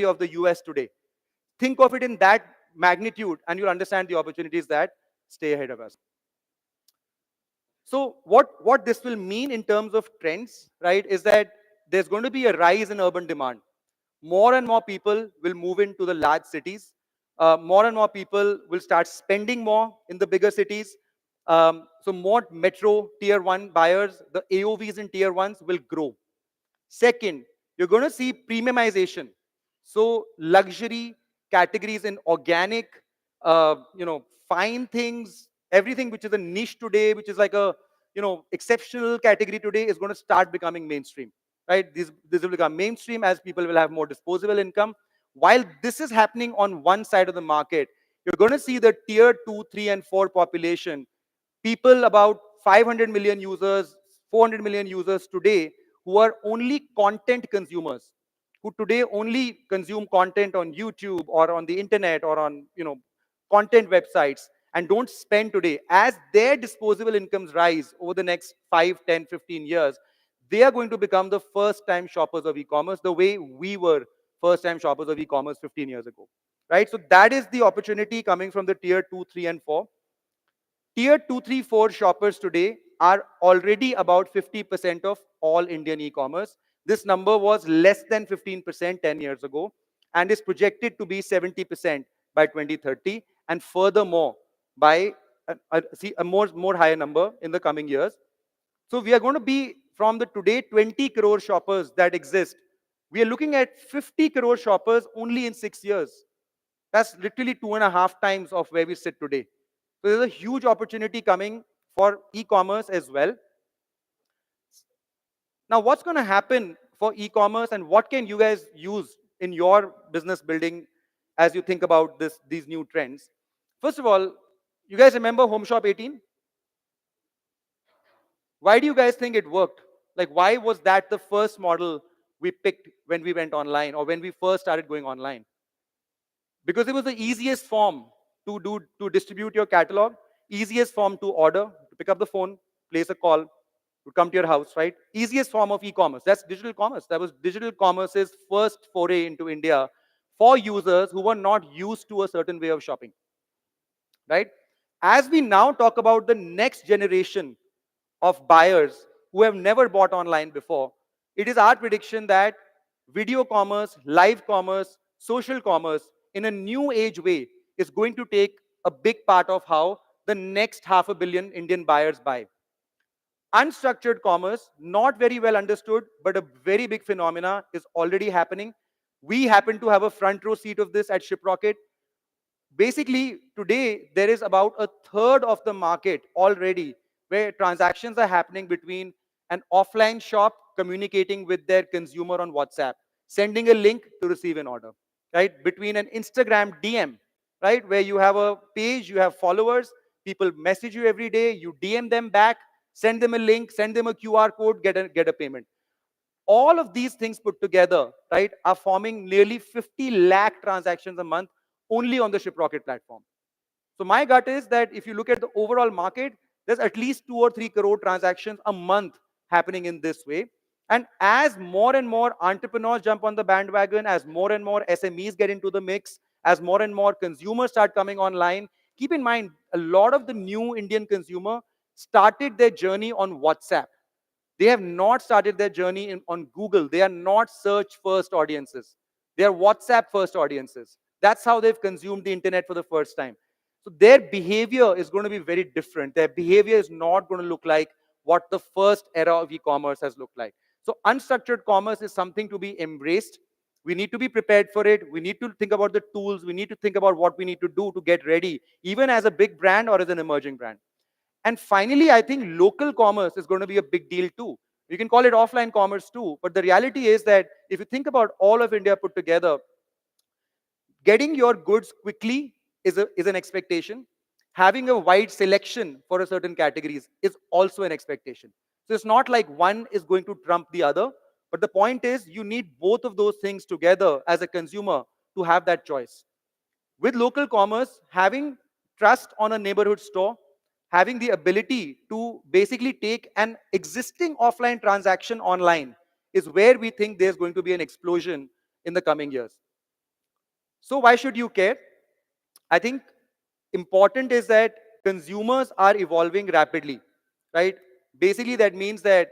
of the US today. Think of it in that magnitude, and you'll understand the opportunities that stay ahead of us. So what this will mean in terms of trends, right, is that there's going to be a rise in urban demand. More and more people will move into the large cities. More and more people will start spending more in the bigger cities. So more metro tier 1 buyers, the AOVs in tier 1s will grow. Second, you're going to see premiumization. So luxury categories in organic, fine things, everything which is a niche today, which is like a, exceptional category today, is going to start becoming mainstream, right? This will become mainstream as people will have more disposable income. While this is happening on one side of the market, you're going to see the tier 2, 3, and 4 population, people about 500 million users, 400 million users today, who are only content consumers, who today only consume content on YouTube or on the internet or on, content websites, and don't spend today. As their disposable incomes rise over the next 5, 10, 15 years, they are going to become the first-time shoppers of e-commerce, the way we were first-time shoppers of e-commerce 15 years ago, right? So that is the opportunity coming from the tier 2, 3, and 4. Tier 2, 3, 4 shoppers today are already about 50% of all Indian e-commerce. This number was less than 15% 10 years ago and is projected to be 70% by 2030, and furthermore by a more higher number in the coming years. So we are going to be, from the today 20 crore shoppers that exist, we are looking at 50 crore shoppers only in 6 years. That's literally 2.5 times of where we sit today. So there's a huge opportunity coming for e-commerce as well. Now, what's going to happen for e-commerce, and what can you guys use in your business building as you think about these new trends? First of all, you guys remember Home Shop 18? Why do you guys think it worked? Like, why was that the first model we picked when we went online, or when we first started going online? Because it was the easiest form to distribute your catalog, easiest form to order, to pick up the phone, place a call, to come to your house, right? Easiest form of e-commerce. That's digital commerce. That was digital commerce's first foray into India for users who were not used to a certain way of shopping, right? As we now talk about the next generation of buyers who have never bought online before, it is our prediction that video commerce, live commerce, social commerce in a new age way is going to take a big part of how the next 500 million Indian buyers buy. Unstructured commerce, not very well understood, but a very big phenomena, is already happening. We happen to have a front row seat of this at Shiprocket. Basically, today, there is about a third of the market already where transactions are happening between an offline shop communicating with their consumer on WhatsApp, sending a link to receive an order, right? Between an Instagram DM, right, where you have a page, you have followers, people message you every day, you DM them back, send them a link, send them a QR code, get a payment. All of these things put together, right, are forming nearly 50 lakh transactions a month only on the Shiprocket platform. So my gut is that if you look at the overall market, there's at least 2 or 3 crore transactions a month happening in this way. And as more and more entrepreneurs jump on the bandwagon, as more and more SMEs get into the mix, as more and more consumers start coming online, keep in mind, a lot of the new Indian consumer started their journey on WhatsApp. They have not started their journey on Google. They are not search first audiences. They are WhatsApp first audiences. That's how they've consumed the internet for the first time. So their behavior is going to be very different. Their behavior is not going to look like what the first era of e-commerce has looked like. So unstructured commerce is something to be embraced. We need to be prepared for it. We need to think about the tools. We need to think about what we need to do to get ready, even as a big brand or as an emerging brand. And finally, I think local commerce is going to be a big deal too. You can call it offline commerce too, but the reality is that if you think about all of India put together, getting your goods quickly is an expectation. Having a wide selection for a certain categories is also an expectation. So it's not like one is going to trump the other, but the point is you need both of those things together as a consumer to have that choice. With local commerce, having trust on a neighborhood store, having the ability to basically take an existing offline transaction online is where we think there's going to be an explosion in the coming years. So why should you care? I think important is that consumers are evolving rapidly, right? Basically, that means that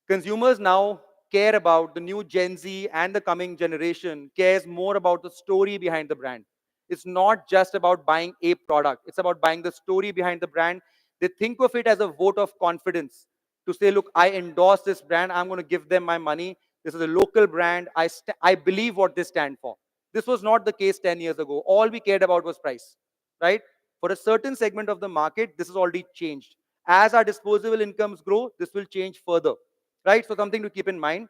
consumers now care about the new Gen Z and the coming generation cares more about the story behind the brand. It's not just about buying a product. It's about buying the story behind the brand. They think of it as a vote of confidence to say, look, I endorse this brand. I'm going to give them my money. This is a local brand. I believe what they stand for. This was not the case 10 years ago. All we cared about was price, right? For a certain segment of the market, this has already changed. As our disposable incomes grow, this will change further, right? So something to keep in mind.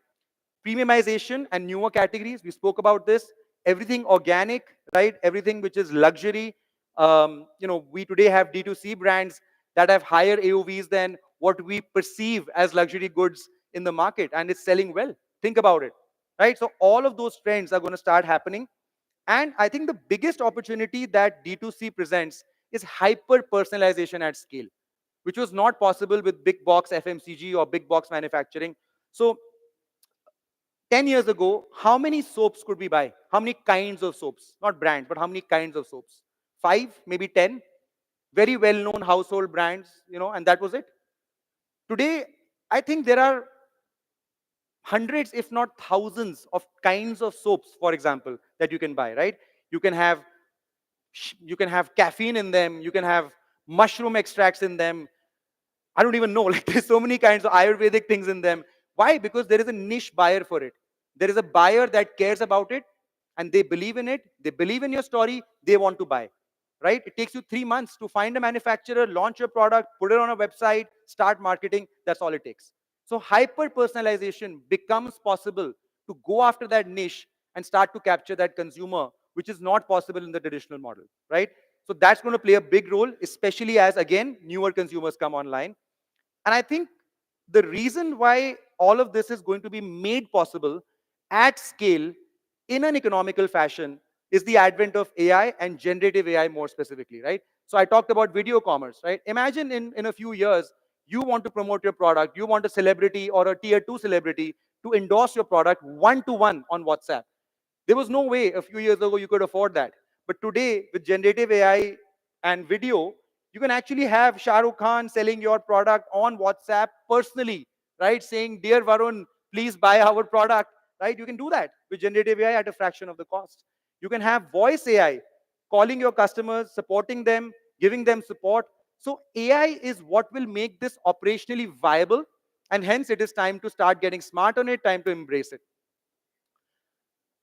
Premiumization and newer categories, we spoke about this. Everything organic, right? Everything which is luxury. We today have D2C brands that have higher AOVs than what we perceive as luxury goods in the market, and it's selling well. Think about it, right? So all of those trends are going to start happening. And I think the biggest opportunity that D2C presents is hyper personalization at scale, which was not possible with big box FMCG or big box manufacturing. So 10 years ago, how many soaps could we buy? How many kinds of soaps? Not brands, but how many kinds of soaps? 5, maybe 10. Very well-known household brands, and that was it. Today, I think there are hundreds, if not thousands, of kinds of soaps, for example, that you can buy, right? You can have caffeine in them. You can have mushroom extracts in them. I don't even know. Like, there's so many kinds of Ayurvedic things in them. Why? Because there is a niche buyer for it. There is a buyer that cares about it, and they believe in it. They believe in your story. They want to buy. Right? It takes you 3 months to find a manufacturer, launch your product, put it on a website, start marketing. That's all it takes. So hyper personalization becomes possible to go after that niche and start to capture that consumer, which is not possible in the traditional model. Right? So that's going to play a big role, especially as, again, newer consumers come online. And I think the reason why all of this is going to be made possible at scale in an economical fashion is the advent of AI and generative AI more specifically, right? So I talked about video commerce, right? Imagine in a few years, you want to promote your product, you want a celebrity or a tier 2 celebrity to endorse your product one-to-one on WhatsApp. There was no way a few years ago you could afford that. But today, with generative AI and video, you can actually have Shah Rukh Khan selling your product on WhatsApp personally, right? Saying, "Dear Varun, please buy our product," right? You can do that with generative AI at a fraction of the cost. You can have voice AI calling your customers, supporting them, giving them support. So AI is what will make this operationally viable, and hence it is time to start getting smart on it, time to embrace it.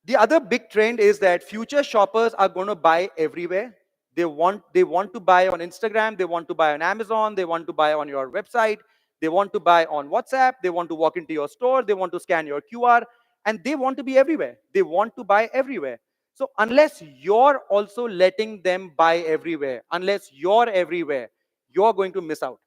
The other big trend is that future shoppers are going to buy everywhere. They want to buy on Instagram, they want to buy on Amazon, they want to buy on your website, they want to buy on WhatsApp, they want to walk into your store, they want to scan your QR, and they want to be everywhere. They want to buy everywhere. So unless you're also letting them buy everywhere, unless you're everywhere, you're going to miss out.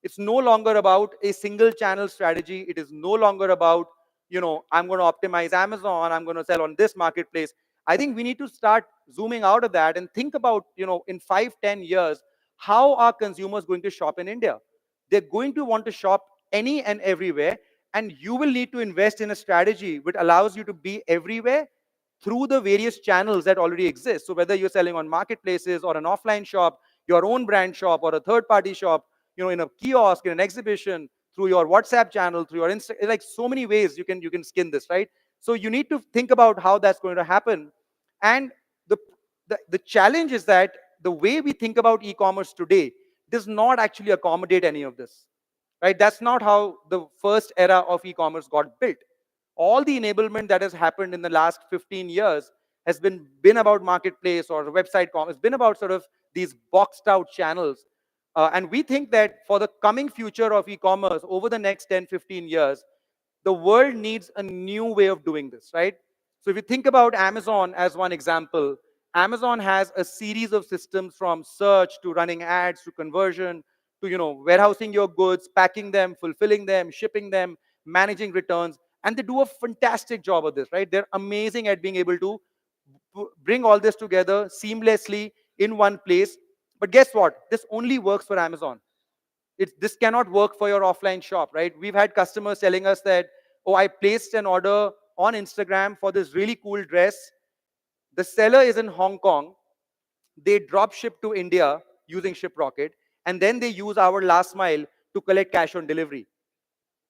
It's no longer about a single channel strategy. It is no longer about, I'm going to optimize Amazon, I'm going to sell on this marketplace. I think we need to start zooming out of that and think about, in 5, 10 years, how are consumers going to shop in India? They're going to want to shop any and everywhere, and you will need to invest in a strategy which allows you to be everywhere through the various channels that already exist. So whether you're selling on marketplaces or an offline shop, your own brand shop or a third party shop, in a kiosk, in an exhibition, through your WhatsApp channel, through your Insta, like so many ways you can skin this, right? So you need to think about how that's going to happen. And the, the challenge is that the way we think about e-commerce today does not actually accommodate any of this, right? That's not how the first era of e-commerce got built. All the enablement that has happened in the last 15 years has been about marketplace or website commerce. It's been about sort of these boxed out channels. And we think that for the coming future of e-commerce over the next 10, 15 years, the world needs a new way of doing this, right? So if you think about Amazon as one example, Amazon has a series of systems from search to running ads to conversion to, warehousing your goods, packing them, fulfilling them, shipping them, managing returns. And they do a fantastic job of this, right? They're amazing at being able to bring all this together seamlessly in one place. But guess what? This only works for Amazon. This cannot work for your offline shop, right? We've had customers telling us that, oh, I placed an order on Instagram for this really cool dress. The seller is in Hong Kong. They drop ship to India using Shiprocket, and then they use our last mile to collect cash on delivery.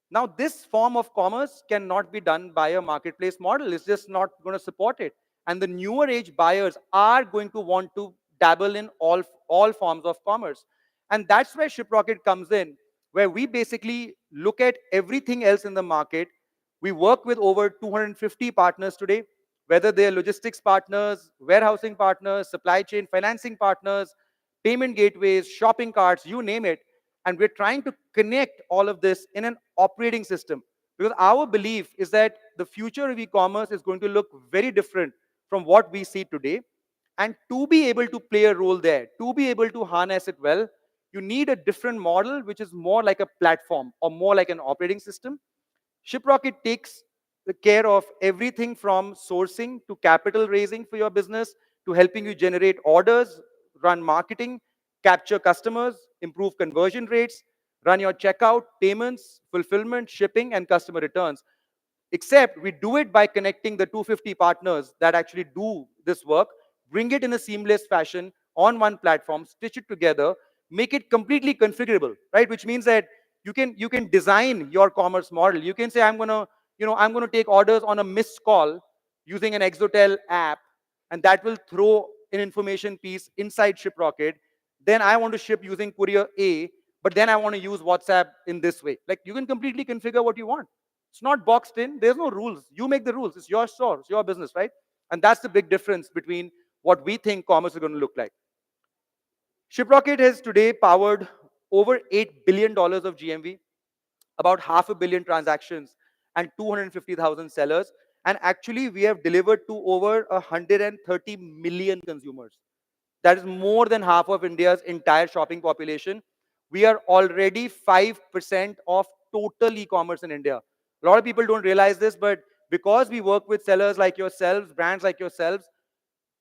Now, this form of commerce cannot be done by a marketplace model. It's just not going to support it. And the newer age buyers are going to want to dabble in all forms of commerce. And that's where Shiprocket comes in, where we basically look at everything else in the market. We work with over 250 partners today, whether they're logistics partners, warehousing partners, supply chain financing partners, payment gateways, shopping carts, you name it. And we're trying to connect all of this in an operating system. Because our belief is that the future of e-commerce is going to look very different from what we see today. And to be able to play a role there, to be able to harness it well, you need a different model, which is more like a platform or more like an operating system. Shiprocket takes the care of everything from sourcing to capital raising for your business to helping you generate orders, run marketing, capture customers, improve conversion rates, run your checkout, payments, fulfillment, shipping, and customer returns. Except we do it by connecting the 250 partners that actually do this work, bring it in a seamless fashion on one platform, stitch it together, make it completely configurable, right? Which means that you can design your commerce model. You can say, I'm gonna take orders on a missed call using an Exotel app, and that will throw an information piece inside Shiprocket. Then I want to ship using courier A, but then I want to use WhatsApp in this way. Like, you can completely configure what you want. It's not boxed in. There's no rules. You make the rules. It's your store. It's your business, right? And that's the big difference between what we think commerce is going to look like. Shiprocket has today powered over $8 billion of GMV, about half a billion transactions, and 250,000 sellers. And actually, we have delivered to over 130 million consumers. That is more than half of India's entire shopping population. We are already 5% of total e-commerce in India. A lot of people don't realize this, but because we work with sellers like yourselves, brands like yourselves,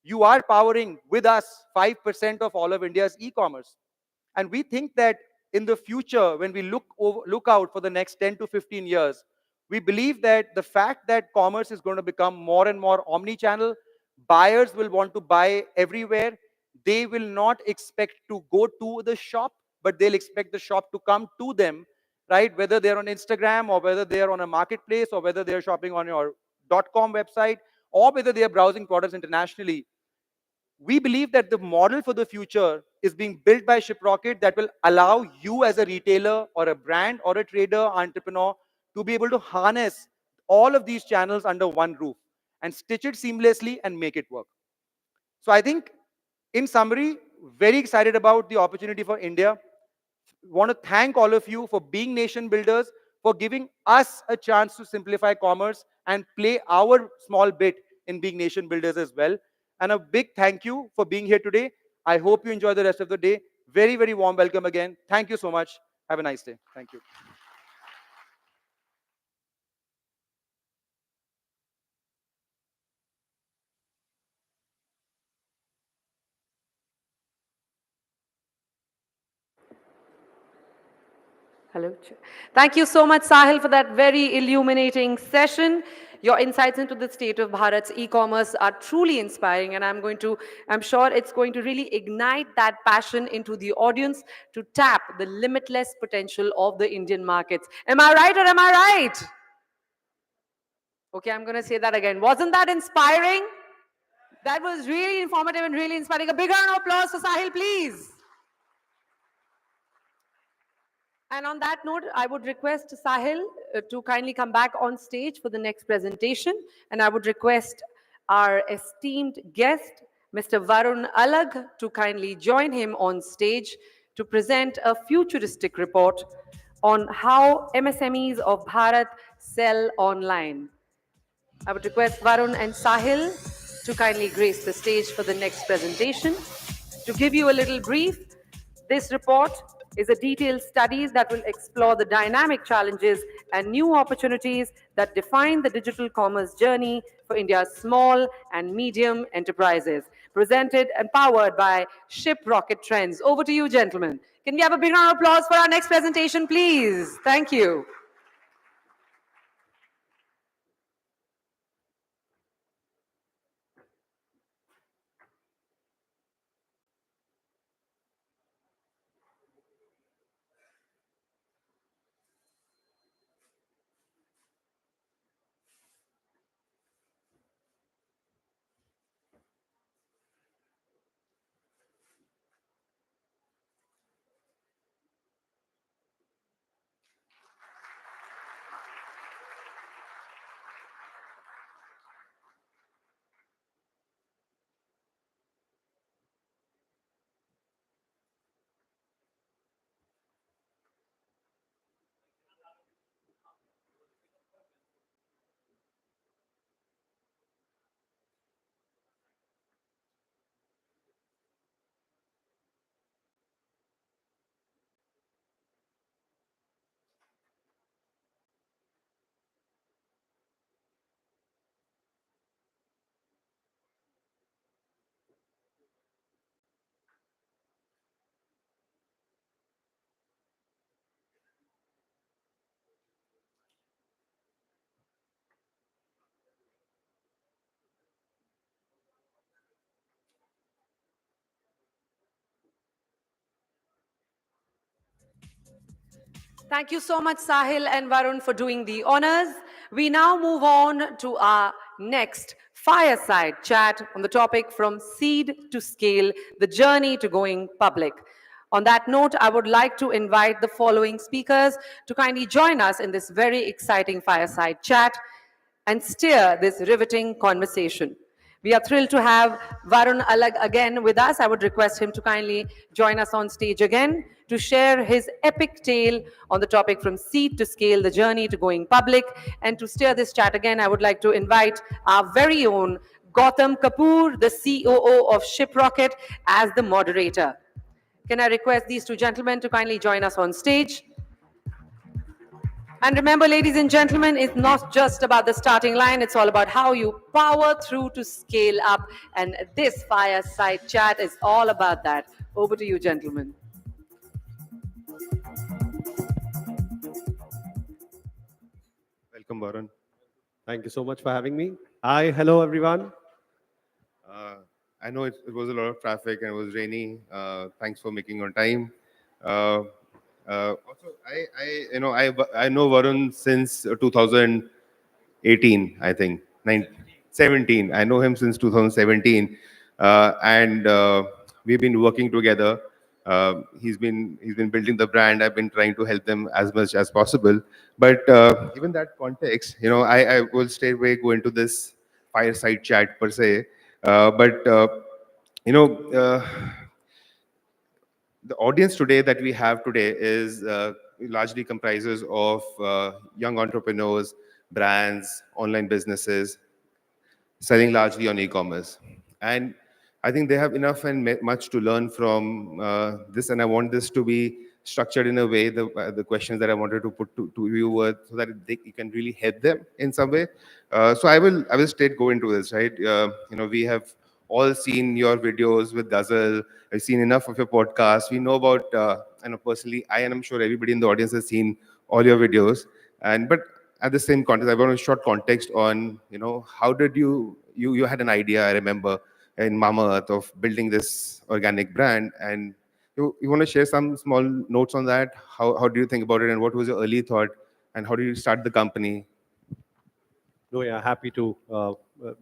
you are powering with us 5% of all of India's e-commerce. And we think that in the future, when we look out for the next 10 to 15 years, we believe that the fact that commerce is going to become more and more omni-channel, buyers will want to buy everywhere. They will not expect to go to the shop, but they'll expect the shop to come to them, right? Whether they're on Instagram or whether they're on a marketplace or whether they're shopping on your .com website or whether they are browsing products internationally. We believe that the model for the future is being built by Shiprocket that will allow you as a retailer or a brand or a trader, entrepreneur, to be able to harness all of these channels under one roof and stitch it seamlessly and make it work. So I think, in summary, very excited about the opportunity for India. Want to thank all of you for being nation builders, for giving us a chance to simplify commerce and play our small bit in being nation builders as well. And a big thank you for being here today. I hope you enjoy the rest of the day. Very, very warm welcome again. Thank you so much. Have a nice day. Thank you. Hello. Thank you so much, Sahil, for that very illuminating session. Your insights into the state of Bharat's e-commerce are truly inspiring, and I'm sure it's going to really ignite that passion into the audience to tap the limitless potential of the Indian markets. Am I right or am I right? Okay, I'm going to say that again. Wasn't that inspiring? That was really informative and really inspiring. A big round of applause for Sahil, please. And on that note, I would request Sahil to kindly come back on stage for the next presentation. And I would request our esteemed guest, Mr. Varun Alag, to kindly join him on stage to present a futuristic report on how MSMEs of Bharat sell online. I would request Varun and Sahil to kindly grace the stage for the next presentation. To give you a little brief, this report is a detailed study that will explore the dynamic challenges and new opportunities that define the digital commerce journey for India's small and medium enterprises. Presented and powered by Shiprocket Trends. Over to you, gentlemen. Can we have a big round of applause for our next presentation, please? Thank you. Thank you so much, Sahil and Varun, for doing the honors. We now move on to our next fireside chat on the topic from seed to scale, the journey to going public. On that note, I would like to invite the following speakers to kindly join us in this very exciting fireside chat and steer this riveting conversation. We are thrilled to have Varun Alag again with us. I would request him to kindly join us on stage again to share his epic tale on the topic from seed to scale, the journey to going public. And to steer this chat again, I would like to invite our very own Gautam Kapoor, the COO of Shiprocket, as the moderator. Can I request these two gentlemen to kindly join us on stage? And remember, ladies and gentlemen, it's not just about the starting line, it's all about how you power through to scale up. And this fireside chat is all about that. Over to you, gentlemen. Welcome, Bharat. Thank you so much for having me. Hi, hello, everyone. Uh, I know it was a lot of traffic and it was rainy. Thanks for making on time. Also, I know Varun since 2018, I think, 17. I know him since 2017, and we've been working together. He's been building the brand. I've been trying to help them as much as possible. But given that context, I will straight away go into this fireside chat per se. But you know, the audience today that we have today is largely comprises of young entrepreneurs, brands, online businesses, selling largely on e-commerce. And I think they have enough and much to learn from this. And I want this to be structured in a way, the questions that I wanted to put to you were so that you can really help them in some way. So I will straight go into this, right? We have all seen your videos with Ghazal. I've seen enough of your podcast. We know about, personally, and I'm sure everybody in the audience has seen all your videos. But at the same context, I want a short context on, how did you had an idea, I remember, in Mamaearth of building this organic brand, and you want to share some small notes on that? How do you think about it, and what was your early thought, and how did you start the company? No, yeah, happy to.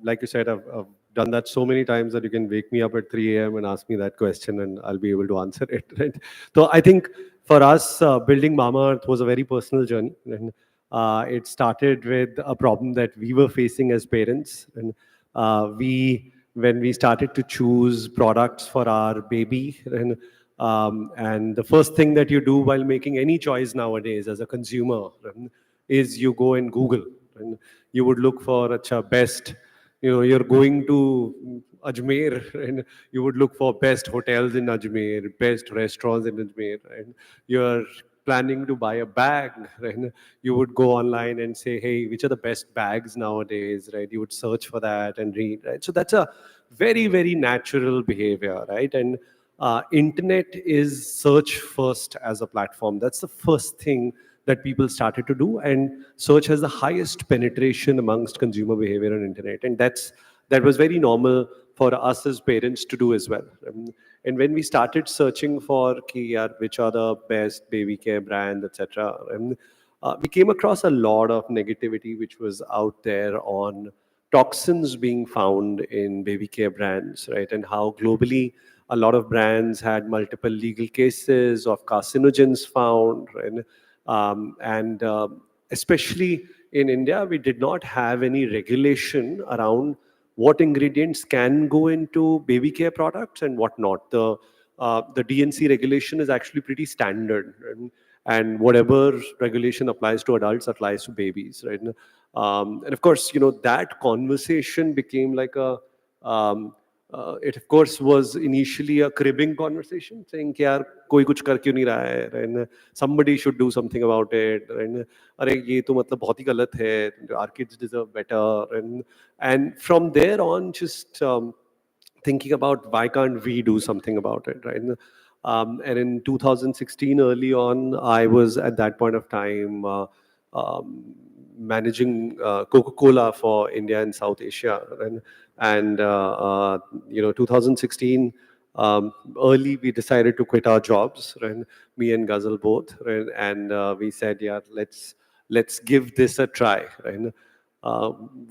Like you said, I've done that so many times that you can wake me up at 3 a.m. and ask me that question, and I'll be able to answer it. Right? So I think for us, building Mamaearth was a very personal journey, and it started with a problem that we were facing as parents, and when we started to choose products for our baby, and the first thing that you do while making any choice nowadays as a consumer is you go and Google, and you would look for best, you're going to Ajmer, and you would look for best hotels in Ajmer, best restaurants in Ajmer, and you're planning to buy a bag, right? You would go online and say, hey, which are the best bags nowadays, right? You would search for that and read, right? So that's a very, very natural behavior, right? And internet is search first as a platform. That's the first thing that people started to do, and search has the highest penetration amongst consumer behavior on internet, and that was very normal for us as parents to do as well. And when we started searching for which are the best baby care brands, etc., we came across a lot of negativity which was out there on toxins being found in baby care brands, right? And how globally a lot of brands had multiple legal cases of carcinogens found, right? Especially in India, we did not have any regulation around what ingredients can go into baby care products and what not. The DNC regulation is actually pretty standard, right? And whatever regulation applies to adults applies to babies, right? And of course, that conversation became like it of course was initially a cribbing conversation, saying कि यार कोई कुछ कर क्यों नहीं रहा है, and somebody should do something about it, and अरे ये तो मतलब बहुत ही गलत है, our kids deserve better, and from there on just thinking about why can't we do something about it, right? And in 2016, early on, I was at that point of time managing Coca-Cola for India and South Asia, and 2016, Early we decided to quit our jobs, right? Me and Ghazal both, right? And we said, yeah, let's give this a try, right?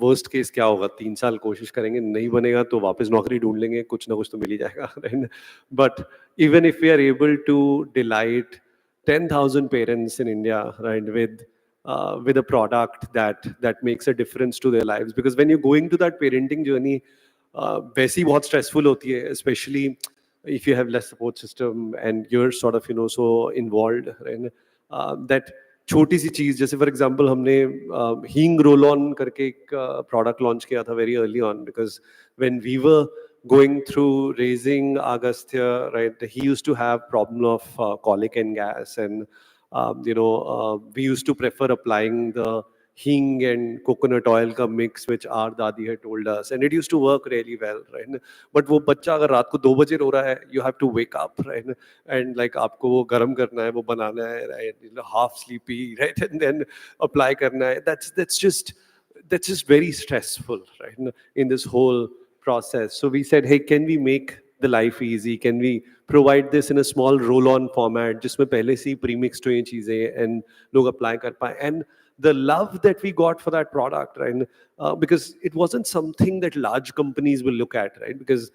Worst case क्या होगा, 3 साल कोशिश करेंगे, नहीं बनेगा तो वापस नौकरी ढूंढ लेंगे, कुछ ना कुछ तो मिल ही जाएगा, right? But even if we are able to delight 10,000 parents in India, right, with a product that makes a difference to their lives, because when you're going to that parenting journey, वैसी बहुत stressful होती है, especially if you have less support system and you're sort of so involved, right? That छोटी सी चीज, जैसे for example हमने हींग roll on करके एक प्रोडक्ट लॉन्च किया था very early on, because when we were going through raising Agastya, right, he used to have problem of colic and gas, and we used to prefer applying the hing and coconut oil ka mix, which our dadi had told us, and it used to work really well, right? But वो बच्चा अगर रात को 2 बजे रो रहा है, you have to wake up, right? And like आपको वो गर्म करना है, वो बनाना है, right? Half sleepy, right? And then apply करना है. That's just very stressful, right? In this whole process. So we said, hey, can we make the life easy? Can we provide this in a small roll-on format, जिसमें पहले से ही pre-mixed हुई चीजें and लोग apply कर पाए? And the love that we got for that product, right? Because it wasn't something that large companies will look at, right? Because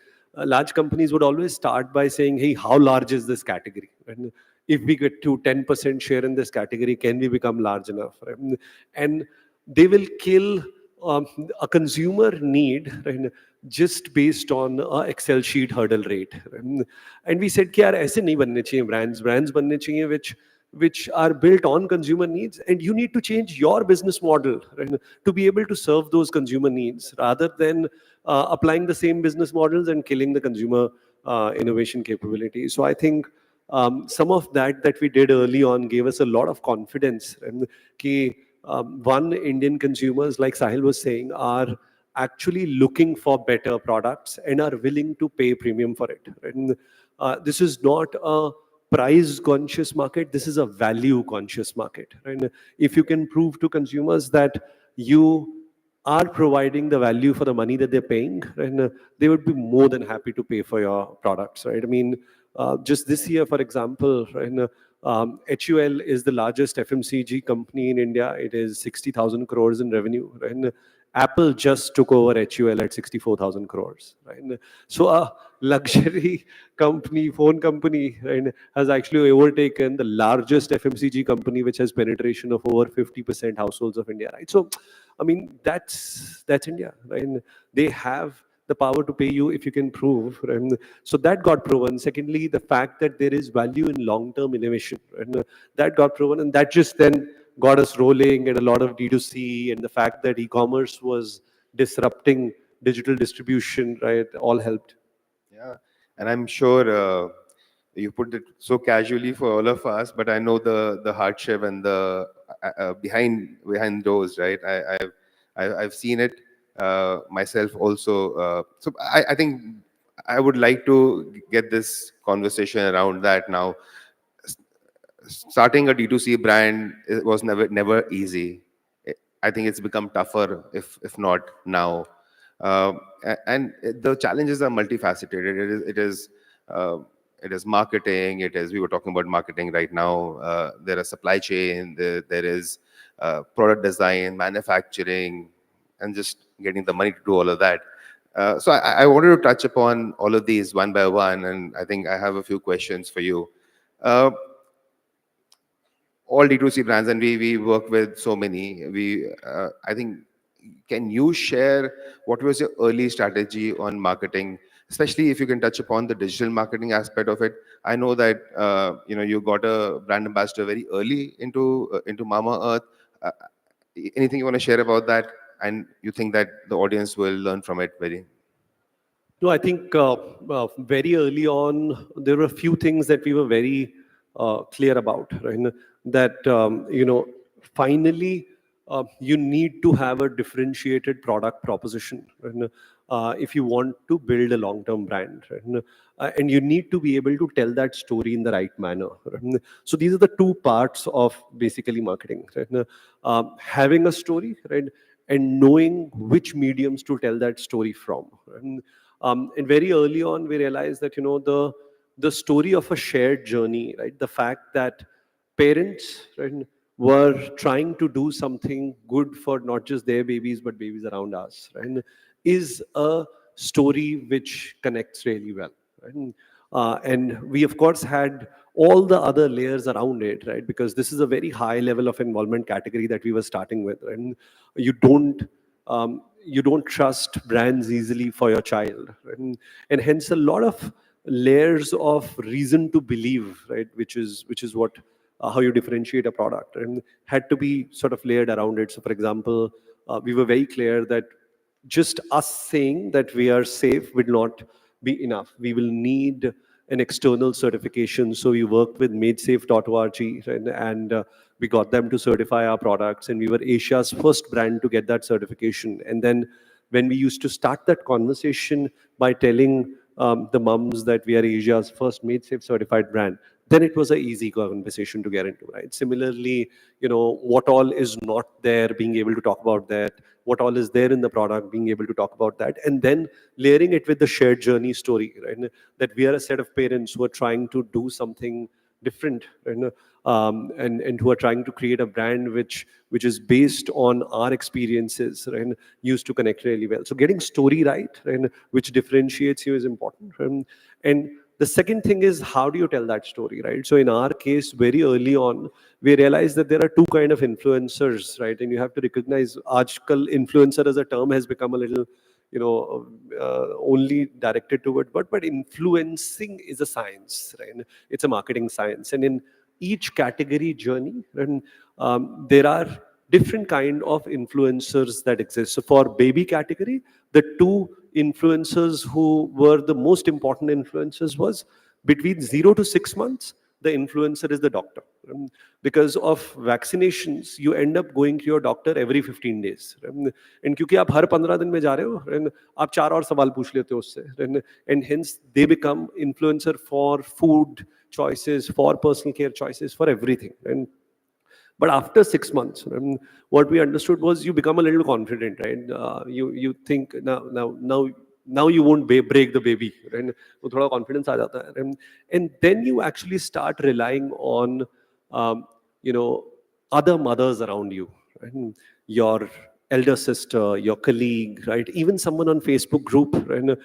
large companies would always start by saying, hey, how large is this category? And if we get to 10% share in this category, can we become large enough? Right? And they will kill a consumer need, right, just based on a Excel sheet hurdle rate. Right? And we said, कि यार ऐसे नहीं बनने चाहिए brands बनने चाहिए which are built on consumer needs, and you need to change your business model, right, to be able to serve those consumer needs, rather than applying the same business models and killing the consumer innovation capability. So I think some of that we did early on gave us a lot of confidence, right? Ki, one, Indian consumers, like Sahil was saying, are actually looking for better products and are willing to pay premium for it. And this is not a price conscious market, this is a value conscious market. And if you can prove to consumers that you are providing the value for the money that they're paying, and they would be more than happy to pay for your products, right? I mean, just this year, for example, right, HUL is the largest FMCG company in India. It is 60,000 crores in revenue, right? And Apple just took over HUL at 64,000 crores, right? And so a luxury company, phone company, right, has actually overtaken the largest FMCG company, which has penetration of over 50% households of India, right? So, I mean, that's India, right? And they have the power to pay you if you can prove, right? And so that got proven. Secondly, the fact that there is value in long-term innovation, right? And that got proven, and that just then got us rolling, and a lot of D2C, and the fact that e-commerce was disrupting digital distribution, right, all helped. Yeah, and I'm sure you put it so casually for all of us, but I know the hardship and the behind those, right? I've seen it myself also. So I think I would like to get this conversation around that now. Starting a D2C brand was never easy. I think it's become tougher, if not now. And the challenges are multifaceted. It is marketing. We were talking about marketing right now. There is supply chain. There is product design, manufacturing, and just getting the money to do all of that. So I wanted to touch upon all of these one by one, and I think I have a few questions for you. All D2C brands, and we work with so many. I think, can you share what was your early strategy on marketing, especially if you can touch upon the digital marketing aspect of it? I know that you got a brand ambassador very early into Mama Earth. Anything you want to share about that, and you think that the audience will learn from it very? No, I think very early on, there were a few things that we were very clear about, right? That, finally, you need to have a differentiated product proposition, right? If you want to build a long-term brand, right? And you need to be able to tell that story in the right manner. Right? So these are the two parts of basically marketing, right? Having a story, right? and knowing which mediums to tell that story from. And very early on, we realized that, the story of a shared journey, right? The fact that parents, right, were trying to do something good for not just their babies, but babies around us, right, is a story which connects really well. Right? And we, of course, had all the other layers around it, right? Because this is a very high level of involvement category that we were starting with. And you don't trust brands easily for your child. Right? And hence a lot of layers of reason to believe, right? Which is what how you differentiate a product, and had to be sort of layered around it. So, for example, we were very clear that just us saying that we are safe will not be enough. We will need an external certification. So we worked with madesafe.org, and we got them to certify our products. And we were Asia's first brand to get that certification. And then when we used to start that conversation by telling the mums that we are Asia's first MadeSafe certified brand, then it was an easy conversation to get into, right? Similarly, what all is not there, being able to talk about that, what all is there in the product, being able to talk about that, and then layering it with the shared journey story, right? That we are a set of parents who are trying to do something different, right? And who are trying to create a brand which is based on our experiences, right? Used to connect really well. So getting story right, right, which differentiates you is important. Right? And the second thing is, how do you tell that story, right? So in our case, very early on, we realized that there are two kind of influencers, right? And you have to recognize, aajkal influencer as a term has become a little, only directed toward, but influencing is a science, right? It's a marketing science. And in each category journey, and there are different kind of influencers that exist. So for baby category, the two influencers who were the most important influencers was between 0 to 6 months, the influencer is the doctor. Because of vaccinations, you end up going to your doctor every 15 days. And क्योंकि आप हर 15 दिन में जा रहे हो, and आप 4 और सवाल पूछ लेते हो उससे, and hence they become influencer for food choices, for personal care choices, for everything. And but after 6 months, what we understood was you become a little confident, right? You think now you won't break the baby, right? वो थोड़ा confidence आ जाता है, and then you actually start relying on other mothers around you, right? Your elder sister, your colleague, right? Even someone on Facebook group, right?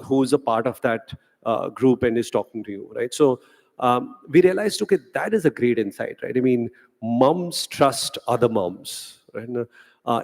Who's a part of that group and is talking to you, right? So we realized, okay, that is a great insight, right? I mean, moms trust other moms, right?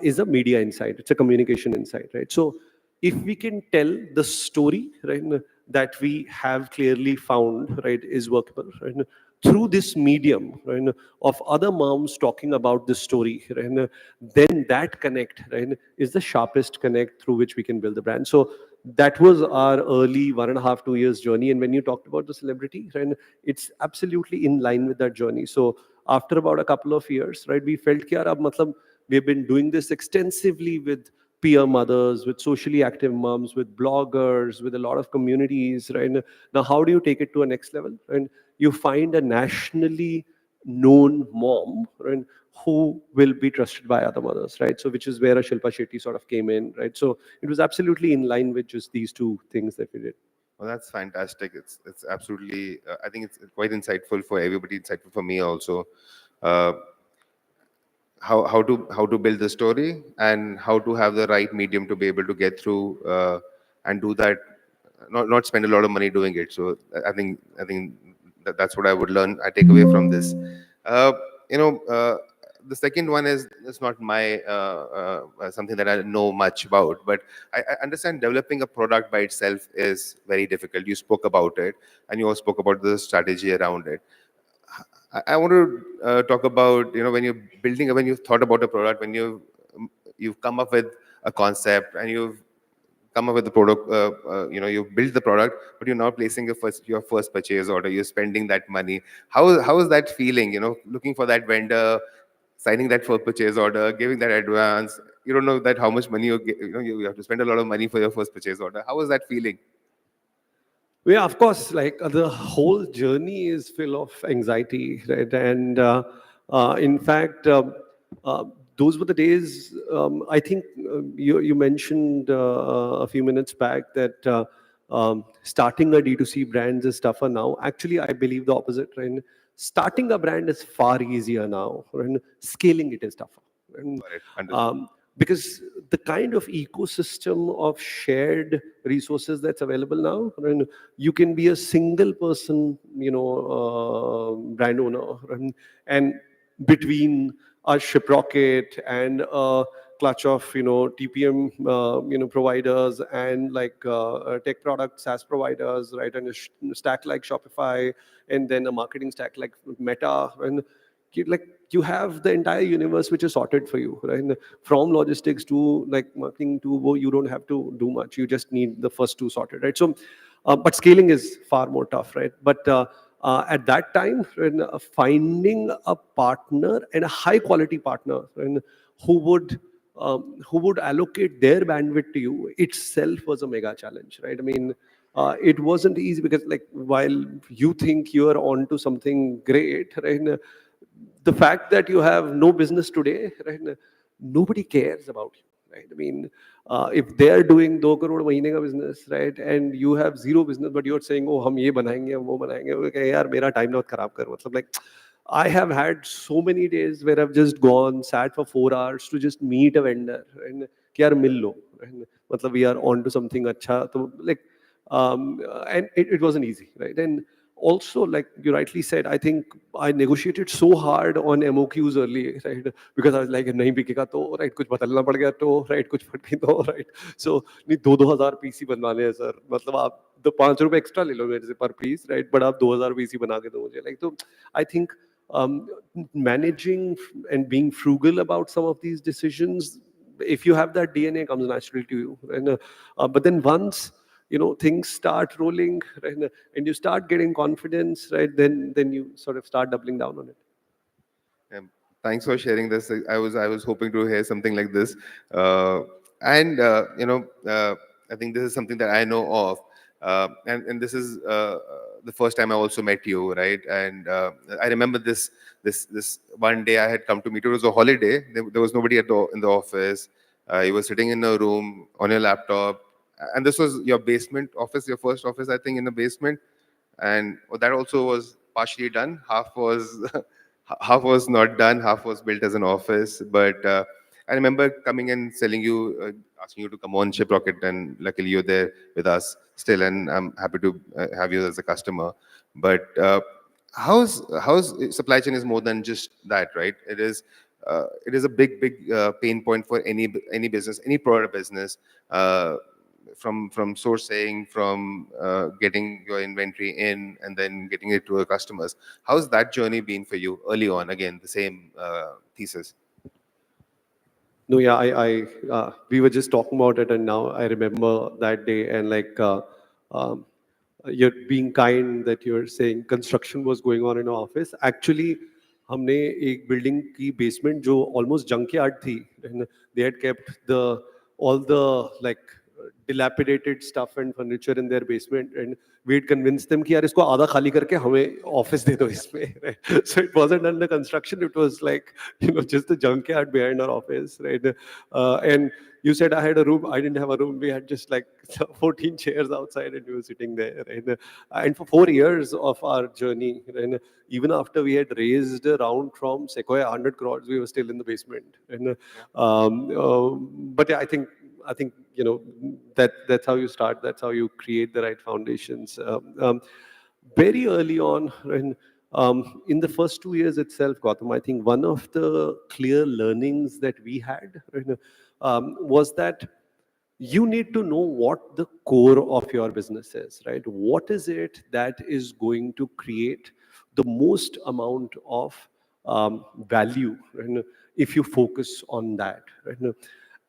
Is a media insight. It's a communication insight, right? So if we can tell the story, right, that we have clearly found, right, is workable, right, through this medium, right, of other moms talking about this story, right, then that connect, right, is the sharpest connect through which we can build the brand. So that was our early 1.5, 2 years journey. And when you talked about the celebrity, right, it's absolutely in line with that journey. So after about a couple of years, right, we felt that we've been doing this extensively with peer mothers, with socially active moms, with bloggers, with a lot of communities, right? Now, how do you take it to a next level? And you find a nationally known mom, right, who will be trusted by other mothers, right? So which is where a Shilpa Shetty sort of came in, right? So it was absolutely in line with just these two things that we did. Well, that's fantastic. It's absolutely. I think it's quite insightful for everybody. Insightful for me also. Uh, how to build the story and how to have the right medium to be able to get through and do that. Not spend a lot of money doing it. So I think that's what I would learn. I take away from this. Uh, the second one is it's not my something that I know much about, but I understand developing a product by itself is very difficult. You spoke about it, and you also spoke about the strategy around it. I want to talk about when you're building, when you've thought about a product, when you've come up with a concept and you've come up with the product, you've built the product, but you're now placing your first purchase order. You're spending that money. How is that feeling? Looking for that vendor, signing that first purchase order, giving that advance. You don't know that how much money you have to spend a lot of money for your first purchase order. How is that feeling? Yeah, of course, like the whole journey is full of anxiety, right? And in fact, those were the days. I think you mentioned a few minutes back that starting a D2C brand is tougher now. Actually, I believe the opposite. Right? Starting a brand is far easier now, and scaling it is tougher. And, Got it. Understood. because the kind of ecosystem of shared resources that's available now, and you can be a single person, brand owner, and between a Shiprocket and a clutch of TPM providers and like tech product SaaS providers, right, and a stack like Shopify, and then a marketing stack like Meta, and you have the entire universe which is sorted for you, right? And from logistics to like marketing to you don't have to do much. You just need the first two sorted, right? So, but scaling is far more tough, right? But at that time, when, finding a partner and a high quality partner, and who would allocate their bandwidth to you itself was a mega challenge, right? I mean, it wasn't easy because like while you think you are on to something great, right? The fact that you have no business today, right? Nobody cares about you, right? I mean, if they are doing 2 crore महीने का business, right, and you have zero business, but you're saying, oh, हम ये बनाएंगे, हम वो बनाएंगे, okay, यार मेरा time not खराब कर, मतलब like, I have had so many days where I've just gone, sat for 4 hours to just meet a vendor, and कि यार मिल लो, and मतलब we are on to something अच्छा, तो like, and it wasn't easy, right? And also, like you rightly said, I think I negotiated so hard on MOQs early, right? Because I was like, नहीं बिकेगा तो, right? कुछ बदलना पड़ गया तो, right? कुछ फट गई तो, right? So नहीं 2,000 पीसी बनवाने हैं सर, मतलब आप तो 5 रुपए एक्स्ट्रा ले लो मेरे से पर पीस, right? But आप 2,000 पीसी बना के दो मुझे, like तो I think managing and being frugal about some of these decisions, if you have that DNA, comes naturally to you, and but then once things start rolling, right, and you start getting confidence, right, then you sort of start doubling down on it. Thanks for sharing this. I was hoping to hear something like this, and I think this is something that I know of, and this is the first time I also met you, right? And I remember this one day I had come to meet. It was a holiday. There was nobody in the office. You were sitting in a room on your laptop, and this was your basement office, your first office, I think, in the basement, and that also was partially done. Half was half was not done, half was built as an office. But I remember coming and selling you, asking you to come on Shiprocket, and luckily you're there with us still, and I'm happy to have you as a customer. But how's supply chain is more than just that, right? It is a big pain point for any business, any product business. From sourcing, from getting your inventory in, and then getting it to our customers. How's that journey been for you early on? Again, the same thesis. No, yeah, we were just talking about it, and now I remember that day, and like you're being kind that you're saying construction was going on in our office. Actually, हमने एक building की basement जो almost junkyard थी, and they had kept all the like dilapidated stuff and furniture in their basement, and we'd convince them कि यार इसको आधा खाली करके हमें office दे दो इसमें, right? So it wasn't under construction, it was like just the junkyard behind our office, right? And you said I had a room, I didn't have a room. We had just like 14 chairs outside, and we were sitting there, right? And for 4 years of our journey, and even after we had raised a round from Sequoia 100 crores, we were still in the basement. And but yeah, I think that's how you start. That's how you create the right foundations. Very early on, and in the first 2 years itself, Gautam, I think one of the clear learnings that we had, was that you need to know what the core of your business is, right? What is it that is going to create the most amount of value, and if you focus on that, right?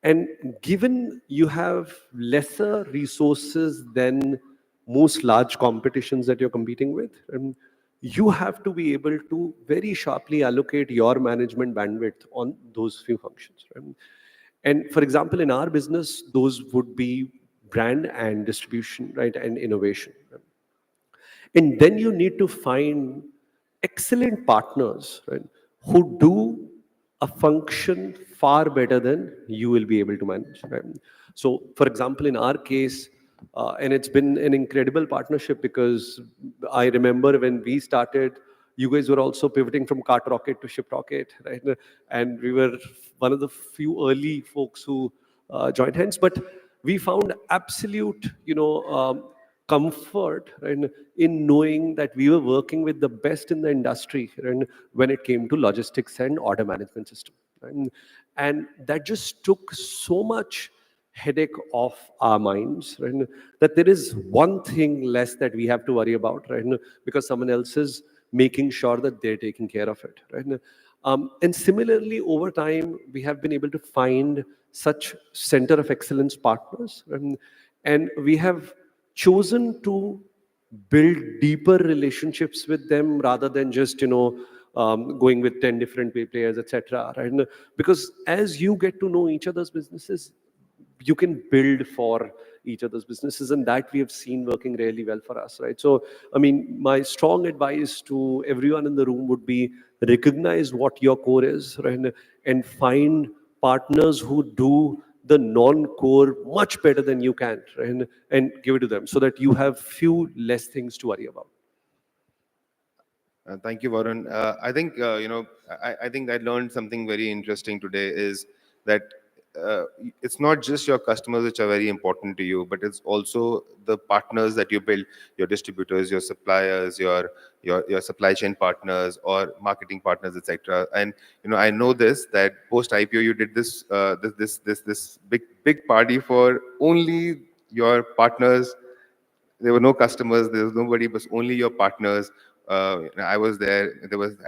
And given you have lesser resources than most large competitions that you're competing with, you have to be able to very sharply allocate your management bandwidth on those few functions, right? And for example, in our business, those would be brand and distribution, right, and innovation. And then you need to find excellent partners, right, who do a function far better than you will be able to manage. Right? So, for example, in our case, and it's been an incredible partnership because I remember when we started, you guys were also pivoting from Cartrocket to Shiprocket, right? And we were one of the few early folks who joined hands. But we found absolute, comfort, right, in knowing that we were working with the best in the industry, right, when it came to logistics and order management system. Right? And that just took so much headache off our minds, right? That there is one thing less that we have to worry about, right? Because someone else is making sure that they're taking care of it, right? And similarly, over time, we have been able to find such center of excellence partners, and we have chosen to build deeper relationships with them rather than just going with 10 different players, etc. Right? Because as you get to know each other's businesses, you can build for each other's businesses, and that we have seen working really well for us, right? So, I mean, my strong advice to everyone in the room would be recognize what your core is, right? And find partners who do the non-core much better than you can, right? And give it to them so that you have few less things to worry about. Thank you, Varun. I think I learned something very interesting today is that it's not just your customers which are very important to you, but it's also the partners that you build, your distributors, your suppliers, your supply chain partners or marketing partners, etc. And I know this that post IPO you did this big party for only your partners. There were no customers, there was nobody, but only your partners. I was there.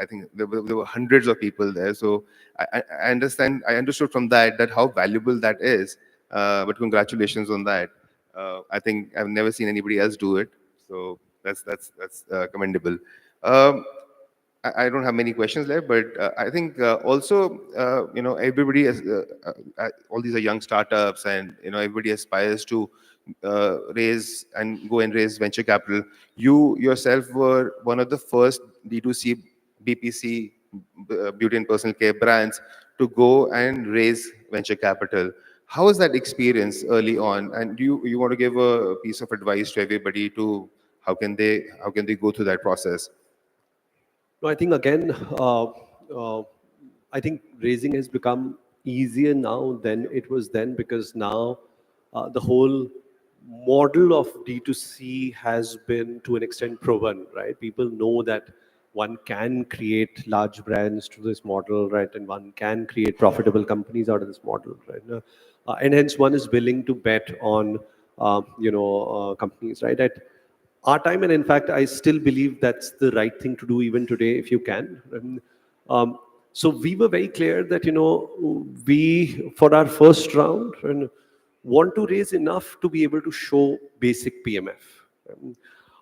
I think there were hundreds of people there. So I understand. I understood from that how valuable that is. But congratulations on that. I think I've never seen anybody else do it. So that's commendable. I don't have many questions left, but I think also everybody is all these are young startups, and everybody aspires to raise and go and raise venture capital. You yourself were one of the first D2C BPC beauty and personal care brands to go and raise venture capital. How was that experience early on? And do you want to give a piece of advice to everybody to how can they go through that process? No, I think again, I think raising has become easier now than it was then because now the whole model of D2C has been to an extent proven, right? People know that one can create large brands to this model, right? And one can create profitable companies out of this model, right? And hence one is willing to bet on, companies, right? At our time, and in fact, I still believe that's the right thing to do even today if you can. So we were very clear that, we, for our first round, want to raise enough to be able to show basic PMF.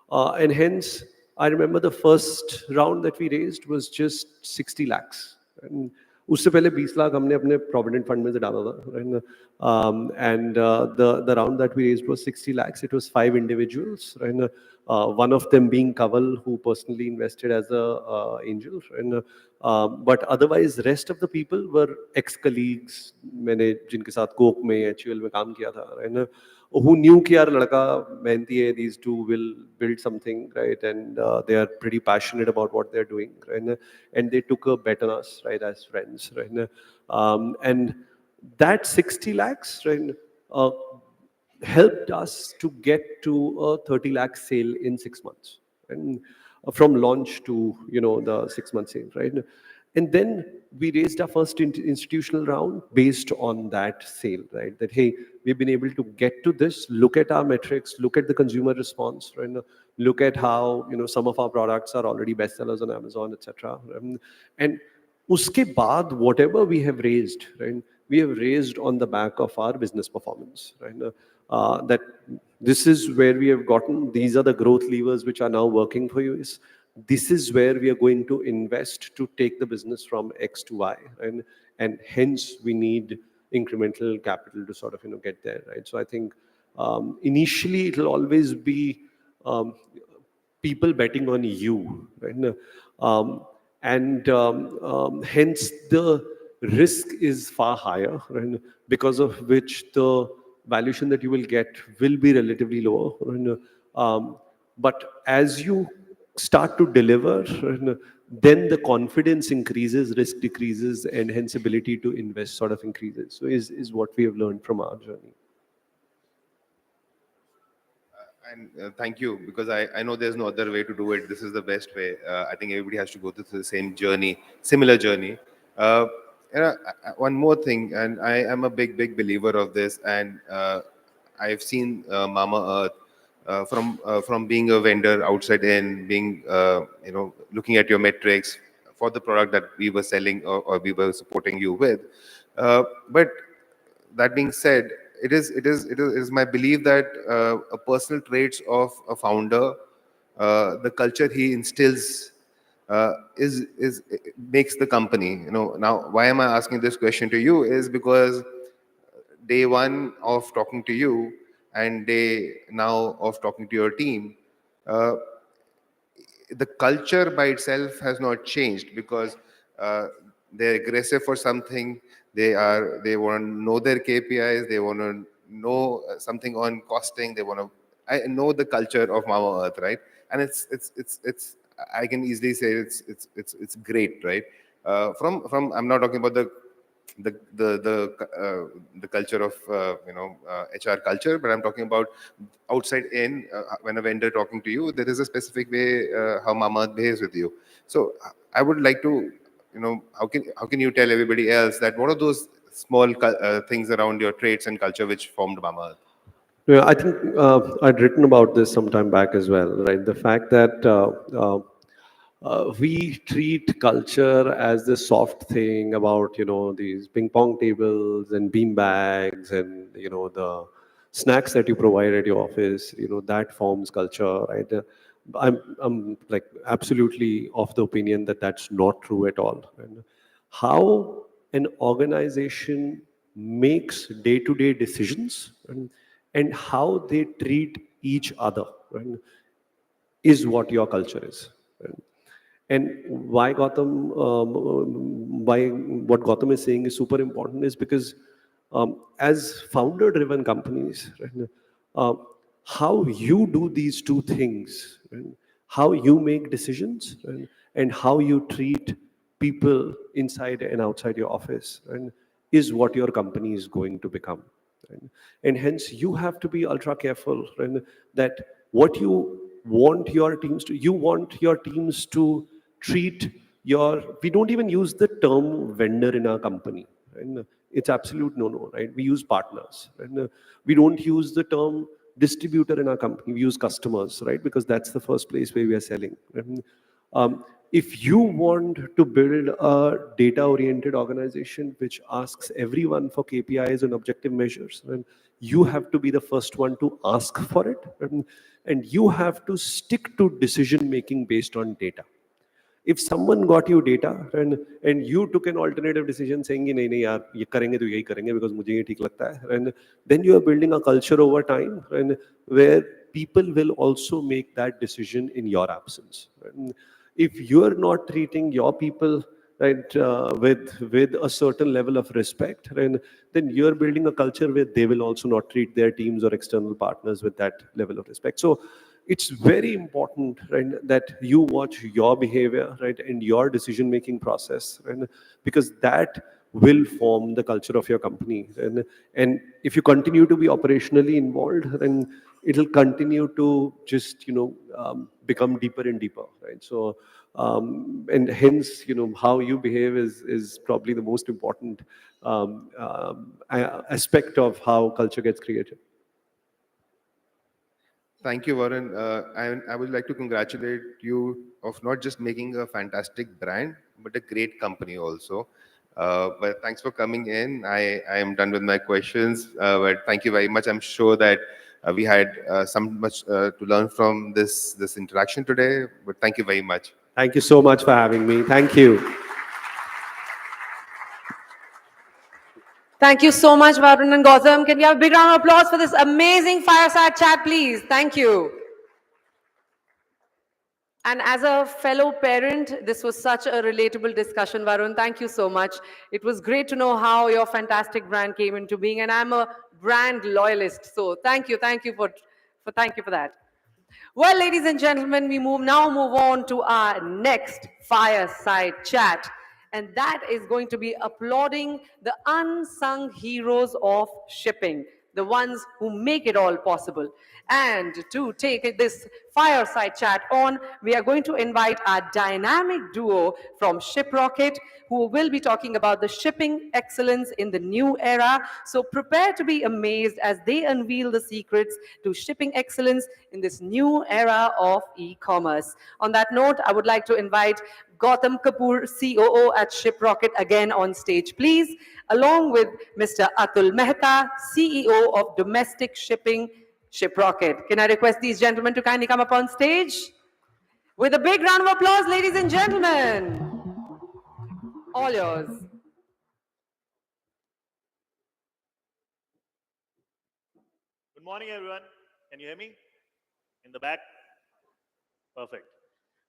And hence, I remember the first round that we raised was just 60 lakhs. And उससे पहले 20 लाख हमने अपने provident fund में से डाला था, right? And the round that we raised was 60 lakhs. It was 5 individuals, right? One of them being Kaval, who personally invested as a angel, and but otherwise rest of the people were ex-colleagues मैंने जिनके साथ Coke में HUL में काम किया था, right? Who knew कि यार लड़का मेहनती है, these two will build something, right? And they are pretty passionate about what they're doing, right? And they took a bet on us, right, as friends, right? And that 60 lakhs, right, helped us to get to a 30 lakh sale in 6 months, and from launch to the 6 month sale, right? And then we raised our first institutional round based on that sale, right? That hey, we've been able to get to this. Look at our metrics. Look at the consumer response, right? Look at how some of our products are already bestsellers on Amazon, etc. And uske baad, whatever we have raised, right? We have raised on the back of our business performance, right? That this is where we have gotten. These are the growth levers which are now working for you. This is where we are going to invest to take the business from X to Y, and hence we need incremental capital to sort of get there, right? So I think initially it will always be people betting on you, right? And hence the risk is far higher, and because of which the valuation that you will get will be relatively lower. And, but as you start to deliver, and then the confidence increases, risk decreases, and hence ability to invest sort of increases. So is what we have learned from our journey. And thank you, because I know there's no other way to do it. This is the best way. I think everybody has to go through the same journey, similar journey. Uh, One more thing, and I am a big believer of this, and I've seen Mama Earth from being a vendor outside in, being looking at your metrics for the product that we were selling, or we were supporting you with. But that being said, it is my belief that a personal traits of a founder, the culture he instills, is makes the company. Now, why am I asking this question to you? Is because day one of talking to you and day now of talking to your team, uh, the culture by itself has not changed, because they're aggressive for something. They want to know their KPIs. They want to know something on costing. They want to I know the culture of Mama Earth, right? And it's I can easily say it's great, right? From I'm not talking about the culture of HR culture, but I'm talking about outside in. When a vendor talking to you, there is a specific way how Mama behaves with you. So I would like to, how can you tell everybody else that what are those small things around your traits and culture which formed Mama? Yeah, I think I'd written about this some time back as well, right? The fact that we treat culture as this soft thing about, these ping pong tables and bean bags and, the snacks that you provide at your office, that forms culture, right? I'm like absolutely of the opinion that that's not true at all. And how an organization makes day-to-day decisions, and how they treat each other, right, is what your culture is. Right? And why why what Gautam is saying is super important is because as founder-driven companies, right, uh, how you do these two things, right, how you make decisions, right, and how you treat people inside and outside your office, right, is what your company is going to become. Right? And hence, you have to be ultra careful, right, that what you want your teams to treat we don't even use the term vendor in our company. Right? It's absolute no, right? We use partners. Right? We don't use the term distributor in our company. We use customers, right? Because that's the first place where we are selling. Right? If you want to build a data-oriented organization which asks everyone for KPIs and objective measures, then you have to be the first one to ask for it, and you have to stick to decision making based on data. If someone got you data and you took an alternative decision saying कि नहीं नहीं यार ये करेंगे तो यही करेंगे because मुझे ये ठीक लगता है, and then you are building a culture over time, and where people will also make that decision in your absence. And if you are not treating your people, right, with a certain level of respect, and then you're building a culture where they will also not treat their teams or external partners with that level of respect. So it's very important, right, that you watch your behavior, right, and your decision making process, right, because that will form the culture of your company. And if you continue to be operationally involved, then it'll continue to just become deeper and deeper, right? So and hence how you behave is probably the most important aspect of how culture gets created. Thank you, Varun. I would like to congratulate you of not just making a fantastic brand, but a great company also. But thanks for coming in. I am done with my questions. But thank you very much. I'm sure that we had some much to learn from this interaction today. But thank you very much. Thank you so much for having me. Thank you. Thank you so much, Varun and Gautam. Can we have a big round of applause for this amazing fireside chat, please? Thank you. And as a fellow parent, this was such a relatable discussion, Varun. Thank you so much. It was great to know how your fantastic brand came into being, and I'm a brand loyalist. So thank you for that. Well, ladies and gentlemen, we move on to our next fireside chat. And that is going to be applauding the unsung heroes of shipping, the ones who make it all possible. And to take this fireside chat on, we are going to invite our dynamic duo from Shiprocket, who will be talking about the shipping excellence in the new era. So prepare to be amazed as they unveil the secrets to shipping excellence in this new era of e-commerce. On that note, I would like to invite Gautam Kapoor, COO at Shiprocket, again on stage, please, along with Mr. Atul Mehta, CEO of Domestic Shipping, Shiprocket. Can I request these gentlemen to kindly come up on stage? With a big round of applause, ladies and gentlemen. All yours. Good morning, everyone. Can you hear me? In the back? Perfect.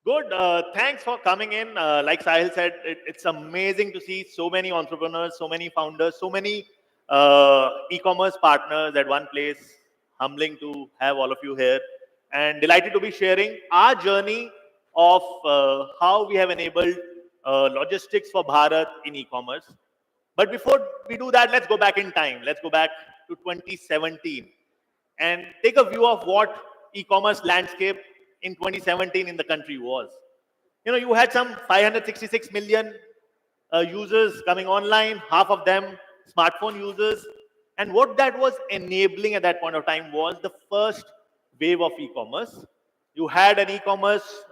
Good. Thanks for coming in. Like Sahil said, it's amazing to see so many entrepreneurs, so many founders, so many e-commerce partners at one place. Humbling to have all of you here, and delighted to be sharing our journey of how we have enabled logistics for Bharat in e-commerce. But before we do that, let's go back in time. Let's go back to 2017 and take a view of what e-commerce landscape in 2017 in the country was. You had some 566 million users coming online, half of them smartphone users. And what that was enabling at that point of time was the first wave of e-commerce. You had an e-commerce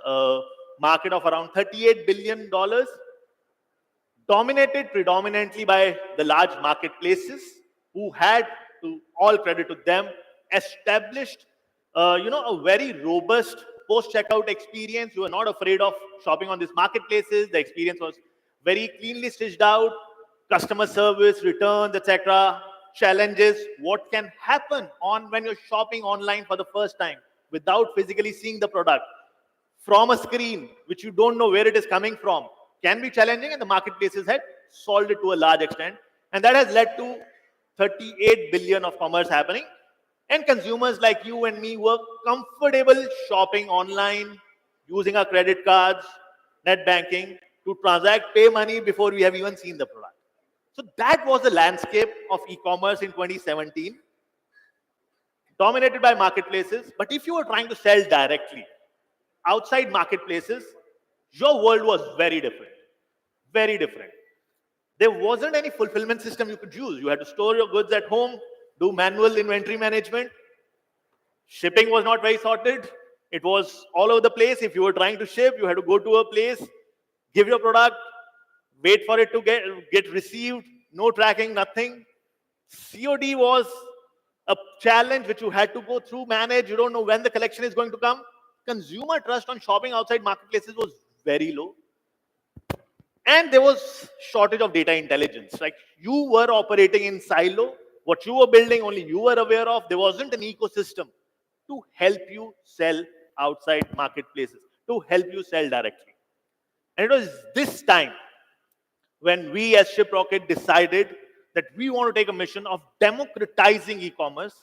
market of around $38 billion, dominated predominantly by the large marketplaces who had, to all credit to them, established a very robust post-checkout experience. You were not afraid of shopping on these marketplaces. The experience was very cleanly stitched out, customer service, returns, etc. Challenges, what can happen when you're shopping online for the first time without physically seeing the product from a screen, which you don't know where it is coming from, can be challenging, and the marketplaces had solved it to a large extent. And that has led to 38 billion of commerce happening. And consumers like you and me were comfortable shopping online, using our credit cards, net banking to transact, pay money before we have even seen the product. So that was the landscape of e-commerce in 2017, dominated by marketplaces. But if you were trying to sell directly outside marketplaces, your world was very different. Very different. There wasn't any fulfillment system you could use. You had to store your goods at home, do manual inventory management. Shipping was not very sorted. It was all over the place. If you were trying to ship, you had to go to a place, give your product, wait for it to get received, no tracking, nothing. COD was a challenge which you had to go through, manage. You don't know when the collection is going to come. Consumer trust on shopping outside marketplaces was very low. And there was shortage of data intelligence. Like, you were operating in silo. What you were building, only you were aware of. There wasn't an ecosystem to help you sell outside marketplaces, to help you sell directly. And it was this time when we as Shiprocket decided that we want to take a mission of democratizing e-commerce,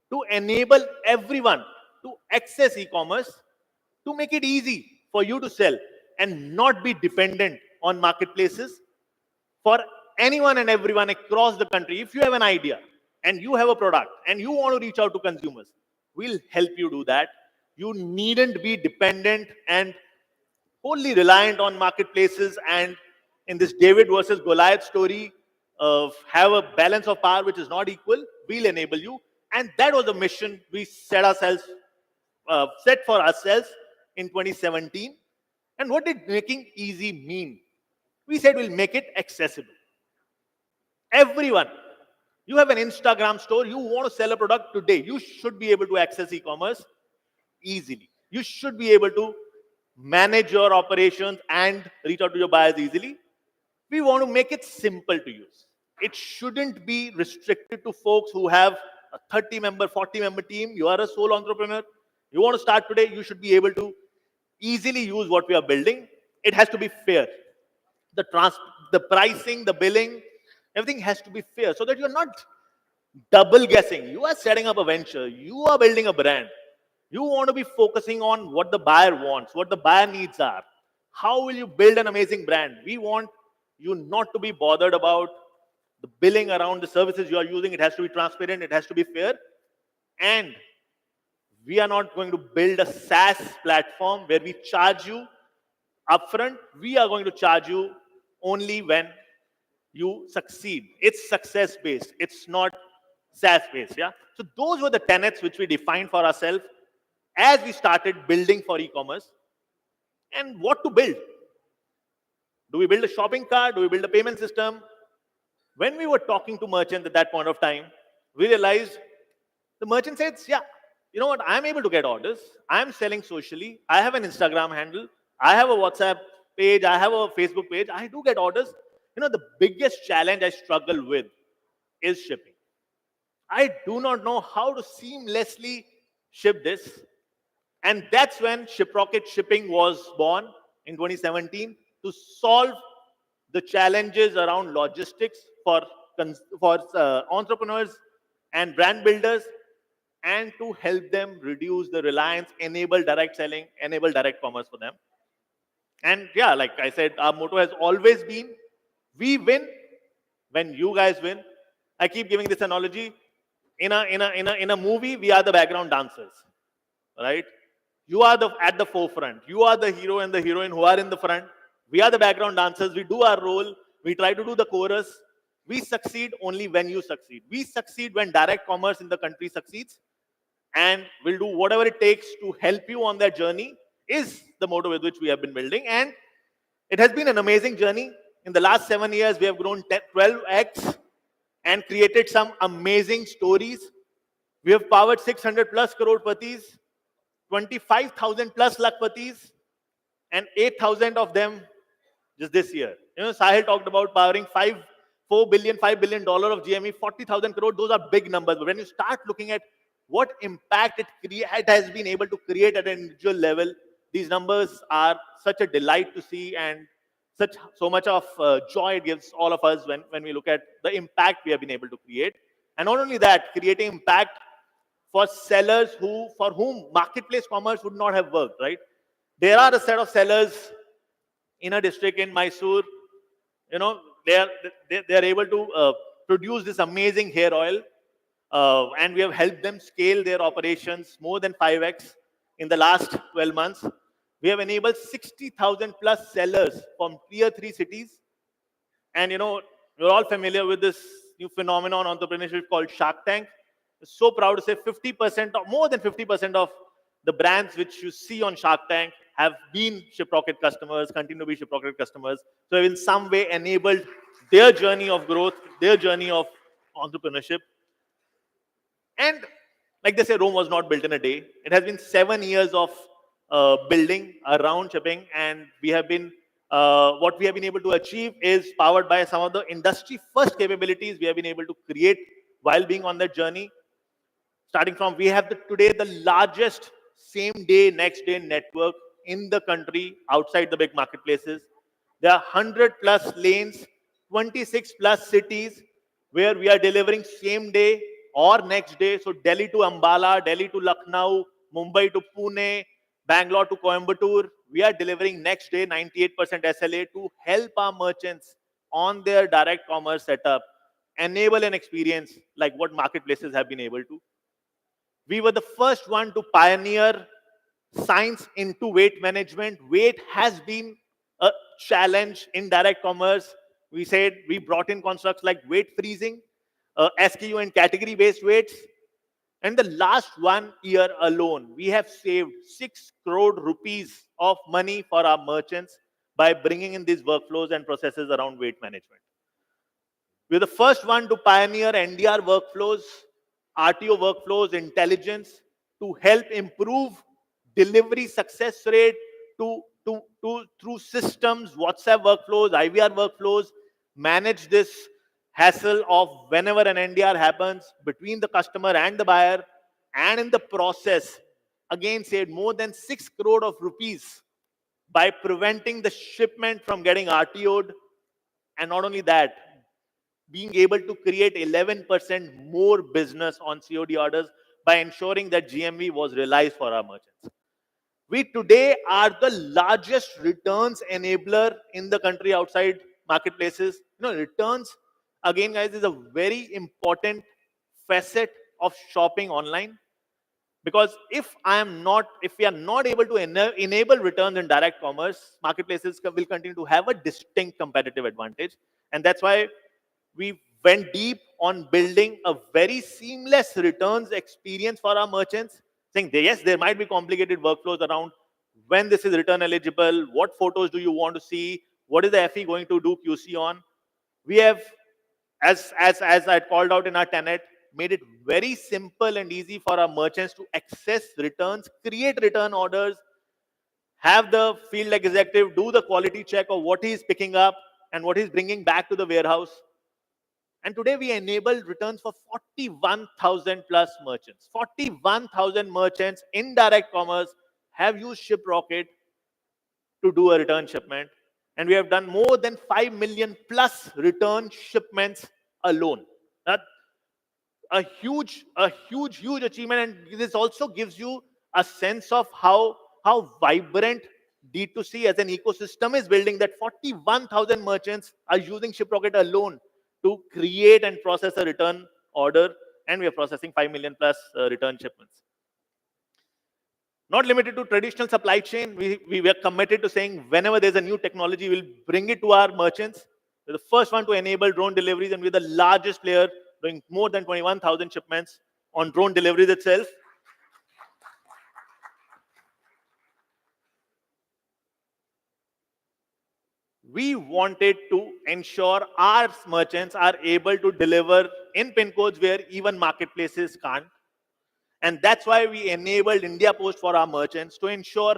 to enable everyone to access e-commerce, to make it easy for you to sell and not be dependent on marketplaces. For anyone and everyone across the country, if you have an idea and you have a product and you want to reach out to consumers, we'll help you do that. You needn't be dependent and wholly reliant on marketplaces, and in this David versus Goliath story of have a balance of power which is not equal. We'll enable you. And that was the mission we set for ourselves in 2017. And what did making easy mean? We said we'll make it accessible. Everyone, you have an Instagram store, you want to sell a product today, you should be able to access e-commerce easily. You should be able to manage your operations and reach out to your buyers easily. We want to make it simple to use. It shouldn't be restricted to folks who have a 30-member, 40-member team. You are a sole entrepreneur. You want to start today, you should be able to easily use what we are building. It has to be fair. The pricing, the billing, everything has to be fair so that you're not double guessing. You are setting up a venture. You are building a brand. You want to be focusing on what the buyer wants, what the buyer needs are. How will you build an amazing brand? We want you not to be bothered about the billing around the services you are using. It has to be transparent. It has to be fair. And we are not going to build a SaaS platform where we charge you upfront. We are going to charge you only when you succeed. It's success based. It's not SaaS based. Yeah. So those were the tenets which we defined for ourselves as we started building for e-commerce. And what to build? Do we build a shopping cart? Do we build a payment system? When we were talking to merchants at that point of time, we realized the merchant says, yeah, you know what? I'm able to get orders. I'm selling socially. I have an Instagram handle. I have a WhatsApp page. I have a Facebook page. I do get orders. You know, the biggest challenge I struggle with is shipping. I do not know how to seamlessly ship this. And that's when Shiprocket Shipping was born in 2017 to solve the challenges around logistics for entrepreneurs and brand builders, and to help them reduce the reliance, enable direct selling, enable direct commerce for them. And yeah, like I said, our motto has always been, we win when you guys win. I keep giving this analogy. In a movie, we are the background dancers, right? You are at the forefront. You are the hero and the heroine who are in the front. We are the background dancers. We do our role. We try to do the chorus. We succeed only when you succeed. We succeed when direct commerce in the country succeeds. And we'll do whatever it takes to help you on that journey is the motto with which we have been building. And it has been an amazing journey. In the last 7 years, we have grown 12x and created some amazing stories. We have powered 600 plus crore-patis, 25,000 plus lakpatis, and 8,000 of them just this year. You know, Sahil talked about powering $5 billion of GME, 40,000 crore. Those are big numbers. But when you start looking at what impact it has been able to create at an individual level, these numbers are such a delight to see, and so much of joy it gives all of us when we look at the impact we have been able to create. And not only that, creating impact for sellers for whom marketplace commerce would not have worked, right? There are a set of sellers in a district in Mysore, you know, they are able to produce this amazing hair oil, and we have helped them scale their operations more than 5x in the last 12 months. We have enabled 60,000 plus sellers from tier 3 cities. And you know, you're all familiar with this new phenomenon entrepreneurship called Shark Tank. So proud to say 50% or more than 50% of the brands which you see on Shark Tank have been Shiprocket customers, continue to be Shiprocket customers. So in some way enabled their journey of growth, their journey of entrepreneurship. And like they say, Rome was not built in a day. It has been 7 years of building around shipping, and we have been what we have been able to achieve is powered by some of the industry first capabilities we have been able to create while being on that journey. Starting from, we have today the largest same day, next day network in the country outside the big marketplaces. There are 100 plus lanes, 26 plus cities where we are delivering same day or next day. So Delhi to Ambala, Delhi to Lucknow, Mumbai to Pune, Bangalore to Coimbatore. We are delivering next day 98% SLA to help our merchants on their direct commerce setup enable an experience like what marketplaces have been able to. We were the first one to pioneer science into weight management. Weight has been a challenge in direct commerce. We said we brought in constructs like weight freezing, SKU and category based weights. And the last 1 year alone, we have saved 6 crore rupees of money for our merchants by bringing in these workflows and processes around weight management. We're the first one to pioneer NDR workflows, RTO workflows, intelligence to help improve delivery success rate through systems, WhatsApp workflows, IVR workflows, manage this hassle of whenever an NDR happens between the customer and the buyer, and in the process, again saved more than 6 crore of rupees by preventing the shipment from getting RTO'd, and not only that, being able to create 11% more business on COD orders by ensuring that GMV was realized for our merchants. We today are the largest returns enabler in the country outside marketplaces. Returns, again, guys, is a very important facet of shopping online. Because if we are not able to enable returns in direct commerce, marketplaces will continue to have a distinct competitive advantage. And that's why we went deep on building a very seamless returns experience for our merchants, saying, yes, there might be complicated workflows around when this is return eligible, what photos do you want to see, what is the FE going to do QC on. We have, as I called out in our tenet, made it very simple and easy for our merchants to access returns, create return orders, have the field executive do the quality check of what he's picking up and what he's bringing back to the warehouse. And today we enable returns for 41,000 plus merchants. 41,000 merchants in direct commerce have used Shiprocket to do a return shipment. And we have done more than 5 million plus return shipments alone. That's a huge achievement. And this also gives you a sense of how vibrant D2C as an ecosystem is building, that 41,000 merchants are using Shiprocket alone to create and process a return order. And we are processing 5 million plus return shipments. Not limited to traditional supply chain, we were committed to saying whenever there's a new technology, we'll bring it to our merchants. We're the first one to enable drone deliveries, and we're the largest player doing more than 21,000 shipments on drone deliveries itself. We wanted to ensure our merchants are able to deliver in pin codes where even marketplaces can't. And that's why we enabled India Post for our merchants to ensure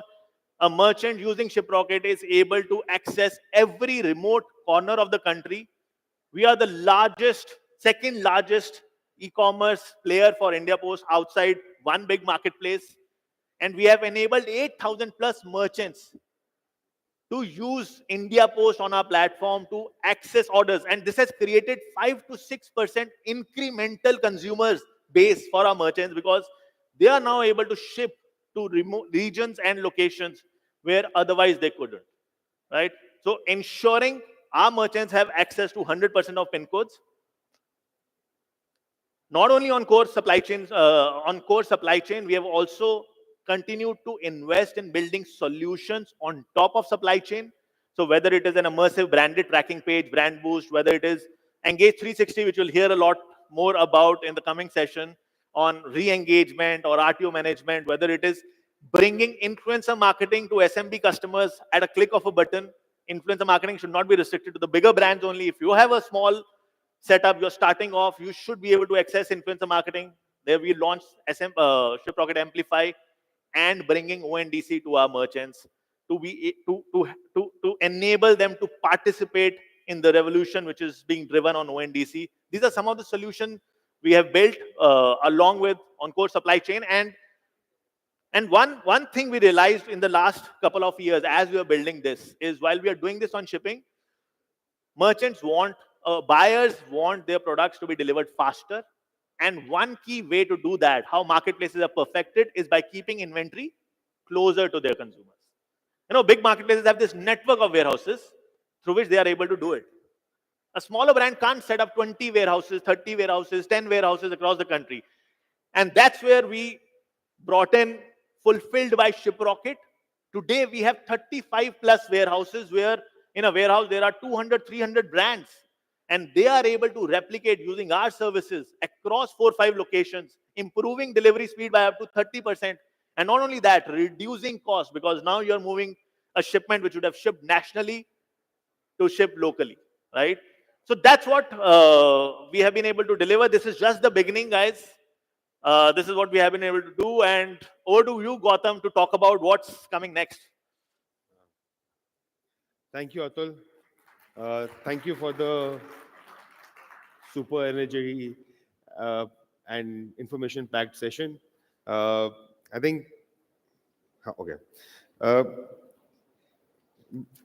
a merchant using Shiprocket is able to access every remote corner of the country. We are the second largest e-commerce player for India Post outside one big marketplace. And we have enabled 8,000 plus merchants to use India Post on our platform to access orders. And this has created 5 to 6% incremental consumers base for our merchants, because they are now able to ship to remote regions and locations where otherwise they couldn't, right? So ensuring our merchants have access to 100% of pin codes. Not only on core supply chains, we have also continued to invest in building solutions on top of supply chain. So whether it is an immersive branded tracking page, Brand Boost, whether it is Engage 360, which you'll hear a lot more about in the coming session on re-engagement or RTO management, whether it is bringing influencer marketing to SMB customers at a click of a button. Influencer marketing should not be restricted to the bigger brands only. If you have a small setup, you're starting off, you should be able to access influencer marketing. There we launched Shiprocket Amplify and bringing ONDC to our merchants to enable them to participate in the revolution which is being driven on ONDC. These are some of the solutions we have built along with on-core supply chain. And one thing we realized in the last couple of years as we are building this is, while we are doing this on shipping, buyers want their products to be delivered faster. And one key way to do that, how marketplaces are perfected, is by keeping inventory closer to their consumers. Big marketplaces have this network of warehouses through which they are able to do it. A smaller brand can't set up 20 warehouses, 30 warehouses, 10 warehouses across the country. And that's where we brought in Fulfilled by Shiprocket. Today, we have 35 plus warehouses where in a warehouse there are 200, 300 brands. And they are able to replicate using our services across 4 or 5 locations, improving delivery speed by up to 30%. And not only that, reducing cost, because now you're moving a shipment which would have shipped nationally to ship locally, right? So that's what we have been able to deliver. This is just the beginning, guys. This is what we have been able to do. And over to you, Gautam, to talk about what's coming next. Thank you, Atul. Thank you for the super energy and information-packed session. I think, okay.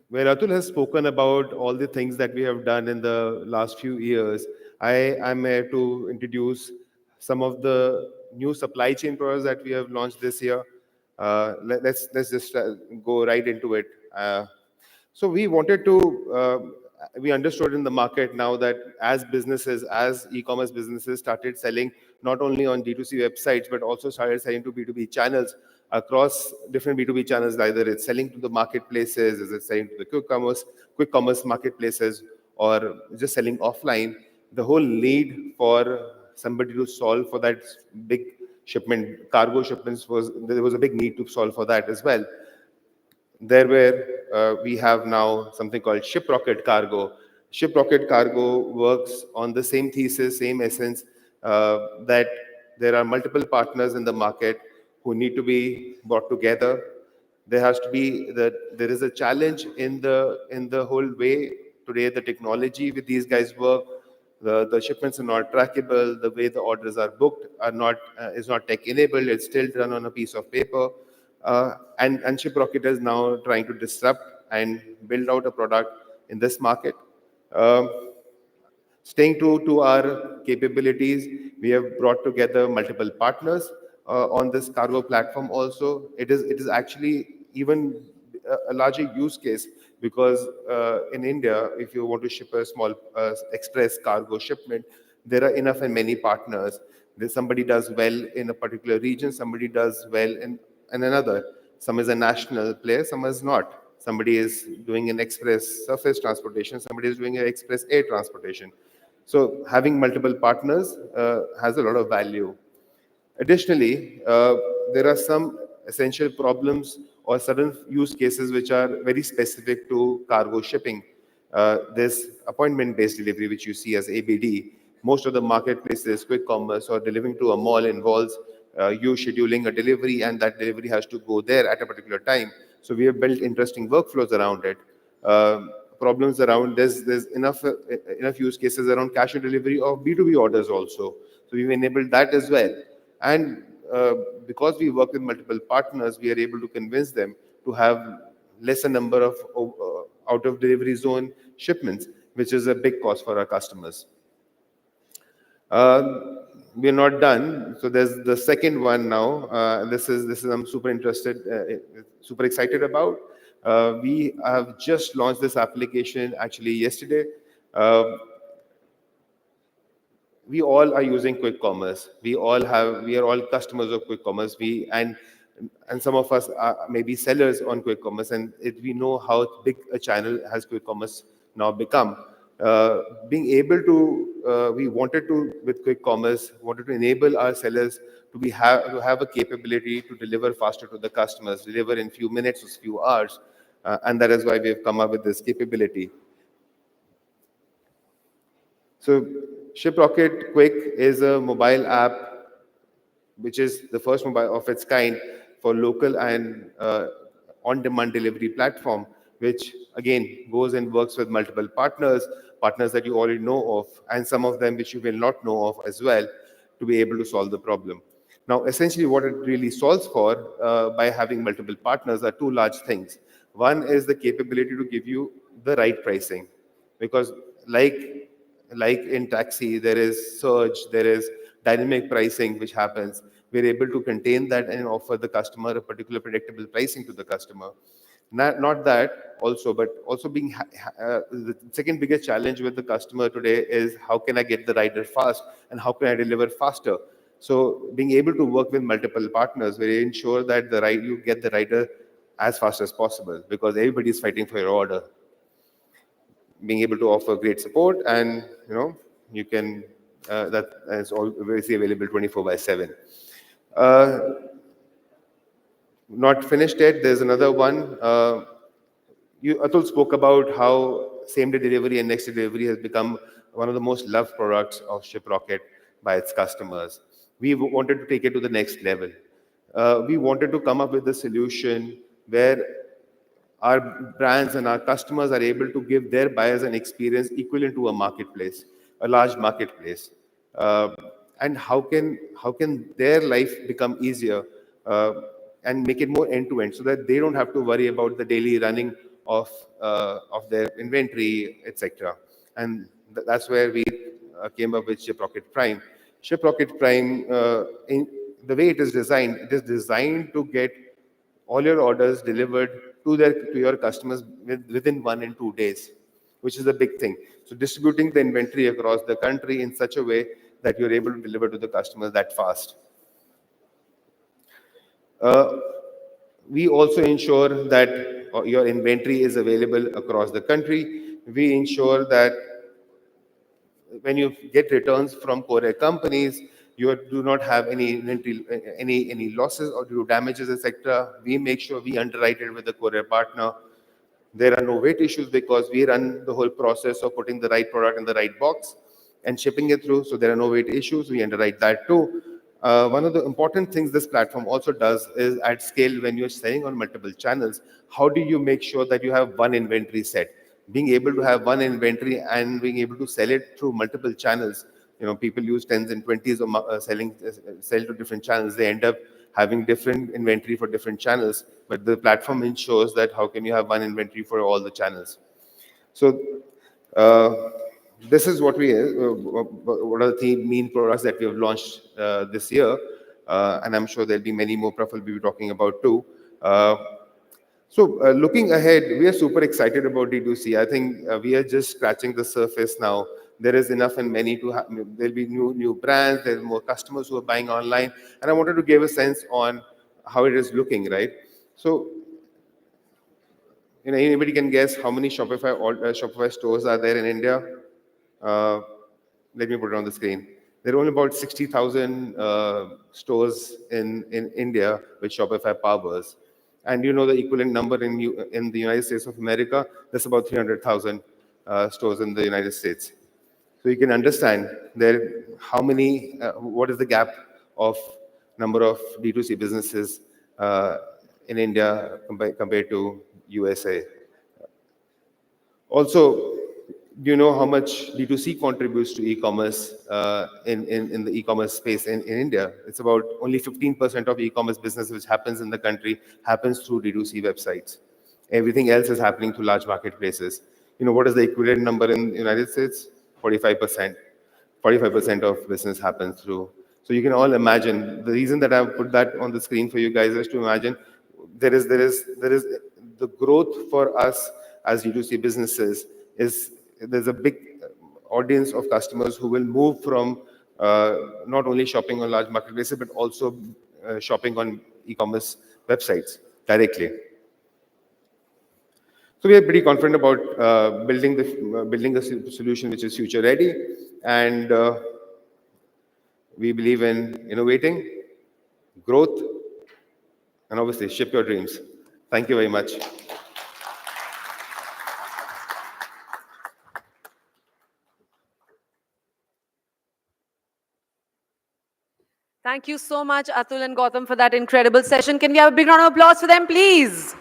where Atul has spoken about all the things that we have done in the last few years, I am here to introduce some of the new supply chain products that we have launched this year. Let's just go right into it. So we wanted to, we understood in the market now that as businesses, as e-commerce businesses started selling not only on D2C websites, but also started selling to B2B channels across different B2B channels, either it's selling to the marketplaces, is it selling to the quick commerce marketplaces, or just selling offline, the whole need for somebody to solve for that big shipment, cargo shipments there was a big need to solve for that as well. There where we have now something called Shiprocket Cargo. Shiprocket Cargo works on the same thesis, same essence, that there are multiple partners in the market who need to be brought together. There has to be there is a challenge in the whole way today the technology with these guys work. The shipments are not trackable. The way the orders are booked are not is not tech enabled. It's still done on a piece of paper. And Shiprocket is now trying to disrupt and build out a product in this market. Staying true to our capabilities, we have brought together multiple partners on this cargo platform also. It is actually even a larger use case because in India, if you want to ship a small express cargo shipment, there are enough and many partners. Somebody does well in a particular region, somebody does well in another. Some is a national player, some is not. Somebody is doing an express surface transportation, somebody is doing an express air transportation. So having multiple partners has a lot of value. Additionally, there are some essential problems or certain use cases which are very specific to cargo shipping. There's appointment-based delivery, which you see as ABD. Most of the marketplaces, quick commerce or delivering to a mall involves you scheduling a delivery, and that delivery has to go there at a particular time. So we have built interesting workflows around it. Problems around there's enough use cases around cash on delivery of B2B orders also. So we've enabled that as well. And because we work with multiple partners, we are able to convince them to have lesser number of out of delivery zone shipments, which is a big cost for our customers. We're not done. So there's the second one now. This is I'm super super excited about. We have just launched this application actually yesterday. We all are using quick commerce. We are all customers of quick commerce. And some of us are maybe sellers on quick commerce, and we know how big a channel has quick commerce now become. Being able to, we wanted to, with quick commerce, wanted to enable our sellers to have a capability to deliver faster to the customers, deliver in few minutes or few hours, and that is why we have come up with this capability. So Shiprocket Quick is a mobile app which is the first mobile of its kind for local and on-demand delivery platform, which again goes and works with multiple partners that you already know of, and some of them which you will not know of as well, to be able to solve the problem. Now, essentially what it really solves for by having multiple partners are two large things. One is the capability to give you the right pricing, because like in taxi, there is surge, there is dynamic pricing which happens. We're able to contain that and offer the customer a particular predictable pricing to the customer. Not that also, but also being the second biggest challenge with the customer today is how can I get the rider fast and how can I deliver faster? So being able to work with multiple partners will ensure that you get the rider as fast as possible, because everybody is fighting for your order. Being able to offer great support, and you can that is always available 24/7. Not finished yet. There's another one. Atul spoke about how same-day delivery and next-day delivery has become one of the most loved products of Shiprocket by its customers. We wanted to take it to the next level. We wanted to come up with a solution where our brands and our customers are able to give their buyers an experience equivalent to a marketplace, a large marketplace. And how can their life become easier and make it more end-to-end, so that they don't have to worry about the daily running of their inventory, etc. And that's where we came up with Shiprocket Prime. Shiprocket Prime, the way it is designed to get all your orders delivered to your customers within 1 and 2 days, which is a big thing. So distributing the inventory across the country in such a way that you're able to deliver to the customers that fast. We also ensure that your inventory is available across the country. We ensure that when you get returns from courier companies, you do not have any inventory, any losses or due damages, etc. We make sure we underwrite it with the courier partner. There are no weight issues because we run the whole process of putting the right product in the right box and shipping it through. So there are no weight issues. We underwrite that too. One of the important things this platform also does is at scale, when you're selling on multiple channels, how do you make sure that you have one inventory set? Being able to have one inventory and being able to sell it through multiple channels. People use 10s and 20s of sell to different channels. They end up having different inventory for different channels, but the platform ensures that how can you have one inventory for all the channels. So this is what what are the main products that we have launched this year, and I'm sure there'll be many more products we'll be talking about too. So looking ahead, we are super excited about D2C. I think we are just scratching the surface now. There is enough and many to have. There'll be new brands. There's more customers who are buying online, and I wanted to give a sense on how it is looking, right? So, anybody can guess how many Shopify stores are there in India? Let me put it on the screen. There are only about 60,000 stores in India which Shopify powers. And the equivalent number in the United States of America, there's about 300,000 stores in the United States. So you can understand what is the gap of number of D2C businesses in India compared to USA. Also, do you know how much D2C contributes to e-commerce in the e-commerce space in India? It's about only 15% of e-commerce business which happens in the country happens through D2C websites. Everything else is happening through large marketplaces. What is the equivalent number in the United States? 45%. 45% of business happens through. So you can all imagine. The reason that I've put that on the screen for you guys is to imagine there is the growth for us as D2C businesses there's a big audience of customers who will move from not only shopping on large marketplaces, but also shopping on e-commerce websites directly. So we are pretty confident about building a solution which is future ready, and we believe in innovating, growth, and obviously ship your dreams. Thank you very much. Thank you so much, Atul and Gautam, for that incredible session. Can we have a big round of applause for them, please?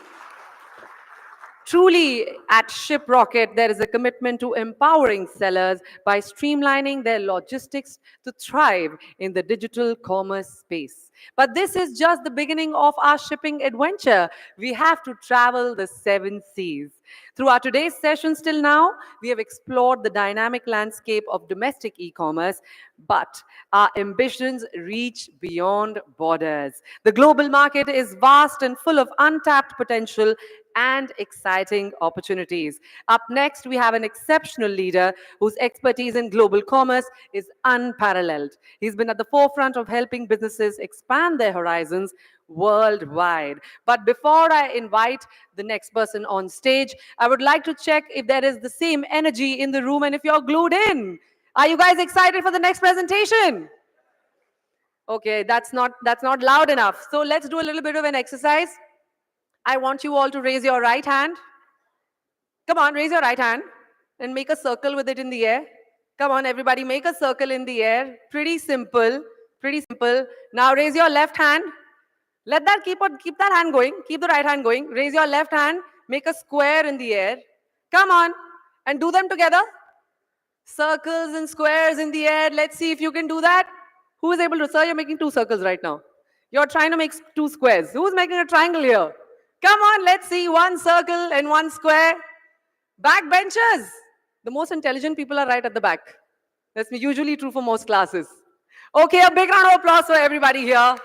Truly, at Shiprocket, there is a commitment to empowering sellers by streamlining their logistics to thrive in the digital commerce space. But this is just the beginning of our shipping adventure. We have to travel the 7 seas. Through our today's sessions till now, we have explored the dynamic landscape of domestic e-commerce, but our ambitions reach beyond borders. The global market is vast and full of untapped potential and exciting opportunities. Up next, we have an exceptional leader whose expertise in global commerce is unparalleled. He's been at the forefront of helping businesses expand their horizons worldwide. But before I invite the next person on stage, I would like to check if there is the same energy in the room and if you're glued in. Are you guys excited for the next presentation? Okay, that's not loud enough. So let's do a little bit of an exercise. I want you all to raise your right hand. Come on, raise your right hand and make a circle with it in the air. Come on, everybody, make a circle in the air. Pretty simple, pretty simple. Now raise your left hand. Let that keep that hand going. Keep the right hand going. Raise your left hand. Make a square in the air. Come on, and do them together. Circles and squares in the air. Let's see if you can do that. Who is able to? Sir, you're making 2 circles right now. You're trying to make 2 squares. Who's making a triangle here? Come on, let's see one circle and one square. Backbenchers. The most intelligent people are right at the back. That's usually true for most classes. Okay, a big round of applause for everybody here.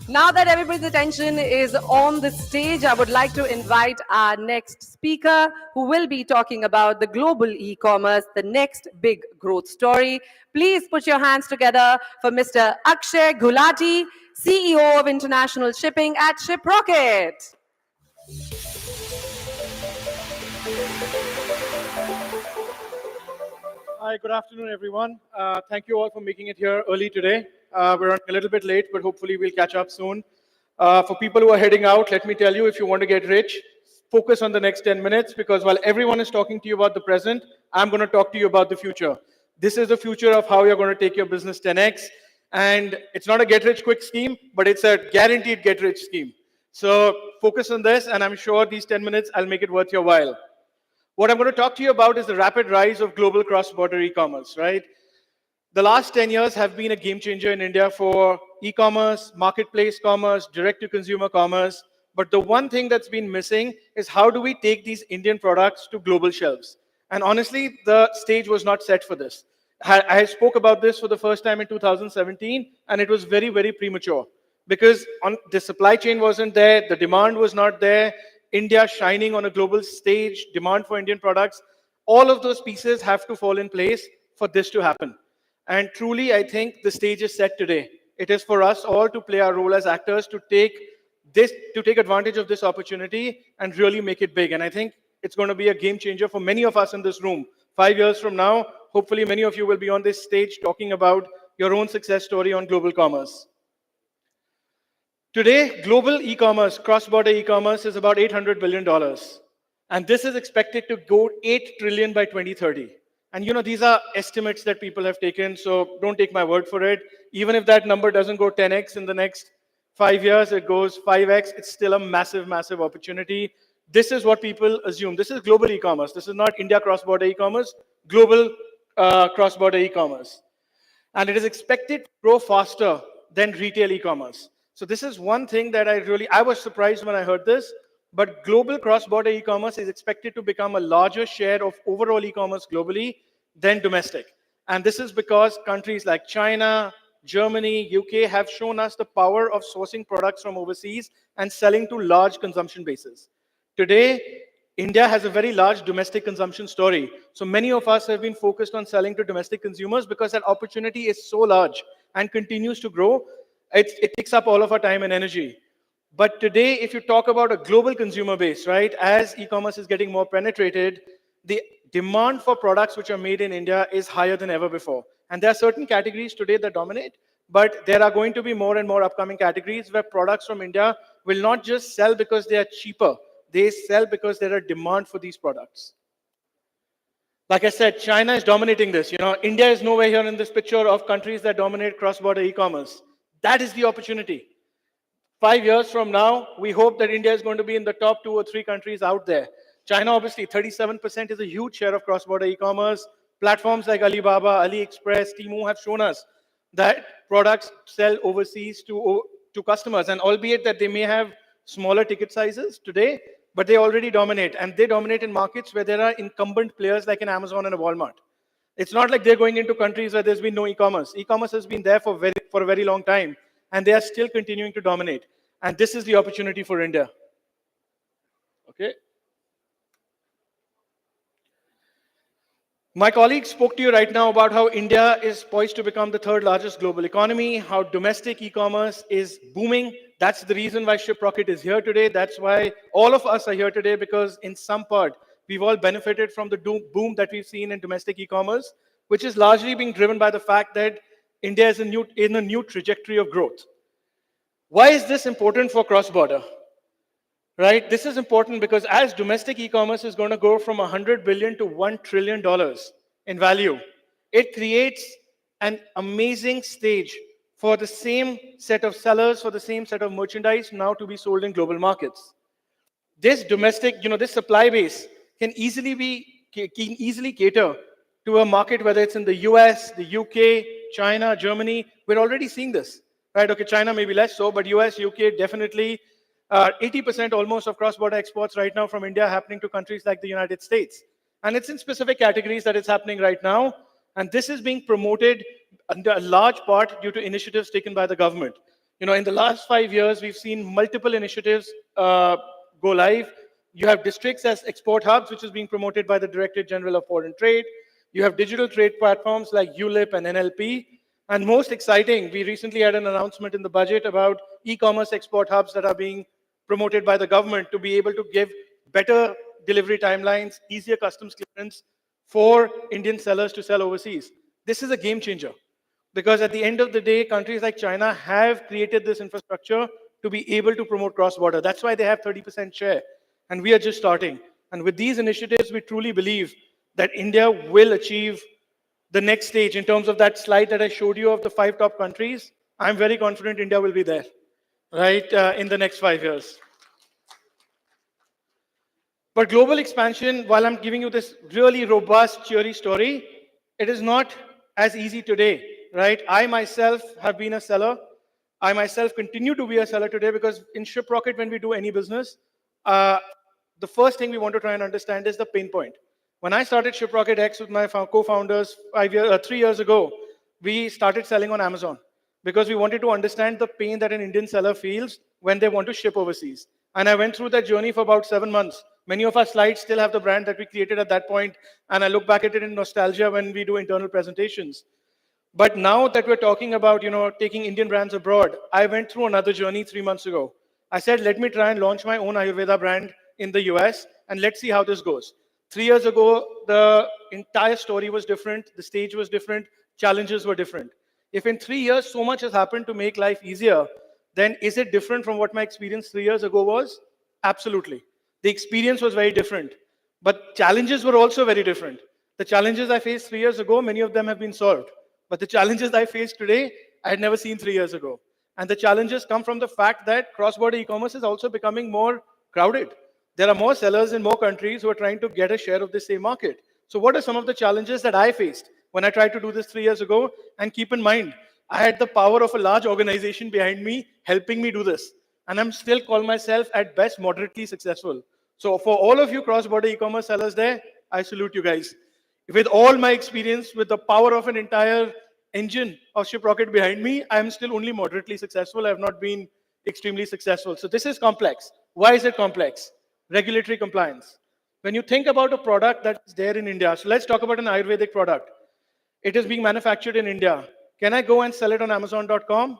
Now that everybody's attention is on the stage, I would like to invite our next speaker who will be talking about the global e-commerce, the next big growth story. Please put your hands together for Mr. Akshay Gulati, CEO of International Shipping at Shiprocket. Hi, good afternoon, everyone. Thank you all for making it here early today. We're running a little bit late, but hopefully we'll catch up soon. For people who are heading out, let me tell you, if you want to get rich, focus on the next 10 minutes, because while everyone is talking to you about the present, I'm going to talk to you about the future. This is the future of how you're going to take your business 10x. And it's not a get-rich-quick scheme, but it's a guaranteed get-rich scheme. So focus on this, and I'm sure these 10 minutes, I'll make it worth your while. What I'm going to talk to you about is the rapid rise of global cross-border e-commerce, right? The last 10 years have been a game changer in India for e-commerce, marketplace commerce, direct-to-consumer commerce. But the one thing that's been missing is how do we take these Indian products to global shelves? And honestly, the stage was not set for this. I spoke about this for the first time in 2017, and it was very, very premature because the supply chain wasn't there, the demand was not there, India shining on a global stage, demand for Indian products, all of those pieces have to fall in place for this to happen. And truly, I think the stage is set today. It is for us all to play our role as actors to take advantage of this opportunity and really make it big. And I think it's going to be a game changer for many of us in this room. 5 years from now, hopefully many of you will be on this stage talking about your own success story on global commerce. Today, global e-commerce, cross-border e-commerce is about $800 billion. And this is expected to go 8 trillion by 2030. And you know, these are estimates that people have taken, so don't take my word for it. Even if that number doesn't go 10x in the next 5 years, it goes 5x, it's still a massive, massive opportunity. This is what people assume. This is global e-commerce. This is not India cross-border e-commerce, global cross-border e-commerce. And it is expected to grow faster than retail e-commerce. So this is one thing that I was surprised when I heard this, but global cross-border e-commerce is expected to become a larger share of overall e-commerce globally than domestic. And this is because countries like China, Germany, UK have shown us the power of sourcing products from overseas and selling to large consumption bases. Today, India has a very large domestic consumption story. So many of us have been focused on selling to domestic consumers because that opportunity is so large and continues to grow. It takes up all of our time and energy. But today, if you talk about a global consumer base, right, as e-commerce is getting more penetrated, the demand for products which are made in India is higher than ever before. And there are certain categories today that dominate, but there are going to be more and more upcoming categories where products from India will not just sell because they are cheaper, they sell because there are demand for these products. Like I said, China is dominating this. You know, India is nowhere here in this picture of countries that dominate cross-border e-commerce. That is the opportunity. 5 years from now, we hope that India is going to be in the top 2 or 3 countries out there. China, obviously, 37% is a huge share of cross-border e-commerce. Platforms like Alibaba, AliExpress, Temu have shown us that products sell overseas to customers. And albeit that they may have smaller ticket sizes today, but they already dominate. And they dominate in markets where there are incumbent players like an Amazon and a Walmart. It's not like they're going into countries where there's been no e-commerce. E-commerce has been there for a very long time, and they are still continuing to dominate. And this is the opportunity for India. Okay. My colleague spoke to you right now about how India is poised to become the 3rd largest global economy, how domestic e-commerce is booming. That's the reason why Shiprocket is here today. That's why all of us are here today, because in some part, we've all benefited from the boom that we've seen in domestic e-commerce, which is largely being driven by the fact that India is in a new trajectory of growth. Why is this important for cross-border? Right? This is important because as domestic e-commerce is going to go from $100 billion to $1 trillion in value, it creates an amazing stage for the same set of sellers, for the same set of merchandise now to be sold in global markets. This domestic, this supply base can easily cater to a market, whether it's in the US, the UK, China, Germany. We're already seeing this, right? Okay, China maybe less so, but US, UK, definitely 80% almost of cross-border exports right now from India happening to countries like the United States. And it's in specific categories that it's happening right now. And this is being promoted under a large part due to initiatives taken by the government. You know, in the last 5 years, we've seen multiple initiatives go live. You have districts as export hubs, which is being promoted by the Directorate General of Foreign Trade. You have digital trade platforms like ULIP and NLP. And most exciting, we recently had an announcement in the budget about e-commerce export hubs that are being promoted by the government to be able to give better delivery timelines, easier customs clearance for Indian sellers to sell overseas. This is a game changer because at the end of the day, countries like China have created this infrastructure to be able to promote cross-border. That's why they have 30% share. And we are just starting. And with these initiatives, we truly believe that India will achieve the next stage in terms of that slide that I showed you of the 5 top countries. I'm very confident India will be there, right, in the next 5 years. But global expansion, while I'm giving you this really robust, cheery story, it is not as easy today, right? I myself have been a seller. I myself continue to be a seller today because in Shiprocket, when we do any business, the first thing we want to try and understand is the pain point. When I started Shiprocket X with my co-founders 3 years ago, we started selling on Amazon because we wanted to understand the pain that an Indian seller feels when they want to ship overseas. And I went through that journey for about 7 months. Many of our slides still have the brand that we created at that point, and I look back at it in nostalgia when we do internal presentations. But now that we're talking about, you know, taking Indian brands abroad, I went through another journey 3 months ago. I said, let me try and launch my own Ayurveda brand in the US, and let's see how this goes. 3 years ago, the entire story was different, the stage was different, challenges were different. If in 3 years so much has happened to make life easier, then is it different from what my experience 3 years ago was? Absolutely. The experience was very different, but challenges were also very different. The challenges I faced 3 years ago, many of them have been solved. But the challenges I face today, I had never seen 3 years ago. And the challenges come from the fact that cross-border e-commerce is also becoming more crowded. There are more sellers in more countries who are trying to get a share of the same market. So what are some of the challenges that I faced when I tried to do this 3 years ago? And keep in mind, I had the power of a large organization behind me helping me do this. And I'm still call myself at best moderately successful. So for all of you cross-border e-commerce sellers there, I salute you guys. With all my experience, with the power of an entire engine of Shiprocket behind me, I'm still only moderately successful. I have not been extremely successful. So this is complex. Why is it complex? Regulatory compliance. When you think about a product that's there in India, so let's talk about an Ayurvedic product. It is being manufactured in India. Can I go and sell it on Amazon.com?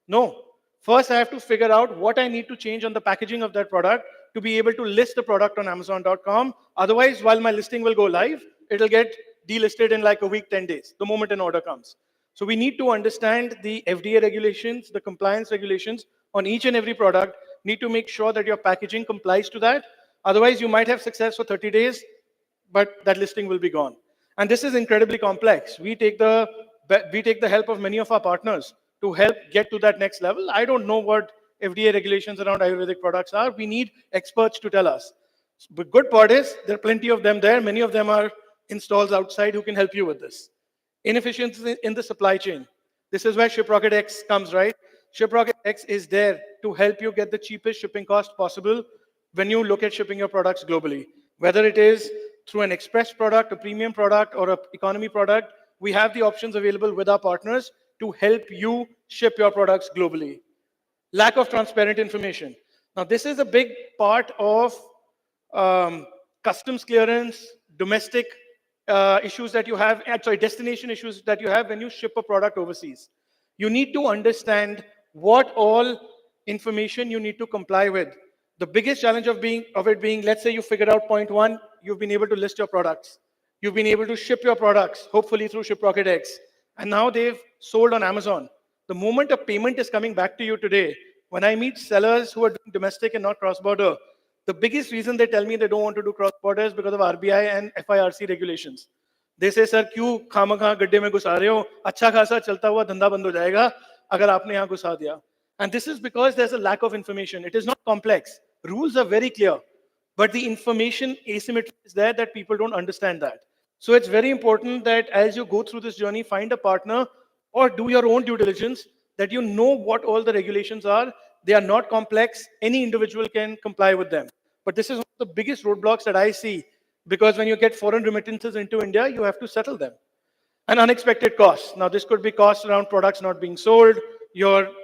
No. First, I have to figure out what I need to change on the packaging of that product to be able to list the product on Amazon.com. Otherwise, while my listing will go live, it'll get delisted in like a week, 10 days, the moment an order comes. So we need to understand the FDA regulations, the compliance regulations on each and every product, need to make sure that your packaging complies to that. Otherwise, you might have success for 30 days, but that listing will be gone. And this is incredibly complex. We take the help of many of our partners to help get to that next level. I don't know what FDA regulations around Ayurvedic products are. We need experts to tell us. But good part is, there are plenty of them there. Many of them are in stalls outside who can help you with this. Inefficiency in the supply chain. This is where Shiprocket X comes, right? Shiprocket X is there to help you get the cheapest shipping cost possible when you look at shipping your products globally. Whether it is through an express product, a premium product, or an economy product, we have the options available with our partners to help you ship your products globally. Lack of transparent information. Now, this is a big part of customs clearance, domestic issues that you have, destination issues that you have when you ship a product overseas. You need to understand what all information you need to comply with. The biggest challenge of it being, let's say you figured out point 1, you've been able to list your products. You've been able to ship your products, hopefully through Shiprocket X. And now they've sold on Amazon. The moment a payment is coming back to you today, when I meet sellers who are doing domestic and not cross-border, the biggest reason they tell me they don't want to do cross-border is because of RBI and FIRC regulations. They say, sir, क्यों खामखा गड्ढे में घुसा रहे हो? अच्छा खासा चलता हुआ धंधा बंद हो जाएगा अगर आपने यहाँ घुसा दिया. And this is because there's a lack of information. It is not complex. Rules are very clear, but the information asymmetry is there that people don't understand that. So it's very important that as you go through this journey, find a partner or do your own due diligence, that you know what all the regulations are, They are not complex. Any individual can comply with them. But this is one of the biggest roadblocks that I see, because when you get foreign remittances into India, you have to settle them. And unexpected costs. Now, this could be costs around products not being sold,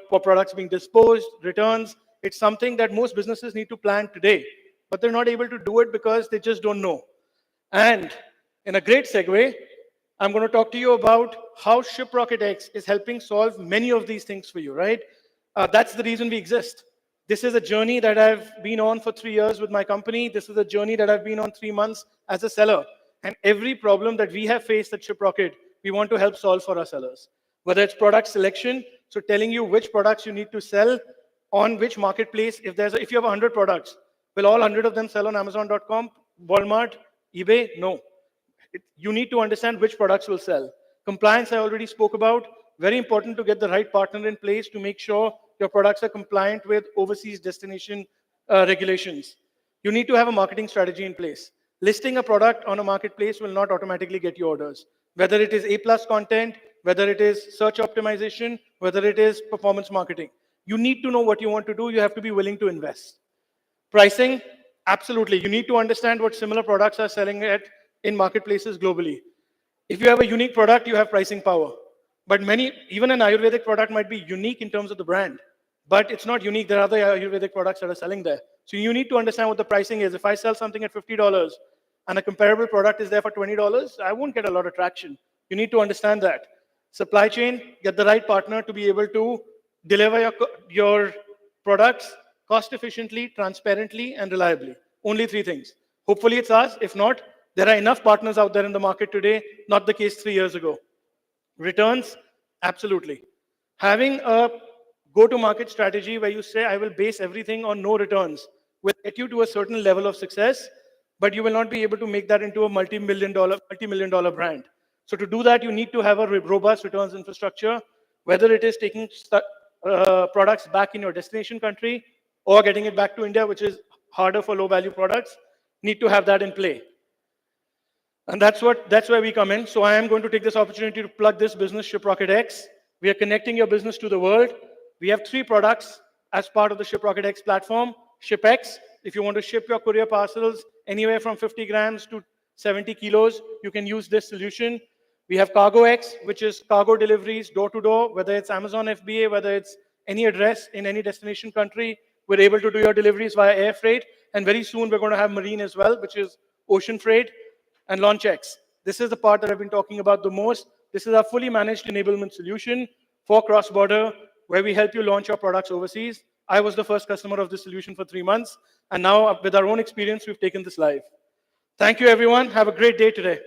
for products being disposed, returns. It's something that most businesses need to plan today, but they're not able to do it because they just don't know. And in a great segue, I'm going to talk to you about how Shiprocket X is helping solve many of these things for you, right? That's the reason we exist. This is a journey that I've been on for 3 years with my company. This is a journey that I've been on 3 months as a seller. And every problem that we have faced at Shiprocket, we want to help solve for our sellers. Whether it's product selection, so telling you which products you need to sell on which marketplace. If you have 100 products, will all 100 of them sell on Amazon.com, Walmart, eBay? No. You need to understand which products will sell. Compliance, I already spoke about. Very important to get the right partner in place to make sure your products are compliant with overseas destination regulations. You need to have a marketing strategy in place. Listing a product on a marketplace will not automatically get you orders. Whether it is A+ content, whether it is search optimization, whether it is performance marketing. You need to know what you want to do. You have to be willing to invest. Pricing, absolutely. You need to understand what similar products are selling at in marketplaces globally. If you have a unique product, you have pricing power. But even an Ayurvedic product might be unique in terms of the brand, but it's not unique. There are other Ayurvedic products that are selling there. So you need to understand what the pricing is. If I sell something at $50 and a comparable product is there for $20, I won't get a lot of traction. You need to understand that. Supply chain, get the right partner to be able to deliver your products cost efficiently, transparently, and reliably. Only 3 things. Hopefully it's us. If not, there are enough partners out there in the market today, not the case 3 years ago. Returns, absolutely. Having a go-to-market strategy where you say, I will base everything on no returns, will get you to a certain level of success, but you will not be able to make that into a multi-million dollar brand. So to do that, you need to have a robust returns infrastructure, whether it is taking products back in your destination country or getting it back to India, which is harder for low-value products, need to have that in play. And that's where we come in. So I am going to take this opportunity to plug this business, Shiprocket X. We are connecting your business to the world. We have 3 products as part of the Shiprocket X platform. ShipX, if you want to ship your courier parcels anywhere from 50 grams to 70 kilos, you can use this solution. We have Cargo X, which is cargo deliveries door-to-door, whether it's Amazon FBA, whether it's any address in any destination country, we're able to do your deliveries via air freight. And very soon, we're going to have marine as well, which is ocean freight. And LaunchX. This is the part that I've been talking about the most. This is our fully managed enablement solution for cross-border, where we help you launch your products overseas. I was the first customer of this solution for 3 months. And now, with our own experience, we've taken this live. Thank you, everyone. Have a great day today.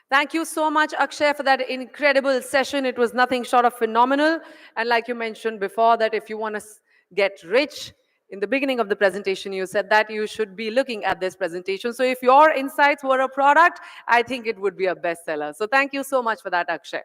Thank you so much, Akshay, for that incredible session. It was nothing short of phenomenal. And like you mentioned before, that if you want to get rich, in the beginning of the presentation, you said that you should be looking at this presentation. So if your insights were a product, I think it would be a bestseller. So thank you so much for that, Akshay.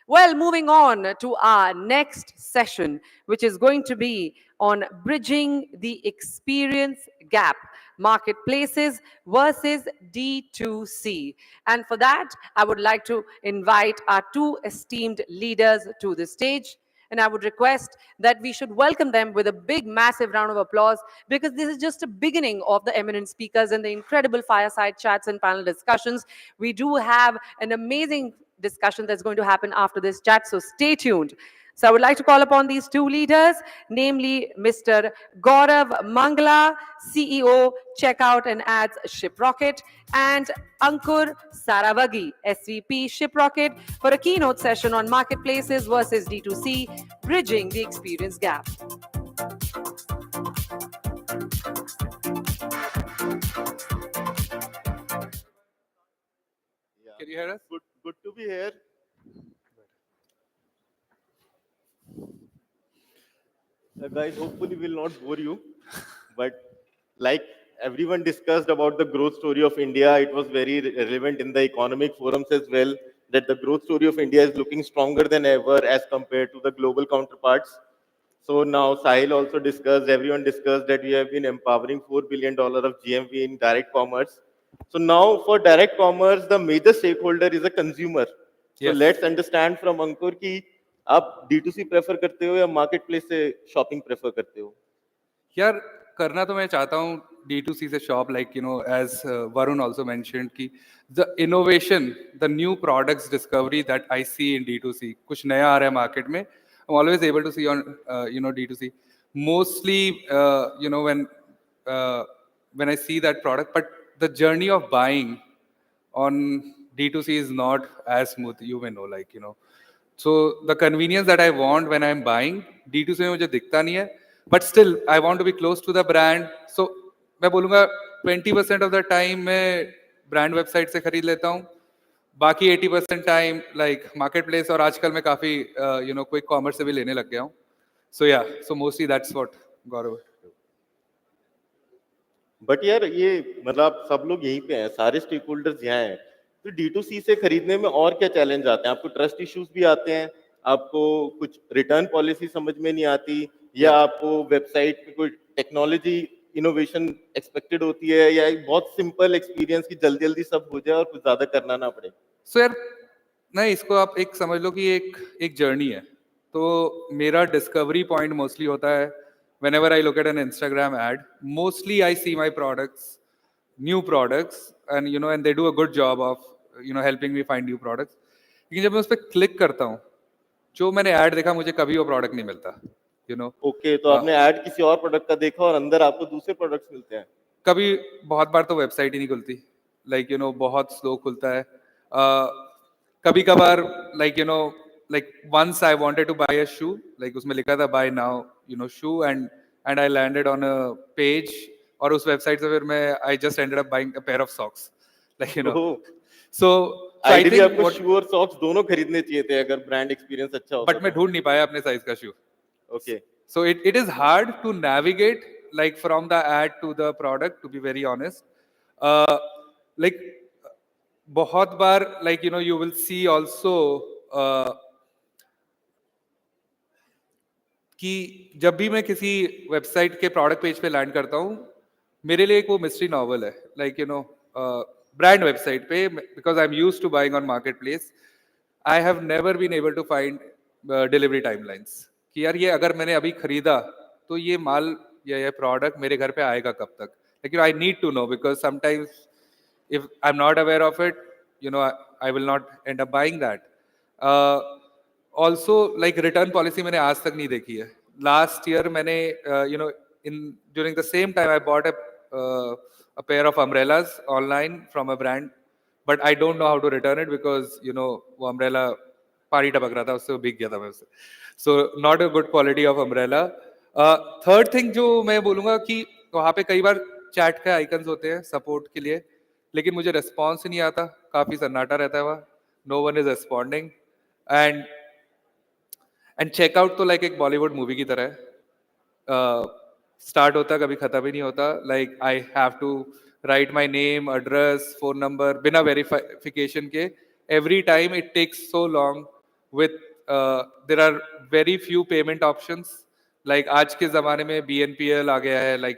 Well, moving on to our next session, which is going to be on bridging the experience gap, marketplaces versus D2C. And for that, I would like to invite our 2 esteemed leaders to the stage. And I would request that we should welcome them with a big, massive round of applause, because this is just a beginning of the eminent speakers and the incredible fireside chats and panel discussions. We do have an amazing discussion that's going to happen after this chat, so stay tuned. So I would like to call upon these 2 leaders, namely Mr. Gaurav Mangala, CEO, Checkout and Ads, Shiprocket, and Ankur Saravagi, SVP, Shiprocket, for a keynote session on marketplaces versus D2C, bridging the experience gap. Can you hear us? Good to be here. Guys, hopefully will not bore you, but like everyone discussed about the growth story of India, it was very relevant in the economic forums as well, that the growth story of India is looking stronger than ever as compared to the global counterparts. So now Sahil also discussed, everyone discussed that we have been empowering $4 billion of GMV in direct commerce. So now for direct commerce, the major stakeholder is a consumer. So Yes. let's understand from Ankur कि आप D2C prefer करते हो या marketplace से shopping prefer करते हो? यार करना तो मैं चाहता हूँ D2C से shop, like you know as Varun also mentioned कि the innovation, the new products discovery that I see in D2C, कुछ नया आ रहा है मार्केट में, I'm always able to see on D2C. Mostly when I see that product, but the journey of buying on D2C is not as smooth, you may know, like so the convenience that I want when I'm buying D2C में मुझे दिखता नहीं है, but still I want to be close to the brand. So मैं बोलूँगा 20% of the time मैं brand website से खरीद लेता हूँ, बाकी 80% टाइम लाइक मार्केट प्लेस, और आजकल मैं काफ़ी क्विक कॉमर्स से भी लेने लग गया हूँ. सो या, so mostly that's what Gaurav. But यार ये मतलब सब लोग यहीं पे हैं, सारे स्टेक होल्डर्स यहाँ हैं, तो D2C से खरीदने में और क्या चैलेंज आते हैं? आपको ट्रस्ट इश्यूज भी आते हैं, आपको कुछ रिटर्न पॉलिसी समझ में नहीं आती, या आपको वेबसाइट पे कोई टेक्नोलॉजी इनोवेशन एक्सपेक्टेड होती है, या एक बहुत सिंपल एक्सपीरियंस की जल्दी जल्दी सब हो जाए और कुछ ज्यादा करना ना पड़े? सो यार नहीं, इसको आप एक समझ लो कि एक जर्नी है. तो मेरा डिस्कवरी पॉइंट मोस्टली होता है whenever I look at an Instagram ad, mostly I see my products, new products, and they do a good job of helping me find new products. लेकिन जब मैं उस पर क्लिक करता हूँ, जो मैंने ऐड देखा, मुझे कभी वो प्रोडक्ट नहीं मिलता. ओके, तो आपने ऐड किसी और प्रोडक्ट का देखा और अंदर आपको दूसरे प्रोडक्ट्स मिलते हैं? कभी बहुत बार तो वेबसाइट ही नहीं खुलती, लाइक बहुत स्लो खुलता है. कभी कभार like once I wanted to buy a shoe, like उसमें लिखा था buy now shoe, and I landed on a page, और उस वेबसाइट से फिर मैं I just ended up buying a pair of socks, like so I ideally think आपको शू और सॉक्स दोनों खरीदने चाहिए थे अगर ब्रांड एक्सपीरियंस अच्छा हो. बट मैं ढूंढ नहीं पाया अपने साइज का shoe. Okay, So it is hard to navigate, like from the ad to the product, to be very honest. Like बहुत बार, like you will see also कि जब भी मैं किसी वेबसाइट के प्रोडक्ट पेज पे लैंड करता हूँ, मेरे लिए एक वो मिस्ट्री नॉवल है, लाइक ब्रांड वेबसाइट पे, because I am used to buying on marketplace. I have never been able to find delivery timelines, कि यार ये अगर मैंने अभी खरीदा तो ये माल या ये प्रोडक्ट मेरे घर पे आएगा कब तक. लेकिन I need to know, because sometimes if I'm not aware of it, I will not end up buying that. Also, like return policy मैंने आज तक नहीं देखी है. Last year मैंने during the same time I bought a pair of umbrellas online from a brand, but I don't know how to return it because वो umbrella पानी टपक रहा था, उससे वो भीग गया था मैं उससे. So not a good quality of umbrella. Third thing जो मैं बोलूँगा कि वहाँ पे कई बार चैट के आइकन्स होते हैं सपोर्ट के लिए, लेकिन मुझे रिस्पॉन्स ही नहीं आता, काफी सन्नाटा रहता है वहाँ, no one is responding. And checkout तो लाइक एक बॉलीवुड मूवी की तरह है, स्टार्ट होता कभी खत्म ही नहीं होता. Like I have to write my name, address, phone number बिना वेरिफिकेशन के. Every time it takes so long with there are very few payment options. Like आज के ज़माने में BNPL आ गया है, लाइक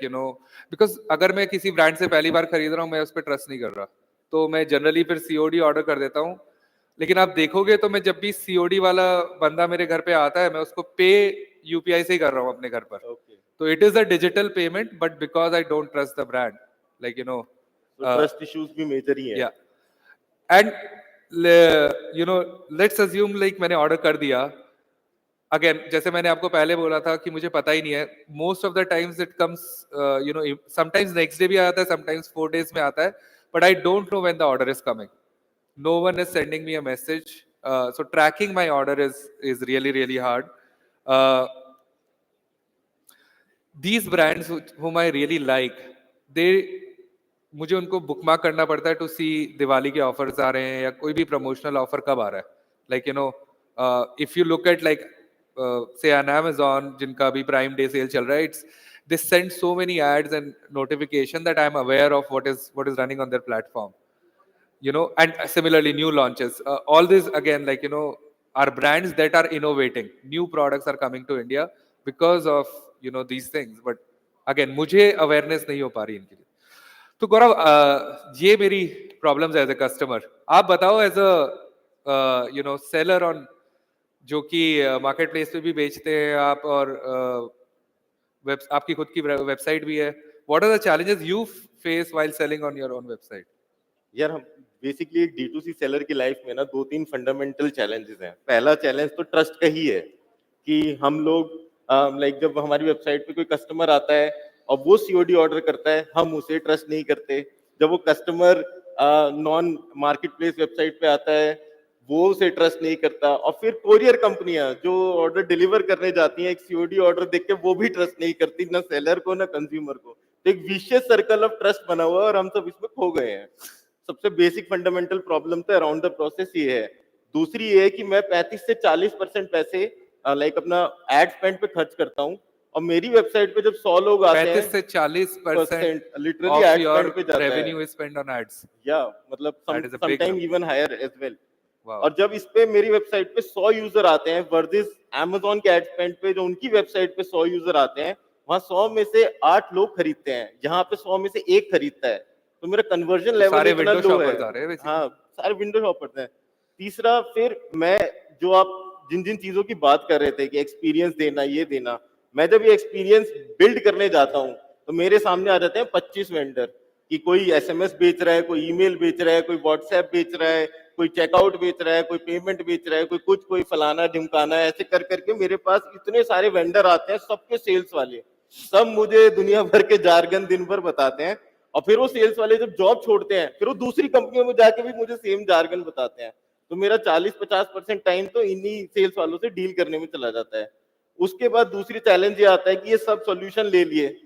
बिकॉज अगर मैं किसी ब्रांड से पहली बार खरीद रहा हूँ, मैं उस पर ट्रस्ट नहीं कर रहा, तो मैं जनरली फिर COD ऑर्डर कर देता हूँ. लेकिन आप देखोगे तो मैं जब भी COD वाला बंदा मेरे घर पे आता है, मैं उसको पे UPI से ही कर रहा हूँ अपने घर पर. तो it is a digital payment, but because I don't trust the brand, like trust issues भी मेजर ही है. एंड लेट्स अज्यूम लाइक मैंने ऑर्डर कर दिया. अगेन जैसे मैंने आपको पहले बोला था कि मुझे पता ही नहीं है, most of the times it comes sometimes next day भी आता है, समटाइम्स 4 days में आता है, but I don't know when the order is coming. No one is sending me a message, so tracking my order is really hard. These brands whom I really like, मुझे उनको bookmark करना पड़ता है to सी दिवाली के offers आ रहे हैं या कोई भी प्रमोशनल ऑफर कब आ रहा है. Like if you look at like say on Amazon, जिनका भी प्राइम डे सेल चल रहा है, they send so many ads and notification that I'm aware of what is running on their platform. And similarly new launches, all this again, like are brands that are innovating, new products are coming to India because of these things, but again मुझे awareness नहीं हो पा रही इनके लिए. तो गौरव, ये मेरी प्रॉब्लम्स एज ए कस्टमर. आप बताओ एज अ seller on जो कि मार्केट प्लेस पे भी बेचते हैं आप और आपकी खुद की वेबसाइट भी है. What are the challenges you face while selling on your own website? यार हम बेसिकली एक D2C सेलर की लाइफ में ना 2-3 फंडामेंटल चैलेंजेस हैं. पहला चैलेंज तो ट्रस्ट का ही है कि हम लोग लाइक जब हमारी वेबसाइट पे कोई कस्टमर आता है और वो सीओडी ऑर्डर करता है, हम उसे ट्रस्ट नहीं करते. जब वो customer non market place website पे आता है, वो उसे ट्रस्ट नहीं करता. और फिर कोरियर कंपनियां जो ऑर्डर डिलीवर करने जाती हैं, एक सीओडी ऑर्डर देख के वो भी ट्रस्ट नहीं करती, ना सेलर को ना कंज्यूमर को. तो एक विशियस सर्कल ऑफ ट्रस्ट बना हुआ है और हम सब इसमें खो गए हैं. सबसे बेसिक फंडामेंटल प्रॉब्लम तो अराउंड द प्रोसेस ये है. दूसरी ये है कि मैं 35 से 40% पैसे लाइक अपना एड स्पेंड पे खर्च करता हूँ और मेरी वेबसाइट पे जब 100 लोग आते हैं 35 से 40% literally of ad your spend पे जाता है. revenue is spent on ads. या मतलब That is a big sometime number. Even higher as well. Wow. और जब इस पे मेरी वेबसाइट पे 100 यूजर आते हैं वर्सेस Amazon के एड स्पेंड पे जो उनकी वेबसाइट पे 100 यूजर आते हैं, वहां 100 में से 8 लोग खरीदते हैं, जहां पे 100 में से 1 खरीदता है. तो मेरा कन्वर्जन लेवल सारे इतना विंडो लो है. शॉपर्स आ रहे हैं basically. हाँ, सारे विंडो शॉपर्स हैं. तीसरा, फिर मैं जो आप जिन जिन चीजों की बात कर रहे थे कि एक्सपीरियंस देना, ये देना, मैं जब ये एक्सपीरियंस बिल्ड करने जाता हूँ तो मेरे सामने आ जाते हैं 25 वेंडर कि कोई एसएमएस बेच रहा है, कोई ईमेल बेच रहा है, कोई व्हाट्सएप बेच रहा है, कोई चेकआउट बेच रहा है, कोई पेमेंट बेच रहा है, कोई कुछ, कोई फलाना ढिमकाना. ऐसे कर करके मेरे पास इतने सारे वेंडर आते हैं, सबके सेल्स वाले, सब मुझे दुनिया भर के जार्गन दिन भर बताते हैं. और फिर वो सेल्स वाले जब जॉब छोड़ते हैं, फिर वो दूसरी कंपनियों में जाके भी मुझे सेम जार्गन बताते हैं. तो मेरा 40-50% टाइम तो इन्हीं सेल्स वालों से डील करने में चला जाता है. उसके बाद दूसरी चैलेंज ये आता है कि ये सब सॉल्यूशन ले लिए,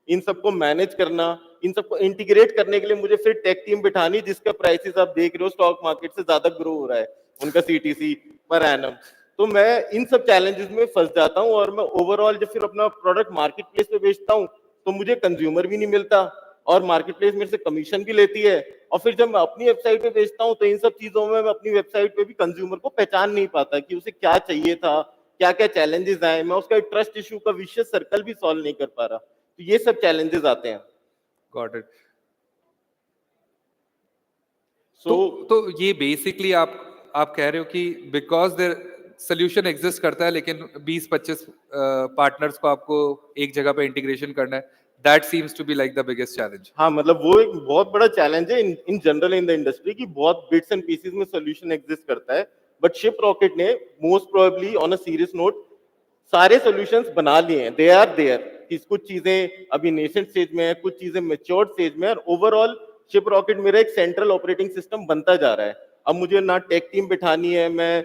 इन सबको मैनेज करना, इन सबको इंटीग्रेट करने के लिए मुझे फिर टेक टीम बिठानी, जिसका प्राइसेस आप देख रहे हो स्टॉक मार्केट से ज्यादा ग्रो हो रहा है उनका सीटीसी पर एनम. तो मैं इन सब चैलेंजेस में फंस जाता हूँ और मैं ओवरऑल जब फिर अपना प्रोडक्ट मार्केट प्लेस पे बेचता हूँ तो मुझे कंज्यूमर भी नहीं मिलता और मार्केट प्लेस मेरे से कमीशन भी लेती है. और फिर जब मैं अपनी वेबसाइट पे बेचता हूँ तो इन सब चीजों में मैं अपनी वेबसाइट पे भी कंज्यूमर को पहचान नहीं पाता कि उसे क्या चाहिए था, क्या क्या चैलेंजेस आए. मैं उसका ट्रस्ट इशू का विशियस सर्कल भी सॉल्व नहीं कर पा रहा. तो ये सब चैलेंजेस आते हैं. Got it. So, तो ये बेसिकली आप कह रहे हो कि बिकॉज देयर सोल्यूशन एग्जिस्ट करता है लेकिन 20-25 पार्टनर्स को आपको एक जगह पे इंटीग्रेशन करना है. That seems to be like the biggest challenge. हाँ, मतलब वो एक बहुत बड़ा चैलेंज है in general in the industry की बहुत बिट्स एंड पीसेस में सोल्यूशन एग्जिस्ट करता है. बट शिपरॉकेट ने most probably on a serious note सारे सॉल्यूशंस बना लिए हैं. They are there. कुछ चीजें अभी नेसेंट स्टेज में है, कुछ चीजें मैच्योर्ड स्टेज में है. और ओवरऑल शिपरॉकेट मेरा एक सेंट्रल ऑपरेटिंग सिस्टम बनता जा रहा है. अब मुझे ना टेक टीम बिठानी है, मैं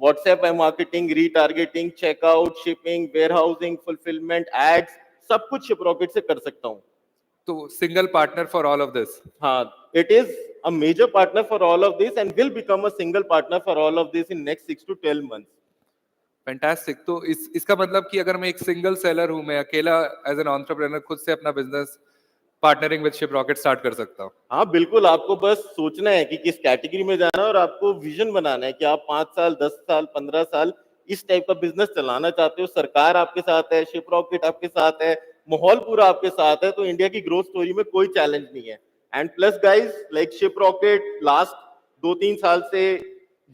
WhatsApp marketing, retargeting, checkout, shipping, warehousing, fulfilment, ads, सब कुछ शिपरॉकेट से कर सकता हूँ. तो single partner for all of this. हाँ, it is a major partner for all of this and will become a single partner for all of this in next 6 to 12 months. Fantastic. तो इसका मतलब कि अगर मैं एक सिंगल सेलर हूं, मैं अकेला एज एन एंटरप्रेन्योर खुद से अपना business partnering with Shiprocket start कर सकता हूं. हाँ बिल्कुल, आपको बस सोचना है कि किस कैटेगरी में जाना है और आपको विजन बनाना है कि आप 5 साल, 10 साल, 15 साल इस टाइप का बिजनेस चलाना चाहते हो. सरकार आपके साथ है, शिपरॉकेट आपके साथ है, माहौल पूरा आपके साथ है. तो इंडिया की ग्रोथ स्टोरी में कोई चैलेंज नहीं है. And plus guys, like Shiprocket last 2-3 साल से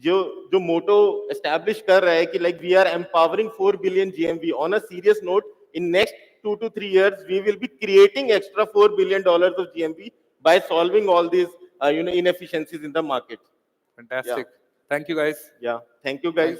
जो मोटो एस्टैब्लिश कर रहा है कि like we are empowering 4 billion GMV on a serious note. In next 2 to 3 years we will be creating extra $4 billion of GMV by solving all these inefficiencies in the market. Fantastic. Thank you guys. Yeah, thank you guys.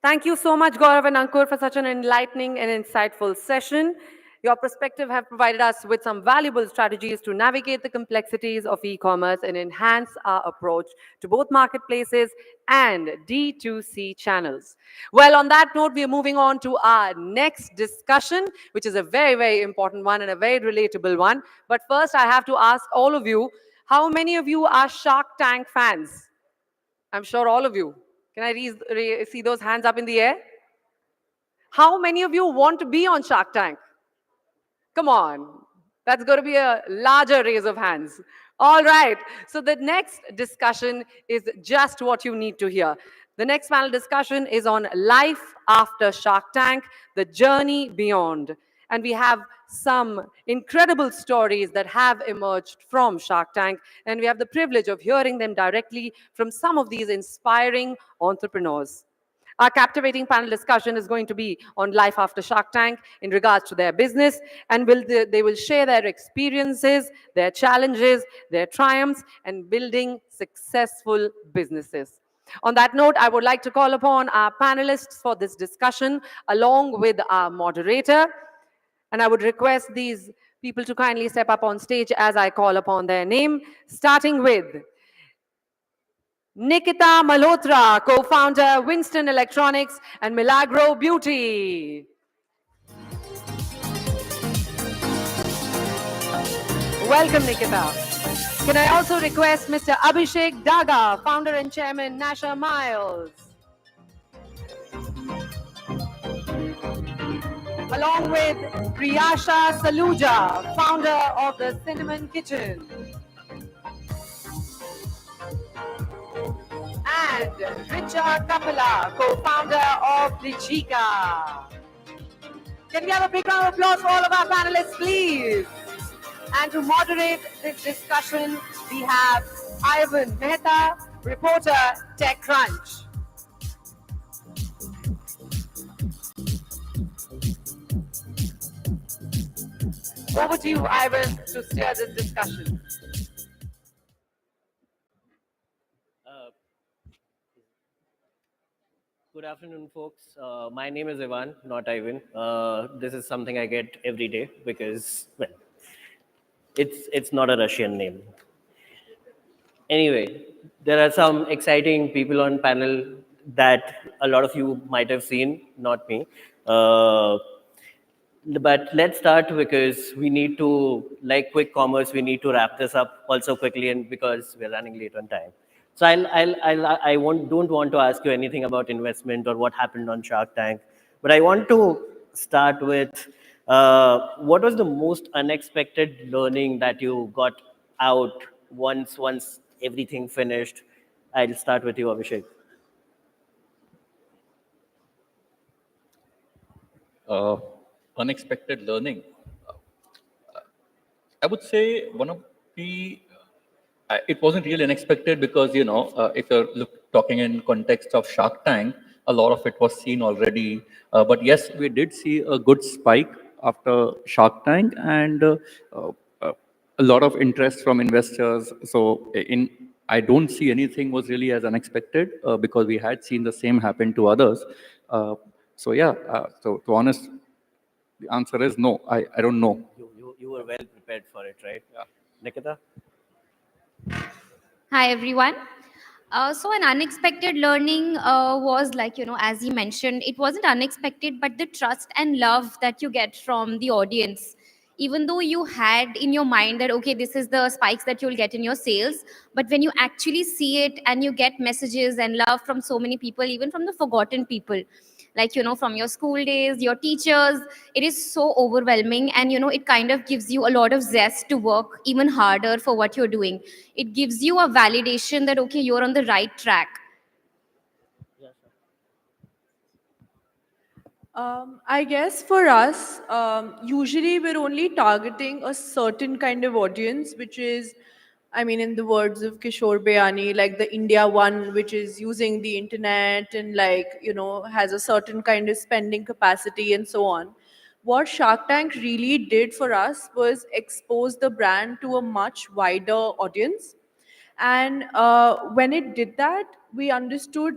Thank you so much, Gaurav and Ankur, for such an enlightening and insightful session. Your perspective have provided us with some valuable strategies to navigate the complexities of e-commerce and enhance our approach to both marketplaces and D2C channels. Well, on that note, we are moving on to our next discussion, which is a very, very important one and a very relatable one. But first, I have to ask all of you, how many of you are Shark Tank fans? I'm sure all of you. Can I see those hands up in the air? How many of you want to be on Shark Tank? Come on. That's going to be a larger raise of hands. All right. So the next discussion is just what you need to hear. The next panel discussion is on life after Shark Tank, the journey beyond. And we have some incredible stories that have emerged from Shark Tank, and we have the privilege of hearing them directly from some of these inspiring entrepreneurs. Our captivating panel discussion is going to be on life after Shark Tank in regards to their business, and they will share their experiences, their challenges, their triumphs, and building successful businesses. On that note, I would like to call upon our panelists for this discussion, along with our moderator. And I would request these people to kindly step up on stage as I call upon their name, starting with Nikita Malhotra, co-founder, Winston Electronics and Milagro Beauty. Welcome, Nikita. Can I also request Mr. Abhishek Daga, founder and chairman, Nasha Miles. Along with Priyasha Saluja, founder of the Cinnamon Kitchen. And Richa Kapila, co-founder of Lichika. Can we have a big round of applause for all of our panelists, please? And to moderate this discussion, we have Ivan Mehta, reporter, TechCrunch. Over to you, Ivan, to steer this discussion. Good afternoon, folks. My name is Ivan, not Ivan. This is something I get every day because, well, it's not a Russian name. Anyway, there are some exciting people on panel that a lot of you might have seen, not me. But let's start because we need to, like quick commerce, we need to wrap this up also quickly, and because we're running late on time. So don't want to ask you anything about investment or what happened on Shark Tank, but I want to start with what was the most unexpected learning that you got out once everything finished? I'll start with you, Abhishek. Unexpected learning. I would say one of the it wasn't really unexpected because if you're talking in context of Shark Tank, a lot of it was seen already. But yes, we did see a good spike after Shark Tank and a lot of interest from investors. So I don't see anything was really as unexpected because we had seen the same happen to others. So yeah, so to be honest, the answer is no. I don't know. You were well prepared for it, right? Yeah. Nikita? Hi, everyone. So an unexpected learning was like, as you mentioned, it wasn't unexpected, but the trust and love that you get from the audience. Even though you had in your mind that, okay, this is the spikes that you'll get in your sales, but when you actually see it and you get messages and love from so many people, even from the forgotten people, like, from your school days, your teachers, it is so overwhelming. And, it kind of gives you a lot of zest to work even harder for what you're doing. It gives you a validation that, okay, you're on the right track. I guess for us, usually we're only targeting a certain kind of audience, which is, I mean, in the words of Kishore Bayani, like the India one, which is using the internet and has a certain kind of spending capacity and so on. What Shark Tank really did for us was expose the brand to a much wider audience. And when it did that, we understood,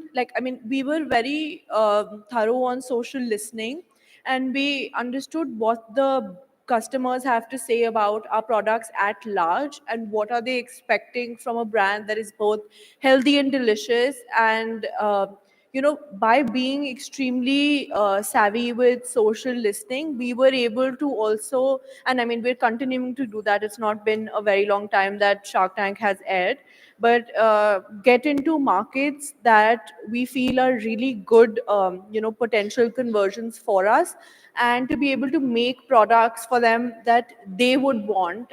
we were very thorough on social listening, and we understood what the customers have to say about our products at large and what are they expecting from a brand that is both healthy and delicious. And by being extremely savvy with social listening, we were able to also, and I mean, we're continuing to do that. It's not been a very long time that Shark Tank has aired, but get into markets that we feel are really good, potential conversions for us, and to be able to make products for them that they would want,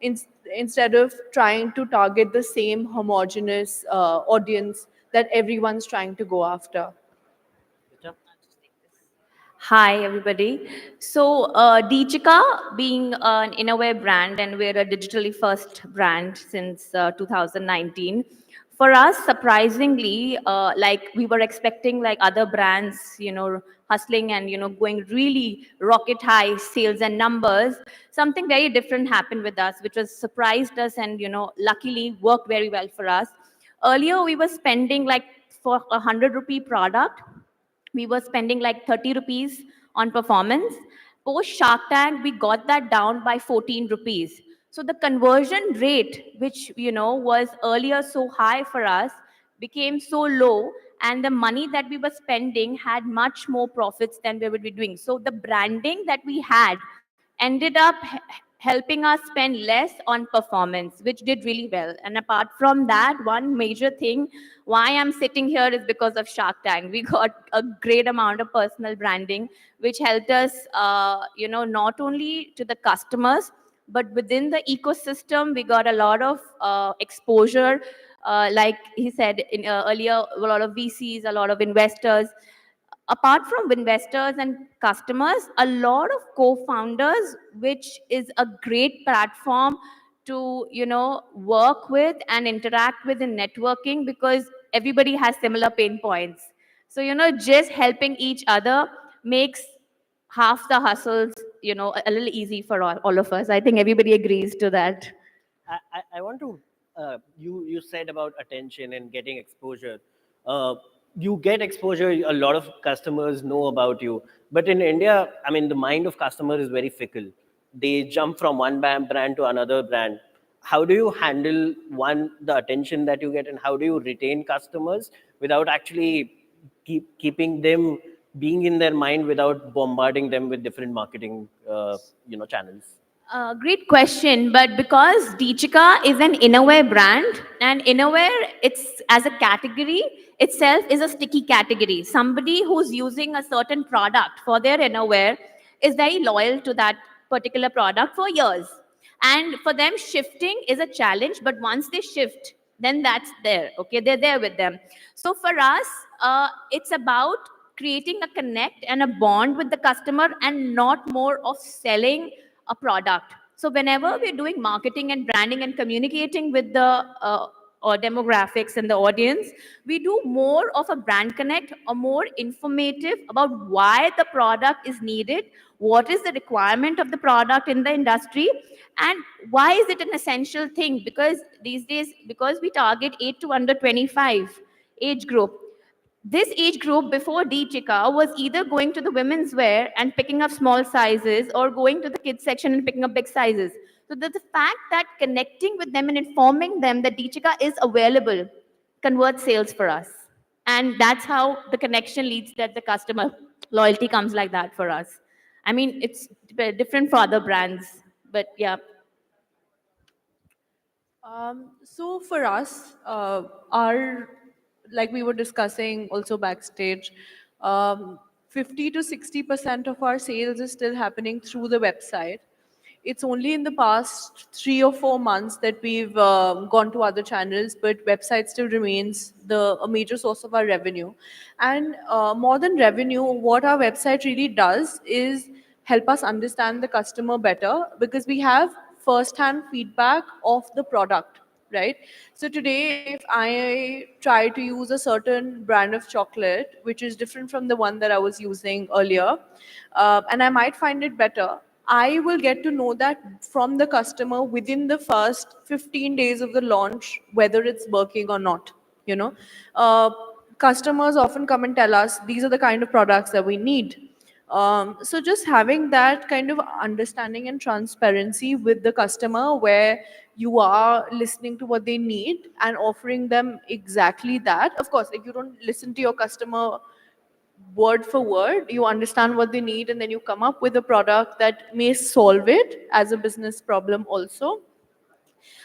instead of trying to target the same homogeneous audience that everyone's trying to go after. Hi, everybody. So, Deechika being an innerwear brand, and we're a digitally first brand since 2019. For us, surprisingly, like we were expecting like other brands, hustling and, going really rocket high sales and numbers, something very different happened with us, which was surprised us and, luckily worked very well for us. Earlier, we were spending like for a 100 rupee product, we were spending like 30 rupees on performance. Post Shark Tank, we got that down by 14 rupees. So the conversion rate, which was earlier so high for us, became so low, and the money that we were spending had much more profits than we would be doing. So the branding that we had ended up helping us spend less on performance, which did really well. And apart from that, one major thing why I'm sitting here is because of Shark Tank. We got a great amount of personal branding, which helped us, not only to the customers, but within the ecosystem, we got a lot of exposure. Like he said earlier, a lot of VCs, a lot of investors. Apart from investors and customers, a lot of co-founders, which is a great platform to work with and interact with in networking, because everybody has similar pain points. So just helping each other makes half the hustles a little easy for all of us. I think everybody agrees to that. I want to, you said about attention and getting exposure. You get exposure, a lot of customers know about you. But in India, I mean, the mind of customer is very fickle. They jump from one brand to another brand. How do you handle, one, the attention that you get, and how do you retain customers without actually keeping them being in their mind without bombarding them with different marketing channels? Great question, but because Deechika is an innerwear brand, and innerwear, it's as a category itself is a sticky category. Somebody who's using a certain product for their innerwear is very loyal to that particular product for years. And for them, shifting is a challenge, but once they shift, then that's there, okay? They're there with them. So for us, it's about creating a connect and a bond with the customer and not more of selling a product. So whenever we're doing marketing and branding and communicating with the or demographics and the audience, we do more of a brand connect or more informative about why the product is needed, what is the requirement of the product in the industry, and why is it an essential thing. Because these days, because we target 8 to under 25 age group, this age group before Deechika was either going to the women's wear and picking up small sizes, or going to the kids section and picking up big sizes. So the fact that connecting with them and informing them that Deechika is available converts sales for us. And that's how the connection leads, that the customer loyalty comes like that for us. I mean, it's different for other brands, but yeah. So for us, like we were discussing also backstage, 50 to 60% of our sales is still happening through the website. It's only in the past 3 or 4 months that we've gone to other channels, but website still remains a major source of our revenue. And more than revenue, what our website really does is help us understand the customer better, because we have first-hand feedback of the product, right? So today, if I try to use a certain brand of chocolate, which is different from the one that I was using earlier, and I might find it better, I will get to know that from the customer within the first 15 days of the launch, whether it's working or not. Customers often come and tell us, these are the kind of products that we need. So just having that kind of understanding and transparency with the customer, where you are listening to what they need and offering them exactly that. Of course, if you don't listen to your customer word for word, you understand what they need, and then you come up with a product that may solve it as a business problem also.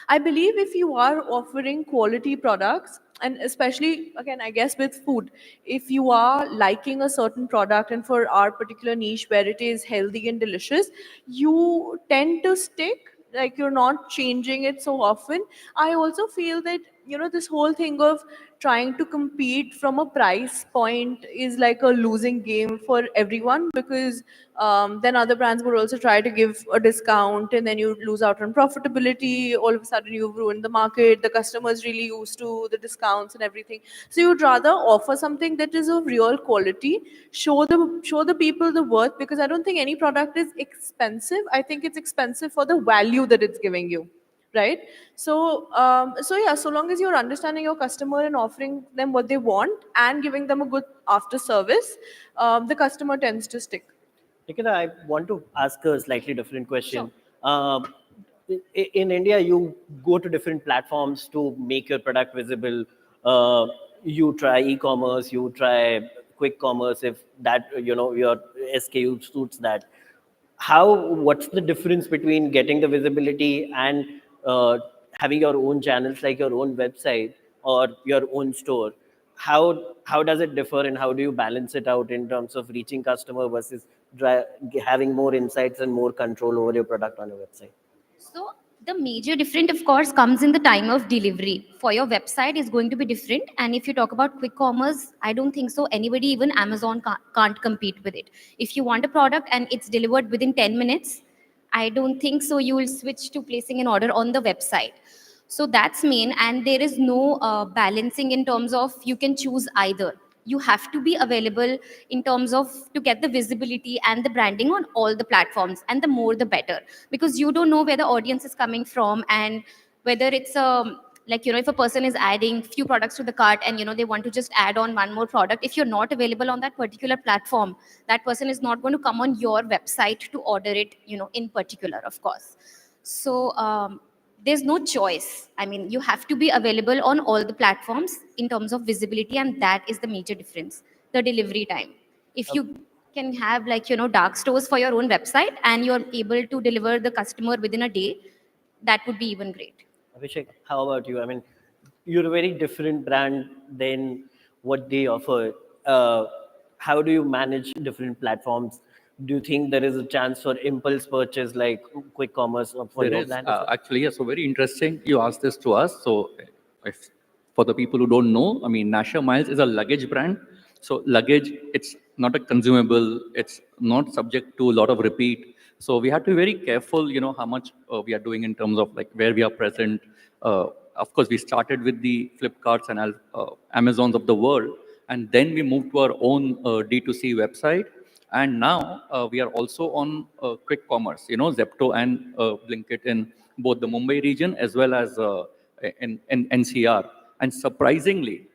I believe if you are offering quality products, and especially, again, I guess with food, if you are liking a certain product, and for our particular niche where it is healthy and delicious, you tend to stick, like you're not changing it so often. I also feel that this whole thing of trying to compete from a price point is like a losing game for everyone, because then other brands would also try to give a discount, and then you lose out on profitability. All of a sudden you've ruined the market. The customer's really used to the discounts and everything. So you'd rather offer something that is of real quality, show the people the worth, because I don't think any product is expensive. I think it's expensive for the value that it's giving you, right? So yeah, so long as you're understanding your customer and offering them what they want and giving them a good after service, the customer tends to stick. Nikita, I want to ask a slightly different question. Sure. In India, you go to different platforms to make your product visible. You try e-commerce, you try quick commerce if that your SKU suits that. What's the difference between getting the visibility and having your own channels like your own website or your own store? How does it differ, and how do you balance it out in terms of reaching customer versus having more insights and more control over your product on your website? So the major difference, of course, comes in the time of delivery. For your website is going to be different. And if you talk about quick commerce, I don't think so. Anybody, even Amazon, can't compete with it. If you want a product and it's delivered within 10 minutes, I don't think so you will switch to placing an order on the website. So that's main, and there is no balancing in terms of you can choose either. You have to be available in terms of to get the visibility and the branding on all the platforms, and the more the better, because you don't know where the audience is coming from, and whether it's like if a person is adding few products to the cart and they want to just add on one more product, if you're not available on that particular platform, that person is not going to come on your website to order it in particular, of course. So there's no choice. I mean, you have to be available on all the platforms in terms of visibility, and that is the major difference. The delivery time. If you can have dark stores for your own website and you're able to deliver the customer within a day, that would be even great. Abhishek, how about you? I mean, you're a very different brand than what they offer. How do you manage different platforms? Do you think there is a chance for impulse purchase like quick commerce for There your is brand? As well? actually, yeah, so very interesting. You asked this to us. So, if, for the people who don't know, I mean, Nasha Miles is a luggage brand. So, luggage, it's not a consumable. It's not subject to a lot of repeat. So, we have to be very careful, how much we are doing in terms of like where we are present. Of course, we started with the Flipkarts and Amazons of the world, and then we moved to our own D2C website. And now we are also on quick commerce, Zepto and Blinkit in both the Mumbai region as well as in NCR. And surprisingly,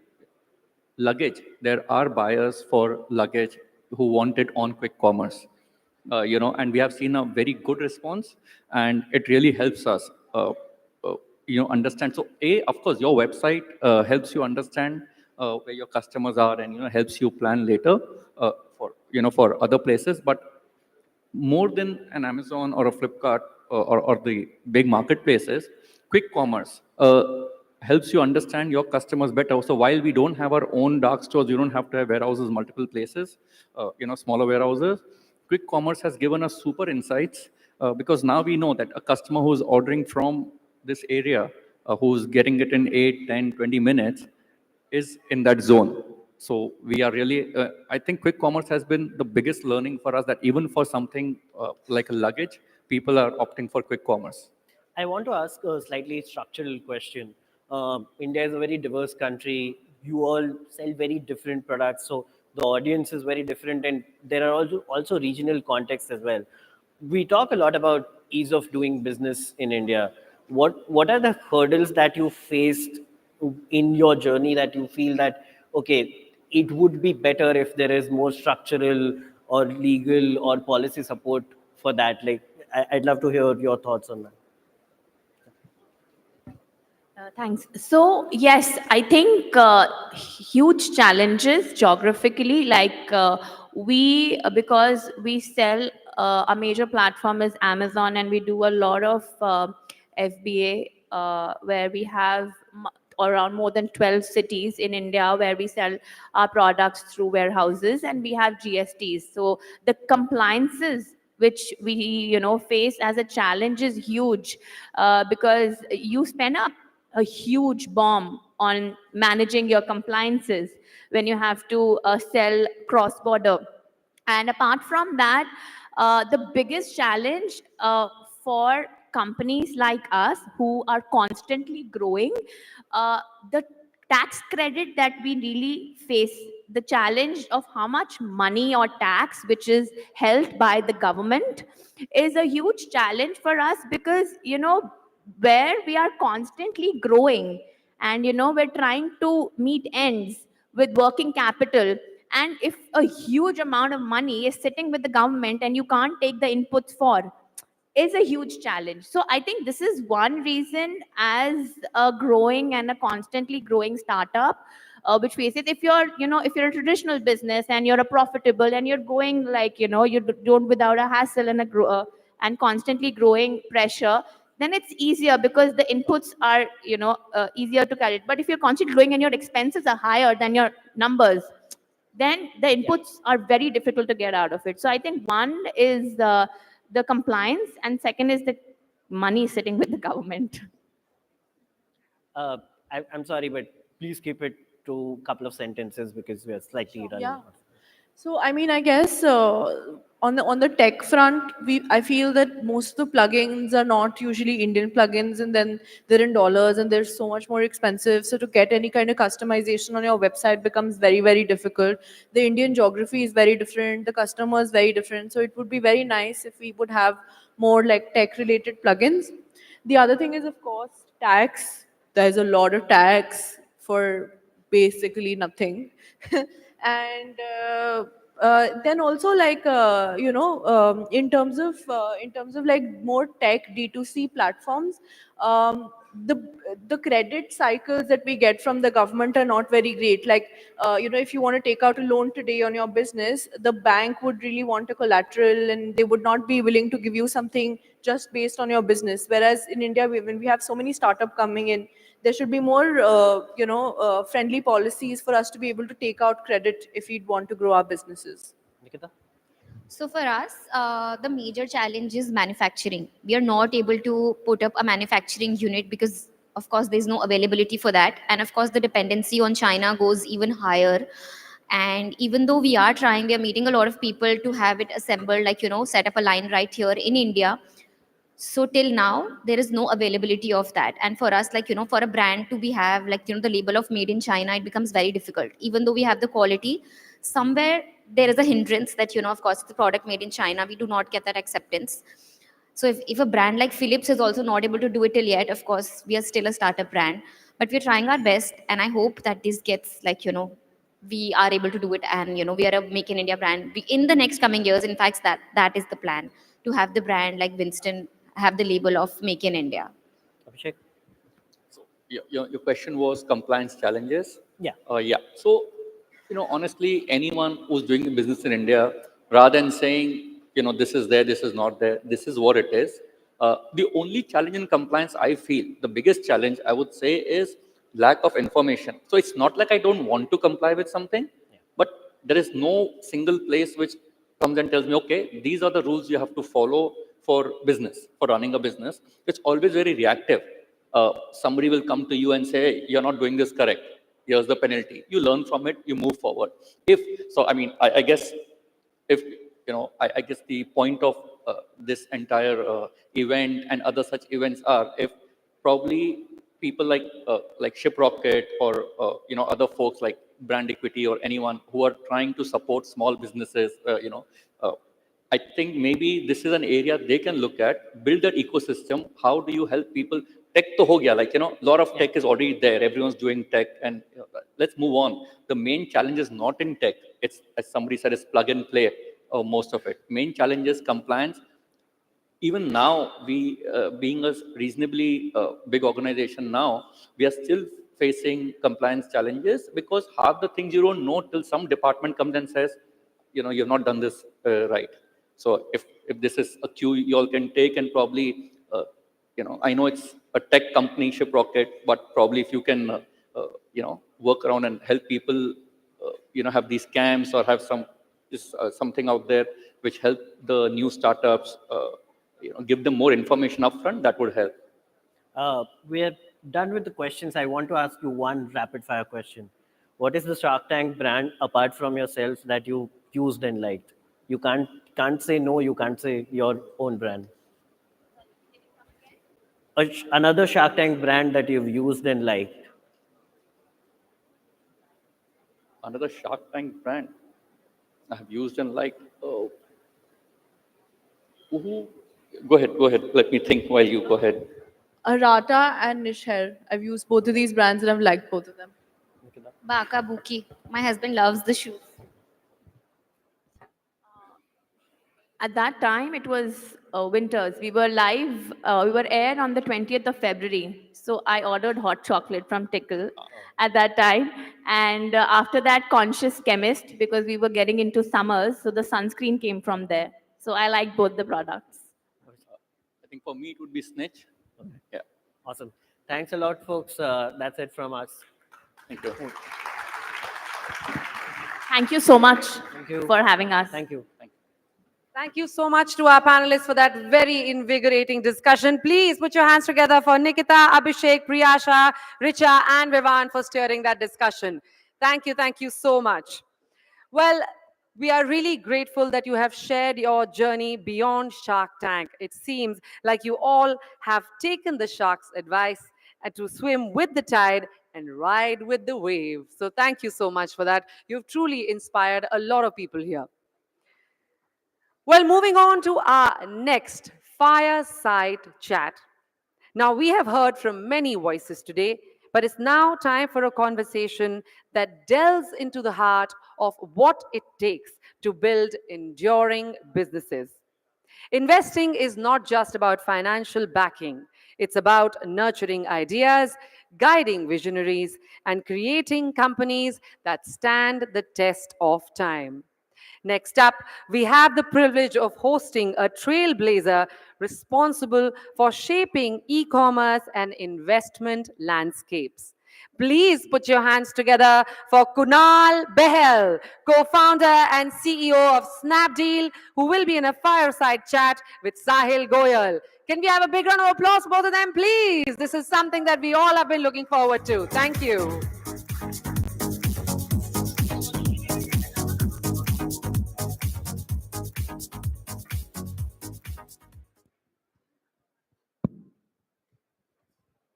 luggage, there are buyers for luggage who want it on quick commerce. And we have seen a very good response, and it really helps us, understand. So, of course, your website helps you understand where your customers are, and helps you plan later for other places. But more than an Amazon or a Flipkart or the big marketplaces, quick commerce helps you understand your customers better. So while we don't have our own dark stores, you don't have to have warehouses multiple places, smaller warehouses. Quick commerce has given us super insights because now we know that a customer who's ordering from this area, who's getting it in 8, 10, 20 minutes, is in that zone. So we are really, I think quick commerce has been the biggest learning for us, that even for something like a luggage, people are opting for quick commerce. I want to ask a slightly structural question. India is a very diverse country. You all sell very different products, so the audience is very different, and there are also regional contexts as well. We talk a lot about ease of doing business in India. What are the hurdles that you faced in your journey that you feel that, okay, it would be better if there is more structural or legal or policy support for that? Like, I'd love to hear your thoughts on that. Thanks. So yes, I think huge challenges geographically, like because we sell, a major platform is Amazon, and we do a lot of FBA, where we have around more than 12 cities in India where we sell our products through warehouses, and we have GSTs. So the compliances which we face as a challenge is huge, because you spend a a huge bomb on managing your compliances when you have to sell cross-border. And apart from that, the biggest challenge for companies like us who are constantly growing, the tax credit that we really face, the challenge of how much money or tax which is held by the government is a huge challenge for us, because where we are constantly growing and we're trying to meet ends with working capital, and if a huge amount of money is sitting with the government and you can't take the inputs for, is a huge challenge. So I think this is one reason, as a growing and a constantly growing startup, which faces, if you're if you're a traditional business and you're a profitable and you're going like you don't without a hassle and and constantly growing pressure, then it's easier because the inputs are easier to carry. But if you're constantly growing and your expenses are higher than your numbers, then the inputs are very difficult to get out of it. So I think one is the compliance, and second is the money sitting with the government. I'm sorry, but please keep it to a couple of sentences because we are slightly running. Yeah. So I mean, I guess on the tech front, I feel that most of the plugins are not usually Indian plugins, and then they're in dollars, and they're so much more expensive. So to get any kind of customization on your website becomes very, very difficult. The Indian geography is very different. The customer is very different. So it would be very nice if we would have more like tech-related plugins. The other thing is, of course, tax. There's a lot of tax for basically nothing. And then also like in terms of like more tech D2C platforms, the the credit cycles that we get from the government are not very great. Like if you want to take out a loan today on your business, the bank would really want a collateral, and they would not be willing to give you something just based on your business. Whereas in India, when we have so many startups coming in, there should be more friendly policies for us to be able to take out credit if we want to grow our businesses. Nikita? So for us, the major challenge is manufacturing. We are not able to put up a manufacturing unit because, of course, there's no availability for that. And of course, the dependency on China goes even higher. And even though we are trying, we are meeting a lot of people to have it assembled, like, set up a line right here in India. So till now, there is no availability of that. And for us, like, for a brand to be have, like, the label of made in China, it becomes very difficult. Even though we have the quality, somewhere there is a hindrance that, of course, the product made in China, we do not get that acceptance. So if a brand like Philips is also not able to do it till yet, of course, we are still a startup brand, but we're trying our best. And I hope that this gets like, we are able to do it. And, we are a Make in India brand. In the next coming years, in fact, that is the plan, to have the brand like Winston have the label of Make in India. Abhishek? So your question was compliance challenges. Yeah. Yeah. So, honestly, anyone who's doing the business in India, rather than saying, this is there, this is not there, this is what it is. The only challenge in compliance, I feel, the biggest challenge, I would say, is lack of information. So it's not like I don't want to comply with something, but there is no single place which comes and tells me, okay, these are the rules you have to follow for business, for running a business. It's always very reactive. Somebody will come to you and say, hey, you're not doing this correct. Here's the penalty. You learn from it, you move forward. I guess if, I guess the point of this entire event and other such events are, if probably people like Shiprocket or, other folks like Brand Equity or anyone who are trying to support small businesses, I think maybe this is an area they can look at, build that ecosystem. How do you help people? Tech to ho gaya, like, a lot of tech is already there. Everyone's doing tech, and let's move on. The main challenge is not in tech. It's, as somebody said, it's plug and play, most of it. Main challenge is compliance. Even now, we, being a reasonably big organization now, we are still facing compliance challenges because half the things you don't know till some department comes and says, you've not done this right. So if this is a cue you all can take, and probably, I know it's a tech company, Shiprocket, but probably if you can, work around and help people, have these camps or have something out there which help the new startups, give them more information upfront, that would help. We're done with the questions. I want to ask you one rapid fire question. What is the Shark Tank brand apart from yourself that you used and liked? You can't say no. You can't say your own brand. Another Shark Tank brand that you've used and liked. Another Shark Tank brand I have used and liked. Oh, who? Go ahead. Go ahead. Let me think while you go ahead. Arata and Nisher. I've used both of these brands and I've liked both of them. Baka Buki. My husband loves the shoes. At that time, it was winters. We were live, we were aired on the 20th of February. So I ordered hot chocolate from Tickle at that time. And after that, Conscious Chemist, because we were getting into summers. So the sunscreen came from there. So I like both the products. I think for me it would be Snitch. Yeah. Awesome. Thanks a lot, folks. That's it from us. Thank you. Thank you so much you. for having us. Thank you. Thank you so much to our panelists for that very invigorating discussion. Please put your hands together for Nikita, Abhishek, Priyasha, Richa, and Vivan for steering that discussion. Thank you so much. Well, we are really grateful that you have shared your journey beyond Shark Tank. It seems like you all have taken the shark's advice and to swim with the tide and ride with the wave. So thank you so much for that. You've truly inspired a lot of people here. Well, moving on to our next fireside chat. Now, we have heard from many voices today, but it's now time for a conversation that delves into the heart of what it takes to build enduring businesses. Investing is not just about financial backing. It's about nurturing ideas, guiding visionaries, and creating companies that stand the test of time. Next up, we have the privilege of hosting a trailblazer responsible for shaping e-commerce and investment landscapes. Please put your hands together for Kunal Behel, co-founder and CEO of Snapdeal, who will be in a fireside chat with Sahil Goyal. Can we have a big round of applause for both of them, please? This is something that we all have been looking forward to. Thank you.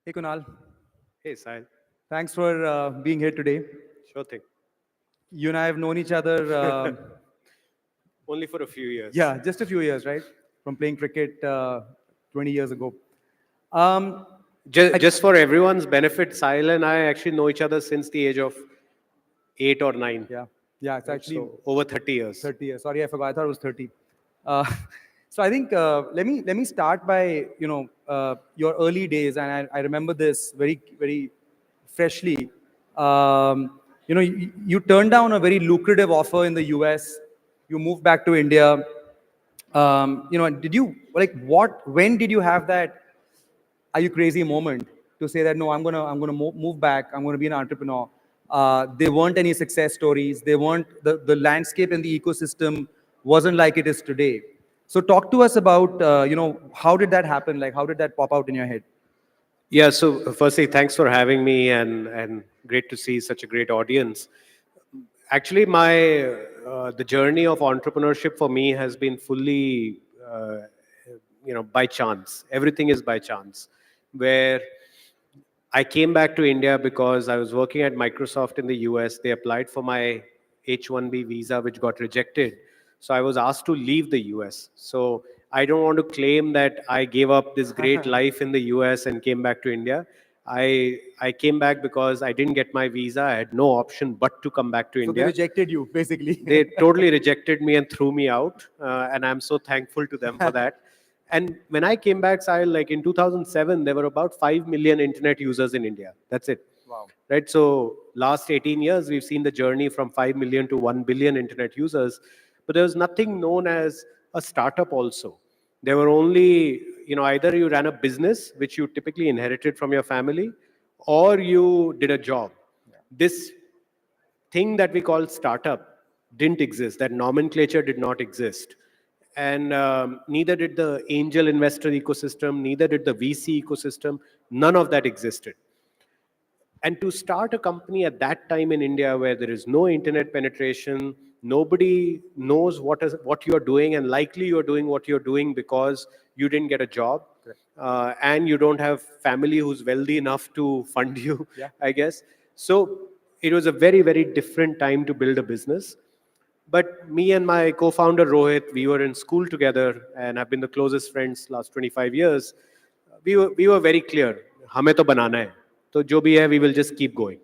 Hey, Kunal. Hey, Sahil. Thanks for being here today. Sure thing. You and I have known each other. Only for a few years. Yeah, just a few years, right? From playing cricket 20 years ago. Just for everyone's benefit, Sahil and I actually know each other since the age of 8 or 9. Yeah, it's actually so over 30 years. 30 years. Sorry, I forgot. I thought it was 30. So I think let me start by your early days, and I remember this very freshly. You turned down a very lucrative offer in the US. You moved back to India. Did you when did you have that "are you crazy" moment to say that no, I'm gonna move back. I'm gonna be an entrepreneur. There weren't any success stories. There weren't the landscape and the ecosystem wasn't like it is today. So talk to us about how did that happen? Like how did that pop out in your head? Yeah, so firstly, thanks for having me and great to see such a great audience. Actually, the journey of entrepreneurship for me has been fully, by chance. Everything is by chance. Where I came back to India because I was working at Microsoft in the US. They applied for my H-1B visa, which got rejected. So I was asked to leave the US. So I don't want to claim that I gave up this great life in the US and came back to India. I came back because I didn't get my visa. I had no option but to come back to India. So they rejected you, basically. They totally rejected me and threw me out. And I'm so thankful to them for that. And when I came back, Sahil, like in 2007, there were about 5 million internet users in India. That's it. Wow. Right? So last 18 years, we've seen the journey from 5 million to 1 billion internet users. But there was nothing known as a startup also. There were only, either you ran a business, which you typically inherited from your family, or you did a job. Yeah. This thing that we call startup didn't exist. That nomenclature did not exist. And neither did the angel investor ecosystem, neither did the VC ecosystem. None of that existed. And to start a company at that time in India where there is no internet penetration, nobody knows what you're doing, and likely you're doing what you're doing because you didn't get a job, and you don't have family who's wealthy enough to fund you, I guess. So it was a very, very different time to build a business. But me and my co-founder Rohit, we were in school together and have been the closest friends last 25 years. We were very clear, हमें तो बनाना है. So जो भी है, we will just keep going.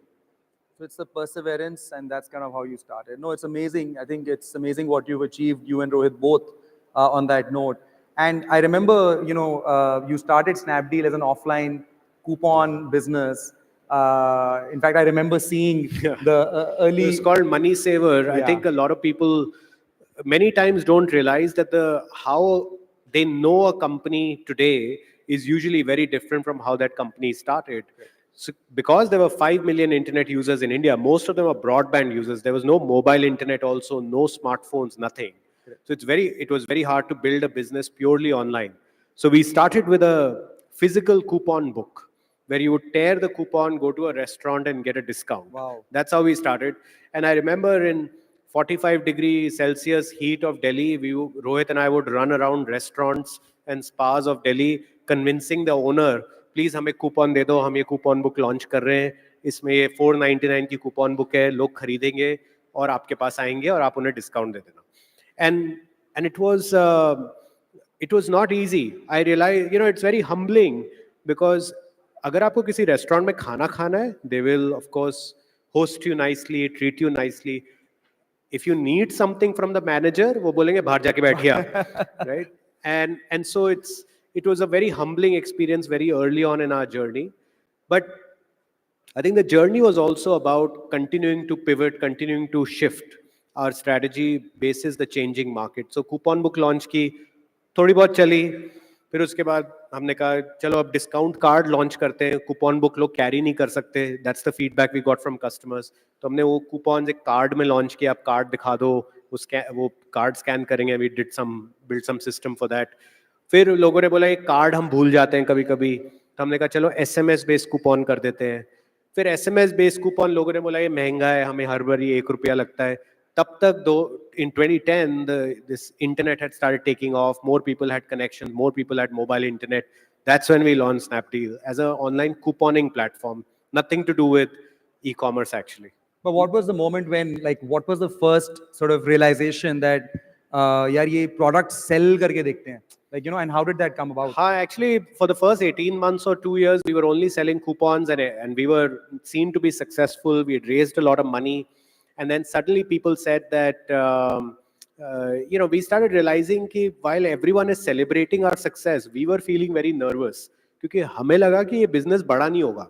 So it's the perseverance, and that's kind of how you started. No, it's amazing. I think it's amazing what you've achieved, you and Rohit both, on that note. And I remember, you started Snapdeal as an offline coupon business. In fact, I remember seeing the early. It's called Money Saver. I think a lot of people many times don't realize that how they know a company today is usually very different from how that company started. So because there were 5 million internet users in India, most of them were broadband users. There was no mobile internet also, no smartphones, nothing. So it was very hard to build a business purely online. So we started with a physical coupon book where you would tear the coupon, go to a restaurant and get a discount. Wow. That's how we started. And I remember in 45°C heat of Delhi, Rohit and I would run around restaurants and spas of Delhi convincing the owner, please हमें coupon दे दो, हम ये coupon book launch कर रहे हैं, इसमें ये 499 की कूपन बुक है, लोग खरीदेंगे और आपके पास आएंगे और आप उन्हें डिस्काउंट दे देना. And it was not easy. I realized, it's very humbling because अगर आपको किसी रेस्टोरेंट में खाना खाना है, they will of course host you nicely, treat you nicely. If you need something from the manager, वो बोलेंगे बाहर जाके बैठिए आप, right? And so it was a very humbling experience very early on in our journey. But I think the journey was also about continuing to pivot, continuing to shift our strategy basis the changing market. So coupon book launch की थोड़ी बहुत चली, फिर उसके बाद हमने कहा चलो अब डिस्काउंट कार्ड लॉन्च करते हैं, कूपन बुक लोग कैरी नहीं कर सकते. That's the feedback we got from customers. तो हमने वो कूपन एक कार्ड में लॉन्च किया, आप कार्ड दिखा दो, वो कार्ड स्कैन करेंगे. We build some system for that. फिर लोगों ने बोला ये कार्ड हम भूल जाते हैं कभी कभी, तो हमने कहा चलो SMS बेस्ड कूपन कर देते हैं. फिर SMS बेस्ड कूपन लोगों ने बोला ये महंगा है, हमें हर बार ये ₹1 लगता है. तब तक in 2010 this internet had started taking off, more people had connections, more people had mobile internet. That's when we launched Snapdeal as an online couponing platform, nothing to do with e-commerce actually. But what was the moment when, what was the first sort of realization that यार ये product sell करके देखते हैं? And how did that come about? Actually, for the first 18 months or 2 years, we were only selling coupons and we were seen to be successful. We had raised a lot of money. And then suddenly people said that, we started realizing that while everyone is celebrating our success, we were feeling very nervous. क्योंकि हमें लगा कि ये business बड़ा नहीं होगा.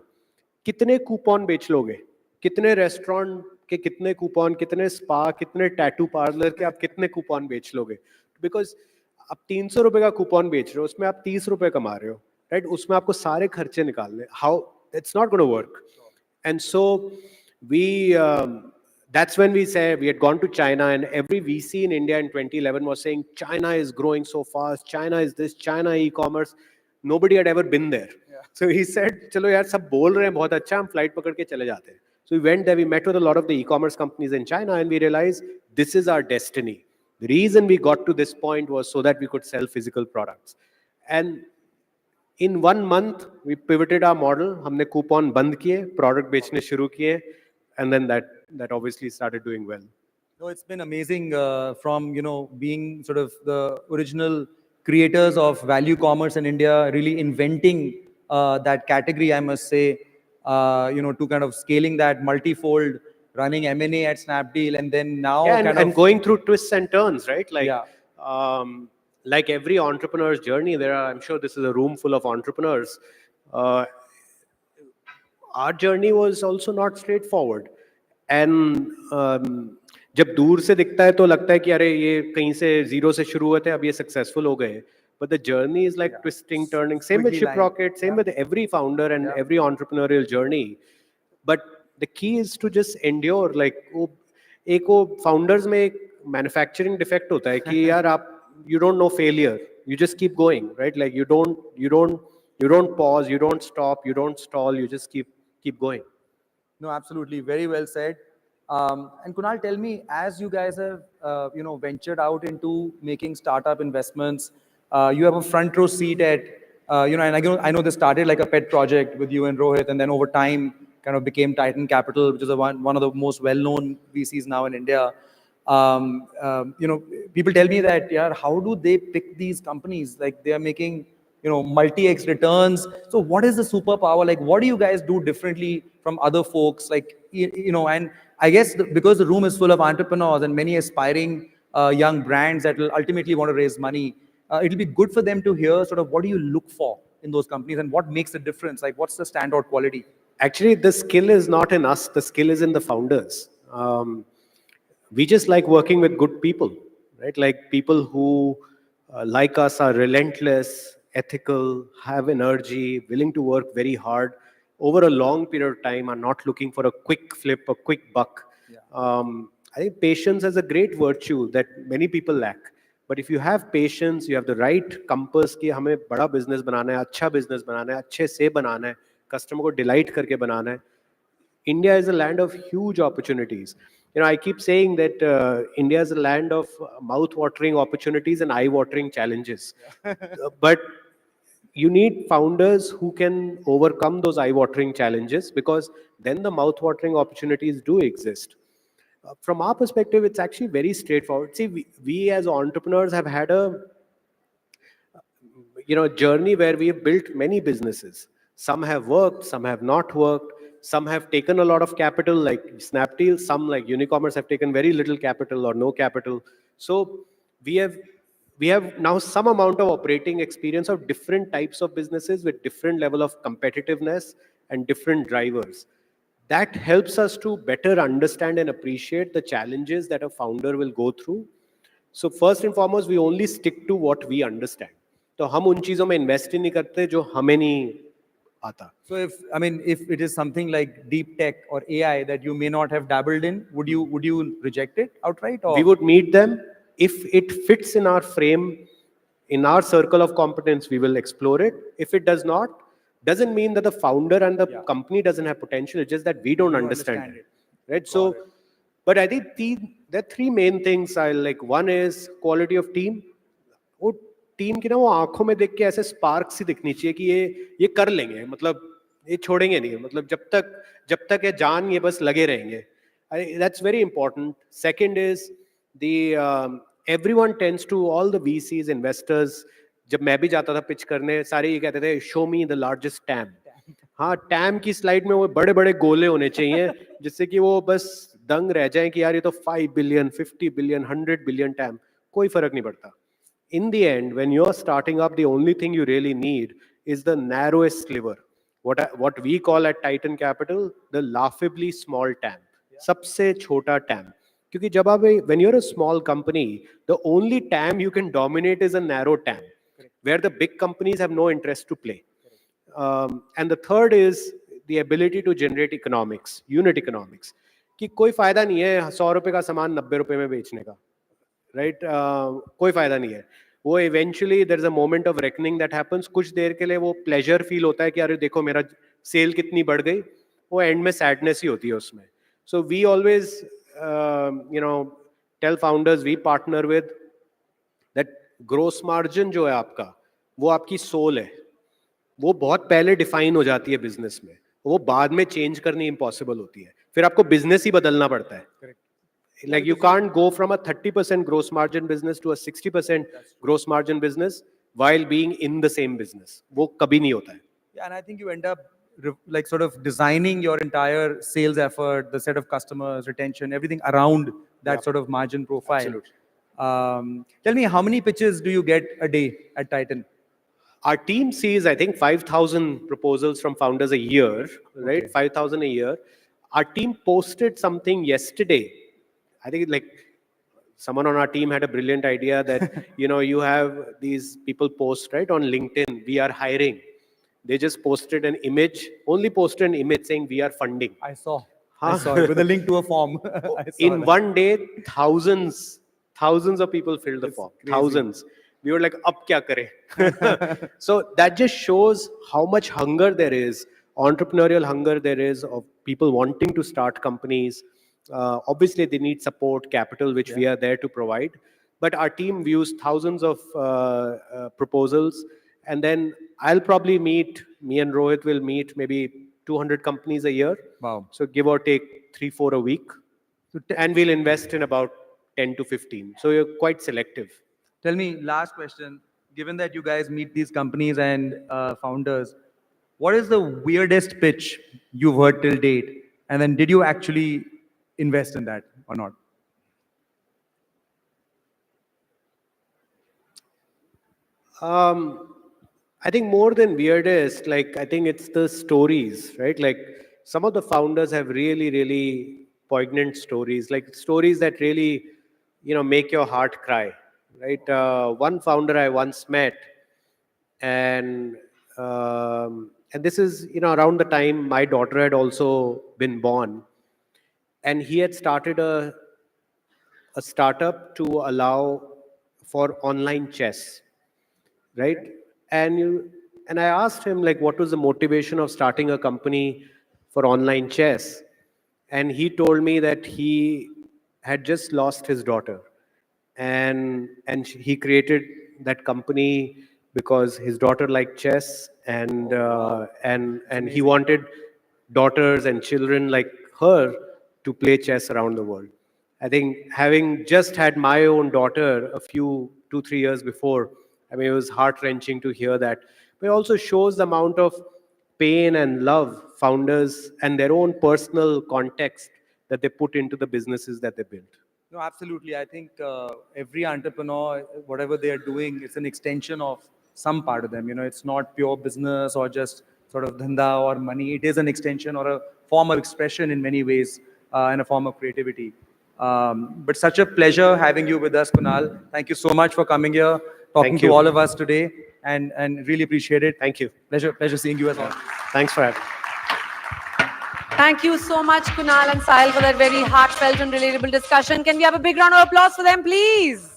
कितने coupon बेच लोगे? कितने restaurant के कितने coupon, कितने spa, कितने tattoo parlor के आप कितने coupon बेच लोगे? Because आप ₹300 का कूपन बेच रहे हो, उसमें आप ₹30 कमा रहे हो, राइट? उसमें आपको सारे खर्चे निकालने. How it's not going to work. And so that's when we said we had gone to China, and every VC in India in 2011 was saying China is growing so fast, China is this, China e-commerce. Nobody had ever been there. So he said, चलो यार सब बोल रहे हैं बहुत अच्छा, हम flight पकड़ के चले जाते हैं. So we went there, we met with a lot of the e-commerce companies in China, and we realized this is our destiny. The reason we got to this point was so that we could sell physical products. And in 1 month, we pivoted our model. हमने coupon बंद किए, product बेचने शुरू किए, and then that obviously started doing well. No, it's been amazing from being sort of the original creators of value commerce in India, really inventing that category, I must say, to kind of scaling that multifold, running M&A at Snapdeal, and then now and going through twists and turns, right? Like every entrepreneur's journey, I'm sure this is a room full of entrepreneurs. Our journey was also not straightforward. And जब दूर से दिखता है तो लगता है कि अरे ये कहीं से zero से शुरू हुए थे, अब ये successful हो गए. But the journey is like twisting, turning. Same with Shiprocket, same with every founder and every entrepreneurial journey. But the key is to just endure. Like एक वो founders में एक manufacturing defect होता है कि यार आप you don't know failure. You just keep going, right? Like you don't pause, you don't stop, you don't stall, you just keep going. No, absolutely. Very well said. And Kunal, tell me, as you guys have, ventured out into making startup investments, you have a front row seat at, and I know this started like a pet project with you and Rohit, and then over time kind of became Titan Capital, which is one of the most well-known VCs now in India. People tell me that, yeah, how do they pick these companies? Like they are making, multi-X returns. So what is the superpower? Like, what do you guys do differently from other folks? Like, and I guess because the room is full of entrepreneurs and many aspiring young brands that will ultimately want to raise money, it'll be good for them to hear sort of what do you look for in those companies and what makes the difference? Like, what's the standout quality? Actually, the skill is not in us. The skill is in the founders. We just like working with good people, right? Like people who, like us, are relentless, ethical, have energy, willing to work very hard over a long period of time, are not looking for a quick flip, a quick buck. I think patience is a great virtue that many people lack. But if you have patience, you have the right compass कि हमें बड़ा business बनाना है, अच्छा business बनाना है, अच्छे से बनाना है, customer को delight करके बनाना है. India is a land of huge opportunities. I keep saying that India is a land of mouth-watering opportunities and eye-watering challenges. But you need founders who can overcome those eye-watering challenges, because then the mouth-watering opportunities do exist. From our perspective, it's actually very straightforward. See, we as entrepreneurs have had a journey where we have built many businesses. Some have worked, some have not worked. Some have taken a lot of capital, like Snapdeal. Some, like Unicommerce, have taken very little capital or no capital. So we have now some amount of operating experience of different types of businesses with different level of competitiveness and different drivers. That helps us to better understand and appreciate the challenges that a founder will go through. So first and foremost, we only stick to what we understand. तो हम उन चीजों में invest ही नहीं करते जो हमें नहीं आता. So if it is something like deep tech or AI that you may not have dabbled in, would you reject it outright? Or? We would meet them. If it fits in our frame, in our circle of competence, we will explore it. If it does not, doesn't mean that the founder and the company doesn't have potential. It's just that we don't understand it. Right? So, but I think there are three main things I like. One is quality of team. वो team की ना वो आंखों में देख के ऐसे spark सी दिखनी चाहिए कि ये कर लेंगे, मतलब ये छोड़ेंगे नहीं, मतलब जब तक ये जान ये बस लगे रहेंगे. That's very important. Second is everyone tends to, all the VCs, investors, जब मैं भी जाता था पिच करने, सारे ये कहते थे show me the largest TAM. हाँ, TAM की स्लाइड में वो बड़े बड़े गोले होने चाहिए जिससे कि वो बस दंग रह जाएं कि यार ये तो 5 billion, 50 billion, 100 billion TAM. कोई फर्क नहीं पड़ता. In the end, when you're starting up, the only thing you really need is the narrowest sliver. What we call at Titan Capital, the laughably small TAM. सबसे छोटा TAM. क्योंकि जब आप, when you're a small company, the only TAM you can dominate is a narrow TAM, where the big companies have no interest to play. And the third is the ability to generate economics, unit economics. कि कोई फायदा नहीं है 100 रुपए का सामान 90 रुपए में बेचने का. Right? कोई फायदा नहीं है. वो eventually there is a moment of reckoning that happens. कुछ देर के लिए वो pleasure feel होता है कि अरे देखो मेरा sale कितनी बढ़ गई. वो end में sadness ही होती है उसमें. So we always tell founders we partner with that gross margin जो है आपका, वो आपकी soul है. वो बहुत पहले define हो जाती है business में. वो बाद में change करनी impossible होती है. फिर आपको business ही बदलना पड़ता है. Correct. Like you can't go from a 30% gross margin business to a 60% gross margin business while being in the same business. वो कभी नहीं होता है. Yeah, and I think you end up like sort of designing your entire sales effort, the set of customers, retention, everything around that sort of margin profile. Absolutely. Tell me, how many pitches do you get a day at Titan? Our team sees, I think, 5,000 proposals from founders a year, right? Okay. 5,000 a year. Our team posted something yesterday. I think like someone on our team had a brilliant idea that, you have these people post, right, on LinkedIn, we are hiring. They just posted an image, only posted an image saying we are funding. I saw it with a link to a form. In one day, thousands thousands of people filled the It's form. crazy. Thousands. We were like, "Ab kya kare?" So that just shows how much hunger there is, entrepreneurial hunger there is of people wanting to start companies. Obviously, they need support, capital, which we are there to provide. But our team views thousands of proposals, and then I'll probably meet. Me and Rohit will meet maybe 200 companies a year. Wow. So give or take 3-4 a week, and we'll invest in about 10 to 15. So you're quite selective. Tell me, last question. Given that you guys meet these companies and founders, what is the weirdest pitch you've heard till date? And then did you actually invest in that or not? I think more than weirdest, like I think it's the stories, right? Like some of the founders have really, really poignant stories, like stories that really, make your heart cry, right? One founder I once met, and this is, around the time my daughter had also been born, and he had started a startup to allow for online chess, right? And I asked him like what was the motivation of starting a company for online chess, and he told me that he had just lost his daughter, and he created that company because his daughter liked chess, and he wanted daughters and children like her to play chess around the world. I think having just had my own daughter a few 2-3 years before, I mean, it was heart wrenching to hear that. But it also shows the amount of pain and love founders and their own personal context that they put into the businesses that they built. No, absolutely. I think every entrepreneur, whatever they are doing, it's an extension of some part of them. It's not pure business or just sort of dhanda or money. It is an extension or a form of expression in many ways and a form of creativity. But such a pleasure having you with us, Kunal. Thank you so much for coming here, talking Thank to you. all of us today, and really appreciate it. Thank you. Pleasure seeing you as well. Thanks for having me. Thank you so much, Kunal and Sahil, for that very heartfelt and relatable discussion. Can we have a big round of applause for them, please?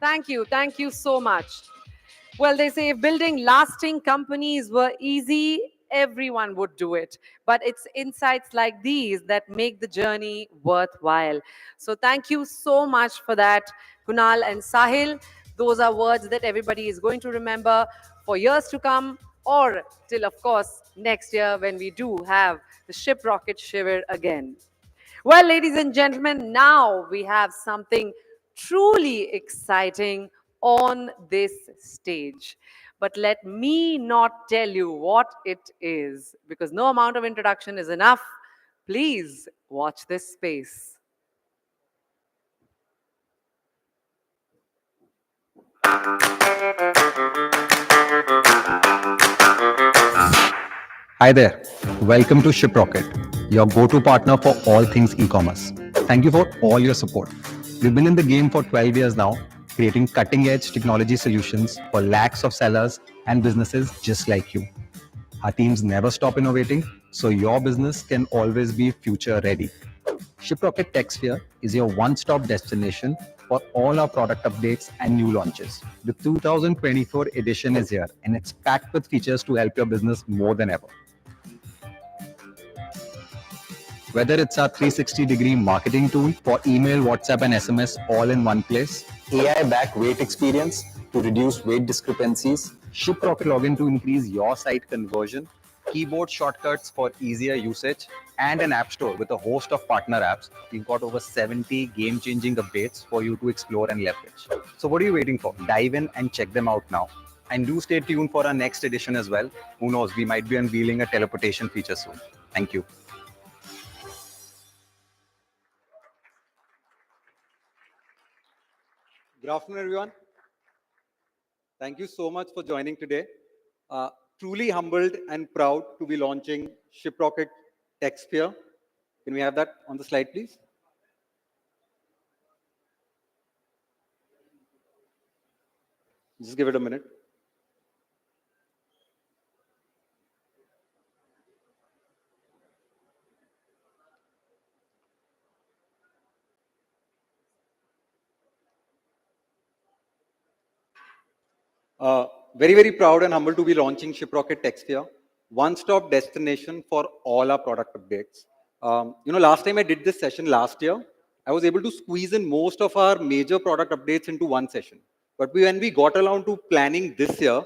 Thank you so much. Well, they say if building lasting companies were easy, everyone would do it. But it's insights like these that make the journey worthwhile. So thank you so much for that, Kunal and Sahil. Those are words that everybody is going to remember for years to come, or till, of course, next year when we do have the Shiprocket SHIVIR again. Well, ladies and gentlemen, now we have something truly exciting on this stage. But let me not tell you what it is, because no amount of introduction is enough. Please watch this space. Hi there. Welcome to Shiprocket, your go-to partner for all things e-commerce. Thank you for all your support. We've been in the game for 12 years now, creating cutting-edge technology solutions for lakhs of sellers and businesses just like you. Our teams never stop innovating, so your business can always be future-ready. Shiprocket TechSphere is your one-stop destination for all our product updates and new launches. The 2024 edition is here, and it's packed with features to help your business more than ever. Whether it's our 360-degree marketing tool for email, WhatsApp, and SMS all in one place, AI-backed weight experience to reduce weight discrepancies, Shiprocket login to increase your site conversion, keyboard shortcuts for easier usage, and an app store with a host of partner apps. We've got over 70 game-changing updates for you to explore and leverage. So what are you waiting for? Dive in and check them out now. And do stay tuned for our next edition as well. Who knows, we might be unveiling a teleportation feature soon. Thank you. Good afternoon, everyone. Thank you so much for joining today. Truly humbled and proud to be launching Shiprocket TechSphere. Can we have that on the slide, please? Just give it a minute. Very, very proud and humbled to be launching Shiprocket TechSphere, one-stop destination for all our product updates. Last time I did this session last year, I was able to squeeze in most of our major product updates into one session. But when we got around to planning this year,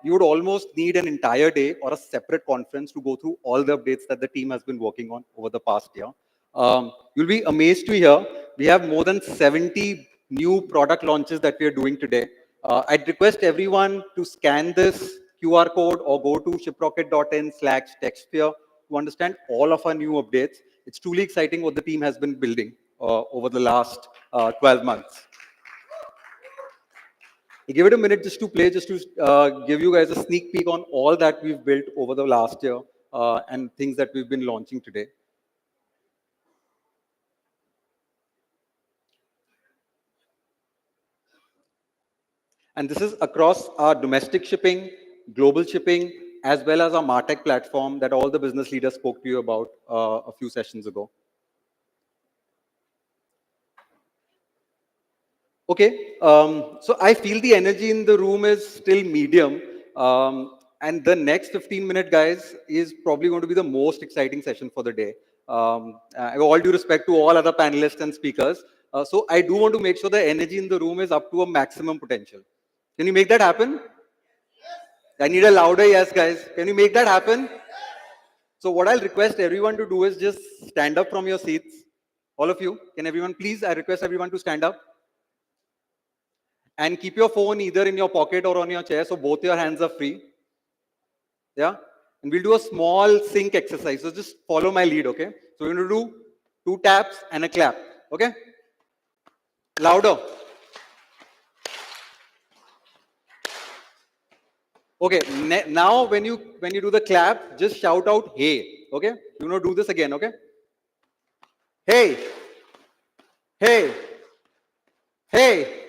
you would almost need an entire day or a separate conference to go through all the updates that the team has been working on over the past year. You'll be amazed to hear we have more than 70 new product launches that we are doing today. I'd request everyone to scan this QR code or go to shiprocket.in/TechSphere to understand all of our new updates. It's truly exciting what the team has been building over the last 12 months. I'll give it a minute just to play, just to give you guys a sneak peek on all that we've built over the last year and things that we've been launching today. And this is across our domestic shipping, global shipping, as well as our MarTech platform that all the business leaders spoke to you about a few sessions ago. Okay, so I feel the energy in the room is still medium. And the next 15-minute, guys, is probably going to be the most exciting session for the day. All due respect to all other panelists and speakers. So I do want to make sure the energy in the room is up to a maximum potential. Can you make that happen? I need a louder yes, guys. Can you make that happen? So what I'll request everyone to do is just stand up from your seats. All of you. Can everyone please, I request everyone to stand up. And keep your phone either in your pocket or on your chair, so both your hands are free. Yeah? And we'll do a small sync exercise. So just follow my lead, okay? So we're going to do 2 taps and a clap, okay? Louder. Okay, now when you do the clap, just shout out, hey, okay? You're going to do this again, okay? Hey, hey, hey.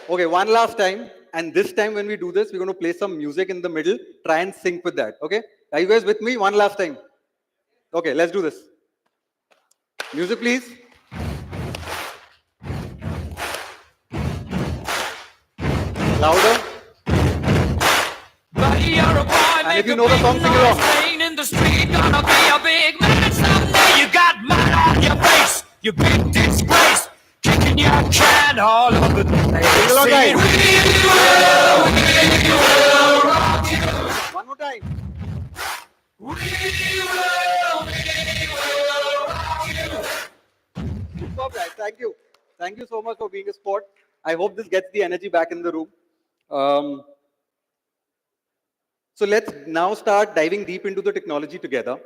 Okay, one last time. And this time when we do this, we're going to play some music in the middle. Try and sync with that, okay? Are you guys with me? One last time. Okay, let's do this. Music, please. Louder. And if you know the song, sing along. In the street, gonna be a big man someday. You got mud on your face, you big disgrace, kicking your can all over the place. Sing along, guys. We will rock you. One more time. We will rock you. Superb, guys. Thank you. Thank you so much for being a sport. I hope this gets the energy back in the room. So let's now start diving deep into the technology together.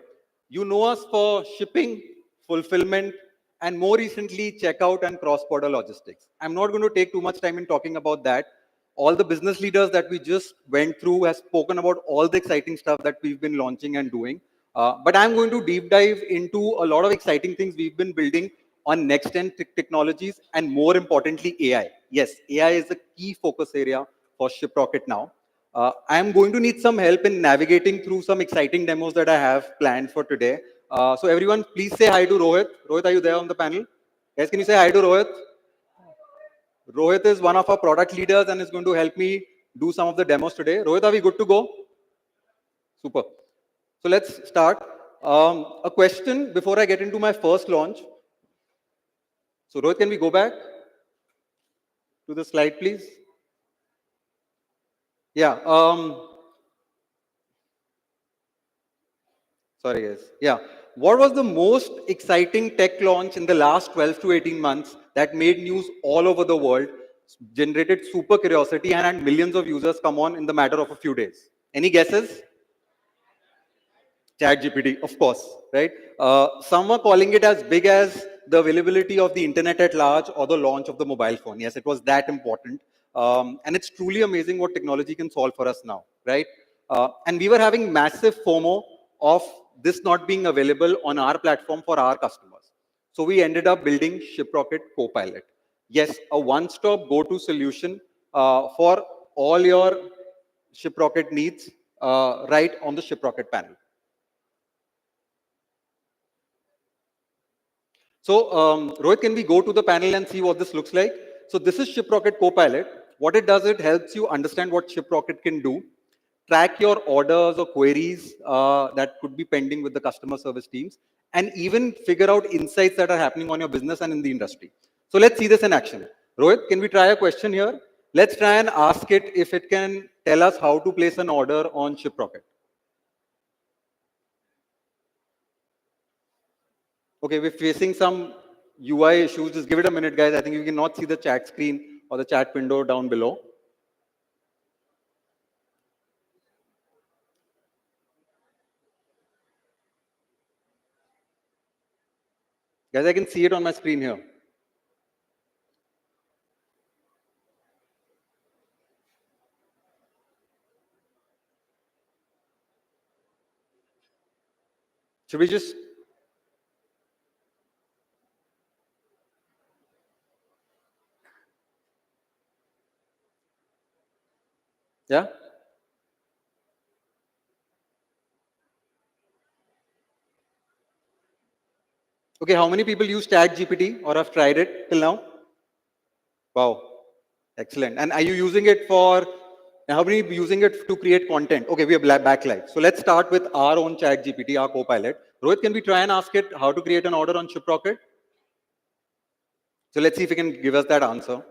You know us for shipping, fulfillment, and more recently, checkout and cross-border logistics. I'm not going to take too much time in talking about that. All the business leaders that we just went through have spoken about all the exciting stuff that we've been launching and doing. But I'm going to deep dive into a lot of exciting things we've been building on next-gen technologies and more importantly, AI. Yes, AI is a key focus area for Shiprocket now. I am going to need some help in navigating through some exciting demos that I have planned for today. So everyone, please say hi to Rohit. Rohit, are you there on the panel? Guys, can you say hi to Rohit? Rohit is one of our product leaders and is going to help me do some of the demos today. Rohit, are we good to go? Super. So let's start. A question before I get into my first launch. So Rohit, can we go back to the slide, please? Yeah. Sorry, guys. Yeah. What was the most exciting tech launch in the last 12 to 18 months that made news all over the world, generated super curiosity, and had millions of users come on in the matter of a few days? Any guesses? ChatGPT, of course, right? Some are calling it as big as the availability of the internet at large or the launch of the mobile phone. Yes, it was that important. And it's truly amazing what technology can solve for us now, right? And we were having massive FOMO of this not being available on our platform for our customers. So we ended up building Shiprocket Copilot. Yes, a one-stop go-to solution for all your Shiprocket needs right on the Shiprocket panel. So Rohit, can we go to the panel and see what this looks like? So this is Shiprocket Copilot. What it does, it helps you understand what Shiprocket can do, track your orders or queries that could be pending with the customer service teams, and even figure out insights that are happening on your business and in the industry. So let's see this in action. Rohit, can we try a question here? Let's try and ask it if it can tell us how to place an order on Shiprocket. Okay, we're facing some UI issues. Just give it a minute, guys. I think you cannot see the chat screen or the chat window down below. Guys, I can see it on my screen here. Should we just... Yeah? Okay, how many people use ChatGPT or have tried it till now? Wow, excellent. And are you using it for, how many using it to create content? Okay, we are back live. So let's start with our own ChatGPT, our Copilot. Rohit, can we try and ask it how to create an order on Shiprocket? So let's see if it can give us that answer.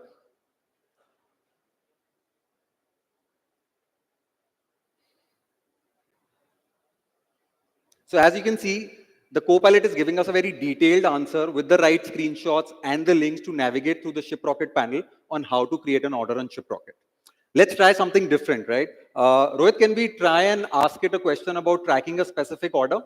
So as you can see, the Copilot is giving us a very detailed answer with the right screenshots and the links to navigate through the Shiprocket panel on how to create an order on Shiprocket. Let's try something different, right? Rohit, can we try and ask it a question about tracking a specific order?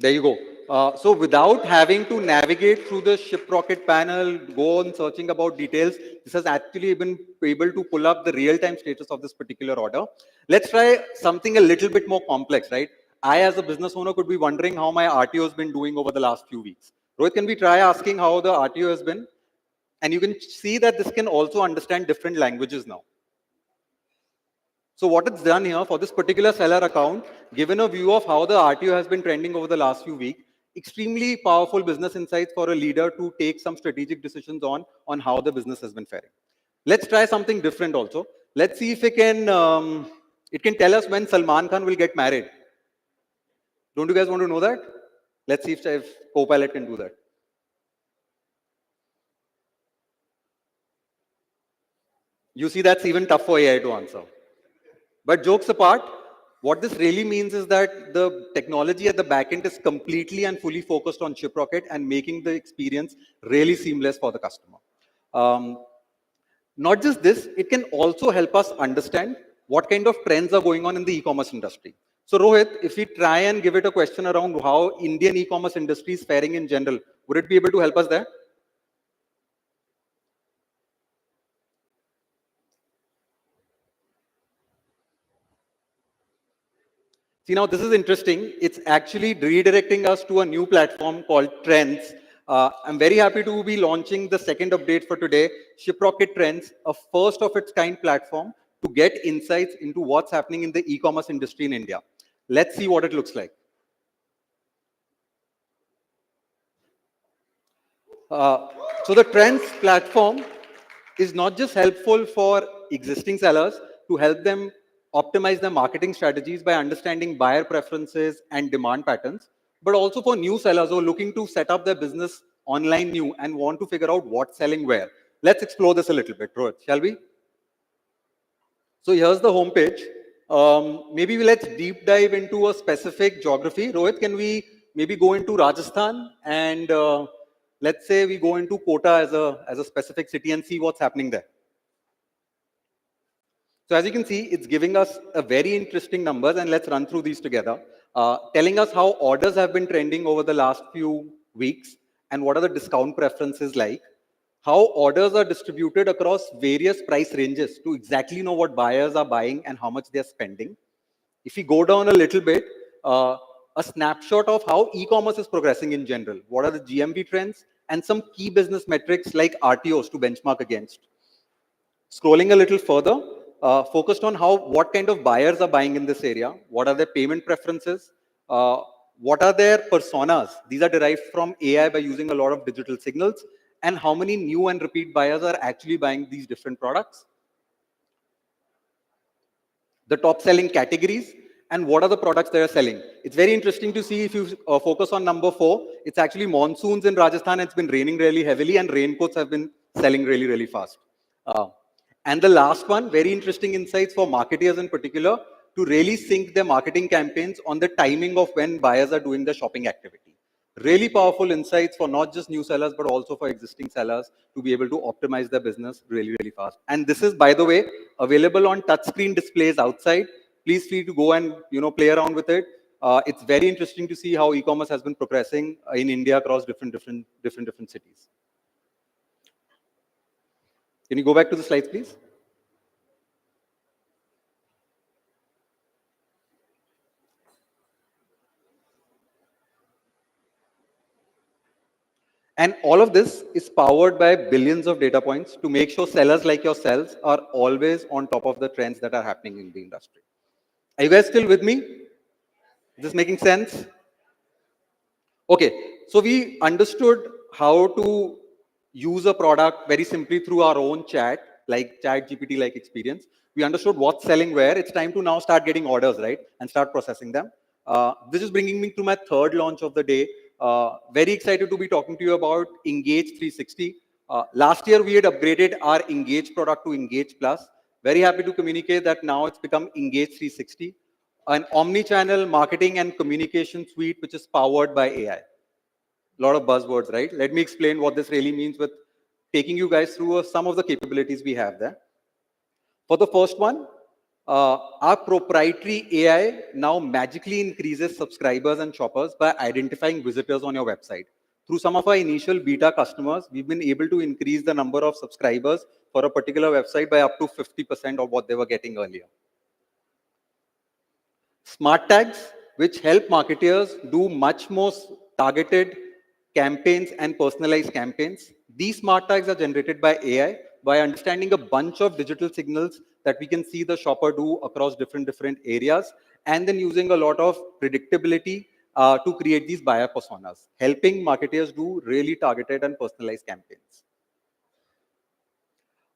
There you go. So without having to navigate through the Shiprocket panel, go on searching about details, this has actually been able to pull up the real-time status of this particular order. Let's try something a little bit more complex, right? I, as a business owner, could be wondering how my RTO has been doing over the last few weeks. Rohit, can we try asking how the RTO has been? And you can see that this can also understand different languages now. So what it's done here for this particular seller account, given a view of how the RTO has been trending over the last few weeks, extremely powerful business insights for a leader to take some strategic decisions on how the business has been faring. Let's try something different also. Let's see if it can tell us when Salman Khan will get married. Don't you guys want to know that? Let's see if Copilot can do that. You see, that's even tough for AI to answer. But jokes apart, what this really means is that the technology at the backend is completely and fully focused on Shiprocket and making the experience really seamless for the customer. Not just this, it can also help us understand what kind of trends are going on in the e-commerce industry. So Rohit, if we try and give it a question around how Indian e-commerce industry is faring in general, would it be able to help us there? See, now this is interesting. It's actually redirecting us to a new platform called Trends. I'm very happy to be launching the second update for today, Shiprocket Trends, a first of its kind platform to get insights into what's happening in the e-commerce industry in India. Let's see what it looks like. So the Trends platform is not just helpful for existing sellers to help them optimize their marketing strategies by understanding buyer preferences and demand patterns, but also for new sellers who are looking to set up their business online new and want to figure out what's selling where. Let's explore this a little bit, Rohit, shall we? So here's the homepage. Maybe let's deep dive into a specific geography. Rohit, can we maybe go into Rajasthan and let's say we go into Kota as a specific city and see what's happening there. So as you can see, it's giving us a very interesting numbers, and let's run through these together, telling us how orders have been trending over the last few weeks and what are the discount preferences like, how orders are distributed across various price ranges to exactly know what buyers are buying and how much they're spending. If we go down a little bit, a snapshot of how e-commerce is progressing in general, what are the GMV trends, and some key business metrics like RTOs to benchmark against. Scrolling a little further, focused on what kind of buyers are buying in this area, what are their payment preferences, what are their personas. These are derived from AI by using a lot of digital signals, and how many new and repeat buyers are actually buying these different products. The top selling categories, and what are the products they are selling. It's very interesting to see if you focus on number 4, it's actually monsoons in Rajasthan. It's been raining really heavily and raincoats have been selling really, really fast. And the last one, very interesting insights for marketers in particular, to really sync their marketing campaigns on the timing of when buyers are doing the shopping activity. Really powerful insights for not just new sellers, but also for existing sellers to be able to optimize their business really, really fast. And this is, by the way, available on touchscreen displays outside. Please feel to go and play around with it. It's very interesting to see how e-commerce has been progressing in India across different cities. Can you go back to the slides, please? And all of this is powered by billions of data points to make sure sellers like yourselves are always on top of the trends that are happening in the industry. Are you guys still with me? Is this making sense? Okay, so we understood how to use a product very simply through our own chat, like ChatGPT-like experience. We understood what's selling where. It's time to now start getting orders, right? And start processing them. This is bringing me to my third launch of the day. Very excited to be talking to you about Engage 360. Last year, we had upgraded our Engage product to Engage Plus. Very happy to communicate that now it's become Engage 360, an omni-channel marketing and communication suite which is powered by AI. A lot of buzzwords, right? Let me explain what this really means with taking you guys through some of the capabilities we have there. For the first one, our proprietary AI now magically increases subscribers and shoppers by identifying visitors on your website. Through some of our initial beta customers, we've been able to increase the number of subscribers for a particular website by up to 50% of what they were getting earlier. Smart tags, which help marketers do much more targeted campaigns and personalized campaigns. These smart tags are generated by AI by understanding a bunch of digital signals that we can see the shopper do across different areas, and then using a lot of predictability to create these buyer personas, helping marketers do really targeted and personalized campaigns.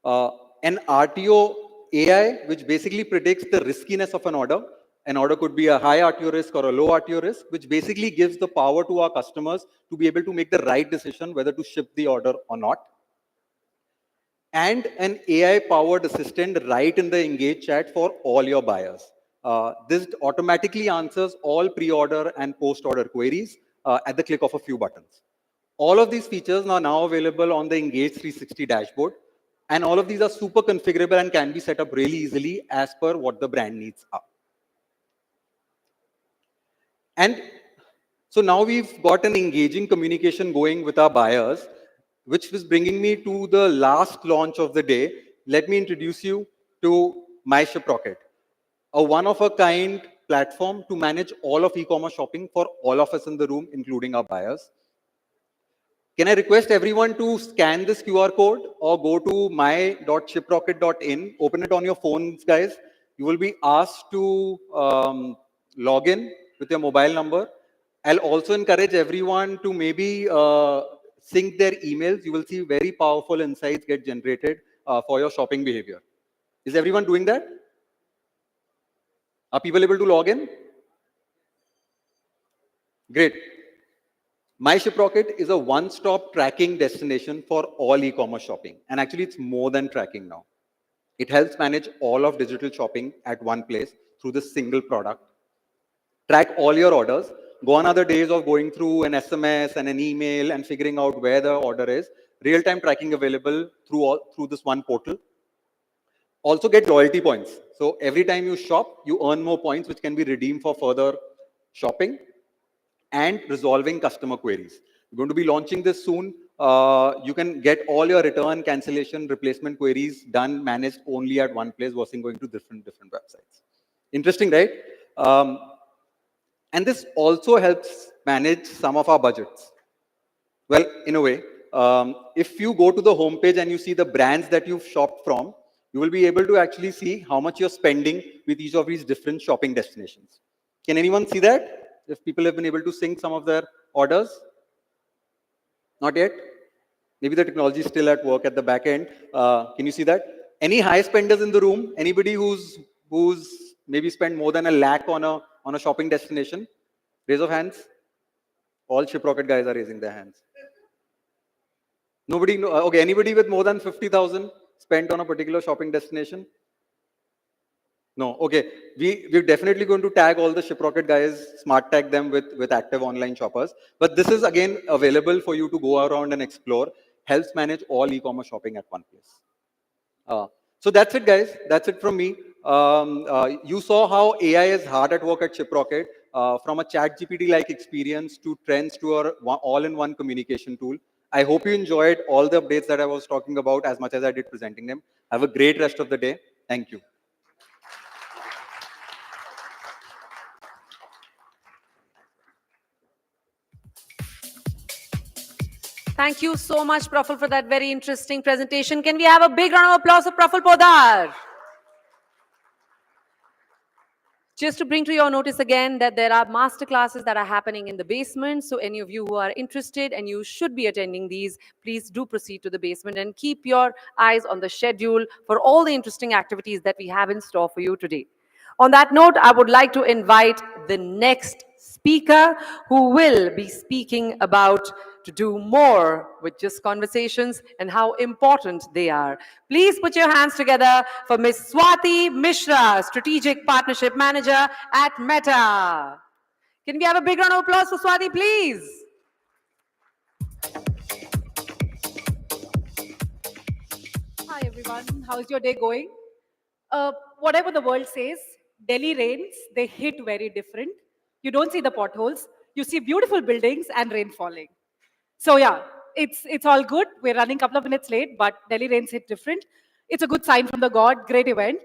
An RTO AI, which basically predicts the riskiness of an order. An order could be a high RTO risk or a low RTO risk, which basically gives the power to our customers to be able to make the right decision whether to ship the order or not. And an AI-powered assistant right in the Engage chat for all your buyers. This automatically answers all pre-order and post-order queries at the click of a few buttons. All of these features are now available on the Engage 360 dashboard. And all of these are super configurable and can be set up really easily as per what the brand needs are. And so now we've got an engaging communication going with our buyers, which is bringing me to the last launch of the day. Let me introduce you to My Shiprocket, a one-of-a-kind platform to manage all of e-commerce shopping for all of us in the room, including our buyers. Can I request everyone to scan this QR code or go to my.shiprocket.in, open it on your phones, guys. You will be asked to log in with your mobile number. I'll also encourage everyone to maybe sync their emails. You will see very powerful insights get generated for your shopping behavior. Is everyone doing that? Are people able to log in? Great. My Shiprocket is a one-stop tracking destination for all e-commerce shopping. And actually, it's more than tracking now. It helps manage all of digital shopping at one place through this single product. Track all your orders. Gone are the days of going through an SMS and an email and figuring out where the order is. Real-time tracking available through this one portal. Also get loyalty points. So every time you shop, you earn more points, which can be redeemed for further shopping and resolving customer queries. We're going to be launching this soon. You can get all your return, cancellation, replacement queries done, managed only at one place versus going to different websites. Interesting, right? And this also helps manage some of our budgets. Well, in a way, if you go to the homepage and you see the brands that you've shopped from, you will be able to actually see how much you're spending with each of these different shopping destinations. Can anyone see that? If people have been able to sync some of their orders? Not yet? Maybe the technology is still at work at the back end. Can you see that? Any high spenders in the room? Anybody who's maybe spent more than 1 lakh on a shopping destination? Raise of hands. All Shiprocket guys are raising their hands. Nobody? No, okay, anybody with more than 50,000 spent on a particular shopping destination? No, okay. We're definitely going to tag all the Shiprocket guys, smart tag them with active online shoppers. But this is again available for you to go around and explore. Helps manage all e-commerce shopping at one place. So that's it, guys. That's it from me. You saw how AI is hard at work at Shiprocket, from a chat GPT-like experience to trends to our all-in-one communication tool. I hope you enjoyed all the updates that I was talking about as much as I did presenting them. Have a great rest of the day. Thank you. Thank you so much, Praful, for that very interesting presentation. Can we have a big round of applause for Praful Podar? Just to bring to your notice again that there are master classes that are happening in the basement. So any of you who are interested and you should be attending these, please do proceed to the basement and keep your eyes on the schedule for all the interesting activities that we have in store for you today. On that note, I would like to invite the next speaker who will be speaking about to do more with just conversations and how important they are. Please put your hands together for Ms. Swati Mishra, Strategic Partnership Manager at Meta. Can we have a big round of applause for Swati, please? Hi everyone, how's your day going? Whatever the world says, Delhi rains, they hit very different. You don't see the potholes, you see beautiful buildings and rain falling. So yeah, it's all good. We're running a couple of minutes late, but Delhi rains hit different. It's a good sign from the God, great event.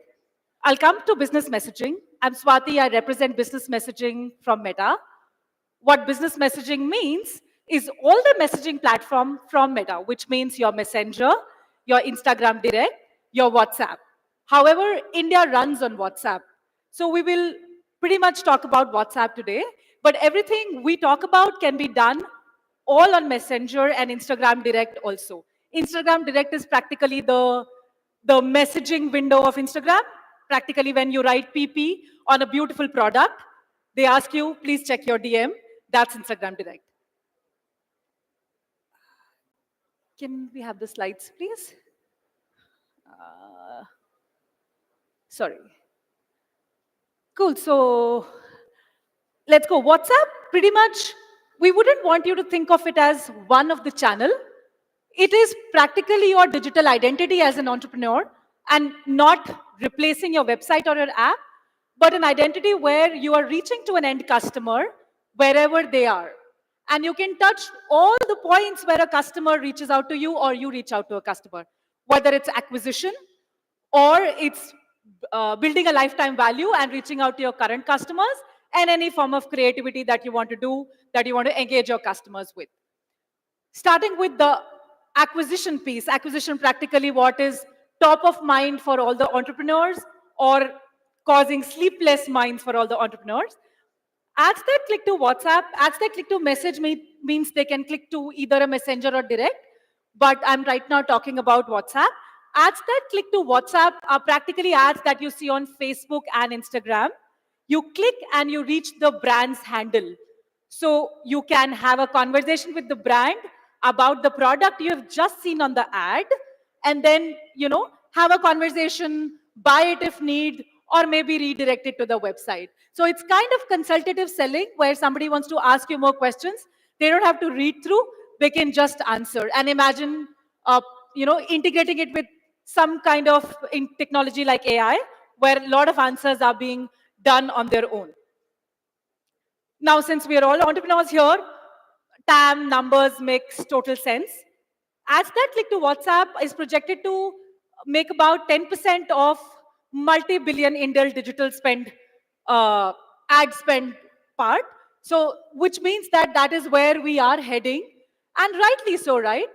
I'll come to business messaging. I'm Swati, I represent business messaging from Meta. What business messaging means is all the messaging platform from Meta, which means your Messenger, your Instagram Direct, your WhatsApp. However, India runs on WhatsApp. So we will pretty much talk about WhatsApp today, but everything we talk about can be done all on Messenger and Instagram Direct also. Instagram Direct is practically the messaging window of Instagram. Practically when you write PP on a beautiful product, they ask you, please check your DM. That's Instagram Direct. Can we have the slides, please? Sorry. Cool, so let's go. WhatsApp, pretty much, we wouldn't want you to think of it as one of the channel. It is practically your digital identity as an entrepreneur and not replacing your website or your app, but an identity where you are reaching to an end customer wherever they are. And you can touch all the points where a customer reaches out to you or you reach out to a customer, whether it's acquisition or it's building a lifetime value and reaching out to your current customers, and any form of creativity that you want to do, that you want to engage your customers with. Starting with the acquisition piece, acquisition practically what is top of mind for all the entrepreneurs or causing sleepless minds for all the entrepreneurs. Ads that click to WhatsApp, ads that click to message means they can click to either a messenger or direct, but I'm right now talking about WhatsApp. Ads that click to WhatsApp are practically ads that you see on Facebook and Instagram. You click and you reach the brand's handle. So you can have a conversation with the brand about the product you have just seen on the ad, and then, have a conversation, buy it if need, or maybe redirect it to the website. So it's kind of consultative selling where somebody wants to ask you more questions. They don't have to read through, they can just answer. And imagine, integrating it with some kind of technology like AI, where a lot of answers are being done on their own. Now, since we are all entrepreneurs here, TAM numbers makes total sense. Ads that click to WhatsApp is projected to make about 10% of multi-billion Indian digital spend, ad spend part. So, which means that is where we are heading, and rightly so, right?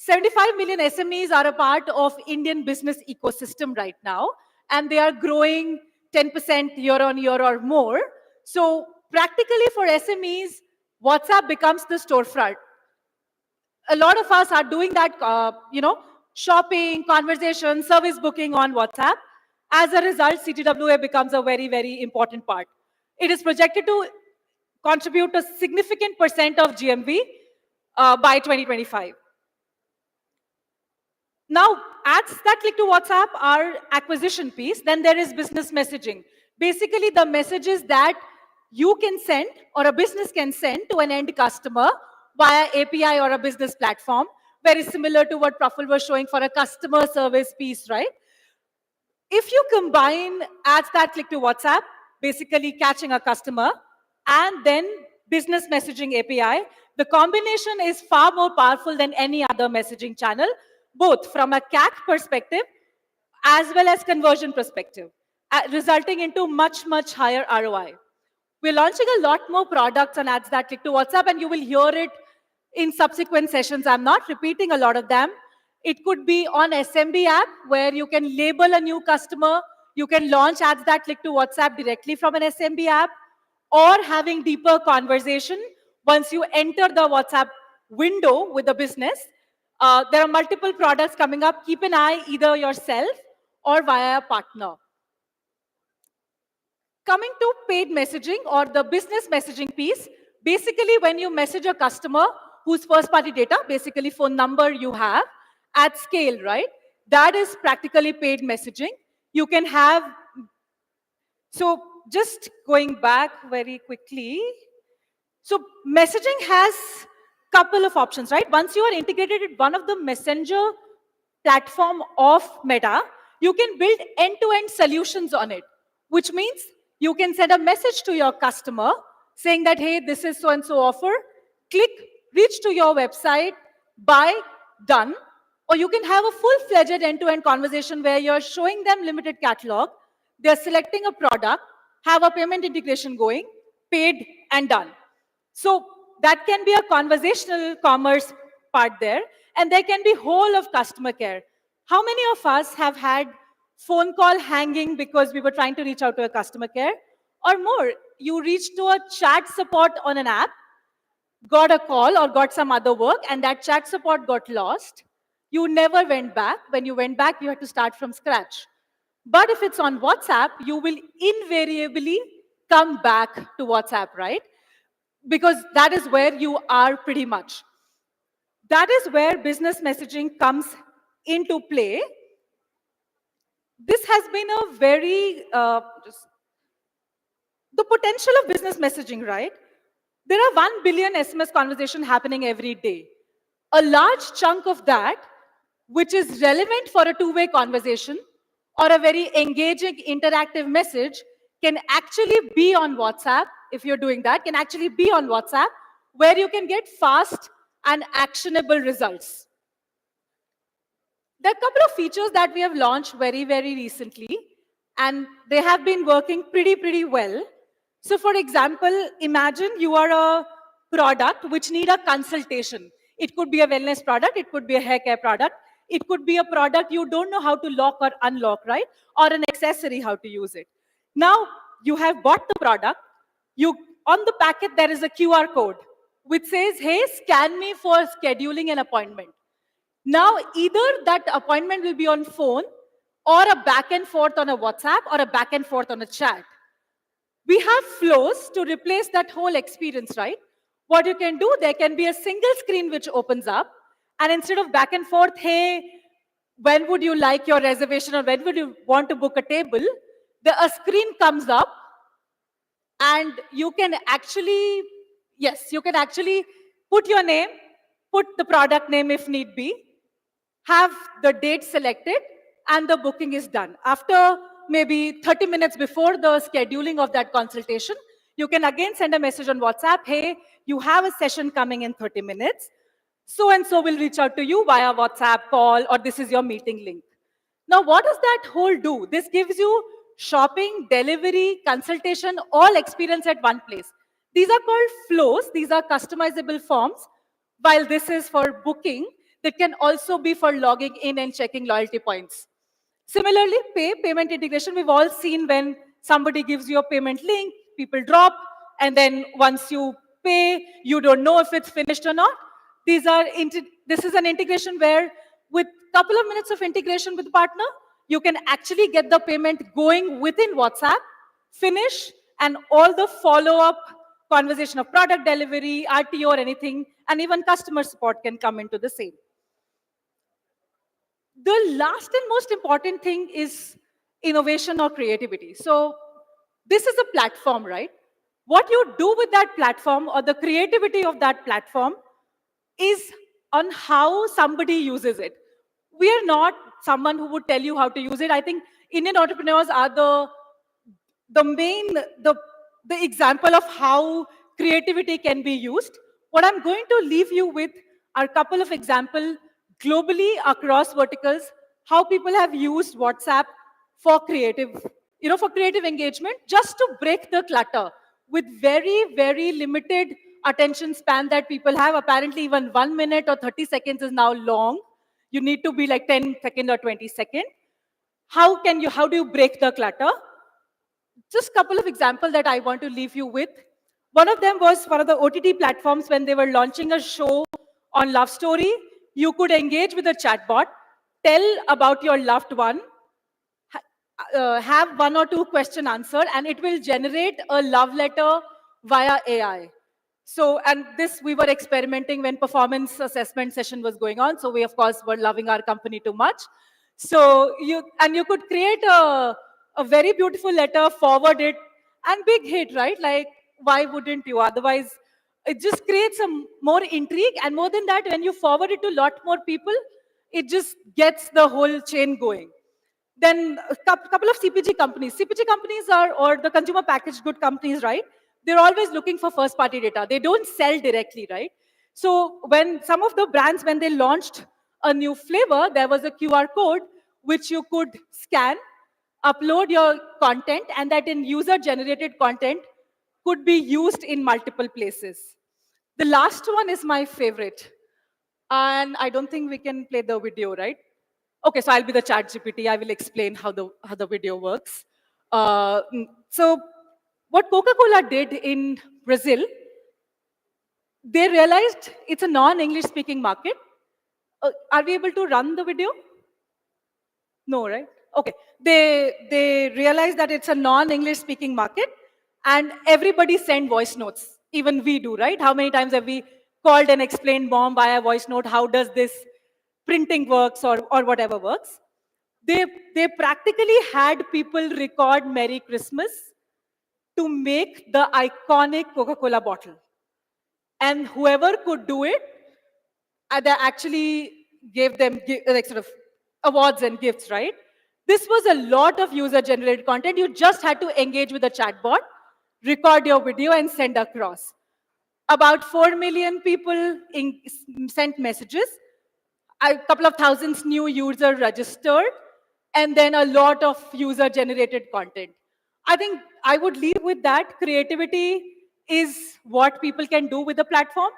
75 million SMEs are a part of Indian business ecosystem right now, and they are growing 10% year on year or more. So practically for SMEs, WhatsApp becomes the storefront. A lot of us are doing that, shopping, conversation, service booking on WhatsApp. As a result, CTWA becomes a very, very important part. It is projected to contribute a significant % of GMV by 2025. Now, ads that click to WhatsApp are acquisition piece. Then there is business messaging. Basically, the messages that you can send or a business can send to an end customer via API or a business platform. Very similar to what Praful was showing for a customer service piece, right? If you combine ads that click to WhatsApp, basically catching a customer, and then business messaging API, the combination is far more powerful than any other messaging channel, both from a CAC perspective as well as conversion perspective, resulting into much, much higher ROI. We're launching a lot more products on ads that click to WhatsApp, and you will hear it in subsequent sessions. I'm not repeating a lot of them. It could be on SMB app, where you can label a new customer. You can launch ads that click to WhatsApp directly from an SMB app, or having deeper conversation once you enter the WhatsApp window with the business. There are multiple products coming up. Keep an eye either yourself or via a partner. Coming to paid messaging or the business messaging piece, basically when you message a customer whose first party data, basically phone number you have at scale, right? That is practically paid messaging. You can have, so just going back very quickly. So messaging has a couple of options, right? Once you are integrated with one of the messenger platform of Meta, you can build end-to-end solutions on it, which means you can send a message to your customer saying that, hey, this is so-and-so offer, click, reach to your website, buy, done. Or you can have a full-fledged end-to-end conversation where you're showing them limited catalog, they're selecting a product, have a payment integration going, paid and done. So that can be a conversational commerce part there, and there can be whole of customer care. How many of us have had phone call hanging because we were trying to reach out to a customer care? Or more, you reached to a chat support on an app, got a call or got some other work, and that chat support got lost. You never went back. When you went back, you had to start from scratch. But if it's on WhatsApp, you will invariably come back to WhatsApp, right? Because that is where you are pretty much. That is where business messaging comes into play. This has been a very, the potential of business messaging, right? There are 1 billion SMS conversations happening every day. A large chunk of that, which is relevant for a two-way conversation or a very engaging interactive message, can actually be on WhatsApp. If you're doing that, can actually be on WhatsApp, where you can get fast and actionable results. There are a couple of features that we have launched very, very recently, and they have been working pretty well. So for example, imagine you are a product which need a consultation. It could be a wellness product, it could be a hair care product, it could be a product you don't know how to lock or unlock, right? Or an accessory, how to use it. Now, you have bought the product, on the packet there is a QR code which says, hey, scan me for scheduling an appointment. Now, either that appointment will be on phone or a back and forth on a WhatsApp or a back and forth on a chat. We have flows to replace that whole experience, right? What you can do, there can be a single screen which opens up, and instead of back and forth, hey, when would you like your reservation or when would you want to book a table, a screen comes up and you can actually, yes, you can actually put your name, put the product name if need be, have the date selected, and the booking is done. After maybe 30 minutes before the scheduling of that consultation, you can again send a message on WhatsApp, hey, you have a session coming in 30 minutes. So-and-so will reach out to you via WhatsApp call, or this is your meeting link. Now, what does that whole do? This gives you shopping, delivery, consultation, all experience at one place. These are called flows. These are customizable forms. While this is for booking, that can also be for logging in and checking loyalty points. Similarly, payment integration, we've all seen when somebody gives you a payment link, people drop, and then once you pay, you don't know if it's finished or not. This is an integration where with a couple of minutes of integration with the partner, you can actually get the payment going within WhatsApp, finish, and all the follow-up conversation of product delivery, RTO or anything, and even customer support can come into the same. The last and most important thing is innovation or creativity. So this is a platform, right? What you do with that platform or the creativity of that platform is on how somebody uses it. We are not someone who would tell you how to use it. I think Indian entrepreneurs are the example of how creativity can be used. What I'm going to leave you with are a couple of examples globally across verticals, how people have used WhatsApp for creative, for creative engagement, just to break the clutter with very, very limited attention span that people have. Apparently, even 1 minute or 30 seconds is now long. You need to be like 10 seconds or 20 seconds. How do you break the clutter? Just a couple of examples that I want to leave you with. One of them was one of the OTT platforms when they were launching a show on Love Story. You could engage with a chatbot, tell about your loved one, have 1 or 2 question answered, and it will generate a love letter via AI. So, and this we were experimenting when performance assessment session was going on. So we, of course, were loving our company too much. So you could create a very beautiful letter, forward it, and big hit, right? Like, why wouldn't you? Otherwise, it just creates some more intrigue. And more than that, when you forward it to a lot more people, it just gets the whole chain going. Then a couple of CPG companies. CPG companies or the consumer packaged good companies, right? They're always looking for first party data. They don't sell directly, right? So when some of the brands, when they launched a new flavor, there was a QR code which you could scan, upload your content, and that in user generated content could be used in multiple places. The last one is my favorite. And I don't think we can play the video, right? Okay, so I'll be the chat GPT. I will explain how the video works. So what Coca-Cola did in Brazil, they realized it's a non-English speaking market. Are we able to run the video? No, right? Okay. They realized that it's a non-English speaking market and everybody sent voice notes. Even we do, right? How many times have we called and explained mom via voice note, how does this printing works or whatever works? They practically had people record Merry Christmas to make the iconic Coca-Cola bottle. And whoever could do it, they actually gave them like sort of awards and gifts, right? This was a lot of user-generated content. You just had to engage with the chatbot, record your video, and send across. About 4 million people sent messages. A couple of thousands new users registered, and then a lot of user-generated content. I think I would leave with that. Creativity is what people can do with the platform.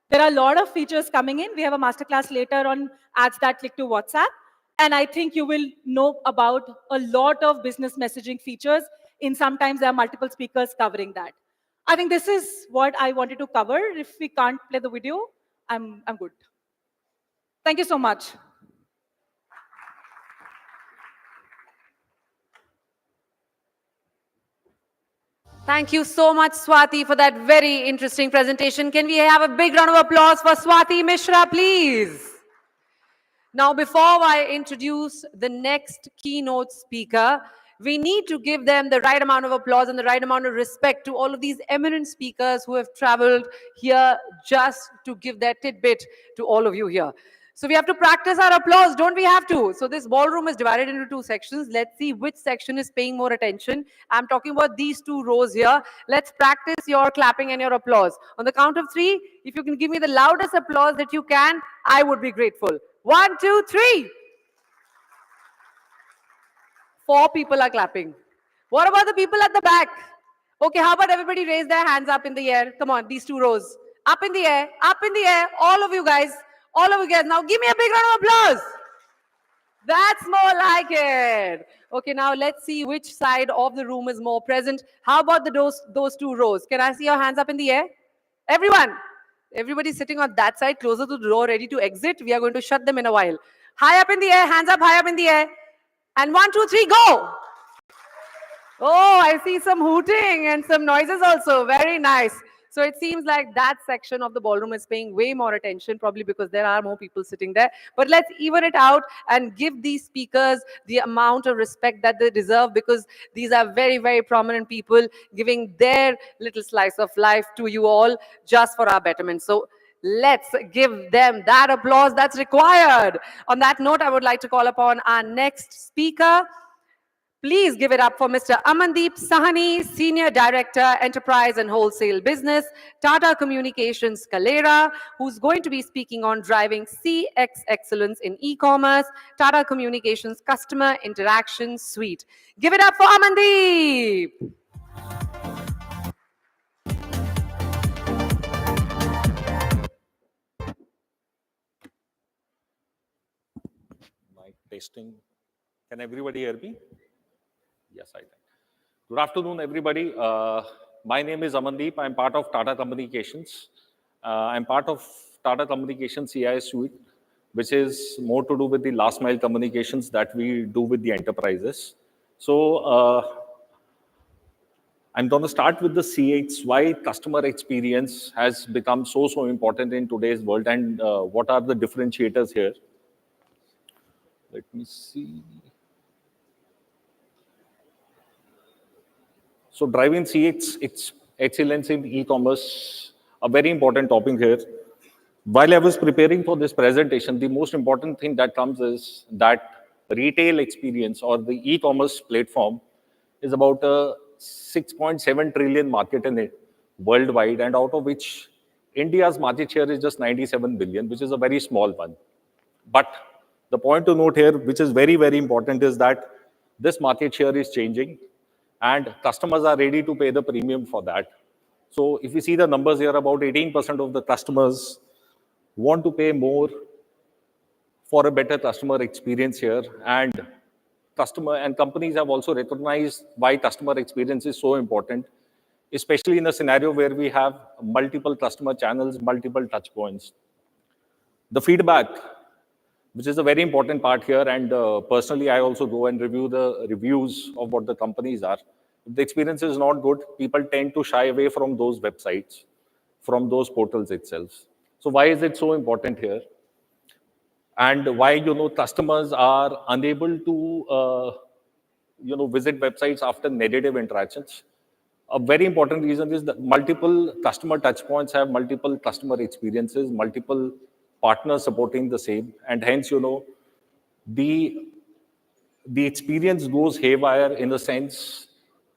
There are a lot of features coming in. We have a masterclass later on ads that click to WhatsApp. And I think you will know about a lot of business messaging features. In sometimes there are multiple speakers covering that. I think this is what I wanted to cover. If we can't play the video, I'm good. Thank you so much. Thank you so much, Swati, for that very interesting presentation. Can we have a big round of applause for Swati Mishra, please? Now, before I introduce the next keynote speaker, we need to give them the right amount of applause and the right amount of respect to all of these eminent speakers who have traveled here just to give their tidbit to all of you here. So we have to practice our applause, don't we have to? So this ballroom is divided into 2 sections. Let's see which section is paying more attention. I'm talking about these 2 rows here. Let's practice your clapping and your applause. On the count of 3, if you can give me the loudest applause that you can, I would be grateful. 1, 2, 3. 4 people are clapping. What about the people at the back? Okay, how about everybody raise their hands up in the air? Come on, these 2 rows. Up in the air, all of you guys. All of you guys, now give me a big round of applause. That's more like it. Okay, now let's see which side of the room is more present. How about those two rows? Can I see your hands up in the air? Everyone. Everybody sitting on that side, closer to the door, ready to exit. We are going to shut them in a while. High up in the air, hands up, high up in the air. And 1, 2, 3, go. Oh, I see some hooting and some noises also. Very nice. So it seems like that section of the ballroom is paying way more attention, probably because there are more people sitting there. But let's even it out and give these speakers the amount of respect that they deserve, because these are very, very prominent people giving their little slice of life to you all just for our betterment. So let's give them that applause that's required. On that note, I would like to call upon our next speaker. Please give it up for Mr. Amandeep Sahani, Senior Director, Enterprise and Wholesale Business, Tata Communications Kalera, who's going to be speaking on driving CX excellence in e-commerce, Tata Communications Customer Interaction Suite. Give it up for Amandeep. Mic testing. Can everybody hear me? Yes, I can. Good afternoon, everybody. My name is Amandeep. I'm part of Tata Communications. I'm part of Tata Communications CIS Suite, which is more to do with the last mile communications that we do with the enterprises. So I'm going to start with the CX, why customer experience has become so important in today's world, and what are the differentiators here. Let me see. So driving CX excellence in e-commerce, a very important topic here. While I was preparing for this presentation, the most important thing that comes is that retail experience or the e-commerce platform is about a 6.7 trillion market in it worldwide, and out of which India's market share is just 97 billion, which is a very small one. But the point to note here, which is very, very important, is that this market share is changing and customers are ready to pay the premium for that. So if you see the numbers here, about 18% of the customers want to pay more for a better customer experience here. And companies have also recognized why customer experience is so important, especially in a scenario where we have multiple customer channels, multiple touch points. The feedback, which is a very important part here, and personally, I also go and review the reviews of what the companies are. If the experience is not good, people tend to shy away from those websites, from those portals itself. So why is it so important here? And why, customers are unable to, visit websites after negative interactions? A very important reason is that multiple customer touchpoints have multiple customer experiences, multiple partners supporting the same, and hence, the experience goes haywire in the sense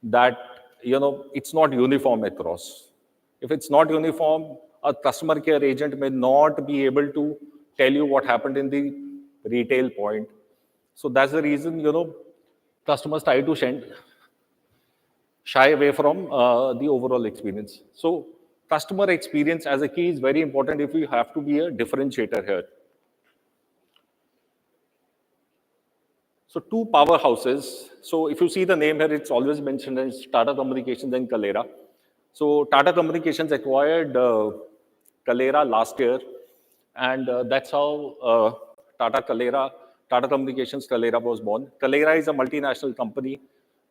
that, it's not uniform across. If it's not uniform, a customer care agent may not be able to tell you what happened in the retail point. So that's the reason, customers try to shy away from the overall experience. So customer experience as a key is very important if you have to be a differentiator here. So two powerhouses. So if you see the name here, it's always mentioned as Tata Communications and Kalera. So Tata Communications acquired Kalera last year, and that's how Tata Communications Kalera was born. Kalera is a multinational company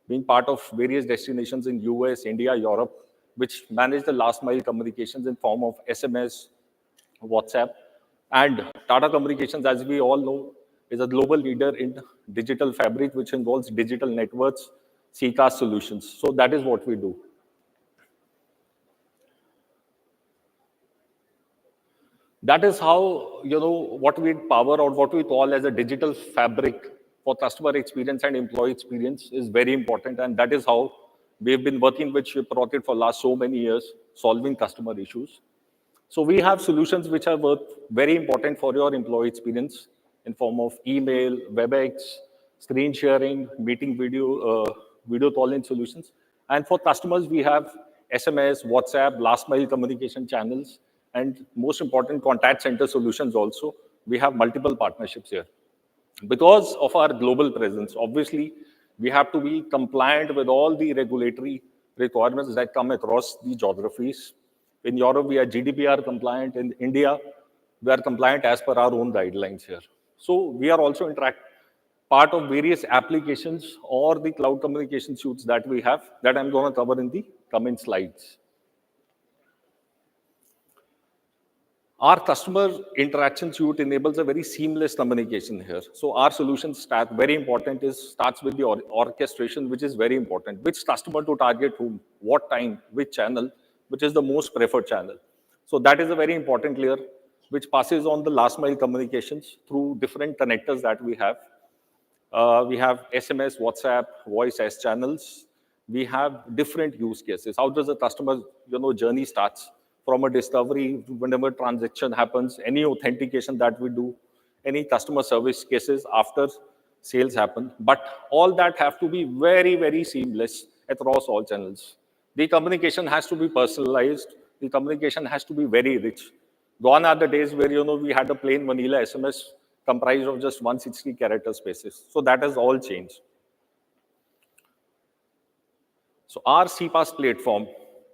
being part of various destinations in US, India, Europe, which manage the last mile communications in form of SMS, WhatsApp. And Tata Communications, as we all know, is a global leader in digital fabric, which involves digital networks, CCaaS solutions. So that is what we do. That is how, what we power or what we call as a digital fabric for customer experience and employee experience is very important. And that is how we've been working with Shiprocket for last so many years, solving customer issues. So we have solutions which are very important for your employee experience in form of email, WebEx, screen sharing, meeting video calling solutions. And for customers, we have SMS, WhatsApp, last mile communication channels, and most important, contact center solutions also. We have multiple partnerships here. Because of our global presence, obviously, we have to be compliant with all the regulatory requirements that come across the geographies. In Europe, we are GDPR compliant. In India, we are compliant as per our own guidelines here. So we are also part of various applications or the cloud communication suites that we have that I'm going to cover in the coming slides. Our customer interaction suite enables a very seamless communication here. So our solution start, very important, starts with the orchestration, which is very important. Which customer to target whom, what time, which channel, which is the most preferred channel. So that is a very important layer, which passes on the last mile communications through different connectors that we have. We have SMS, WhatsApp, voice as channels. We have different use cases. How does the customer journey starts? From a discovery, whenever transaction happens, any authentication that we do, any customer service cases after sales happen. But all that have to be very, very seamless across all channels. The communication has to be personalized. The communication has to be very rich. Gone are the days where we had a plain vanilla SMS comprised of just 160 character spaces. So that has all changed. So our CPaaS platform,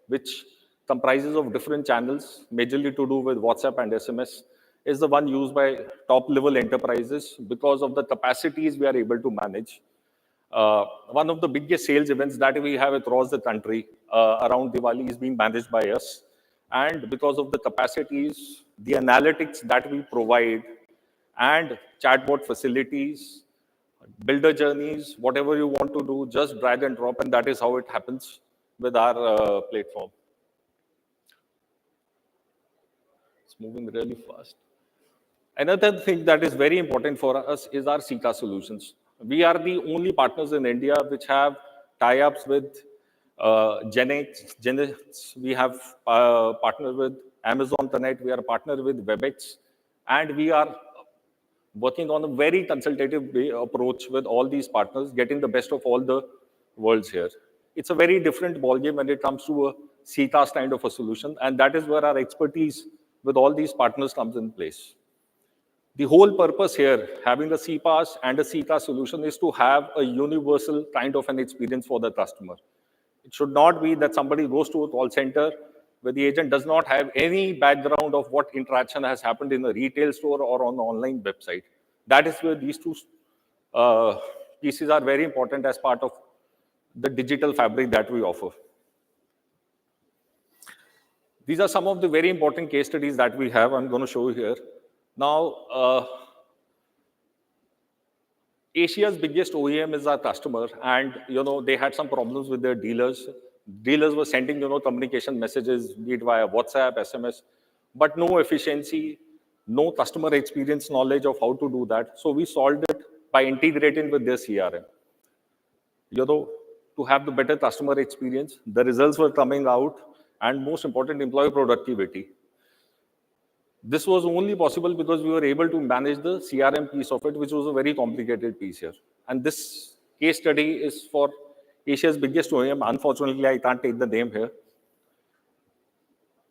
which comprises of different channels, majorly to do with WhatsApp and SMS, is the one used by top-level enterprises because of the capacities we are able to manage. One of the biggest sales events that we have across the country around Diwali is being managed by us. And because of the capacities, the analytics that we provide, and chatbot facilities, builder journeys, whatever you want to do, just drag and drop, and that is how it happens with our platform. It's moving really fast. Another thing that is very important for us is our CCaaS solutions. We are the only partners in India which have tie-ups with Genex. We have partnered with Amazon Connect. We are partnered with WebEx. And we are working on a very consultative approach with all these partners, getting the best of all the worlds here. It's a very different ballgame when it comes to a CCaaS kind of a solution. And that is where our expertise with all these partners comes in place. The whole purpose here, having a CPaaS and a CCaaS solution, is to have a universal kind of an experience for the customer. It should not be that somebody goes to a call center where the agent does not have any background of what interaction has happened in a retail store or on an online website. That is where these two pieces are very important as part of the digital fabric that we offer. These are some of the very important case studies that we have. I'm going to show you here. Now, Asia's biggest OEM is our customer, and they had some problems with their dealers. Dealers were sending communication messages, be it via WhatsApp, SMS, but no efficiency, no customer experience knowledge of how to do that. So we solved it by integrating with their CRM. To have the better customer experience, the results were coming out, and most important, employee productivity. This was only possible because we were able to manage the CRM piece of it, which was a very complicated piece here. And this case study is for Asia's biggest OEM. Unfortunately, I can't take the name here.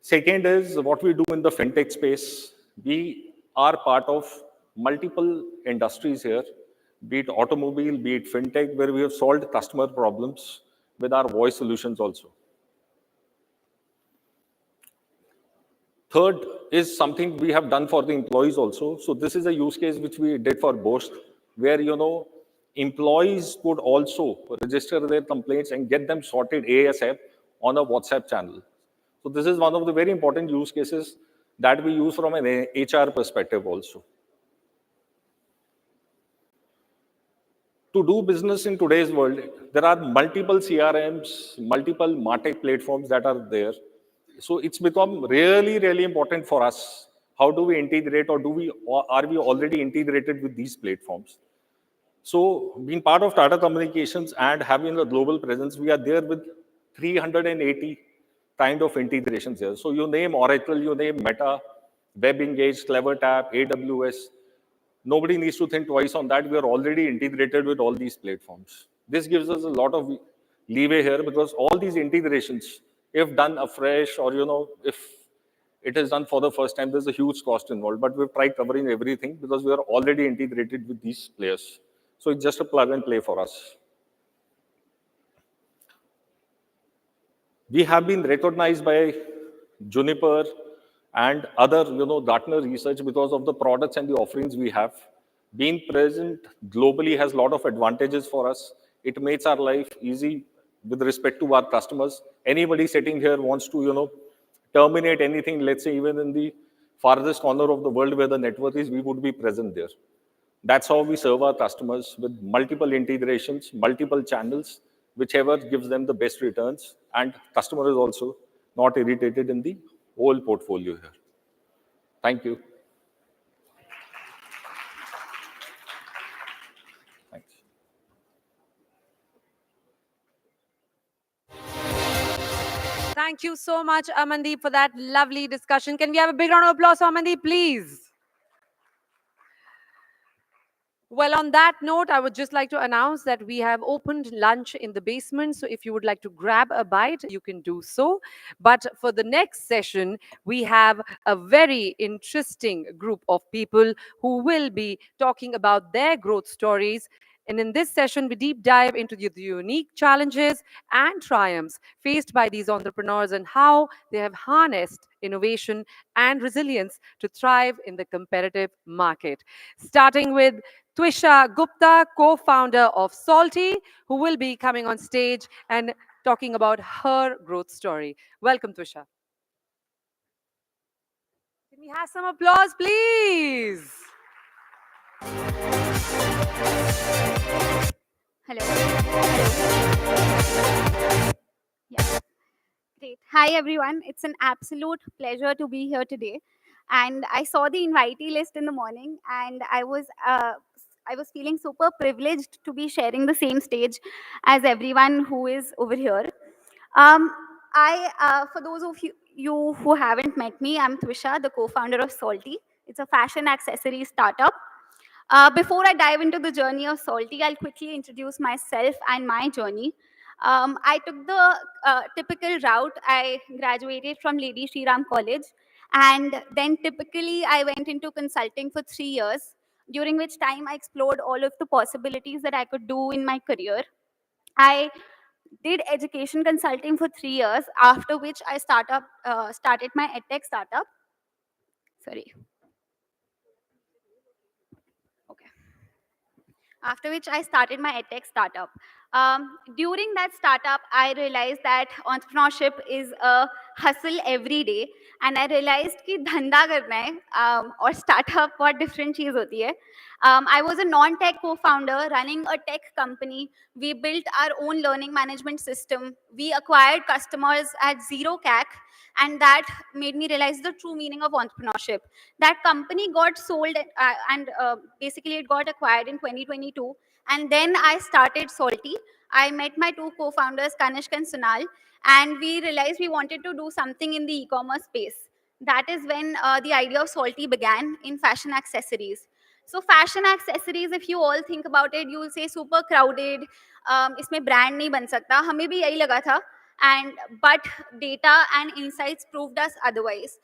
Second is what we do in the fintech space. We are part of multiple industries here, be it automobile, be it fintech, where we have solved customer problems with our voice solutions also. Third is something we have done for the employees also. So this is a use case which we did for Bosch, where employees could also register their complaints and get them sorted ASAP on a WhatsApp channel. So this is one of the very important use cases that we use from an HR perspective also. To do business in today's world, there are multiple CRMs, multiple MarTech platforms that are there. So it's become really, really important for us. How do we integrate, or are we already integrated with these platforms? So being part of Tata Communications and having a global presence, we are there with 380 kind of integrations here. So you name Oracle, you name Meta, WebEngage, CleverTap, AWS. Nobody needs to think twice on that. We are already integrated with all these platforms. This gives us a lot of leeway here because all these integrations, if done afresh, or if it is done for the first time. There's a huge cost involved, but we've tried covering everything because we are already integrated with these players. So it's just a plug and play for us. We have been recognized by Juniper and other, Gartner research because of the products and the offerings we have. Being present globally has a lot of advantages for us. It makes our life easy with respect to our customers. Anybody sitting here wants to, terminate anything, let's say even in the farthest corner of the world where the network is, we would be present there. That's how we serve our customers, with multiple integrations, multiple channels, whichever gives them the best returns. And customer is also not irritated in the whole portfolio here. Thank you. Thanks. Thank you so much, Amandeep, for that lovely discussion. Can we have a big round of applause for Amandeep, please? Well, on that note, I would just like to announce that we have opened lunch in the basement. So if you would like to grab a bite, you can do so. But for the next session, we have a very interesting group of people who will be talking about their growth stories. And in this session, we deep dive into the unique challenges and triumphs faced by these entrepreneurs and how they have harnessed innovation and resilience to thrive in the competitive market. Starting with Twisha Gupta, co-founder of Salty, who will be coming on stage and talking about her growth story. Welcome, Twisha. Can we have some applause, please? Hello. Yeah. Great. Hi, everyone. It's an absolute pleasure to be here today. And I saw the invitee list in the morning, and I was feeling super privileged to be sharing the same stage as everyone who is over here. For those of you who haven't met me, I'm Twisha, the co-founder of Salty. It's a fashion accessory startup. Before I dive into the journey of Salty, I'll quickly introduce myself and my journey. I took the typical route. I graduated from Lady Shri Ram College, and then typically I went into consulting for 3 years, during which time I explored all of the possibilities that I could do in my career. I did education consulting for 3 years, after which I started my edtech startup. Sorry. After which I started my edtech startup. During that startup, I realized that entrepreneurship is a hustle every day, and I realized कि धंधा करना है और startup बहुत different चीज होती है. I was a non-tech co-founder running a tech company. We built our own learning management system. We acquired customers at zero CAC, and that made me realize the true meaning of entrepreneurship. That company got sold and basically it got acquired in 2022. And then I started Salty. I met my two co-founders, Kanishk and Sunal, and we realized we wanted to do something in the e-commerce space. That is when the idea of Salty began in fashion accessories. So fashion accessories, if you all think about it, you will say super crowded. इसमें brand नहीं बन सकता. हमें भी यही लगा था. But data and insights proved us otherwise.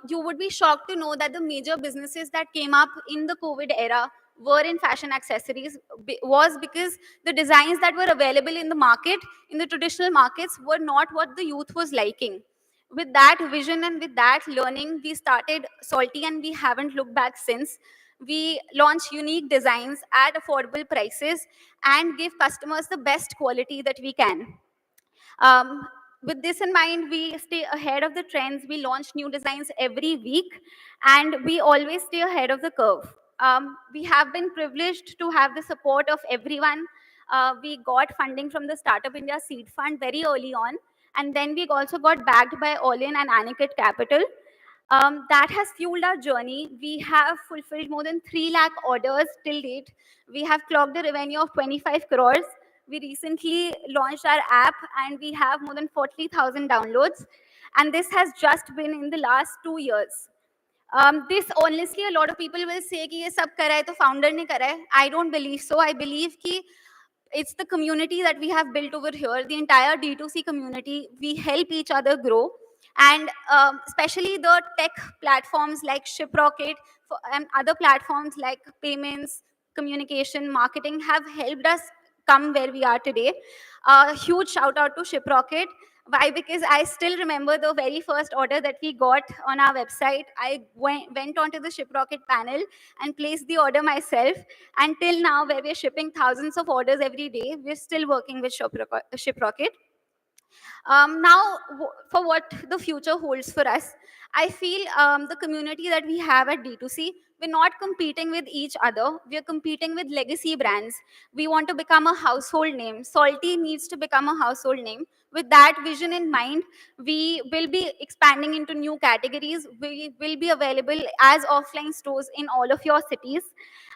You would be shocked to know that the major businesses that came up in the COVID era were in fashion accessories was because the designs that were available in the market, in the traditional markets, were not what the youth was liking. With that vision and with that learning, we started Salty and we haven't looked back since. We launch unique designs at affordable prices and give customers the best quality that we can. With this in mind, we stay ahead of the trends. We launch new designs every week, and we always stay ahead of the curve. We have been privileged to have the support of everyone. We got funding from the Startup India Seed Fund very early on, and then we also got backed by All-In and Aniket Capital. That has fueled our journey. We have fulfilled more than 3 lakh orders till date. We have clocked a revenue of 25 crores. We recently launched our app and we have more than 40,000 downloads. And this has just been in the last 2 years. This honestly, a lot of people will say कि ये सब कर रहा है तो founder ने करा है. I don't believe so. I believe कि it's the community that we have built over here, the entire D2C community. We help each other grow. And especially the tech platforms like Shiprocket and other platforms like payments, communication, marketing have helped us come where we are today. Huge shout out to Shiprocket. Why? Because I still remember the very first order that we got on our website. I went onto the Shiprocket panel and placed the order myself. Until now, where we're shipping thousands of orders every day, we're still working with Shiprocket. Now, for what the future holds for us, I feel the community that we have at D2C, we're not competing with each other. We're competing with legacy brands. We want to become a household name. Salty needs to become a household name. With that vision in mind, we will be expanding into new categories. We will be available as offline stores in all of your cities.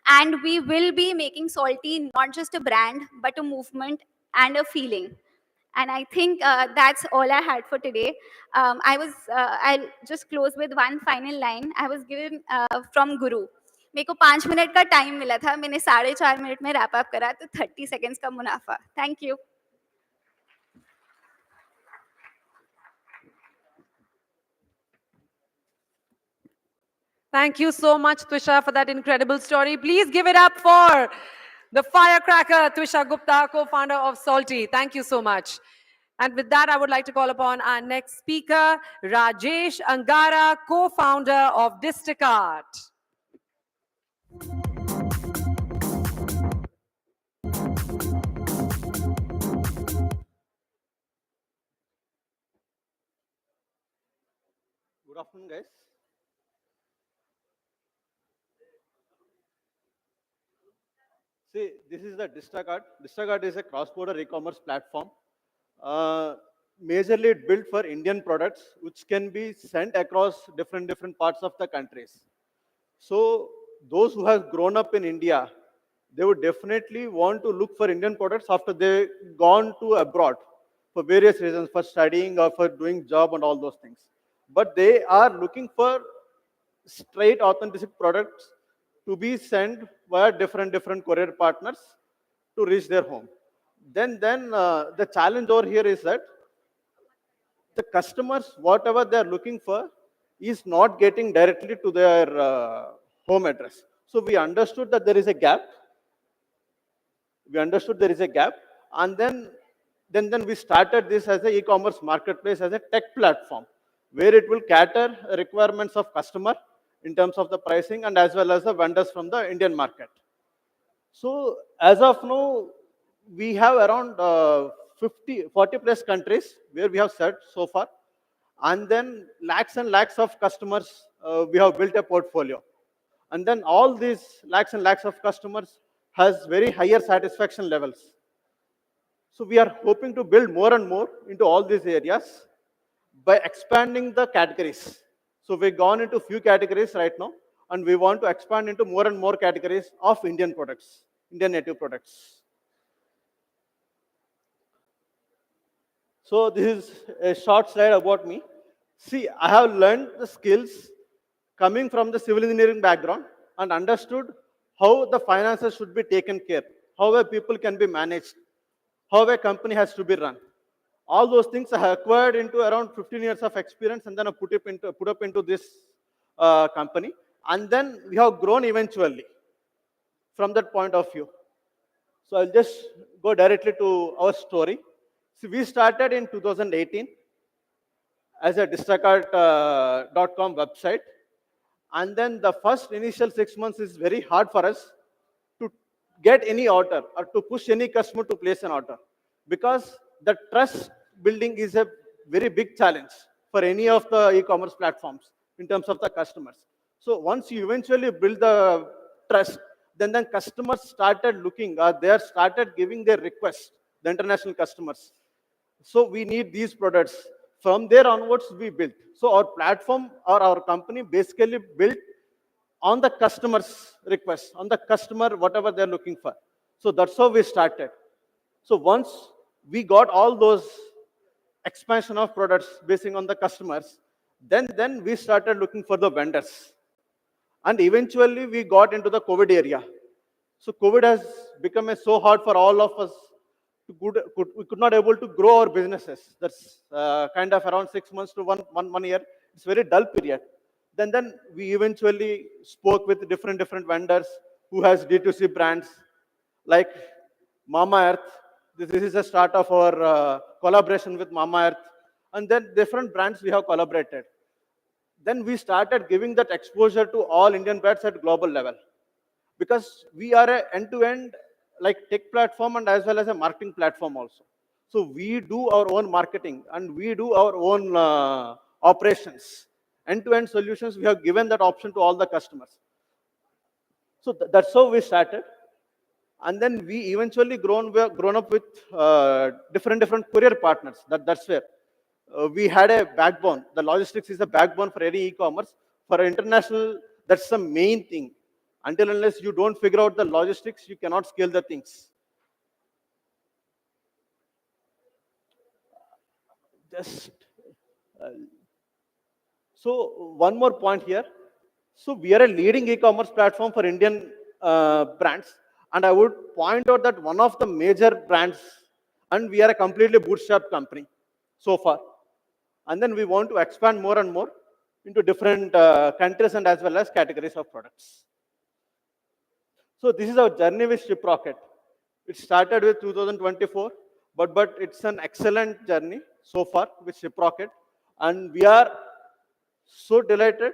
And we will be making Salty not just a brand, but a movement and a feeling. And I think that's all I had for today. I'll just close with one final line. I was given from Guru. मेरे को 5 minute का time मिला था, मैंने 4.5 minute में wrap up करा, तो 30 seconds का मुनाफा. Thank you. Thank you so much, Twisha, for that incredible story. Please give it up for the firecracker, Twisha Gupta, co-founder of Salty. Thank you so much. And with that, I would like to call upon our next speaker, Rajesh Angara, co-founder of Distacart. Good afternoon, guys. See, this is the Distacart. Distacart is a cross-border e-commerce platform. Majorly built for Indian products, which can be sent across different parts of the countries. So those who have grown up in India, they would definitely want to look for Indian products after they've gone to abroad for various reasons, for studying or for doing job and all those things. But they are looking for straight authentic products to be sent via different courier partners to reach their home. Then the challenge over here is that the customers, whatever they are looking for, is not getting directly to their home address. So we understood that there is a gap. And then we started this as an e-commerce marketplace, as a tech platform, where it will cater requirements of customer in terms of the pricing and as well as the vendors from the Indian market. So as of now, we have around 40 plus countries where we have served so far. And then lakhs and lakhs of customers, we have built a portfolio. And then all these lakhs and lakhs of customers has very higher satisfaction levels. So we are hoping to build more and more into all these areas by expanding the categories. So we've gone into few categories right now, and we want to expand into more and more categories of Indian products, Indian native products. So this is a short slide about me. See, I have learned the skills coming from the civil engineering background and understood how the finances should be taken care, how a people can be managed, how a company has to be run. All those things I have acquired into around 15 years of experience, and then I put up into this company. And then we have grown eventually from that point of view. So I'll just go directly to our story. So we started in 2018 as a Distacart.com website. And then the first initial 6 months is very hard for us to get any order or to push any customer to place an order, because the trust building is a very big challenge for any of the e-commerce platforms in terms of the customers. So once you eventually build the trust, then customers started looking, they started giving their requests, the international customers. So we need these products. From there onwards, we built. So our platform or our company basically built on the customer's request, on the customer, whatever they're looking for. So that's how we started. So once we got all those expansion of products based on the customers, then we started looking for the vendors. And eventually we got into the COVID area. So COVID has become so hard for all of us we could not able to grow our businesses. That's kind of around 6 months to one year. It's very dull period. Then we eventually spoke with different vendors who has D2C brands like Mama Earth. This is the start of our collaboration with Mama Earth. And then different brands we have collaborated. Then we started giving that exposure to all Indian brands at global level. Because we are a end-to-end like tech platform and as well as a marketing platform also. So we do our own marketing and we do our own operations. End-to-end solutions, we have given that option to all the customers. So that's how we started. And then we eventually grown up with different courier partners. That's where we had a backbone. The logistics is a backbone for any e-commerce. For international, that's the main thing. Until unless you don't figure out the logistics, you cannot scale the things. Just so one more point here. So we are a leading e-commerce platform for Indian brands. And I would point out that one of the major brands, and we are a completely bootstrapped company so far. And then we want to expand more and more into different countries and as well as categories of products. So this is our journey with Shiprocket. It started with 2024, but it's an excellent journey so far with Shiprocket. And we are so delighted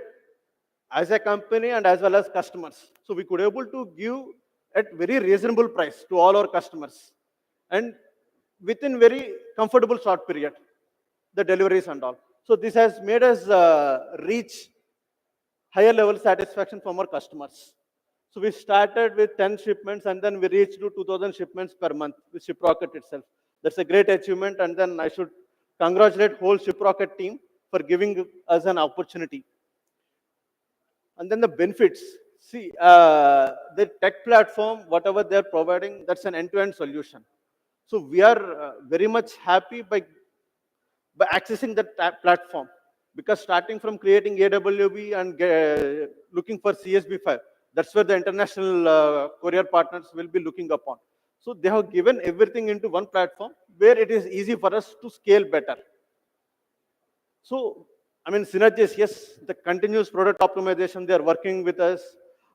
as a company and as well as customers. So we could able to give at very reasonable price to all our customers. And within very comfortable short period, the deliveries and all. So this has made us reach higher level satisfaction from our customers. So we started with 10 shipments and then we reached to 2,000 shipments per month with Shiprocket itself. That's a great achievement, and then I should congratulate whole Shiprocket team for giving us an opportunity. And then the benefits. See, the tech platform, whatever they're providing, that's an end-to-end solution. So we are very much happy by accessing that platform, because starting from creating AWB and looking for CSB5, that's where the international courier partners will be looking upon. So they have given everything into one platform where it is easy for us to scale better. So, I mean, synergies, yes, the continuous product optimization, they are working with us,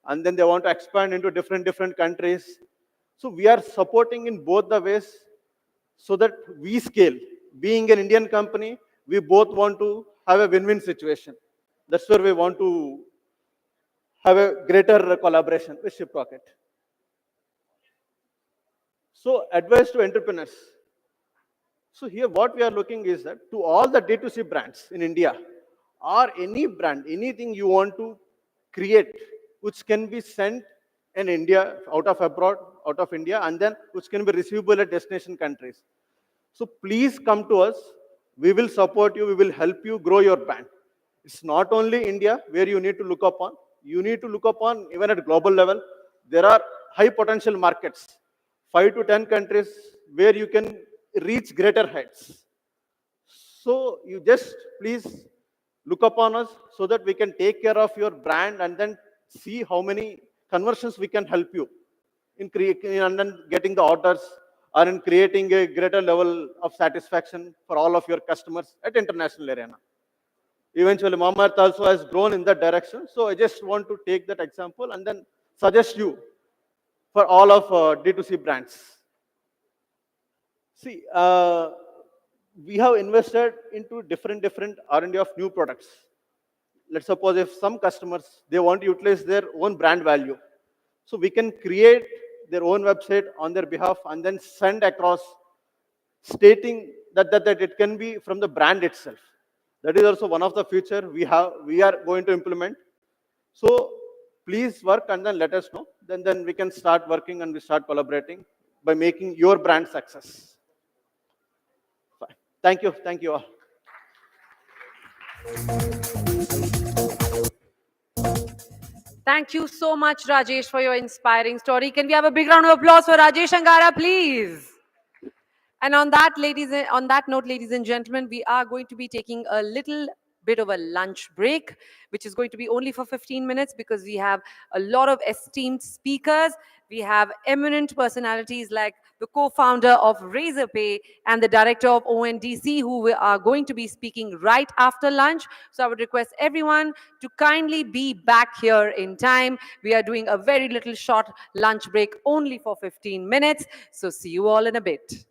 and then they want to expand into different countries. So we are supporting in both the ways so that we scale. Being an Indian company, we both want to have a win-win situation. That's where we want to have a greater collaboration with Shiprocket. So advice to entrepreneurs. So here what we are looking is that to all the D2C brands in India, or any brand, anything you want to create, which can be sent in India, out of abroad, out of India, and then which can be receivable at destination countries. So please come to us. We will support you. We will help you grow your brand. It's not only India where you need to look upon. You need to look upon even at global level. There are high potential markets, 5 to 10 countries where you can reach greater heights. So you just please look upon us so that we can take care of your brand and then see how many conversions we can help you in creating and then getting the orders, or in creating a greater level of satisfaction for all of your customers at international arena. Eventually, Mama Earth also has grown in that direction. So I just want to take that example and then suggest you for all of D2C brands. See, we have invested into different R&D of new products. Let's suppose if some customers, they want to utilize their own brand value. So we can create their own website on their behalf and then send across stating that it can be from the brand itself. That is also one of the feature we are going to implement. So please work and then let us know. Then we can start working and we start collaborating by making your brand success. Fine. Thank you all. Thank you so much, Rajesh, for your inspiring story. Can we have a big round of applause for Rajesh Angara, please? And on that note, ladies and gentlemen, we are going to be taking a little bit of a lunch break, which is going to be only for 15 minutes because we have a lot of esteemed speakers. We have eminent personalities like the co-founder of Razer Pay and the director of ONDC, who are going to be speaking right after lunch. So I would request everyone to kindly be back here in time. We are doing a very little short lunch break only for 15 minutes. So see you all in a bit.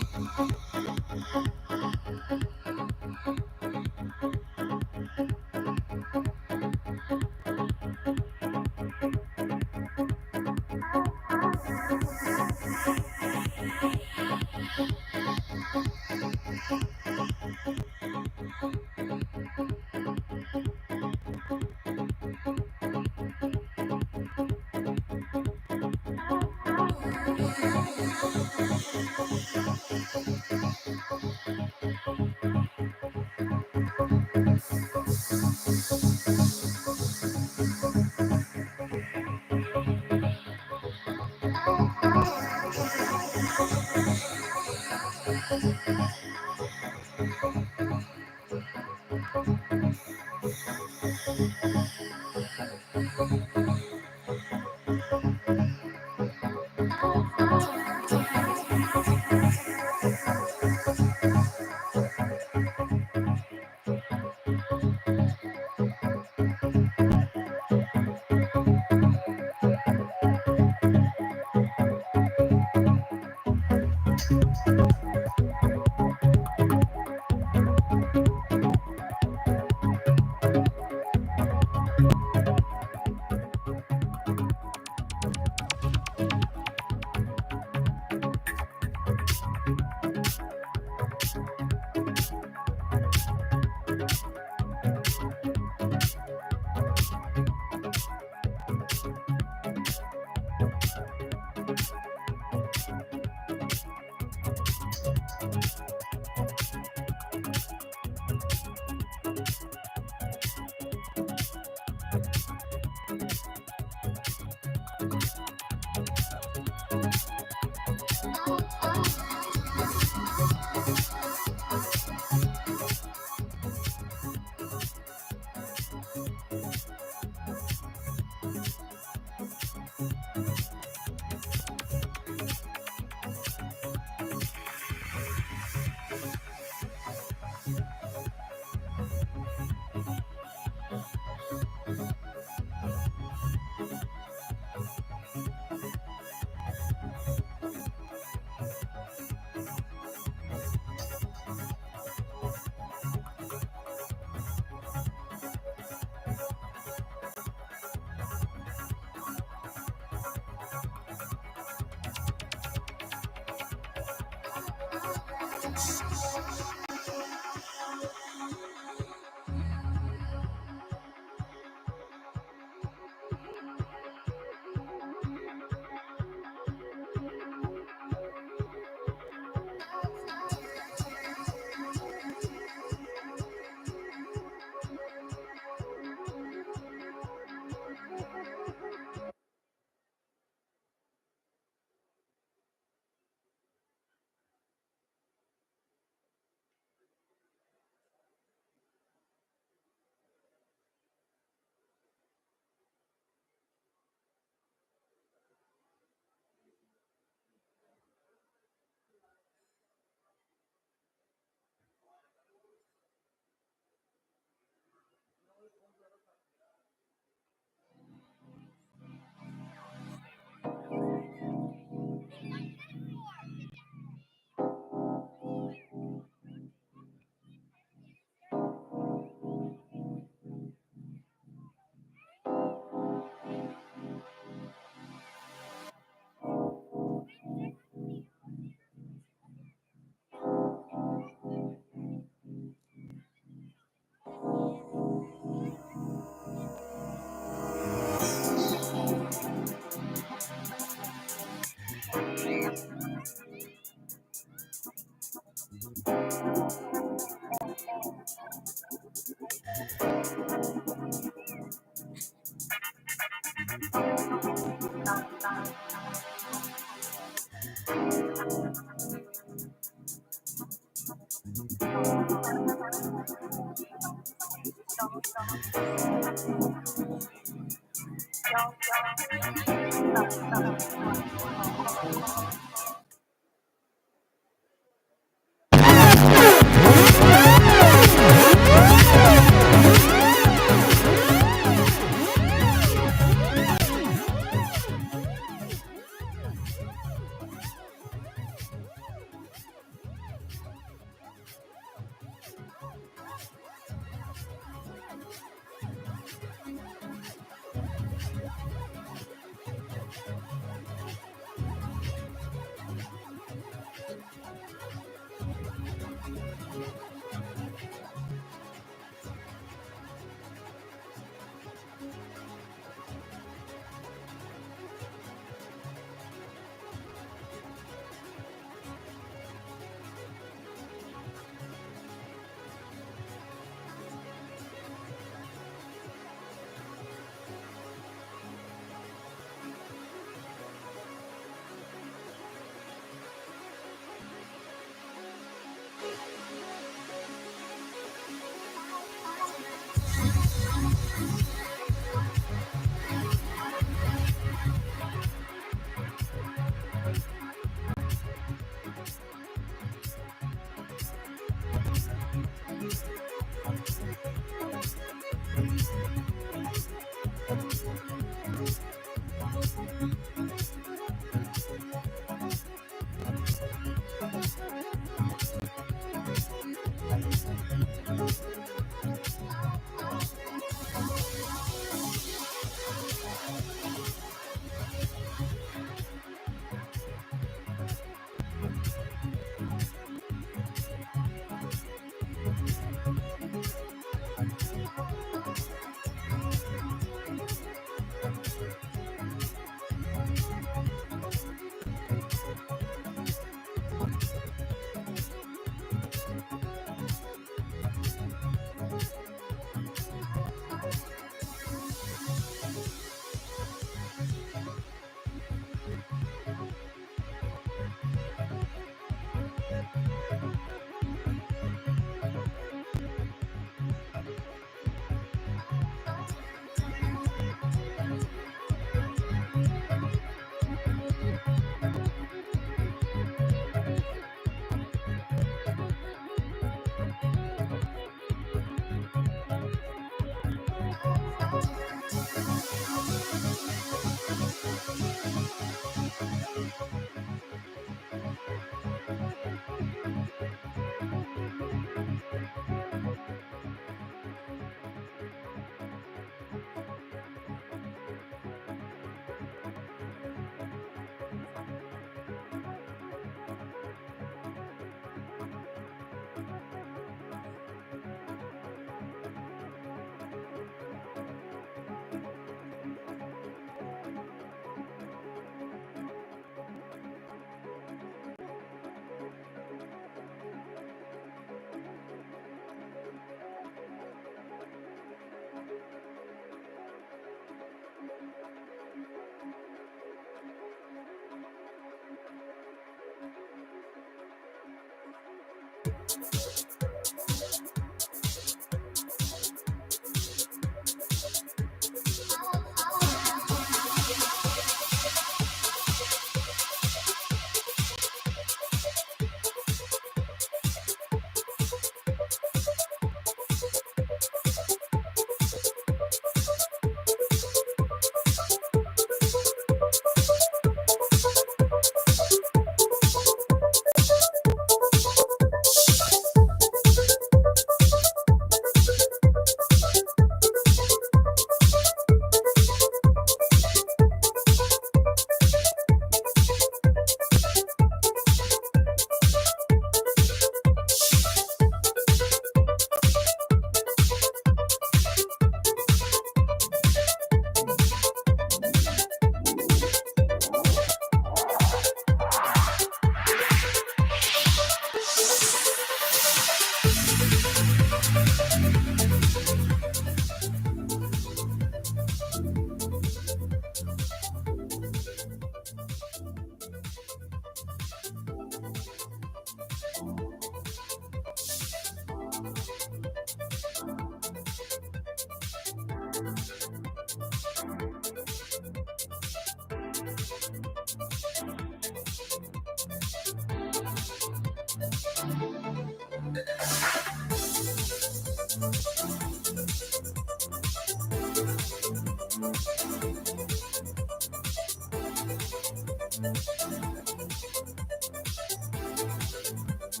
I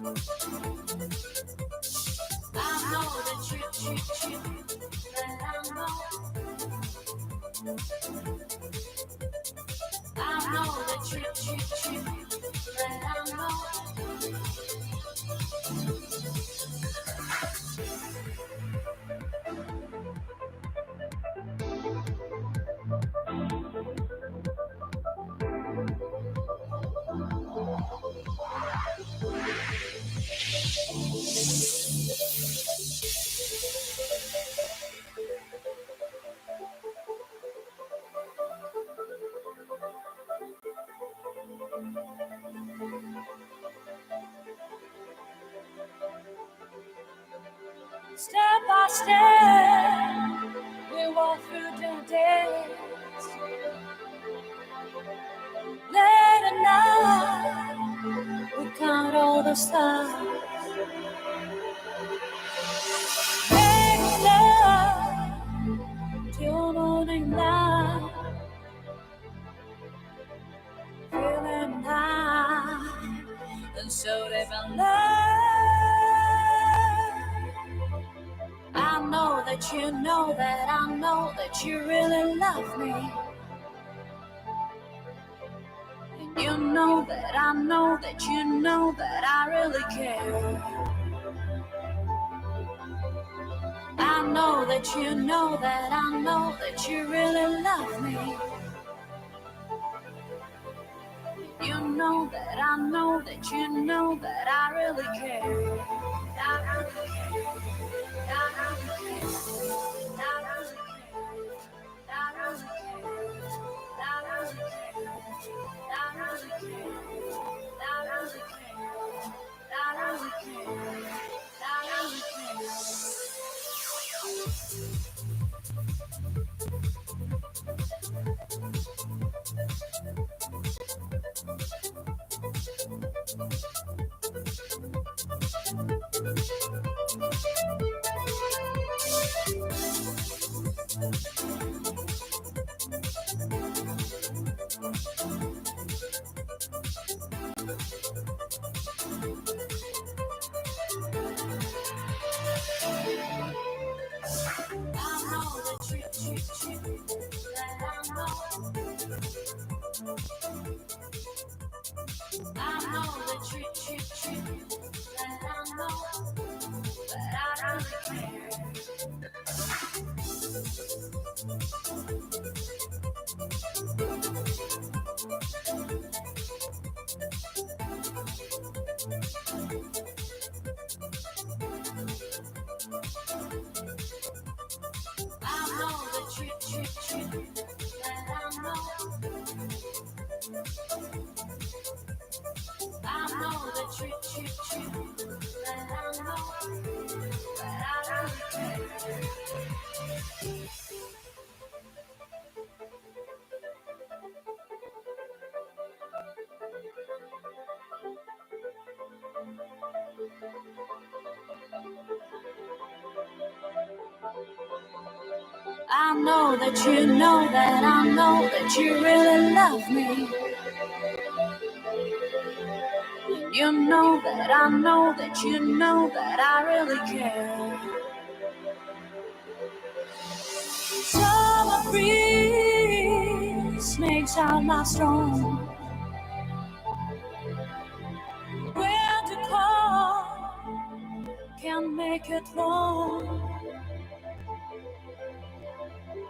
know that that I know. I know that that I know. Step by step, we walk through the days. Late at night, we count all the stars. Make love till morning light, feeling high, and so they love. I know that you know that I know that you really love me. And you know that I know that you know that I really care. I know that you know that I know that you really love me. You know that I know that you know that I really care. I really care. I really care. I really care. I really care. I really care. I really care. I really care. I really care. I know that you know that I know that you really love me. And you know that I know that you know that I really care. Summer breeze makes our love strong. Winter cold can make it warm.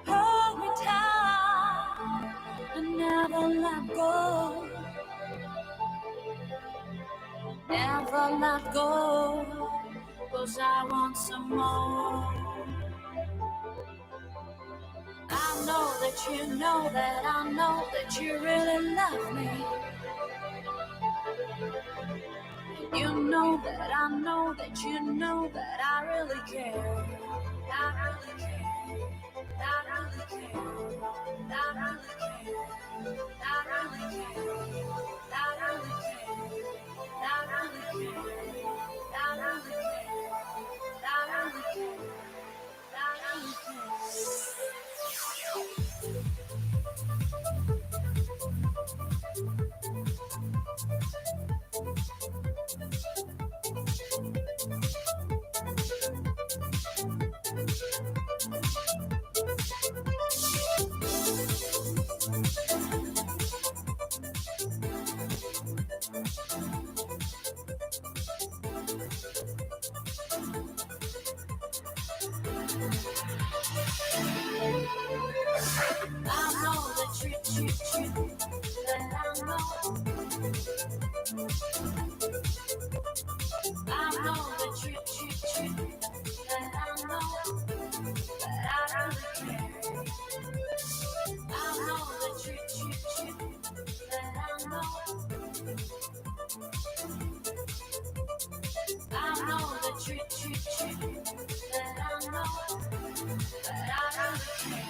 Hold me tight and never let go. Never let go, 'cause I want some more. I know that you know that I know that you really love me. You know that I know that you know that I really care. I really care. I really care. I really care. I really care. I really care. I really care. I really care. I really care. I really care. know the truth, that I know. I know the truth, that I know. But I really care. I know the truth, that I know. I know the truth, that I know. But I really care.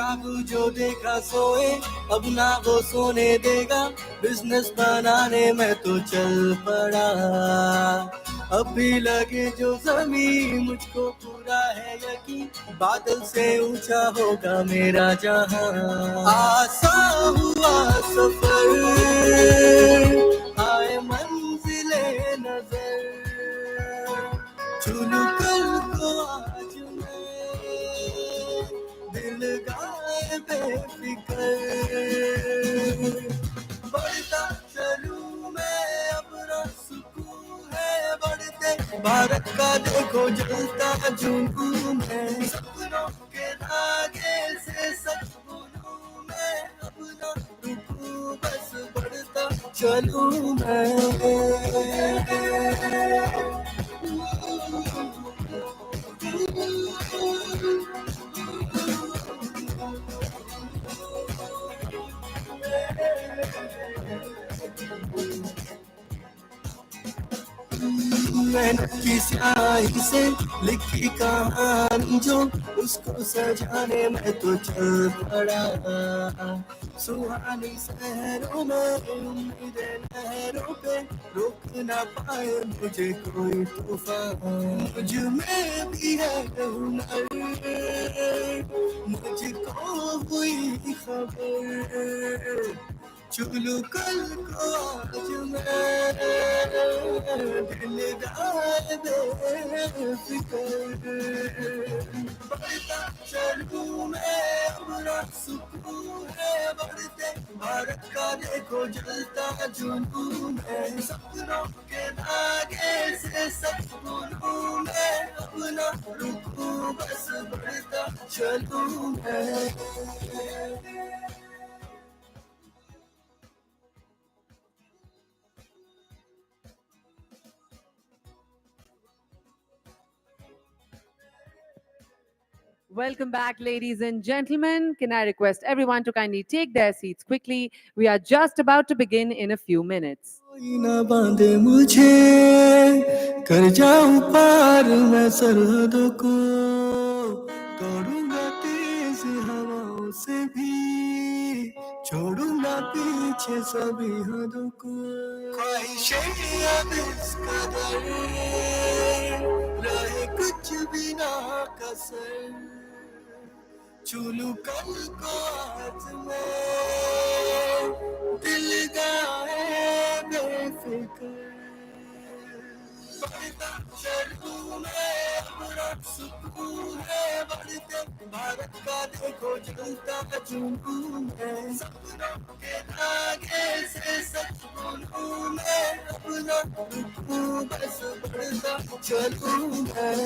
ख्वाब जो देखा सोए अब ना वो सोने देगा business बनाने में तो चल पड़ा अब भी लगे जो जमीन मुझको पूरा है यकीन बादल से ऊंचा होगा मेरा जहां आसान हुआ सफर आए मंजिले नजर चुनू कल को आज दिल गाए बेफिक्र बढ़ता चलूं मैं अब ना सुकून है बढ़ते भारत का देखो जलता जुनून मैं सपनों के धागे से सच बोलूं मैं अब ना रुकूं बस बढ़ता चलूं मेहनत की स्याही से लिखी कहानी जो उसको सजाने में तो चल पड़ा सुहानी शहरों में उम्मीदें लहरों पे रोक ना पाए मुझे कोई तूफान मुझ में भी है हुनर मुझको हुई खबर चुलू कल को आज मैं दिल गाए बेफिक्र बढ़ता चलूं मैं अब ना सुकून है बढ़ते भारत का देखो जलता जुनून है सपनों के धागे से सच बोलूं मैं अब ना रुकूं बस बढ़ता चलूं मैं Welcome back, ladies and gentlemen. Can I request everyone to kindly take their seats quickly? We are just about to begin in a few minutes. कोई ना बांधे मुझे, कर जाऊं पार मैं सरहदों को, तोड़ूंगा तेज हवाओं से भी, छोड़ूंगा पीछे सभी हदों को। ख्वाहिशें अब इस कदर रहे कुछ भी ना कसर, चुनूं कल को आज मैं, दिल गाए बेफिक्र, बढ़ता चलूं मैं अपना सुकून है बढ़ते, भारत का देखो जलता जुनून है, सपनों के धागे से सच बोलूं मैं, अपना रुकूं बस बढ़ता चलूं मैं।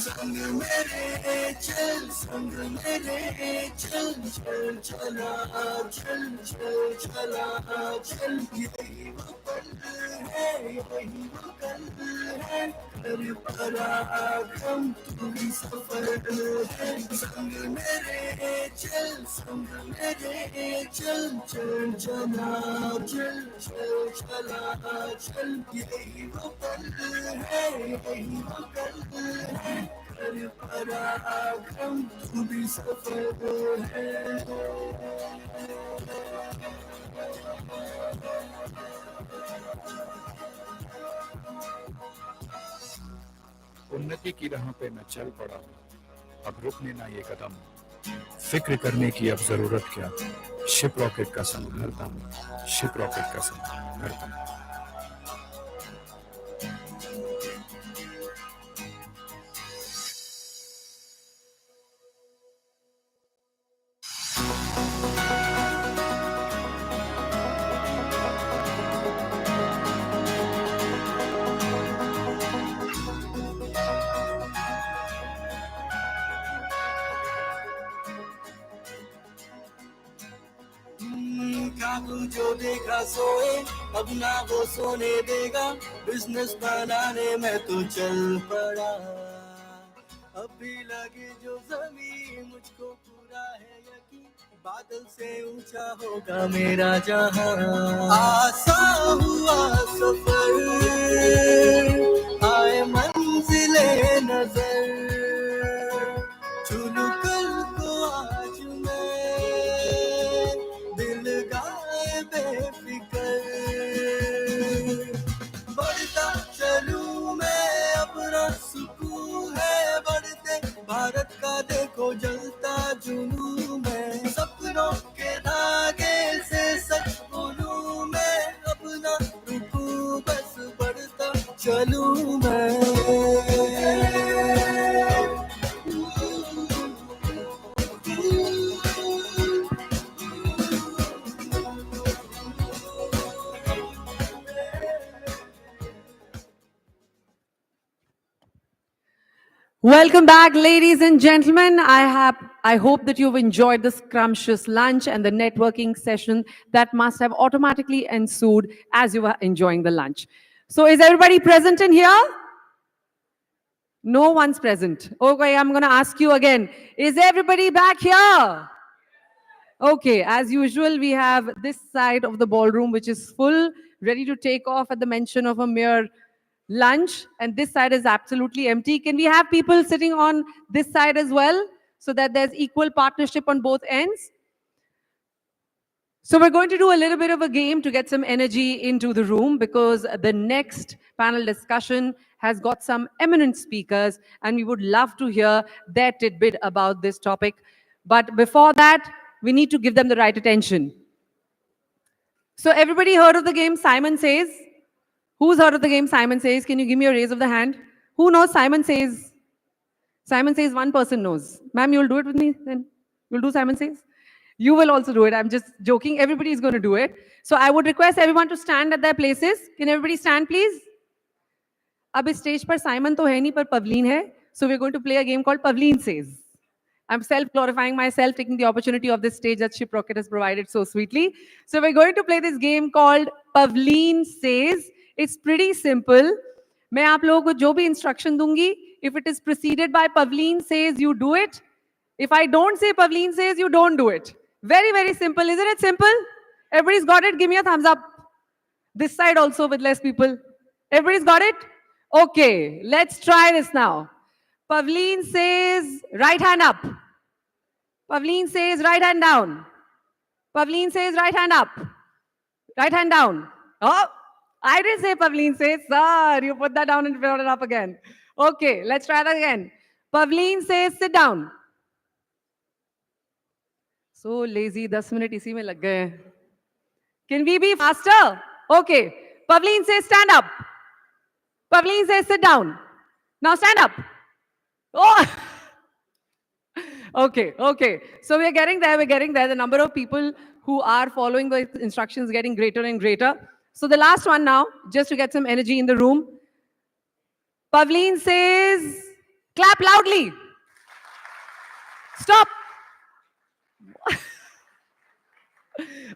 संग मेरे चल, संग मेरे चल, चल चला चल, चल चला चल, यही वो पल है, यही वो कल है, कर पराक्रम तू भी सफल है। संग मेरे चल, संग मेरे चल, चल चला चल, चल चला चल, यही वो पल है, यही वो कल है, कर पराक्रम तू भी सफल है। उन्नति की राह पे मैं चल पड़ा, अब रुकने ना ये कदम, फिक्र करने की अब जरूरत क्या, शिप रॉकेट का संग भरता हूँ, शिप रॉकेट का संग भरता हूँ। खाबू जो देखा सोए, अब ना वो सोने देगा, बिजनेस बनाने में तो चल पड़ा, अब भी लगे जो जमीन मुझको पूरा है यकीन, बादल से ऊंचा होगा मेरा जहां, आसान हुआ सफर, आए मंजिले नजर, चुनूं कल को आज मैं, दिल गाए बेफिक्र, बढ़ता चलूं मैं अपना सुकून है बढ़ते, भारत का देखो जलता जुनून में, सपनों के धागे से सच बोलूं मैं, अपना रुकूं बस बढ़ता चलूं मैं। Welcome back, ladies and gentlemen. I hope that you've enjoyed the scrumptious lunch and the networking session that must have automatically ensued as you were enjoying the lunch. So is everybody present in here? No one's present. Okay, I'm going to ask you again. Is everybody back here? Okay, as usual, we have this side of the ballroom, which is full, ready to take off at the mention of a mere lunch, and this side is absolutely empty. Can we have people sitting on this side as well so that there's equal partnership on both ends? So we're going to do a little bit of a game to get some energy into the room, because the next panel discussion has got some eminent speakers and we would love to hear their tidbit about this topic. But before that, we need to give them the right attention. So everybody heard of the game Simon Says? Who's heard of the game Simon Says? Can you give me a raise of the hand? Who knows Simon Says? Simon Says, one person knows. Ma'am, you'll do it with me then? You'll do Simon Says? You will also do it. I'm just joking. Everybody is going to do it. So I would request everyone to stand at their places. Can everybody stand, please? Ab is stage par Simon to hai nahi, par Pavleen hai. So we're going to play a game called Pavleen Says. I'm self-glorifying myself, taking the opportunity of this stage that Shiprocket has provided so sweetly. So we're going to play this game called Pavleen Says. It's pretty simple. मैं आप लोगों को जो भी instruction दूंगी, if it is preceded by Pavleen Says, you do it. If I don't say Pavleen Says, you don't do it. Very, very simple. Isn't it simple? Everybody's got it? Give me a thumbs up. This side also with less people. Everybody's got it? Okay, let's try this now. Pavleen says, right hand up. Pavleen says, right hand down. Pavleen says, right hand up. Right hand down. Oh, I didn't say Pavleen says, sir. You put that down and put it up again. Okay, let's try that again. Pavleen says, sit down. So lazy, 10 minutes isi mein lag gaye. Can we be faster? Okay. Pavleen says, stand up. Pavleen says, sit down. Now stand up. Oh! Okay, okay. So we're getting there, we're getting there. The number of people who are following the instructions is getting greater and greater. So the last one now, just to get some energy in the room. Pavleen says, clap loudly. Stop.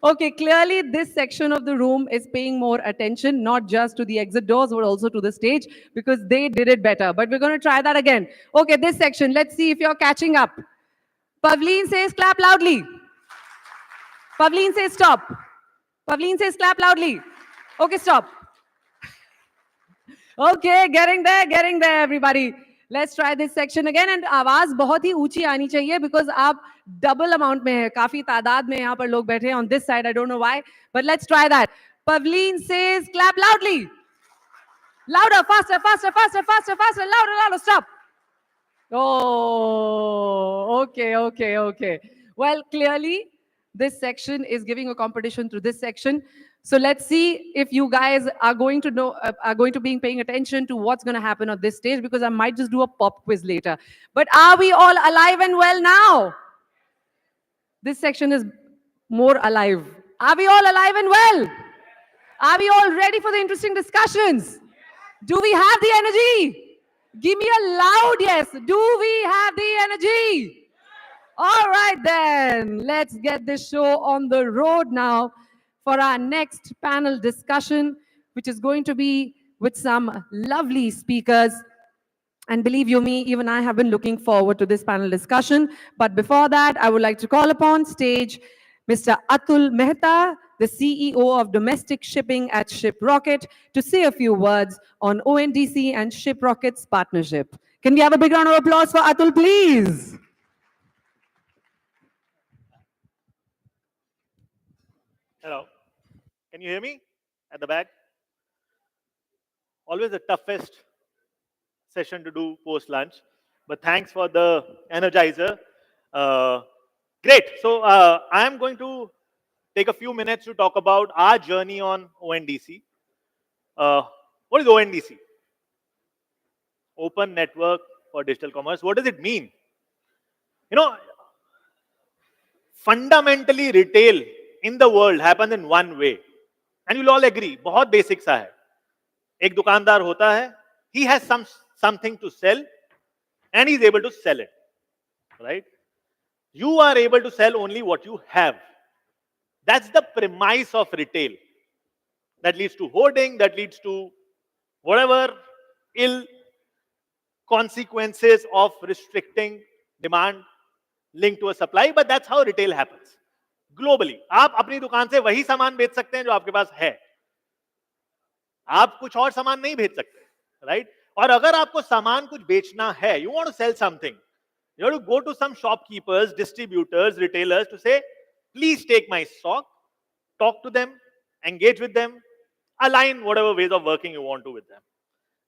Okay, clearly this section of the room is paying more attention, not just to the exit doors, but also to the stage, because they did it better. But we're going to try that again. Okay, this section, let's see if you're catching up. Pavleen says, clap loudly. Pavleen says, stop. Pavleen says, clap loudly. Okay, stop. Okay, getting there, everybody. Let's try this section again. And आवाज बहुत ही ऊंची आनी चाहिए because आप double amount में है. काफी तादाद में यहाँ पर लोग बैठे हैं on this side. I don't know why, but let's try that. Pavleen says, clap loudly. Louder, faster, faster, faster, faster, faster, louder, louder, stop. Oh, okay, okay, okay. Well, clearly, this section is giving a competition to this section. So let's see if you guys are going to know, are going to be paying attention to what's going to happen on this stage, because I might just do a pop quiz later. But are we all alive and well now? This section is more alive. Are we all alive and well? Are we all ready for the interesting discussions? Do we have the energy? Give me a loud yes. Do we have the energy? All right then, let's get this show on the road now for our next panel discussion, which is going to be with some lovely speakers. And believe you me, even I have been looking forward to this panel discussion. But before that, I would like to call upon stage Mr. Atul Mehta, the CEO of Domestic Shipping at Shiprocket, to say a few words on ONDC and Shiprocket's partnership. Can we have a big round of applause for Atul, please? Hello. Can you hear me at the back? Always the toughest session to do post-lunch, but thanks for the energizer. Great. So I'm going to take a few minutes to talk about our journey on ONDC. What is ONDC? Open Network for Digital Commerce. What does it mean? You know, fundamentally retail in the world happens in one way. And you'll all agree, बहुत basic सा है. एक दुकानदार होता है, he has something to sell and he's able to sell it, right? You are able to sell only what you have. That's the premise of retail. That leads to hoarding, that leads to whatever ill consequences of restricting demand linked to a supply, but that's how retail happens. Globally, आप अपनी दुकान से वही सामान बेच सकते हैं जो आपके पास है. आप कुछ और सामान नहीं बेच सकते, right? और अगर आपको सामान कुछ बेचना है, you want to sell something, you have to go to some shopkeepers, distributors, retailers to say, please take my stock, talk to them, engage with them, align whatever ways of working you want to with them.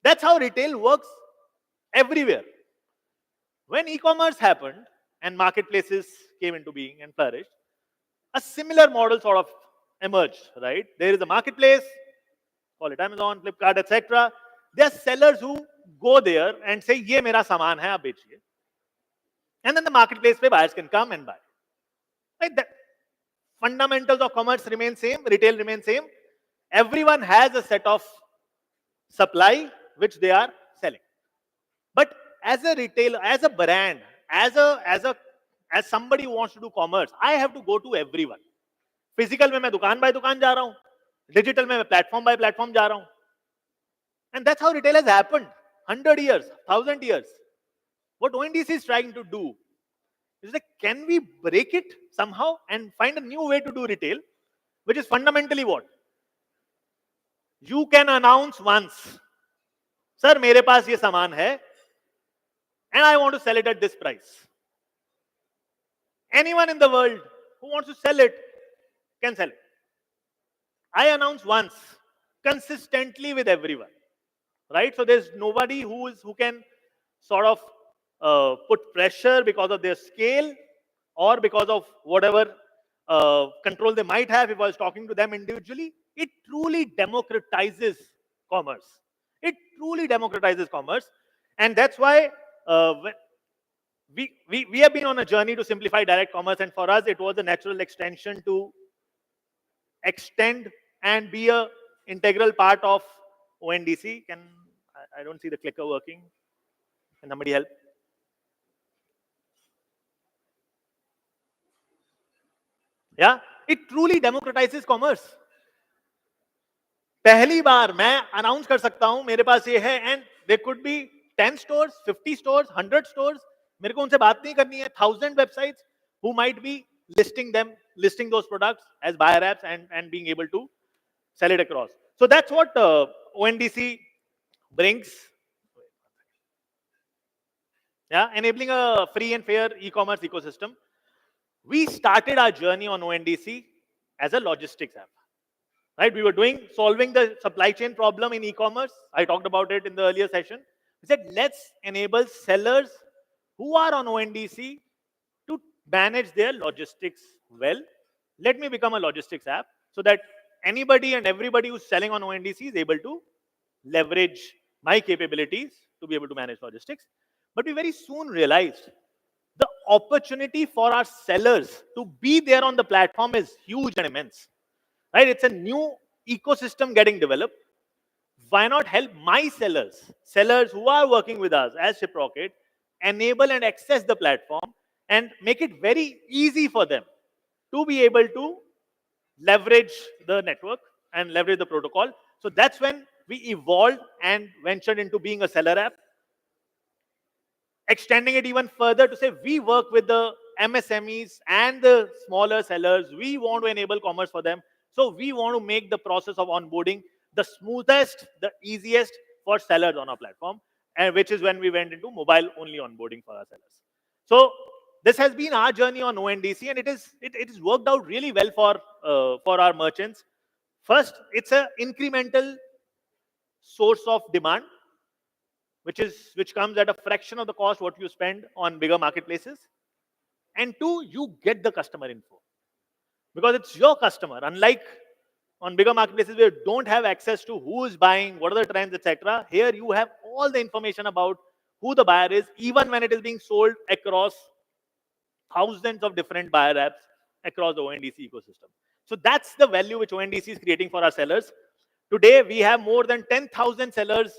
That's how retail works everywhere. When e-commerce happened and marketplaces came into being and flourished, a similar model sort of emerged, right? There is a marketplace, call it Amazon, Flipkart, etc. There are sellers who go there and say, "Ye mera saman hai, aap bechiye." And then the marketplace pe buyers can come and buy. Right? The fundamentals of commerce remain same, retail remains same. Everyone has a set of supply which they are selling. But as a retailer, as a brand, as a as somebody who wants to do commerce, I have to go to everyone. Physical में मैं दुकान by दुकान जा रहा हूँ, digital में मैं platform by platform जा रहा हूँ. And that's how retail has happened. 100 years, 1000 years. What ONDC is trying to do is like, can we break it somehow and find a new way to do retail, which is fundamentally what? You can announce once, sir, मेरे पास ये सामान है, and I want to sell it at this price. Anyone in the world who wants to sell it can sell it. I announce once, consistently with everyone, right? So there's nobody who can sort of put pressure because of their scale or because of whatever control they might have if I was talking to them individually. It truly democratizes commerce. It truly democratizes commerce. And that's why we have been on a journey to simplify direct commerce, and for us it was a natural extension to extend and be a integral part of ONDC. I don't see the clicker working. Can somebody help? Yeah, it truly democratizes commerce. पहली बार मैं announce कर सकता हूं मेरे पास ये है, and there could be 10 stores, 50 stores, 100 stores. मेरे को उनसे बात नहीं करनी है. 1000 websites who might be listing those products as buyer apps and being able to sell it across. So that's what ONDC brings. Yeah, enabling a free and fair e-commerce ecosystem. We started our journey on ONDC as a logistics app. Right? We were solving the supply chain problem in e-commerce. I talked about it in the earlier session. We said, let's enable sellers who are on ONDC to manage their logistics well. Let me become a logistics app so that anybody and everybody who's selling on ONDC is able to leverage my capabilities to be able to manage logistics. But we very soon realized the opportunity for our sellers to be there on the platform is huge and immense. Right? It's a new ecosystem getting developed. Why not help my sellers who are working with us as Shiprocket, enable and access the platform and make it very easy for them to be able to leverage the network and leverage the protocol. So that's when we evolved and ventured into being a seller app, extending it even further to say we work with the MSMEs and the smaller sellers. We want to enable commerce for them. So we want to make the process of onboarding the smoothest, the easiest for sellers on our platform, and which is when we went into mobile-only onboarding for our sellers. So this has been our journey on ONDC, and it is worked out really well for our merchants. First, it's an incremental source of demand, which comes at a fraction of the cost what you spend on bigger marketplaces. And two, you get the customer info because it's your customer. Unlike on bigger marketplaces where you don't have access to who is buying, what are the trends, etc. Here you have all the information about who the buyer is, even when it is being sold across thousands of different buyer apps across the ONDC ecosystem. So that's the value which ONDC is creating for our sellers. Today, we have more than 10,000 sellers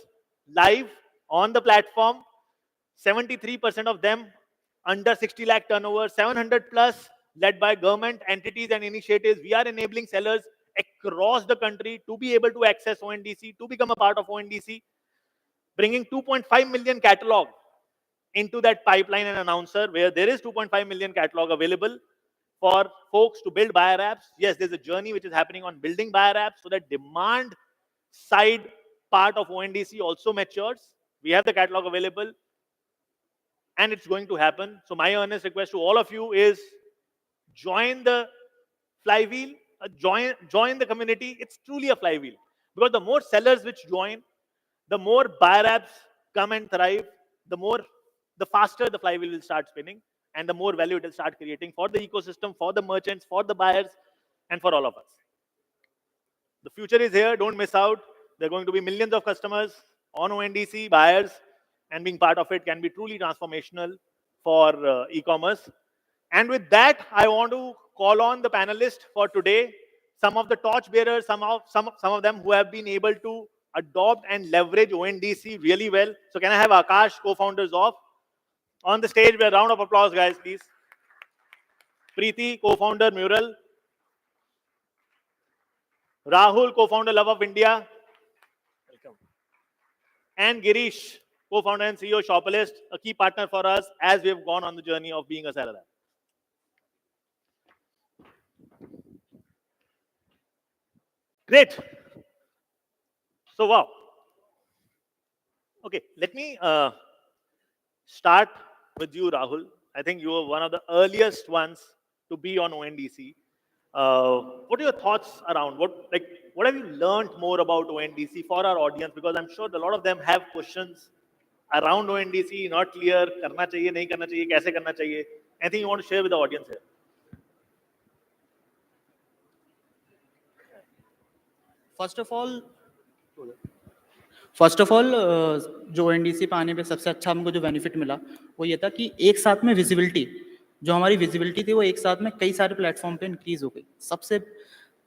live on the platform. 73% of them under 60 lakh turnover, 700 plus led by government entities and initiatives. We are enabling sellers across the country to be able to access ONDC, to become a part of ONDC, bringing 2.5 million catalog into that pipeline and announcer, where there is 2.5 million catalog available for folks to build buyer apps. Yes, there's a journey which is happening on building buyer apps so that demand side part of ONDC also matures. We have the catalog available and it's going to happen. So my earnest request to all of you is join the flywheel, join the community. It's truly a flywheel because the more sellers which join, the more buyer apps come and thrive, the faster the flywheel will start spinning and the more value it will start creating for the ecosystem, for the merchants, for the buyers, and for all of us. The future is here. Don't miss out. There are going to be millions of customers on ONDC, buyers, and being part of it can be truly transformational for e-commerce. And with that, I want to call on the panelists for today. Some of the torch bearers, some of them who have been able to adopt and leverage ONDC really well. So can I have Akash, co-founders of, on the stage? A round of applause, guys, please. Preeti, co-founder Mural. Rahul, co-founder Love of India. Welcome. And Girish, co-founder and CEO Shopalist, a key partner for us as we have gone on the journey of being a seller app. Great. So wow. Okay, let me start with you, Rahul. I think you were one of the earliest ones to be on ONDC. What are your thoughts around what have you learned more about ONDC for our audience? Because I'm sure a lot of them have questions around ONDC, not clear, करना चाहिए, नहीं करना चाहिए, कैसे करना चाहिए. Anything you want to share with the audience here? First of all जो ONDC पे आने पे सबसे अच्छा हमको जो बेनिफिट मिला वो ये था कि एक साथ में विजिबिलिटी जो हमारी विजिबिलिटी थी वो एक साथ में कई सारे प्लेटफॉर्म पे इंक्रीज हो गई. सबसे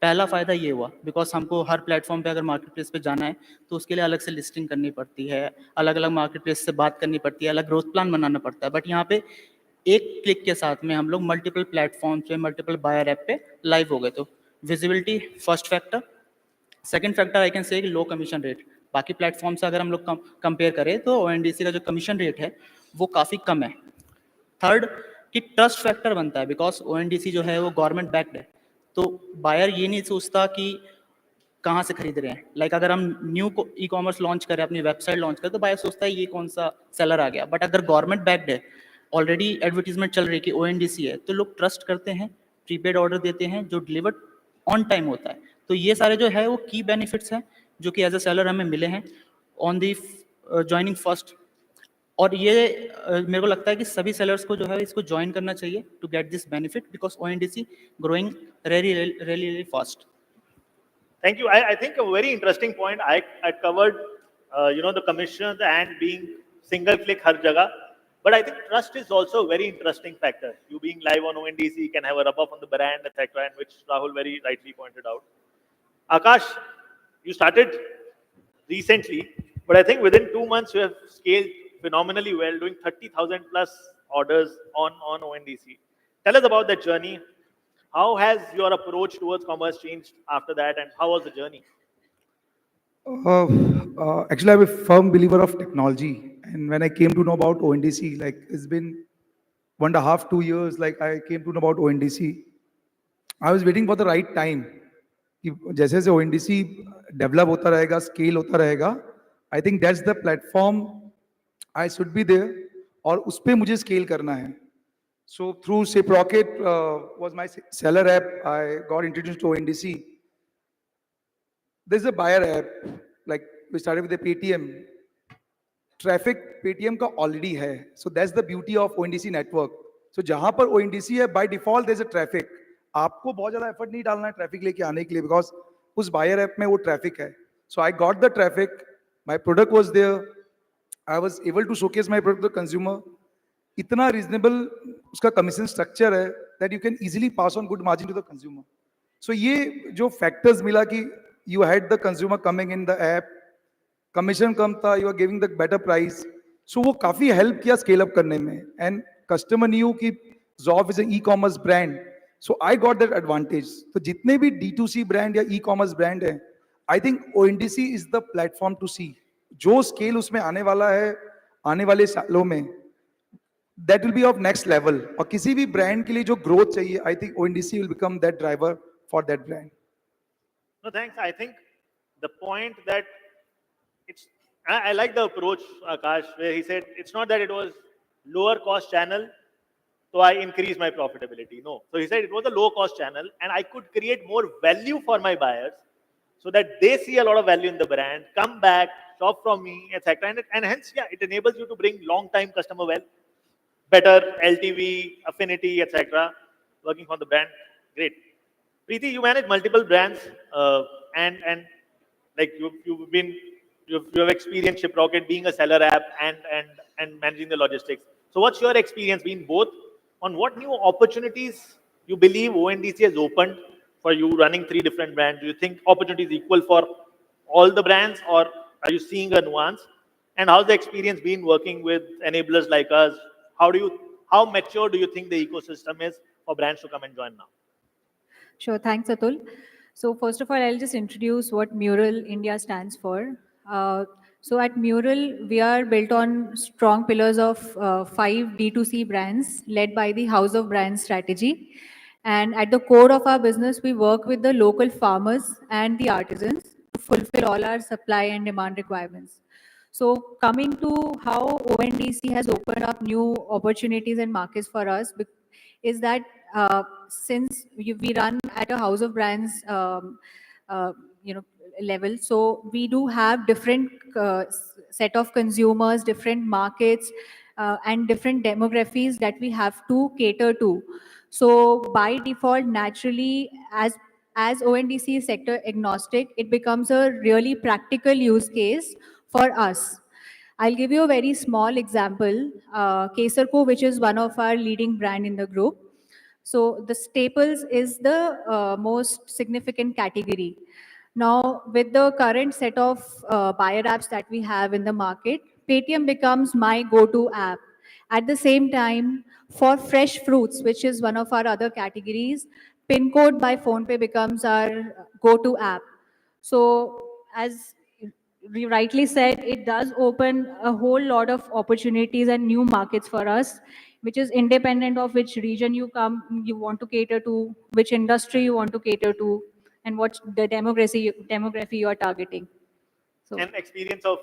पहला फ़ायदा ये हुआ बिकॉज हमको हर प्लेटफॉर्म पे अगर मार्केट प्लेस पे जाना है तो उसके लिए अलग से लिस्टिंग करनी पड़ती है, अलग अलग मार्केट प्लेस से बात करनी पड़ती है, अलग ग्रोथ प्लान बनाना पड़ता है. बट यहाँ पे एक क्लिक के साथ में हम लोग मल्टीपल प्लेटफॉर्म पे मल्टीपल बायर ऐप पे लाइव हो गए. तो visibility first factor. Second factor I can say low commission rate. बाकी प्लेटफॉर्म से अगर हम लोग कंपेयर करें तो ONDC का जो कमीशन रेट है वो काफ़ी कम है. थर्ड कि ट्रस्ट फैक्टर बनता है बिकॉज ONDC जो है वो गवर्नमेंट बैक्ड है. तो बायर ये नहीं सोचता कि कहाँ से खरीद रहे हैं. लाइक अगर हम न्यू ई-कॉमर्स लॉन्च करें, अपनी वेबसाइट लॉन्च करें तो बायर सोचता है ये कौन सा सेलर आ गया. बट अगर गवर्नमेंट बैक्ड है, ऑलरेडी एडवर्टीजमेंट चल रही है कि ONDC है, तो लोग ट्रस्ट करते हैं, प्रीपेड ऑर्डर देते हैं जो डिलीवर्ड ऑन टाइम होता है. तो ये सारे जो है वो की बेनिफिट्स हैं जो कि एज अ सेलर हमें मिले हैं ऑन दी ज्वाइनिंग फर्स्ट. और ये मेरे को लगता है कि सभी सेलर्स को जो है इसको ज्वाइन करना चाहिए to get this benefit because ONDC growing really fast. Thank you. I think a very interesting point. I covered the commissions and being single click har jagah. But I think trust is also a very interesting factor. You being live on ONDC can have a rub off on the brand, etc., and which Rahul very rightly pointed out. Akash, you started recently, but I think within 2 months you have scaled phenomenally well, doing 30,000 plus orders on ONDC. Tell us about that journey. How has your approach towards commerce changed after that, and how was the journey? Actually, I'm a firm believer of technology, and when I came to know about ONDC, like it's been 1.5 to 2 years, like I came to know about ONDC. I was waiting for the right time. कि जैसे जैसे ONDC develop होता रहेगा, scale होता रहेगा, I think that's the platform I should be there और उस पर मुझे स्केल करना है. So through Shiprocket was my seller app. I got introduced to ONDC. There's a buyer app. Like we started with the Paytm. Traffic Paytm का already है. So that's the beauty of ONDC network. So जहाँ पर ONDC है, by default there's a traffic. आपको बहुत ज़्यादा effort नहीं डालना है traffic लेके आने के लिए because उस buyer app में वो traffic है. So I got the traffic. My product was there. I was able to showcase my product to the consumer. इतना रीजनेबल उसका कमीशन स्ट्रक्चर है that you can easily pass on good margin to the consumer. So ये जो factors मिला कि you had the consumer coming in the app, commission कम था, you are giving the better price, so वो काफ़ी help किया स्केल अप करने में. एंड कस्टमर न्यू कि Zoff is an ecommerce brand, so I got that advantage. तो जितने भी D2C ब्रांड या ई-कॉमर्स ब्रांड है, I think ONDC is the platform to see. जो स्केल उसमें आने वाला है आने वाले सालों में, that will be of next level. और किसी भी ब्रांड के लिए जो ग्रोथ चाहिए, I think ONDC will become that driver for that brand. No, thanks. I think the point that I like the approach, Akash, where he said it's not that it was lower cost channel, so I increased my profitability. No. So he said it was a low cost channel and I could create more value for my buyers so that they see a lot of value in the brand, come back, shop from me, etc. And hence, yeah, it enables you to bring long time customer wealth, better LTV, affinity, etc. working for the brand. Great. Preeti, you manage multiple brands and like you have experienced Shiprocket being a seller app and managing the logistics. So what's your experience been both on what new opportunities you believe ONDC has opened for you running 3 different brands? Do you think opportunities equal for all the brands or are you seeing a nuance? And how's the experience been working with enablers like us? How mature do you think the ecosystem is for brands to come and join now? Sure, thanks, Atul. So first of all, I'll just introduce what Mural India stands for. So at Mural, we are built on strong pillars of 5 D2C brands led by the House of Brands strategy. And at the core of our business, we work with the local farmers and the artisans to fulfill all our supply and demand requirements. So coming to how ONDC has opened up new opportunities and markets for us is that since we run at a House of Brands, uh, you know, level, so we do have different set of consumers, different markets, and different demographies that we have to cater to. So by default, naturally, as ONDC is sector agnostic, it becomes a really practical use case for us. I'll give you a very small example. Kesarco, which is one of our leading brand in the group. So the staples is the most significant category. Now, with the current set of buyer apps that we have in the market, Paytm becomes my go-to app. At the same time, for fresh fruits, which is one of our other categories, PIN code by PhonePe becomes our go-to app. So as we rightly said, it does open a whole lot of opportunities and new markets for us, which is independent of which region you want to cater to, which industry you want to cater to, and what the demography you are targeting. So, And experience of,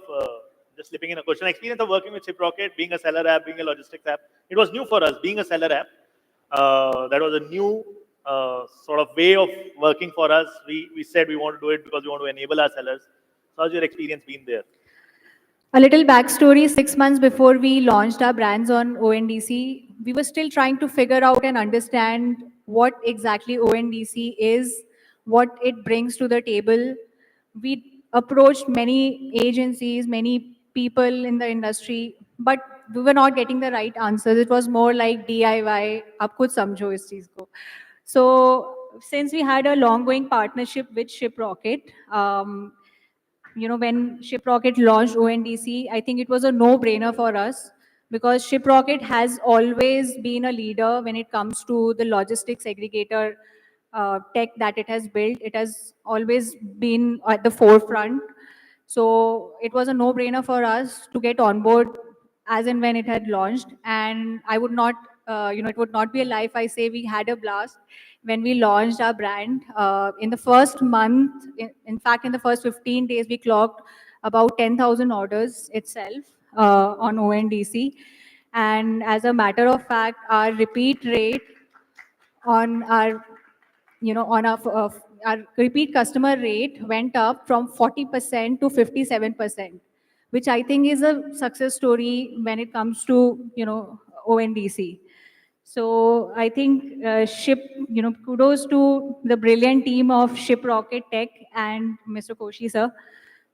just slipping in a question, experience of working with Shiprocket, being a seller app, being a logistics app. It was new for us, being a seller app. That was a new sort of way of working for us. We said we want to do it because we want to enable our sellers. So how's your experience been there? a little backstory, 6 months before we launched our brands on ONDC, we were still trying to figure out and understand what exactly ONDC is, what it brings to the table. We approached many agencies, many people in the industry, but we were not getting the right answers. It was more like DIY, ab kuch samjho is cheez ko. So since we had a long-going partnership with Shiprocket, when Shiprocket launched ONDC, I think it was a no-brainer for us because Shiprocket has always been a leader when it comes to the logistics aggregator tech that it has built. It has always been at the forefront. So it was a no-brainer for us to get on board as and when it had launched. And I would not, it would not be a lie if I say we had a blast when we launched our brand. In the first month, in fact, in the first 15 days, we clocked about 10,000 orders itself on ONDC. And as a matter of fact, our repeat rate on our our repeat customer rate went up from 40% to 57%, which I think is a success story when it comes to, ONDC. So I think kudos to the brilliant team of Shiprocket Tech and Mr. Koshi sir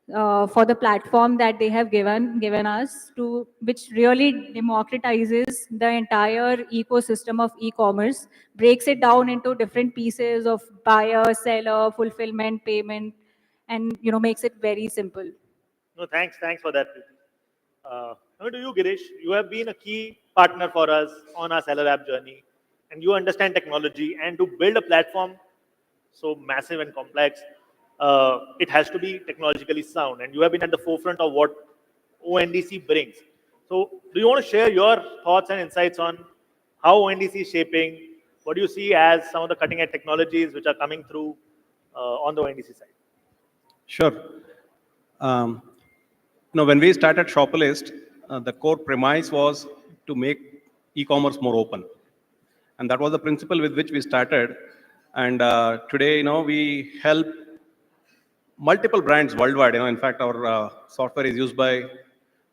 for the platform that they have given us to, which really democratizes the entire ecosystem of e-commerce, breaks it down into different pieces of buyer, seller, fulfillment, payment, and makes it very simple. No, thanks for that. Coming to you, Girish, you have been a key partner for us on our seller app journey, and you understand technology. And to build a platform so massive and complex, it has to be technologically sound. And you have been at the forefront of what ONDC brings. So, do you want to share your thoughts and insights on how ONDC is shaping? What do you see as some of the cutting-edge technologies which are coming through on the ONDC side? Sure. When we started Shopalist, the core premise was to make e-commerce more open. And that was the principle with which we started. And today, we help multiple brands worldwide. In fact, our software is used by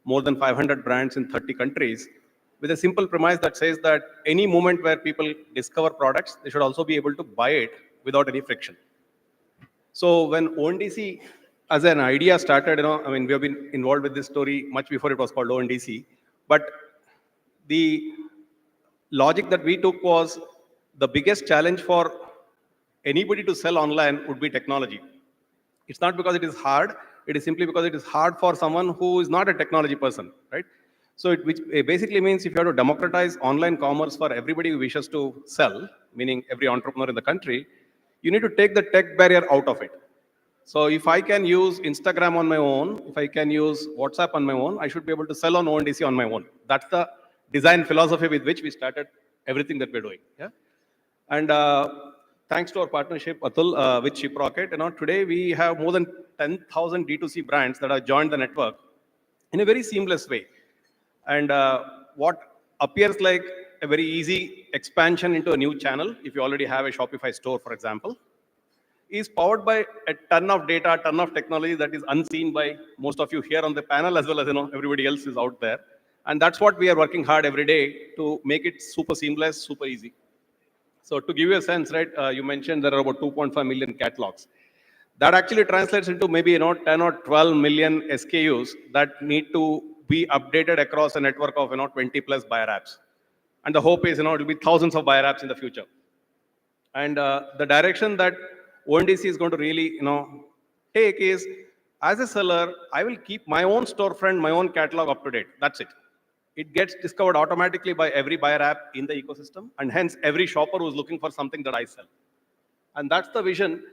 more than 500 brands in 30 countries with a simple premise that says that any moment where people discover products, they should also be able to buy it without any friction. So when ONDC as an idea started, we have been involved with this story much before it was called ONDC. But the logic that we took was the biggest challenge for anybody to sell online would be technology. It's not because it is hard. It is simply because it is hard for someone who is not a technology person, right? So which basically means if you have to democratize online commerce for everybody who wishes to sell, meaning every entrepreneur in the country, you need to take the tech barrier out of it. So if I can use Instagram on my own, if I can use WhatsApp on my own, I should be able to sell on ONDC on my own. That's the design philosophy with which we started everything that we're doing. Yeah. And thanks to our partnership, Atul, with Shiprocket, today we have more than 10,000 D2C brands that have joined the network in a very seamless way. And what appears like a very easy expansion into a new channel, if you already have a Shopify store, for example, is powered by a ton of data, a ton of technology that is unseen by most of you here on the panel, as well as everybody else is out there. And that's what we are working hard every day to make it super seamless, super easy. So to give you a sense, right, you mentioned there are about 2.5 million catalogs. That actually translates into maybe 10 or 12 million SKUs that need to be updated across a network of 20 plus buyer apps. And the hope is it will be thousands of buyer apps in the future. And the direction that ONDC is going to really take is, as a seller, I will keep my own storefront, my own catalog up to date. That's it. It gets discovered automatically by every buyer app in the ecosystem, and hence every shopper who's looking for something that I sell. And that's the vision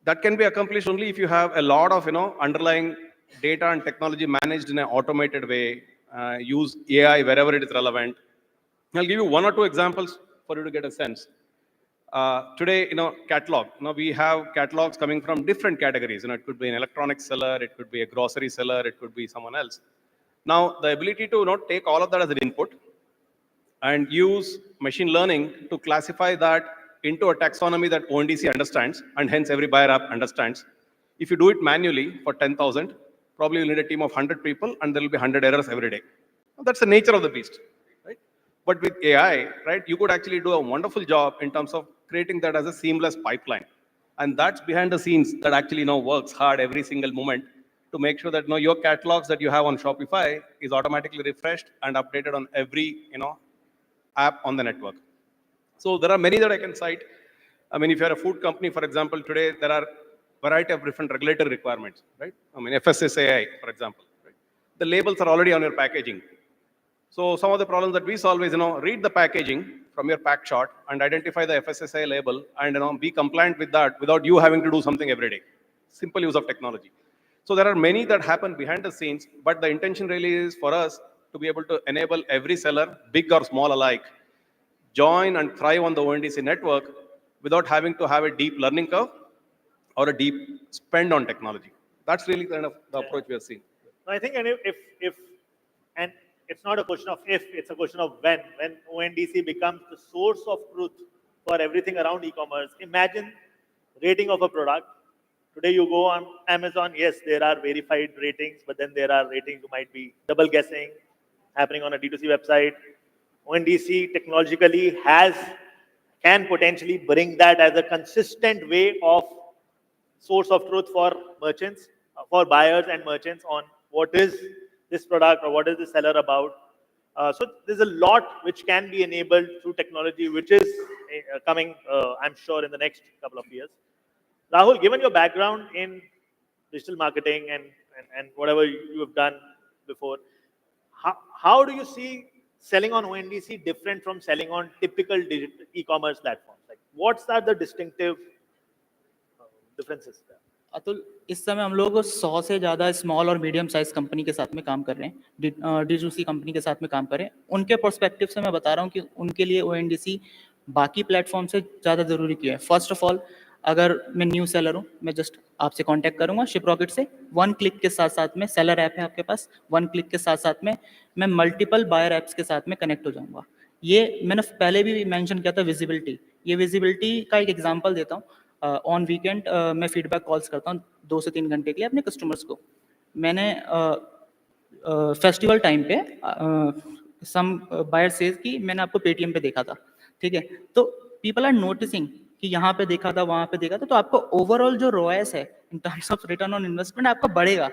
that can be accomplished only if you have a lot of underlying data and technology managed in an automated way, use AI wherever it is relevant. I'll give you one or two examples for you to get a sense. Today, catalog. We have catalogs coming from different categories. It could be an electronics seller, it could be a grocery seller, it could be someone else. Now, the ability to take all of that as an input and use machine learning to classify that into a taxonomy that ONDC understands, and hence every buyer app understands. If you do it manually for 10,000, probably you'll need a team of 100 people, and there will be 100 errors every day. That's the nature of the beast. But with AI, right, you could actually do a wonderful job in terms of creating that as a seamless pipeline. And that's behind the scenes that actually works hard every single moment to make sure that your catalogs that you have on Shopify is automatically refreshed and updated on every app on the network. So there are many that I can cite. I mean, if you're a food company, for example, today there are a variety of different regulatory requirements, right? I mean, FSSAI, for example. Right? The labels are already on your packaging. So some of the problems that we solve is, read the packaging from your pack shot and identify the FSSAI label and, be compliant with that without you having to do something every day. Simple use of technology. So there are many that happen behind the scenes, but the intention really is for us to be able to enable every seller, big or small alike, join and thrive on the ONDC network without having to have a deep learning curve or a deep spend on technology. That's really kind of the approach we are seeing. I think, and and it's not a question of if, it's a question of when ONDC becomes the source of truth for everything around e-commerce. Imagine rating of a product. Today you go on Amazon, yes, there are verified ratings, but then there are ratings you might be double guessing happening on a D2C website. ONDC technologically can potentially bring that as a consistent way of source of truth for merchants, for buyers and merchants on what is this product or what is the seller about. So there's a lot which can be enabled through technology, which is coming, I'm sure, in the next couple of years. Rahul, given your background in digital marketing and whatever you have done before, how do you see selling on ONDC different from selling on typical digital e-commerce platforms? Like, what are the distinctive differences there? Atul, इस समय हम लोग 100 से ज़्यादा small और medium size company के साथ में काम कर रहे हैं, D2C कंपनी के साथ में काम कर रहे हैं. उनके पर्सपेक्टिव से मैं बता रहा हूँ कि उनके लिए ONDC बाकी प्लेटफॉर्म से ज़्यादा ज़रूरी क्यों है. फर्स्ट ऑफ ऑल, अगर मैं न्यू सेलर हूँ, मैं जस्ट आपसे कांटेक्ट करूँगा शिपरॉकेट से. 1 क्लिक के साथ साथ में सेलर ऐप है आपके पास, 1 क्लिक के साथ साथ में मैं मल्टीपल बायर ऐप्स के साथ में कनेक्ट हो जाऊँगा. ये मैंने पहले भी मेंशन किया था, विजिबिलिटी. ये विजिबिलिटी का एक एग्जांपल देता हूँ. ऑन वीकेंड मैं फीडबैक कॉल्स करता हूँ 2 से 3 घंटे के लिए अपने कस्टमर्स को. मैंने फेस्टिवल टाइम पे सम बायर सेज कि मैंने आपको पेटीएम पे देखा था, ठीक है. तो पीपल आर नोटिसिंग कि यहाँ पे देखा था, वहाँ पे देखा था, तो आपको ओवरऑल जो रोएस है in terms of return on investment आपका बढ़ेगा.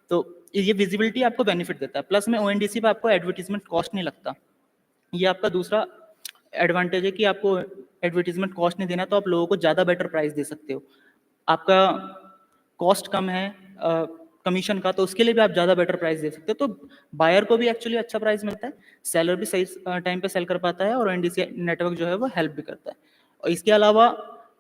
तो ये विजिबिलिटी आपको बेनिफिट देता है. प्लस में ONDC पे आपको एडवर्टीजमेंट कॉस्ट नहीं लगता. ये आपका दूसरा एडवांटेज है कि आपको एडवर्टीजमेंट कॉस्ट नहीं देना, तो आप लोगों को ज़्यादा बेटर प्राइस दे सकते हो. आपका कॉस्ट कम है, कमीशन का, तो उसके लिए भी आप ज़्यादा बेटर प्राइस दे सकते हो। तो बायर को भी एक्चुअली अच्छा प्राइस मिलता है, सेलर भी सही टाइम पे सेल कर पाता है, और ओएनडीसी नेटवर्क जो है वो हेल्प भी करता है। और इसके अलावा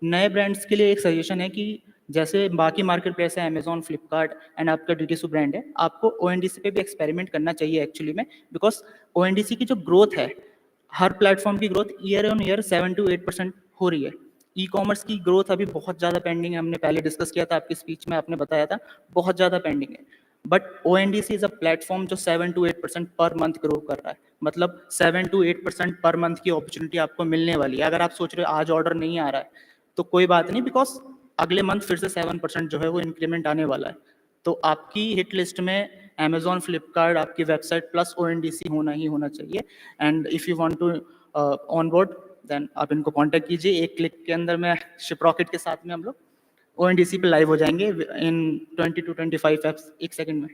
नए ब्रांड्स के लिए एक सजेशन है कि जैसे बाकी मार्केट प्लेस है, अमेजॉन, फ्लिपकार्ट एंड आपका डीटीसी ब्रांड है, आपको ओएनडीसी पे भी एक्सपेरिमेंट करना चाहिए एक्चुअली में, बिकॉज ओएनडीसी की जो ग्रोथ है, हर प्लेटफॉर्म की growth year on year 7 to 8% हो रही है। ई कॉमर्स की ग्रोथ अभी बहुत ज़्यादा पेंडिंग है, हमने पहले डिस्कस किया था, आपकी स्पीच में आपने बताया था, बहुत ज़्यादा पेंडिंग है। But ONDC is a platform जो 7 to 8% पर मंथ ग्रो कर रहा है, मतलब 7 to 8% पर मंथ की अपॉर्चुनिटी आपको मिलने वाली है। अगर आप सोच रहे हो आज ऑर्डर नहीं आ रहा है, तो कोई बात नहीं, बिकॉज अगले मंथ फिर से 7% जो है वो इंक्रीमेंट आने वाला है। तो आपकी हिट लिस्ट में अमेजॉन, फ्लिपकार्ट, आपकी वेबसाइट प्लस ओएनडीसी होना ही होना चाहिए। And if you want to on board, then आप इनको कांटेक्ट कीजिए। एक क्लिक के अंदर में शिप्रॉकेट के साथ में हम लोग ओएनडीसी पे लाइव हो जाएंगे इन 20 to 25 एप्स, एक सेकंड में।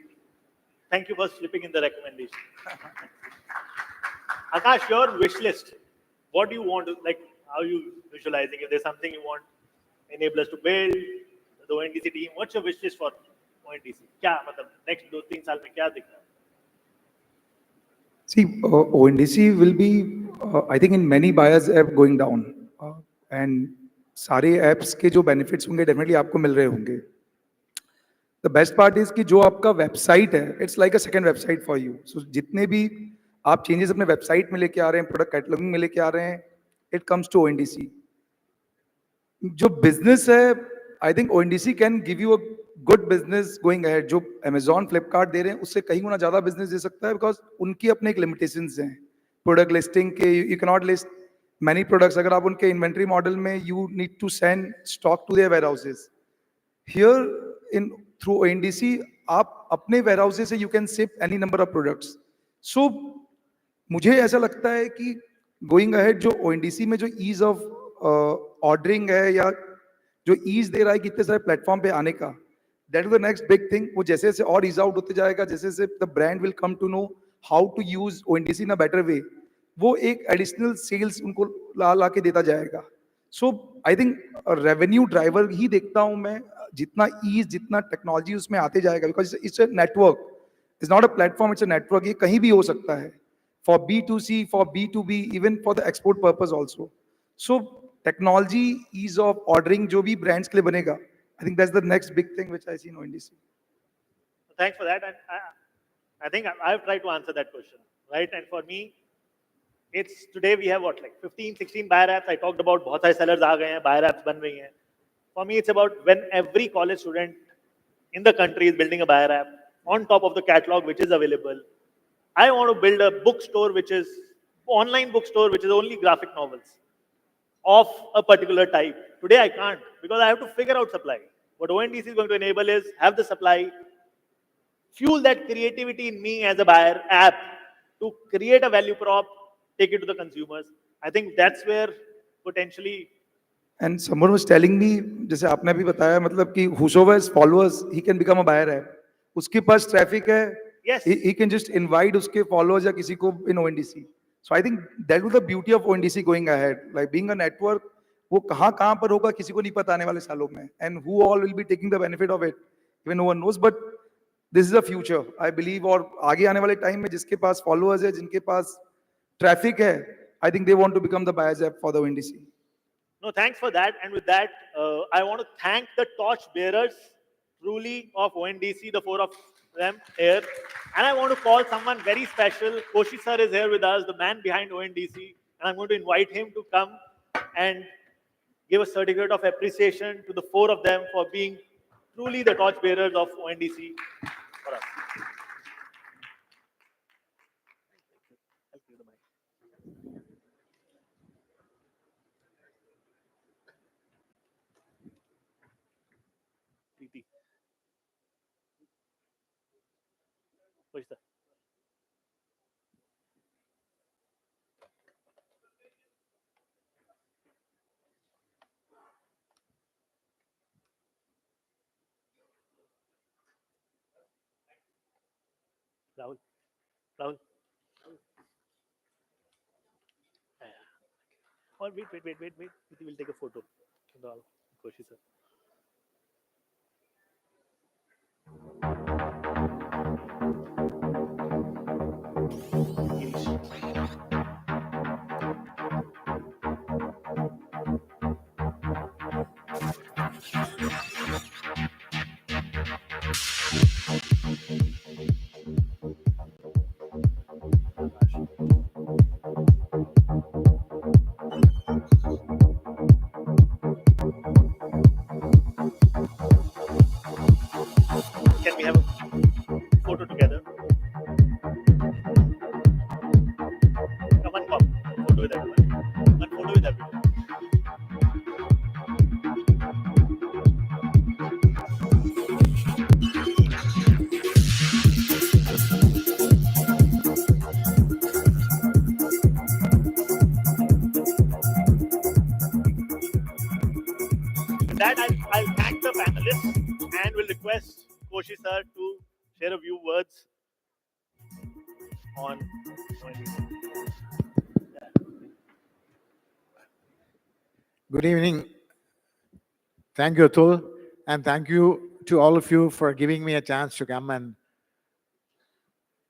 Thank you for slipping in the recommendation. Akash, your wish list. What do you want to, like, how you visualizing? If there's something you want enablers to build, the ONDC team, what's your wish list for ONDC? क्या मतलब next 2-3 साल में क्या दिख रहा है? See, ONDC will be, I think, in many buyers app going down, and सारे apps के जो benefits होंगे definitely आपको मिल रहे होंगे। The best part is कि जो आपका website है, it's like a second website for you. So जितने भी आप changes अपने website में लेके आ रहे हैं, product cataloging में लेके आ रहे हैं, it comes to ONDC. जो business है, I think ONDC can give you a good business going ahead. जो Amazon, Flipkart दे रहे हैं, उससे कहीं गुना ज़्यादा business दे सकता है, because उनकी अपने एक limitations हैं। Product listing के, you cannot list many products. अगर आप उनके inventory model में, you need to send stock to their warehouses. Here in through ONDC, आप अपने warehouses से you can ship any number of products. So मुझे ऐसा लगता है कि going ahead जो ONDC में जो ease of ordering है, या जो ease दे रहा है कितने सारे प्लेटफॉर्म पे आने का, that is the next big thing. वो जैसे जैसे और ease out होते जाएगा, जैसे जैसे the brand will come to know how to use ONDC in a better way, वो एक additional sales उनको ला के देता जाएगा। So I think revenue driver ही देखता हूं मैं, जितना ईज, जितना टेक्नोलॉजी उसमें आते जाएगा, because it's a network, it's not a platform, it's a network. ये कहीं भी हो सकता है, for B2C, for B2B, even for the export purpose also. So technology, ease of ordering जो भी ब्रांड्स के लिए बनेगा, I think that's the next big thing which I see in ONDC. Thanks for that. And I think I've tried to answer that question, right? And for me, it's today we have what, like 15-16 buyer apps. I talked about बहुत सारे sellers आ गए हैं, buyer apps बन रही हैं. For me, it's about when every college student in the country is building a buyer app on top of the catalog which is available. I want to build a bookstore which is online bookstore which is only graphic novels of a particular type. Today I can't, because I have to figure out supply. What ONDC is going to enable is have the supply, fuel that creativity in me as a buyer app to create a value prop, take it to the consumers. I think that's where potentially. And someone was telling me, जैसे आपने भी बताया, मतलब कि whosoever has followers, he can become a buyer app. उसके पास traffic है, yes, he can just invite उसके followers या किसी को in ONDC. So I think that was the beauty of ONDC going ahead, like being a network. वो कहाँ पर होगा किसी को नहीं पता आने वाले सालों में, and who all will be taking the benefit of it, even no one knows. But this is the future, I believe. और आगे आने वाले टाइम में जिसके पास followers है, जिनके पास traffic है, I think they want to become the buyers app for the ONDC. No, thanks for that. And with that, I want to thank the torch bearers, truly, of ONDC, the 4 of them here. And I want to call someone very special. Koshi sir is here with us, the man behind ONDC. And I'm going to invite him to come and give a certificate of appreciation to the 4 of them for being truly the torch bearers of ONDC for us. Koshi sir. Rahul. Rahul. Or wait. We'll take a photo. Koshi sir. sir, to share a few words on ONDC. Good evening. Thank you, Atul, and thank you to all of you for giving me a chance to come and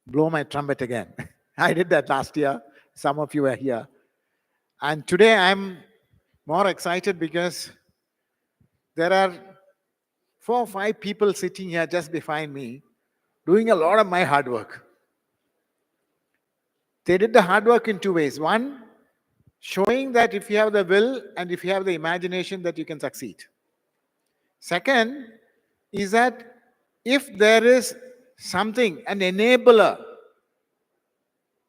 blow my trumpet again. I did that last year. Some of you were here. And today I'm more excited because there are 4 or 5 people sitting here just behind me doing a lot of my hard work. They did the hard work in 2 ways. One, showing that if you have the will and if you have the imagination that you can succeed. Second is that if there is something, an enabler,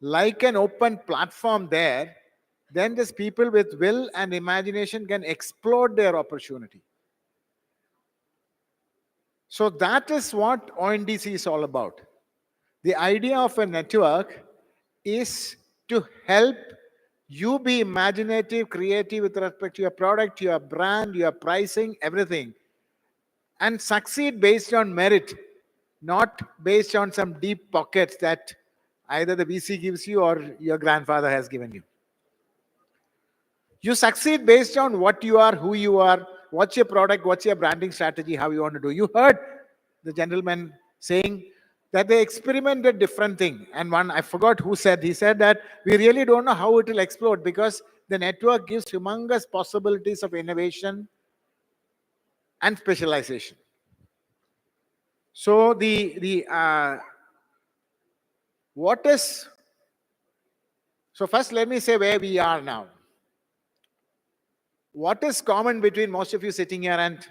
like an open platform there, then these people with will and imagination can explode their opportunity. So that is what ONDC is all about. The idea of a network is to help you be imaginative, creative with respect to your product, your brand, your pricing, everything, and succeed based on merit, not based on some deep pockets that either the VC gives you or your grandfather has given you. You succeed based on what you are, who you are, what's your product, what's your branding strategy, how you want to do. You heard the gentleman saying that they experimented different thing. And one, I forgot who said, he said that we really don't know how it will explode because the network gives humongous possibilities of innovation and specialization. So so first let me say where we are now. What is common between most of you sitting here and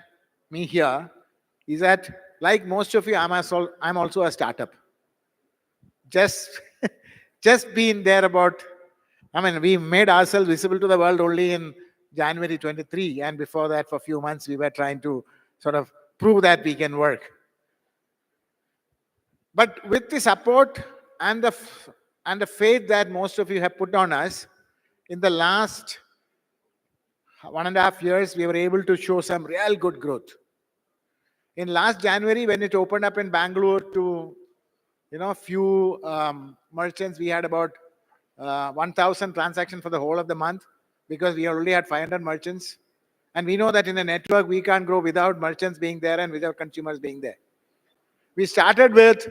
me here is that, like most of you, I'm also a startup. Just been there about, we made ourselves visible to the world only in January 23, and before that, for a few months, we were trying to sort of prove that we can work. But with the support and the faith that most of you have put on us, in the last 1.5 years, we were able to show some real good growth. In last January, when it opened up in Bangalore to few merchants, we had about 1,000 transactions for the whole of the month because we already had 500 merchants. And we know that in a network, we can't grow without merchants being there and without consumers being there. We started with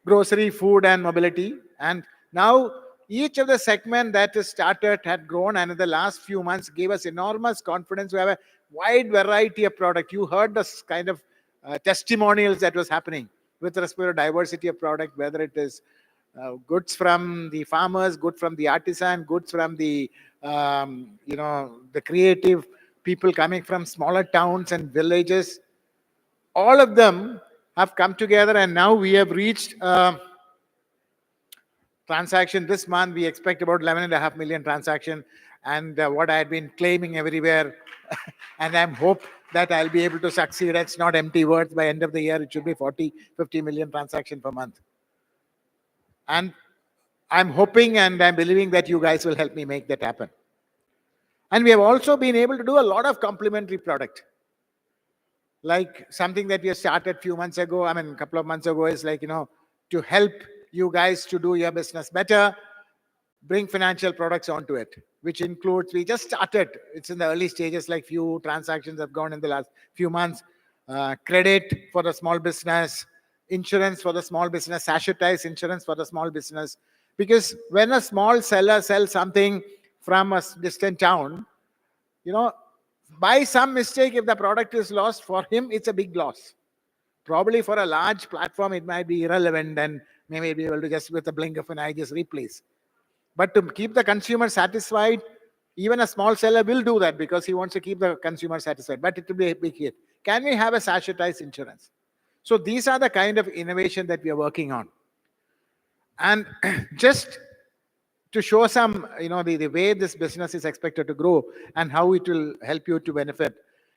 grocery, food, and mobility. And now each of the segment that is started had grown, and in the last few months gave us enormous confidence. We have a wide variety of product. You heard the kind of testimonials that was happening with respect to diversity of product, whether it is goods from the farmers, goods from the artisan, goods from the the creative people coming from smaller towns and villages. All of them have come together, and now we have reached transaction this month. We expect about 11.5 million transaction, and what I had been claiming everywhere, and I'm hope that I'll be able to succeed. It's not empty words. By end of the year, it should be 40-50 million transaction per month. And I'm hoping and I'm believing that you guys will help me make that happen. And we have also been able to do a lot of complementary product. Like something that we have started a few months ago, a couple of months ago, is like, to help you guys to do your business better, bring financial products onto it, which includes, we just started, it's in the early stages, like few transactions have gone in the last few months, credit for the small business, insurance for the small business, sachetized insurance for the small business. Because when a small seller sells something from a distant town, by some mistake, if the product is lost, for him, it's a big loss. Probably for a large platform, it might be irrelevant and maybe be able to just with a blink of an eye just replace. But to keep the consumer satisfied, even a small seller will do that because he wants to keep the consumer satisfied, but it will be a big hit. Can we have a sachetized insurance? So these are the kind of innovation that we are working on. And just to show some, the way this business is expected to grow and how it will help you to benefit,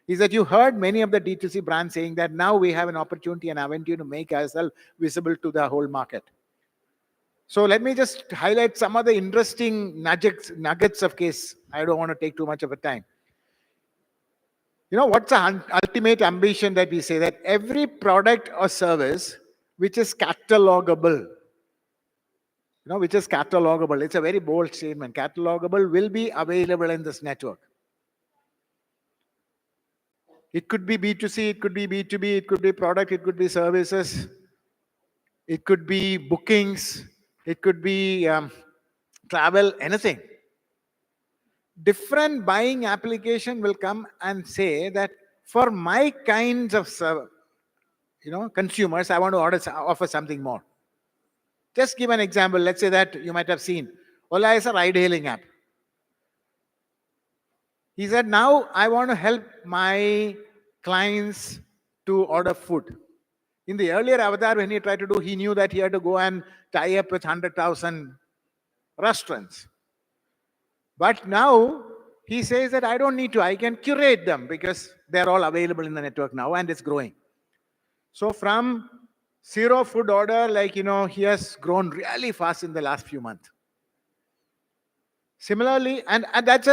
is that you heard many of the D2C brands saying that now we have an opportunity and avenue to make ourselves visible to the whole market. So let me just highlight some of the interesting nuggets of case. I don't want to take too much of a time. You know, what's the ultimate ambition that we say? That every product or service which is catalogable, which is catalogable. It's a very bold statement. Catalogable will be available in this network. It could be B2C, it could be B2B, it could be product, it could be services, it could be bookings, it could be travel, anything. Different buying application will come and say that for my kinds of consumers, I want to offer something more. Just give an example. Let's say that you might have seen Ola is a ride-hailing app. He said, now I want to help my clients to order food. In the earlier avatar, when he tried to do, he knew that he had to go and tie up with 100,000 restaurants. But now he says that I don't need to, I can curate them because they're all available in the network now and it's growing. So from zero food order, he has grown really fast in the last few months. Similarly, and that's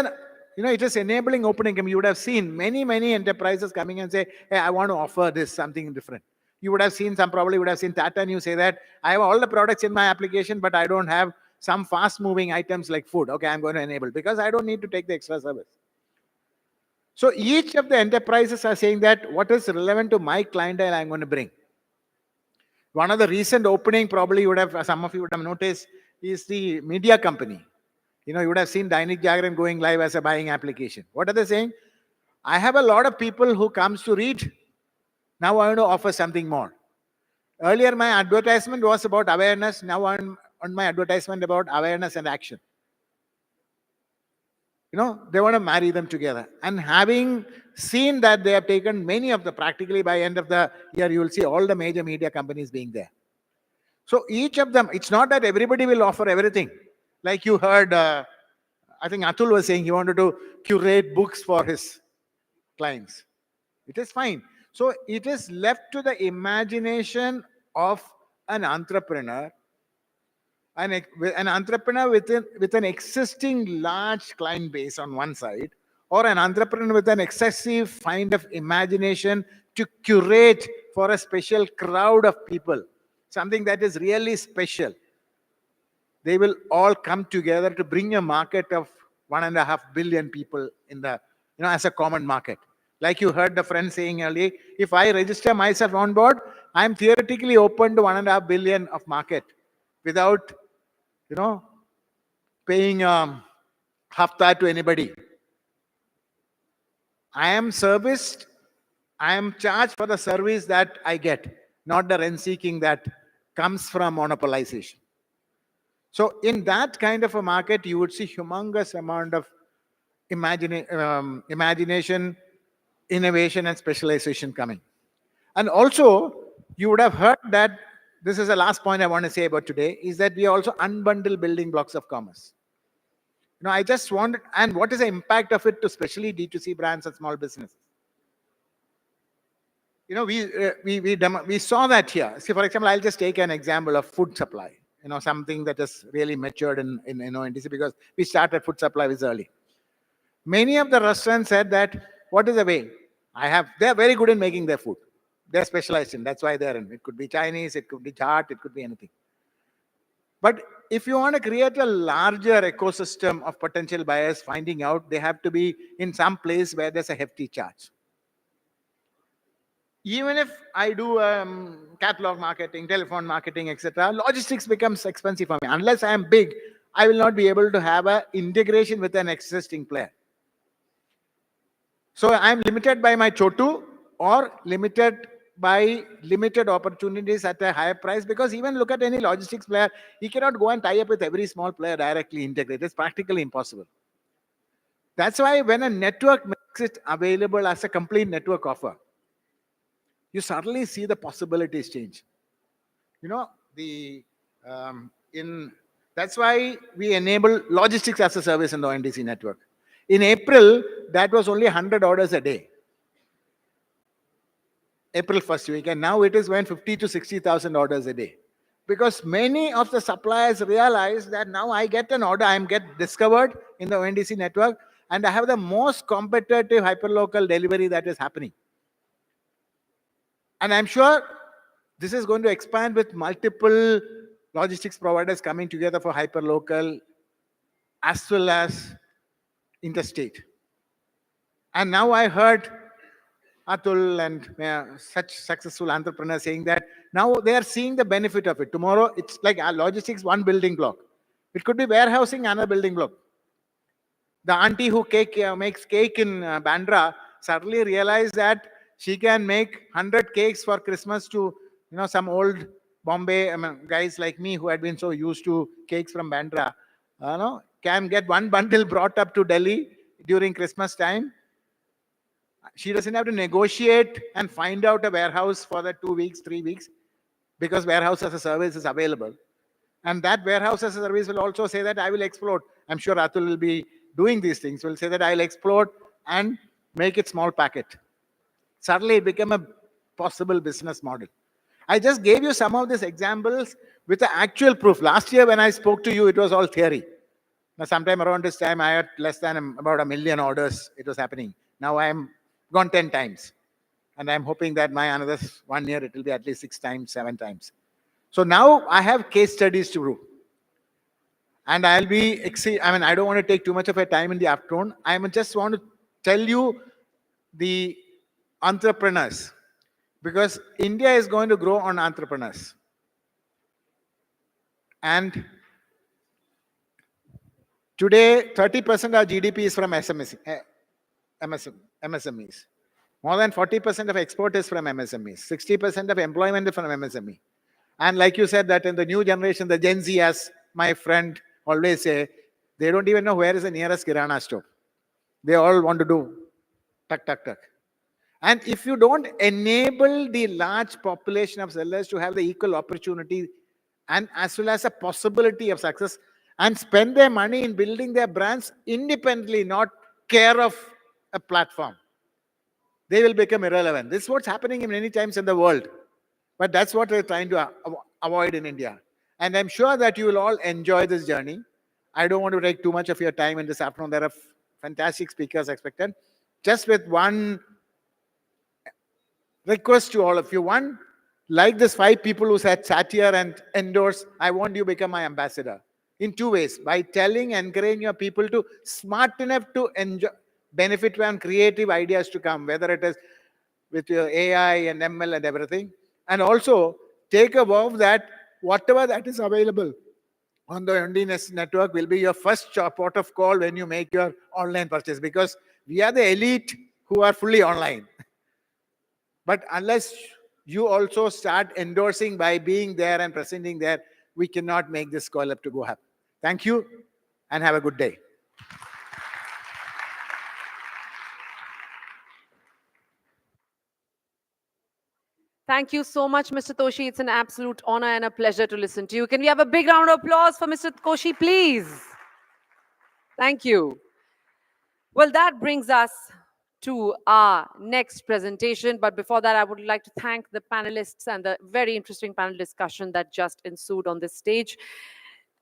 it is enabling opening. You would have seen many enterprises coming and say, hey, I want to offer this, something different. You would have seen probably would have seen Tata News say that I have all the products in my application, but I don't have some fast moving items like food. Okay, I'm going to enable because I don't need to take the extra service. So each of the enterprises are saying that what is relevant to my clientele I'm going to bring. One of the recent opening, probably some of you would have noticed, is the media company. You would have seen Dainik Jagran going live as a buying application. What are they saying? I have a lot of people who comes to read. Now I want to offer something more. Earlier, my advertisement was about awareness. Now I'm on my advertisement about awareness and action. They want to marry them together. And having seen that they have taken many of the, practically by end of the year, you will see all the major media companies being there. So each of them, it's not that everybody will offer everything. Like you heard, I think Atul was saying he wanted to curate books for his clients. It is fine. So it is left to the imagination of an entrepreneur, an entrepreneur with an existing large client base on one side, or an entrepreneur with an excessive kind of imagination to curate for a special crowd of people, something that is really special. They will all come together to bring a market of 1.5 billion people in the, as a common market. Like you heard the friend saying earlier, if I register myself on board, I'm theoretically open to 1.5 billion of market without, paying hafta to anybody. I am serviced, I am charged for the service that I get, not the rent seeking that comes from monopolization. So in that kind of a market, you would see humongous amount of imagination, innovation, and specialization coming. And also, you would have heard that, this is the last point I want to say about today, is that we also unbundle building blocks of commerce. I just wanted, and what is the impact of it to especially D2C brands and small businesses? We saw that here. See, for example, I'll just take an example of food supply. Something that is really matured in ONDC because we started food supply very early. Many of the restaurants said that, what is the way? They're very good in making their food. They're specialized in, that's why they're in. It could be Chinese, it could be chaat, it could be anything. But if you want to create a larger ecosystem of potential buyers finding out, they have to be in some place where there's a hefty charge. Even if I do catalog marketing, telephone marketing, etc., logistics becomes expensive for me. Unless I am big, I will not be able to have an integration with an existing player. So I am limited by my chotu or limited by limited opportunities at a higher price, because even look at any logistics player, he cannot go and tie up with every small player directly integrate. It's practically impossible. That's why when a network makes it available as a complete network offer, you suddenly see the possibilities change. That's why we enable logistics as a service in the ONDC network. In April, that was only 100 orders a day. April 1st week, and now it is when 50 to 60,000 orders a day. Because many of the suppliers realize that now I get an order, I get discovered in the ONDC network, and I have the most competitive hyperlocal delivery that is happening. And I'm sure this is going to expand with multiple logistics providers coming together for hyperlocal as well as interstate. And now I heard Atul and such successful entrepreneurs saying that now they are seeing the benefit of it. Tomorrow, it's like logistics, one building block. It could be warehousing, another building block. The auntie who makes cake in Bandra suddenly realized that she can make 100 cakes for Christmas to some old Bombay guys like me who had been so used to cakes from Bandra. Can get one bundle brought up to Delhi during Christmas time. She doesn't have to negotiate and find out a warehouse for the 2 weeks, 3 weeks, because warehouse as a service is available. And that warehouse as a service will also say that I will explode. I'm sure Atul will be doing these things. Will say that I'll explode and make it small packet. Suddenly it became a possible business model. I just gave you some of these examples with the actual proof. Last year when I spoke to you, it was all theory. Now sometime around this time, I had less than about 1 million orders. It was happening. Now I am gone 10 times. And I'm hoping that my another 1 year, it will be at least 6 times, 7 times. So now I have case studies to do. And I'll be, I don't want to take too much of your time in the afternoon. I just want to tell you the entrepreneurs, because India is going to grow on entrepreneurs. And today, 30% of GDP is from MSMEs. More than 40% of export is from MSMEs. 60% of employment is from MSME. And like you said, that in the new generation, the Gen Z, as my friend always say, they don't even know where is the nearest Kirana store. They all want to do tuck, tuck, tuck. And if you don't enable the large population of sellers to have the equal opportunity and as well as a possibility of success, and spend their money in building their brands independently, not care of a platform, they will become irrelevant. This is what's happening in many times in the world. But that's what we're trying to avoid in India. And I'm sure that you will all enjoy this journey. I don't want to take too much of your time in this afternoon. There are fantastic speakers expected. Just with one request to all of you. One, like this 5 people who sat here and endorsed, I want you to become my ambassador. In 2 ways. By telling, encouraging your people to smart enough to enjoy, benefit from creative ideas to come, whether it is with your AI and ML and everything. And also take a vow that whatever that is available on the ONDC network will be your first port of call when you make your online purchase, because we are the elite who are fully online. But unless you also start endorsing by being there and presenting there, we cannot make this call up to go happen. Thank you and have a good day. Thank you so much, Mr. Toshi. It's an absolute honor and a pleasure to listen to you. Can we have a big round of applause for Mr. Toshi, please? Thank you. Well, that brings us to our next presentation. But before that, I would like to thank the panelists and the very interesting panel discussion that just ensued on this stage.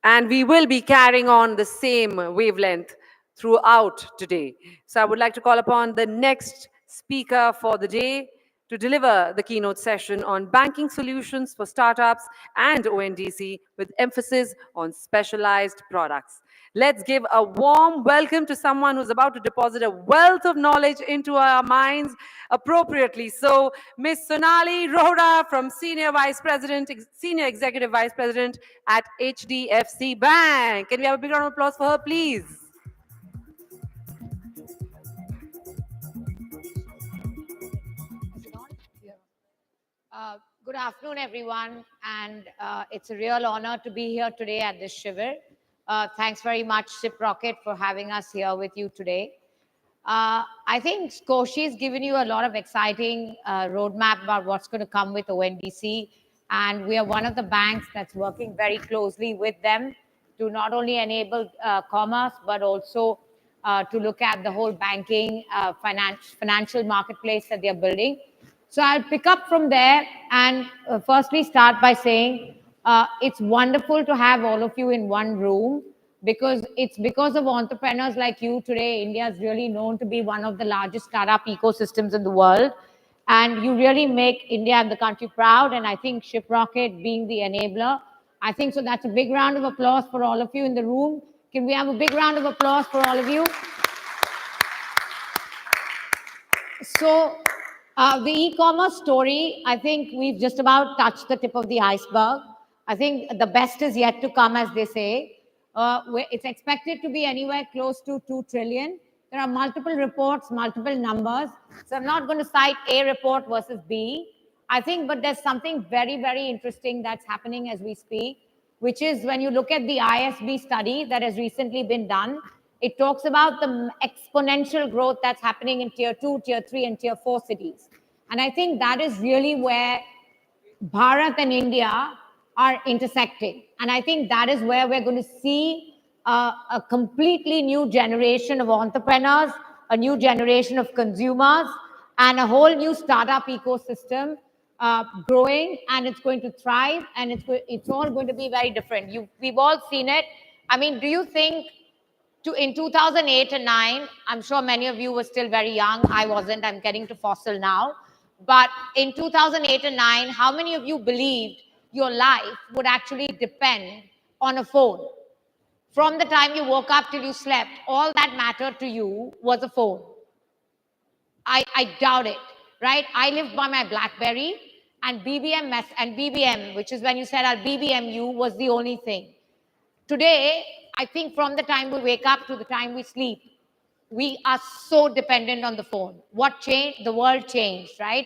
And we will be carrying on the same wavelength throughout today. So I would like to call upon the next speaker for the day to deliver the keynote session on banking solutions for startups and ONDC with emphasis on specialized products. Let's give a warm welcome to someone who's about to deposit a wealth of knowledge into our minds appropriately. So, Ms. Sonali Rohra from Senior Executive Vice President at HDFC Bank. Can we have a big round of applause for her, please? Good afternoon, everyone, and it's a real honor to be here today at this Shivir. Thanks very much, Shiprocket, for having us here with you today. I think Koshi's given you a lot of exciting roadmap about what's going to come with ONDC, and we are one of the banks that's working very closely with them to not only enable commerce, but also to look at the whole banking financial marketplace that they're building. So I'll pick up from there and firstly start by saying it's wonderful to have all of you in one room because it's because of entrepreneurs like you today, India is really known to be one of the largest startup ecosystems in the world. And you really make India and the country proud. And I think Shiprocket being the enabler, I think so that's a big round of applause for all of you in the room. Can we have a big round of applause for all of you? So the e-commerce story, I think we've just about touched the tip of the iceberg. I think the best is yet to come, as they say. It's expected to be anywhere close to 2 trillion. There are multiple reports, multiple numbers. So I'm not going to cite A report versus B. I think, but there's something very, very interesting that's happening as we speak, which is when you look at the ISB study that has recently been done, it talks about the exponential growth that's happening in tier 2, tier 3, and tier 4 cities. And I think that is really where Bharat and India are intersecting. And I think that is where we're going to see a completely new generation of entrepreneurs, a new generation of consumers, and a whole new startup ecosystem growing, and it's going to thrive, and it's all going to be very different. We've all seen it. I mean, do you think in 2008 and 9, I'm sure many of you were still very young. I wasn't. I'm getting to fossil now. But in 2008 and 9, how many of you believed your life would actually depend on a phone? From the time you woke up till you slept, all that mattered to you was a phone. I doubt it, right? I lived by my BlackBerry, and BBM, which is when you said I'll BBM you, was the only thing. Today, I think from the time we wake up to the time we sleep, we are so dependent on the phone. What changed? The world changed, right?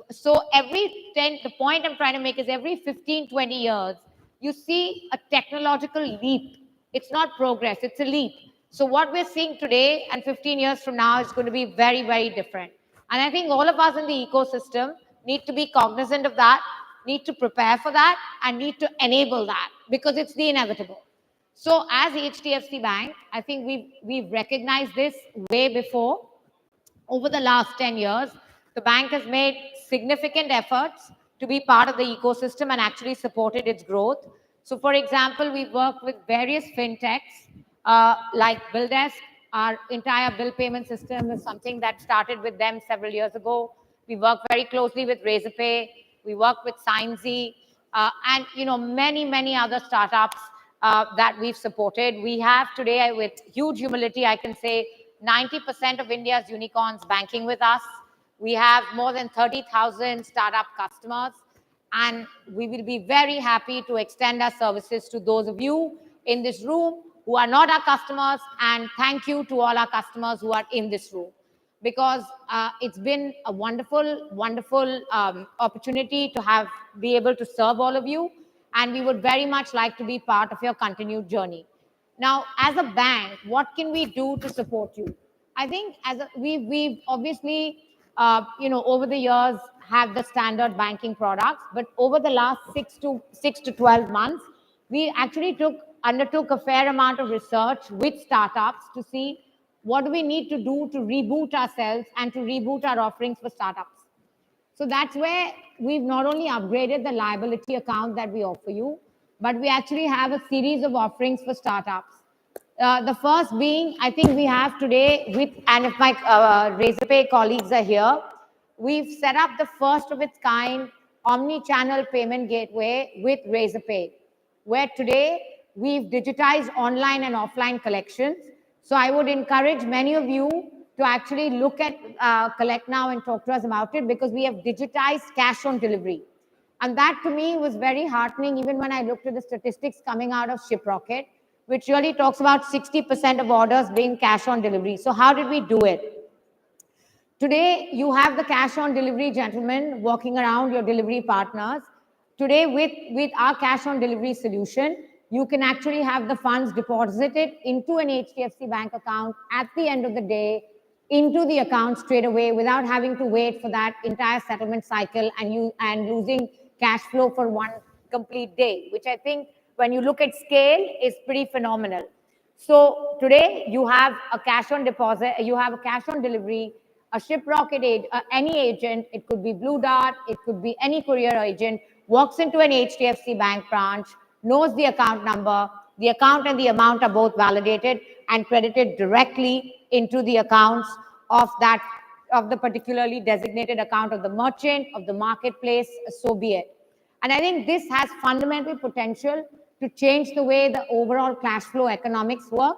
So the point I'm trying to make is every 15, 20 years, you see a technological leap. It's not progress, it's a leap. So what we're seeing today and 15 years from now is going to be very, very different. And I think all of us in the ecosystem need to be cognizant of that, need to prepare for that, and need to enable that, because it's the inevitable. So as HDFC Bank, I think we've recognized this way before. Over the last 10 years, the bank has made significant efforts to be part of the ecosystem and actually supported its growth. So for example, we've worked with various fintechs like BillDesk. Our entire bill payment system is something that started with them several years ago. We work very closely with Razer Pay. We work with Sanjiv, and many, many other startups that we've supported. We have today, with huge humility, I can say 90% of India's unicorns banking with us. We have more than 30,000 startup customers, and we will be very happy to extend our services to those of you in this room who are not our customers, and thank you to all our customers who are in this room, because it's been a wonderful, wonderful opportunity to be able to serve all of you, and we would very much like to be part of your continued journey. Now, as a bank, what can we do to support you? I think we've obviously, over the years have the standard banking products, but over the last 6 to 12 months, we actually undertook a fair amount of research with startups to see what do we need to do to reboot ourselves and to reboot our offerings for startups. So that's where we've not only upgraded the liability account that we offer you, but we actually have a series of offerings for startups. The first being, I think we have today and if my Razer Pay colleagues are here, we've set up the first of its kind omni-channel payment gateway with Razer Pay, where today we've digitized online and offline collections. So I would encourage many of you to actually look at Collect Now and talk to us about it, because we have digitized cash on delivery. And that to me was very heartening, even when I looked at the statistics coming out of Shiprocket, which really talks about 60% of orders being cash on delivery. So how did we do it? Today, you have the cash on delivery gentlemen walking around, your delivery partners. Today, with our cash on delivery solution, you can actually have the funds deposited into an HDFC Bank account at the end of the day, into the account straight away, without having to wait for that entire settlement cycle and losing cash flow for one complete day, which I think when you look at scale is pretty phenomenal. So today you have a cash on deposit, you have a cash on delivery, a Shiprocket any agent, it could be Blue Dart, it could be any courier agent, walks into an HDFC Bank branch, knows the account number, The account and the amount are both validated and credited directly into the accounts of the particularly designated account of the merchant, of the marketplace, so be it. And I think this has fundamental potential to change the way the overall cash flow economics work.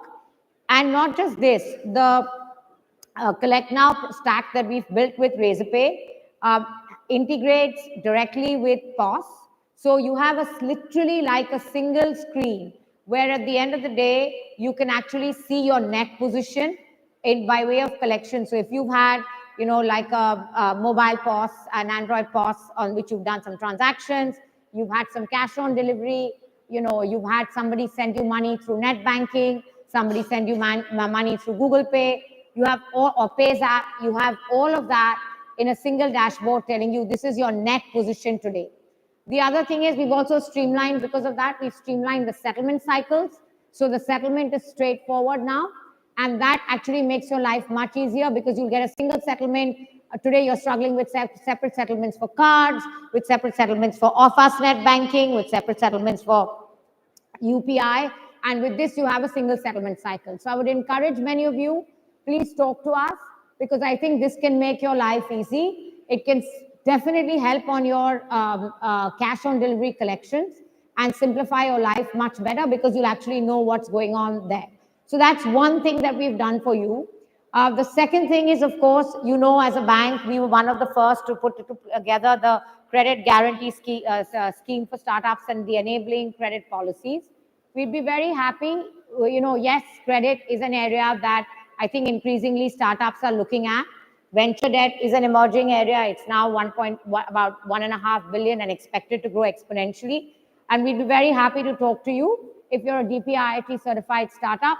And not just this, the Collect Now stack that we've built with Razer Pay integrates directly with POS. So you have literally like a single screen where at the end of the day, you can actually see your net position by way of collection. So if you've had, like a mobile POS, an Android POS on which you've done some transactions, you've had some cash on delivery, you've had somebody send you money through net banking, somebody send you money through Google Pay, you have or Pays app, you have all of that in a single dashboard telling you this is your net position today. The other thing is we've also streamlined, because of that, we've streamlined the settlement cycles. So the settlement is straightforward now. And that actually makes your life much easier because you'll get a single settlement. Today you're struggling with separate settlements for cards, with separate settlements for off-us net banking, with separate settlements for UPI. And with this, you have a single settlement cycle. So I would encourage many of you, please talk to us, because I think this can make your life easy. It can definitely help on your cash on delivery collections and simplify your life much better because you'll actually know what's going on there. So that's one thing that we've done for you. The second thing is, of course, as a bank, we were one of the first to put together the credit guarantee scheme for startups and the enabling credit policies. We'd be very happy. Yes, credit is an area that I think increasingly startups are looking at. Venture debt is an emerging area. It's now about 1.5 billion and expected to grow exponentially. And we'd be very happy to talk to you. If you're a DPIIT certified startup,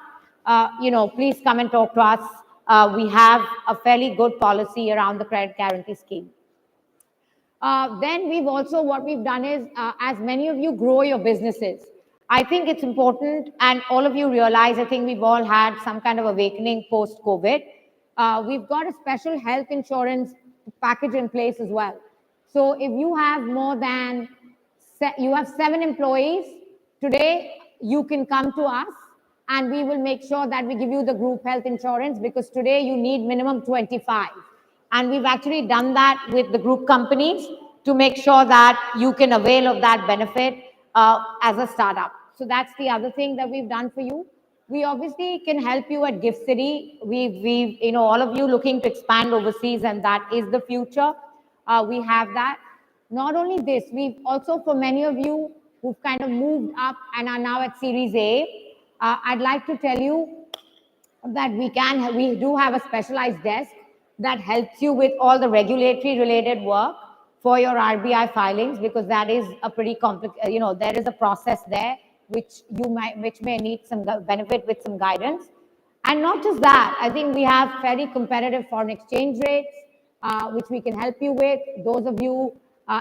please come and talk to us. We have a fairly good policy around the credit guarantee scheme. Then what we've done is, as many of you grow your businesses, I think it's important, and all of you realize, I think we've all had some kind of awakening post-COVID. We've got a special health insurance package in place as well. So if you have you have 7 employees, today you can come to us and we will make sure that we give you the group health insurance, because today you need minimum 25. And we've actually done that with the group companies to make sure that you can avail of that benefit as a startup. So that's the other thing that we've done for you. We obviously can help you at Gift City. We've all of you looking to expand overseas, and that is the future. We have that. Not only this, we've also, for many of you who've kind of moved up and are now at Series A, I'd like to tell you that we do have a specialized desk that helps you with all the regulatory related work for your RBI filings, because that is a pretty complex, there is a process there which may need some benefit with some guidance. And not just that, I think we have very competitive foreign exchange rates, which we can help you with. Those of you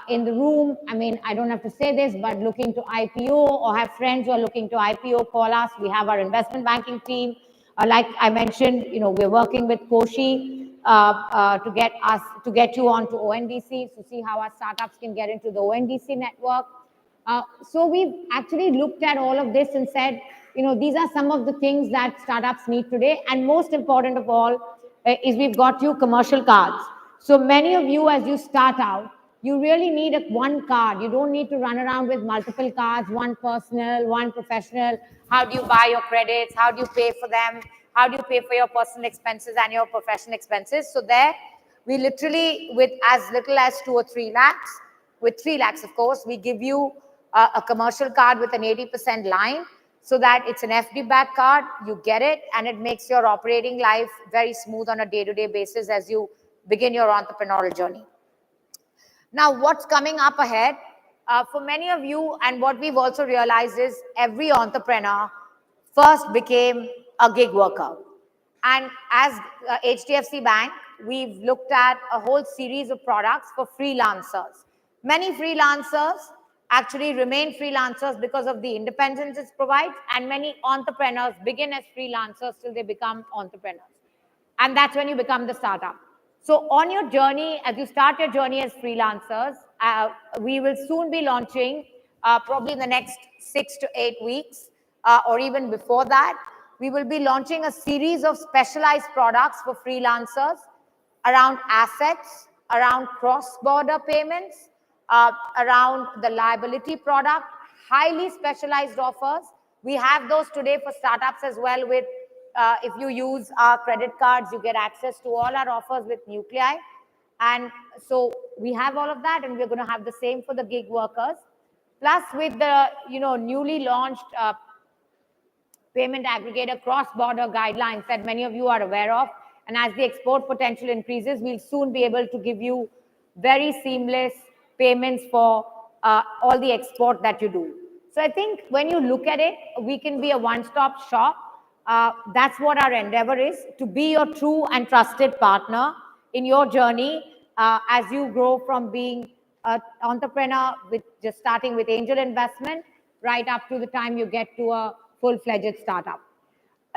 in the room, I don't have to say this, but looking to IPO or have friends who are looking to IPO, call us. We have our investment banking team. Like I mentioned, we're working with Koshi to get you onto ONDC, to see how our startups can get into the ONDC network. So we've actually looked at all of this and said, these are some of the things that startups need today. And most important of all is we've got you commercial cards. So many of you, as you start out, you really need one card. You don't need to run around with multiple cards, one personal, one professional. How do you buy your credits? How do you pay for them? How do you pay for your personal expenses and your professional expenses? So there, we literally, with as little as 2 or 3 lakhs, with 3 lakhs, of course, we give you a commercial card with an 80% line, so that it's an FD-backed card, you get it, and it makes your operating life very smooth on a day-to-day basis as you begin your entrepreneurial journey. Now, what's coming up ahead? For many of you, and what we've also realized is every entrepreneur first became a gig worker. And as HDFC Bank, we've looked at a whole series of products for freelancers. Many freelancers actually remain freelancers because of the independence it provides, and many entrepreneurs begin as freelancers till they become entrepreneurs. And that's when you become the startup. So on your journey, as you start your journey as freelancers, we will soon be launching, probably in the next 6 to 8 weeks, or even before that. We will be launching a series of specialized products for freelancers around assets, around cross-border payments, around the liability product, highly specialized offers. We have those today for startups as well with, if you use our credit cards, you get access to all our offers with Nuclei. And so we have all of that, and we're going to have the same for the gig workers. Plus with the, newly launched payment aggregator cross-border guidelines that many of you are aware of. And as the export potential increases, we'll soon be able to give you very seamless payments for all the export that you do. So I think when you look at it, we can be a one-stop shop. That's what our endeavor is, to be your true and trusted partner in your journey as you grow from being an entrepreneur with just starting with angel investment right up to the time you get to a full-fledged startup.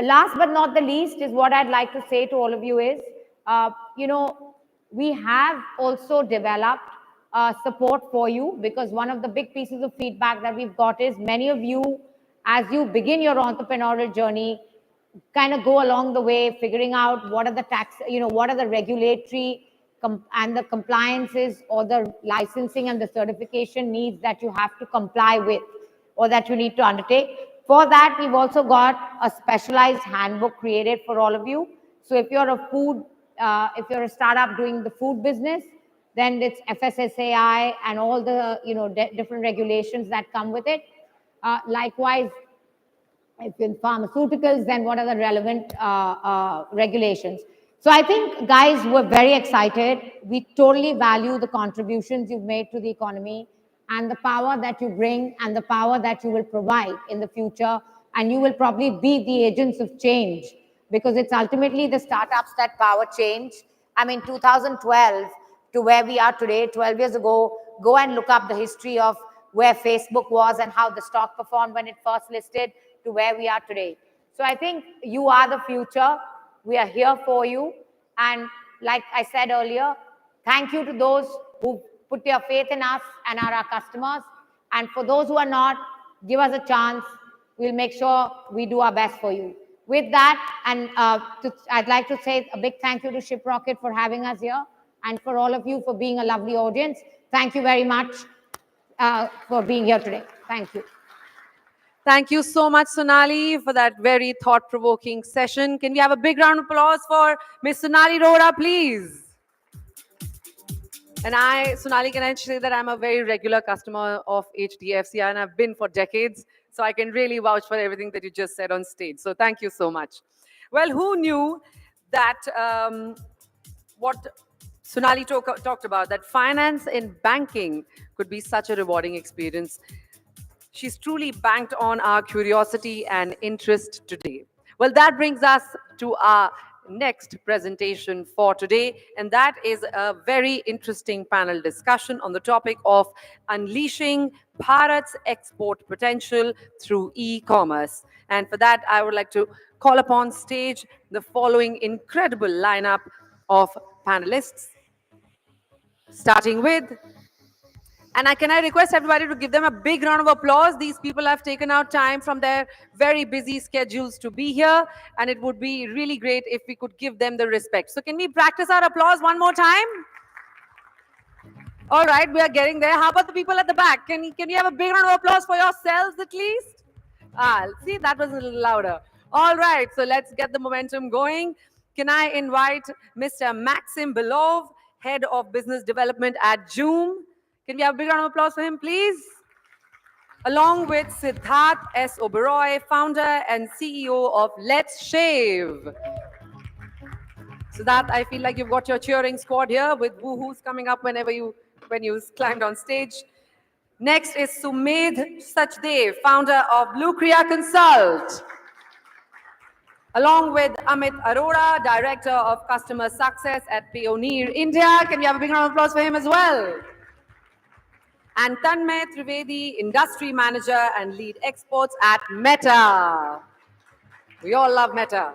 Last but not the least is what I'd like to say to all of you is, we have also developed support for you, because one of the big pieces of feedback that we've got is many of you, as you begin your entrepreneurial journey, kind of go along the way figuring out what are the tax, what are the regulatory and the compliances or the licensing and the certification needs that you have to comply with or that you need to undertake. For that, we've also got a specialized handbook created for all of you. So if you're if you're a startup doing the food business, then it's FSSAI and all the different regulations that come with it. Likewise, if in pharmaceuticals, then what are the relevant regulations? So I think, guys, we're very excited. We totally value the contributions you've made to the economy and the power that you bring and the power that you will provide in the future. And you will probably be the agents of change, because it's ultimately the startups that power change. I mean, 2012 to where we are today, 12 years ago, go and look up the history of where Facebook was and how the stock performed when it first listed to where we are today. So I think you are the future. We are here for you. And like I said earlier, thank you to those who put your faith in us and are our customers. And for those who are not, give us a chance. We'll make sure we do our best for you. With that, and I'd like to say a big thank you to Shiprocket for having us here, and for all of you for being a lovely audience. Thank you very much for being here today. Thank you. Thank you so much, Sonali, for that very thought-provoking session. Can we have a big round of applause for Ms. Sonali Rora, please? And Sonali, can I say that I'm a very regular customer of HDFC, and I've been for decades, so I can really vouch for everything that you just said on stage. So thank you so much. Well, who knew that what Sonali talked about, that finance in banking could be such a rewarding experience. She's truly banked on our curiosity and interest today. Well, that brings us to our next presentation for today, and that is a very interesting panel discussion on the topic of unleashing Bharat's export potential through e-commerce. And for that, I would like to call upon stage the following incredible lineup of panelists, starting with, and can I request everybody to give them a big round of applause? These people have taken out time from their very busy schedules to be here, and it would be really great if we could give them the respect. So can we practice our applause one more time? All right, we are getting there. How about the people at the back? Can you have a big round of applause for yourselves at least? See, that was a little louder. All right, so let's get the momentum going. Can I invite Mr. Maxim Belov, Head of Business Development at Joom? Can we have a big round of applause for him, please? Along with Siddharth S. Oberoi, founder and CEO of Let's Shave. Siddharth, I feel like you've got your cheering squad here with woohoos coming up when you climbed on stage. Next is Sumedh Sachdev, founder of Blue Kriya Consult. Along with Amit Arora, Director of Customer Success at Pioneer India. Can we have a big round of applause for him as well? And Tanmay Trivedi, Industry Manager and Lead Exports at Meta. We all love Meta.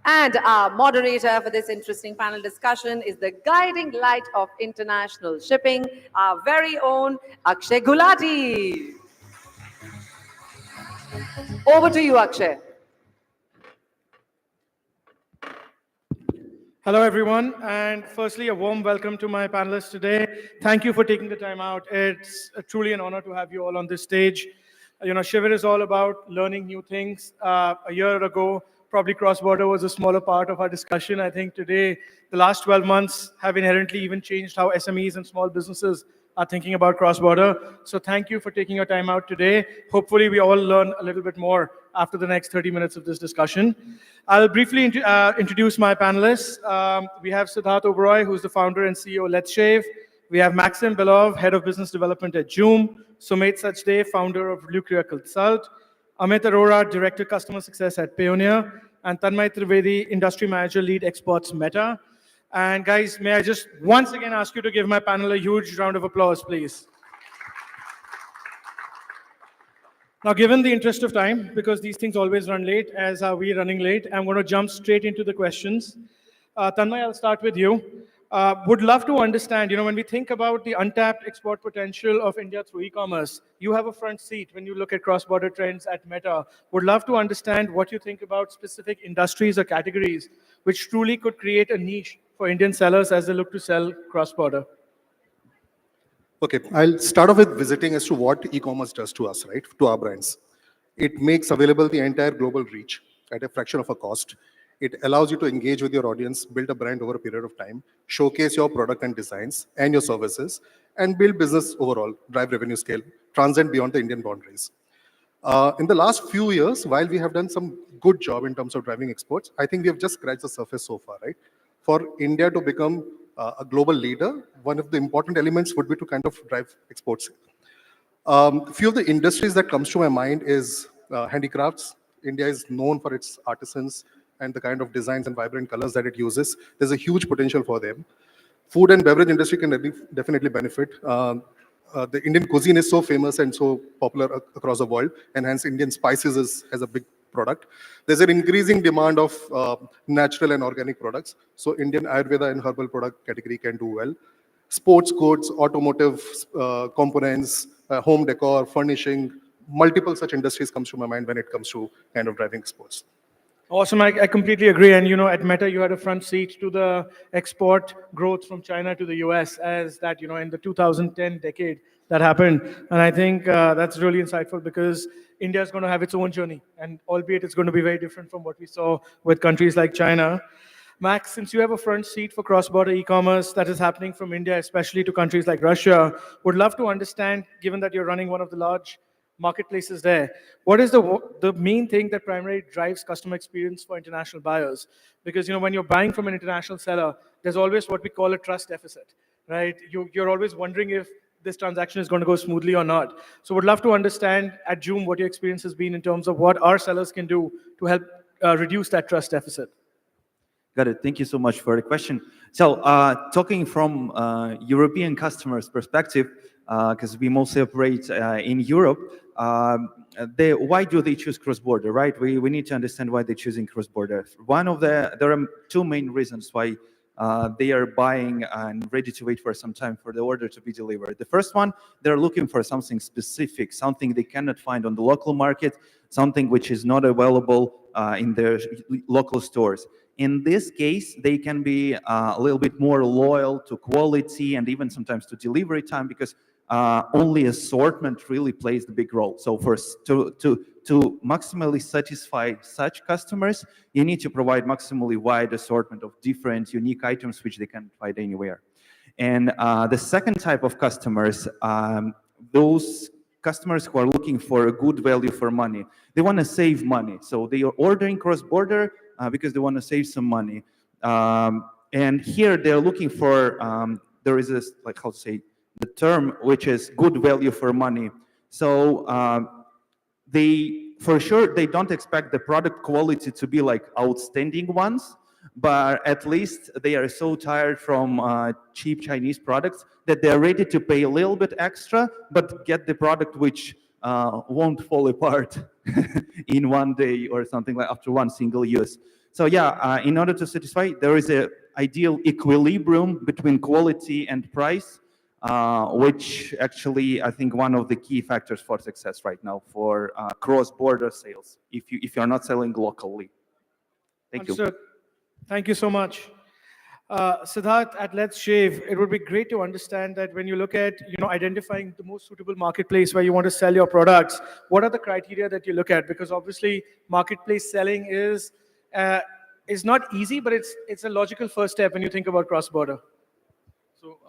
And our moderator for this interesting panel discussion is the guiding light of international shipping, our very own Akshay Gulati. Over to you, Akshay. Hello, everyone. And firstly, a warm welcome to my panelists today. Thank you for taking the time out. It's truly an honor to have you all on this stage. Shivir is all about learning new things. A year ago, probably cross-border was a smaller part of our discussion. I think today, the last 12 months have inherently even changed how SMEs and small businesses are thinking about cross-border. So thank you for taking your time out today. Hopefully, we all learn a little bit more after the next 30 minutes of this discussion. I'll briefly introduce my panelists. We have Siddharth Oberoi, who's the founder and CEO of Let's Shave. We have Maxim Belov, Head of Business Development at Joom. Sumit Sachdev, founder of Lucria Consult. Amit Arora, Director Customer Success at Payoneer. And Tanmay Trivedi, Industry Manager, Lead Exports, Meta. And guys, may I just once again ask you to give my panel a huge round of applause, please. Now, given the interest of time, because these things always run late, as are we running late, I'm going to jump straight into the questions. Tanmay, I'll start with you. Would love to understand, when we think about the untapped export potential of India through e-commerce, you have a front seat when you look at cross-border trends at Meta. Would love to understand what you think about specific industries or categories which truly could create a niche for Indian sellers as they look to sell cross-border. Okay, I'll start off with visiting as to what e-commerce does to us, right, to our brands. It makes available the entire global reach at a fraction of a cost. It allows you to engage with your audience, build a brand over a period of time, showcase your product and designs and your services, and build business overall, drive revenue scale, transcend beyond the Indian boundaries. In the last few years, while we have done some good job in terms of driving exports, I think we have just scratched the surface so far, right? For India to become a global leader, one of the important elements would be to kind of drive exports. Few of the industries that comes to my mind is handicrafts. India is known for its artisans and the kind of designs and vibrant colors that it uses. There's a huge potential for them. Food and beverage industry can definitely benefit. The Indian cuisine is so famous and so popular across the world, and hence Indian spices has a big product. There's an increasing demand of natural and organic products. So Indian Ayurveda and herbal product category can do well. Sports goods, automotive components, home decor, furnishing, multiple such industries comes to my mind when it comes to kind of driving exports. Awesome, I completely agree. And at Meta, you had a front seat to the export growth from China to the US as that, in the 2010 decade that happened. And I think that's really insightful because India is going to have its own journey, and albeit it's going to be very different from what we saw with countries like China. Max, since you have a front seat for cross-border e-commerce that is happening from India, especially to countries like Russia, would love to understand, given that you're running one of the large marketplaces there, what is the main thing that primarily drives customer experience for international buyers? Because when you're buying from an international seller, there's always what we call a trust deficit, right? You're always wondering if this transaction is going to go smoothly or not. So would love to understand at Joom what your experience has been in terms of what our sellers can do to help reduce that trust deficit. Got it. Thank you so much for the question. So talking from European customers' perspective, because we mostly operate in Europe, why do they choose cross-border, right? We need to understand why they're choosing cross-border. There are two main reasons why they are buying and ready to wait for some time for the order to be delivered. The first one, they're looking for something specific, something they cannot find on the local market, something which is not available in their local stores. In this case, they can be a little bit more loyal to quality and even sometimes to delivery time because only assortment really plays the big role. So to maximally satisfy such customers, you need to provide maximally wide assortment of different unique items which they can't find anywhere. And the second type of customers, those customers who are looking for a good value for money. They want to save money. So they are ordering cross-border because they want to save some money. And here they're looking for, there is this, the term, which is good value for money. So for sure, they don't expect the product quality to be like outstanding ones, but at least they are so tired from cheap Chinese products that they're ready to pay a little bit extra, but get the product which won't fall apart in one day or something like after one single use. So yeah, in order to satisfy, there is an ideal equilibrium between quality and price. which actually I think one of the key factors for success right now for cross-border sales, if you're not selling locally. Thank you. Understood. Thank you so much. Siddharth, at Let's Shave, it would be great to understand that when you look at identifying the most suitable marketplace where you want to sell your products, what are the criteria that you look at? Because obviously, marketplace selling is not easy, but it's a logical first step when you think about cross-border.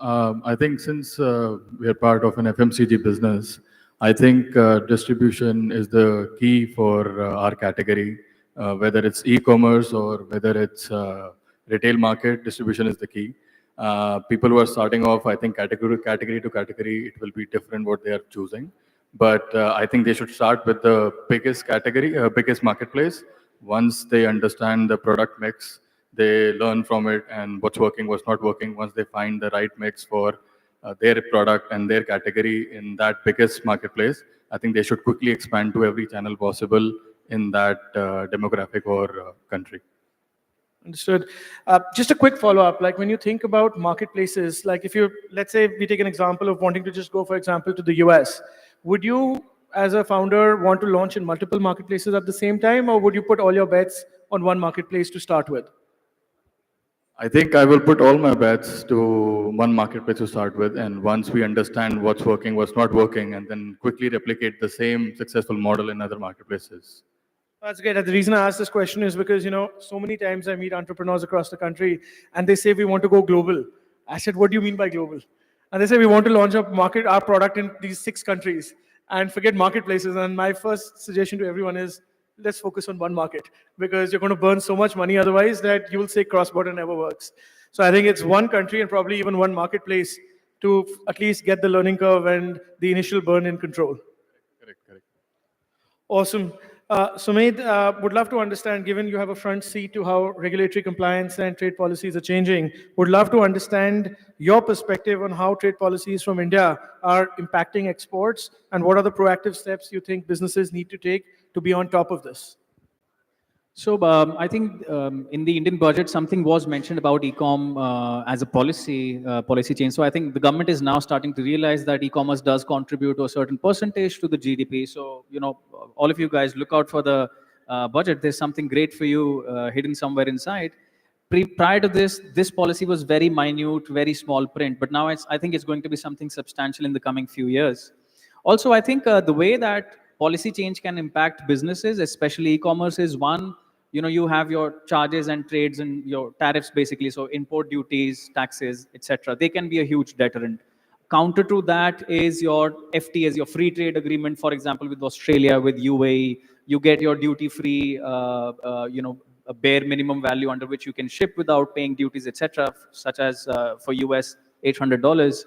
I think since we are part of an FMCG business, I think distribution is the key for our category. Whether it's e-commerce or whether it's retail market, distribution is the key. People who are starting off, I think category to category, it will be different what they are choosing. But I think they should start with the biggest category, biggest marketplace. Once they understand the product mix, they learn from it and what's working, what's not working. Once they find the right mix for their product and their category in that biggest marketplace, I think they should quickly expand to every channel possible in that demographic or country. Understood. Just a quick follow-up, like when you think about marketplaces, like let's say we take an example of wanting to just go, for example, to the US, would you, as a founder, want to launch in multiple marketplaces at the same time, or would you put all your bets on one marketplace to start with? I think I will put all my bets to one marketplace to start with, and once we understand what's working, what's not working, and then quickly replicate the same successful model in other marketplaces. That's great. The reason I ask this question is because, so many times I meet entrepreneurs across the country and they say, we want to go global. I said, what do you mean by global? And they say, we want to launch our product in these 6 countries and forget marketplaces. And my first suggestion to everyone is, let's focus on one market, because you're going to burn so much money otherwise that you will say cross-border never works. So I think it's one country and probably even one marketplace to at least get the learning curve and the initial burn in control. Correct. Awesome. Sumedh, would love to understand, given you have a front seat to how regulatory compliance and trade policies are changing, would love to understand your perspective on how trade policies from India are impacting exports and what are the proactive steps you think businesses need to take to be on top of this. So I think in the Indian budget, something was mentioned about e-com as a policy change. So I think the government is now starting to realize that e-commerce does contribute to a certain percentage to the GDP. So, all of you guys look out for the budget. There's something great for you hidden somewhere inside. Prior to this policy was very minute, very small print. But now I think it's going to be something substantial in the coming few years. Also, I think the way that policy change can impact businesses, especially e-commerce, is one, you have your charges and trades and your tariffs basically, so import duties, taxes, etc. They can be a huge deterrent. Counter to that is your FTAs, your free trade agreement, for example, with Australia, with UAE. You get your duty-free, a bare minimum value under which you can ship without paying duties, etc., such as for US, $800.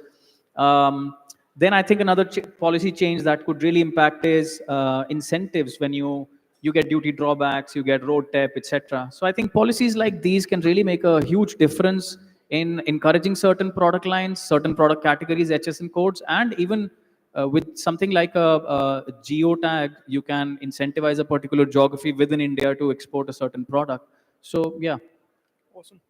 Then I think another policy change that could really impact is incentives when you get duty drawbacks, you get road tax, etc. So I think policies like these can really make a huge difference in encouraging certain product lines, certain product categories, HSN codes, and even with something like a geo tag, you can incentivize a particular geography within India to export a certain product. So yeah. Awesome.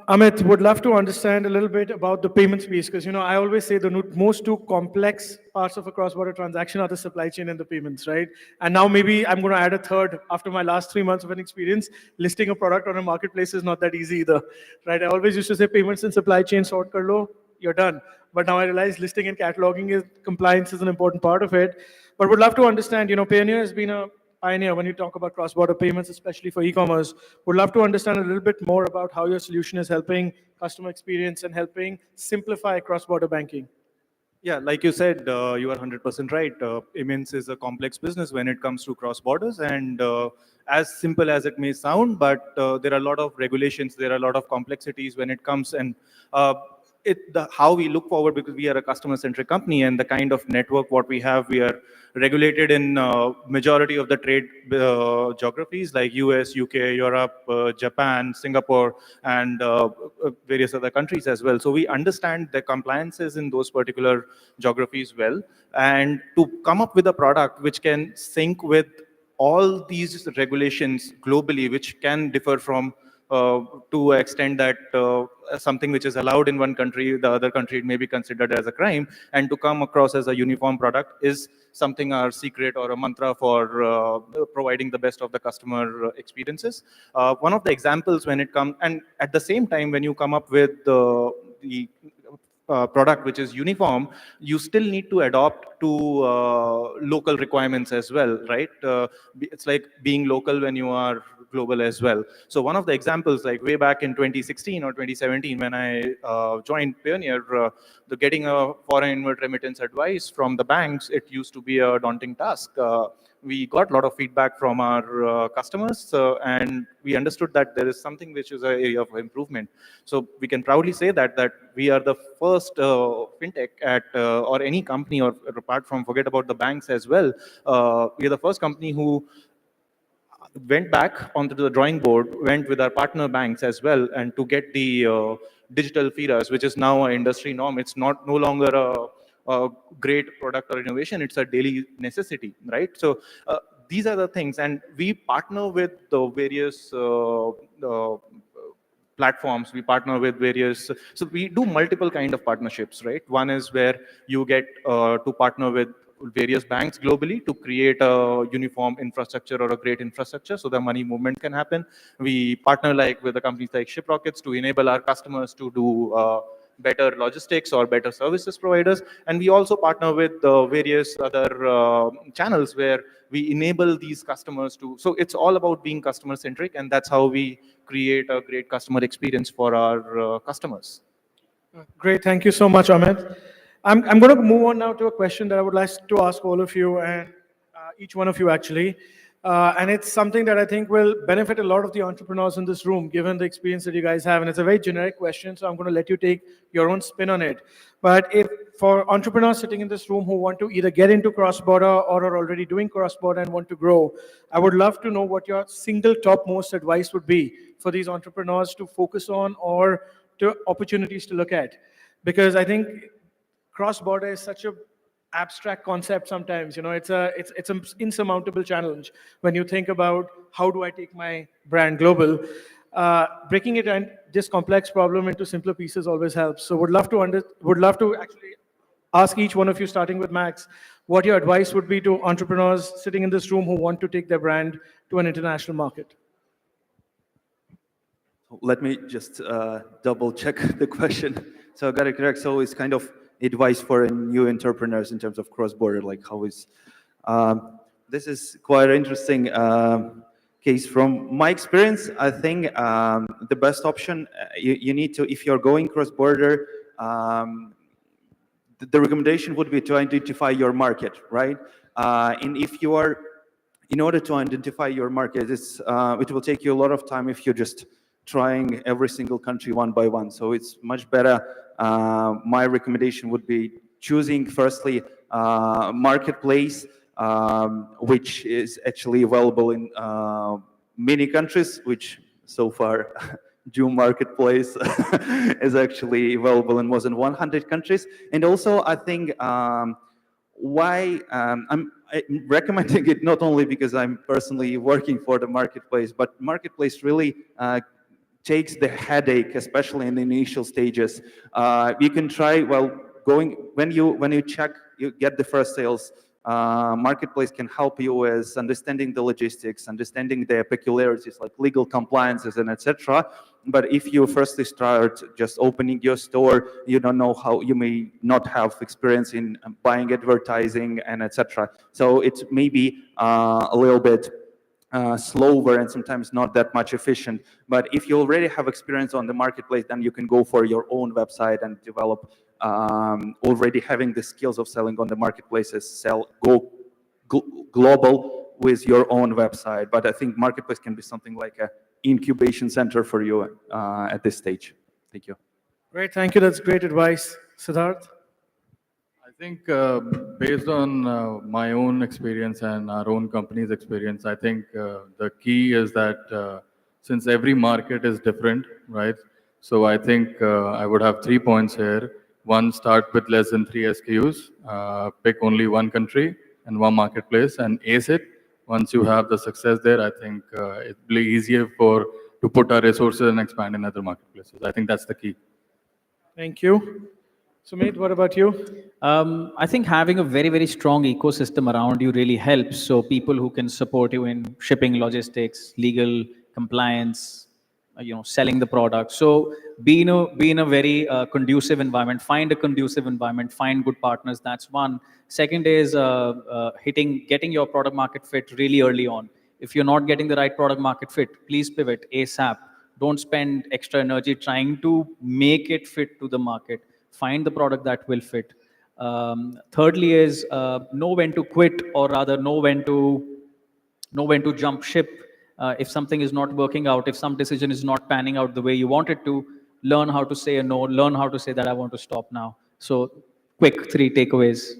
Amit, would love to understand a little bit about the payments piece, because I always say the most 2 complex parts of a cross-border transaction are the supply chain and the payments, right? And now maybe I'm going to add a third after my last 3 months of an experience. Listing a product on a marketplace is not that easy either, right? I always used to say payments and supply chain sort kar lo, you're done. But now I realize listing and cataloging compliance is an important part of it. But would love to understand, Payoneer has been a pioneer when you talk about cross-border payments, especially for e-commerce. Would love to understand a little bit more about how your solution is helping customer experience and helping simplify cross-border banking. Yeah, like you said, you are 100% right. Payments is a complex business when it comes to cross-borders, and as simple as it may sound, but there are a lot of regulations, there are a lot of complexities when it comes, and how we look forward, because we are a customer-centric company, and the kind of network what we have, we are regulated in majority of the trade geographies like US, UK, Europe, Japan, Singapore, and various other countries as well. So we understand the compliances in those particular geographies well, and to come up with a product which can sync with all these regulations globally, which can differ from to an extent that something which is allowed in one country, the other country it may be considered as a crime, and to come across as a uniform product is something our secret or a mantra for providing the best of the customer experiences. One of the examples when it comes, and at the same time when you come up with the product which is uniform, you still need to adopt to local requirements as well, right? It's like being local when you are global as well. So one of the examples, like way back in 2016 or 2017, when I joined Payoneer, the getting a foreign inward remittance advice from the banks, it used to be a daunting task. We got a lot of feedback from our customers, and we understood that there is something which is an area of improvement. So we can proudly say that we are the first fintech at or any company, or apart from forget about the banks as well. We are the first company who went back onto the drawing board, went with our partner banks as well, and to get the digital feeders, which is now an industry norm. It's no longer a great product or innovation, it's a daily necessity, right? So these are the things, and we partner with the various platforms, we partner with various, so we do multiple kind of partnerships, right? One is where you get to partner with various banks globally to create a uniform infrastructure or a great infrastructure so the money movement can happen. We partner with the companies like Shiprocket to enable our customers to do better logistics or better services providers. And we also partner with various other channels where we enable these customers to, so it's all about being customer centric, and that's how we create a great customer experience for our customers. Great, thank you so much, Amit. I'm going to move on now to a question that I would like to ask all of you, and each one of you actually. And it's something that I think will benefit a lot of the entrepreneurs in this room, given the experience that you guys have. And it's a very generic question, so I'm going to let you take your own spin on it. But if for entrepreneurs sitting in this room who want to either get into cross-border or are already doing cross-border and want to grow, I would love to know what your single topmost advice would be for these entrepreneurs to focus on or to opportunities to look at. Because I think cross-border is such a abstract concept sometimes, it's an insurmountable challenge when you think about how do I take my brand global. Breaking it and this complex problem into simpler pieces always helps. So would love to actually ask each one of you, starting with Max, what your advice would be to entrepreneurs sitting in this room who want to take their brand to an international market. Let me just double check the question. So I got it correct. So it's kind of advice for new entrepreneurs in terms of cross-border, like how is, this is quite an interesting case. From my experience, I think the best option, you need to, if you're going cross-border, the recommendation would be to identify your market, right? And if you are, in order to identify your market, it will take you a lot of time if you're just trying every single country one by one. So it's much better. My recommendation would be choosing firstly marketplace, which is actually available in many countries, which so far Joom Marketplace is actually available in more than 100 countries. And also I think I'm recommending it not only because I'm personally working for the marketplace, but marketplace really takes the headache, especially in the initial stages. You can try, when you check, you get the first sales, marketplace can help you with understanding the logistics, understanding the peculiarities like legal compliances and etc. But if you firstly start just opening your store, you don't know how, you may not have experience in buying advertising and etc. So it's maybe a little bit slower and sometimes not that much efficient. But if you already have experience on the marketplace, then you can go for your own website and develop already having the skills of selling on the marketplaces, go global with your own website. But I think marketplace can be something like an incubation center for you at this stage. Thank you. Great, thank you. That's great advice. Siddharth? I think based on my own experience and our own company's experience, I think the key is that since every market is different, right? So I think I would have 3 points here. One, start with less than 3 SKUs, pick only one country and one marketplace and ace it. Once you have the success there, I think it'll be easier for to put our resources and expand in other marketplaces. I think that's the key. Thank you. Sumit, what about you? I think having a very, very strong ecosystem around you really helps. So people who can support you in shipping, logistics, legal, compliance, selling the product. So be in a very conducive environment. Find a conducive environment. Find good partners. That's one. Second is getting your product market fit really early on. If you're not getting the right product market fit, please pivot ASAP. Don't spend extra energy trying to make it fit to the market. Find the product that will fit. Thirdly is know when to quit, or rather know when to jump ship. If something is not working out, if some decision is not panning out the way you want it to, learn how to say a no, learn how to say that I want to stop now. So quick 3 takeaways.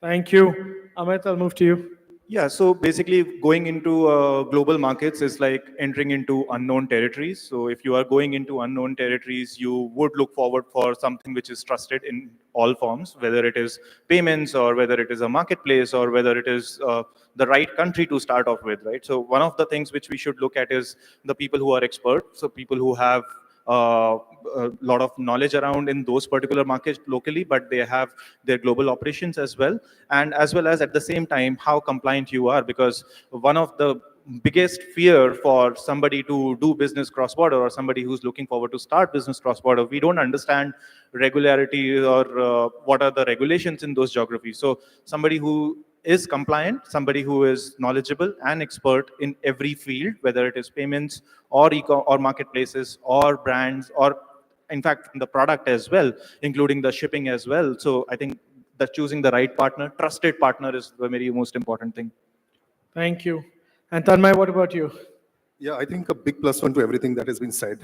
Thank you. Amit, I'll move to you. Yeah, so basically going into global markets is like entering into unknown territories. So if you are going into unknown territories, you would look forward for something which is trusted in all forms, whether it is payments or whether it is a marketplace or whether it is the right country to start off with, right? So one of the things which we should look at is the people who are experts, so people who have a lot of knowledge around in those particular markets locally, but they have their global operations as well. And as well as at the same time, how compliant you are, because one of the biggest fear for somebody to do business cross-border or somebody who's looking forward to start business cross-border, we don't understand regularity or what are the regulations in those geographies. So somebody who is compliant, somebody who is knowledgeable and expert in every field, whether it is payments or or marketplaces or brands, or in fact the product as well, including the shipping as well. So I think that choosing the right partner, trusted partner, is the very most important thing. Thank you. And Tanmay, what about you? Yeah, I think a big plus one to everything that has been said.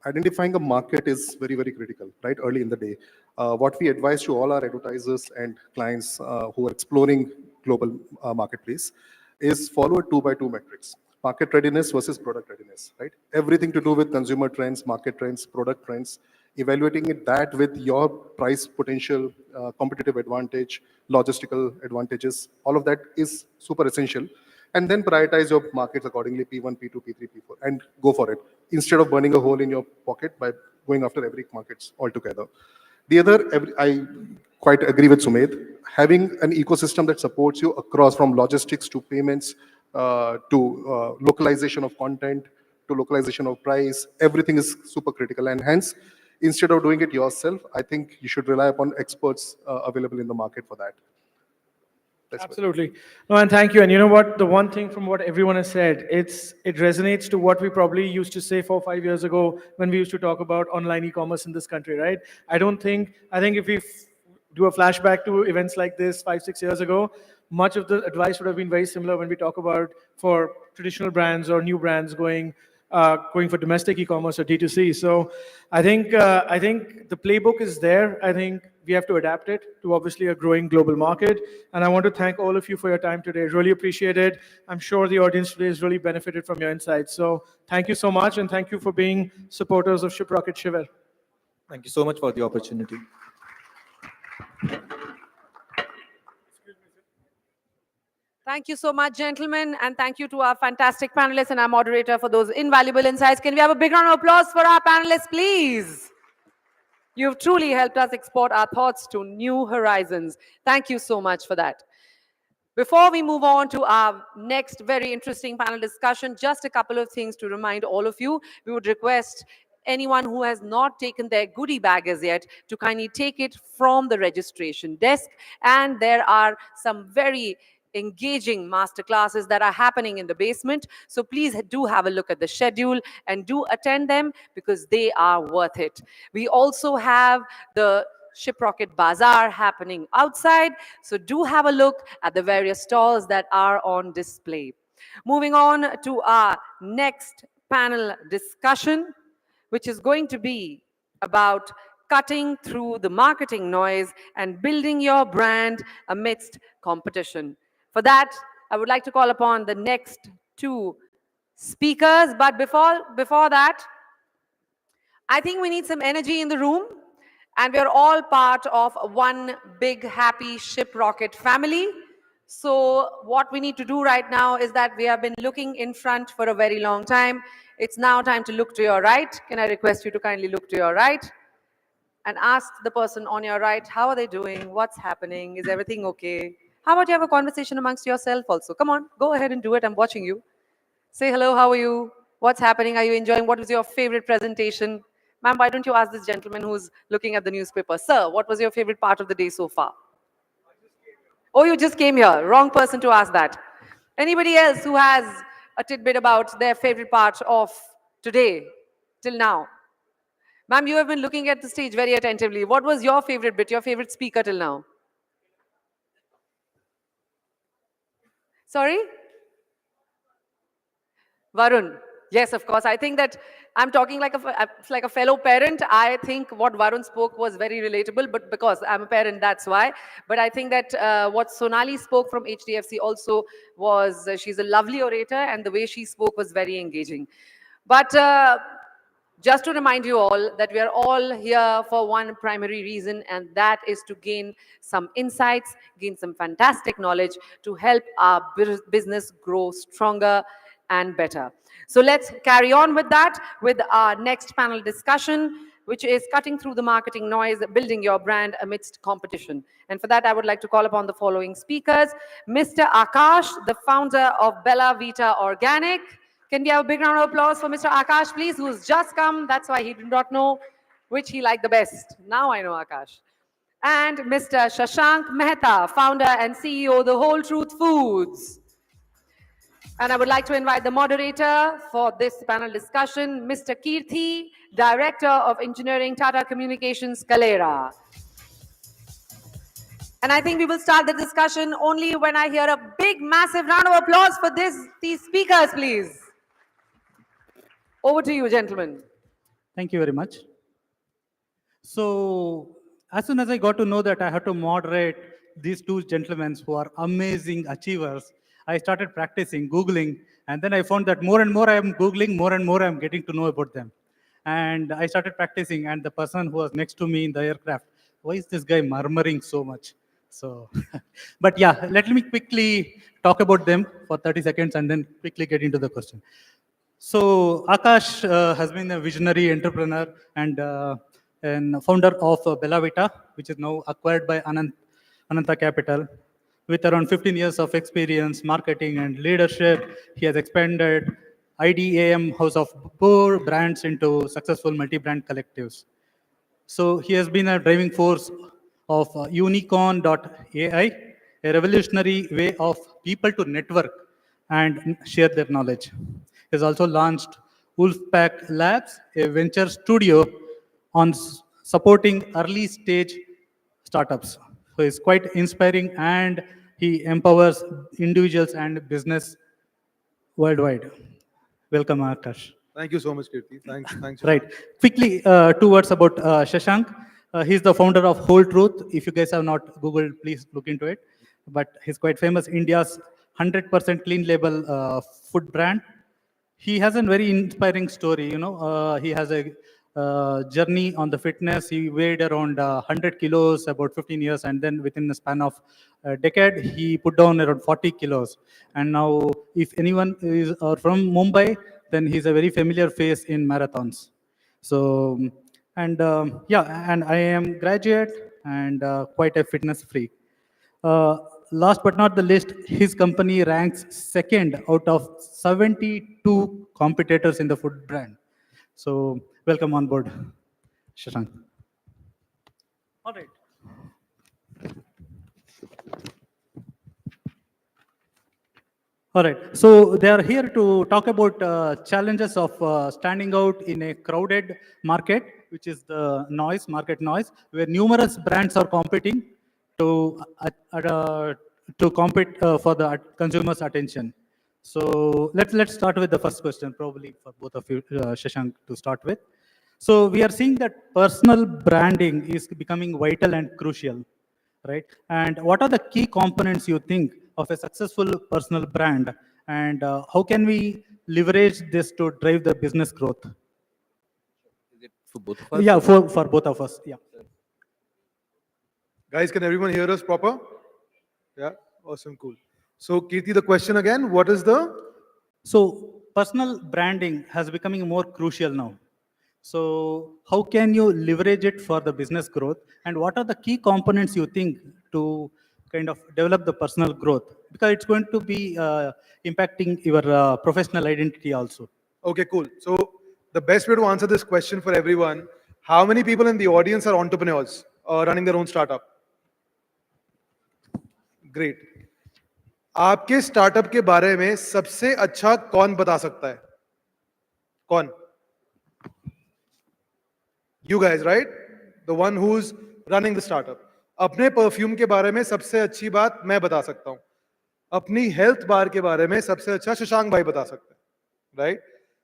Identifying a market is very, very critical, right, early in the day. What we advise to all our advertisers and clients who are exploring global marketplace is follow a 2x2 metrics. Market readiness versus product readiness, right? Everything to do with consumer trends, market trends, product trends, evaluating that with your price potential, competitive advantage, logistical advantages, all of that is super essential. And then prioritize your markets accordingly, P1, P2, P3, P4, and go for it, instead of burning a hole in your pocket by going after every market altogether. The other, I quite agree with Sumedh, having an ecosystem that supports you across from logistics to payments to localization of content, to localization of price, everything is super critical. And hence, instead of doing it yourself, I think you should rely upon experts available in the market for that. Absolutely. No, and thank you. And you know what? The one thing from what everyone has said, it resonates to what we probably used to say 4 or 5 years ago when we used to talk about online e-commerce in this country, right? I think if we do a flashback to events like this 5 or 6 years ago, much of the advice would have been very similar when we talk about for traditional brands or new brands going for domestic e-commerce or D2C. So I think the playbook is there. I think we have to adapt it to obviously a growing global market. And I want to thank all of you for your time today. Really appreciate it. I'm sure the audience today has really benefited from your insights. So thank you so much, and thank you for being supporters of Shiprocket SHIVIR. Thank you so much for the opportunity. Thank you so much, gentlemen, and thank you to our fantastic panelists and our moderator for those invaluable insights. Can we have a big round of applause for our panelists, please? You've truly helped us export our thoughts to new horizons. Thank you so much for that. Before we move on to our next very interesting panel discussion, just a couple of things to remind all of you. We would request anyone who has not taken their goodie bag as yet to kindly take it from the registration desk. And there are some very engaging masterclasses that are happening in the basement. So please do have a look at the schedule and do attend them, because they are worth it. We also have the Shiprocket Bazaar happening outside. So do have a look at the various stalls that are on display. Moving on to our next panel discussion, which is going to be about cutting through the marketing noise and building your brand amidst competition. For that, I would like to call upon the next two speakers. But before that, I think we need some energy in the room. And we're all part of one big, happy Shiprocket family. So what we need to do right now is that we have been looking in front for a very long time. It's now time to look to your right. Can I request you to kindly look to your right and ask the person on your right, how are they doing? What's happening? Is everything okay? How about you have a conversation amongst yourself also? Come on, go ahead and do it. I'm watching you. Say hello, how are you? What's happening? Are you enjoying? What was your favorite presentation? Ma'am, why don't you ask this gentleman who's looking at the newspaper? Sir, what was your favorite part of the day so far? Oh, you just came here. Wrong person to ask that. Anybody else who has a tidbit about their favorite part of today till now? Ma'am, you have been looking at the stage very attentively. What was your favorite bit, your favorite speaker till now? Sorry? Varun. Yes, of course. I think that I'm talking like a fellow parent. I think what Varun spoke was very relatable, but because I'm a parent, that's why. But I think that what Sonali spoke from HDFC also was, she's a lovely orator, and the way she spoke was very engaging. But just to remind you all that we are all here for one primary reason, and that is to gain some insights, gain some fantastic knowledge to help our business grow stronger and better. So let's carry on with that, with our next panel discussion, which is cutting through the marketing noise, building your brand amidst competition. And for that, I would like to call upon the following speakers. Mr. Akash, the founder of Bella Vita Organic. Can we have a big round of applause for Mr. Akash, please, who's just come. That's why he did not know which he liked the best. Now I know Akash. And Mr. Shashank Mehta, founder and CEO of The Whole Truth Foods. And I would like to invite the moderator for this panel discussion, Mr. Kirti, Director of Engineering, Tata Communications, Kalera. And I think we will start the discussion only when I hear a big, massive round of applause for these speakers, please. Over to you, gentlemen. Thank you very much. So, as soon as I got to know that I had to moderate these two gentlemen who are amazing achievers, I started practicing, Googling, and then I found that more and more I am Googling, more and more I am getting to know about them. And I started practicing, and the person who was next to me in the aircraft, why is this guy murmuring so much? So, but yeah, let me quickly talk about them for 30 seconds and then quickly get into the question. So, Akash has been a visionary entrepreneur and founder of Bella Vita, which is now acquired by Ananta Capital. With around 15 years of experience, marketing and leadership, he has expanded IDAM House of Poor brands into successful multi-brand collectives. So he has been a driving force of unicorn.ai, a revolutionary way of people to network and share their knowledge. He has also launched Wolfpack Labs, a venture studio on supporting early stage startups. So it's quite inspiring, and he empowers individuals and business worldwide. Welcome, Akash. Thank you so much, Kirti. Thanks. Right. Quickly, 2 words about Shashank. He's the founder of Whole Truth. If you guys have not Googled, please look into it. But he's quite famous, India's 100% clean label food brand. He has a very inspiring story. He has a journey on the fitness. He weighed around 100 kilos about 15 years, and then within the span of a decade, he put down around 40 kilos. And now, if anyone is from Mumbai, then he's a very familiar face in marathons. So, and and I am graduate and quite a fitness freak. Last but not the least, his company ranks second out of 72 competitors in the food brand. So welcome on board, Shashank. All right. All right. So they are here to talk about challenges of standing out in a crowded market, which is the market noise, where numerous brands are competing to compete for the consumer's attention. So let's start with the first question, probably for both of you, Shashank, to start with. So we are seeing that personal branding is becoming vital and crucial, right? And what are the key components you think of a successful personal brand, and how can we leverage this to drive the business growth? Is it for both of us? Yeah, for both of us. Yeah. Guys, can everyone hear us proper? Yeah. Awesome, cool. So, Kirti, the question again, what is the? So, personal branding has becoming more crucial now. So, how can you leverage it for the business growth? And what are the key components you think to kind of develop the personal growth? Because it's going to be impacting your professional identity also. Okay, cool. So, the best way to answer this question for everyone, how many people in the audience are entrepreneurs running their own startup? Great. आपके startup के बारे में सबसे अच्छा कौन बता सकता है? कौन? You guys, right? The one who's running the startup. अपने परफ्यूम के बारे में सबसे अच्छी बात मैं बता सकता हूं. अपनी हेल्थ बार के बारे में सबसे अच्छा शशांक भाई बता सकते हैं, right?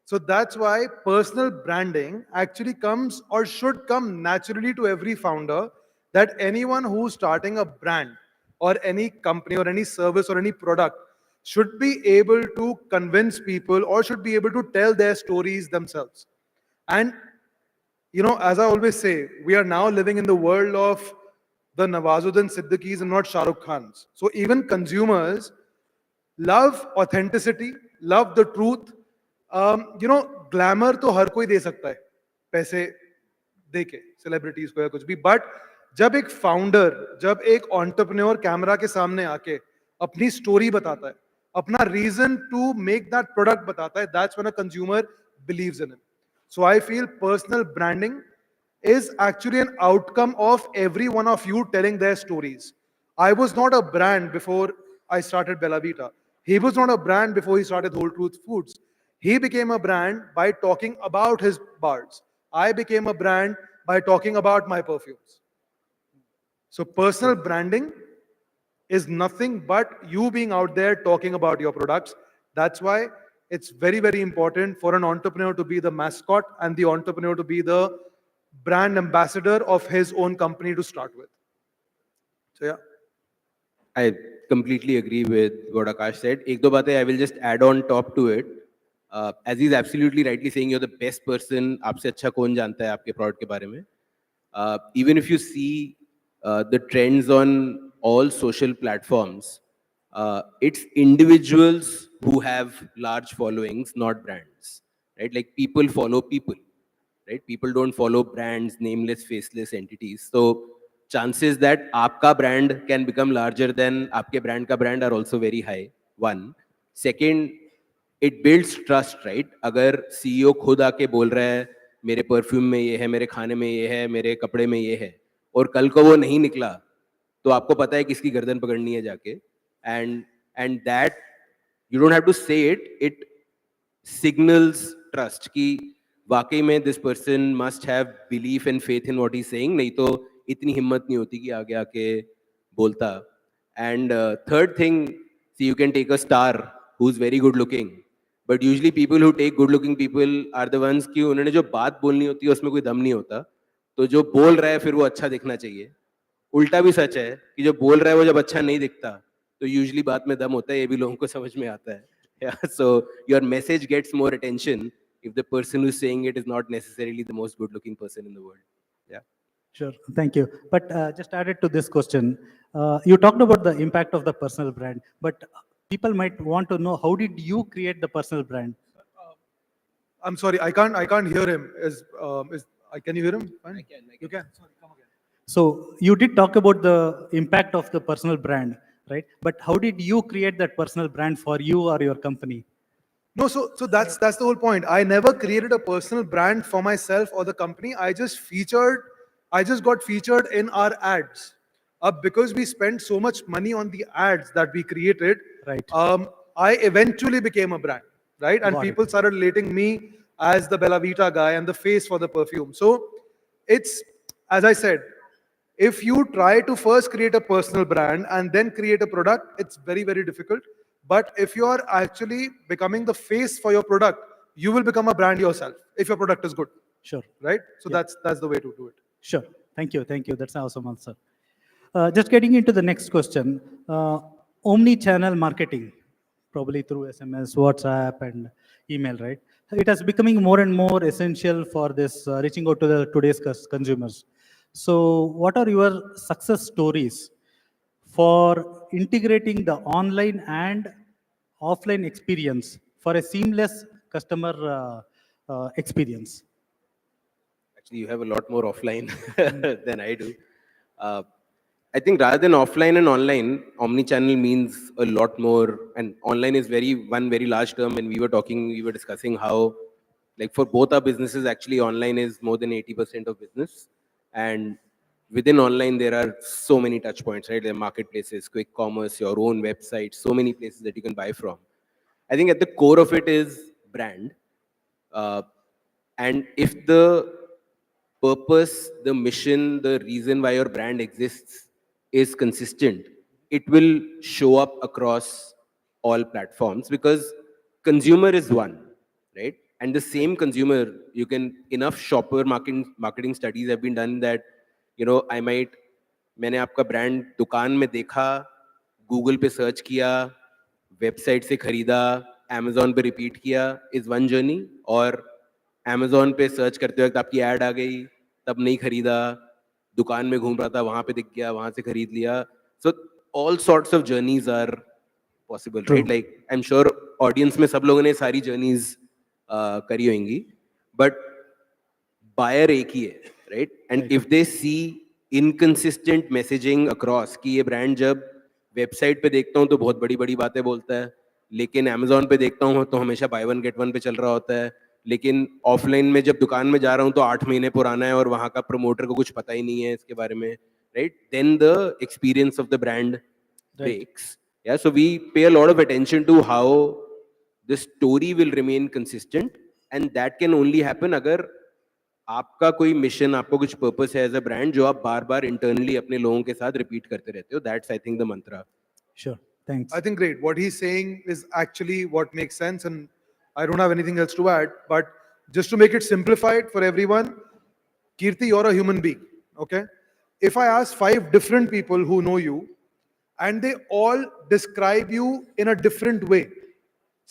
So that's why personal branding actually comes or should come naturally to every founder, that anyone who's starting a brand or any company or any service or any product should be able to convince people or should be able to tell their stories themselves. And you know, as I always say, we are now living in the world of the Nawazuddin Siddiquis and not Shah Rukh Khans. So even consumers love authenticity, love the truth. You know, glamour तो हर कोई दे सकता है, पैसे दे के, celebrities को या कुछ भी. But जब एक founder, जब एक entrepreneur कैमरा के सामने आके अपनी story बताता है, अपना reason to make that product बताता है, that's when a consumer believes in it. So I feel personal branding is actually an outcome of every one of you telling their stories. I was not a brand before I started Bella Vita. He was not a brand before he started Whole Truth Foods. He became a brand by talking about his bars. I became a brand by talking about my perfumes. So personal branding is nothing but you being out there talking about your products. That's why it's very, very important for an entrepreneur to be the mascot and the entrepreneur to be the brand ambassador of his own company to start with. So yeah. I completely agree with what Akash said. Ek do baatein I will just add on top to it. As he's absolutely rightly saying, you're the best person. आपसे अच्छा कौन जानता है आपके product के बारे में? Even if you see the trends on all social platforms, it's individuals who have large followings, not brands, right? Like people follow people, right? People don't follow brands, nameless, faceless entities. So chances that आपका brand can become larger than आपके brand का brand are also very high. One. Second, it builds trust, right? अगर CEO खुद आके बोल रहा है मेरे परफ्यूम में ये है, मेरे खाने में ये है, मेरे कपड़े में ये है, और कल को वो नहीं निकला, तो आपको पता है किसकी गर्दन पकड़नी है जाके. And that you don't have to say it, it signals trust कि वाकई में this person must have belief and faith in what he's saying, नहीं तो इतनी हिम्मत नहीं होती कि आगे आके बोलता. And third thing, see, you can take a star who's very good looking, but usually people who take good looking people are the ones कि उन्होंने जो बात बोलनी होती है उसमें कोई दम नहीं होता, तो जो बोल रहा है फिर वो अच्छा दिखना चाहिए. उल्टा भी सच है कि जो बोल रहा है वो जब अच्छा नहीं दिखता तो usually बात में दम होता है, ये भी लोगों को समझ में आता है. Yeah, so your message gets more attention if the person who's saying it is not necessarily the most good looking person in the world. Yeah. Sure, thank you. But just added to this question, you talked about the impact of the personal brand, but people might want to know, how did you create the personal brand? I'm sorry, I can't hear him. Can you hear him? Fine. I can. You can. Sorry, come again. So you did talk about the impact of the personal brand, right? But how did you create that personal brand for you or your company? No, so that's the whole point. I never created a personal brand for myself or the company. I just got featured in our ads. Because we spent so much money on the ads that we created, right? I eventually became a brand, right? And people started relating me as the Bella Vita guy and the face for the perfume. So it's, as I said, if you try to first create a personal brand and then create a product, it's very, very difficult. But if you are actually becoming the face for your product, you will become a brand yourself if your product is good. Sure. Right? So that's the way to do it. Sure. Thank you. Thank you. That's an awesome answer. Just getting into the next question, omni-channel marketing, probably through SMS, WhatsApp, and email, right? It is becoming more and more essential for this reaching out to today's consumers. So what are your success stories for integrating the online and offline experience for a seamless customer experience? Actually, you have a lot more offline than I do. I think rather than offline and online, omni-channel means a lot more. And online is one very large term. And we were discussing how, like for both our businesses, actually online is more than 80% of business. And within online, there are so many touch points, right? There are marketplaces, quick commerce, your own website, so many places that you can buy from. I think at the core of it is brand. And if the purpose, the mission, the reason why your brand exists is consistent, it will show up across all platforms because consumer is one, right? And the same consumer, enough shopper marketing studies have been done that, मैंने आपका brand दुकान में देखा, Google पे search किया, website से खरीदा, Amazon पे रिपीट किया, इज वन जर्नी, और Amazon पे सर्च करते वक्त आपकी ऐड आ गई, तब नहीं खरीदा, दुकान में घूम रहा था, वहां पे दिख गया, वहां से खरीद लिया. So all sorts of journeys are possible, right? Like I'm sure audience में सब लोगों ने सारी journeys करी होंगी, but buyer एक ही है, right? And if they see inconsistent messaging across कि ये brand जब वेबसाइट पे देखता हूँ तो बहुत बड़ी बड़ी बातें बोलता है, लेकिन Amazon पे देखता हूँ तो हमेशा buy one get one पे चल रहा होता है, लेकिन ऑफलाइन में जब दुकान में जा रहा हूँ तो 8 महीने पुराना है और वहाँ का प्रमोटर को कुछ पता ही नहीं है इसके बारे में, right? Then the experience of the brand breaks. Yeah, so we pay a lot of attention to how the story will remain consistent, and that can only happen अगर आपका कोई मिशन, आपको कुछ पर्पस है एज अ ब्रांड जो आप बार बार internally अपने लोगों के साथ रिपीट करते रहते हो. That's I think the Mantra. Sure, thanks. I think great. What he's saying is actually what makes sense, and I don't have anything else to add. But just to make it simplified for everyone, Kirti, you're a human being, okay? If I ask 5 different people who know you, and they all describe you in a different way.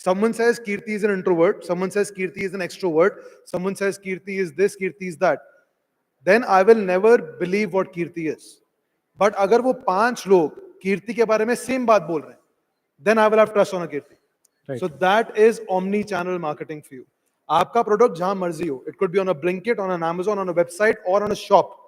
Someone says Kirti is an introvert, someone says Kirti is an extrovert, someone says Kirti is this, Kirti is that. Then I will never believe what Kirti is. But अगर वो 5 लोग कीर्ति के बारे में same बात बोल रहे हैं, then I will have trust on a Kirti. Right. So that is omni-channel marketing for you. आपका प्रोडक्ट जहां मर्जी हो, it could be on a Blinkit, on an Amazon, on a website, or on a shop.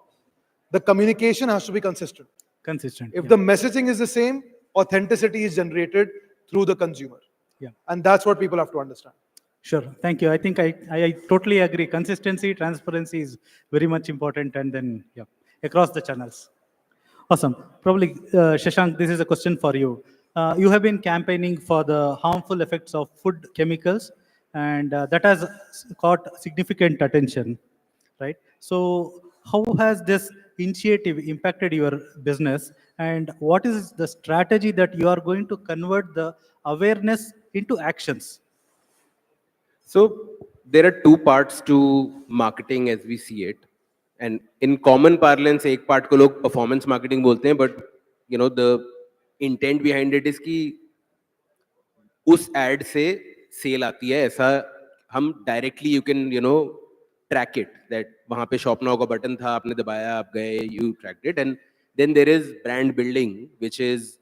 The communication has to be consistent. Consistent. If the messaging is the same, authenticity is generated through the consumer. Yeah. And that's what people have to understand. Sure, thank you. I think I totally agree. Consistency, transparency is very much important, and then yeah, across the channels. Awesome. Probably Shashank, this is a question for you. You have been campaigning for the harmful effects of food chemicals, and that has caught significant attention, right? So how has this initiative impacted your business, and what is the strategy that you are going to convert the awareness into actions? So there are 2 parts to marketing as we see it. And in common parlance, एक part को लोग performance marketing बोलते हैं, but you know the intent behind it is कि उस ad से sale आती है, ऐसा हम directly you can track it, that वहाँ पे shop now का button था, आपने दबाया, आप गए, you tracked it. And then there is brand building, which is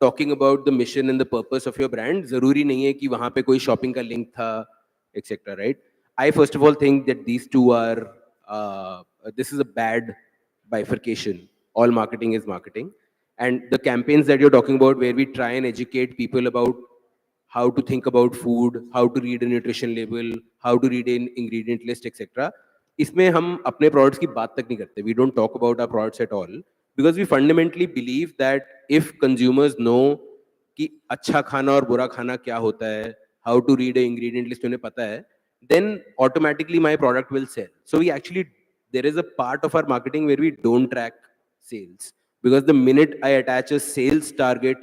talking about the mission and the purpose of your brand. जरूरी नहीं है कि वहाँ पे कोई shopping का link था, etc. Right? I first of all think that these two are this is a bad bifurcation. All marketing is marketing, and the campaigns that you're talking about, where we try and educate people about how to think about food, how to read a nutrition label, how to read an ingredient list, etc. इसमें हम अपने products की बात तक नहीं करते. We don't talk about our products at all because we fundamentally believe that if consumers know कि अच्छा खाना और बुरा खाना क्या होता है, how to read an ingredient list उन्हें पता है, then automatically my product will sell. So we actually, there is a part of our marketing where we don't track sales, because the minute I attach a sales target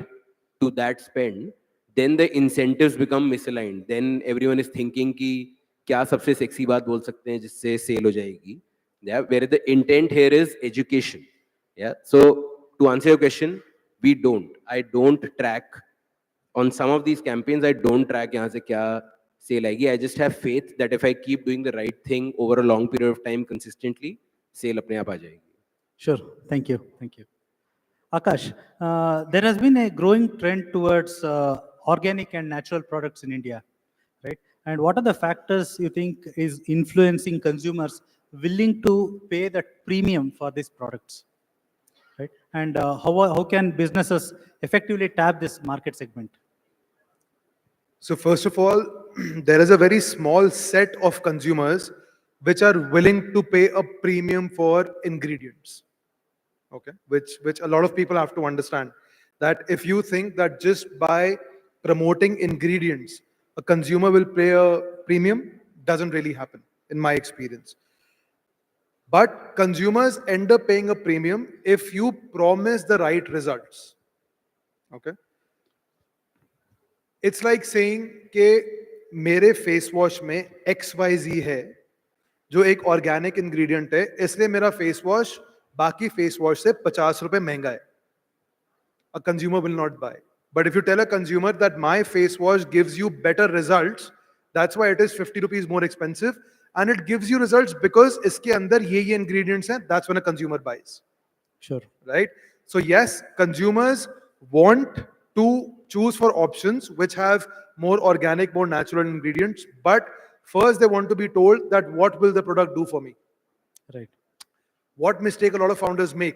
to that spend, then the incentives become misaligned. Then everyone is thinking कि क्या सबसे sexy बात बोल सकते हैं जिससे sale हो जाएगी. Yeah, where the intent here is education. Yeah. So to answer your question, I don't track on some of these campaigns. I don't track यहाँ से क्या sale आएगी. I just have faith that if I keep doing the right thing over a long period of time consistently, sale अपने आप आ जाएगी. Sure. Thank you. Thank you. Akash, there has been a growing trend towards organic and natural products in India, right? And what are the factors you think is influencing consumers willing to pay that premium for these products, right? And how can businesses effectively tap this market segment? So first of all, there is a very small set of consumers which are willing to pay a premium for ingredients. Okay, which a lot of people have to understand, that if you think that just by promoting ingredients a consumer will pay a premium, doesn't really happen in my experience. But consumers end up paying a premium if you promise the right results. Okay, it's like saying कि मेरे face wash में XYZ है जो एक organic ingredient है, इसलिए मेरा face wash बाकी फेस वॉश से 50 रुपए महंगा है. A consumer will not buy. But if you tell a consumer that my face wash gives you better results, that's why it is 50 rupees more expensive, and it gives you results because iske andar ye ingredients hain, that's when a consumer buys. Sure. Right? So yes, consumers want to choose for options which have more organic, more natural ingredients, but first they want to be told that what will the product do for me. Right. What mistake a lot of founders make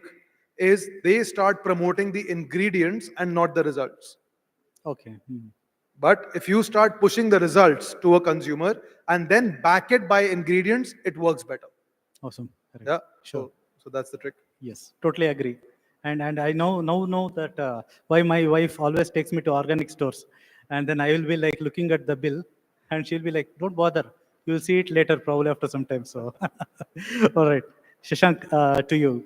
is they start promoting the ingredients and not the results. Okay. But if you start pushing the results to a consumer and then back it by ingredients, it works better. Awesome. Correct. Yeah. Sure. So that's the trick. Yes, totally agree. And I know that why my wife always takes me to organic stores, and then I will be like looking at the bill, and she'll be like, "Don't bother, you'll see it later, probably after some time." So, all right, Shashank, to you.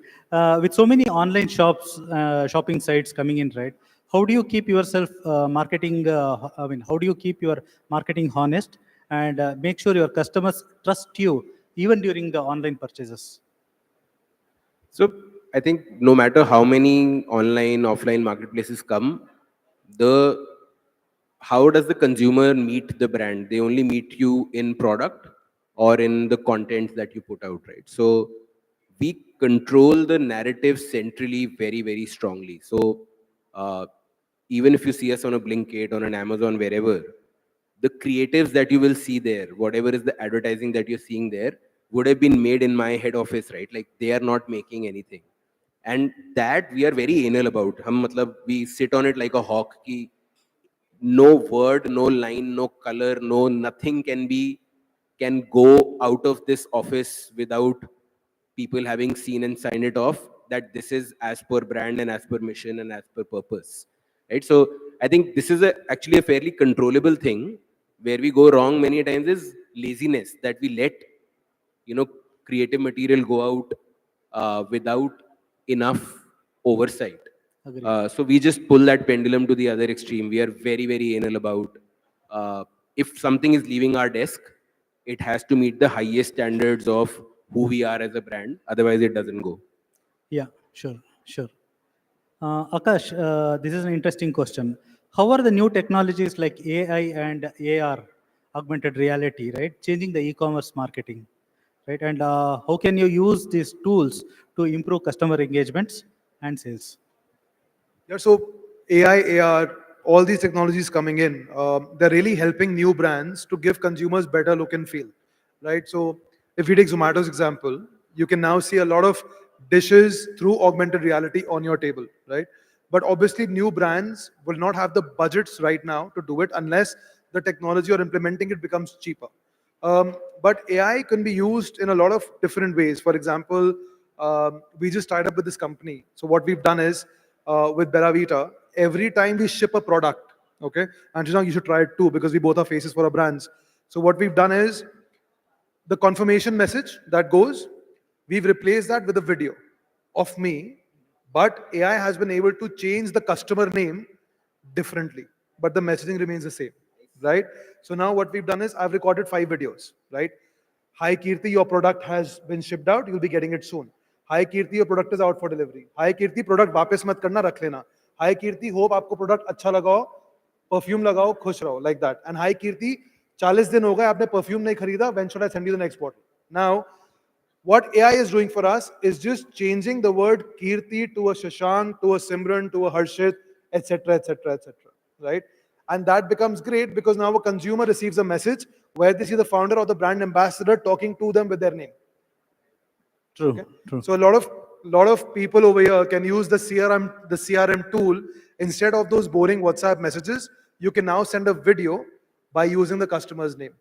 With so many online shopping sites coming in, right? How do you keep yourself marketing? How do you keep your marketing honest and make sure your customers trust you even during the online purchases? So I think no matter how many online, offline marketplaces come, how does the consumer meet the brand? They only meet you in product or in the content that you put out, right? So we control the narrative centrally very, very strongly. So even if you see us on a Blinkit, on an Amazon, wherever, the creatives that you will see there, whatever is the advertising that you're seeing there, would have been made in my head office, right? Like they are not making anything. And that we are very anal about. We sit on it like a hawk. Ki no word, no line, no color, no nothing can go out of this office without people having seen and signed it off that this is as per brand and as per mission and as per purpose, right? So I think this is actually a fairly controllable thing. Where we go wrong many times is laziness, that we let creative material go out without enough oversight. So we just pull that pendulum to the other extreme. We are very, very anal about if something is leaving our desk, it has to meet the highest standards of who we are as a brand. Otherwise, it doesn't go. Yeah, sure. Akash, this is an interesting question. How are the new technologies like AI and AR, augmented reality, right, changing the e-commerce marketing, right? And how can you use these tools to improve customer engagements and sales? Yeah, so AI, AR, all these technologies coming in, they're really helping new brands to give consumers better look and feel, right? So if you take Zomato's example, you can now see a lot of dishes through augmented reality on your table, right? But obviously new brands will not have the budgets right now to do it unless the technology or implementing it becomes cheaper. But AI can be used in a lot of different ways. For example, we just tied up with this company. So what we've done is, with Bella Vita, every time we ship a product, okay, and Shashank, you should try it too because we both are faces for our brands. So what we've done is, the confirmation message that goes, we've replaced that with a video of me, but AI has been able to change the customer name differently, but the messaging remains the same, right? So now what we've done is, I've recorded 5 videos, right? Hi Kirti, your product has been shipped out, you'll be getting it soon. Hi Kirti, your product is out for delivery. Hi Kirti, product वापस मत करना, रख लेना. Hi Kirti, hope आपको product अच्छा लगा हो, perfume लगाओ, खुश रहो, like that. And hi Kirti, 40 दिन हो गए आपने perfume नहीं खरीदा, when should I send you the next bottle? Now, What AI is doing for us is just changing the word Kirti to a Shashank, to a Simran, to a Harshit, etc., etc., etc. Right? And that becomes great because now a consumer receives a message where they see the founder or the brand ambassador talking to them with their name. True, true. So a lot of people over here can use the CRM tool instead of those boring WhatsApp messages. You can now send a video by using the customer's name.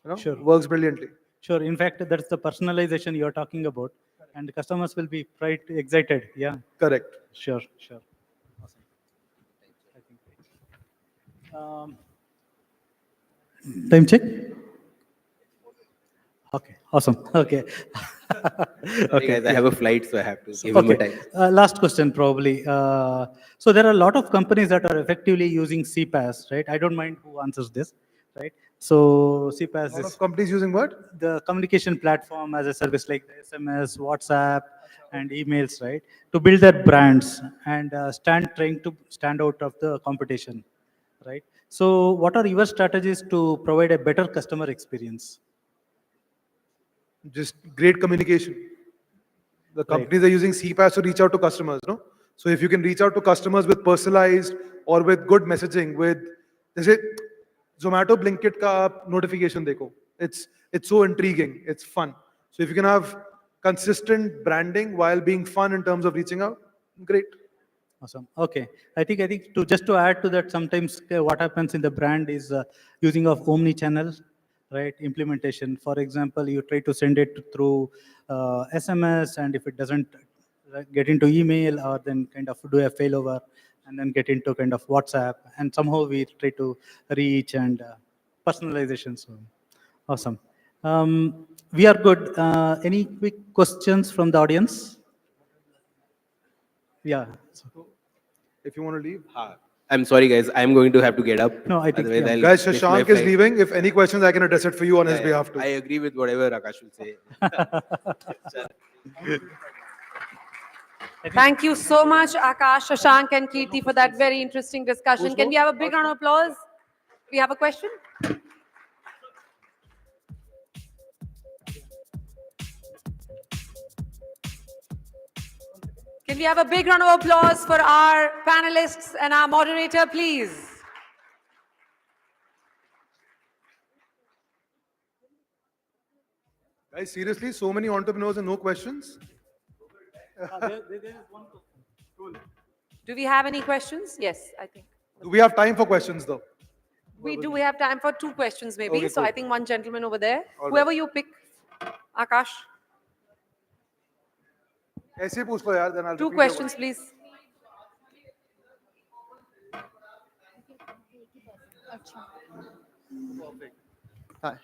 You know, Sure. Works brilliantly. Sure. In fact, that's the personalization you're talking about, and the customers will be quite excited. Yeah. Correct. Sure. Sure. Awesome. I think. Time check. Okay. Awesome. Okay. Sorry, guys, I have a flight, so I have to give him a time. Last question, probably. So there are a lot of companies that are effectively using CPaaS, right? I don't mind who answers this, right? So CPaaS A lot is of companies using what? the communication platform as a service, like the SMS, WhatsApp, and emails, right? To build their brands and trying to stand out of the competition, right? So what are your strategies to provide a better customer experience? Just great communication. The companies are using CPaaS to reach out to customers, no? So if you can reach out to customers with personalized or with good messaging, with, जैसे Zomato Blinkit का आप notification देखो, it's so intriguing, it's fun. So if you can have consistent branding while being fun in terms of reaching out, great. Awesome. Okay. I think to add to that, sometimes what happens in the brand is using of Omni-channel, right? Implementation. For example, you try to send it through SMS, and if it doesn't get into email, or then kind of do a failover and then get into kind of WhatsApp, and somehow we try to reach and personalization. So awesome. We are good. Any quick questions from the audience? Yeah. If you want to leave. I'm sorry, guys. I'm going to have to get up. No, I think. Otherwise, I'll Guys, miss my Shashank is flight. leaving. If any questions, I can address it for you on his behalf too. I agree with whatever Akash will say. Thank you so much, Akash, Shashank, and Kirti, for that very interesting discussion. Can we have a big round of applause? We have a question? Can we have a big round of applause for our panelists and our moderator, please? Guys, seriously, so many entrepreneurs and no questions? Do we have any questions? Yes, I think. Do we have time for questions though? We do. We have time for 2 questions maybe. Okay, so cool. I think one gentleman over there. All Whoever right. you pick, Akash. ऐसे पूछ लो यार, then I'll 2 repeat your questions, please.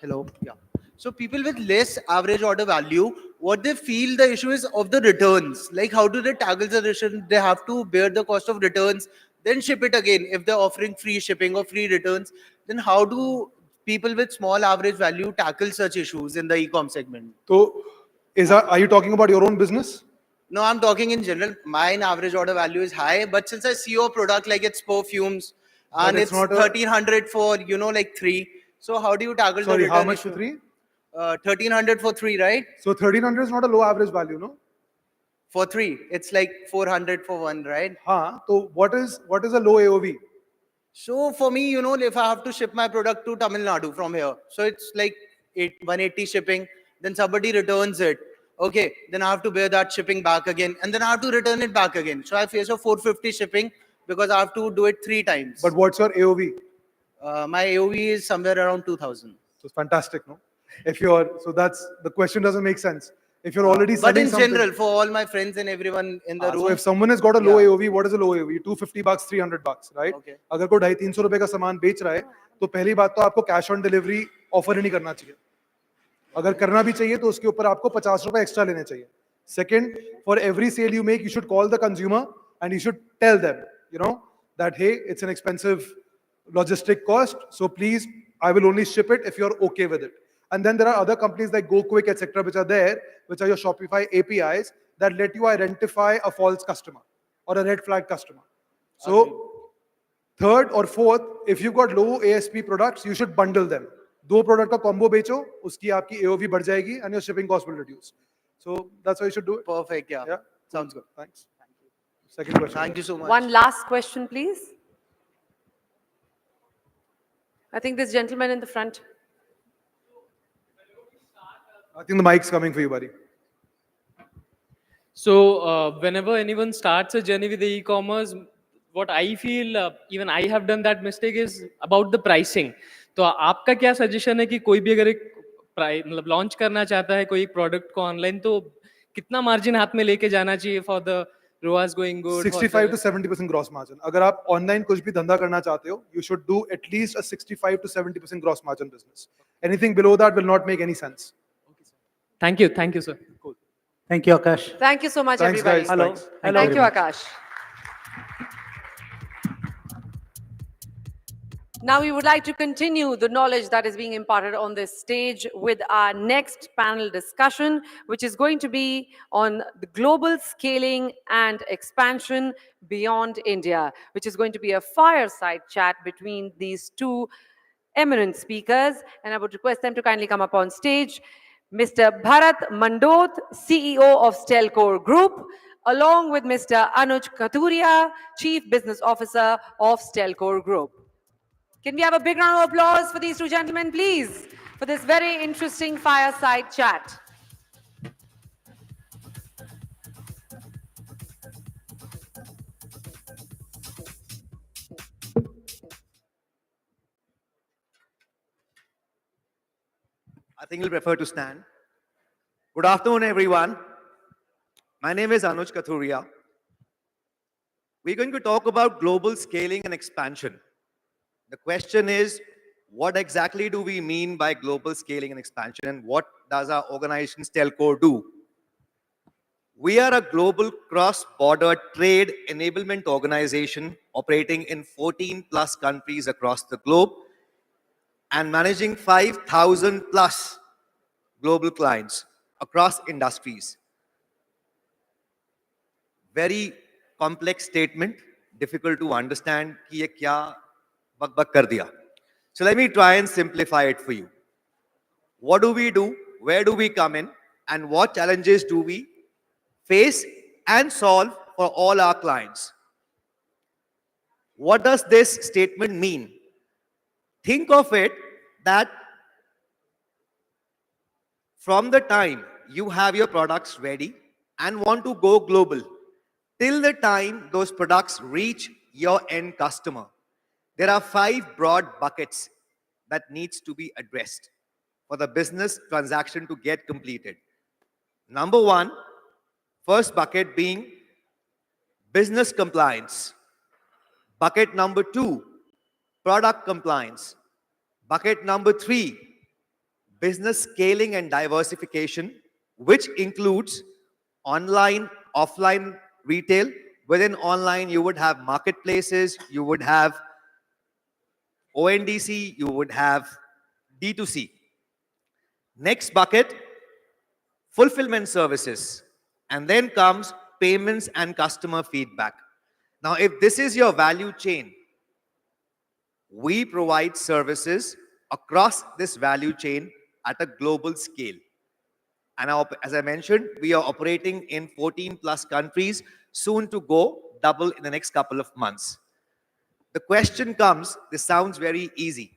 Hello. Yeah. So people with less average order value, what they feel the issue is of the returns. Like how do they tackle the return? They have to bear the cost of returns, then ship it again. If they're offering free shipping or free returns, then how do people with small average value tackle such issues in the e-com segment? So, are you talking about your own business? No, I'm talking in general. Mine average order value is high, but since I see your product like it's perfumes But and it's it's not a- 1300 for, like 3. So how do you tackle Sorry, the how return much issue? for 3? 1300 for 3, right? So 1300 is not a low average value, no? For 3, it's like 400 for 1, right? So what is a low AOV? So for me, if I have to ship my product to Tamil Nadu from here, so it's like 180 shipping, then somebody returns it. Okay, then I have to bear that shipping back again, and then I have to return it back again. So I face a 450 shipping because I have to do it 3 times. But what's your AOV? My AOV is somewhere around 2000. So it's fantastic, no? So that's, the question doesn't make sense. If you're already But selling in something. general, for all my friends and everyone in the room. So if someone has got a low AOV, what is a low AOV? $250, $300, right? Okay. अगर कोई 250-300 रुपए का सामान बेच रहा है, तो पहली बात तो आपको कैश ऑन डिलीवरी ऑफर ही नहीं करना चाहिए. अगर करना भी चाहिए तो उसके ऊपर आपको 50 रुपए एक्स्ट्रा लेने चाहिए. Second, for every sale you make, you should call the consumer and you should tell them, that hey, it's an expensive logistic cost, so please, I will only ship it if you're okay with it. And then there are other companies like GoQuick, etc., which are there, which are your Shopify APIs that let you identify a false customer or a red flag customer. So, third or fourth, if you've got low ASP products, you should bundle them. 2 product का combo बेचो, उसकी आपकी AOV बढ़ जाएगी and your shipping cost will reduce. So that's how you should do it. Perfect. Yeah. Yeah. Sounds good. Thanks. Second question. Thank you so much. One last question, please. I think this gentleman in the front. I think the mic's coming for you, buddy. So whenever anyone starts a journey with the e-commerce, what I feel, even I have done that mistake, is about the pricing. तो आपका क्या suggestion है कि कोई भी अगर एक मतलब launch करना चाहता है कोई product को online, तो कितना margin हाथ में लेके जाना चाहिए for the ROAS going good? 65 to 70% gross margin. अगर आप online कुछ भी धंधा करना चाहते हो, you should do at least a 65 to 70% gross margin business. Anything below that will not make any sense. Thank you, sir. Cool. Thank you, Akash. Thank you so much, Thanks, everybody. guys. Hello. Thanks. Thank Hello. you, Akash. Now we would like to continue the knowledge that is being imparted on this stage with our next panel discussion, which is going to be on the global scaling and expansion beyond India, which is going to be a fireside chat between these two eminent speakers. And I would request them to kindly come up on stage. Mr. Bharat Mandot, CEO of Stelcore Group, along with Mr. Anuj Kathuria, Chief Business Officer of Stelcore Group. Can we have a big round of applause for these two gentlemen, please, for this very interesting fireside chat? I think you'll prefer to stand. Good afternoon, everyone. My name is Anuj Kathuria. We're going to talk about global scaling and expansion. The question is, what exactly do we mean by global scaling and expansion, and what does our organization Stelcore do? We are a global cross-border trade enablement organization operating in 14 plus countries across the globe and managing 5,000 plus global clients across industries. Very complex statement, difficult to understand कि ये क्या बक कर दिया. So let me try and simplify it for you. What do we do? Where do we come in? And what challenges do we face and solve for all our clients? What does this statement mean? Think of it that from the time you have your products ready and want to go global, till the time those products reach your end customer, there are 5 broad buckets that needs to be addressed for the business transaction to get completed. Number 1, first bucket being business compliance. Bucket number 2, product compliance. Bucket number 3, business scaling and diversification, which includes online, offline retail. Within online, you would have marketplaces, you would have ONDC, you would have D2C. Next bucket, fulfillment services. And then comes payments and customer feedback. Now, if this is your value chain, we provide services across this value chain at a global scale. And as I mentioned, we are operating in 14 plus countries, soon to go double in the next couple of months. The question comes, this sounds very easy,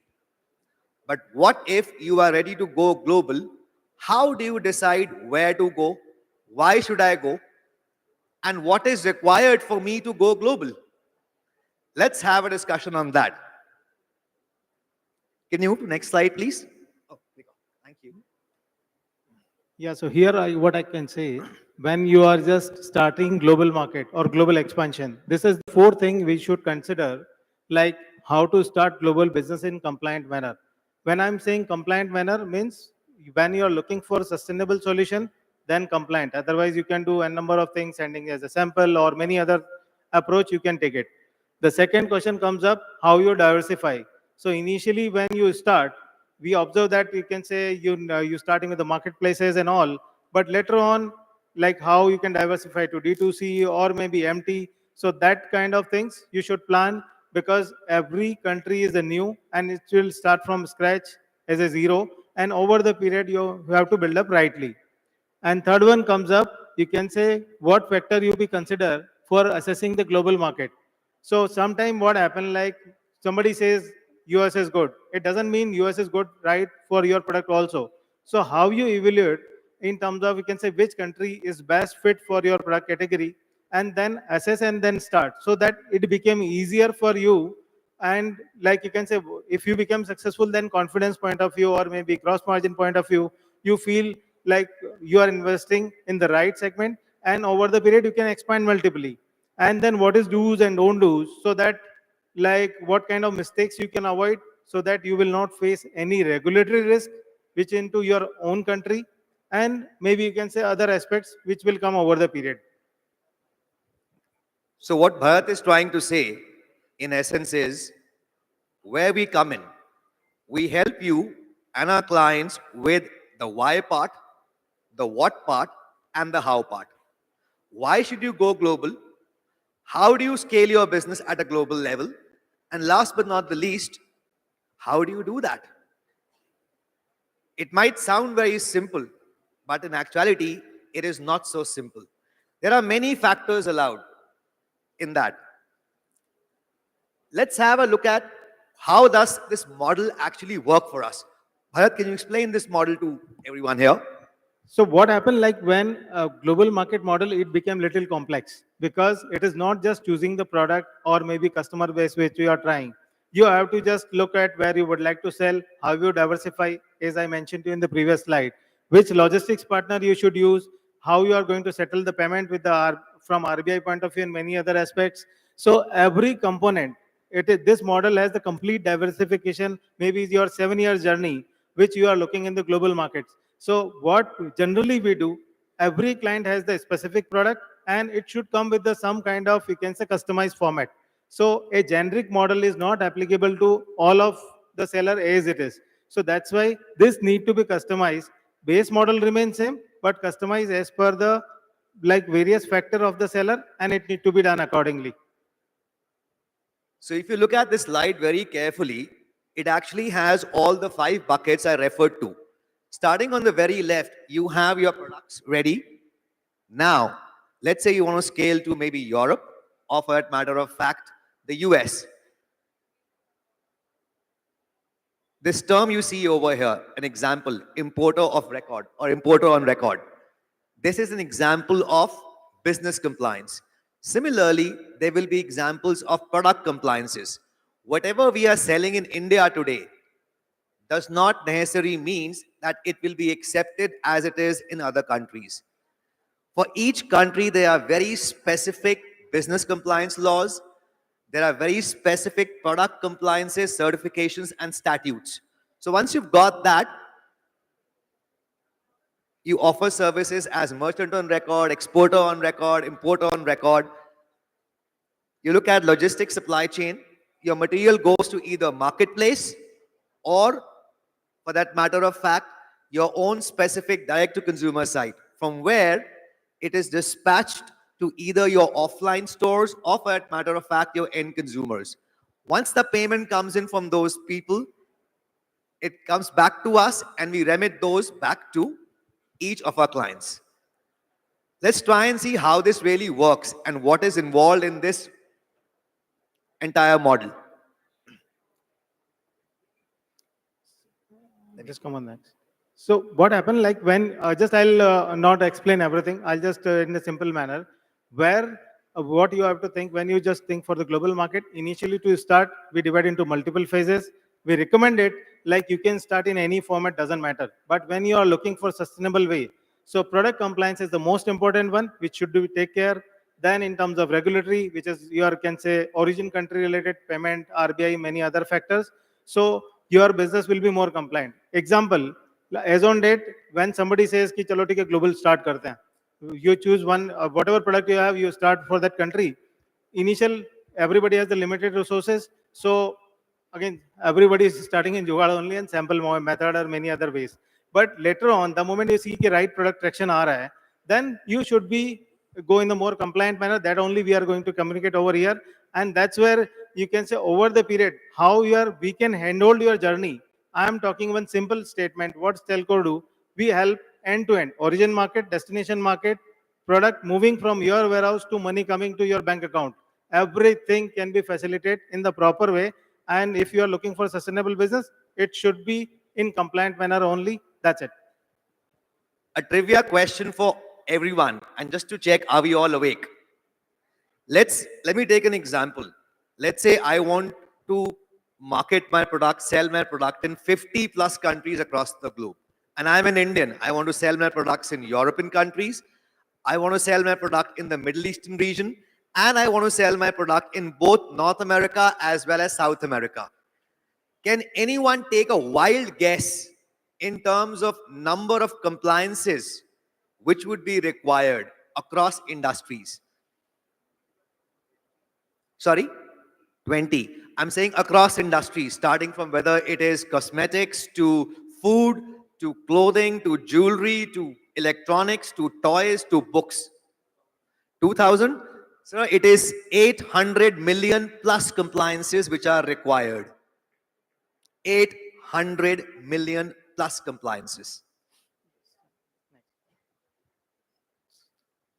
but what if you are ready to go global? How do you decide where to go? Why should I go? And what is required for me to go global? Let's have a discussion on that. Can you move to next slide, please? Oh, thank you. Yeah, so here what I can say, when you are just starting global market or global expansion, this is the 4th thing we should consider, like how to start global business in compliant manner. When I'm saying compliant manner means when you're looking for a sustainable solution, then compliant. Otherwise, you can do a number of things, sending as a sample or many other approach, you can take it. The second question comes up, how you diversify. So initially when you start, we observe that you can say you're starting with the marketplaces and all, but later on, like how you can diversify to D2C or maybe MT. So that kind of things you should plan, because every country is a new and it will start from scratch as a zero. And over the period, you have to build up rightly. And third one comes up, you can say what factor you be consider for assessing the global market. So sometime what happen, like somebody says US is good. It doesn't mean US is good, right, for your product also. So how you evaluate in terms of, you can say which country is best fit for your product category, and then assess and then start, so that it became easier for you. And like you can say, if you become successful, then confidence point of view or maybe gross margin point of view, you feel like you are investing in the right segment, and over the period you can expand multiply. And then what is do's and don't do's, so that like what kind of mistakes you can avoid, so that you will not face any regulatory risk which into your own country, and maybe you can say other aspects which will come over the period. So what Bharat is trying to say, in essence, is where we come in. We help you and our clients with the why part, the what part, and the how part. Why should you go global? How do you scale your business at a global level? And last but not the least, how do you do that? It might sound very simple, but in actuality, it is not so simple. There are many factors allowed in that. Let's have a look at how does this model actually work for us. Bharat, can you explain this model to everyone here? So what happened, like when a global market model, it became little complex, because it is not just choosing the product or maybe customer base which you are trying. You have to just look at where you would like to sell, how you diversify, as I mentioned to you in the previous slide, which logistics partner you should use, how you are going to settle the payment with the from RBI point of view and many other aspects. So every component, this model has the complete diversification, maybe your 7-year journey, which you are looking in the global markets. So what generally we do, every client has the specific product, and it should come with the some kind of, you can say, customized format. So a generic model is not applicable to all of the seller as it is. So that's why this need to be customized. Base model remains same, but customized as per the like various factor of the seller, and it need to be done accordingly. So if you look at this slide very carefully, it actually has all the 5 buckets I referred to. Starting on the very left, you have your products ready. Now, let's say you want to scale to maybe Europe, or for that matter of fact, the US. This term you see over here, an example, importer of record or importer on record. This is an example of business compliance. Similarly, there will be examples of product compliances. Whatever we are selling in India today does not necessarily mean that it will be accepted as it is in other countries. For each country, there are very specific business compliance laws. There are very specific product compliances, certifications, and statutes. So once you've got that, you offer services as merchant on record, exporter on record, importer on record. You look at logistics supply chain, your material goes to either marketplace or, for that matter of fact, your own specific direct-to-consumer site, from where it is dispatched to either your offline stores or, for that matter of fact, your end consumers. Once the payment comes in from those people, it comes back to us and we remit those back to each of our clients. Let's try and see how this really works and what is involved in this entire model. Just come on next. So what happened, like when, just I'll not explain everything, I'll just in a simple manner, where what you have to think when you just think for the global market, initially to start, we divide into multiple phases. We recommend it, like you can start in any format, doesn't matter. But when you are looking for sustainable way, so product compliance is the most important one, which should be take care. Then in terms of regulatory, which is your, can say, origin country related, payment, RBI, many other factors. So your business will be more compliant. Example, as on date, when somebody says कि चलो ठीक है global start करते हैं, you choose one, whatever product you have, you start for that country. Initial, everybody has the limited resources, so again everybody is starting in jugaad only and sample method or many other ways. But later on, the moment you see कि right product traction आ रहा है, then you should be go in the more compliant manner. That only we are going to communicate over here, and that's where you can say over the period how we can handle your journey. I am talking one simple statement. What Stelco do? We help end to end, origin market, destination market, product moving from your warehouse to money coming to your bank account. Everything can be facilitated in the proper way. And if you are looking for sustainable business, it should be in compliant manner only. That's it. A trivia question for everyone, and just to check, are we all awake? Let me take an example. Let's say I want to market my product, sell my product in 50 plus countries across the globe. And I'm an Indian. I want to sell my products in European countries. I want to sell my product in the Middle Eastern region. And I want to sell my product in both North America as well as South America. Can anyone take a wild guess in terms of number of compliances which would be required across industries? Sorry? 20. I'm saying across industries, starting from whether it is cosmetics to food, to clothing, to jewelry, to electronics, to toys, to books. 2000? So it is 800 million plus compliances which are required. 800 million plus compliances.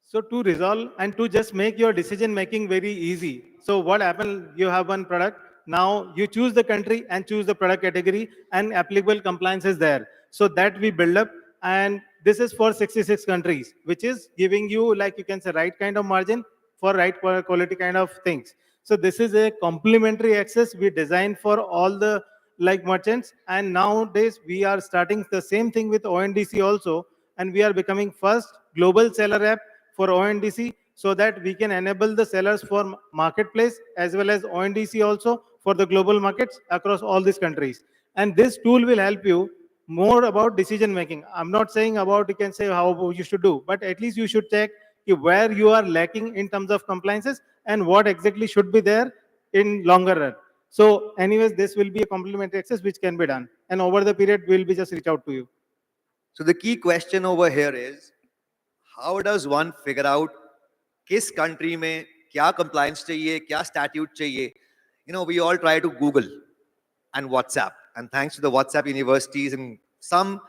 So to resolve and to just make your decision making very easy. So what happened, you have one product, now you choose the country and choose the product category and applicable compliance is there. So that we build up, and this is for 66 countries, which is giving you, like you can say, right kind of margin for right quality kind of things. So this is a complementary access we designed for all the like merchants, and nowadays we are starting the same thing with ONDC also, and we are becoming first global seller app for ONDC, so that we can enable the sellers for marketplace as well as ONDC also for the global markets across all these countries. And this tool will help you more about decision making. I'm not saying about you can say how you should do, but at least you should check where you are lacking in terms of compliances and what exactly should be there in longer run. So anyways, this will be a complementary access which can be done. And over the period, we'll be just reach out to you. So the key question over here is, how does one figure out किस country में क्या compliance चाहिए, क्या statute चाहिए? You know, we all try to Google and WhatsApp. And thanks to the WhatsApp universities and some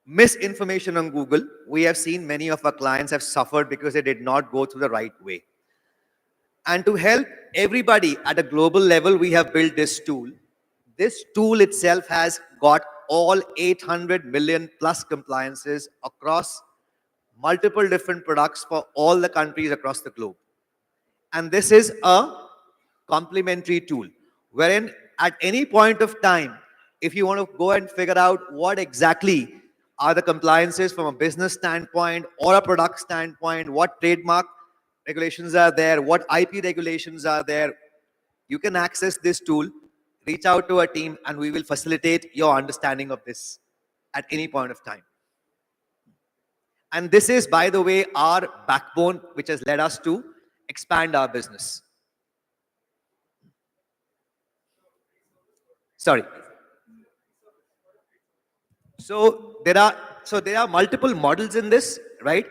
misinformation on Google, we have seen many of our clients have suffered because they did not go through the right way. And to help everybody at a global level, we have built this tool. This tool itself has got all 800 million plus compliances across multiple different products for all the countries across the globe. And this is a complementary tool, wherein at any point of time, if you want to go and figure out what exactly are the compliances from a business standpoint or a product standpoint, what trademark regulations are there, what IP regulations are there, you can access this tool, reach out to our team, and we will facilitate your understanding of this at any point of time. And this is, by the way, our backbone, which has led us to expand our business. Sorry. So there are multiple models in this, right?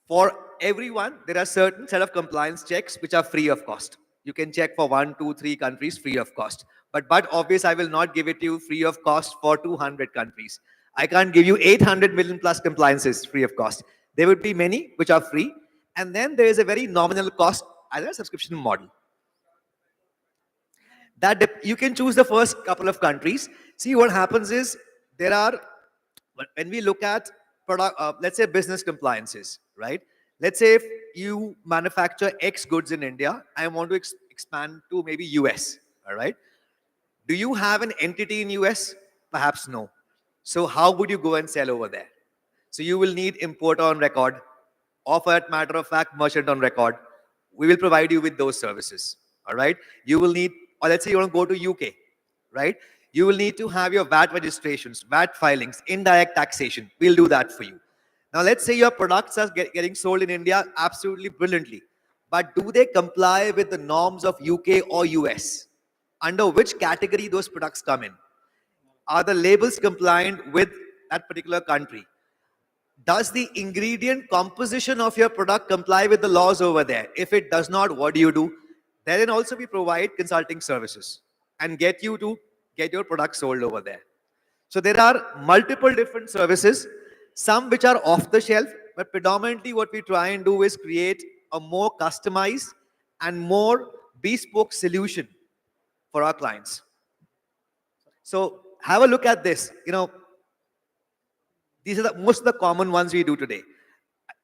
For everyone, there are certain set of compliance checks which are free of cost. You can check for 1, 2, 3 countries free of cost. But obvious, I will not give it to you free of cost for 200 countries. I can't give you 800 million plus compliances free of cost. There would be many which are free. And then there is a very nominal cost as a subscription model. That you can choose the first couple of countries. See, what happens is there are, when we look at product, let's say business compliances, right? Let's say if you manufacture X goods in India, I want to expand to maybe US, all right? Do you have an entity in US? Perhaps no. So how would you go and sell over there? So you will need importer on record, or for that matter of fact, merchant on record. We will provide you with those services, all right? You will need, or let's say you want to go to UK, right? You will need to have your VAT registrations, VAT filings, indirect taxation. We'll do that for you. Now, let's say your products are getting sold in India absolutely brilliantly. But do they comply with the norms of UK or US? Under which category those products come in? Are the labels compliant with that particular country? Does the ingredient composition of your product comply with the laws over there? If it does not, what do? Then also we provide consulting services and get you to get your product sold over there. So there are multiple different services, some which are off the shelf, but predominantly what we try and do is create a more customized and more bespoke solution for our clients. So have a look at this. These are most of the common ones we do today.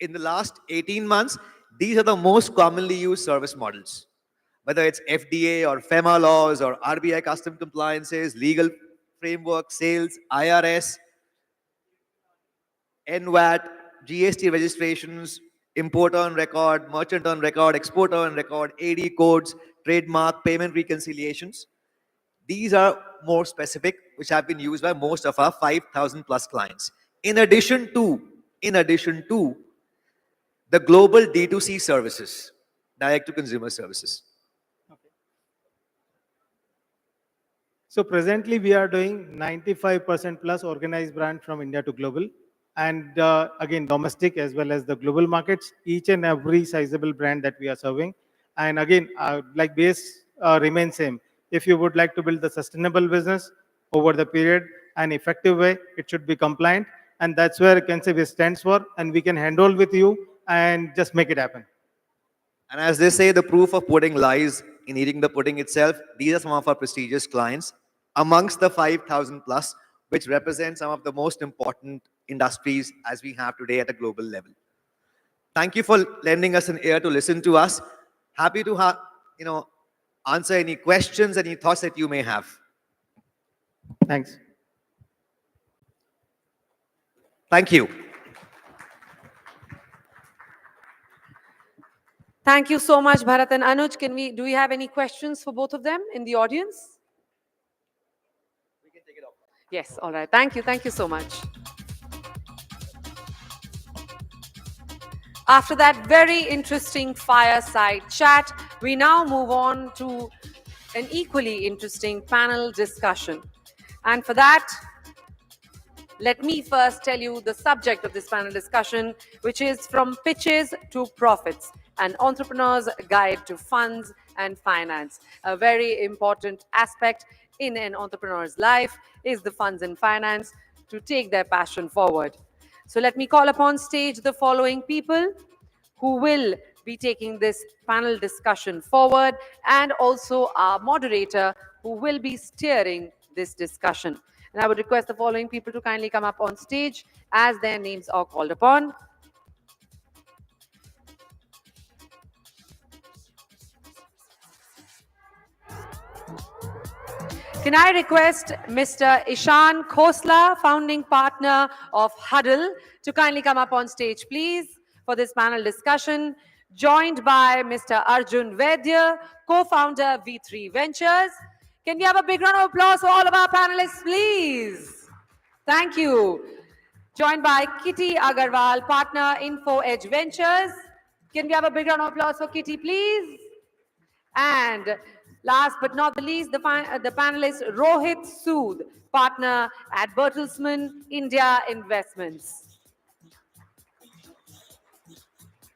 In the last 18 months, these are the most commonly used service models. Whether it's FDA or FEMA laws or RBI custom compliances, legal framework, sales, IRS, NVAT, GST registrations, importer on record, merchant on record, exporter on record, AD codes, trademark, payment reconciliations. These are more specific, which have been used by most of our 5,000 plus clients. In addition to the global D2C services, direct to consumer services. So presently we are doing 95% plus organized brand from India to global. And again, domestic as well as the global markets, each and every sizable brand that we are serving. And again, like base remains same. If you would like to build the sustainable business over the period and effective way, it should be compliant. And that's where conclave stands for, and we can handle with you and just make it happen. And as they say, the proof of pudding lies in eating the pudding itself. These are some of our prestigious clients amongst the 5,000 plus, which represent some of the most important industries as we have today at a global level. Thank you for lending us an ear to listen to us. Happy to answer any questions, any thoughts that you may have. Thanks. Thank you. Thank you so much, Bharat and Anuj. Do we have any questions for both of them in the audience? We can take it off. Yes, all right. Thank you. Thank you so much. After that very interesting fireside chat, we now move on to an equally interesting panel discussion. And for that, let me first tell you the subject of this panel discussion, which is From Pitches to Profits, an entrepreneur's guide to funds and finance. A very important aspect in an entrepreneur's life is the funds and finance to take their passion forward. So let me call upon stage the following people who will be taking this panel discussion forward, and also our moderator who will be steering this discussion. And I would request the following people to kindly come up on stage as their names are called upon. Can I request Mr. Ishan Khosla, founding partner of Huddle, to kindly come up on stage, please, for this panel discussion, joined by Mr. Arjun Vaidya, co-founder V3 Ventures. Can we have a big round of applause for all of our panelists, please? Thank you. Joined by Kitty Agarwal, partner Info Edge Ventures. Can we have a big round of applause for Kitty, please? And last but not the least, the panelist Rohit Sood, partner at Bertelsmann India Investments.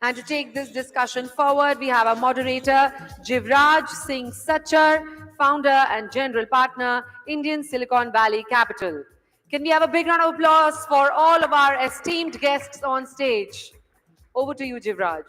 And to take this discussion forward, we have our moderator, Jivraj Singh Sachar, founder and general partner, Indian Silicon Valley Capital. Can we have a big round of applause for all of our esteemed guests on stage? Over to you, Jivraj.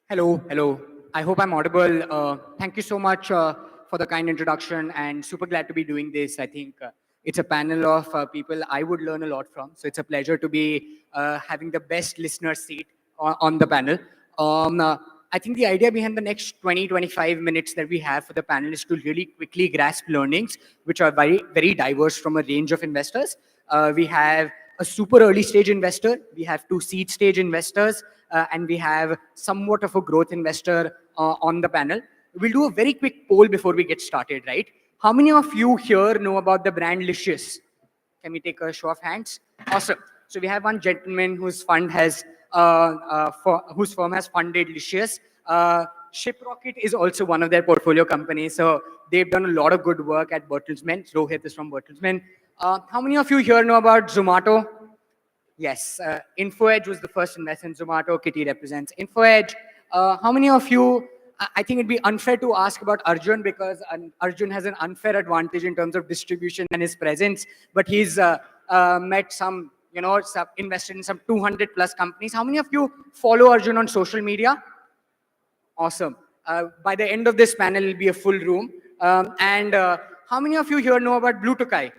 Hello. I hope I'm audible. Thank you so much for the kind introduction, and super glad to be doing this. I think it's a panel of people I would learn a lot from. So it's a pleasure to be having the best listener seat on the panel. I think the idea behind the next 20-25 minutes that we have for the panel is to really quickly grasp learnings, which are very, very diverse from a range of investors. We have a super early stage investor, we have 2 seed stage investors, and we have somewhat of a growth investor on the panel. We'll do a very quick poll before we get started, right? How many of you here know about the brand Licious? Can we take a show of hands? Awesome. So we have one gentleman whose fund has, whose firm has funded Licious. Shiprocket is also one of their portfolio companies. So they've done a lot of good work at Bertelsmann. Rohit is from Bertelsmann. How many of you here know about Zomato? Yes, InfoEdge was the first investment in Zomato. Kitty represents InfoEdge. How many of you I think it'd be unfair to ask about Arjun because Arjun has an unfair advantage in terms of distribution and his presence, but he's met some, invested in some 200 plus companies. How many of you follow Arjun on social media? Awesome. By the end of this panel, it'll be a full room. How many of you here know about Blue Tokai?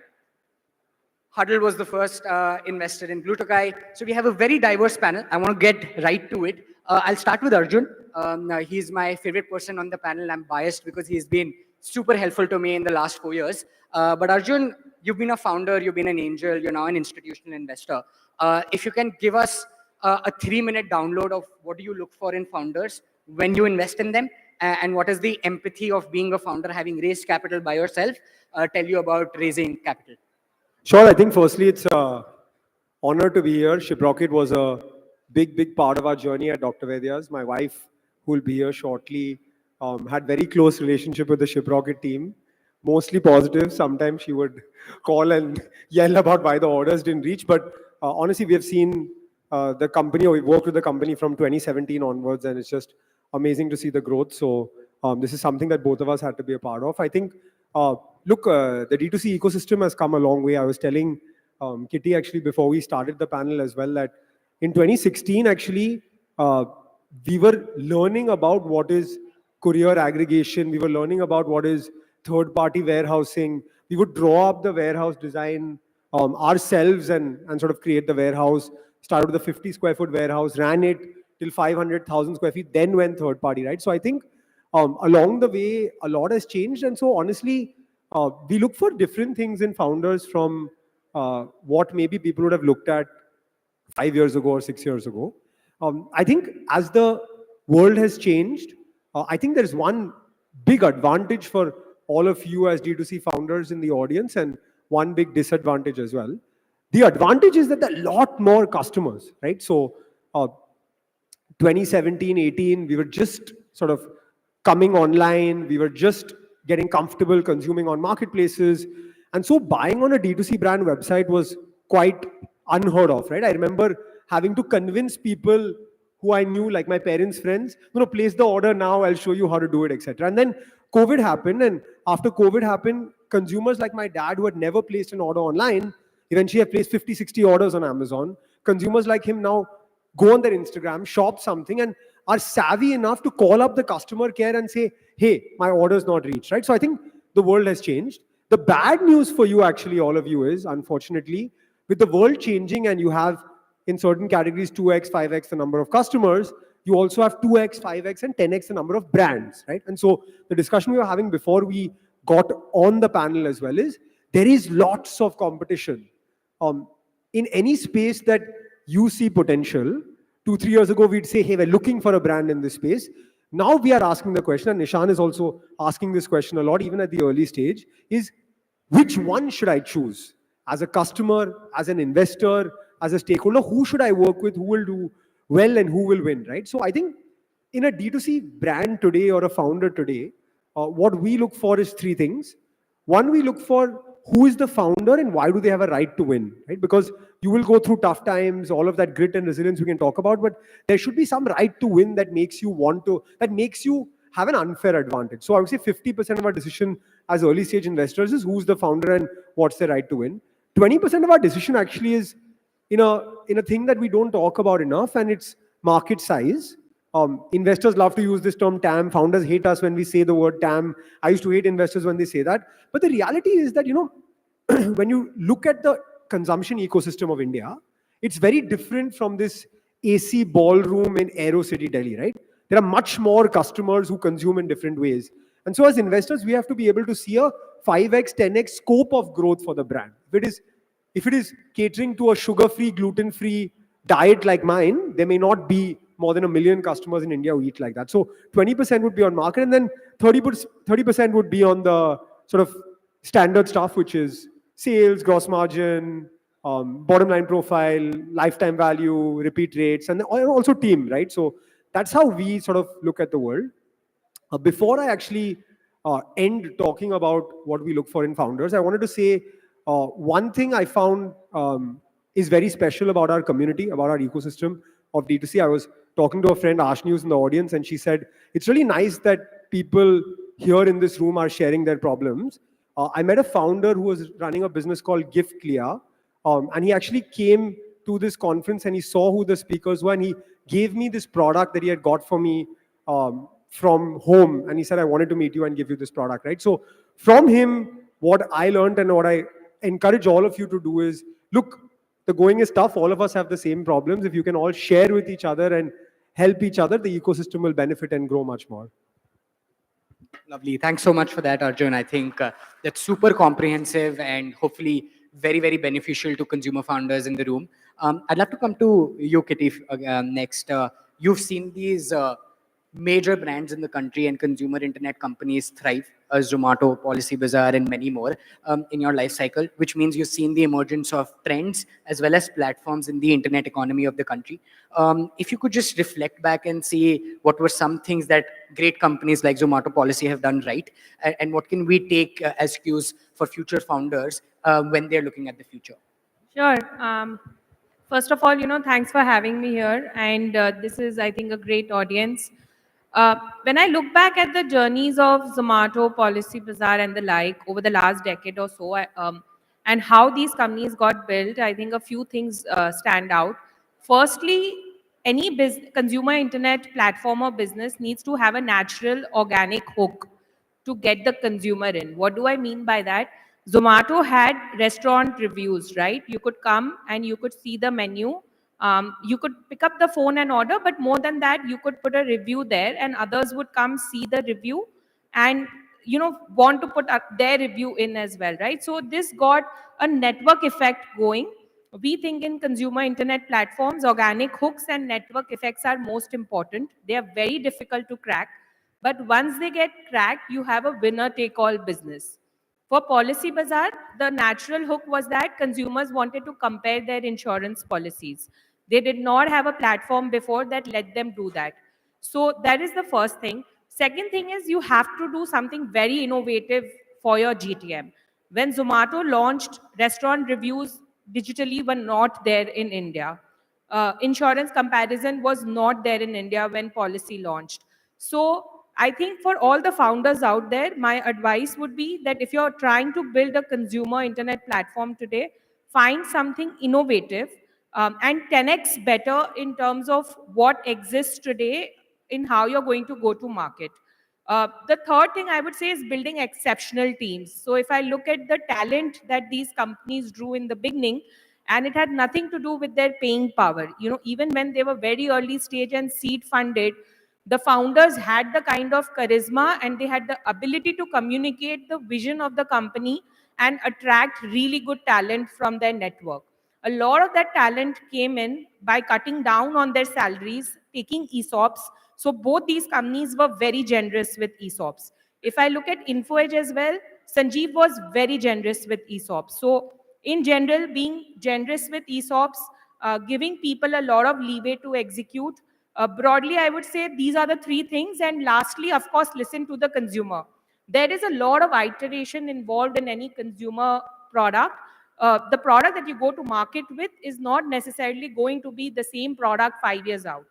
Huddle was the first investor in Blue Tokai. So we have a very diverse panel. I want to get right to it. I'll start with Arjun. He's my favorite person on the panel. I'm biased because he's been super helpful to me in the last 4 years. But Arjun, you've been a founder, you've been an angel, you're now an institutional investor. If you can give us a 3-minute download of what do you look for in founders when you invest in them, and what is the empathy of being a founder, having raised capital by yourself, tell you about raising capital. Sure, I think firstly, it's an honor to be here. Shiprocket was a big part of our journey at Dr. Vaidya's. My wife, who will be here shortly, had very close relationship with the Shiprocket team, mostly positive. Sometimes she would call and yell about why the orders didn't reach. But honestly, we have seen the company, or we worked with the company from 2017 onwards, and it's just amazing to see the growth. So this is something that both of us had to be a part of. I think, look, the D2C ecosystem has come a long way. I was telling Kitty actually before we started the panel as well that in 2016, actually, we were learning about what is courier aggregation. We were learning about what is third-party warehousing. We would draw up the warehouse design ourselves and sort of create the warehouse. Started with a 50 square foot warehouse, ran it till 500,000 square feet, then went third-party, right? So I think along the way, a lot has changed. And so honestly, we look for different things in founders from what maybe people would have looked at 5 years ago or 6 years ago. I think as the world has changed, I think there's one big advantage for all of you as D2C founders in the audience and one big disadvantage as well. The advantage is that there are a lot more customers, right? So 2017, 18, we were just sort of coming online. We were just getting comfortable consuming on marketplaces. And so buying on a D2C brand website was quite unheard of, right? I remember having to convince people who I knew, like my parents' friends, place the order now, I'll show you how to do it, etc. And then COVID happened. And after COVID happened, consumers like my dad who had never placed an order online, eventually have placed 50, 60 orders on Amazon. Consumers like him now go on their Instagram, shop something, and are savvy enough to call up the customer care and say, hey, my order's not reached, right? So I think the world has changed. The bad news for you, actually, all of you is, unfortunately, with the world changing and you have in certain categories 2x, 5x the number of customers, you also have 2x, 5x, and 10x the number of brands, right? And so the discussion we were having before we got on the panel as well is, there is lots of competition. In any space that you see potential, 2-3 years ago, we'd say, hey, we're looking for a brand in this space. Now we are asking the question, and Nishan is also asking this question a lot, even at the early stage, is which one should I choose? As a customer, as an investor, as a stakeholder, who should I work with, who will do well and who will win, right? So I think in a D2C brand today or a founder today, what we look for is 3 things. One, we look for who is the founder and why do they have a right to win, right? Because you will go through tough times, all of that grit and resilience we can talk about, but there should be some right to win that makes you want to, that makes you have an unfair advantage. So I would say 50% of our decision as early stage investors is who's the founder and what's their right to win. 20% of our decision actually is in a thing that we don't talk about enough, and it's market size. Investors love to use this term TAM. Founders hate us when we say the word TAM. I used to hate investors when they say that. But the reality is that, when you look at the consumption ecosystem of India, it's very different from this AC ballroom in Aero City, Delhi, right? There are much more customers who consume in different ways. And so as investors, we have to be able to see a 5x, 10x scope of growth for the brand. If it is catering to a sugar-free, gluten-free diet like mine, there may not be more than 1 million customers in India who eat like that. So 20% would be on market, and then 30% would be on the sort of standard stuff, which is sales, gross margin, bottom line profile, lifetime value, repeat rates, and also team, right? So that's how we sort of look at the world. Before I actually end talking about what we look for in founders, I wanted to say one thing I found is very special about our community, about our ecosystem of D2C. I was talking to a friend, Ashni, who's in the audience, and she said, it's really nice that people here in this room are sharing their problems. I met a founder who was running a business called Gift Clear, and he actually came to this conference and he saw who the speakers were, and he gave me this product that he had got for me from home, and he said, I wanted to meet you and give you this product, right? So from him, what I learned and what I encourage all of you to do is, look, the going is tough. All of us have the same problems. If you can all share with each other and help each other, the ecosystem will benefit and grow much more. Lovely. Thanks so much for that, Arjun. I think that's super comprehensive and hopefully very, very beneficial to consumer founders in the room. I'd love to come to you, Kitty, next. You've seen these major brands in the country and consumer internet companies thrive, Zomato, Policy Bazaar, and many more in your life cycle, which means you've seen the emergence of trends as well as platforms in the internet economy of the country. If you could just reflect back and see what were some things that great companies like Zomato, Policy have done right, and what can we take as cues for future founders when they're looking at the future? Sure. First of all, thanks for having me here. And this is, I think, a great audience. When I look back at the journeys of Zomato, Policy Bazaar, and the like over the last decade or so, and how these companies got built, I think a few things stand out. Firstly, any consumer internet platform or business needs to have a natural organic hook to get the consumer in. What do I mean by that? Zomato had restaurant reviews, right? You could come and you could see the menu. You could pick up the phone and order, but more than that, you could put a review there and others would come see the review and want to put their review in as well, right? So this got a network effect going. We think in consumer internet platforms, organic hooks and network effects are most important. They are very difficult to crack. But once they get cracked, you have a winner-take-all business. For Policy Bazaar, the natural hook was that consumers wanted to compare their insurance policies. They did not have a platform before that let them do that. So that is the first thing. Second thing is you have to do something very innovative for your GTM. When Zomato launched, restaurant reviews digitally were not there in India. Insurance comparison was not there in India when Policy launched. So I think for all the founders out there, my advice would be that if you're trying to build a consumer internet platform today, find something innovative and 10x better in terms of what exists today in how you're going to go to market. The third thing I would say is building exceptional teams. So if I look at the talent that these companies drew in the beginning, and it had nothing to do with their paying power. Even when they were very early stage and seed funded, the founders had the kind of charisma and they had the ability to communicate the vision of the company and attract really good talent from their network. A lot of that talent came in by cutting down on their salaries, taking ESOPs. So both these companies were very generous with ESOPs. If I look at InfoEdge as well, Sanjiv was very generous with ESOPs. So in general, being generous with ESOPs, giving people a lot of leeway to execute. Broadly, I would say these are the three things. And lastly, of course, listen to the consumer. There is a lot of iteration involved in any consumer product. The product that you go to market with is not necessarily going to be the same product 5 years out.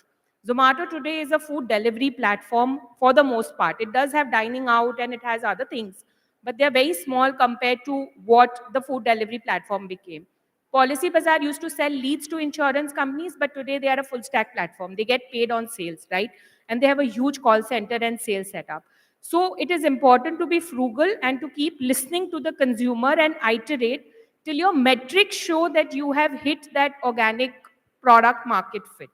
Zomato today is a food delivery platform for the most part. It does have dining out and it has other things, but they're very small compared to what the food delivery platform became. Policy Bazaar used to sell leads to insurance companies, but today they are a full stack platform. They get paid on sales, right? And they have a huge call center and sales setup. So it is important to be frugal and to keep listening to the consumer and iterate till your metrics show that you have hit that organic product market fit.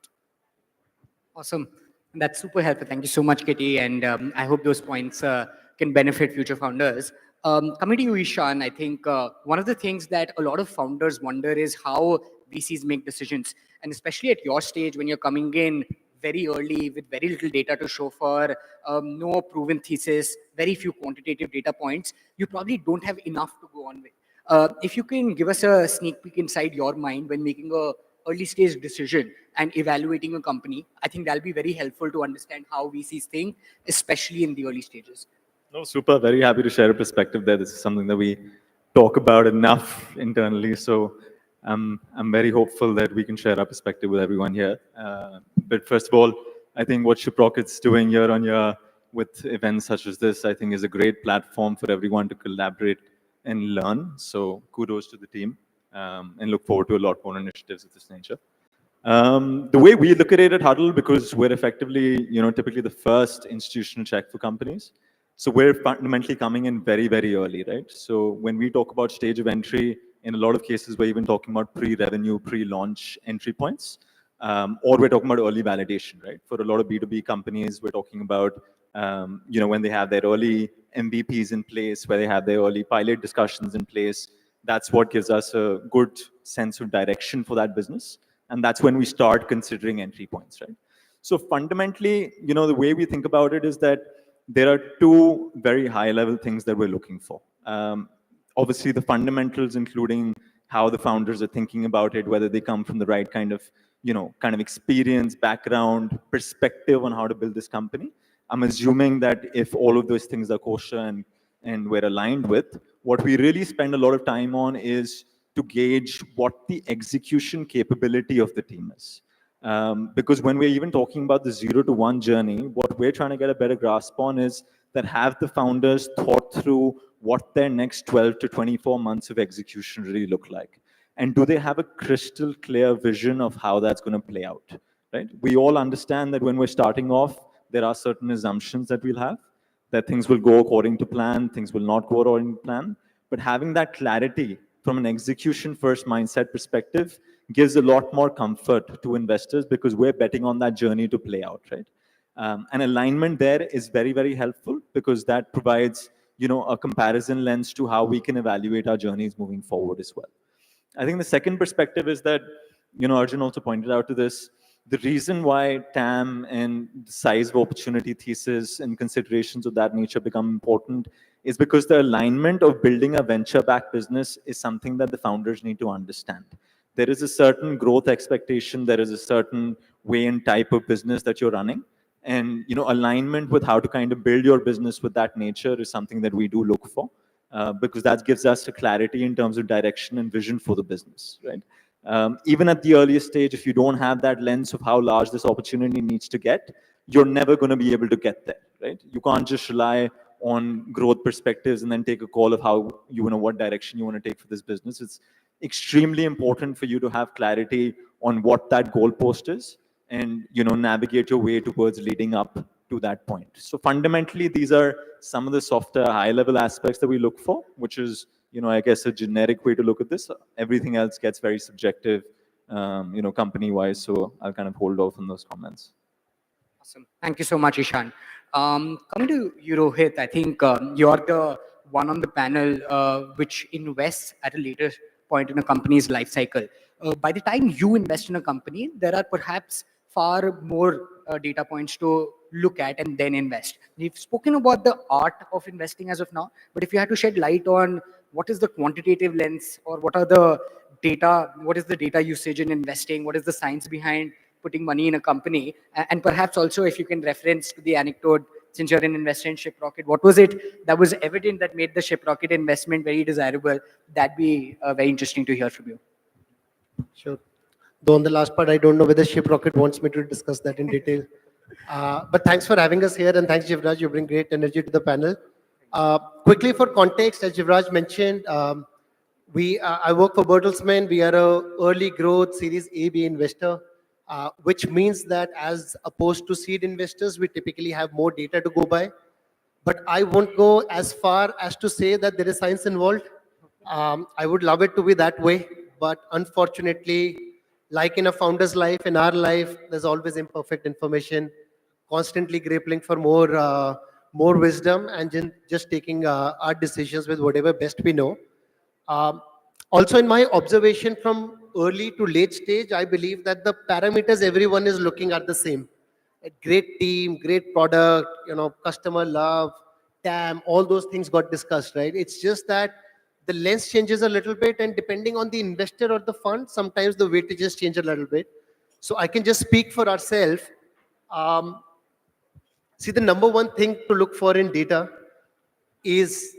Awesome. That's super helpful. Thank you so much, Kitty. And I hope those points can benefit future founders. Coming to you, Ishan, I think one of the things that a lot of founders wonder is how VCs make decisions. And especially at your stage, when you're coming in very early with very little data to show for, no proven thesis, very few quantitative data points, you probably don't have enough to go on with. If you can give us a sneak peek inside your mind when making a early stage decision and evaluating a company, I think that'll be very helpful to understand how VCs think, especially in the early stages. No, super. Very happy to share a perspective there. This is something that we talk about enough internally. So I'm very hopeful that we can share our perspective with everyone here. But first of all, I think what Shiprocket's doing year on year with events such as this, I think is a great platform for everyone to collaborate and learn. So kudos to the team, and look forward to a lot more initiatives of this nature. The way we look at it at Huddle, because we're effectively, typically the first institutional check for companies. So we're fundamentally coming in very, very early, right? So when we talk about stage of entry, in a lot of cases, we're even talking about pre-revenue, pre-launch entry points, or we're talking about early validation, right? For a lot of B2B companies, we're talking about, when they have their early MVPs in place, where they have their early pilot discussions in place. That's what gives us a good sense of direction for that business. And that's when we start considering entry points, right? So fundamentally, the way we think about it is that there are two very high-level things that we're looking for. Obviously, the fundamentals, including how the founders are thinking about it, whether they come from the right kind of experience, background, perspective on how to build this company. I'm assuming that if all of those things are kosher and we're aligned with, what we really spend a lot of time on is to gauge what the execution capability of the team is. Because when we're even talking about the 0 to 1 journey, what we're trying to get a better grasp on is that have the founders thought through what their next 12 to 24 months of execution really look like? And do they have a crystal clear vision of how that's going to play out, right? We all understand that when we're starting off, there are certain assumptions that we'll have, that things will go according to plan, things will not go according to plan. But having that clarity from an execution first mindset perspective gives a lot more comfort to investors because we're betting on that journey to play out, right? And alignment there is very, very helpful because that provides, a comparison lens to how we can evaluate our journeys moving forward as well. I think the second perspective is that, Arjun also pointed out to this, the reason why TAM and the size of opportunity thesis and considerations of that nature become important is because the alignment of building a venture-backed business is something that the founders need to understand. There is a certain growth expectation, there is a certain way and type of business that you're running. And alignment with how to kind of build your business with that nature is something that we do look for because that gives us a clarity in terms of direction and vision for the business, right? Even at the earliest stage, if you don't have that lens of how large this opportunity needs to get, you're never going to be able to get there, right? You can't just rely on growth perspectives and then take a call of how what direction you want to take for this business. It's extremely important for you to have clarity on what that goalpost is and navigate your way towards leading up to that point. So fundamentally, these are some of the softer, high-level aspects that we look for, which is, I guess, a generic way to look at this. Everything else gets very subjective, company-wise. So I'll kind of hold off on those comments. Awesome. Thank you so much, Ishan. Coming to you, Rohit, I think you're the one on the panel which invests at a later point in a company's life cycle. By the time you invest in a company, there are perhaps far more data points to look at and then invest. We've spoken about the art of investing as of now, but if you had to shed light on what is the quantitative lens or what is the data usage in investing, what is the science behind putting money in a company, and perhaps also if you can reference to the anecdote, since you're an investor in Shiprocket, what was it that was evident that made the Shiprocket investment very desirable? That'd be very interesting to hear from you. Sure. Though on the last part, I don't know whether Shiprocket wants me to discuss that in detail. But thanks for having us here, and thanks, Jivraj. You bring great energy to the panel. Quickly for context, as Jivraj mentioned, I work for Bertelsmann. We are a early growth Series A/B investor, which means that as opposed to seed investors, we typically have more data to go by. But I won't go as far as to say that there is science involved. I would love it to be that way, but unfortunately, like in a founder's life, in our life, there's always imperfect information, constantly grappling for more wisdom and just taking our decisions with whatever best we know. Also, in my observation from early to late stage, I believe that the parameters everyone is looking at the same. A great team, great product, customer love, TAM, all those things got discussed, right? It's just that the lens changes a little bit, and depending on the investor or the fund, sometimes the weightages change a little bit. So I can just speak for ourselves. See, the number one thing to look for in data is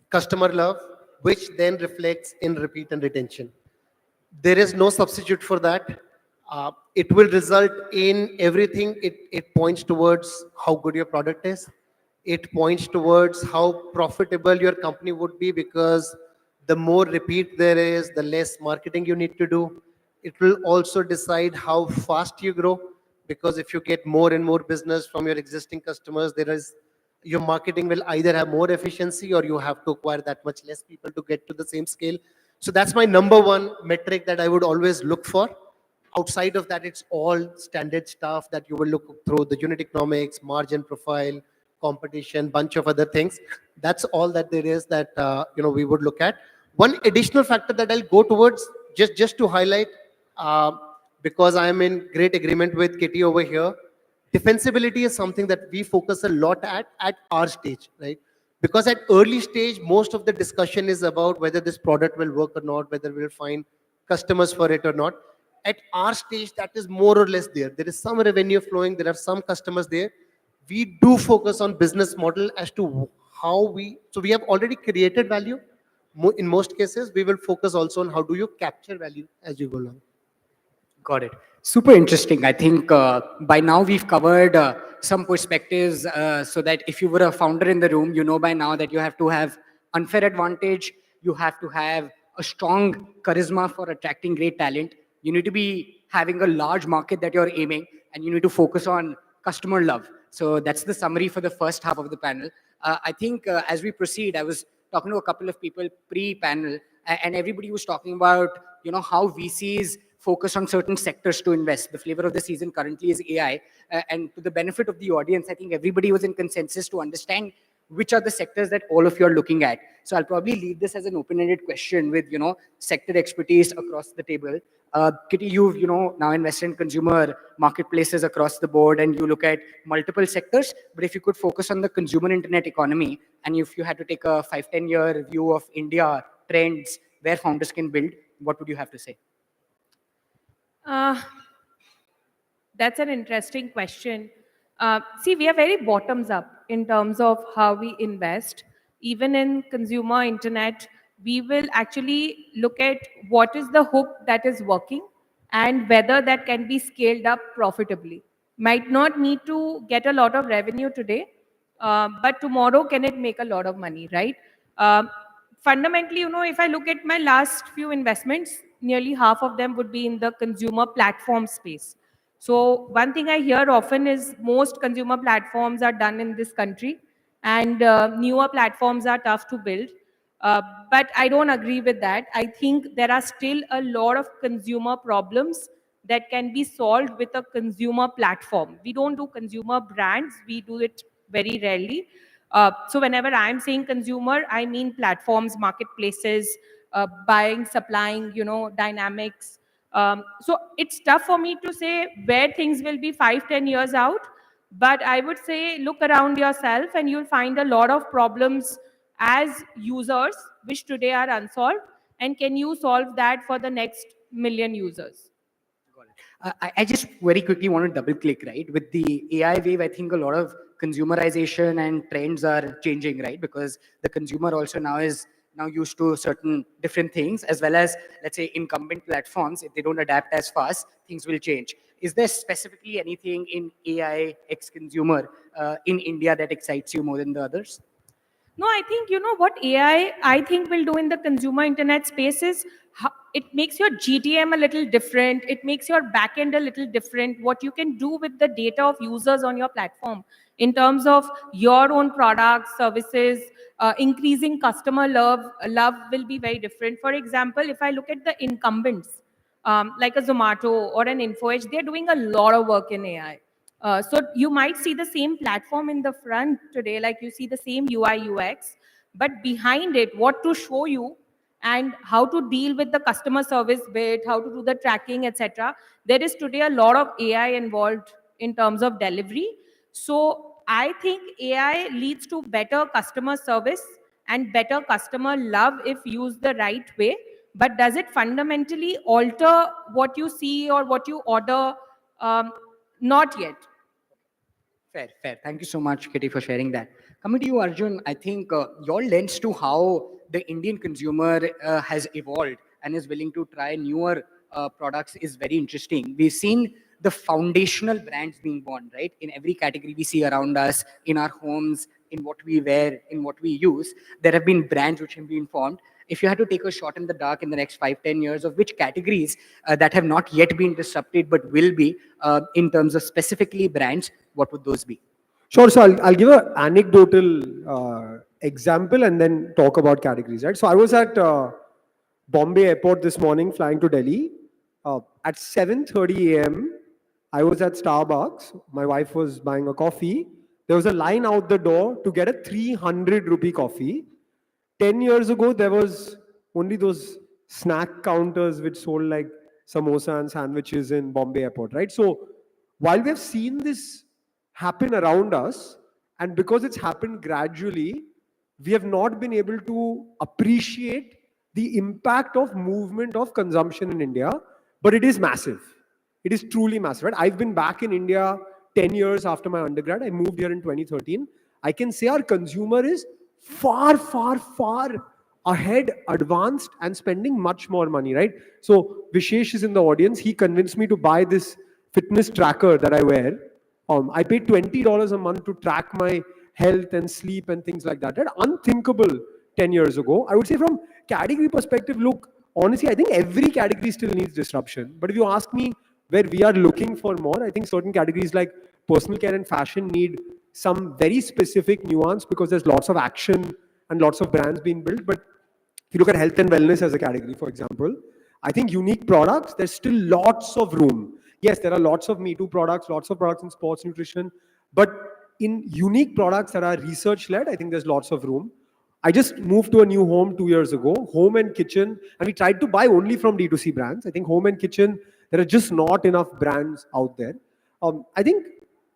customer love, which then reflects in repeat and retention. There is no substitute for that. It will result in everything. It points towards how good your product is. It points towards how profitable your company would be, because the more repeat there is, the less marketing you need to do. It will also decide how fast you grow, because if you get more and more business from your existing customers, your marketing will either have more efficiency, or you have to acquire that much less people to get to the same scale. So that's my number one metric that I would always look for. Outside of that, it's all standard stuff that you will look through: the unit economics, margin profile, competition, bunch of other things. That's all that there is that we would look at. One additional factor that I'll go towards, just to highlight, uh, because I am in great agreement with Kitty over here. Defensibility is something that we focus a lot at our stage, right? Because at early stage, most of the discussion is about whether this product will work or not, whether we'll find customers for it or not. At our stage, that is more or less there. There is some revenue flowing, there are some customers there. We do focus on business model as to so we have already created value. In most cases, we will focus also on how do you capture value as you go along. Got it. Super interesting. I think by now we've covered some perspectives so that if you were a founder in the room, you know by now that you have to have unfair advantage, you have to have a strong charisma for attracting great talent. You need to be having a large market that you're aiming, and you need to focus on customer love. So that's the summary for the first half of the panel. I think as we proceed, I was talking to a couple of people pre-panel, and everybody was talking about how VCs focus on certain sectors to invest. The flavor of the season currently is AI. And to the benefit of the audience, I think everybody was in consensus to understand which are the sectors that all of you are looking at. So I'll probably leave this as an open-ended question with, sector expertise across the table. Kitty, you've, now invested in consumer marketplaces across the board, and you look at multiple sectors. But if you could focus on the consumer internet economy, and if you had to take a 5-10 year view of India trends where founders can build, what would you have to say? That's an interesting question. See, we are very bottoms up in terms of how we invest. Even in consumer internet, we will actually look at what is the hook that is working and whether that can be scaled up profitably. Might not need to get a lot of revenue today, but tomorrow can it make a lot of money, right? Fundamentally, if I look at my last few investments, nearly half of them would be in the consumer platform space. So one thing I hear often is most consumer platforms are done in this country, and newer platforms are tough to build. But I don't agree with that. I think there are still a lot of consumer problems that can be solved with a consumer platform. We don't do consumer brands. We do it very rarely. So whenever I'm saying consumer, I mean platforms, marketplaces, buying, supplying, dynamics. So it's tough for me to say where things will be 5-10 years out, but I would say look around yourself and you'll find a lot of problems as users which today are unsolved, and can you solve that for the next million users? I just very quickly want to double click, right? With the AI wave, I think a lot of consumerization and trends are changing, right? Because the consumer also now is used to certain different things, as well as, let's say, incumbent platforms. If they don't adapt as fast, things will change. Is there specifically anything in AI X consumer in India that excites you more than the others? No, I think, what AI, I think, will do in the consumer internet space is it makes your GTM a little different. It makes your backend a little different. What you can do with the data of users on your platform in terms of your own products, services, increasing customer love will be very different. For example, if I look at the incumbents, like a Zomato or an InfoEdge, they're doing a lot of work in AI. So you might see the same platform in the front today, like you see the same UI, UX, but behind it, what to show you and how to deal with the customer service bit, how to do the tracking, etc. There is today a lot of AI involved in terms of delivery. So I think AI leads to better customer service and better customer love if used the right way. But does it fundamentally alter what you see or what you order? Not yet. Fair. Thank you so much, Kitty, for sharing that. Coming to you, Arjun, I think your lens to how the Indian consumer has evolved and is willing to try newer products is very interesting. We've seen the foundational brands being born, right? In every category we see around us, in our homes, in what we wear, in what we use, there have been brands which have been formed. If you had to take a shot in the dark in the next 5-10 years of which categories that have not yet been disrupted but will be in terms of specifically brands, what would those be? Sure. So I'll give an anecdotal example and then talk about categories, right? So I was at Bombay airport this morning flying to Delhi. At 7:30 a.m., I was at Starbucks. My wife was buying a coffee. There was a line out the door to get a 300 rupee coffee. 10 years ago, there was only those snack counters which sold like samosa and sandwiches in Bombay airport, right? So while we have seen this happen around us, and because it's happened gradually, we have not been able to appreciate the impact of movement of consumption in India, but it is massive. It is truly massive, right? I've been back in India 10 years after my undergrad. I moved here in 2013. I can say our consumer is far, far, far ahead, advanced, and spending much more money, right? So Vishesh is in the audience. He convinced me to buy this fitness tracker that I wear. I paid $20 a month to track my health and sleep and things like that. Right? Unthinkable 10 years ago. I would say from category perspective, look, honestly, I think every category still needs disruption. But if you ask me where we are looking for more, I think certain categories like personal care and fashion need some very specific nuance because there's lots of action and lots of brands being built. But if you look at health and wellness as a category, for example, I think unique products, there's still lots of room. Yes, there are lots of Me Too products, lots of products in sports nutrition, but in unique products that are research-led, I think there's lots of room. I just moved to a new home 2 years ago, home and kitchen, and we tried to buy only from D2C brands. I think home and kitchen, there are just not enough brands out there. I think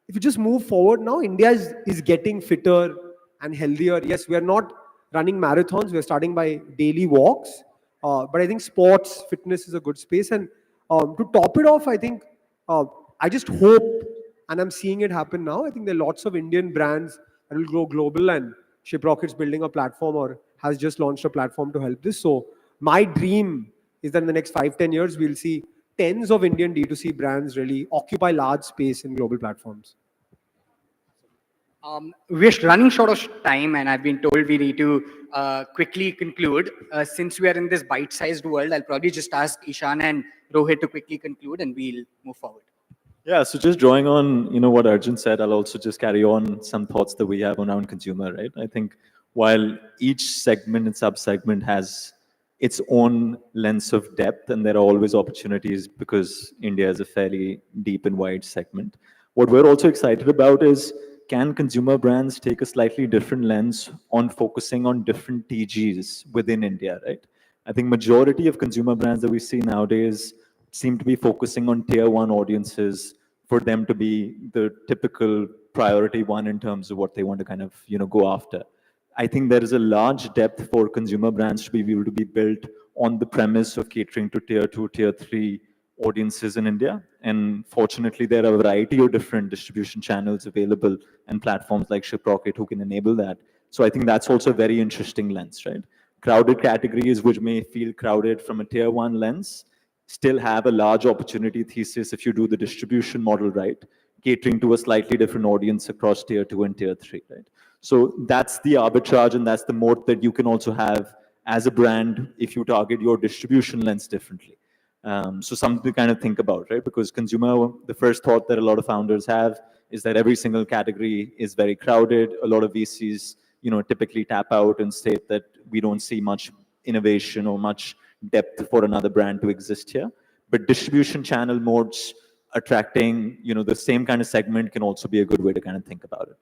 if you just move forward now, India is getting fitter and healthier. Yes, we are not running marathons. We're starting by daily walks. But I think sports, fitness is a good space. And to top it off, I think I just hope, and I'm seeing it happen now, I think there are lots of Indian brands that will go global, and Shiprocket's building a platform or has just launched a platform to help this. So my dream is that in the next 5-10 years, we'll see tens of Indian D2C brands really occupy large space in global platforms. We're running short of time, and I've been told we need to quickly conclude. Since we are in this bite-sized world, I'll probably just ask Ishan and Rohit to quickly conclude, and we'll move forward. Yeah, so just drawing on, what Arjun said, I'll also just carry on some thoughts that we have around consumer, right? I think while each segment and sub-segment has its own lens of depth, and there are always opportunities because India is a fairly deep and wide segment. What we're also excited about is, can consumer brands take a slightly different lens on focusing on different TGs within India, right? I think majority of consumer brands that we see nowadays seem to be focusing on tier 1 audiences for them to be the typical priority one in terms of what they want to kind of, go after. I think there is a large depth for consumer brands to be able to be built on the premise of catering to tier 2, tier 3 audiences in India. And fortunately, there are a variety of different distribution channels available and platforms like Shiprocket who can enable that. So I think that's also a very interesting lens, right? Crowded categories which may feel crowded from a tier 1 lens still have a large opportunity thesis if you do the distribution model right, catering to a slightly different audience across tier 2 and tier 3, right? So that's the arbitrage and that's the moat that you can also have as a brand if you target your distribution lens differently. So something to kind of think about, right? Because consumer, the first thought that a lot of founders have is that every single category is very crowded. A lot of VCs, typically tap out and state that we don't see much innovation or much depth for another brand to exist here. But distribution channel modes attracting, the same kind of segment can also be a good way to kind of think about it.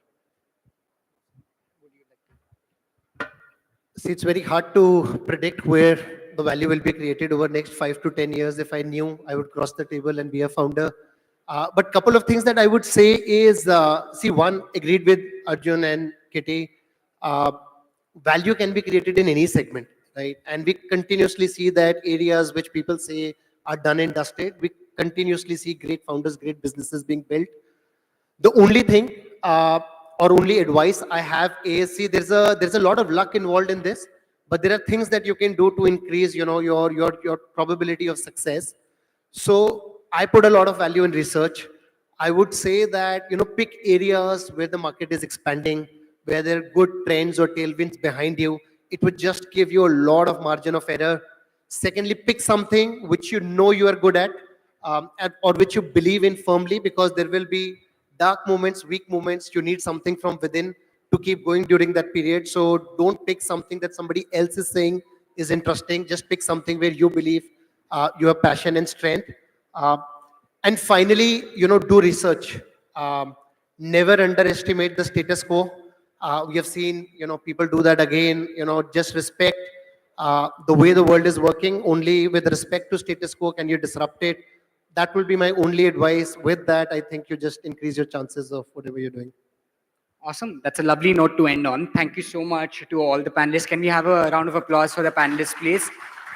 See, it's very hard to predict where the value will be created over the next 5 to 10 years. If I knew, I would cross the table and be a founder. But couple of things that I would say is, see, one, agreed with Arjun and Kitty, value can be created in any segment, right? And we continuously see that areas which people say are done and dusted, we continuously see great founders, great businesses being built. The only thing or only advice I have is, see, there's a lot of luck involved in this, but there are things that you can do to increase, your probability of success. So I put a lot of value in research. I would say that, pick areas where the market is expanding, where there are good trends or tailwinds behind you. It would just give you a lot of margin of error. Secondly, pick something which you know you are good at, or which you believe in firmly, because there will be dark moments, weak moments. You need something from within to keep going during that period. So don't pick something that somebody else is saying is interesting. Just pick something where you believe you have passion and strength. And finally, do research. Never underestimate the status quo. We have seen, people do that again. Just respect the way the world is working. Only with respect to status quo can you disrupt it. That will be my only advice. With that, I think you just increase your chances of whatever you're doing. Awesome. That's a lovely note to end on. Thank you so much to all the panelists. Can we have a round of applause for the panelists, please?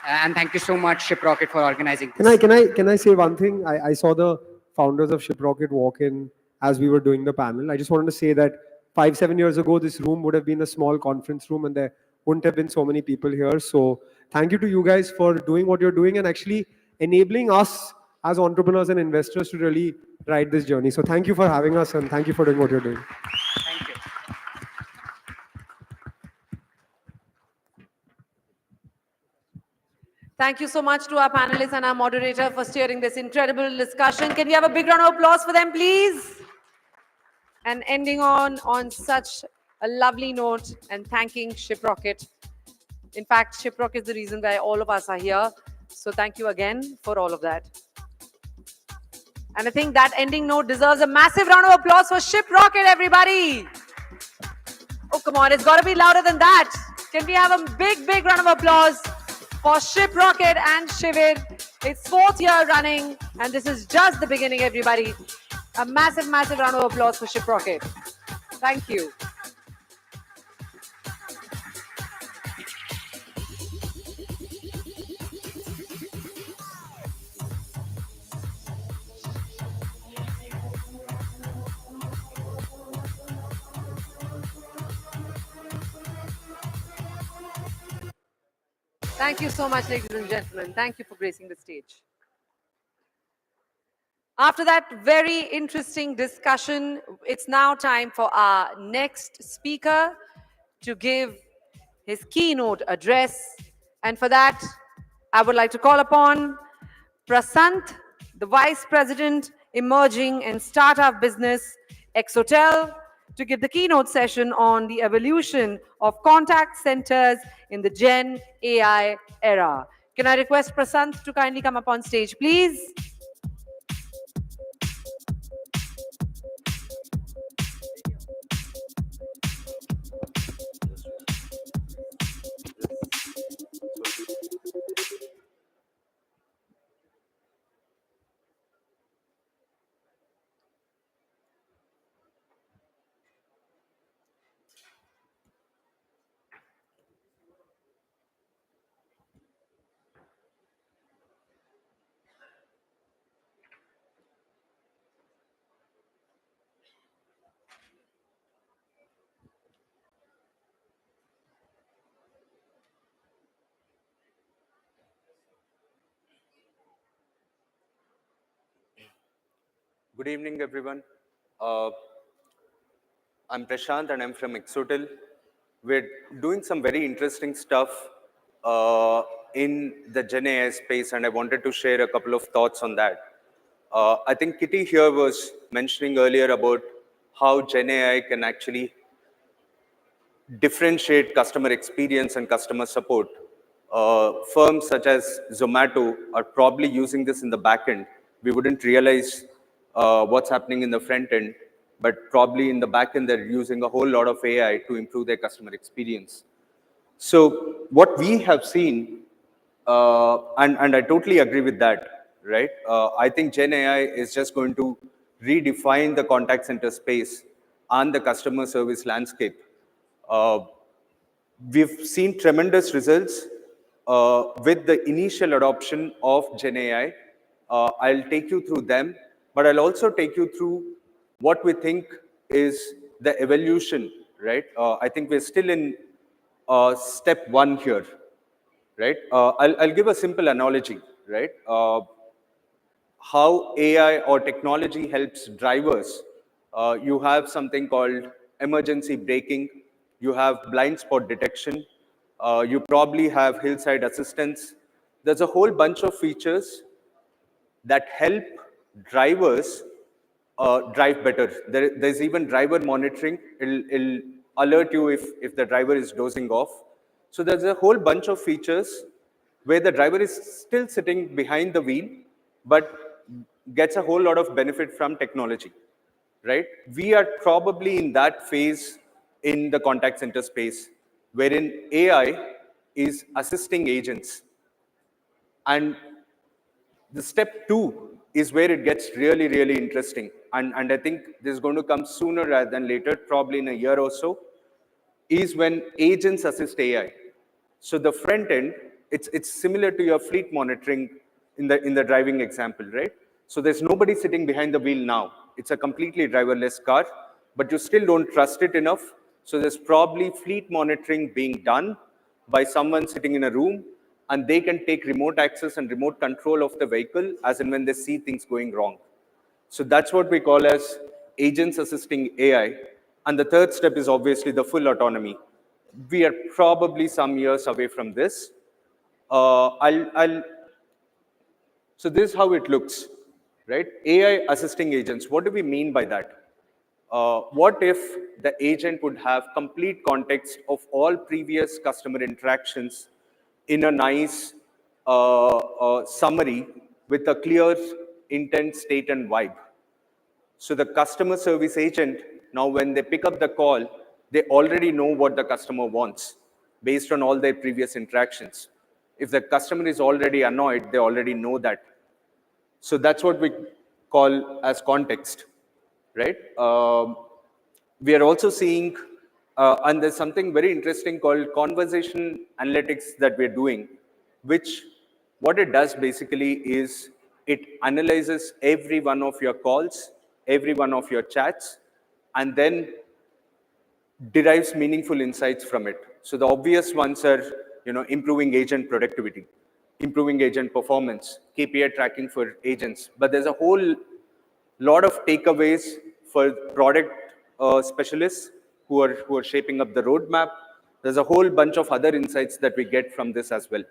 And thank you so much, Shiprocket, for organizing this. Can I say one thing? I saw the founders of Shiprocket walk in as we were doing the panel. I just wanted to say that 5-7 years ago, this room would have been a small conference room and there wouldn't have been so many people here. So thank you to you guys for doing what you're doing and actually enabling us as entrepreneurs and investors to really ride this journey. So thank you for having us and thank you for doing what you're doing. Thank you. Thank you so much to our panelists and our moderator for steering this incredible discussion. Can we have a big round of applause for them, please? And ending on such a lovely note and thanking Shiprocket. In fact, Shiprocket is the reason why all of us are here. So thank you again for all of that. And I think that ending note deserves a massive round of applause for Shiprocket, everybody. Oh, come on, it's got to be louder than that. Can we have a big, big round of applause for Shiprocket and Shivir? It's 4th year running, and this is just the beginning, everybody. A massive, massive round of applause for Shiprocket. Thank you. Thank you so much, ladies and gentlemen. Thank you for gracing the stage. After that very interesting discussion, it's now time for our next speaker to give his keynote address. And for that, I would like to call upon Prasant, the Vice President, Emerging and Startup Business, Exotel, to give the keynote session on the evolution of contact centers in the Gen AI era. Can I request Prasant to kindly come up on stage, please? Good evening, everyone. I'm Prashant and I'm from Exotel. We're doing some very interesting stuff in the Gen AI space, and I wanted to share a couple of thoughts on that. I think Kitty here was mentioning earlier about how Gen AI can actually differentiate customer experience and customer support. Firms such as Zomato are probably using this in the back end. We wouldn't realize what's happening in the front end, but probably in the back end, they're using a whole lot of AI to improve their customer experience. So what we have seen, and I totally agree with that, right? I think Gen AI is just going to redefine the contact center space and the customer service landscape. We've seen tremendous results with the initial adoption of Gen AI. I'll take you through them, but I'll also take you through what we think is the evolution, right? I think we're still in step one here, right? I'll give a simple analogy, right? How AI or technology helps drivers. You have something called emergency braking. You have blind spot detection. You probably have hillside assistance. There's a whole bunch of features that help drivers drive better. There's even driver monitoring. It'll alert you if the driver is dozing off. So there's a whole bunch of features where the driver is still sitting behind the wheel, but gets a whole lot of benefit from technology, right? We are probably in that phase in the contact center space, wherein AI is assisting agents. And the step two is where it gets really, really interesting. And I think this is going to come sooner rather than later, probably in a year or so, is when agents assist AI. So the front end, it's similar to your fleet monitoring in the driving example, right? So there's nobody sitting behind the wheel now. It's a completely driverless car, but you still don't trust it enough. So there's probably fleet monitoring being done by someone sitting in a room, and they can take remote access and remote control of the vehicle as and when they see things going wrong. So that's what we call as agents assisting AI. And the third step is obviously the full autonomy. We are probably some years away from this. So this is how it looks, right? AI assisting agents. What do we mean by that? What if the agent would have complete context of all previous customer interactions in a nice summary with a clear intent, state, and vibe? So the customer service agent, now when they pick up the call, they already know what the customer wants based on all their previous interactions. If the customer is already annoyed, they already know that. So that's what we call as context, right? We are also seeing, and there's something very interesting called conversation analytics that we're doing, which what it does basically is it analyzes every one of your calls, every one of your chats, and then derives meaningful insights from it. So the obvious ones are, improving agent productivity, improving agent performance, KPI tracking for agents. But there's a whole lot of takeaways for product specialists who are shaping up the roadmap. There's a whole bunch of other insights that we get from this as well.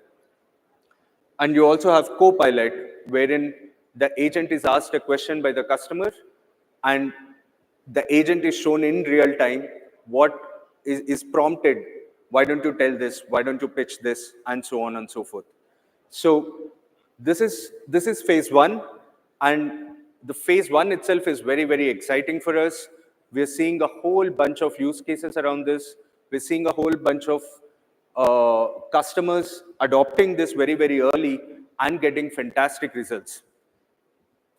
And you also have Copilot, wherein the agent is asked a question by the customer, and the agent is shown in real time what is prompted. Why don't you tell this? Why don't you pitch this? And so on and so forth. So this is phase one, and the phase one itself is very, very exciting for us. We're seeing a whole bunch of use cases around this. We're seeing a whole bunch of customers adopting this very, very early and getting fantastic results.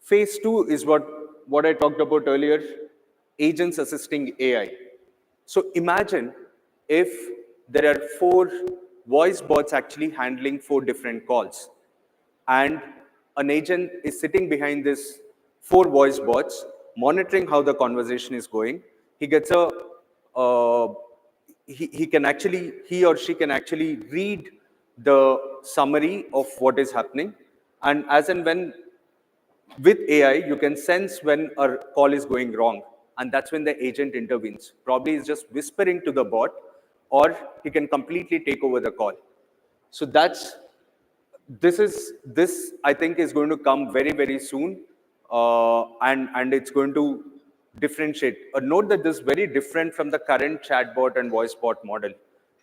Phase two is what I talked about earlier, agents assisting AI. So imagine if there are 4 voice bots actually handling 4 different calls, and an agent is sitting behind this 4 voice bots, monitoring how the conversation is going. He gets a he or she can actually read the summary of what is happening, and as and when with AI, you can sense when a call is going wrong, and that's when the agent intervenes. Probably is just whispering to the bot, or he can completely take over the call. So this I think is going to come very, very soon, and it's going to differentiate. Note that this is very different from the current chatbot and voice bot model.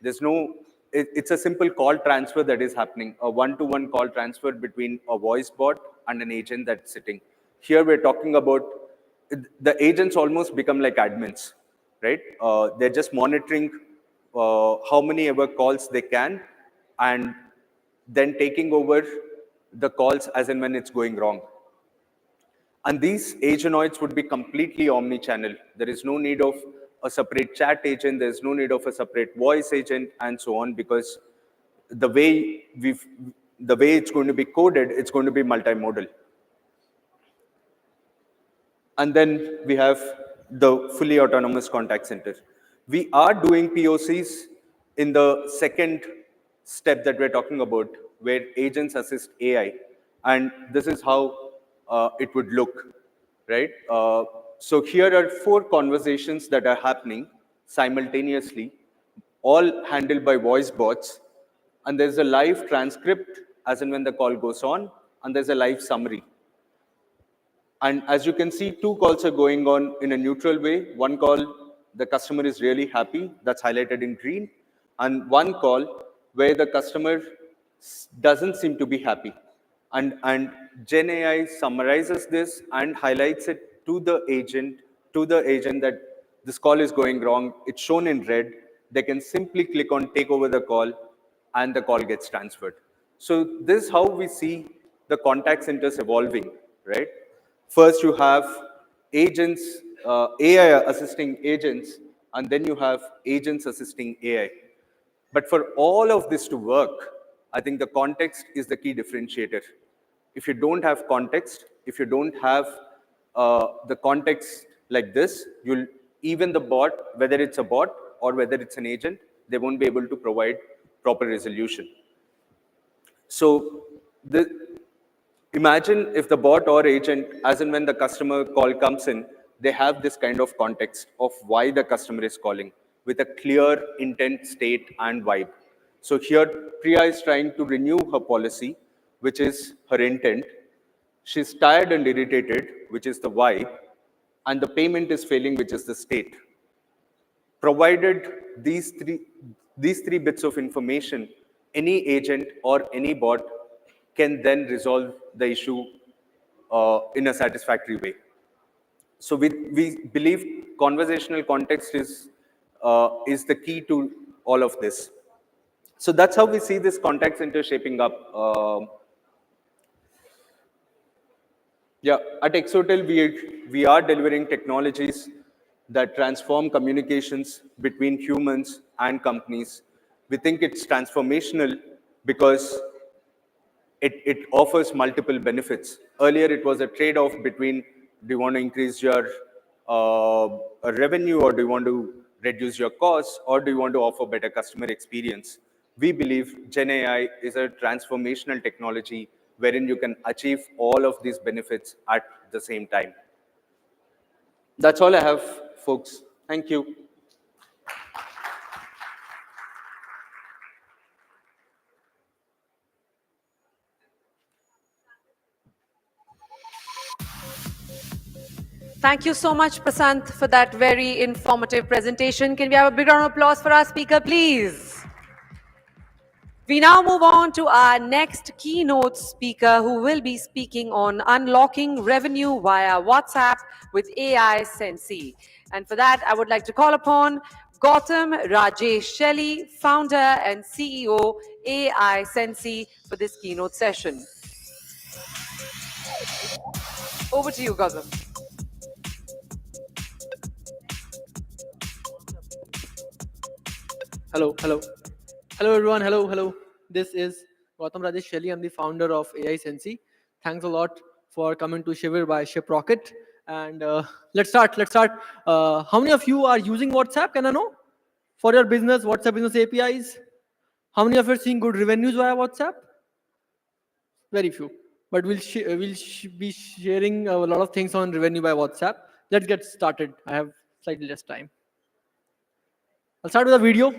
There's no, it's a simple call transfer that is happening, a one-to-one call transfer between a voice bot and an agent that's sitting. Here we're talking about the agents almost become like admins, right? They're just monitoring how many ever calls they can, and then taking over the calls as and when it's going wrong. And these agenoids would be completely omni-channel. There is no need of a separate chat agent. There's no need of a separate voice agent, and so on, because the way it's going to be coded, it's going to be multimodal. And then we have the fully autonomous contact center. We are doing POCs in the second step that we're talking about, where agents assist AI. And this is how it would look, right? So here are 4 conversations that are happening simultaneously, all handled by voice bots. And there's a live transcript as and when the call goes on, and there's a live summary. And as you can see, 2 calls are going on in a neutral way. One call, the customer is really happy, that's highlighted in green. And one call where the customer doesn't seem to be happy. And Gen AI summarizes this and highlights it to the agent that this call is going wrong. It's shown in red. They can simply click on take over the call, and the call gets transferred. So this is how we see the contact centers evolving, right? First, you have agents, AI assisting agents, and then you have agents assisting AI. But for all of this to work, I think the context is the key differentiator. If you don't have context, if you don't have the context like this, even the bot, whether it's a bot or whether it's an agent, they won't be able to provide proper resolution. So imagine if the bot or agent, as and when the customer call comes in, they have this kind of context of why the customer is calling with a clear intent, state, and vibe. So here, Priya is trying to renew her policy, which is her intent. She's tired and irritated, which is the vibe, and the payment is failing, which is the state. Provided these three bits of information, any agent or any bot can then resolve the issue in a satisfactory way. So we believe conversational context is the key to all of this. So that's how we see this contact center shaping up. Yeah, at Exotel, we are delivering technologies that transform communications between humans and companies. We think it's transformational because it offers multiple benefits. Earlier, it was a trade-off between, do you want to increase your revenue, or do you want to reduce your costs, or do you want to offer better customer experience? We believe Gen AI is a transformational technology wherein you can achieve all of these benefits at the same time. That's all I have, folks. Thank you. Thank you so much, Prasant, for that very informative presentation. Can we have a big round of applause for our speaker, please? We now move on to our next keynote speaker, who will be speaking on unlocking revenue via WhatsApp with AI Sensi. And for that, I would like to call upon Gautam Rajesh Shelley, founder and CEO, AI Sensi, for this keynote session. Over to you, Gautam. Hello, hello. Hello, everyone. Hello, hello. This is Gautam Rajesh Shelley. I'm the founder of AI Sensi. Thanks a lot for coming to Shivir by Shiprocket. And let's start. How many of you are using WhatsApp? Can I know? For your business, WhatsApp business APIs? How many of you are seeing good revenues via WhatsApp? Very few. But we'll be sharing a lot of things on revenue by WhatsApp. Let's get started. I have slightly less time. I'll start with a video.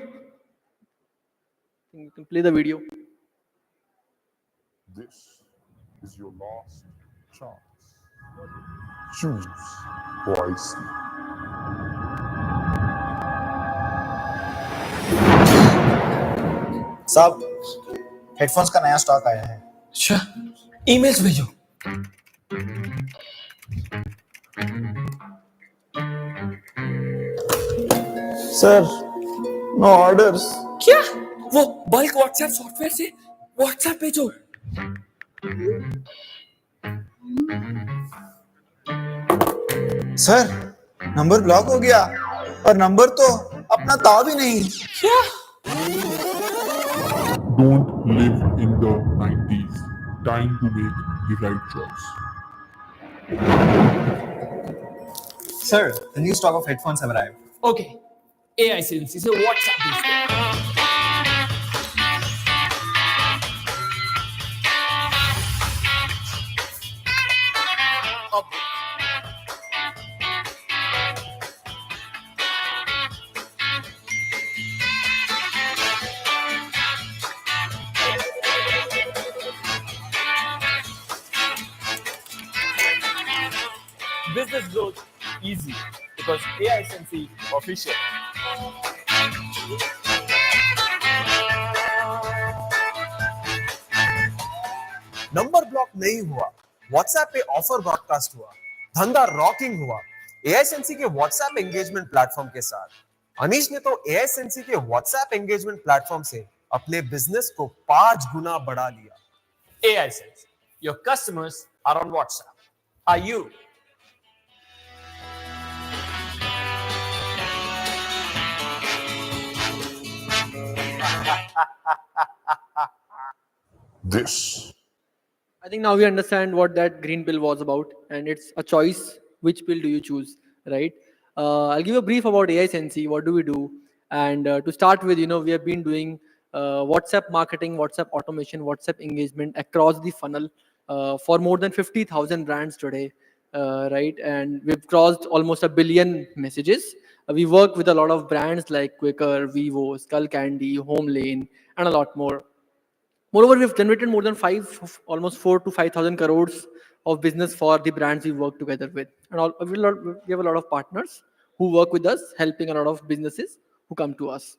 You can play the video. This is your last chance. Choose wisely. साहब headphones का नया stock आया है। अच्छा, emails भेजो। Sir, no orders. क्या? वो bulk WhatsApp software से व्हाट्सएप भेजो। सर, नंबर ब्लॉक हो गया और नंबर तो अपना था भी नहीं। क्या? Don't live in the 90s. Time to make the right choice. Sir, the new stock of headphones have arrived. Okay, AI Sensi, so WhatsApp is there. business growth easy because AI Sensei official. Number block नहीं हुआ, WhatsApp पे offer broadcast हुआ, धंधा rocking हुआ एआईसेंसी के WhatsApp engagement platform के साथ। अनीश ने तो एआईसेंसी के व्हाट्सएप एंगेजमेंट प्लेटफॉर्म से अपने बिजनेस को 5 गुना बढ़ा लिया। AI Sensei, your customers are on WhatsApp. Are you? This. I think now we understand what that green pill was about, and it's a choice. Which pill do you choose, right? I'll give a brief about AI Sensei. What do we do? And to start with, we have been doing WhatsApp marketing, WhatsApp automation, WhatsApp engagement across the funnel for more than 50,000 brands today, right? And we've crossed almost 1 billion messages. We work with a lot of brands like Quaker, Vivo, Skull Candy, Home Lane, and a lot more. Moreover, we've generated more than almost 4 to 5,000 crores of business for the brands we work together with. And we have a lot of partners who work with us, helping a lot of businesses who come to us.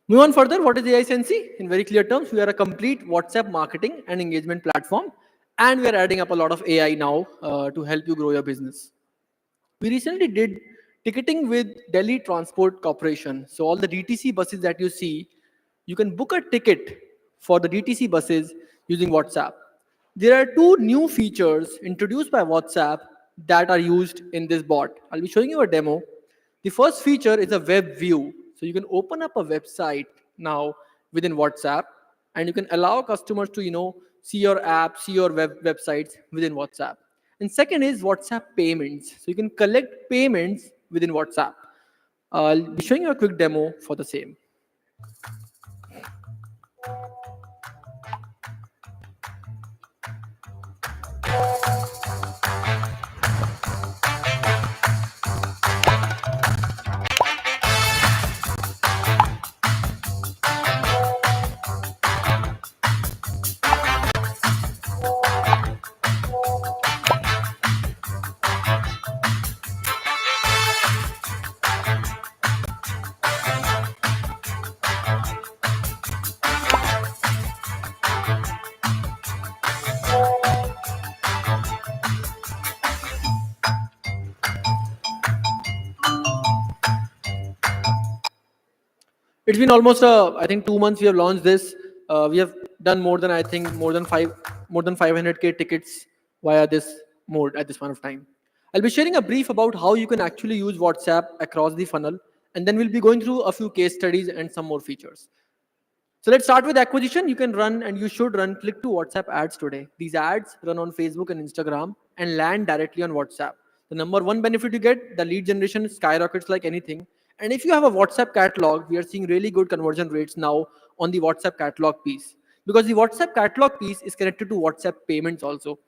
Move on further, what is AI Sensei? In very clear terms, we are a complete WhatsApp marketing and engagement platform, and we are adding up a lot of AI now to help you grow your business. We recently did ticketing with Delhi Transport Corporation. So all the DTC buses that you see, you can book a ticket for the DTC buses using WhatsApp. There are 2 new features introduced by WhatsApp that are used in this bot. I'll be showing you a demo. The first feature is a web view. So you can open up a website now within WhatsApp, and you can allow customers to, see your app, see your websites within WhatsApp. And second is WhatsApp payments. So you can collect payments within WhatsApp. I'll be showing you a quick demo for the same. It's been almost, I think, 2 months we have launched this. We have done more than 500K tickets via this mode at this point of time. I'll be sharing a brief about how you can actually use WhatsApp across the funnel, and then we'll be going through a few case studies and some more features. So let's start with acquisition. You can run, and you should run, click to WhatsApp ads today. These ads run on Facebook and Instagram and land directly on WhatsApp. The number one benefit you get, the lead generation skyrockets like anything. And if you have a WhatsApp catalog, we are seeing really good conversion rates now on the WhatsApp catalog piece, because the WhatsApp catalog piece is connected to WhatsApp payments also.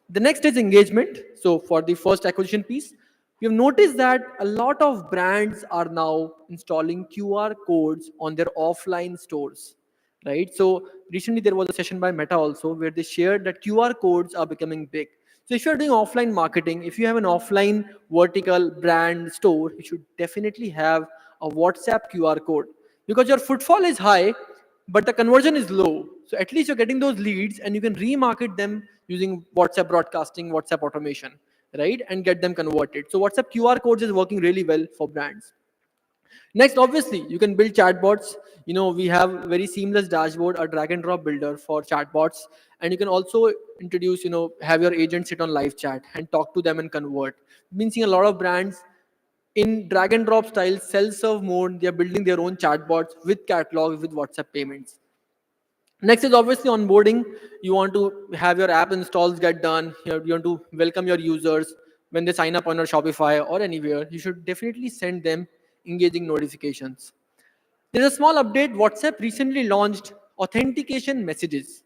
The next is engagement. So for the first acquisition piece, we have noticed that a lot of brands are now installing QR codes on their offline stores, right? So recently there was a session by Meta also where they shared that QR codes are becoming big. So if you're doing offline marketing, if you have an offline vertical brand store, you should definitely have a WhatsApp QR code, because your footfall is high, but the conversion is low. So at least you're getting those leads and you can remarket them using WhatsApp broadcasting, WhatsApp automation, right? And get them converted. So WhatsApp QR codes is working really well for brands. Next, obviously, you can build chatbots. We have very seamless dashboard, a drag and drop builder for chatbots. And you can also introduce, have your agent sit on live chat and talk to them and convert. We've been seeing a lot of brands in drag and drop style, self-serve mode. They're building their own chatbots with catalogs, with WhatsApp payments. Next is obviously onboarding. You want to have your app installs get done. You want to welcome your users when they sign up on your Shopify or anywhere. You should definitely send them engaging notifications. There's a small update. WhatsApp recently launched authentication messages.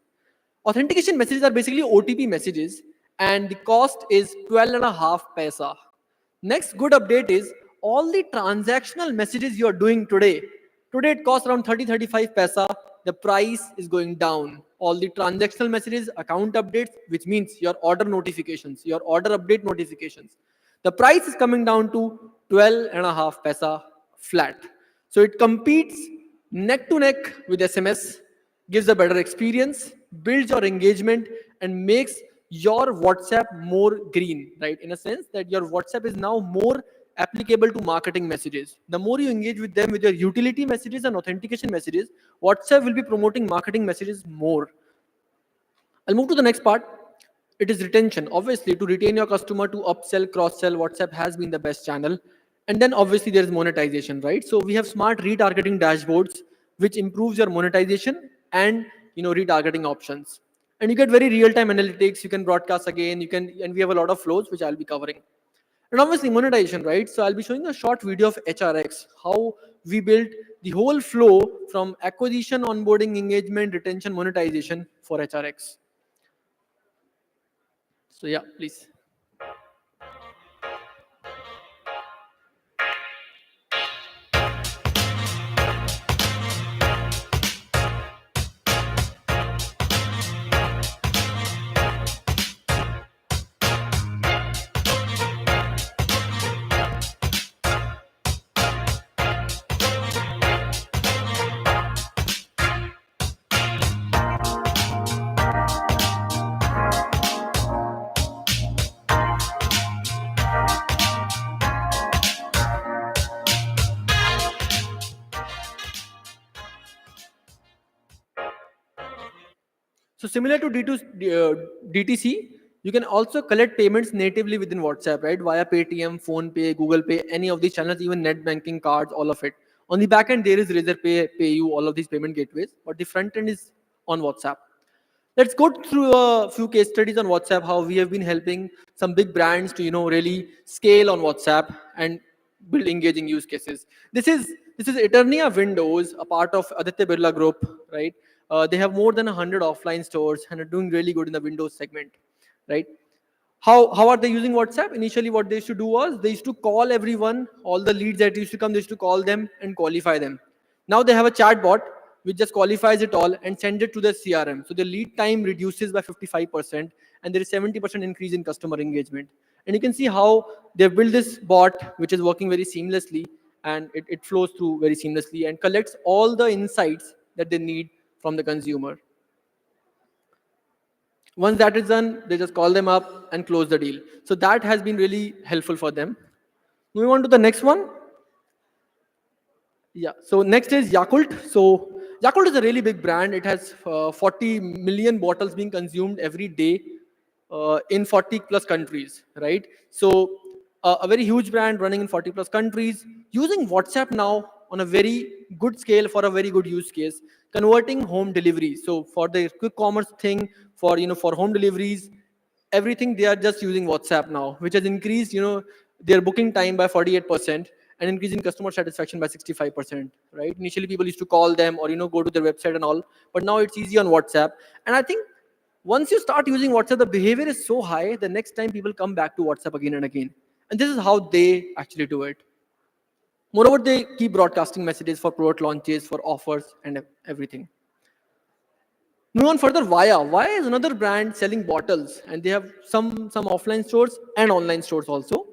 Authentication messages are basically OTP messages, and the cost is 12.5 paisa. Next good update is all the transactional messages you are doing today. Today it costs around 30-35 paisa the price is going down. All the transactional messages, account updates, which means your order notifications, your order update notifications, the price is coming down to 12.5 paisa flat. So it competes neck to neck with SMS, gives a better experience, builds your engagement, and makes your WhatsApp more green, right? In a sense that your WhatsApp is now more applicable to marketing messages. The more you engage with them with your utility messages and authentication messages, WhatsApp will be promoting marketing messages more. I'll move to the next part. It is retention. Obviously, to retain your customer, to upsell, cross-sell, WhatsApp has been the best channel. And then obviously there is monetization, right? So we have smart retargeting dashboards, which improves your monetization and retargeting options. And you get very real-time analytics. You can broadcast again. And we have a lot of flows, which I'll be covering. And obviously monetization, right? So I'll be showing a short video of HRX, how we built the whole flow from acquisition, onboarding, engagement, retention, monetization for HRX. So yeah, please. So similar to DTC, you can also collect payments natively within WhatsApp, right? Via Paytm, PhonePe, Google Pay, any of these channels, even net banking, cards, all of it. On the back end, there is Razer Pay, PayU, all of these payment gateways, but the front end is on WhatsApp. Let's go through a few case studies on WhatsApp, how we have been helping some big brands to really scale on WhatsApp and build engaging use cases. This is Eternia Windows, a part of Aditya Birla Group, right? They have more than 100 offline stores and are doing really good in the Windows segment, right? How are they using WhatsApp? Initially, what they used to do was they used to call everyone, all the leads that used to come, they used to call them and qualify them. Now they have a chat bot which just qualifies it all and sends it to the CRM. So the lead time reduces by 55% and there is 70% increase in customer engagement. And you can see how they've built this bot which is working very seamlessly, and it flows through very seamlessly and collects all the insights that they need from the consumer. Once that is done, they just call them up and close the deal. So that has been really helpful for them. Moving on to the next one. Yeah, so next is Yakult. So Yakult is a really big brand. It has 40 million bottles being consumed every day in 40 plus countries, right? So a very huge brand running in 40 plus countries, using WhatsApp now on a very good scale for a very good use case, converting home delivery. So for the quick commerce thing, for for home deliveries, everything they are just using WhatsApp now, which has increased their booking time by 48% and increasing customer satisfaction by 65%, right? Initially people used to call them or go to their website and all, but now it's easy on WhatsApp. And I think once you start using WhatsApp, the behavior is so high, the next time people come back to WhatsApp again and again. And this is how they actually do it. Moreover, they keep broadcasting messages for product launches, for offers, and everything. Moving on further, Vaya. Vaya is another brand selling bottles, and they have some offline stores and online stores also.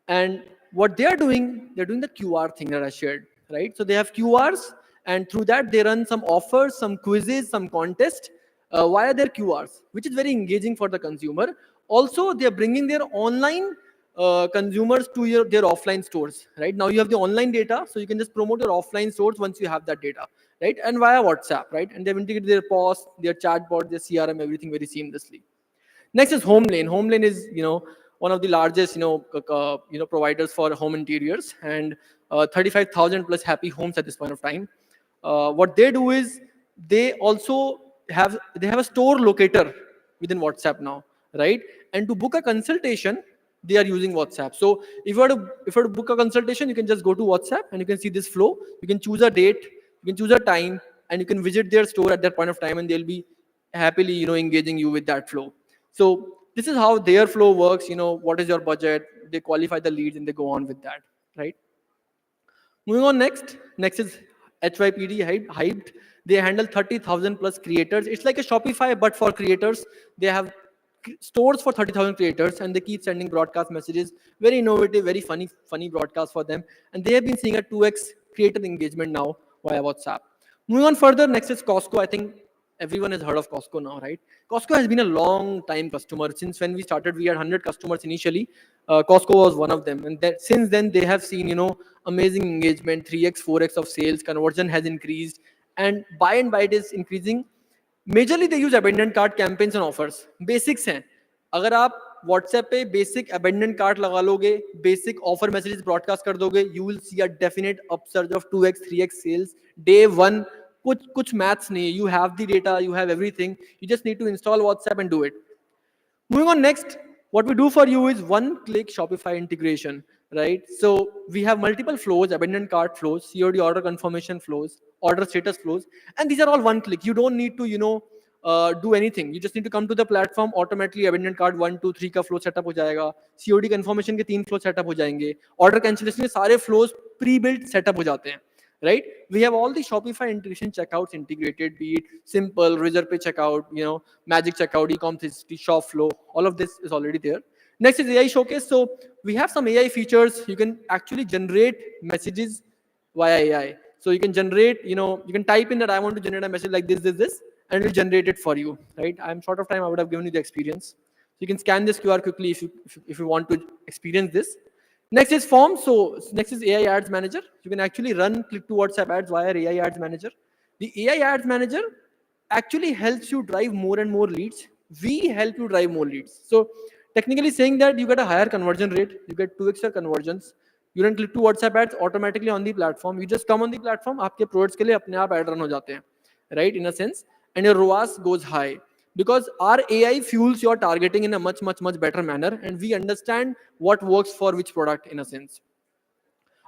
And what they are doing, they're doing the QR thing that I shared, right? So they have QRs, and through that they run some offers, some quizzes, some contests via their QRs, which is very engaging for the consumer. Also, they are bringing their online consumers to their offline stores, right? Now you have the online data, so you can just promote your offline stores once you have that data, right? And via WhatsApp, right? And they've integrated their POS, their chatbot, their CRM, everything very seamlessly. Next is HomeLane. HomeLane is, one of the largest, providers for home interiors, and 35,000 plus happy homes at this point of time. What they do is they also have a store locator within WhatsApp now, right? And to book a consultation, they are using WhatsApp. So if you were to book a consultation, you can just go to WhatsApp and you can see this flow. You can choose a date, you can choose a time, and you can visit their store at that point of time, and they'll be happily, engaging you with that flow. So this is how their flow works. What is your budget? They qualify the leads and they go on with that, right? Moving on next is HYPD hyped. They handle 30,000 plus creators. It's like a Shopify, but for creators. They have stores for 30,000 creators, and they keep sending broadcast messages. Very innovative, very funny broadcast for them. And they have been seeing a 2x creator engagement now via WhatsApp. Moving on further, next is Costco. I think everyone has heard of Costco now, right? Costco has been a long time customer. Since when we started, we had 100 customers initially. Costco was one of them. And since then, they have seen, amazing engagement, 3x, 4x of sales, conversion has increased, and buy and buy it is increasing. Majorly, they use abandoned cart campaigns and offers. Basics हैं. अगर आप WhatsApp पे basic abandoned cart लगा लोगे, basic offer messages broadcast कर दोगे, you will see a definite upsurge of 2x, 3x sales. Day one, कुछ maths नहीं. You have the data, you have everything. You just need to install WhatsApp and do it. Moving on next, what we do for you is one-click Shopify integration, right? So we have multiple flows, abandoned cart flows, COD order confirmation flows, order status flows, and these are all one click. You don't need to, do anything. You just need to come to the platform, automatically abandoned cart 1, 2, 3 का flow setup हो जाएगा, COD confirmation के 3 flow setup हो जाएंगे, order cancellation के सारे flows pre-built setup हो जाते हैं. Right? We have all the Shopify integration checkouts integrated, be it simple, Razer Pay checkout, Magic checkout, eCommerce, shop flow, all of this is already there. Next is AI showcase. So we have some AI features. You can actually generate messages via AI. So you can generate, you can type in that I want to generate a message like this, and it will generate it for you, right? I'm short of time, I would have given you the experience. So you can scan this QR quickly if you want to experience this. Next is forms. So next is AI Ads Manager. You can actually run click to WhatsApp ads via AI Ads Manager. The AI Ads Manager actually helps you drive more and more leads. We help you drive more leads. So technically saying that you get a higher conversion rate, you get 2x your conversions. You don't click to WhatsApp ads automatically on the platform. You just come on the platform, आपके products के लिए अपने आप ad run हो जाते हैं, right? In a sense, and your ROAS goes high. Because our AI fuels your targeting in a much better manner, and we understand what works for which product in a sense.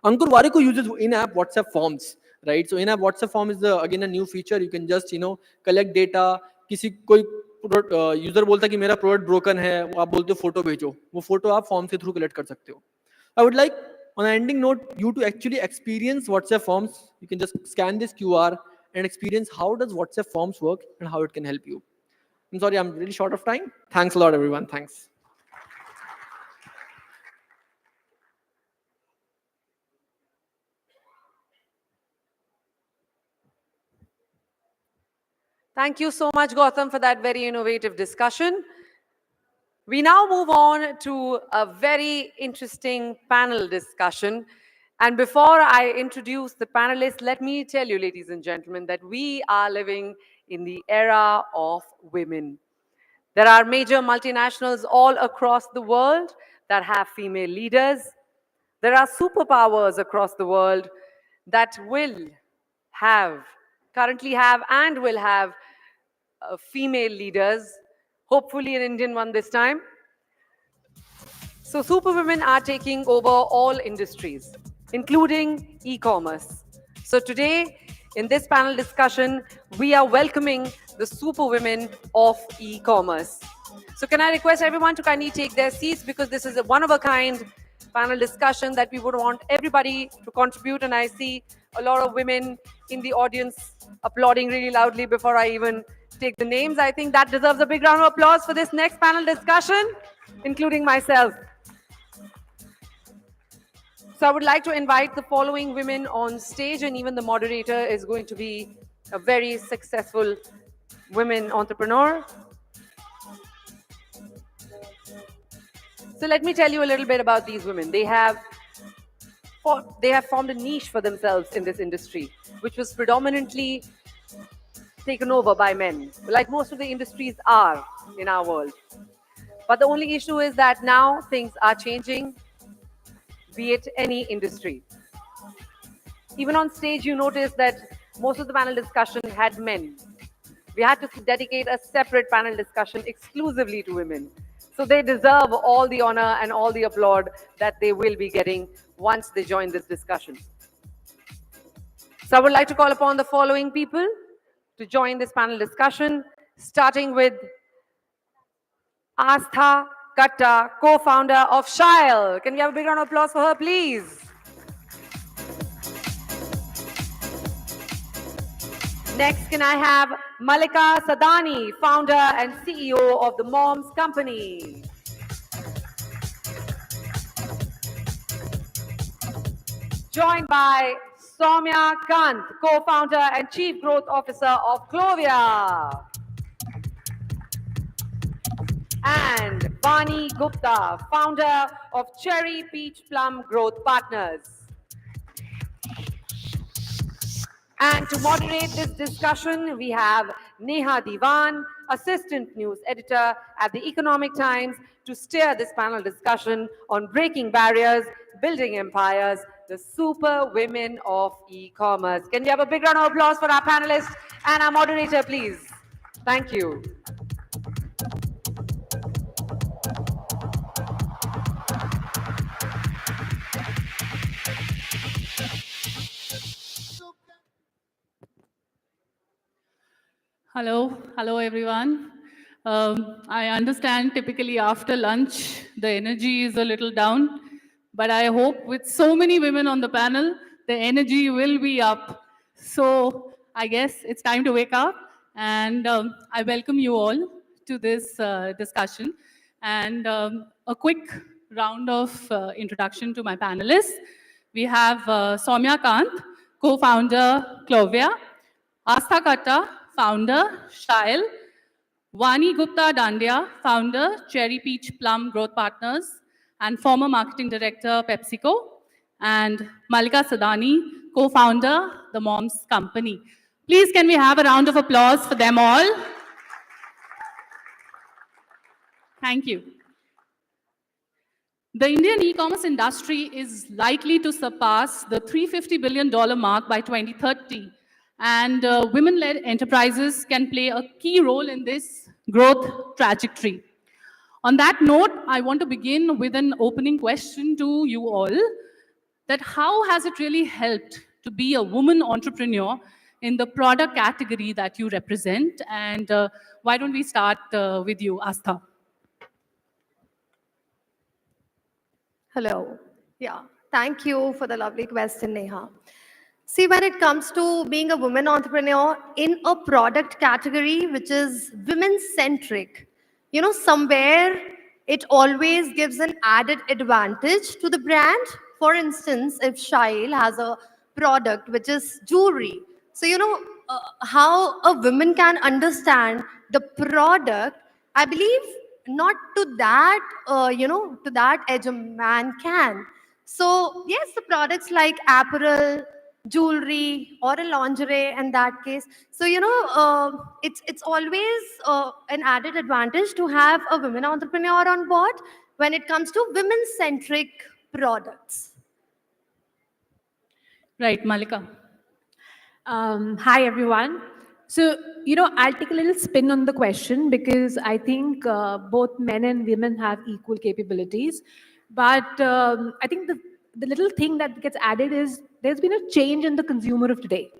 Ankur Wariko uses in-app WhatsApp forms, right? So in-app WhatsApp form is again a new feature. You can just collect data. किसी कोई user बोलता है कि मेरा product broken है, वो आप बोलते हो photo भेजो, वो photo आप form के through collect कर सकते हो. I would like on an ending note you to actually experience WhatsApp forms. You can just scan this QR and experience how does WhatsApp forms work and how it can help you. I'm sorry, I'm really short of time. Thanks a lot, everyone. Thanks. Thank you so much, Gautam, for that very innovative discussion. We now move on to a very interesting panel discussion. And before I introduce the panelists, let me tell you, ladies and gentlemen, that we are living in the era of women. There are major multinationals all across the world that have female leaders. There are superpowers across the world that currently have and will have female leaders, hopefully an Indian one this time. So superwomen are taking over all industries, including e-commerce. So today, in this panel discussion, we are welcoming the superwomen of e-commerce. So can I request everyone to kindly take their seats, because this is a one-of-a-kind panel discussion that we would want everybody to contribute. And I see a lot of women in the audience applauding really loudly before I even take the names. I think that deserves a big round of applause for this next panel discussion, including myself. So I would like to invite the following women on stage, and even the moderator is going to be a very successful women entrepreneur. So let me tell you a little bit about these women. They have formed a niche for themselves in this industry, which was predominantly taken over by men, like most of the industries are in our world. But the only issue is that now things are changing, be it any industry. Even on stage, you notice that most of the panel discussion had men. We had to dedicate a separate panel discussion exclusively to women. So they deserve all the honor and all the applaud that they will be getting once they join this discussion. So I would like to call upon the following people to join this panel discussion, starting with Astha Katta, co-founder of Shile. Can we have a big round of applause for her, please? Next, can I have Malika Sadani, founder and CEO of the Moms Company. Joined by Soumya Kant, co-founder and chief growth officer of Clovia. And Vani Gupta, founder of Cherry Peach Plum Growth Partners. And to moderate this discussion, we have Neha Diwan, assistant news editor at the Economic Times, to steer this panel discussion on breaking barriers, building empires, the super women of e-commerce. Can we have a big round of applause for our panelists and our moderator, please? Thank you. Hello everyone. I understand typically after lunch, the energy is a little down, but I hope with so many women on the panel, the energy will be up. So I guess it's time to wake up, and I welcome you all to this discussion. And a quick round of introduction to my panelists. We have Soumya Kant, co-founder Clovia, Astha Katta, founder Shail, Vani Gupta Dandia, founder Cherry Peach Plum Growth Partners and former marketing director PepsiCo, and Malika Sadani, co-founder the Moms Company. Please can we have a round of applause for them all? Thank you. The Indian e-commerce industry is likely to surpass the $350 billion mark by 2030. And women-led enterprises can play a key role in this growth trajectory. On that note, I want to begin with an opening question to you all, that how has it really helped to be a woman entrepreneur in the product category that you represent? And why don't we start with you, Astha? Hello. Yeah, thank you for the lovely question, Neha. See, when it comes to being a woman entrepreneur in a product category which is women-centric, you know, somewhere it always gives an added advantage to the brand. For instance, if Shail has a product which is jewelry, so you know how a woman can understand the product, I believe not to that, to that edge a man can. So yes, the products like apparel, jewelry, or a lingerie in that case. So, you know, it's always an added advantage to have a women entrepreneur on board when it comes to women-centric products. Right, Malika. Hi, everyone. So, you know, I'll take a little spin on the question because I think both men and women have equal capabilities. But I think the little thing that gets added is there's been a change in the consumer of today,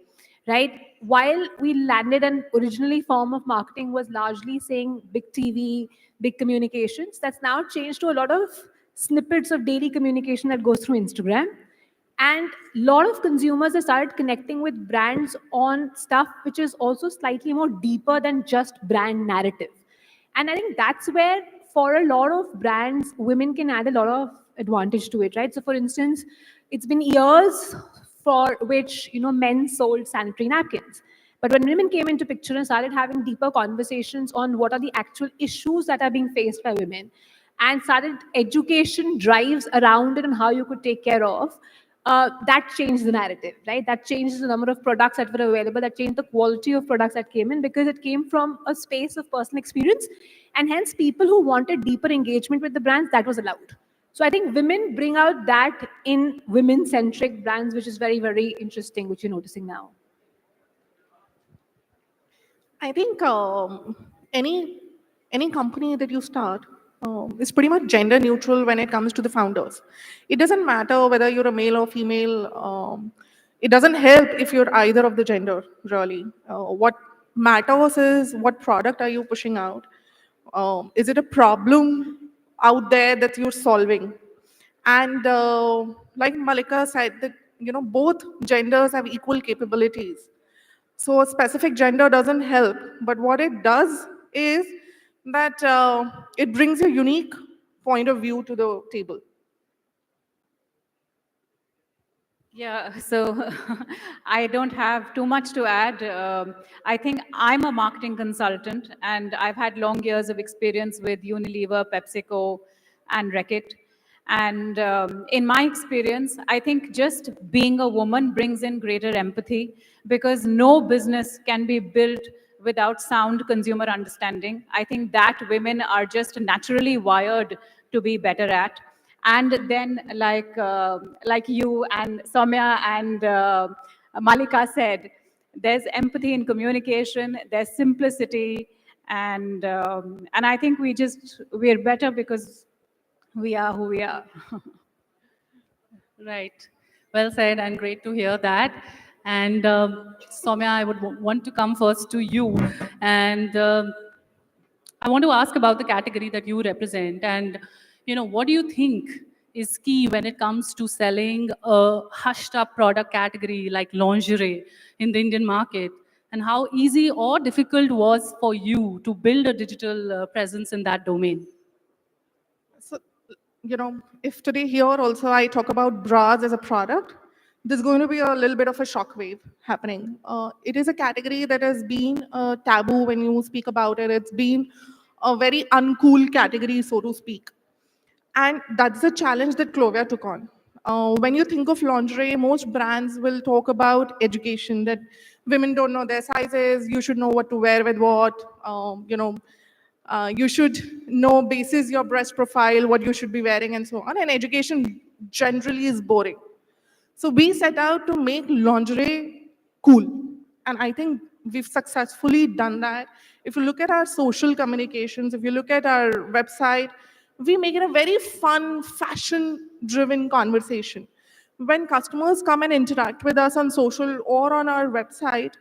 right? While we landed an originally form of marketing was largely saying big TV, big communications, that's now changed to a lot of snippets of daily communication that goes through Instagram. And a lot of consumers have started connecting with brands on stuff which is also slightly more deeper than just brand narrative. And I think that's where, for a lot of brands, women can add a lot of advantage to it, right? So for instance, it's been years for which, you know, men sold sanitary napkins. But when women came into picture and started having deeper conversations on what are the actual issues that are being faced by women, and started education drives around it and how you could take care of, that changed the narrative, right? That changed the number of products that were available, that changed the quality of products that came in because it came from a space of personal experience. And hence people who wanted deeper engagement with the brands, that was allowed. So I think women bring out that in women-centric brands, which is very, very interesting, which you're noticing now. I think any company that you start is pretty much gender neutral when it comes to the founders. It doesn't matter whether you're a male or female. It doesn't help if you're either of the gender, really. What matters is what product are you pushing out? Is it a problem out there that you're solving? And like Malika said, that, you know, both genders have equal capabilities. So a specific gender doesn't help, but what it does is that it brings a unique point of view to the table. Yeah, so I don't have too much to add. I think I'm a marketing consultant and I've had long years of experience with Unilever, PepsiCo, and Reckitt. And in my experience, I think just being a woman brings in greater empathy because no business can be built without sound consumer understanding. I think that women are just naturally wired to be better at. And then like you and Soumya and Malika said, there's empathy in communication, there's simplicity, and I think we're better because we are who we are. Right. Well said, and great to hear that. And Soumya, I would want to come first to you. And I want to ask about the category that you represent. And, what do you think is key when it comes to selling a hushed up product category like lingerie in the Indian market? And how easy or difficult was for you to build a digital presence in that domain? So, if today here also I talk about bras as a product, there's going to be a little bit of a shockwave happening. It is a category that has been taboo when you speak about it. It's been a very uncool category, so to speak. And that's the challenge that Clovia took on. When you think of lingerie, most brands will talk about education, that women don't know their sizes, you should know what to wear with what, you should know basis your breast profile, what you should be wearing and so on. And education generally is boring. So we set out to make lingerie cool. And I think we've successfully done that. If you look at our social communications, if you look at our website, we make it a very fun, fashion-driven conversation. When customers come and interact with us on social or on our website,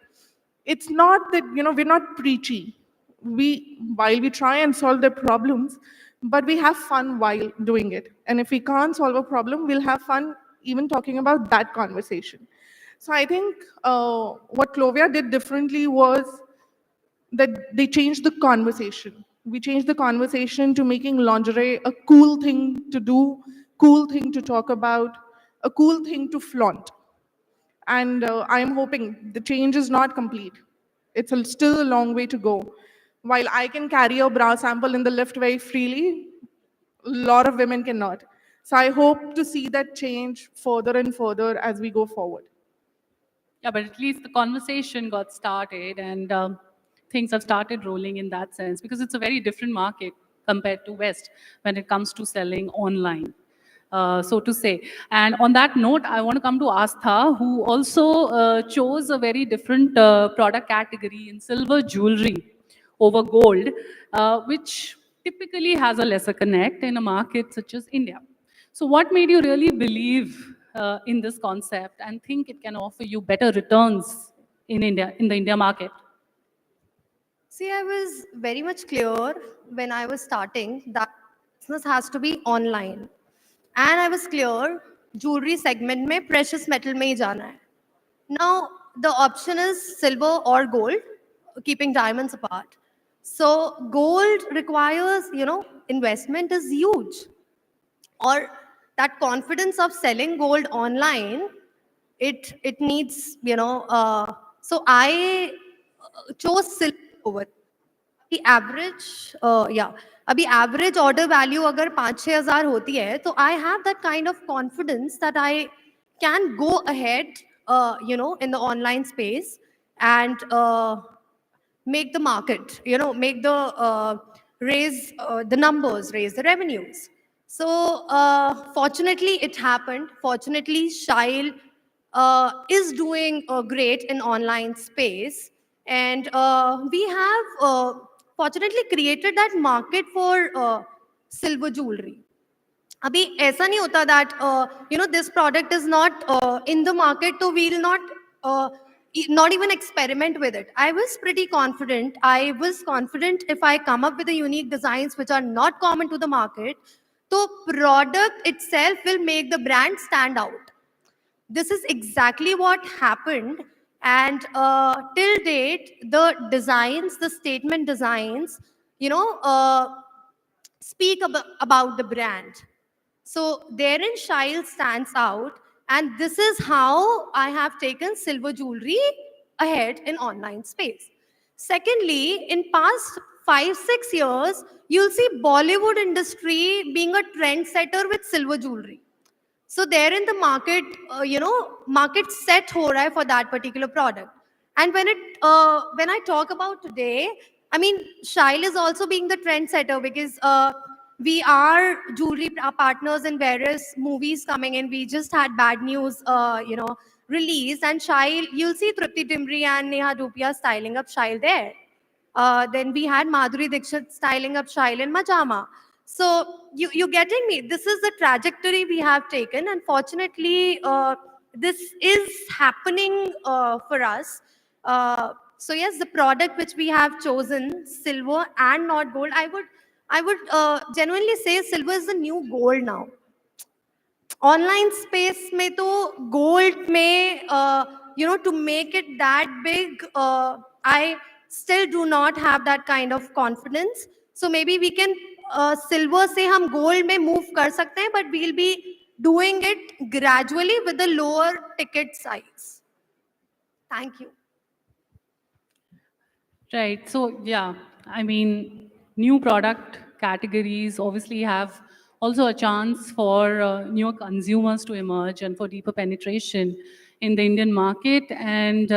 it's not that, we're not preachy. While we try and solve their problems, but we have fun while doing it. And if we can't solve a problem, we'll have fun even talking about that conversation. So I think what Clovia did differently was that they changed the conversation. We changed the conversation to making lingerie a cool thing to do, cool thing to talk about, a cool thing to flaunt. And I'm hoping the change is not complete. It's still a long way to go. While I can carry a bra sample in the lift very freely, a lot of women cannot. So I hope to see that change further and further as we go forward. Yeah, but at least the conversation got started and things have started rolling in that sense because it's a very different market compared to West when it comes to selling online, so to say. And on that note, I want to come to Astha, who also chose a very different product category in silver jewelry over gold, which typically has a lesser connect in a market such as India. So what made you really believe in this concept and think it can offer you better returns in India, in the India market? See, I was very much clear when I was starting that business has to be online. And I was clear, jewelry segment mein precious metal mein hi jana hai. Now, the option is silver or gold, keeping diamonds apart. So gold requires, investment is huge. Or that confidence of selling gold online, it needs, so I chose silver over. The average, अभी average order value अगर 5-6 हज़ार होती है, तो I have that kind of confidence that I can go ahead, in the online space and make the market, make the raise the numbers, raise the revenues. So fortunately, it happened. Fortunately, Shail is doing great in online space, and we have fortunately created that market for silver jewelry. अभी ऐसा नहीं होता that this product is not in the market, so we'll not even experiment with it. I was pretty confident. I was confident if I come up with the unique designs which are not common to the market, the product itself will make the brand stand out. This is exactly what happened. And till date, the designs, the statement designs, speak about the brand. So therein Shile stands out, and this is how I have taken silver jewelry ahead in online space. Secondly, in past 5-6 years, you'll see Bollywood industry being a trendsetter with silver jewelry. So therein the market, market set ho raha hai for that particular product. And when I talk about today, I mean, Shile is also being the trendsetter because we are jewelry partners in various movies coming in. We just had Bad News, released, and Shile, you'll see Tripti Dimri and Neha Dhupia styling up Shile there. Then we had Madhuri Dixit styling up Shile in Majama. So you're getting me. This is the trajectory we have taken, and fortunately, this is happening for us. So yes, the product which we have chosen, silver and not gold, I would genuinely say silver is the new gold now. Online space में तो gold में to make it that big, I still do not have that kind of confidence. So maybe we can silver से हम gold में move कर सकते हैं, but we'll be doing it gradually with a lower ticket size. Thank you. Right. So yeah, I mean, new product categories obviously have also a chance for newer consumers to emerge and for deeper penetration in the Indian market. And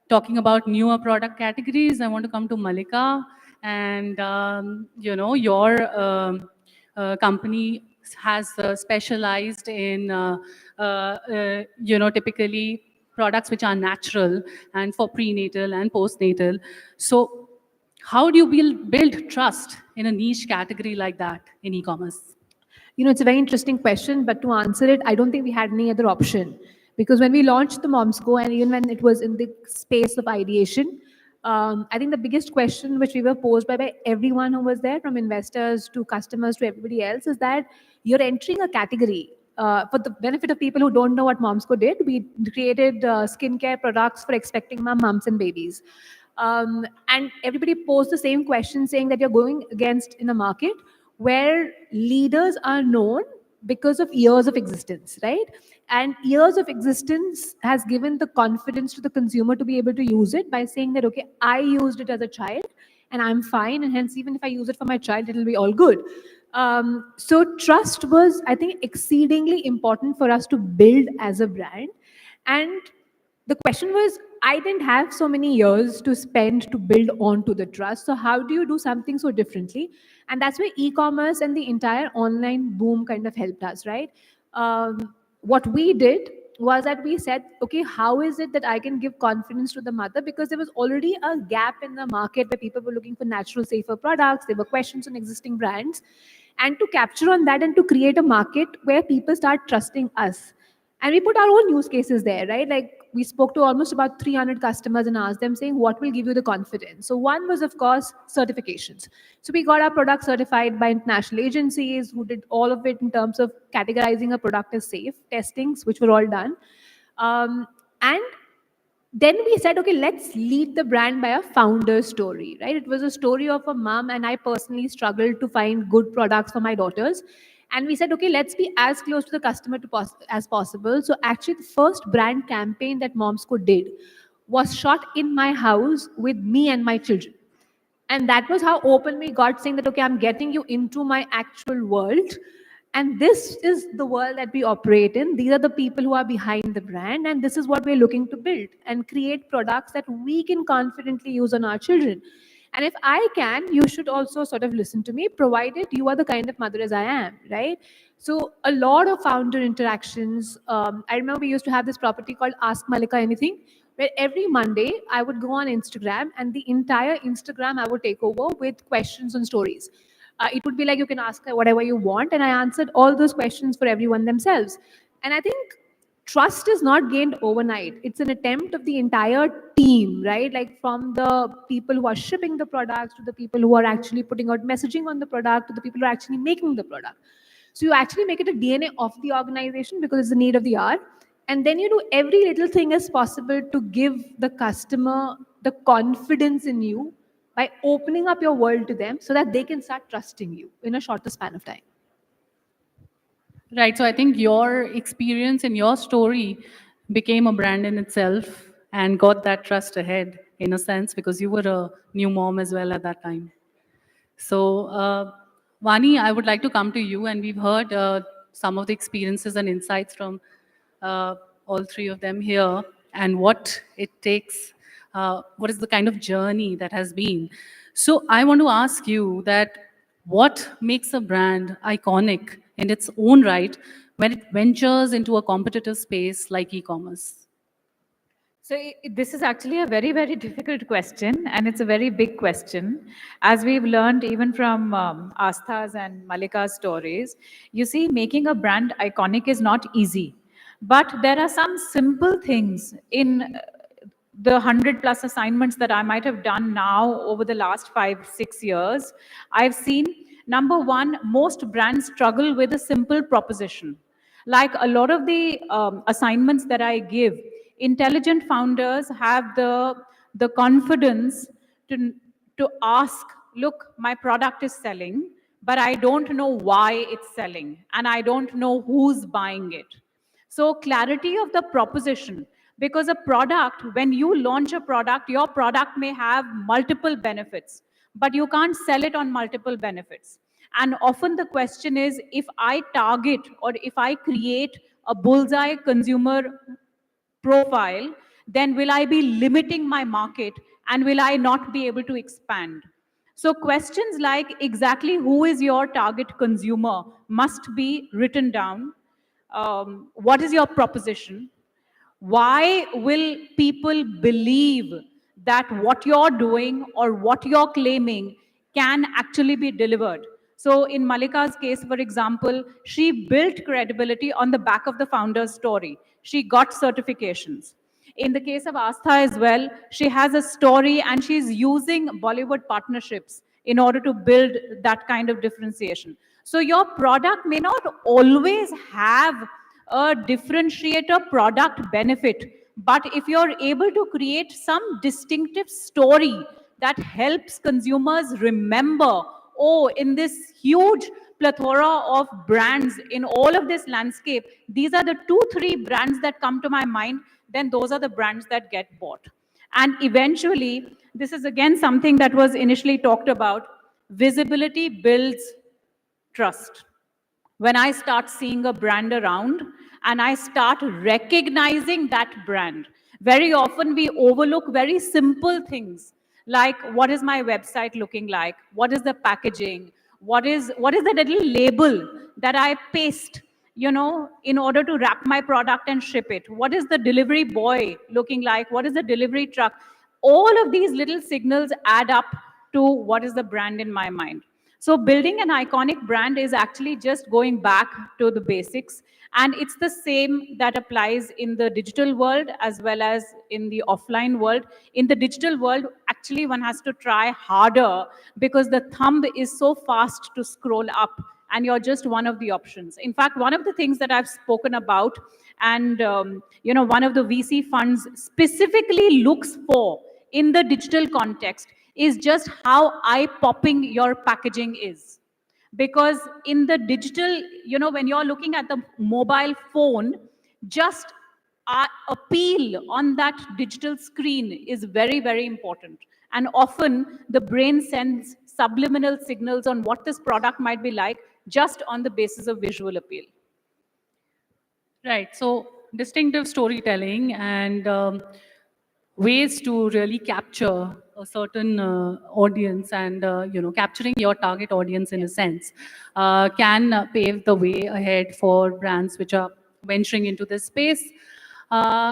talking about newer product categories, I want to come to Malika. And your company has specialized in typically products which are natural and for prenatal and postnatal. So how do you build trust in a niche category like that in e-commerce? It's a very interesting question, but to answer it, I don't think we had any other option. Because when we launched the Momsco, and even when it was in the space of ideation, I think the biggest question which we were posed by everyone who was there, from investors to customers to everybody else, is that you're entering a category. For the benefit of people who don't know what Momsco did, we created skincare products for expecting moms and babies. And everybody posed the same question, saying that you're going against in a market where leaders are known because of years of existence, right? And years of existence has given the confidence to the consumer to be able to use it by saying that, okay, I used it as a child and I'm fine, and hence even if I use it for my child, it'll be all good. So trust was, I think, exceedingly important for us to build as a brand. And the question was, I didn't have so many years to spend to build onto the trust. So how do you do something so differently? And that's where e-commerce and the entire online boom kind of helped us, right? What we did was that we said, okay, how is it that I can give confidence to the mother? Because there was already a gap in the market where people were looking for natural, safer products. There were questions on existing brands. And to capture on that and to create a market where people start trusting us. And we put our own use cases there, right? Like we spoke to almost about 300 customers and asked them saying, what will give you the confidence? So one was, of course, certifications. So we got our product certified by international agencies who did all of it in terms of categorizing a product as safe, testings, which were all done. And then we said, okay, let's lead the brand by a founder story, right? It was a story of a mom, and I personally struggled to find good products for my daughters. And we said, okay, let's be as close to the customer as possible. So actually, the first brand campaign that Momsco did was shot in my house with me and my children. And that was how open we got, saying that, okay, I'm getting you into my actual world. And this is the world that we operate in. These are the people who are behind the brand. And this is what we're looking to build and create products that we can confidently use on our children. And if I can, you should also sort of listen to me, provided you are the kind of mother as I am, right? So a lot of founder interactions. I remember we used to have this property called Ask Malika Anything, where every Monday I would go on Instagram, and the entire Instagram I would take over with questions and stories. It would be like, you can ask whatever you want, and I answered all those questions for everyone themselves. And I think trust is not gained overnight. It's an attempt of the entire team, right? Like from the people who are shipping the products to the people who are actually putting out messaging on the product to the people who are actually making the product. So you actually make it a DNA of the organization because it's the need of the hour. And then you do every little thing as possible to give the customer the confidence in you by opening up your world to them so that they can start trusting you in a shorter span of time. Right. So I think your experience and your story became a brand in itself and got that trust ahead in a sense because you were a new mom as well at that time. So, Vani, I would like to come to you, and we've heard some of the experiences and insights from all three of them here, and what it takes, what is the kind of journey that has been. So, I want to ask you that what makes a brand iconic in its own right when it ventures into a competitive space like e-commerce? So this is actually a very, very difficult question, and it's a very big question. As we've learned even from Astha's and Malika's stories, you see, making a brand iconic is not easy. But there are some simple things in the 100+ assignments that I might have done now over the last 5-6 years. I've seen, number one, most brands struggle with a simple proposition. Like a lot of the assignments that I give, intelligent founders have the confidence to ask, look, my product is selling, but I don't know why it's selling, and I don't know who's buying it. So clarity of the proposition, because a product, when you launch a product, your product may have multiple benefits, but you can't sell it on multiple benefits. And often the question is, if I target or if I create a bullseye consumer profile, then will I be limiting my market and will I not be able to expand? So questions like exactly who is your target consumer must be written down. What is your proposition? Why will people believe that what you're doing or what you're claiming can actually be delivered? So in Malika's case, for example, she built credibility on the back of the founder's story. She got certifications. In the case of Astha as well, she has a story and she's using Bollywood partnerships in order to build that kind of differentiation. So your product may not always have a differentiator product benefit, but if you're able to create some distinctive story that helps consumers remember, oh, in this huge plethora of brands in all of this landscape, these are the 2-3 brands that come to my mind, then those are the brands that get bought. And eventually, this is again something that was initially talked about, visibility builds trust. When I start seeing a brand around and I start recognizing that brand, very often we overlook very simple things like what is my website looking like, what is the packaging, what is the little label that I paste, you know, in order to wrap my product and ship it, what is the delivery boy looking like, what is the delivery truck. All of these little signals add up to what is the brand in my mind. So building an iconic brand is actually just going back to the basics. And it's the same that applies in the digital world as well as in the offline world. In the digital world, actually one has to try harder because the thumb is so fast to scroll up and you're just one of the options. In fact, one of the things that I've spoken about and you know, one of the VC funds specifically looks for in the digital context is just how eye-popping your packaging is. Because in the digital, you know, when you're looking at the mobile phone, just appeal on that digital screen is very, very important. And often the brain sends subliminal signals on what this product might be like just on the basis of visual appeal. Right. So distinctive storytelling and ways to really capture a certain audience and you know, capturing your target audience in a sense can pave the way ahead for brands which are venturing into this space.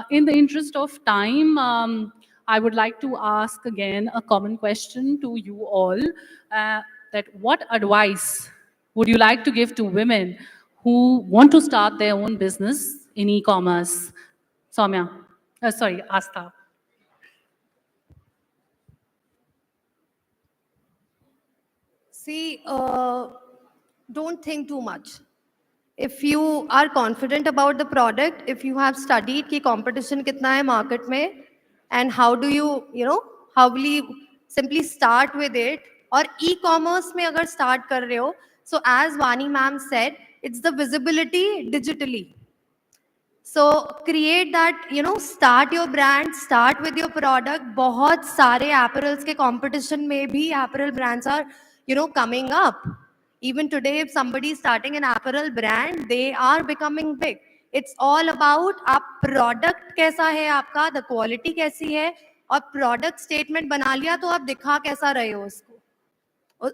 In the interest of time, I would like to ask again a common question to you all, that what advice would you like to give to women who want to start their own business in e-commerce? Soumya, sorry, Astha. See, don't think too much. if you are confident about the product, if you have studied ki competition kitna hai market mein, and how do you, how will you simply start with it, or e-commerce mein agar start kar rahe ho, so as Vani ma'am said, it's the visibility digitally. So create that, start your brand, start with your product. बहुत सारे apparels के competition में भी apparel brands are, coming up. Even today, if somebody is starting an apparel brand, they are becoming big. It's all about आप product कैसा है आपका, the quality कैसी है, और product statement बना लिया तो आप दिखा कैसा रहे हो उसको.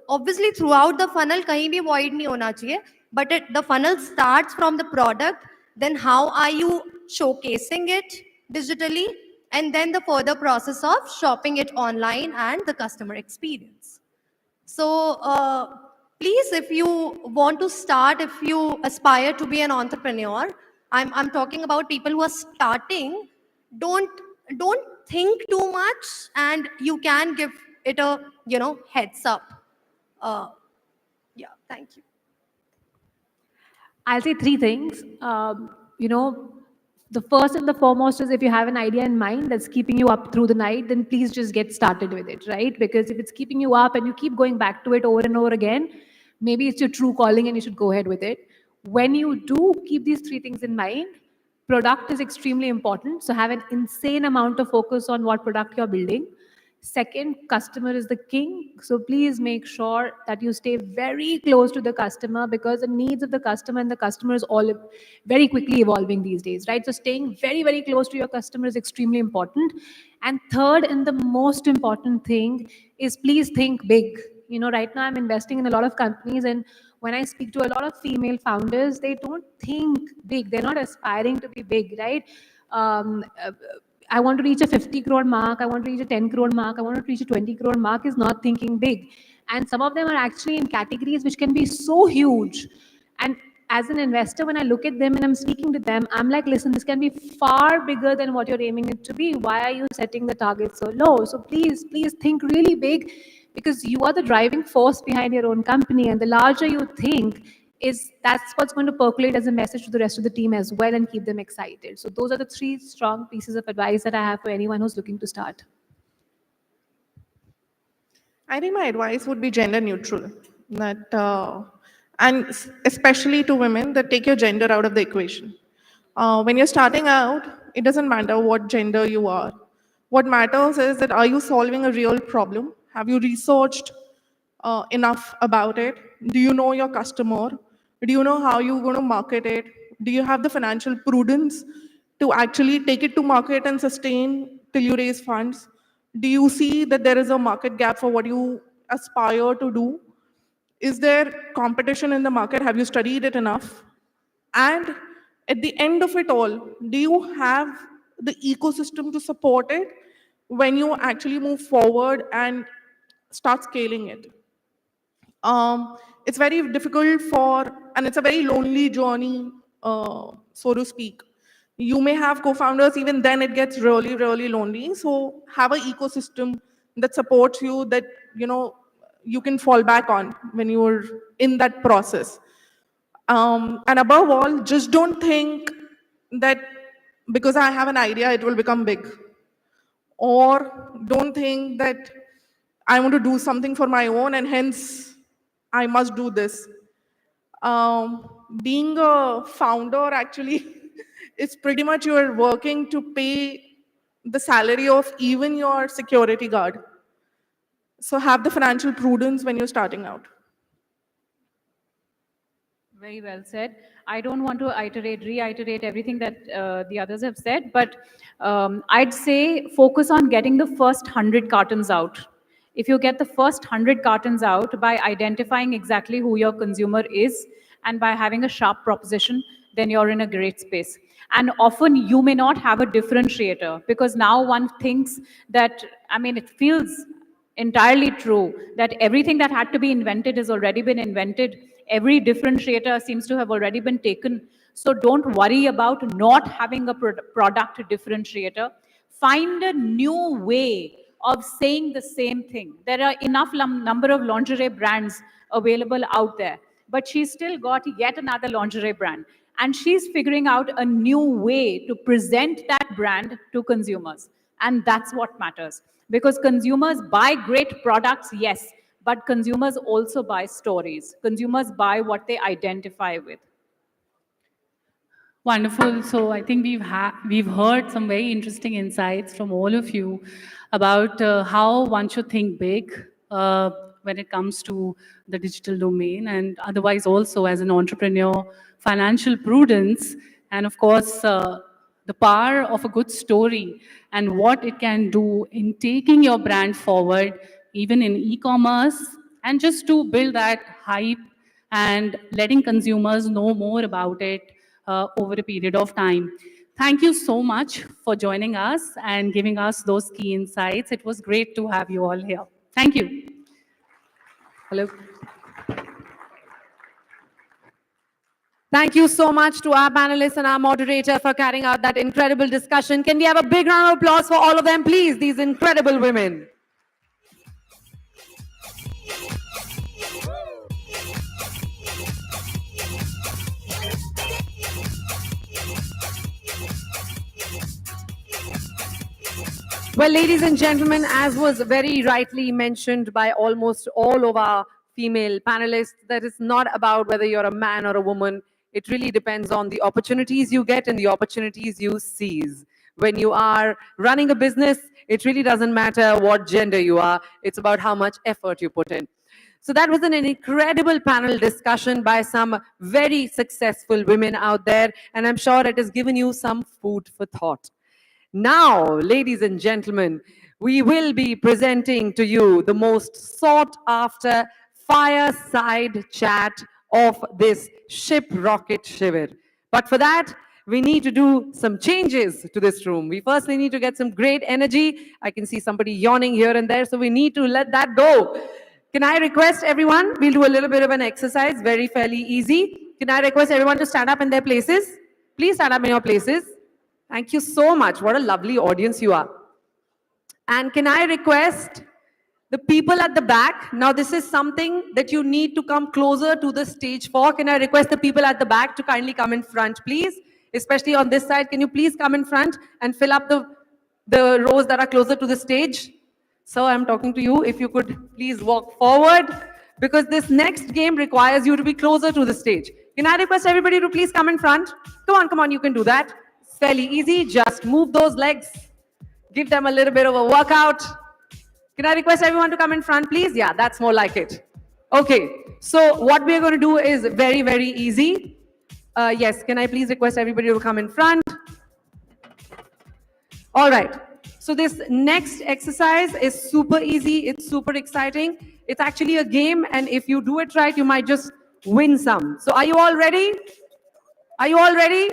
Obviously, throughout the funnel कहीं भी void नहीं होना चाहिए, but the funnel starts from the product. Then how are you showcasing it digitally, and then the further process of shopping it online and the customer experience. So please, if you want to start, if you aspire to be an entrepreneur, I'm talking about people who are starting, don't think too much, and you can give it a heads up. Yeah, thank you. I'll say three things. The first and the foremost is, if you have an idea in mind that's keeping you up through the night, then please just get started with it, right? Because if it's keeping you up and you keep going back to it over and over again, maybe it's your true calling and you should go ahead with it. When you do keep these three things in mind, product is extremely important. So have an insane amount of focus on what product you're building. Second, customer is the king. So please make sure that you stay very close to the customer, because the needs of the customer and the customer is all very quickly evolving these days, right? So staying very, very close to your customer is extremely important. And third, and the most important thing is, please think big. Right now I'm investing in a lot of companies, and when I speak to a lot of female founders, they don't think big. They're not aspiring to be big, right? I want to reach a 50 crore mark, I want to reach a 10 crore mark, I want to reach a 20 crore mark is not thinking big. And some of them are actually in categories which can be so huge. And as an investor, when I look at them and I'm speaking to them, I'm like, listen, this can be far bigger than what you're aiming it to be. Why are you setting the target so low? So please think really big, because you are the driving force behind your own company. And the larger you think, that's what's going to percolate as a message to the rest of the team as well and keep them excited. So those are the three strong pieces of advice that I have for anyone who's looking to start. I think my advice would be gender neutral. And especially to women, that take your gender out of the equation. When you're starting out, it doesn't matter what gender you are. What matters is that, are you solving a real problem? Have you researched enough about it? Do you know your customer? Do you know how you're going to market it? Do you have the financial prudence to actually take it to market and sustain till you raise funds? Do you see that there is a market gap for what you aspire to do? Is there competition in the market? Have you studied it enough? And at the end of it all, do you have the ecosystem to support it when you actually move forward and start scaling it? It's very difficult and it's a very lonely journey, so to speak. You may have co-founders, even then it gets really, really lonely. So have an ecosystem that supports you, that you can fall back on when you're in that process. And above all, just don't think that because I have an idea, it will become big. Or don't think that I want to do something for my own and hence I must do this. Being a founder actually is pretty much you're working to pay the salary of even your security guard. So have the financial prudence when you're starting out. Very well said. I don't want to reiterate everything that the others have said, but I'd say focus on getting the first 100 cartons out. If you get the first 100 cartons out by identifying exactly who your consumer is and by having a sharp proposition, then you're in a great space. And often you may not have a differentiator, because now one thinks that, it feels entirely true that everything that had to be invented has already been invented. Every differentiator seems to have already been taken. So don't worry about not having a product differentiator. Find a new way of saying the same thing. There are enough number of lingerie brands available out there. but she's still got yet another lingerie brand. And she's figuring out a new way to present that brand to consumers. And that's what matters. Because consumers buy great products, yes, but consumers also buy stories. Consumers buy what they identify with. Wonderful. So I think we've heard some very interesting insights from all of you about how one should think big when it comes to the digital domain, and otherwise also as an entrepreneur, financial prudence, and of course the power of a good story and what it can do in taking your brand forward, even in e-commerce, and just to build that hype and letting consumers know more about it over a period of time. Thank you so much for joining us and giving us those key insights. It was great to have you all here. Thank you. Hello. Thank you so much to our panelists and our moderator for carrying out that incredible discussion. Can we have a big round of applause for all of them, please? These incredible women. Well, ladies and gentlemen, as was very rightly mentioned by almost all of our female panelists, that it's not about whether you're a man or a woman. It really depends on the opportunities you get and the opportunities you seize. When you are running a business, it really doesn't matter what gender you are. It's about how much effort you put in. So that was an incredible panel discussion by some very successful women out there, and I'm sure it has given you some food for thought. Now, ladies and gentlemen, we will be presenting to you the most sought after fireside chat of this Shiprocket SHIVIR. But for that, we need to do some changes to this room. We firstly need to get some great energy. I can see somebody yawning here and there, so we need to let that go. Can I request everyone, we'll do a little bit of an exercise, fairly easy. Can I request everyone to stand up in their places? Please stand up in your places. Thank you so much. What a lovely audience you are. And can I request the people at the back? Now, this is something that you need to come closer to the stage for. Can I request the people at the back to kindly come in front, please? Especially on this side. Can you please come in front and fill up the rows that are closer to the stage? So I'm talking to you. If you could please walk forward, because this next game requires you to be closer to the stage. Can I request everybody to please come in front? Come on, you can do that. Fairly easy, just move those legs, give them a little bit of a workout. Can I request everyone to come in front, please? Yeah, that's more like it. Okay, so what we're going to do is very, very easy. Yes, can I please request everybody to come in front? All right, so this next exercise is super easy, it's super exciting. It's actually a game, and if you do it right, you might just win some. So are you all ready? Are you all ready?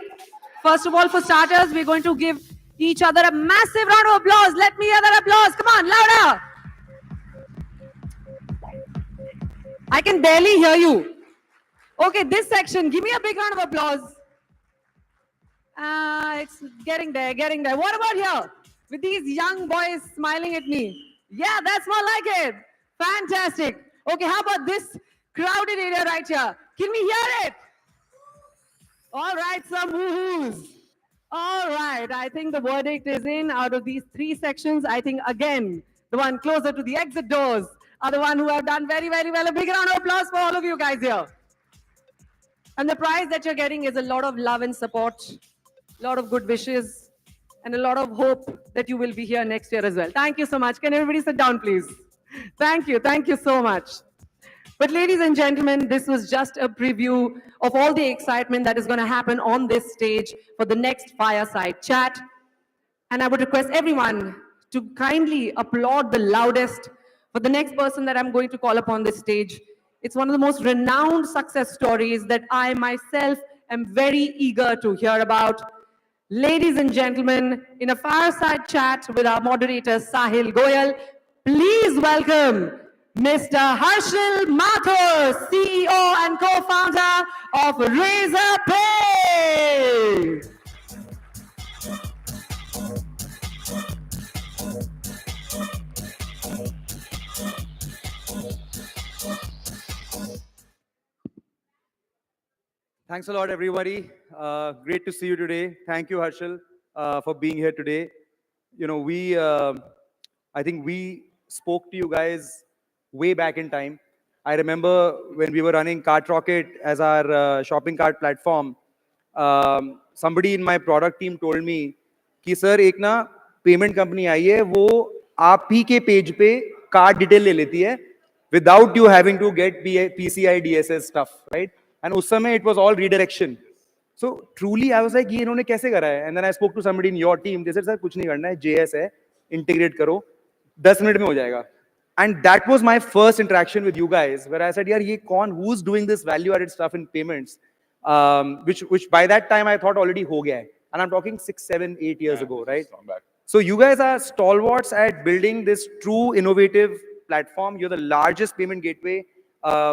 First of all, for starters, we're going to give each other a massive round of applause. Let me hear that applause. Come on, louder. I can barely hear you. Okay, this section, give me a big round of applause. It's getting there, getting there. What about here? With these young boys smiling at me. Yeah, that's more like it. Fantastic. Okay, how about this crowded area right here? Can we hear it? All right, some woohoos. All right, I think the verdict is in. Out of these three sections, I think, again, the one closer to the exit doors are the one who have done very, very well. A big round of applause for all of you guys here. And the prize that you're getting is a lot of love and support, a lot of good wishes, and a lot of hope that you will be here next year as well. Thank you so much. Can everybody sit down, please? Thank you so much. But ladies and gentlemen, this was just a preview of all the excitement that is going to happen on this stage for the next fireside chat. And I would request everyone to kindly applaud the loudest for the next person that I'm going to call upon this stage. It's one of the most renowned success stories that I myself am very eager to hear about. Ladies and gentlemen, in a fireside chat with our moderator, Sahil Goyal, please welcome Mr. Harshil Mathur, CEO and co-founder of Razer Pay. Thanks a lot, everybody. Great to see you today. Thank you, Harshal, for being here today. You know, I think we spoke to you guys way back in time. I remember when we were running Cart Rocket as our shopping cart platform, somebody in my product team told me कि sir एक ना payment company आई है वो आप ही के page पे card detail ले लेती है without you having to get PCI DSS stuff, right? And उस समय it was all redirection. So truly I was like ये इन्होंने कैसे करा है? And then I spoke to somebody in your team. They said sir कुछ नहीं करना है, JS है, integrate करो, 10 मिनट में हो जाएगा. And that was my first interaction with you guys, where I said, यार ये कौन, who's doing this value-added stuff in payments? Which by that time I thought already हो गया है. And I'm talking 6, 7, 8 years ago, right? So you guys are stalwarts at building this true innovative platform. You're the largest payment gateway.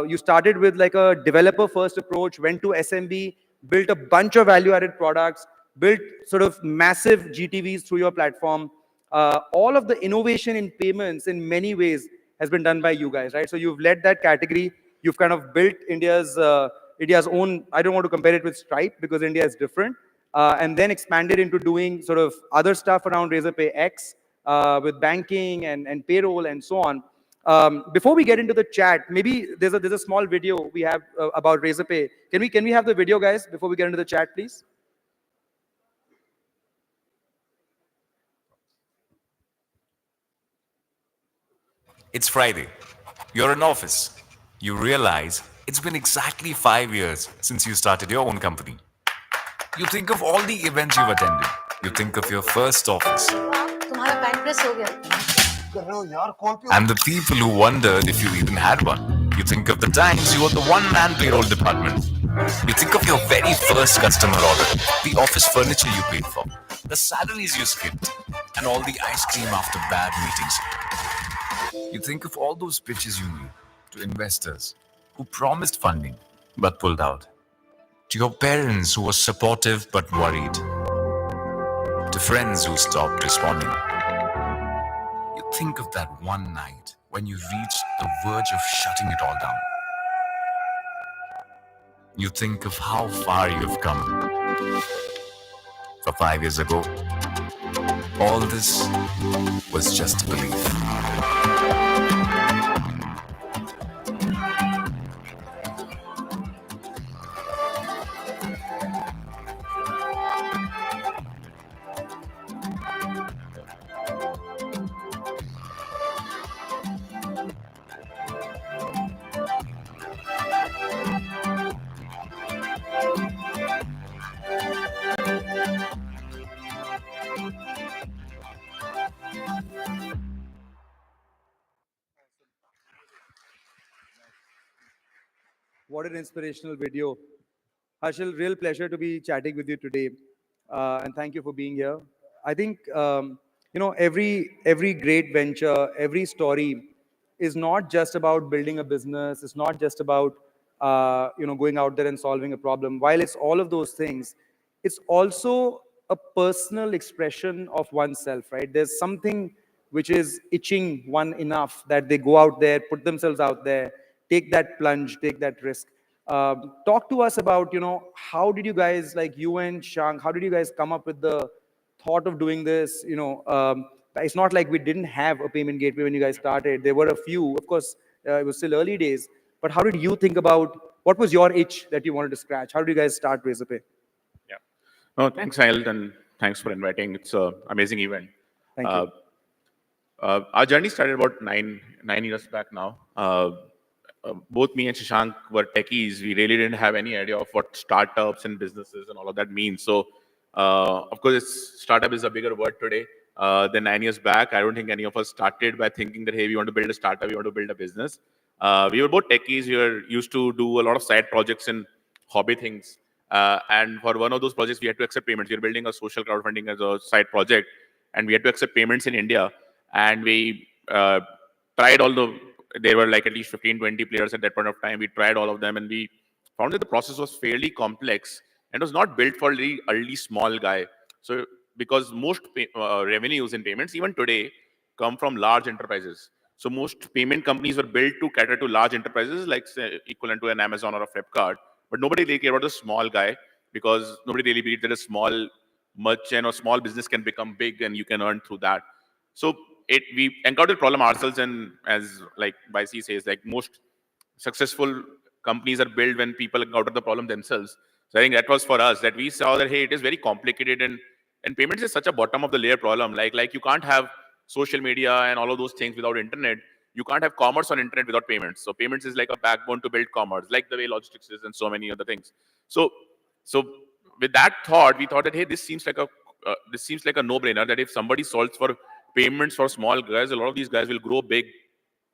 You started with like a developer-first approach, went to SMB, built a bunch of value-added products, built sort of massive GTVs through your platform. All of the innovation in payments in many ways has been done by you guys, right? So you've led that category. You've kind of built India's own, I don't want to compare it with Stripe because India is different, and then expanded into doing sort of other stuff around Razer Pay X with banking and payroll and so on. Before we get into the chat, maybe there's a small video we have about Razer Pay. Can we have the video, guys, before we get into the chat, please? It's Friday. You're in office. You realize it's been exactly 5 years since you started your own company. You think of all the events you've attended. You think of your first office. And the people who wondered if you even had one. You think of the times you were the one-man payroll department. You think of your very first customer order, the office furniture you paid for, the salaries you skipped, and all the ice cream after bad meetings. You think of all those pitches you made to investors who promised funding but pulled out, to your parents who were supportive but worried, to friends who stopped responding. You think of that one night when you reached the verge of shutting it all down. You think of how far you've come. For 5 years ago, all this was just a belief. What an inspirational video. Harshal, real pleasure to be chatting with you today. And thank you for being here. I think, you know, every great venture, every story is not just about building a business. It's not just about, you know, going out there and solving a problem. While it's all of those things, it's also a personal expression of oneself, right? There's something which is itching one enough that they go out there, put themselves out there, take that plunge, take that risk. Talk to us about, you know, how did you guys, like you and Shank, how did you guys come up with the thought of doing this? You know, it's not like we didn't have a payment gateway when you guys started. There were a few, of course, it was still early days. But how did you think about, what was your itch that you wanted to scratch? How did you guys start Razer Pay? Yeah. No, thanks, Sahil, and thanks for inviting. It's an amazing event. Thank you. Our journey started about nine years back now. Both me and Shashank were techies. We really didn't have any idea of what startups and businesses and all of that means. So, of course, startup is a bigger word today than 9 years back. I don't think any of us started by thinking that, hey, we want to build a startup, we want to build a business. We were both techies. We were used to do a lot of side projects and hobby things. And for one of those projects, we had to accept payments. We were building a social crowdfunding as a side project, and we had to accept payments in India. And we tried all the, there were like at least 15, 20 players at that point of time. We tried all of them, and we found that the process was fairly complex and was not built for the early small guy. So because most revenues in payments, even today, come from large enterprises. So most payment companies were built to cater to large enterprises, like say, equivalent to an Amazon or a Flipkart. But nobody really cared about the small guy because nobody really believed that a small merchant or small business can become big and you can earn through that. So we encountered the problem ourselves, and as like Baisi says, like most successful companies are built when people encounter the problem themselves. So I think that was for us that we saw that, hey, it is very complicated, and payments is such a bottom of the layer problem. Like you can't have social media and all of those things without internet. You can't have commerce on internet without payments. So payments is like a backbone to build commerce, like the way logistics is and so many other things. So with that thought, we thought that, hey, this seems like a no-brainer, that if somebody solves for payments for small guys, a lot of these guys will grow big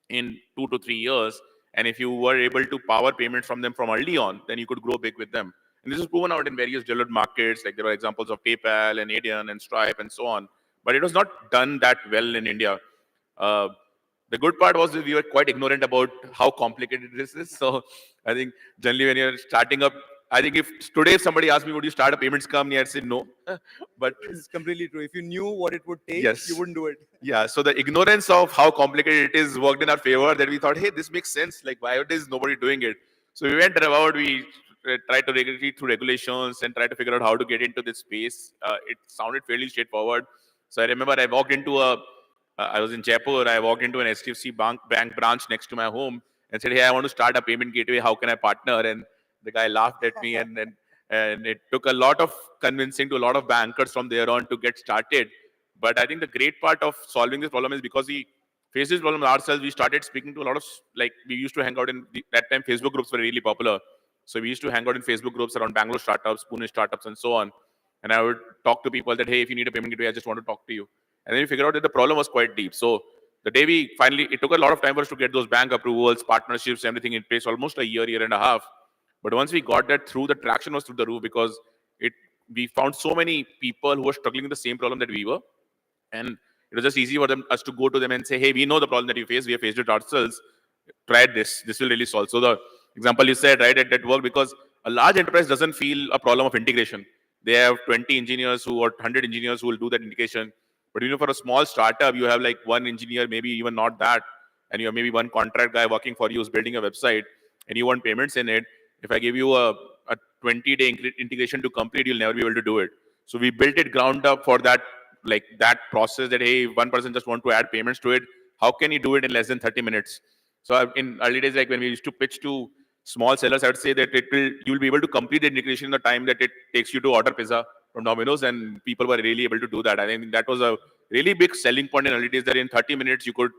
in 2 to 3 years. And if you were able to power payments from them from early on, then you could grow big with them. And this is proven out in various developed markets. Like there are examples of PayPal and Adyen and Stripe and so on. But it was not done that well in India. The good part was that we were quite ignorant about how complicated this is. So I think generally when you're starting up, I think if today somebody asked me, would you start a payments company? I'd say no. But it's completely true. If you knew what it would take, yes, you wouldn't do it. Yeah. So the ignorance of how complicated it is worked in our favor, that we thought, hey, this makes sense. Like, why is nobody doing it? So we went about, we tried to read through regulations and try to figure out how to get into this space. It sounded fairly straightforward. So I remember I walked into I was in Jaipur. I walked into an HDFC bank branch next to my home and said, hey, I want to start a payment gateway. How can I partner? And the guy laughed at me, and it took a lot of convincing to a lot of bankers from there on to get started. But I think the great part of solving this problem is because we faced this problem ourselves, we started speaking to a lot of, like, we used to hang out in, that time Facebook groups were really popular. So we used to hang out in Facebook groups around Bangalore startups, Pune startups, and so on. And I would talk to people that, hey, if you need a payment gateway, I just want to talk to you. And then we figured out that the problem was quite deep. So the day we finally, it took a lot of time for us to get those bank approvals, partnerships, everything in place, almost a year and a half. But once we got that through, the traction was through the roof, because we found so many people who were struggling with the same problem that we were. And it was just easy for us to go to them and say, hey, we know the problem that you face. We have faced it ourselves. Try this. This will really solve. So the example you said, right, at that work, because a large enterprise doesn't feel a problem of integration. They have 20 engineers or 100 engineers who will do that integration. But for a small startup, you have like one engineer, maybe even not that, and you have maybe one contract guy working for you who's building a website, and you want payments in it. If I give you a 20-day integration to complete, you'll never be able to do it. So we built it ground up for that, like that process, that, hey, one person just want to add payments to it. How can you do it in less than 30 minutes? So in early days, like when we used to pitch to small sellers, I would say that you'll be able to complete the integration in the time that it takes you to order pizza from Domino's, and people were really able to do that. I think that was a really big selling point in early days, that in 30 minutes you could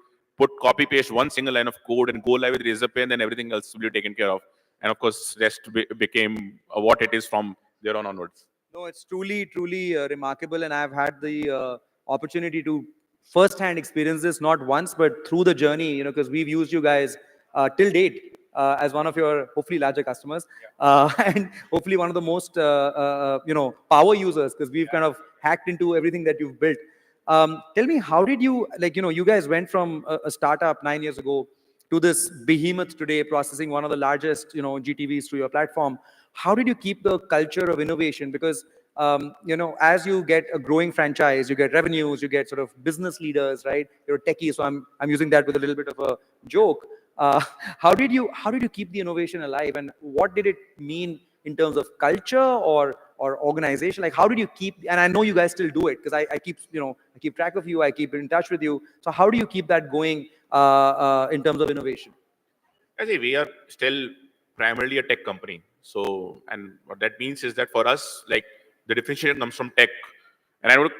copy paste one single line of code and go live with Razer Pay, and then everything else will be taken care of. And of course, rest became what it is from there on onwards. No, it's truly remarkable, and I've had the opportunity to firsthand experience this not once but through the journey. Because we've used you guys till date as one of your hopefully larger customers, and hopefully one of the most power users, because we've kind of hacked into everything that you've built. Tell me, how did you, you guys went from a startup 9 years ago to this behemoth today, processing one of the largest GTVs through your platform. How did you keep the culture of innovation? Because as you get a growing franchise, you get revenues, you get sort of business leaders, right? You're a techie, so I'm using that with a little bit of a joke. How did you keep the innovation alive, and what did it mean in terms of culture or organization? Like, how did you keep? And I know you guys still do it, because I keep track of you, I keep in touch with you. So how do you keep that going in terms of innovation? I think we are still primarily a tech company. So, and what that means is that for us, like, the differentiation comes from tech. And I would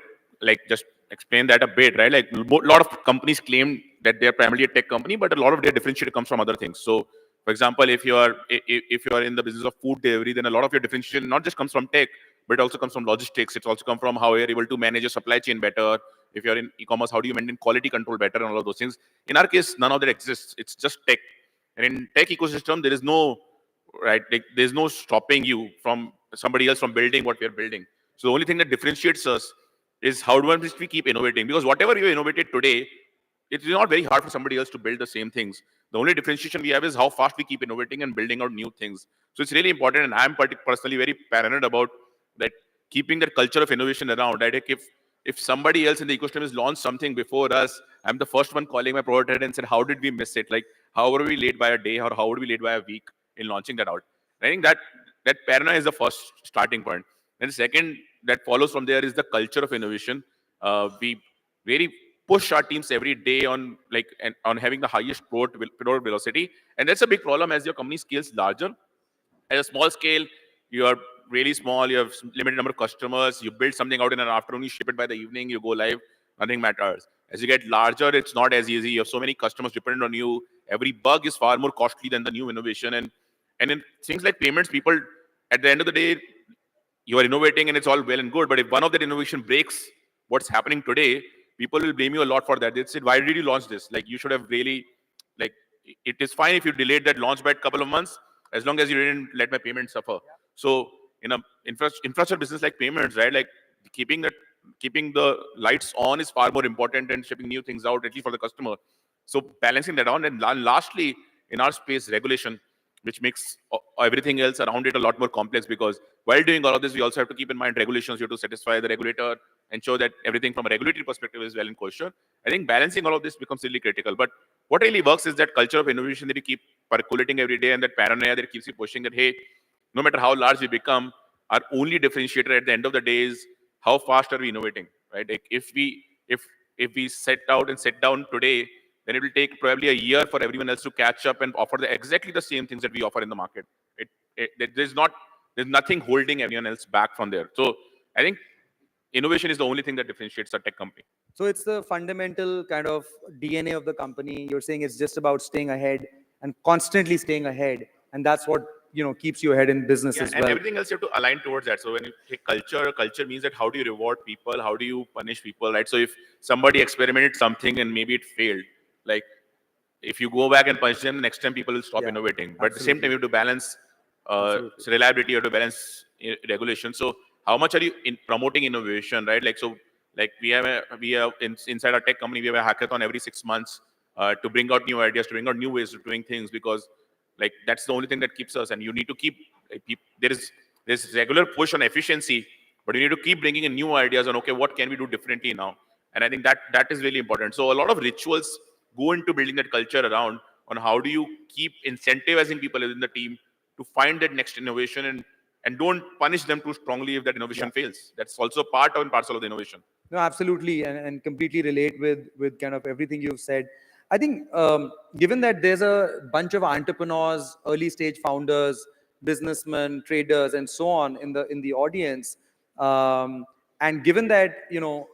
just explain that a bit, right? Like, a lot of companies claim that they're primarily a tech company, but a lot of their differentiation comes from other things. So, for example, if you are in the business of food delivery, then a lot of your differentiation not just comes from tech, but it also comes from logistics. It's also come from how you're able to manage your supply chain better. If you're in e-commerce, how do you maintain quality control better, and all of those things. In our case, none of that exists. It's just tech. And in tech ecosystem, there is no, right, like, there's no stopping you from somebody else from building what we're building. So the only thing that differentiates us is how do we keep innovating. Because whatever you innovated today, it's not very hard for somebody else to build the same things. The only differentiation we have is how fast we keep innovating and building out new things. So it's really important, and I'm personally very paranoid about that, keeping that culture of innovation around. Right? Like, if somebody else in the ecosystem has launched something before us, I'm the first one calling my product head and said, how did we miss it? Like, how were we late by a day, or how were we late by a week in launching that out? I think that paranoia is the first starting point. And the second that follows from there is the culture of innovation. We really push our teams every day on on having the highest product velocity, and that's a big problem as your company scales larger. At a small scale, you are really small, you have limited number of customers, you build something out in an afternoon, you ship it by the evening, you go live, nothing matters. As you get larger, it's not as easy. You have so many customers dependent on you. Every bug is far more costly than the new innovation. And in things like payments, people, at the end of the day, you are innovating and it's all well and good. But if one of that innovation breaks what's happening today, people will blame you a lot for that. They said, why did you launch this? Like, you should have really, like, it is fine if you delayed that launch by a couple of months, as long as you didn't let my payment suffer. So in a infrastructure business like payments, right, like keeping the lights on is far more important than shipping new things out, at least for the customer. So balancing that on. And lastly, in our space, regulation, which makes everything else around it a lot more complex, because while doing all of this, we also have to keep in mind regulations. You have to satisfy the regulator, ensure that everything from a regulatory perspective is well in kosher. I think balancing all of this becomes really critical. But what really works is that culture of innovation that you keep percolating every day, and that paranoia that keeps you pushing that, hey, no matter how large we become, our only differentiator at the end of the day is how fast are we innovating, right? Like if we set out and sit down today, then it will take probably a year for everyone else to catch up and offer exactly the same things that we offer in the market. There's nothing holding everyone else back from there. So I think innovation is the only thing that differentiates a tech company. So it's the fundamental kind of DNA of the company. You're saying it's just about staying ahead and constantly staying ahead, and that's what keeps you ahead in business as well. And everything else you have to align towards that. So when you take culture means that how do you reward people, how do you punish people, right? So if somebody experimented something and maybe it failed, like if you go back and punish them, the next time people will stop innovating. But at the same time, you have to balance reliability, you have to balance regulation. So how much are you promoting innovation, right? Like, so like we have inside our tech company, we have a hackathon every 6 months to bring out new ideas, to bring out new ways of doing things, because like that's the only thing that keeps us. And you need to keep there's regular push on efficiency, but you need to keep bringing in new ideas on, okay, what can we do differently now? And I think that is really important. So a lot of rituals go into building that culture around on how do you keep incentivizing people within the team to find that next innovation, and don't punish them too strongly if that innovation fails. That's also part and parcel of the innovation. No, absolutely, and completely relate with kind of everything you've said. I think given that there's a bunch of entrepreneurs, early stage founders, businessmen, traders, and so on in the audience, and given that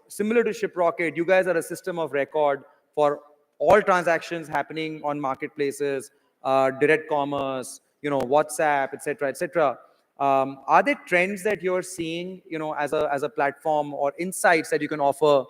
similar to Shiprocket, you guys are a system of record for all transactions happening on marketplaces, direct commerce, WhatsApp, etc., etc. Are there trends that you're seeing, as a platform, or insights that you can offer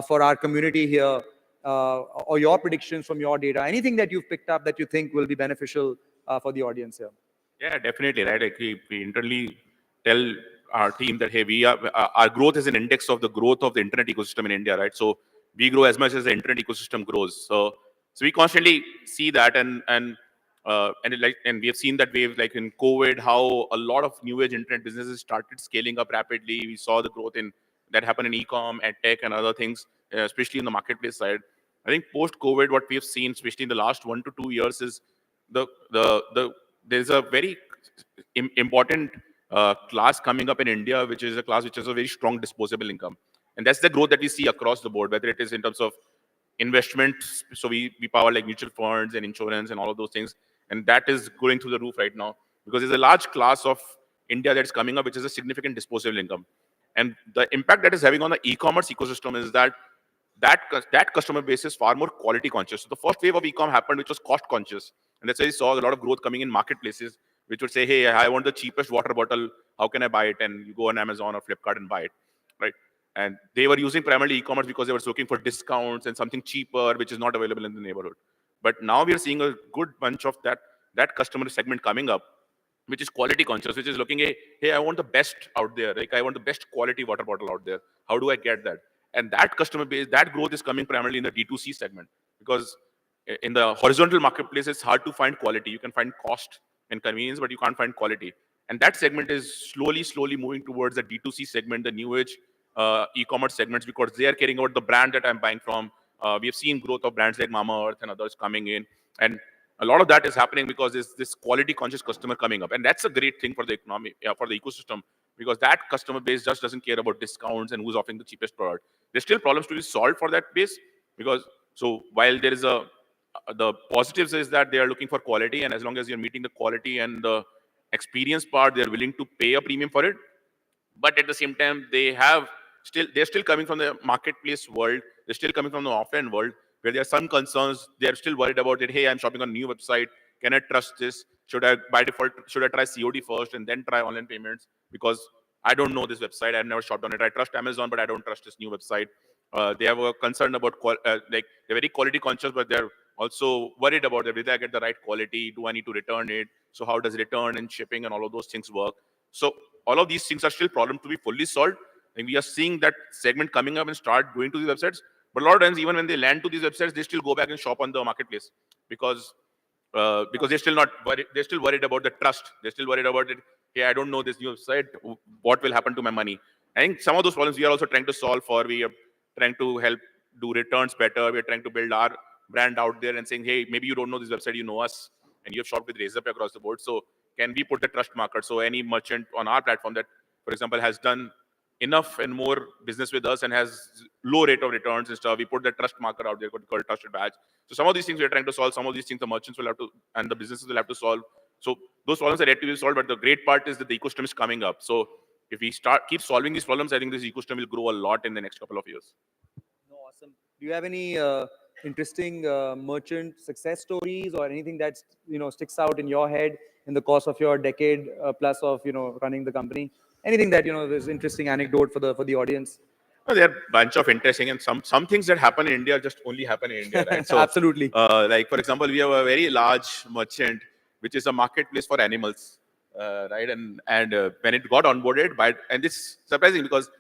for our community here, or your predictions from your data? Anything that you've picked up that you think will be beneficial for the audience here? Yeah, definitely, right? Like we internally tell our team that, hey, our growth is an index of the growth of the internet ecosystem in India, right? So we grow as much as the internet ecosystem grows. So we constantly see that, and we have seen that wave, like in COVID, how a lot of new age internet businesses started scaling up rapidly. We saw the growth that happened in e-com, ed tech, and other things, especially in the marketplace side. I think post-COVID, what we have seen, especially in the last 1 to 2 years, is there's a very important class coming up in India, which is a class which has a very strong disposable income. And that's the growth that we see across the board, whether it is in terms of investment. So we power like mutual funds and insurance and all of those things. And that is going through the roof right now, because there's a large class of India that's coming up, which is a significant disposable income. And the impact that is having on the e-commerce ecosystem is that customer base is far more quality conscious. So the first wave of e-com happened, which was cost conscious. And that's why we saw a lot of growth coming in marketplaces, which would say, hey, I want the cheapest water bottle. How can I buy it? And you go on Amazon or Flipkart and buy it, right? And they were using primarily e-commerce because they were looking for discounts and something cheaper, which is not available in the neighborhood. But now we are seeing a good bunch of that customer segment coming up, which is quality conscious, which is looking at, hey, I want the best out there. Like, I want the best quality water bottle out there. How do I get that? And that customer base, that growth is coming primarily in the D2C segment, because in the horizontal marketplace, it's hard to find quality. You can find cost and convenience, but you can't find quality. And that segment is slowly moving towards the D2C segment, the new age e-commerce segments, because they are caring about the brand that I'm buying from. We have seen growth of brands like Mamaearth and others coming in. And a lot of that is happening because there's this quality conscious customer coming up. And that's a great thing for the economy, for the ecosystem, because that customer base just doesn't care about discounts and who's offering the cheapest product. There's still problems to be solved for that base, because so while there is the positives is that they are looking for quality, and as long as you're meeting the quality and the experience part, they're willing to pay a premium for it. But at the same time, they're still coming from the marketplace world. They're still coming from the offline world, where there are some concerns. They're still worried about it. Hey, I'm shopping on a new website. Can I trust this? Should I, by default, should I try COD first and then try online payments? Because I don't know this website. I've never shopped on it. I trust Amazon, but I don't trust this new website. They have a concern about, like, they're very quality conscious, but they're also worried about it. Whether I get the right quality? Do I need to return it? So how does return and shipping and all of those things work? So all of these things are still problems to be fully solved. And we are seeing that segment coming up and start going to these websites. But a lot of times, even when they land to these websites, they still go back and shop on the marketplace because they're still not worried. They're still worried about the trust. They're still worried about it. Hey, I don't know this new website. What will happen to my money? I think some of those problems we are also trying to solve for. We are trying to help do returns better. We're trying to build our brand out there and saying, hey, maybe you don't know this website, you know us, and you have shopped with Razer Pay across the board. So can we put the trust marker? So any merchant on our platform that, for example, has done enough and more business with us and has low rate of returns and stuff, we put the trust marker out there called trusted badge. So some of these things we're trying to solve. Some of these things the merchants will have to, and the businesses will have to solve. So those problems are yet to be solved, but the great part is that the ecosystem is coming up. So if we keep solving these problems, I think this ecosystem will grow a lot in the next couple of years. No, awesome. Do you have any interesting merchant success stories or anything that sticks out in your head in the course of your decade plus of running the company? Anything that there's interesting anecdote for the audience? No, there are a bunch of interesting, and some things that happen in India just only happen in India, right? So Absolutely. like for example, we have a very large merchant which is a marketplace for animals, right? And when it got onboarded by, and it's surprising because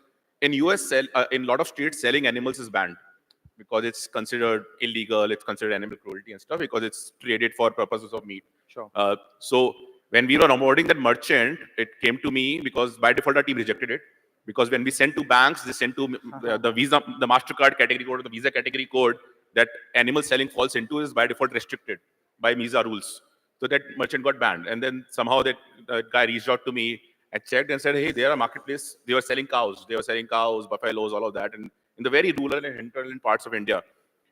in US in a lot of states selling animals is banned because it's considered illegal. It's considered animal cruelty and stuff because it's traded for purposes of meat. Sure. So when we were onboarding that merchant, it came to me because by default our team rejected it. Because when we send to banks, they send to the Visa, the MasterCard category code or the Visa category code that animal selling falls into is by default restricted by Visa rules. So that merchant got banned. And then somehow that guy reached out to me and checked and said, hey, they are a marketplace. They were selling cows. They were selling cows, buffaloes, all of that. And in the very rural and hinterland parts of India.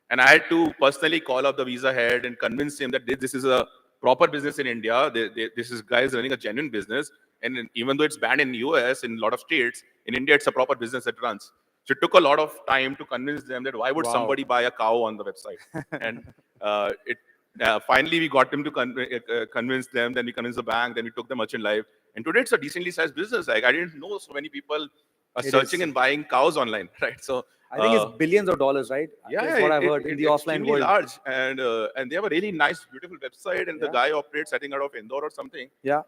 And I had to personally call up the Visa head and convince him that this is a proper business in India. This is guys running a genuine business. And even though it's banned in US, in a lot of states, in India, it's a proper business that runs. So it took a lot of time to convince them that why would somebody buy a cow on the website? And finally, we got him to convince them. Then we convinced the bank. Then we took the merchant live. And today, it's a decently sized business. Like I didn't know so many people are searching and buying cows online, right? So I think it's billions of dollars, right? Yeah, that's what I've heard in the offline world. Large, and they have a really nice, beautiful website, and the guy operates, I think, out of Indore or something. Yeah.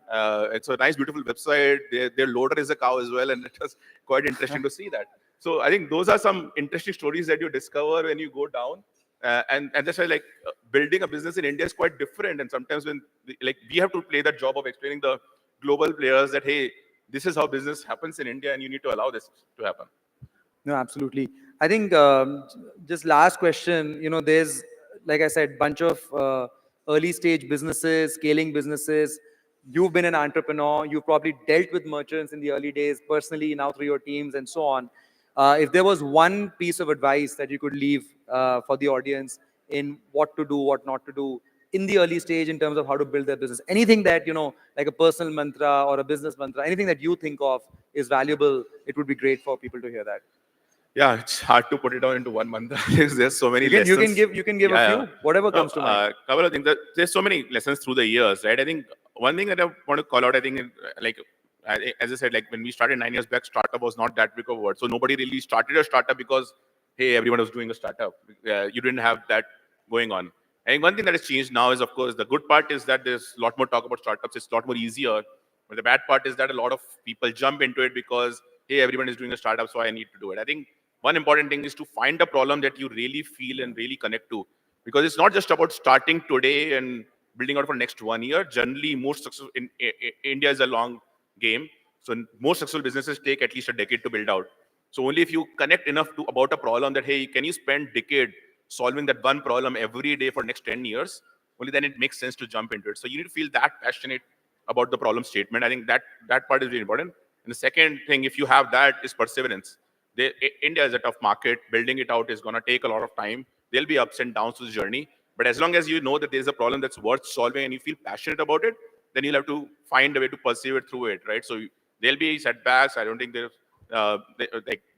It's a nice, beautiful website. Their loader is a cow as well, and it was quite interesting to see that. So I think those are some interesting stories that you discover when you go down. And that's why, like, building a business in India is quite different. And sometimes when we have to play that job of explaining the global players that, hey, this is how business happens in India, and you need to allow this to happen. No, absolutely. I think just last question, there's, like I said, bunch of early stage businesses, scaling businesses. You've been an entrepreneur. You've probably dealt with merchants in the early days, personally, now through your teams and so on. If there was one piece of advice that you could leave for the audience in what to do, what not to do in the early stage in terms of how to build their business, anything that, like a personal mantra or a business mantra, anything that you think of is valuable, it would be great for people to hear that. Yeah, it's hard to put it down into one month. There's so many lessons. You can give a few, whatever comes to mind. Couple of things. There's so many lessons through the years, right? I think one thing that I want to call out, I think, as I said, like when we started 9 years back, startup was not that big of a word. So nobody really started a startup because, hey, everyone was doing a startup. You didn't have that going on. I think one thing that has changed now is, of course, the good part is that there's a lot more talk about startups. It's a lot more easier. But the bad part is that a lot of people jump into it because, hey, everyone is doing a startup, so I need to do it. I think one important thing is to find a problem that you really feel and really connect to. Because it's not just about starting today and building out for next 1 year. Generally, most successful in India is a long game. So most successful businesses take at least a decade to build out. So only if you connect enough about a problem that, hey, can you spend a decade solving that one problem every day for next 10 years? only then it makes sense to jump into it. So you need to feel that passionate about the problem statement. I think that part is really important. And the second thing, if you have that, is perseverance. India is a tough market. Building it out is going to take a lot of time. There'll be ups and downs to the journey. But as long as you know that there's a problem that's worth solving and you feel passionate about it, then you'll have to find a way to persevere through it, right? So there'll be setbacks. I don't think there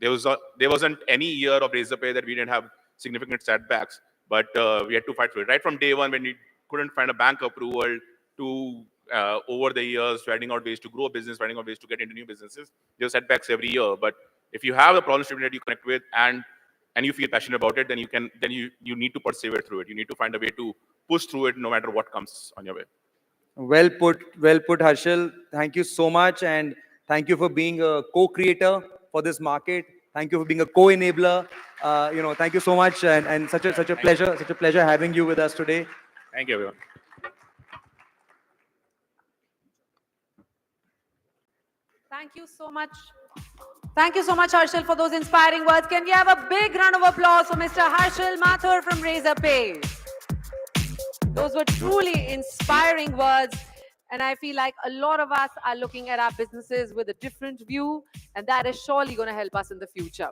wasn't any year of Razer Pay that we didn't have significant setbacks, but we had to fight through it. Right from day one, when we couldn't find a bank approval, to over the years, finding out ways to grow a business, finding out ways to get into new businesses. There are setbacks every year, but if you have a problem statement that you connect with and you feel passionate about it, then you need to persevere through it. You need to find a way to push through it no matter what comes on your way. Well put, Harshal. Thank you so much, and thank you for being a co-creator for this market. Thank you for being a co-enabler. Thank you so much, and such a pleasure having you with us today. Thank you, everyone. Thank you so much. Thank you so much, Harshal, for those inspiring words. Can we have a big round of applause for Mr. Harshal Mathur from Razer Pay? Those were truly inspiring words. And I feel like a lot of us are looking at our businesses with a different view, and that is surely going to help us in the future.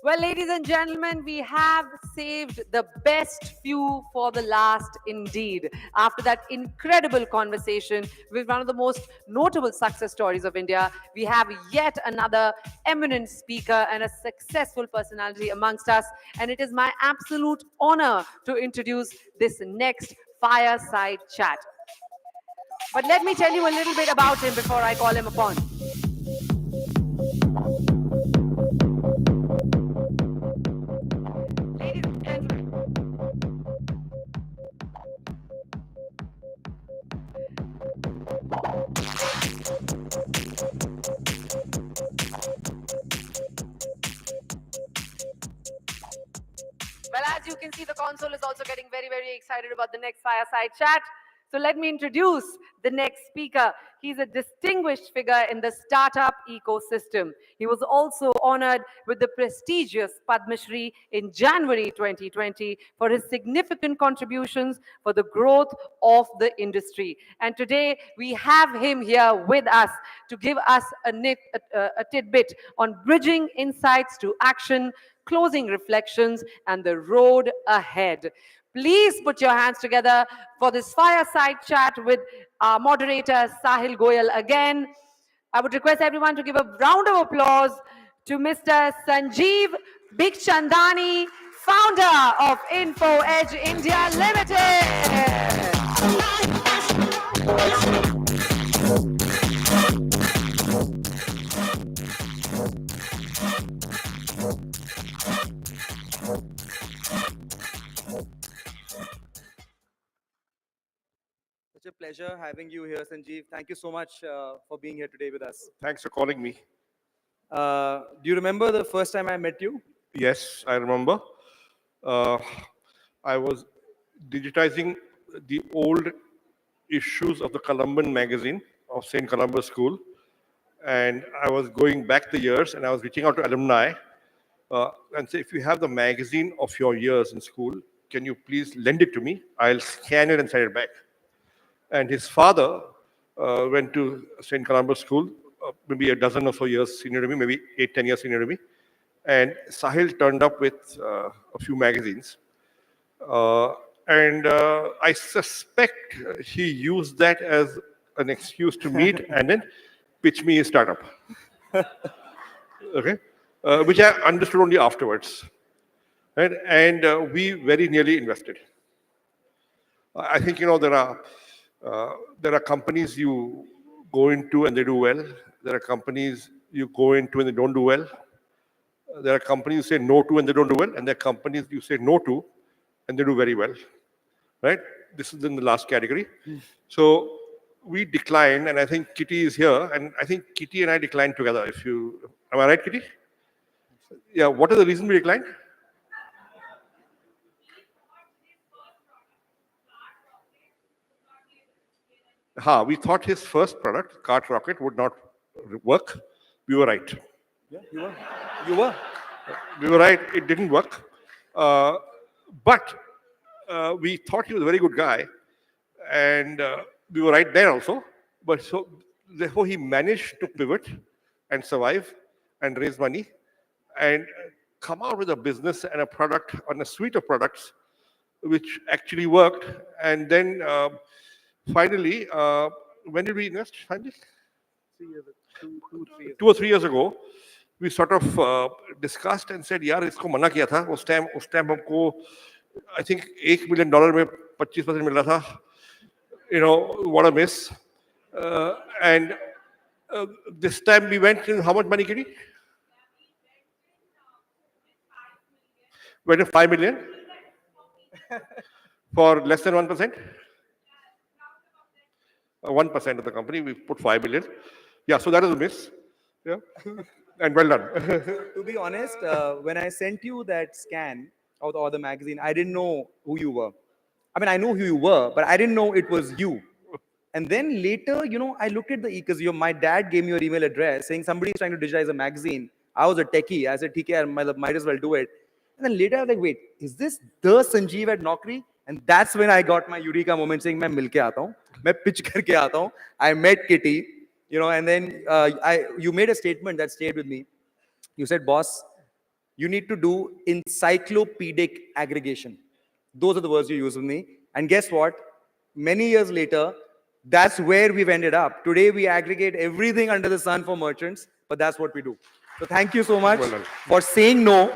Well, ladies and gentlemen, we have saved the best few for the last indeed. After that incredible conversation with one of the most notable success stories of India, we have yet another eminent speaker and a successful personality amongst us. And it is my absolute honor to introduce this next fireside chat. But let me tell you a little bit about him before I call him upon. Well, as you can see, the console is also getting very, very excited about the next fireside chat. So let me introduce the next speaker. He's a distinguished figure in the startup ecosystem. He was also honored with the prestigious Padma Shri in January 2020 for his significant contributions for the growth of the industry. And today we have him here with us to give us a tidbit on bridging insights to action, closing reflections, and the road ahead. Please put your hands together for this fireside chat with our moderator, Sahil Goyal again. I would request everyone to give a round of applause to Mr. Sanjiv Bikhchandani, founder of Info Edge India Limited. Such a pleasure having you here, Sanjeev. Thank you so much for being here today with us. Thanks for calling me. Do you remember the first time I met you? Yes, I remember. I was digitizing the old issues of the Columban magazine of St. Columba's School. And I was going back the years, and I was reaching out to alumni and say, if you have the magazine of your years in school, can you please lend it to me? I'll scan it and send it back. And his father went to St. Columba's School, maybe a dozen or so years senior to me, maybe 8-10 years senior to me. And Sahil turned up with a few magazines. And I suspect he used that as an excuse to meet and then pitch me a startup. Okay, which I understood only afterwards. Right? And we very nearly invested. I think, there are companies you go into and they do well. There are companies you go into and they don't do well. There are companies you say no to and they don't do well. And there are companies you say no to and they do very well. Right? This is in the last category. So we declined, and I think Kitty is here. And I think Kitty and I declined together. Am I right, Kitty? Yeah, what is the reason we declined? We thought his first product, Cart Rocket, would not work. We were right. Yeah, you were. We were right. It didn't work. But we thought he was a very good guy, and we were right there also. But so therefore he managed to pivot and survive and raise money and come out with a business and a product and a suite of products which actually worked. And then finally, when did we invest? Finally, 2 or 3 years ago, we sort of discussed and said, "यार इसको मना किया था उस time हमको I think $1 million में 25% मिल रहा था. You know what a miss." And this time we went in how much money, Kitty? Went to 5 million for less than 1%. 1% of the company, we put 5 million. Yeah, so that is a miss. Yeah, and well done. To be honest, when I sent you that scan of the magazine, I didn't know who you were. I mean, I know who you were, but I didn't know it was you. And then later, you know, I looked at because my dad gave me your email address saying somebody's trying to digitize a magazine. I was a techie. I said, "TK, I might as well do it." And then later I was like, wait, is this the Sanjiv at Naukri? And that's when I got my eureka moment saying, "Main milke aata hu, main pitch karke aata hu." I met Kitty, you know, and then you made a statement that stayed with me. You said, "Boss, you need to do encyclopedic aggregation." Those are the words you use with me. And guess what? Many years later, that's where we've ended up. Today, we aggregate everything under the sun for merchants, but that's what we do. So thank you so much for saying no.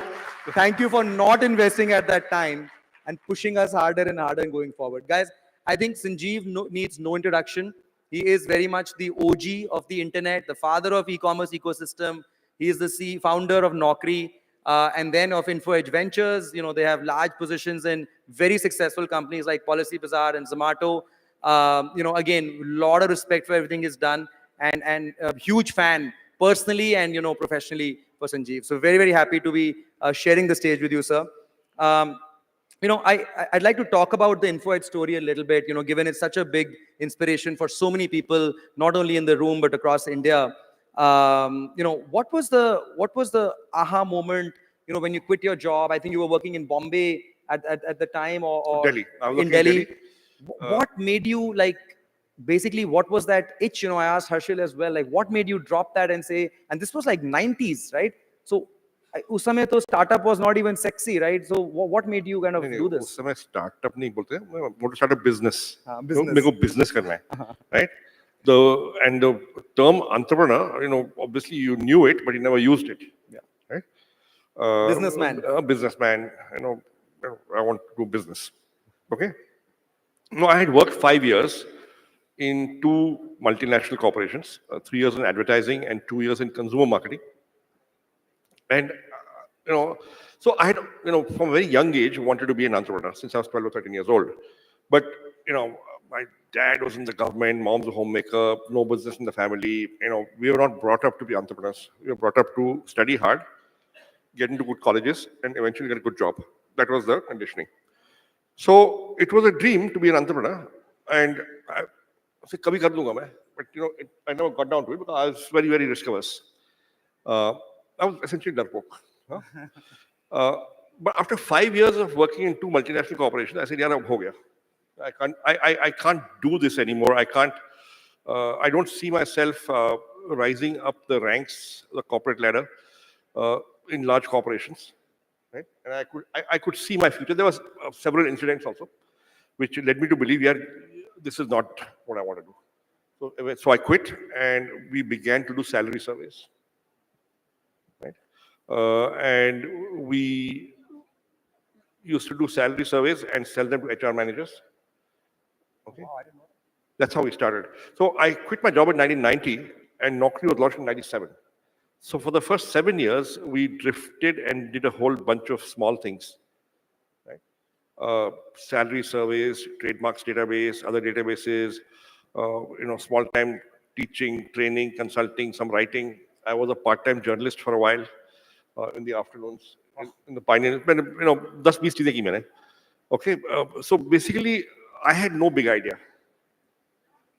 Thank you for not investing at that time and pushing us harder and harder and going forward. Guys, I think Sanjiv needs no introduction. He is very much the OG of the internet, the father of e-commerce ecosystem. He is the founder of Naukri and then of InfoEdge Ventures. You know, they have large positions in very successful companies like Policy Bazaar and Zomato. You know, again, a lot of respect for everything he's done and a huge fan personally and, you know, professionally for Sanjiv. So very, very happy to be sharing the stage with you, sir. You know, I'd like to talk about the InfoEdge story a little bit, you know, given it's such a big inspiration for so many people, not only in the room, but across India. You know, what was the aha moment, you know, when you quit your job? I think you were working in Bombay at the time or Delhi. I was in Delhi. What made you, like, basically, what was that itch? You know, I asked Harshil as well, like, what made you drop that and say, and this was like 90s, right? So, उस समय तो startup was not even sexy, right? So, what made you kind of do this? उस समय startup नहीं बोलते, मैं want to start a business. Business. मेरे को business करना है, right? The term entrepreneur, you know, obviously you knew it, but you never used it. Yeah. Right? Businessman. A businessman, you know, I want to do business. Okay. No, I had worked 5 years in 2 multinational corporations, 3 years in advertising and 2 years in consumer marketing. And, you know, so I had, you know, from a very young age, wanted to be an entrepreneur since I was 12 or 13 years old. But, you know, my dad was in the government, mom's a homemaker, no business in the family. You know, we were not brought up to be entrepreneurs. We were brought up to study hard, get into good colleges, and eventually get a good job. That was the conditioning. So it was a dream to be an entrepreneur, and I said, "Kabhi kar dunga main." But you know, I never got down to it because I was very, very risk averse. I was essentially darpok. But after 5 years of working in 2 multinational corporations, I said, "Yeah, ho gaya. I can't do this anymore. I can't. I don't see myself rising up the ranks, the corporate ladder, in large corporations." Right? And I could see my future. There was several incidents also, which led me to believe, yeah, this is not what I want to do. So I quit, and we began to do salary surveys. Right? And we used to do salary surveys and sell them to HR managers. Okay. Oh, I didn't know. That's how we started. So I quit my job in 1990, and Naukri was launched in 97. So for the first 7 years, we drifted and did a whole bunch of small things, right? Salary surveys, trademarks database, other databases, you know, small-time teaching, training, consulting, some writing. I was a part-time journalist for a while in the afternoons in the Pioneer. You know, 10-20 चीजें की मैंने. Okay, so basically, I had no big idea,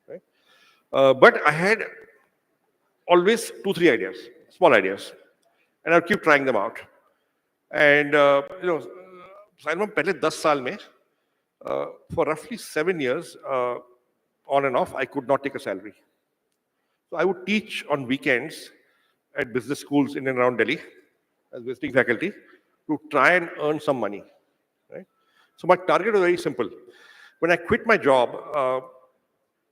right? But I had always 2-3 ideas. Small ideas, and I'll keep trying them out. And you know, Simon पहले 10 साल में For roughly 7 years, on and off, I could not take a salary. So I would teach on weekends at business schools in and around Delhi as visiting faculty to try and earn some money. Right? So my target was very simple. When I quit my job,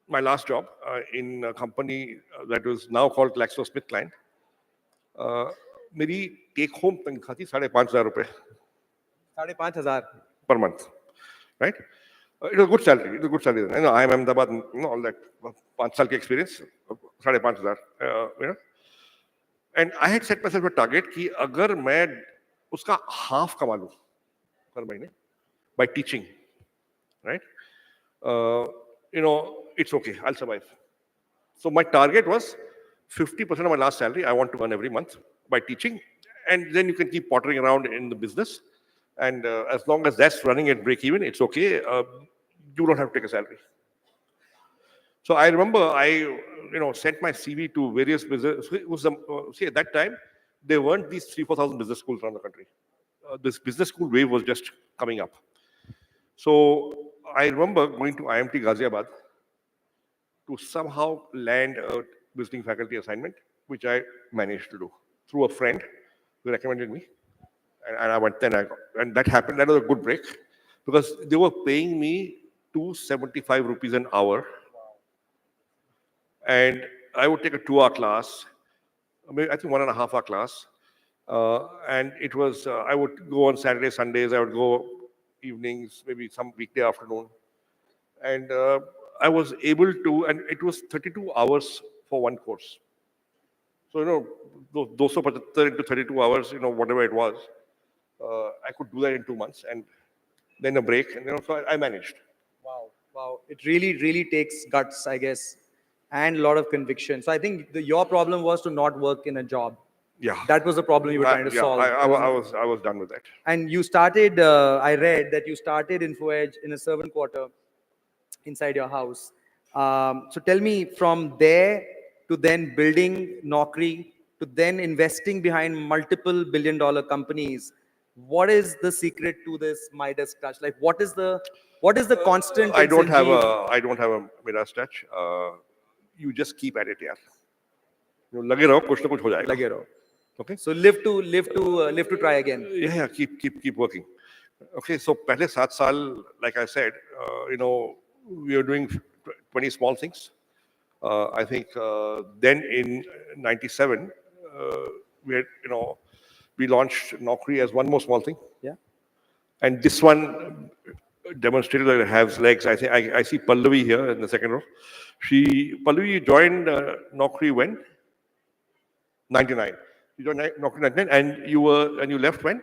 my last job in a company that was now called GlaxoSmithKline, मेरी take home तनख्वाह थी 5,500 रुपए 5,500 per month, right? It was a good salary. It was a good salary. I know I am Ahmedabad, all that 5 साल के experience, 5,500, you know. And I had set myself a target कि अगर मैं उसका half कमा लूँ per महीने by teaching, right? You know, it's okay. I'll survive. So my target was 50% of my last salary I want to earn every month by teaching, and then you can keep pottering around in the business. And as long as that's running at break even, it's okay. You don't have to take a salary. So I remember I, sent my CV to various business. See, at that time, there weren't these 3,000-4,000 business schools around the country. This business school wave was just coming up. So I remember going to IMT Ghaziabad to somehow land a visiting faculty assignment, which I managed to do through a friend who recommended me. And I went there, and that happened. That was a good break because they were paying me 275 rupees an hour. And I would take a 2-hour class, I think 1.5-hour class. And it was, I would go on Saturdays, Sundays, I would go evenings, maybe some weekday afternoon. And I was able to, and it was 32 hours for one course. So, 275 into 32 hours, whatever it was, I could do that in 2 months and then a break. And, so I managed. Wow, wow. It really, really takes guts, I guess, and a lot of conviction. So I think your problem was to not work in a job. Yeah. That was the problem you were trying to solve. I was done with that. And you started, I read that you started InfoEdge in a servant quarter inside your house. So tell me, from there to then building Naukri, to then investing behind multiple billion-dollar companies, what is the secret to this Midas touch? Like, what is the constant? I don't have a Midas touch. You just keep at it, yaar. लगे रहो, कुछ ना कुछ हो जाएगा. लगे रहो. Okay. So live to try again. Yeah, keep working. Okay, so पहले 7 साल, like I said, we were doing 20 small things. I think then in 97, we had, we launched Naukri as one more small thing. Yeah. And this one demonstrated that it has legs. I think I see Pallavi here in the second row. Pallavi joined Naukri when? 99. You joined Naukri 99, and you left when?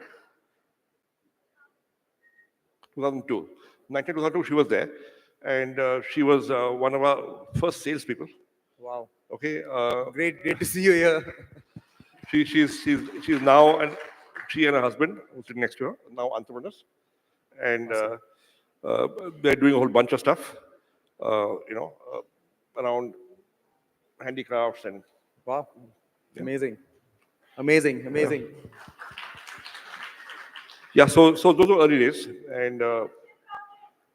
2002. 2002, she was there, and she was one of our first salespeople. Wow. Okay. Great to see you here. She's now, and she and her husband, who's sitting next to her, now entrepreneurs, and they're doing a whole bunch of stuff, around handicrafts and. Wow. Amazing. Amazing. Yeah, so those were early days, and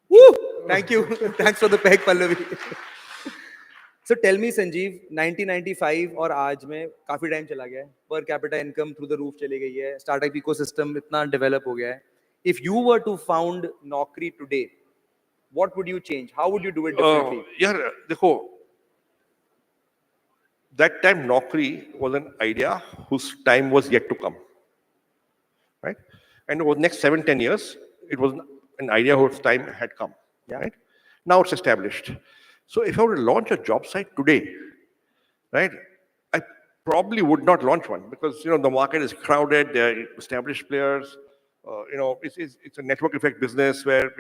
woo! Thank you. Thanks for the peg, Pallavi. So tell me, Sanjeev, 1995 और आज में काफी time चला गया है. Per capita income through the roof चली गई है. Startup ecosystem इतना develop हो गया है. If you were to found Naukri today, what would you change? How would you do it differently? Yeah, देखो. That time, Naukri was an idea whose time was yet to come, right? And over the next 7-10 years, it was an idea whose time had come, right? Now it's established. So if I were to launch a job site today, right, I probably would not launch one because, the market is crowded, there are established players, it's a network effect business where,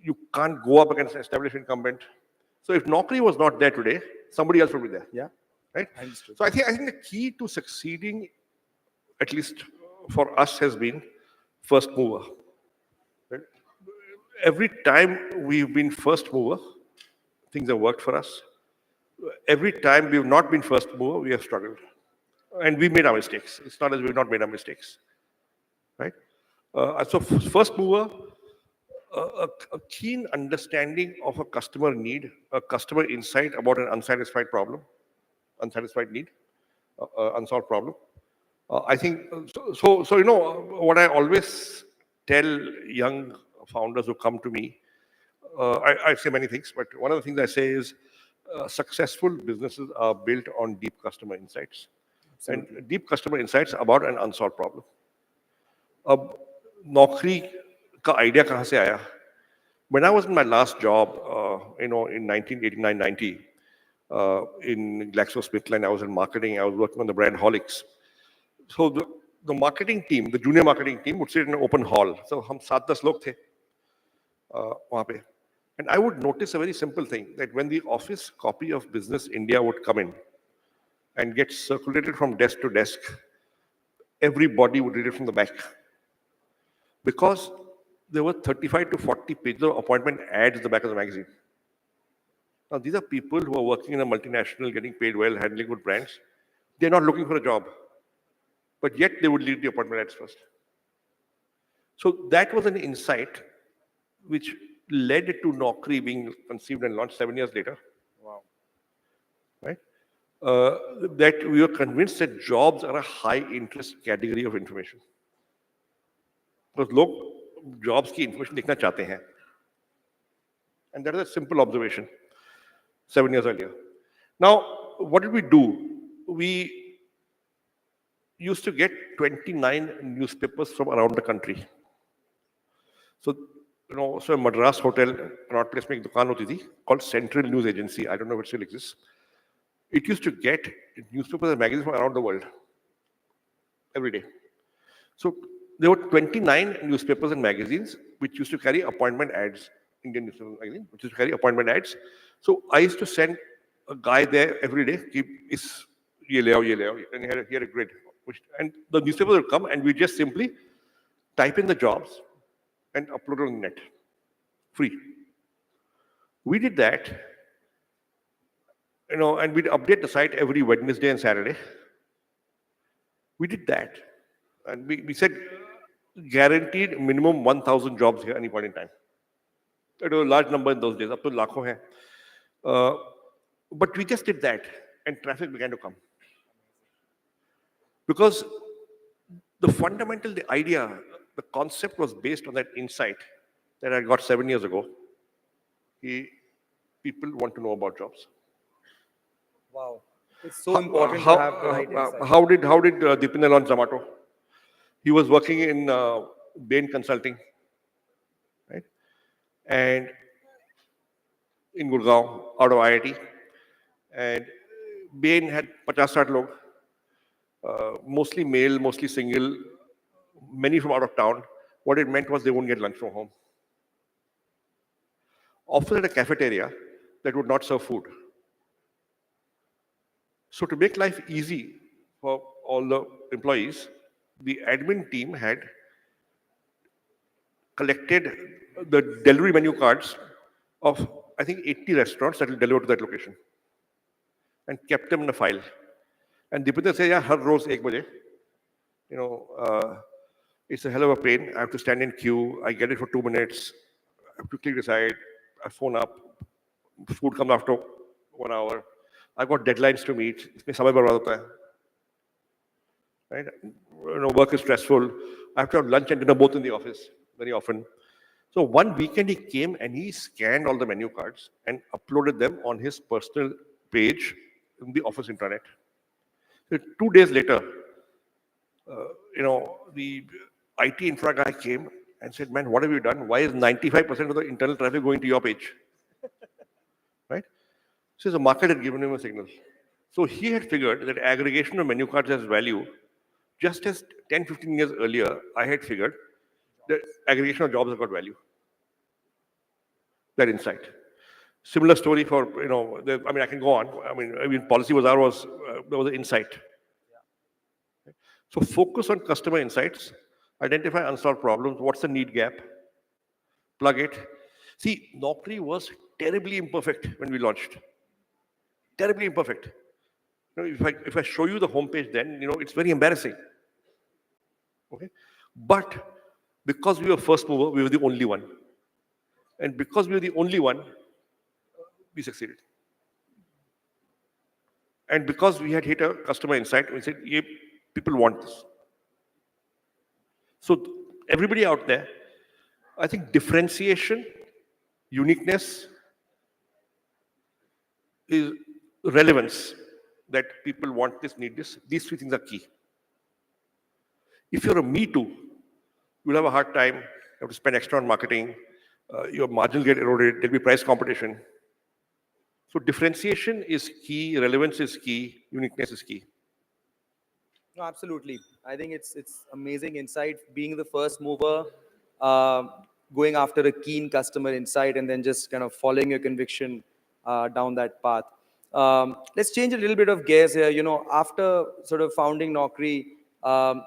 you can't go up against an established incumbent. So if Naukri was not there today, somebody else would be there. Yeah. Right? I understood. So I think the key to succeeding, at least for us, has been first mover. Right? Every time we've been first mover, things have worked for us. Every time we've not been first mover, we have struggled. And we made our mistakes. It's not as we've not made our mistakes. Right? So first mover, a keen understanding of a customer need, a customer insight about an unsatisfied problem, unsatisfied need, unsolved problem. I think, you know, what I always tell young founders who come to me, I say many things, but one of the things I say is successful businesses are built on deep customer insights. Absolutely. And deep customer insights about an unsolved problem. अब नौकरी का idea कहाँ से आया? When I was in my last job, you know, in 1989-90, in GlaxoSmithKline, I was in marketing. I was working on the brand Horlicks. So the marketing team, the junior marketing team, would sit in an open hall. So हम 7-10 लोग थे वहाँ पे. And I would notice a very simple thing, that when the office copy of Business India would come in and get circulated from desk to desk, everybody would read it from the back. Because there were 35 to 40 pages of appointment ads at the back of the magazine. Now, these are people who are working in a multinational, getting paid well, handling good brands. They're not looking for a job. But yet they would read the appointment ads first. So that was an insight which led to Naukri being conceived and launched 7 years later. Wow. Right? That we were convinced that jobs are a high interest category of information. Because लोग jobs की information देखना चाहते हैं. And that is a simple observation 7 years earlier. Now, what did we do? We used to get 29 newspapers from around the country. So, you know, so a Madras hotel, Connaught Place में एक दुकान होती थी called Central News Agency. I don't know if it still exists. It used to get newspapers and magazines from around the world every day. So there were 29 newspapers and magazines which used to carry appointment ads. Indian newspaper magazine, which used to carry appointment ads. So I used to send a guy there every day. Ye le aao, and he had a grid. And the newspaper would come, and we just simply type in the jobs and upload it on the net, free. We did that, you know, and we'd update the site every Wednesday and Saturday. We did that, and we said guaranteed minimum 1,000 jobs here at any point in time. It was a large number in those days, up to लाखों हैं. But we just did that, and traffic began to come. Because the idea, the concept was based on that insight that I got 7 years ago. People want to know about jobs. Wow. It's so important to have the right insight. How did Deepinder launch Zomato? He was working in Bain Consulting, right? And in Gurgaon, out of IIT. And Bain had 50-60 log, mostly male, mostly single, many from out of town. What it meant was they wouldn't get lunch from home. Often at a cafeteria that would not serve food. So to make life easy for all the employees, the admin team had collected the delivery menu cards of, I think, 80 restaurants that will deliver to that location and kept them in a file. And Deepinder said, yeah, har roz 1 baje, you know, it's a hell of a pain. I have to stand in queue. I get it for 2 minutes. I have to quickly decide. I phone up. Food comes after 1 hour. I've got deadlines to meet. Isme samay barbaad hota hai. Right? You know, work is stressful. I have to have lunch and dinner both in the office very often. So one weekend he came and he scanned all the menu cards and uploaded them on his personal page in the office intranet. So 2 days later, you know, the IT infra guy came and said, man, what have you done? Why is 95% of the internal traffic going to your page? Right? So the market had given him a signal. So he had figured that aggregation of menu cards has value, just as 10, 15 years earlier, I had figured that aggregation of jobs have got value. That insight. Similar story for, you know, I mean, I can go on. I mean, Policy Bazaar was, there was an insight. So focus on customer insights, identify unsolved problems, what's the need gap, plug it. See, Naukri was terribly imperfect when we launched. Terribly imperfect. You know, if I show you the homepage then, you know, it's very embarrassing. Okay? But because we were first mover, we were the only one. And because we were the only one, we succeeded. And because we had hit a customer insight, we said, yeah, people want this. So everybody out there, I think differentiation, uniqueness, is relevance, that people want this, need this. These three things are key. If you're a me too, you'll have a hard time. You have to spend extra on marketing. Your margin will get eroded. There'll be price competition. So differentiation is key, relevance is key, uniqueness is key. No, absolutely. I think it's amazing insight, being the first mover, going after a keen customer insight, and then just kind of following your conviction down that path. Let's change a little bit of gears here. You know, after sort of founding Naukri,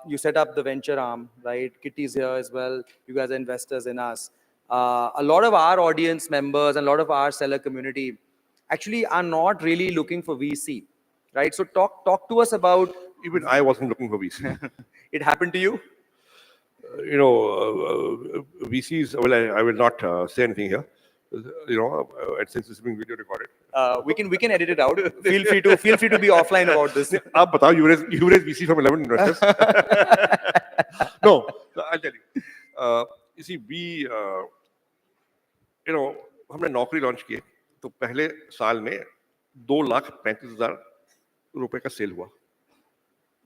you set up the venture arm, right? Kitty's here as well. You guys are investors in us. A lot of our audience members and a lot of our seller community actually are not really looking for VC, right? So talk to us about. Even I wasn't looking for VC. It happened to you? VCs, well, I will not say anything here. And since this is being video recorded. We can edit it out. Feel free to be offline about this. आप बताओ, you raise VC from 11 investors. No, I'll tell you. You see, we, हमने नौकरी launch की तो पहले साल में 2,35,000 रुपए का सेल हुआ.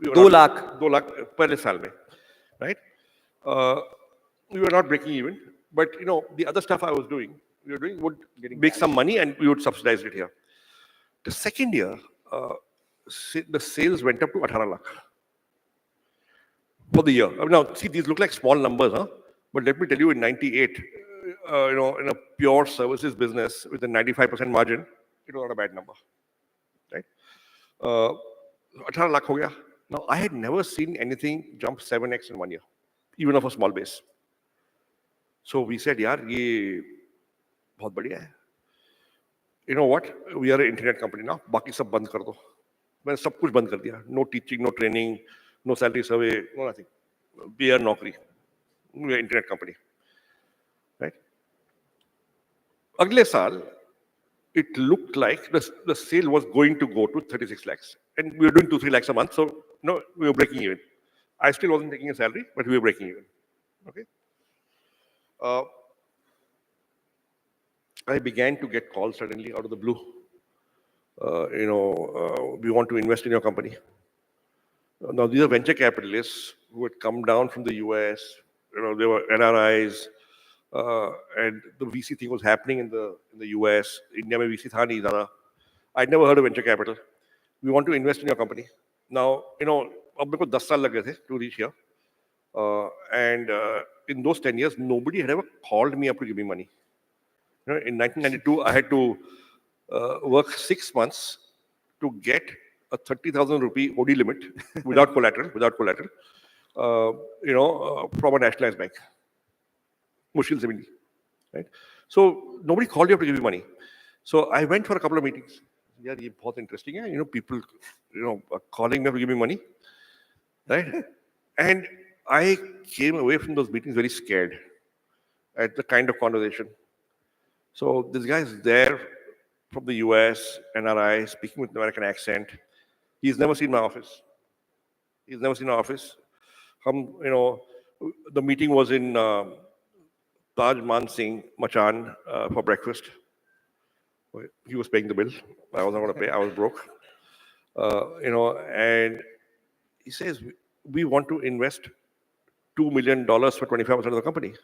2 lakh पहले साल में, right? We were not breaking even, but the other stuff I was doing, would make some money and we would subsidize it here. The second year, the sales went up to 18 lakh for the year. Now, see, these look like small numbers, huh? But let me tell you, in 98, in a pure services business with a 95% margin, it was not a bad number, right? 18 lakh ho gaya. Now, I had never seen anything jump 7x in 1 year, even of a small base. So we said, yaar, ye bahut badhiya hai. You know what? We are an internet company now. Baki sab band kar do. Maine sab kuch band kar diya. No teaching, no training, no salary survey, no nothing. We are Naukri. We are an internet company, right? Agle saal, it looked like the sale was going to go to 36 lakhs. And we were doing 2-3 lakhs a month, so we were breaking even. I still wasn't taking a salary, but we were breaking even. Okay. I began to get calls suddenly out of the blue. We want to invest in your company. Now, these are venture capitalists who had come down from the US. They were NRIs, and the VC thing was happening in the US. India mein VC tha nahi zyada. I'd never heard of venture capital. We want to invest in your company. Now, ab meko 10 saal lag gaye the to reach here. And in those 10 years, nobody had ever called me up to give me money. In 1992, I had to work 6 months to get a 30,000 rupee OD limit without collateral, from a nationalized bank. Mushkil se bhi nahi, right? So nobody called you up to give you money. So I went for a couple of meetings. Yeah, ye bahut interesting hai. People, are calling me up to give me money, right? And I came away from those meetings very scared at the kind of conversation. So this guy is there from the US, NRI, speaking with an American accent. He's never seen my office. He's never seen our office. The meeting was in Taj Man Singh Machan for breakfast. He was paying the bill. I was not going to pay. I was broke. And he says, we want to invest $2 million for 25% of the company.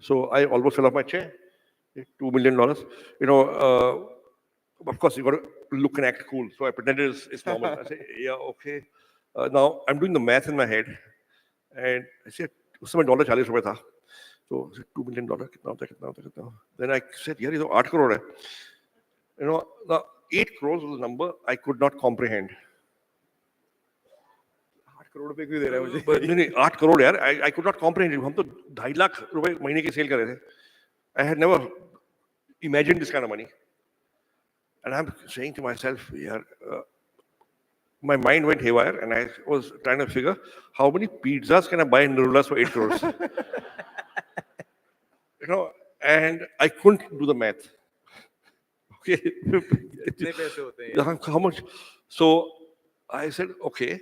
So I almost fell off my chair. $2 million. Of course, you got to look and act cool. So I pretended it's normal. I say, yeah, okay. Now I'm doing the math in my head, and I said, "Usme $40 tha." So $2 million. Kitna? Then I said, "Yeah, this is 8 crore hai." Now 8 crores was a number I could not comprehend. 8 crore रुपए क्यों दे रहा है मुझे? नहीं 8 crore यार. I could not comprehend it. हम तो 2.5 lakh रुपए महीने की सेल कर रहे थे. I had never imagined this kind of money. And I'm saying to myself, yeah, my mind went haywire, and I was trying to figure how many pizzas can I buy in Nirula's for 8 crores. and I couldn't do the math. Okay. How much? So I said, okay,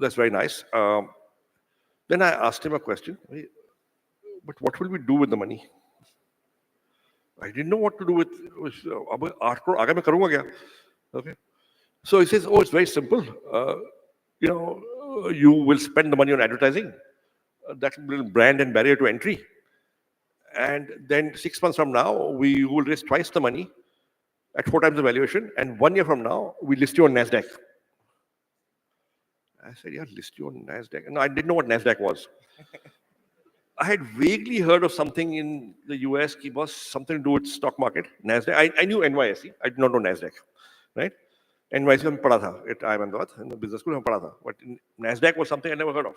that's very nice. Then I asked him a question, but what will we do with the money? I didn't know what to do with अब 8 crore आगे मैं करूँगा क्या? Okay. So he says, oh, it's very simple. You will spend the money on advertising. That will brand and barrier to entry. And then 6 months from now, we will raise twice the money at 4 times the valuation. And 1 year from now, we list you on NASDAQ. I said, yeah, list you on NASDAQ. No, I didn't know what NASDAQ was. I had vaguely heard of something in the US, it was something to do with stock market, NASDAQ. I knew NYSE, I did not know NASDAQ, right? NYSE में पढ़ा था at IIM Ahmedabad, in the business school में पढ़ा था, but NASDAQ was something I never heard of,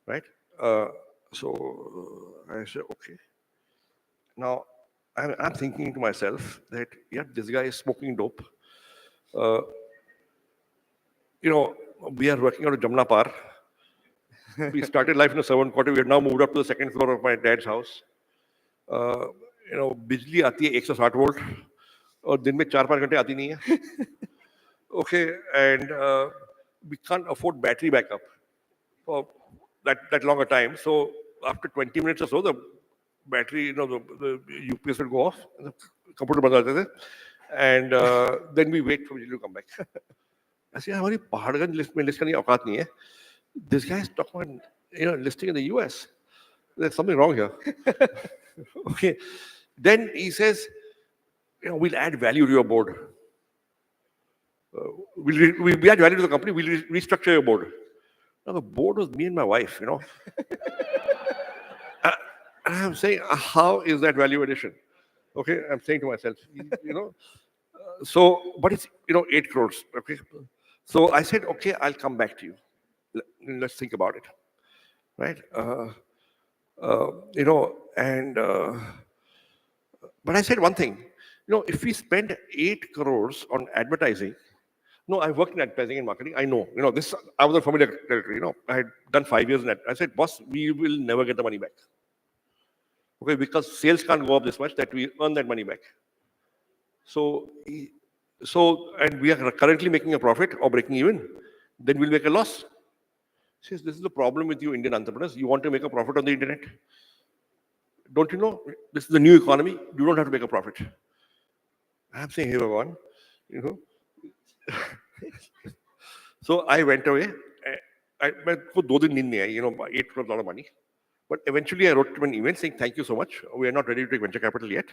right? So I said, okay. Now I'm thinking to myself that, yeah, this guy is smoking dope. We are working out of Jamna Par. We started life in a servant quarter. We have now moved up to the second floor of my dad's house. बिजली आती है 160 volt और दिन में 4-5 घंटे आती नहीं है. Okay, and we can't afford battery backup for that longer time. So after 20 minutes or so, the battery, the UPS will go off, the computer बंद हो जाते थे, and then we wait for Vijay to come back. ऐसे हमारी Paharganj list में list करने की औकात नहीं है. This guy is talking about listing in the US. There's something wrong here. Okay. Then he says, we'll add value to your board. We'll add value to the company. We'll restructure your board. Now the board was me and my wife. I'm saying, how is that value addition? Okay, I'm saying to myself, So, but it's 8 crores. Okay, so I said, okay, I'll come back to you. Let's think about it, right? But I said one thing, if we spend 8 crores on advertising, no, I've worked in advertising and marketing. I know, this, I was a familiar territory, I had done 5 years in that. I said, boss, we will never get the money back. Okay, because sales can't go up this much that we earn that money back. So, and we are currently making a profit or breaking even, then we'll make a loss. He says, this is the problem with you Indian entrepreneurs. You want to make a profit on the internet. Don't you know? This is the new economy. You don't have to make a profit. I'm saying, hey, Bhagwan, So I went away. I 2 दिन नींद नहीं आई, 8 crores, a lot of money. But eventually I wrote him an email saying, thank you so much. We are not ready to take venture capital yet.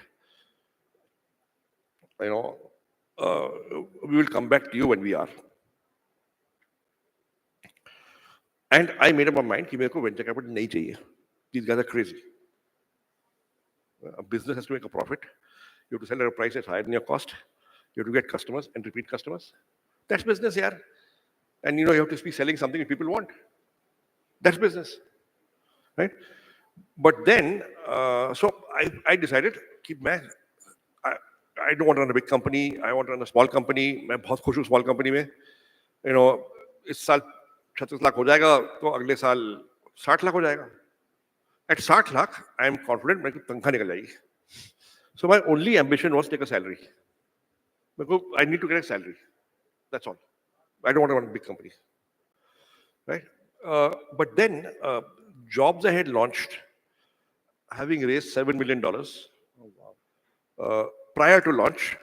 We will come back to you when we are. And I made up my mind कि मेरे को venture capital नहीं चाहिए. These guys are crazy. A business has to make a profit. You have to sell at a price that's higher than your cost. You have to get customers and repeat customers. That's business, yeah. And you have to be selling something that people want. That's business, right? But then, so I decided, I don't want to run a big company. I want to run a small company. मैं बहुत खुश हूँ small company में. इस साल 36 लाख हो जाएगा तो अगले साल 60 लाख हो जाएगा. At 60 lakh, I am confident मेरी तनख्वाह निकल जाएगी. So my only ambition was to take a salary. I need to get a salary. That's all. I don't want to run a big company, right? But then Jobs I had launched, having raised $7 million prior to launch,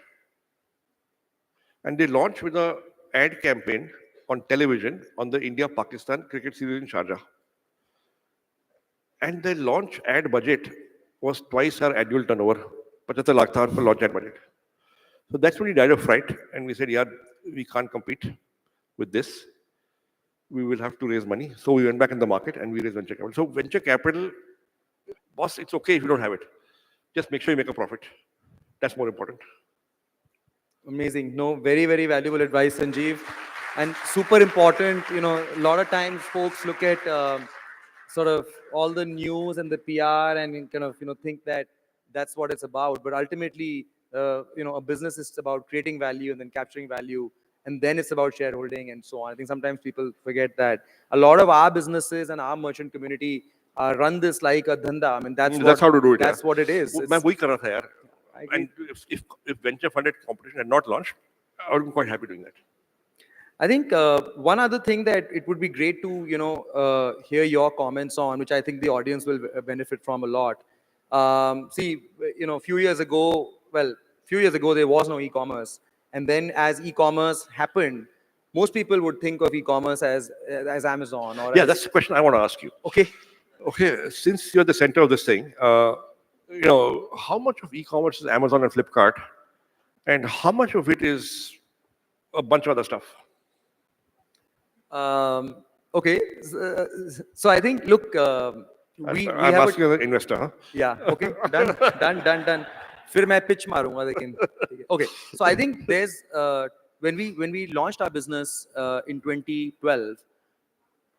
and they launched with an ad campaign on television on the India-Pakistan cricket series in Sharjah. And the launch ad budget was twice our annual turnover. 75 lakh tha for launch ad budget. So that's when we died of fright, and we said, yeah, we can't compete with this. We will have to raise money. So we went back in the market and we raised venture capital. So venture capital, boss, it's okay if you don't have it. Just make sure you make a profit. That's more important. Amazing. No, very, very valuable advice, Sanjiv. And super important, a lot of times folks look at sort of all the news and the PR and kind of, think that that's what it's about. But ultimately, a business is about creating value and then capturing value. And then it's about shareholding and so on. I think sometimes people forget that a lot of our businesses and our merchant community run this like a dhanda. I mean, that's how to do it. That's what it is. मैं वही कर रहा था यार. And if venture funded competition had not launched, I would be quite happy doing that. I think one other thing that it would be great to hear your comments on, which I think the audience will benefit from a lot. See, a few years ago there was no e-commerce, and then as e-commerce happened, most people would think of e-commerce as Amazon or That's the question I want to ask you. Okay, since you're the center of this thing, how much of e-commerce is Amazon and Flipkart, and how much of it is a bunch of other stuff? Okay, so I think, look, I'm asking as an investor, huh? Yeah, okay, done. फिर मैं pitch मारूंगा लेकिन. Okay, so I think there's when we launched our business in 2012,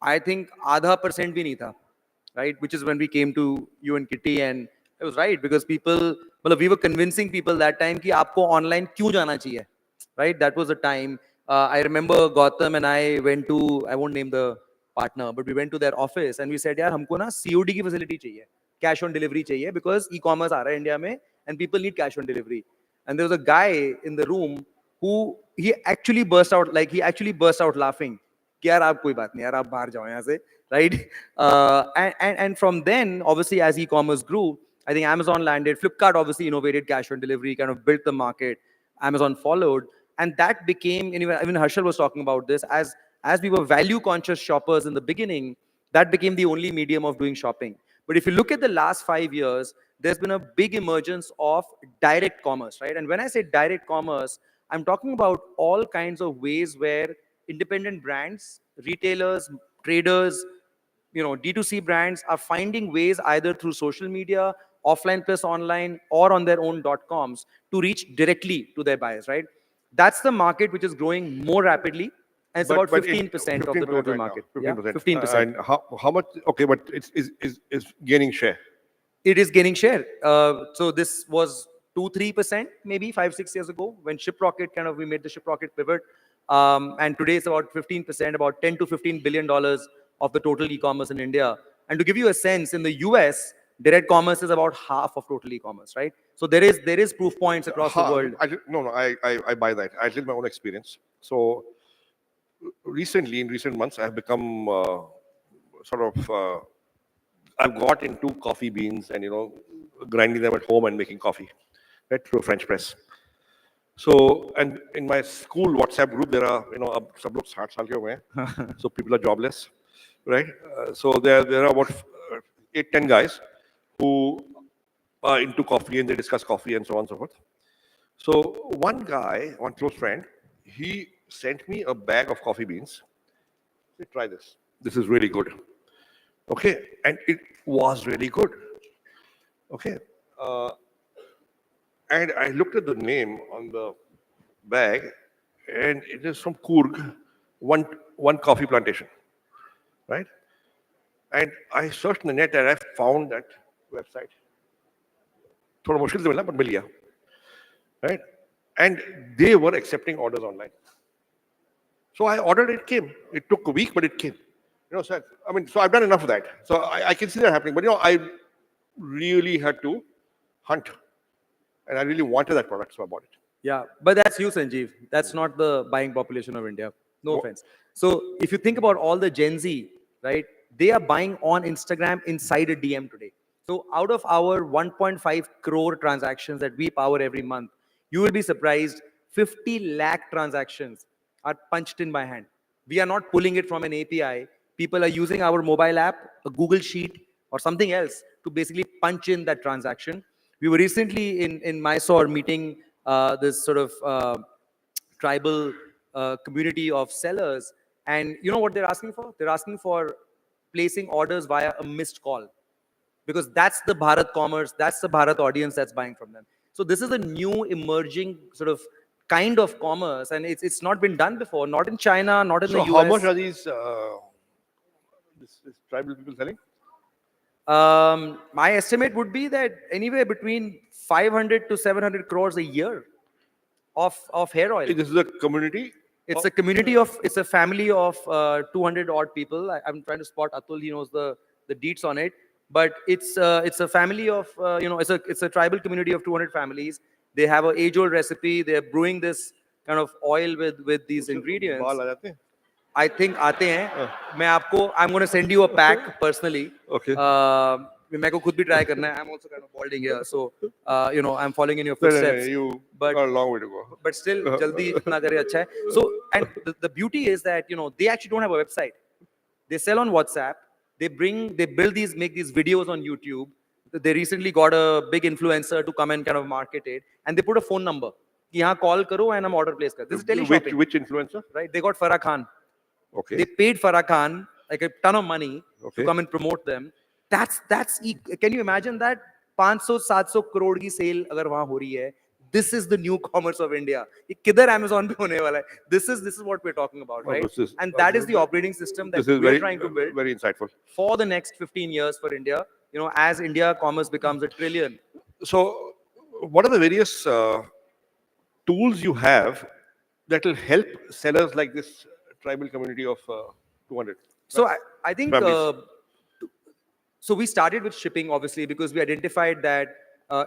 I think आधा % भी नहीं था, right? Which is when we came to you and Kitty, and it was right because we were convincing people that time कि आपको online क्यों जाना चाहिए, right? That was the time. I remember Gautam and I went to, I won't name the partner, but we went to their office and we said, यार हमको ना COD की facility चाहिए, cash on delivery चाहिए, because e-commerce आ रहा है India में and people need cash on delivery. And there was a guy in the room who he actually burst out laughing. कि यार आप कोई बात नहीं, यार आप बाहर जाओ यहाँ से, right? And from then, obviously, as e-commerce grew, I think Amazon landed. Flipkart obviously innovated cash on delivery, kind of built the market. Amazon followed. And that became, even Harshal was talking about this, as we were value-conscious shoppers in the beginning, that became the only medium of doing shopping. But if you look at the last 5 years, there's been a big emergence of direct commerce, right? And when I say direct commerce, I'm talking about all kinds of ways where independent brands, retailers, traders, D2C brands are finding ways either through social media, offline plus online, or on their own .coms to reach directly to their buyers, right? That's the market which is growing more rapidly. And it's about 15% of the total right market. now, 15%. Yeah, 15%. And how much? Okay, but it's gaining share. It is gaining share. So this was 2-3% maybe 5-6 years ago when Shiprocket we made the Shiprocket pivot. And today it's about 15%, about $10 to $15 billion of the total e-commerce in India. And to give you a sense, in the US, direct commerce is about half of total e-commerce, right? So there is proof points across the world. I buy that. I did my own experience. So recently, in recent months, I've become I've got into coffee beans and grinding them at home and making coffee, right, through a French press. So, and in my school WhatsApp group, there are सब लोग 60 साल के हो गए, so people are jobless, right? So there are about 8-10 guys who are into coffee and they discuss coffee and so on and so forth. So one guy, one close friend, he sent me a bag of coffee beans. Say, try this. This is really good. Okay, and it was really good. Okay, and I looked at the name on the bag, and it is from Coorg, one coffee plantation, right? And I searched in the net and I found that website. थोड़ा मुश्किल से मिला, but मिल गया, right? And they were accepting orders online. So I ordered, it came. It took a week, but it came. So I've done enough of that. So I can see that happening. But I really had to hunt, and I really wanted that product, so I bought it. Yeah, but that's you, Sanjiv. That's not the buying population of India. No offense. So if you think about all the Gen Z, right, they are buying on Instagram inside a DM today. So out of our 1.5 crore transactions that we power every month, you will be surprised 50 lakh transactions are punched in by hand. We are not pulling it from an API. People are using our mobile app, a Google Sheet, or something else to basically punch in that transaction. We were recently in Mysore meeting this sort of tribal community of sellers. And you know what they're asking for? They're asking for placing orders via a missed call. Because that's the Bharat commerce, that's the Bharat audience that's buying from them. So this is a new emerging sort of kind of commerce, and it's not been done before, not in China, not in the US. So how much are these this tribal people selling? My estimate would be that anywhere between 500 to 700 crores a year of hair oil. This is a community? It's a community it's a family of 200 odd people. I'm trying to spot Atul, he knows the deets on it. but it's a family of it's a tribal community of 200 families. They have an age-old recipe. They're brewing this kind of oil with these ingredients. बाल आ जाते हैं? I think आते हैं. मैं आपको I'm going to send you a pack personally. Okay. मेरे को खुद भी try करना है. I'm also kind of balding here, so I'm following in your No, footsteps. you but got a long way to go. But still, jaldi itna kare acha hai. So, and the beauty is that they actually don't have a website. They sell on WhatsApp. They make these videos on YouTube. They recently got a big influencer to come and kind of market it, and they put a phone number. कि यहाँ call करो and हम order place कर. This is teleshopping. Which influencer? Right? They got Farah Khan. Okay. They paid Farah Khan like a ton of money to come and promote them. Can you imagine that? 500-700 crore की sale अगर वहाँ हो रही है. This is the new commerce of India. ये किधर Amazon पे होने वाला है? This is what we're talking about, right? And that is the operating system that we're trying to build. Very insightful. For the next 15 years for India, as India commerce becomes $1 trillion. So, what are the various tools you have that will help sellers like this tribal community of 200? So I think, families? so we started with shipping, obviously, because we identified that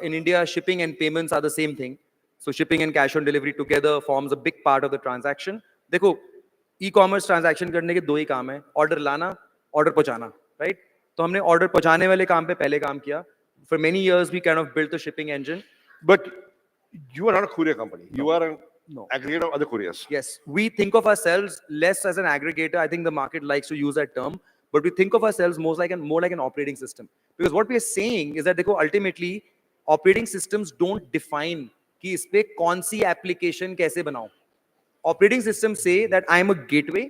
in India, shipping and payments are the same thing. So shipping and cash on delivery together forms a big part of the transaction. देखो, e-commerce transaction करने के दो ही काम हैं, order लाना, order पहुंचाना, right? तो हमने order पहुंचाने वाले काम पे पहले काम किया. For many years, we kind of built the shipping engine. But you are not a courier company. You are an aggregator of other couriers. Yes, we think of ourselves less as an aggregator. I think the market likes to use that term, but we think of ourselves more like an operating system. Because what we are saying is that ultimately, operating systems don't define कि इस पे कौन सी application कैसे बनाओ. Operating systems say that I am a gateway.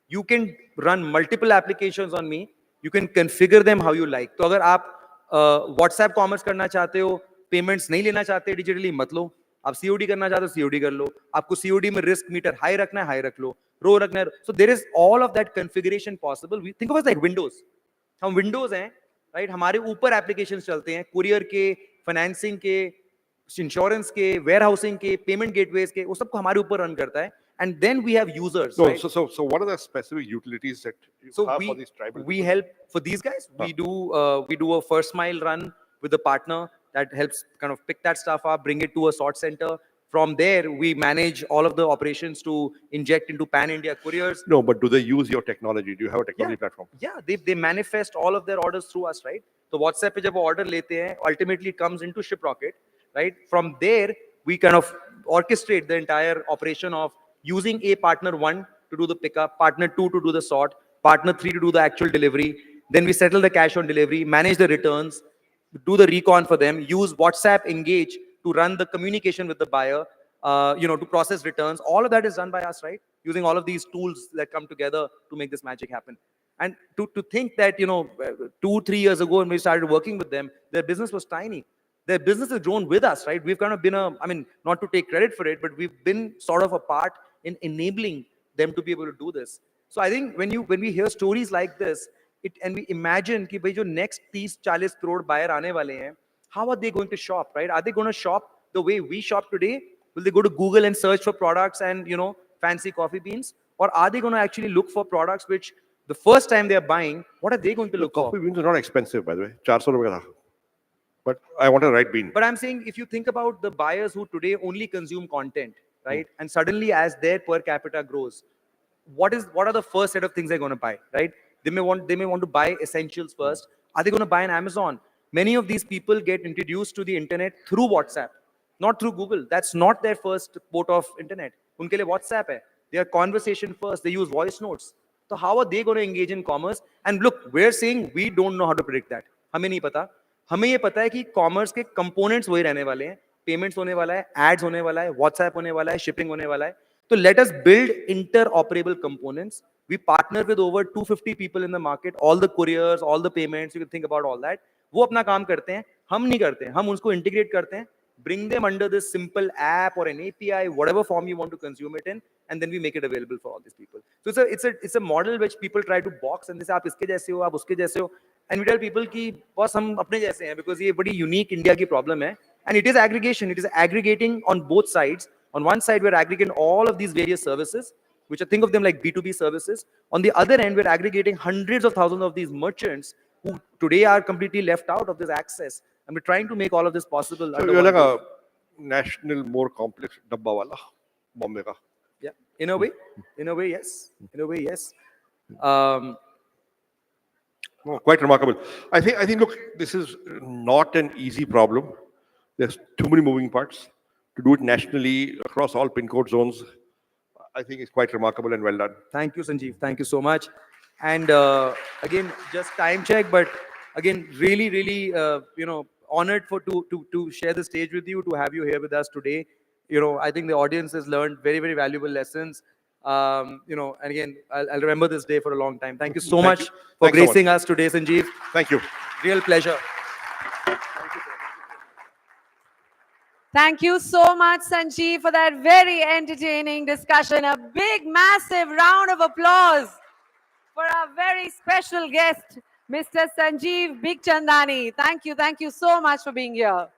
You can run multiple applications on me. You can configure them how you like. तो अगर आप WhatsApp commerce करना चाहते हो, payments नहीं लेना चाहते digitally मत लो. आप COD करना चाहते हो COD कर लो. आपको COD में risk meter high रखना है high रख लो. Low रखना है. So there is all of that configuration possible. We think of us like Windows. हम Windows हैं, right? हमारे ऊपर applications चलते हैं, courier के, financing के, insurance के, warehousing के, payment gateways के, वो सब को हमारे ऊपर run करता है. And then we have users. No, right? so what are the specific utilities that you have for these tribal? We help for these guys. We do a first mile run with a partner that helps kind of pick that stuff up, bring it to a sort center. From there, we manage all of the operations to inject into pan-India couriers. No, but do they use your technology? Do you have a technology platform? Yeah, they manifest all of their orders through us, right? So WhatsApp पे जब वो order लेते हैं, ultimately it comes into Shiprocket, right? From there, we kind of orchestrate the entire operation of using a partner 1 to do the pickup, partner 2 to do the sort, partner 3 to do the actual delivery. Then we settle the cash on delivery, manage the returns, do the recon for them, use WhatsApp Engage to run the communication with the buyer, to process returns. All of that is done by us, right? Using all of these tools that come together to make this magic happen. And to think that, 2-3 years ago when we started working with them, their business was tiny. Their business has grown with us, right? We've kind of been not to take credit for it, but we've been sort of a part in enabling them to be able to do this. So I think when we hear stories like this, and we imagine कि भाई जो next 30-40 crore buyer आने वाले हैं, how are they going to shop, right? Are they going to shop the way we shop today? Will they go to Google and search for products and fancy coffee beans, or are they going to actually look for products which the first time they are buying, what are they going to look for? Coffee beans are not expensive, by the way. 400 rupees ka tha. But I want a right bean. But I'm saying if you think about the buyers who today only consume content, right? And suddenly as their per capita grows, what are the first set of things they're going to buy, right? They may want to buy essentials first. Are they going to buy on Amazon? Many of these people get introduced to the internet through WhatsApp, not through Google. That's not their first port of internet. Unke liye WhatsApp hai. They are conversation first. They use voice notes. So how are they going to engage in commerce? And look, we're saying we don't know how to predict that. हमें नहीं पता. हमें ये पता है कि commerce के components वही रहने वाले हैं. Payments होने वाला है, ads होने वाला है, WhatsApp होने वाला है, shipping होने वाला है. So let us build interoperable components. We partner with over 250 people in the market, all the couriers, all the payments, you can think about all that. वो अपना काम करते हैं, हम नहीं करते हैं, हम उसको integrate करते हैं, bring them under this simple app or an API, whatever form you want to consume it in, and then we make it available for all these people. So it's a model which people try to box and they say, आप इसके जैसे हो, आप उसके जैसे हो, and we tell people कि बस हम अपने जैसे हैं, because ये बड़ी unique India की problem है, and it is aggregation. It is aggregating on both sides. On one side, we're aggregating all of these various services, which I think of them like B2B services. On the other end, we're aggregating hundreds of thousands of these merchants who today are completely left out of this access. And we're trying to make all of this possible. So under you're one like roof. a national, more complex dabba wala, Bombay ka. Yeah, in a way, yes. In a way, yes. No, quite remarkable. I think, look, this is not an easy problem. There's too many moving parts. To do it nationally across all pin code zones, I think it's quite remarkable and well done. Thank you, Sanjiv. Thank you so much. And again, just time check, but again, really, really, honored to share the stage with you, to have you here with us today. I think the audience has learned very, very valuable lessons. And again, I'll remember this day for a long time. Thank you so much for Thanks so gracing much. us today, Sanjiv. Thank you. Real pleasure. Thank you so much, Sanjiv, for that very entertaining discussion. A big, massive round of applause for our very special guest, Mr. Sanjiv Bikhchandani. Thank you so much for being here.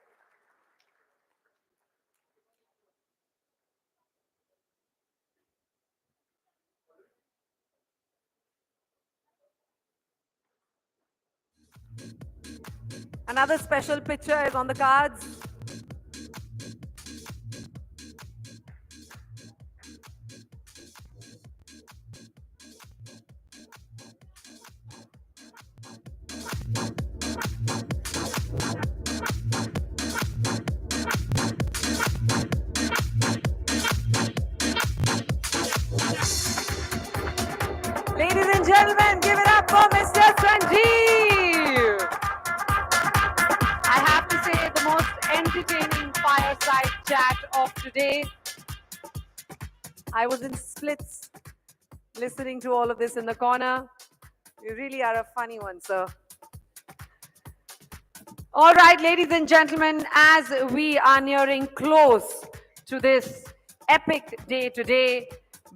Another special picture is on the cards. Ladies and gentlemen, give it up for Mr. Sanjiv. I have to say, the most entertaining fireside chat of today. I was in splits listening to all of this in the corner. You really are a funny one, sir. All right, ladies and gentlemen, as we are nearing close to this epic day today,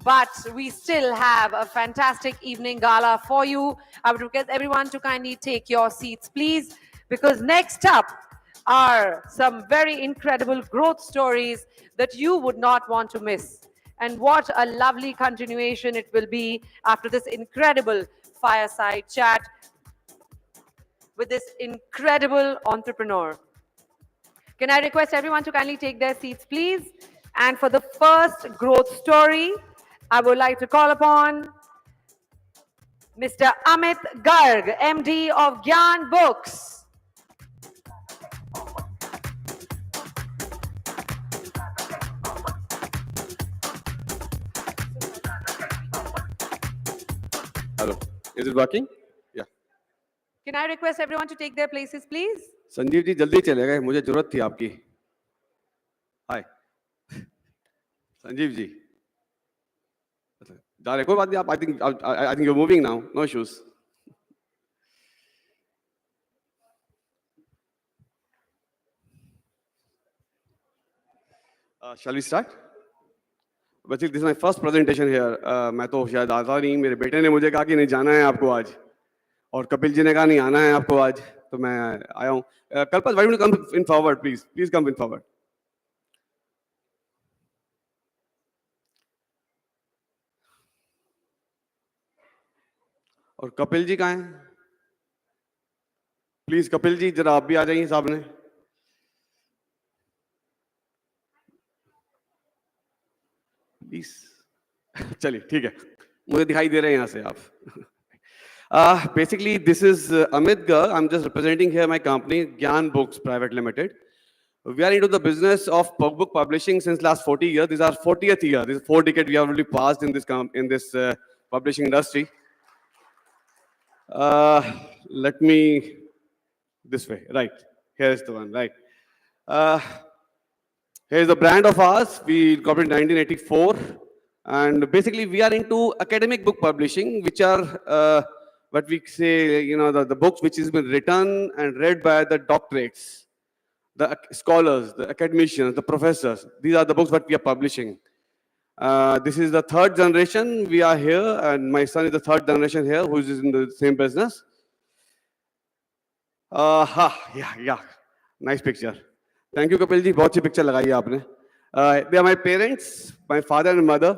but we still have a fantastic evening gala for you. I would request everyone to kindly take your seats, please, because next up are some very incredible growth stories that you would not want to miss. And what a lovely continuation it will be after this incredible fireside chat with this incredible entrepreneur. Can I request everyone to kindly take their seats, please? And for the first growth story, I would like to call upon Mr. Amit Garg, MD of Gyan Books. Hello. Is it working? Yeah. Can I request everyone to take their places, please? Sanjeev ji जल्दी चले गए मुझे जरूरत थी आपकी हाय संजीव जी जा रहे कोई बात नहीं आप I think you're moving now no issues shall we start basically this is my first presentation here मैं तो शायद आता नहीं मेरे बेटे ने मुझे कहा कि नहीं जाना है आपको आज और कपिल जी ने कहा नहीं आना है आपको आज तो मैं आया हूँ Kalpaj why don't you come in forward please come in forward और कपिल जी कहाँ हैं प्लीज कपिल जी जरा आप भी आ जाइए सामने प्लीज चलिए ठीक है मुझे दिखाई दे रहे हैं यहाँ से आप basically this is Amit Garg. I'm just representing here my company Gyan Books Private Limited. We are into the business of book publishing since last 40 years. This is our 40th year. This is 4 decades we have already passed in this publishing industry. Let me this way, right? Here's the one, right? Here's the brand of ours. We incorporated in 1984, and basically we are into academic book publishing, which are what we say, you know, the books which has been written and read by the doctorates, the scholars, the academicians, the professors. These are the books that we are publishing. This is the third generation. We are here, and my son is the third generation here, who is in the same business. Yeah, nice picture. Thank you, Kapil ji. बहुत अच्छी picture लगाई है आपने. They are my parents, my father and mother.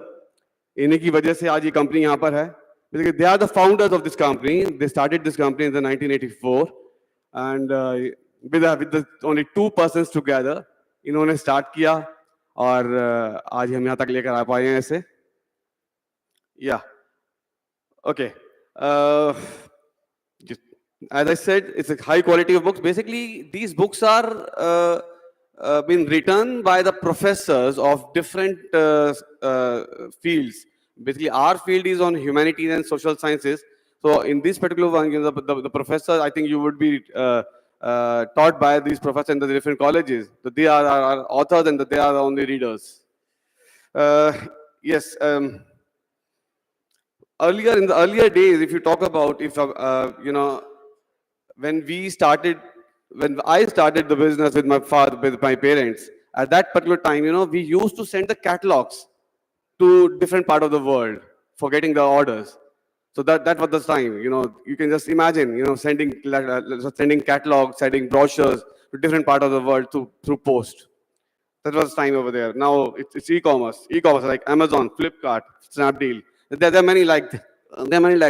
इन्हीं की वजह से आज ये company यहाँ पर है. Basically, they are the founders of this company. They started this company in the 1984, and with only 2 persons together, इन्होंने start किया और आज हम यहाँ तक लेकर आ पाए हैं ऐसे. Yeah. Okay. As I said, it's a high quality of books. Basically, these books are been written by the professors of different fields. Basically, our field is on humanities and social sciences. So in this particular one, the professor, I think you would be taught by these professors in the different colleges. So they are our authors and they are the only readers. Yes. Earlier, in the earlier days, if you talk about, if when I started the business with my father, with my parents, at that particular time, we used to send the catalogs to different part of the world for getting the orders. So that was the time. You can just imagine, sending catalogs, sending brochures to different part of the world through post. That was time over there. Now it's e-commerce. E-commerce like Amazon, Flipkart, Snapdeal. There are many like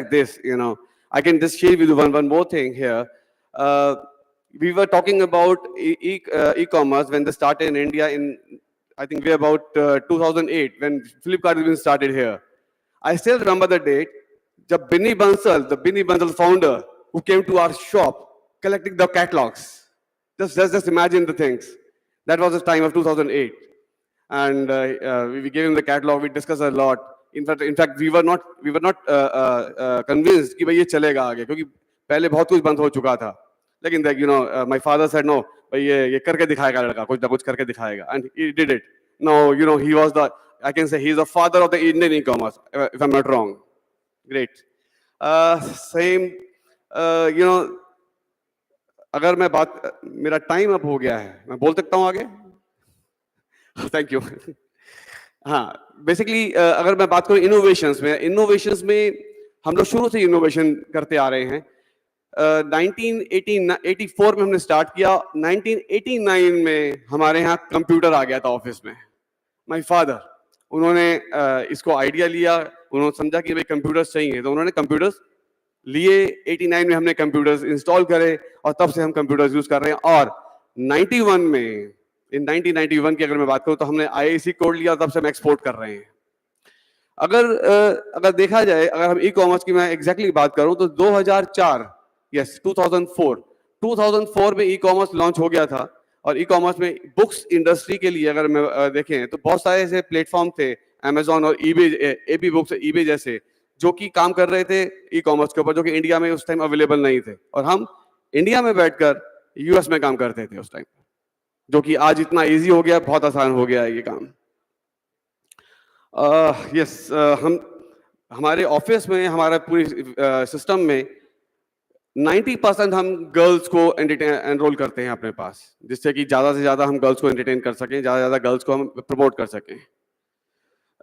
this. I can just share with you one more thing here. We were talking about e-commerce when they started in India in, I think we're about 2008 when Flipkart even started here. I still remember the date. The Binny Bansal founder who came to our shop collecting the catalogs. Just imagine the things. That was the time of 2008. And we gave him the catalog. We discussed a lot. In fact, we were not convinced कि भाई ये चलेगा आगे क्योंकि पहले बहुत कुछ बंद हो चुका था. लेकिन my father said no, भाई ये करके दिखाएगा लड़का, कुछ ना कुछ करके दिखाएगा, and he did it. Now he was I can say he's the father of the Indian e-commerce, if I'm not wrong. Great. Same. अगर मेरा टाइम अप हो गया है, मैं बोल सकता हूँ आगे? Thank you. हाँ, बेसिकली अगर मैं बात करूँ इनोवेशंस में हम लोग शुरू से इनोवेशन करते आ रहे हैं. 1984 में हमने स्टार्ट किया. 1989 में हमारे यहाँ कंप्यूटर आ गया था ऑफिस में. माय फादर, उन्होंने इसको आइडिया लिया. उन्होंने समझा कि भाई कंप्यूटर्स चाहिए, तो उन्होंने कंप्यूटर्स लिए. 89 में हमने कंप्यूटर्स इंस्टॉल करे और तब से हम कंप्यूटर्स यूज कर रहे हैं. और 91 में, इन 1991 की अगर मैं बात करूं तो हमने IIC कोड लिया, तब से हम एक्सपोर्ट कर रहे हैं. अगर देखा जाए, अगर हम ई-कॉमर्स की मैं एग्जैक्टली बात करूं तो 2004 में ई-कॉमर्स लॉन्च हो गया था. और ई-कॉमर्स में बुक्स इंडस्ट्री के लिए अगर मैं देखें तो बहुत सारे ऐसे प्लेटफॉर्म थे, अमेजॉन और ईबे बुक्स, ईबे जैसे, जो कि काम कर रहे थे ई-कॉमर्स के ऊपर, जो कि इंडिया में उस टाइम अवेलेबल नहीं थे. और हम इंडिया में बैठकर यूएस में काम करते थे उस टाइम, जो कि आज इतना इजी हो गया, बहुत आसान हो गया है ये काम. यस, हमारे ऑफिस में, हमारा पूरी सिस्टम में 90% हम गर्ल्स को एनरोल करते हैं अपने पास, जिससे कि ज़्यादा से ज़्यादा हम गर्ल्स को एंटरटेन कर सकें, ज़्यादा से ज़्यादा गर्ल्स को हम प्रमोट कर सकें.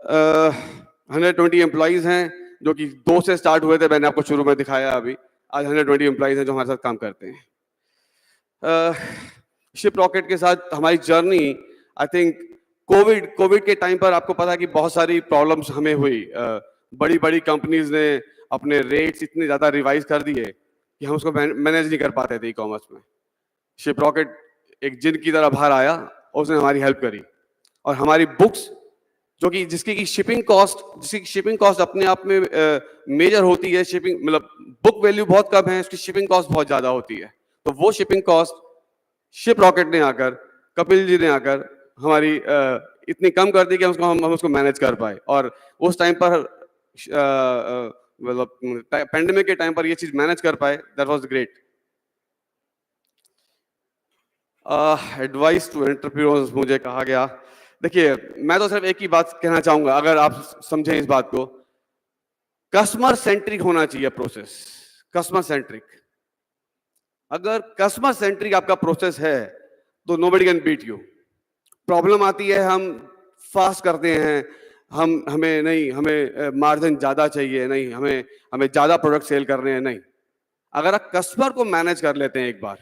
120 एम्प्लॉइज़ हैं जो कि 2 से स्टार्ट हुए थे, मैंने आपको शुरू में दिखाया. अभी आज 120 एम्प्लॉइज़ हैं जो हमारे साथ काम करते हैं. शिपरॉकेट के साथ हमारी जर्नी, आई थिंक कोविड के टाइम पर आपको पता है कि बहुत सारी प्रॉब्लम्स हमें हुई. बड़ी बड़ी कंपनीज ने अपने रेट्स इतने ज़्यादा रिवाइज कर दिए कि हम उसको मैनेज नहीं कर पाते थे ई-कॉमर्स में. शिपरॉकेट एक जिन की तरह बाहर आया और उसने हमारी हेल्प करी. और हमारी बुक्स, जो कि जिसकी शिपिंग कॉस्ट अपने आप में मेजर होती है, शिपिंग मतलब बुक वैल्यू बहुत कम है, उसकी शिपिंग कॉस्ट बहुत ज़्यादा होती है. तो वो शिपिंग कॉस्ट शिपरॉकेट ने आकर, कपिल जी ने आकर हमारी इतनी कम कर दी कि हम उसको मैनेज कर पाए. और उस टाइम पर मतलब पेंडेमिक के टाइम पर ये चीज मैनेज कर पाए. That was great. Advice to entrepreneurs मुझे कहा गया. देखिए, मैं तो सिर्फ एक ही बात कहना चाहूंगा, अगर आप समझें इस बात को, कस्टमर सेंट्रिक होना चाहिए प्रोसेस. Customer centric. अगर कस्टमर सेंट्रिक आपका प्रोसेस है तो nobody can beat you. Problem आती है, हम फास्ट करते हैं, हमें मार्जिन ज्यादा चाहिए, नहीं हमें ज्यादा प्रोडक्ट सेल करने हैं, नहीं. अगर आप कस्टमर को मैनेज कर लेते हैं एक बार,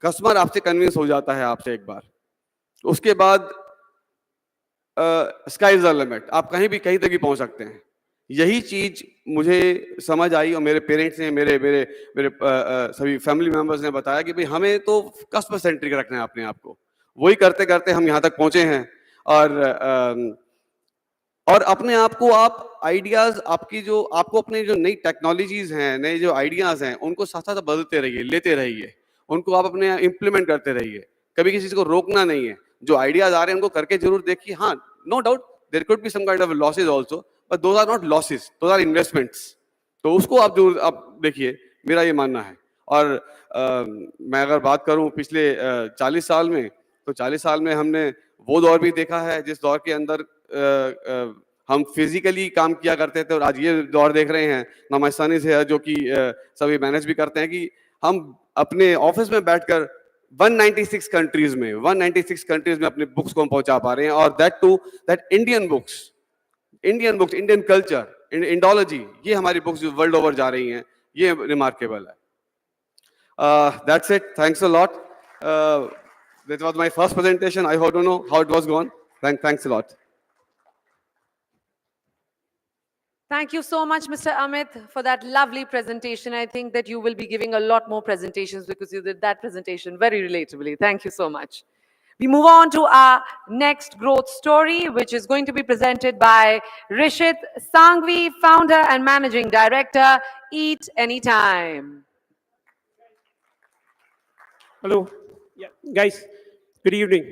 कस्टमर आपसे कन्विंस हो जाता है आपसे एक बार, उसके बाद स्काई इज द लिमिट. आप कहीं तक भी पहुंच सकते हैं. यही चीज मुझे समझ आई और मेरे पेरेंट्स ने मेरे मेरे मेरे सभी फैमिली मेंबर्स ने बताया कि भाई हमें तो कस्टमर सेंट्रिक रखना है अपने आप को। वही करते करते हम यहाँ तक पहुंचे हैं। और अपने आप को आप आइडियाज आपकी जो आपको अपने जो नई टेक्नोलॉजीज हैं, नए जो आइडियाज हैं, उनको साथ साथ बदलते रहिए, लेते रहिए, उनको आप अपने इम्प्लीमेंट करते रहिए, कभी किसी को रोकना नहीं है। जो आइडियाज आ रहे हैं उनको करके जरूर देखिए। हाँ, no doubt there could be some kind of losses also, but those are not losses, those are investments. तो उसको आप जरूर आप देखिए, मेरा ये मानना है। और मैं अगर बात करूं पिछले 40 साल में, तो 40 साल में हमने वो दौर भी देखा है जिस दौर के अंदर हम फिजिकली काम किया करते थे, और आज ये दौर देख रहे हैं नमाइसानी से जो कि सभी मैनेज भी करते हैं कि हम अपने ऑफिस में बैठकर 196 कंट्रीज में 196 कंट्रीज में अपने बुक्स को हम पहुंचा पा रहे हैं, और that Indian books, Indian culture, Indology, ये हमारी बुक्स जो वर्ल्ड ओवर जा रही हैं, ये रिमार्केबल है। That's it. Thanks a lot. That was my first presentation. I don't know how it was gone. Thanks a lot. Thank you so much, Mr. Amit, for that lovely presentation. I think that you will be giving a lot more presentations because you did that presentation very relatably. Thank you so much. We move on to our next growth story, which is going to be presented by Rishit Sanghvi, founder and managing director, Eat Anytime. Hello, yeah, guys, good evening.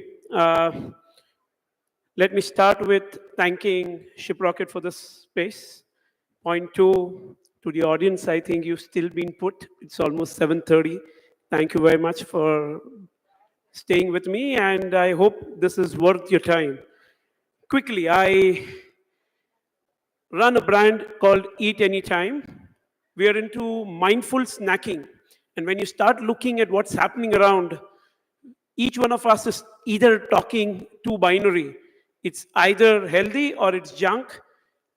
Let me start with thanking Shiprocket for this space. Point two, to the audience, I think you've still been put. It's almost 7:30. Thank you very much for staying with me, and I hope this is worth your time. Quickly, I run a brand called Eat Anytime. We are into mindful snacking. And when you start looking at what's happening around, each one of us is either talking to binary. It's either healthy or it's junk.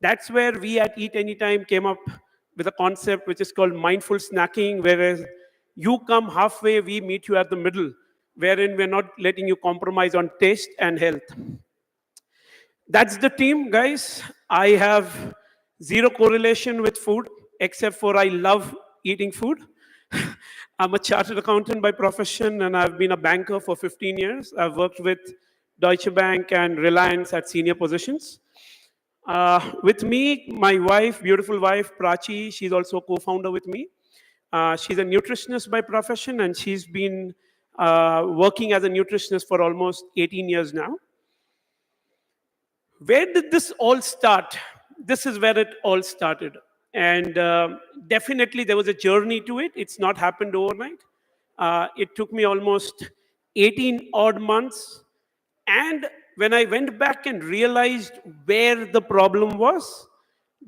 That's where we at Eat Anytime came up with a concept which is called mindful snacking, whereas you come halfway, we meet you at the middle, wherein we're not letting you compromise on taste and health. That's the team, guys. I have zero correlation with food, except for I love eating food. I'm a chartered accountant by profession, and I've been a banker for 15 years. I've worked with Deutsche Bank and Reliance at senior positions. With me, my wife, beautiful wife, Prachi, she's also a co-founder with me. She's a nutritionist by profession, and she's been working as a nutritionist for almost 18 years now. Where did this all start? This is where it all started. And definitely there was a journey to it. It's not happened overnight. It took me almost 18 odd months. And when I went back and realized where the problem was,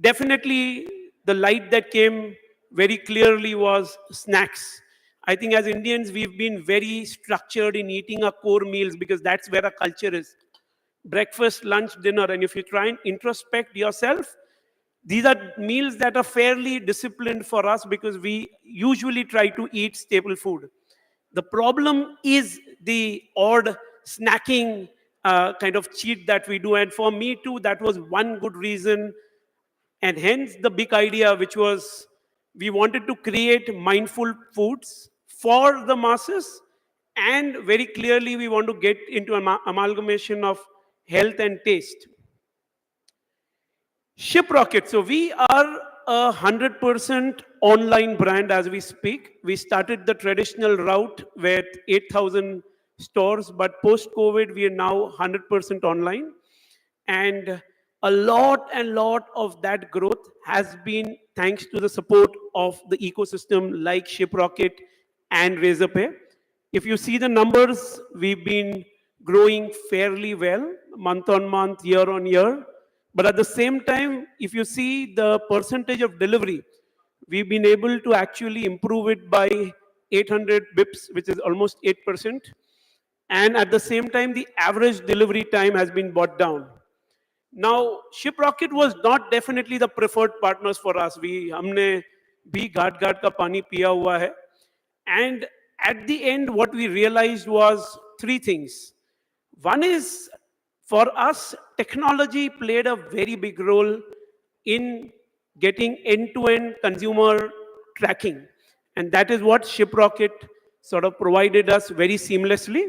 definitely the light that came very clearly was snacks. I think as Indians, we've been very structured in eating our core meals because that's where our culture is. Breakfast, lunch, dinner. And if you try and introspect yourself, these are meals that are fairly disciplined for us because we usually try to eat staple food. The problem is the odd snacking kind of cheat that we do. And for me too, that was one good reason. And hence the big idea, which was we wanted to create mindful foods for the masses. And very clearly, we want to get into an amalgamation of health and taste. Shiprocket. So we are a 100% online brand as we speak. We started the traditional route with 8,000 stores, but post-COVID, we are now 100% online. And a lot of that growth has been thanks to the support of the ecosystem like Shiprocket and Razer Pay. If you see the numbers, we've been growing fairly well, month on month, year on year. But at the same time, if you see the percentage of delivery, we've been able to actually improve it by 800 bips, which is almost 8%. And at the same time, the average delivery time has been brought down. Now, Shiprocket was not definitely the preferred partners for us. हमने भी घाट का पानी पिया हुआ है. And at the end, what we realized was three things. One is, for us, technology played a very big role in getting end-to-end consumer tracking. And that is what Shiprocket sort of provided us very seamlessly.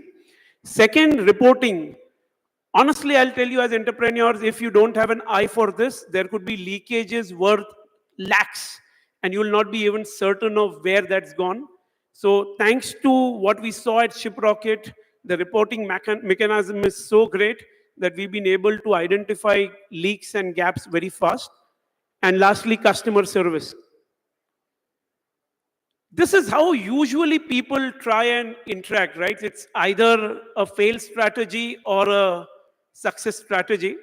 Second, reporting. Honestly, I'll tell you as entrepreneurs, if you don't have an eye for this, there could be leakages worth lakhs, and you will not be even certain of where that's gone. So thanks to what we saw at Shiprocket, the reporting mechanism is so great that we've been able to identify leaks and gaps very fast. And lastly, customer service. This is how usually people try and interact, right? It's either a fail strategy or a success strategy.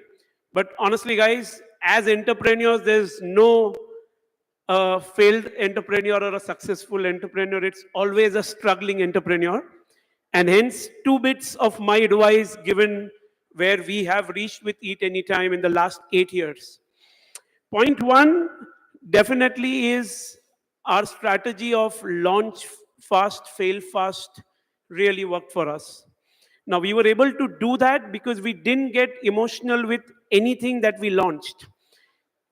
But honestly, guys, as entrepreneurs, there's no failed entrepreneur or a successful entrepreneur. It's always a struggling entrepreneur. And hence, 2 bits of my advice given where we have reached with Eat Anytime in the last 8 years. Point 1 definitely is our strategy of launch fast, fail fast really worked for us. Now, we were able to do that because we didn't get emotional with anything that we launched.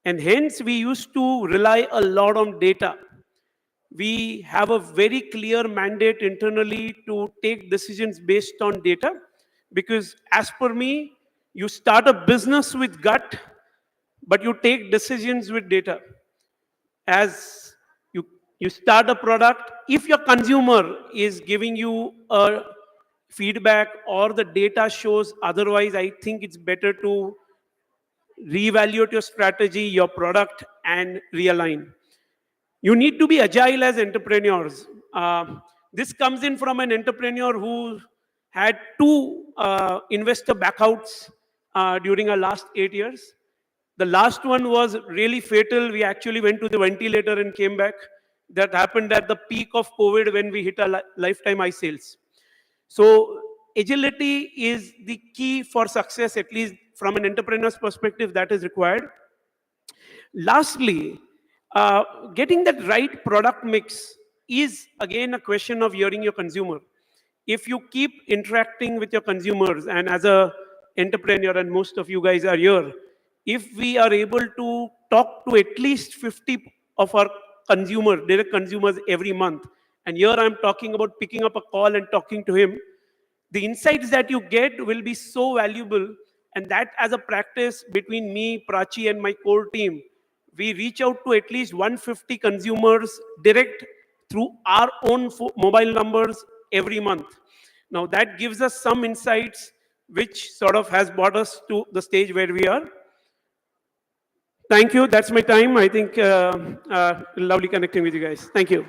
And hence, we used to rely a lot on data. We have a very clear mandate internally to take decisions based on data, because as per me, you start a business with gut, but you take decisions with data. As you start a product, if your consumer is giving you a feedback or the data shows otherwise, I think it's better to reevaluate your strategy, your product, and realign. You need to be agile as entrepreneurs. This comes in from an entrepreneur who had 2 investor backouts during our last 8 years. The last one was really fatal. We actually went to the ventilator and came back. That happened at the peak of COVID when we hit our lifetime high sales. So agility is the key for success, at least from an entrepreneur's perspective, that is required. Lastly, getting that right product mix is again a question of hearing your consumer. If you keep interacting with your consumers, and as a entrepreneur, and most of you guys are here, if we are able to talk to at least 50 of our direct consumers every month, and here I'm talking about picking up a call and talking to him, the insights that you get will be so valuable. And that as a practice between me, Prachi, and my core team, we reach out to at least 150 consumers direct through our own mobile numbers every month. Now that gives us some insights, which sort of has brought us to the stage where we are. Thank you. That's my time. I think lovely connecting with you guys. Thank you.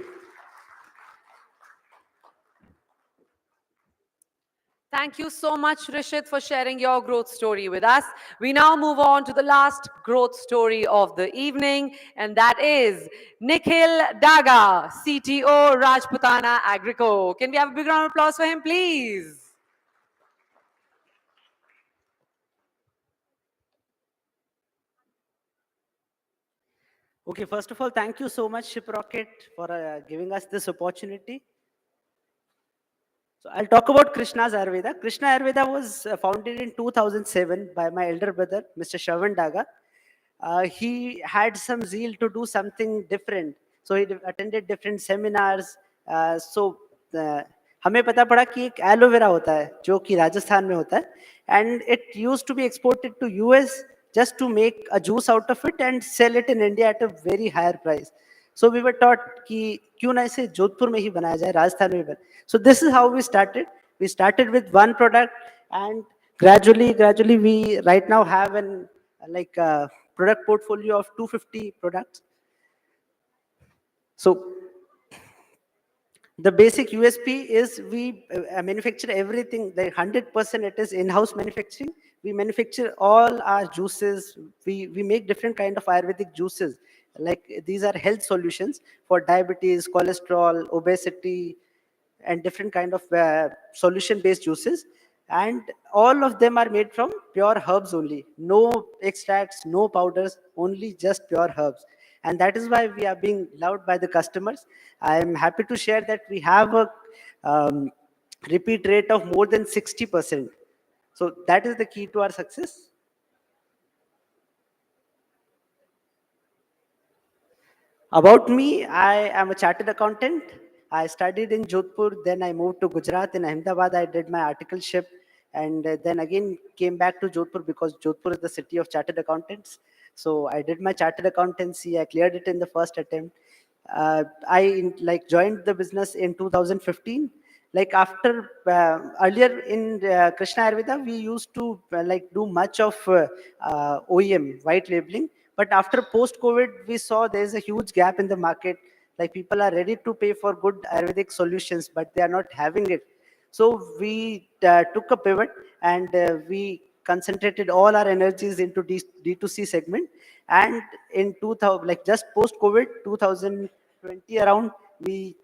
Thank you so much, Rishit, for sharing your growth story with us. We now move on to the last growth story of the evening, and that is Nikhil Daga, CTO, Rajputana Agrico. Can we have a big round of applause for him, please? Okay, first of all, thank you so much, Shiprocket, for giving us this opportunity. So I'll talk about Krishna's Ayurveda. Krishna Ayurveda was founded in 2007 by my elder brother, Mr. Shravan Daga. He had some zeal to do something different. So he attended different seminars. हमें पता पड़ा कि एक aloe vera होता है जो कि राजस्थान में होता है, and it used to be exported to US just to make a juice out of it and sell it in India at a very higher price. So we were taught कि क्यों ना इसे जोधपुर में ही बनाया जाए, राजस्थान में ही बनाए. So this is how we started. We started with one product, and gradually we right now have an product portfolio of 250 products. So the basic USP is we manufacture everything. The 100% it is in-house manufacturing. We manufacture all our juices. We make different kind of Ayurvedic juices. Like these are health solutions for diabetes, cholesterol, obesity, and different kind of solution-based juices. And all of them are made from pure herbs only. No extracts, no powders, only just pure herbs. And that is why we are being loved by the customers. I am happy to share that we have a repeat rate of more than 60%. So that is the key to our success. About me, I am a chartered accountant. I studied in Jodhpur, then I moved to Gujarat. In Ahmedabad, I did my articleship, and then again came back to Jodhpur because Jodhpur is the city of chartered accountants. So I did my chartered accountancy. I cleared it in the first attempt. I joined the business in 2015. Like after earlier in Krishna Ayurveda, we used to do much of OEM white labeling. But after post-COVID, we saw there's a huge gap in the market. Like people are ready to pay for good Ayurvedic solutions, but they are not having it. So we took a pivot and we concentrated all our energies into D2C segment. And in 2000, like just post-COVID, 2020 around, we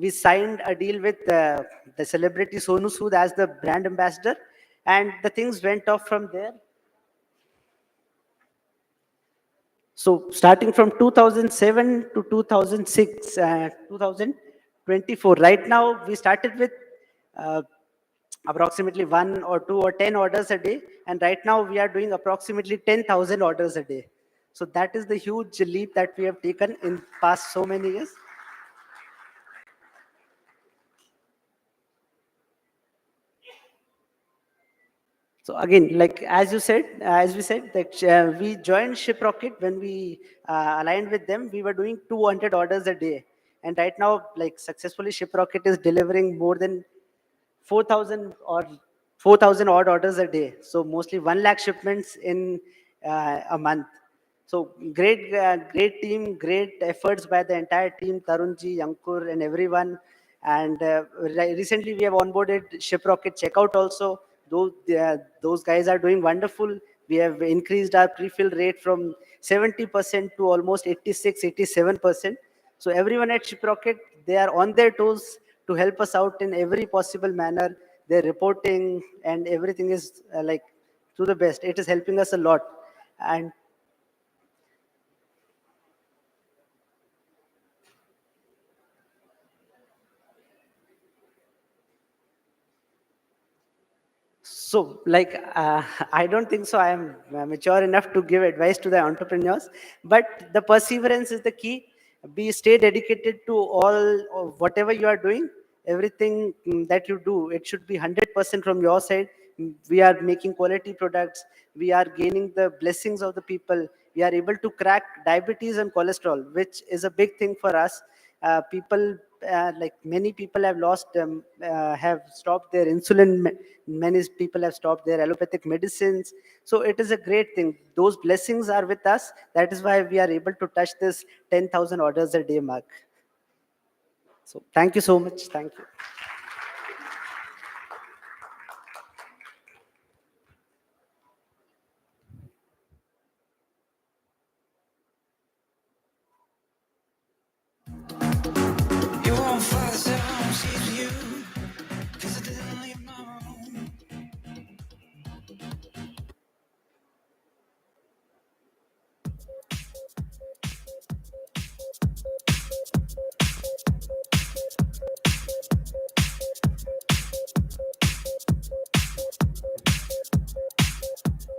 signed a deal with the celebrity Sonu Sood as the brand ambassador, and the things went off from there. So starting from 2007 to 2006, 2024, right now we started with approximately 1 or 2 or 10 orders a day, and right now we are doing approximately 10,000 orders a day. So that is the huge leap that we have taken in past so many years. So again, like as we said, that we joined Shiprocket when we aligned with them. We were doing 200 orders a day, and right now, like successfully, Shiprocket is delivering more than 4,000 or 4,000 odd orders a day. So mostly 1 lakh shipments in a month. So great team, great efforts by the entire team, Tarunji, Yankur, and everyone. And recently we have onboarded Shiprocket Checkout also. Those guys are doing wonderful. We have increased our pre-fill rate from 70% to almost 86, 87%. So everyone at Shiprocket, they are on their toes to help us out in every possible manner. Their reporting and everything is to the best. It is helping us a lot. And so, I don't think so. I am mature enough to give advice to the entrepreneurs, but the perseverance is the key. Stay dedicated to all whatever you are doing. Everything that you do, it should be 100% from your side. We are making quality products. We are gaining the blessings of the people. We are able to crack diabetes and cholesterol, which is a big thing for us. Many people have stopped their insulin. Many people have stopped their allopathic medicines. So it is a great thing. Those blessings are with us. That is why we are able to touch this 10,000 orders a day mark. So thank you so much. Thank you.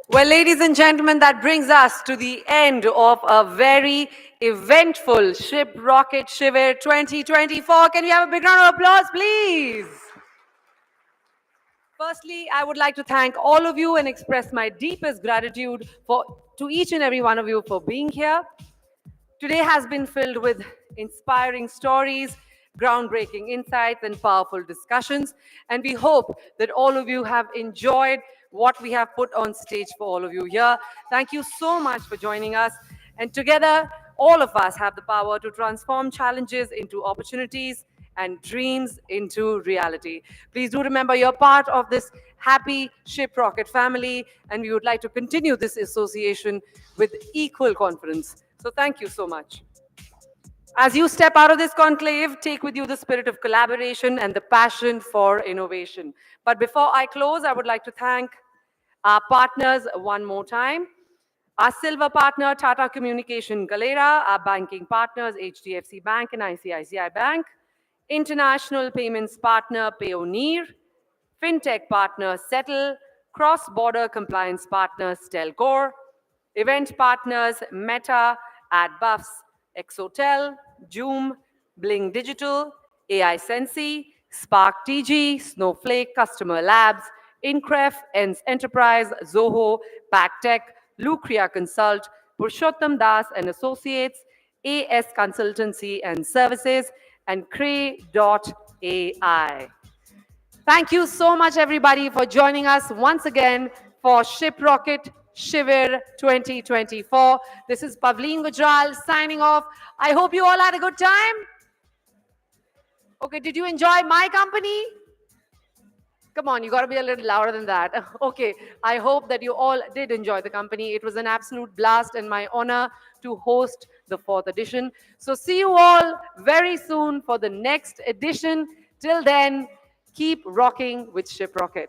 Well, ladies and gentlemen, that brings us to the end of a very eventful Shiprocket SHIVIR 2024. Can we have a big round of applause, please? Firstly, I would like to thank all of you and express my deepest gratitude to each and every one of you for being here. Today has been filled with inspiring stories, groundbreaking insights, and powerful discussions. And we hope that all of you have enjoyed what we have put on stage for all of you here. Thank you so much for joining us. And together, all of us have the power to transform challenges into opportunities and dreams into reality. Please do remember you're part of this happy Shiprocket family, and we would like to continue this association with equal confidence. So thank you so much. As you step out of this conclave, take with you the spirit of collaboration and the passion for innovation. But before I close, I would like to thank our partners one more time. Our silver partner, Tata Communication Galera, our banking partners, HDFC Bank and ICICI Bank, international payments partner, Payoneer, fintech partner, Settle, cross-border compliance partner, Stelcore, event partners, Meta, AdBuffs, Exotel, Joom, Bling Digital, AI Sensi, Spark TG, Snowflake, Customer Labs, Incref, ENS Enterprise, Zoho, Pactech, Lucria Consult, Purushottam Das and Associates, AS Consultancy and Services, and Cray.ai. Thank you so much, everybody, for joining us once again for Shiprocket SHIVIR 2024. This is Pavleen Gujral signing off. I hope you all had a good time. Okay, did you enjoy my company? Come on, you got to be a little louder than that. Okay, I hope that you all did enjoy the company. It was an absolute blast and my honor to host the 4th edition. So see you all very soon for the next edition. Till then, keep rocking with Shiprocket.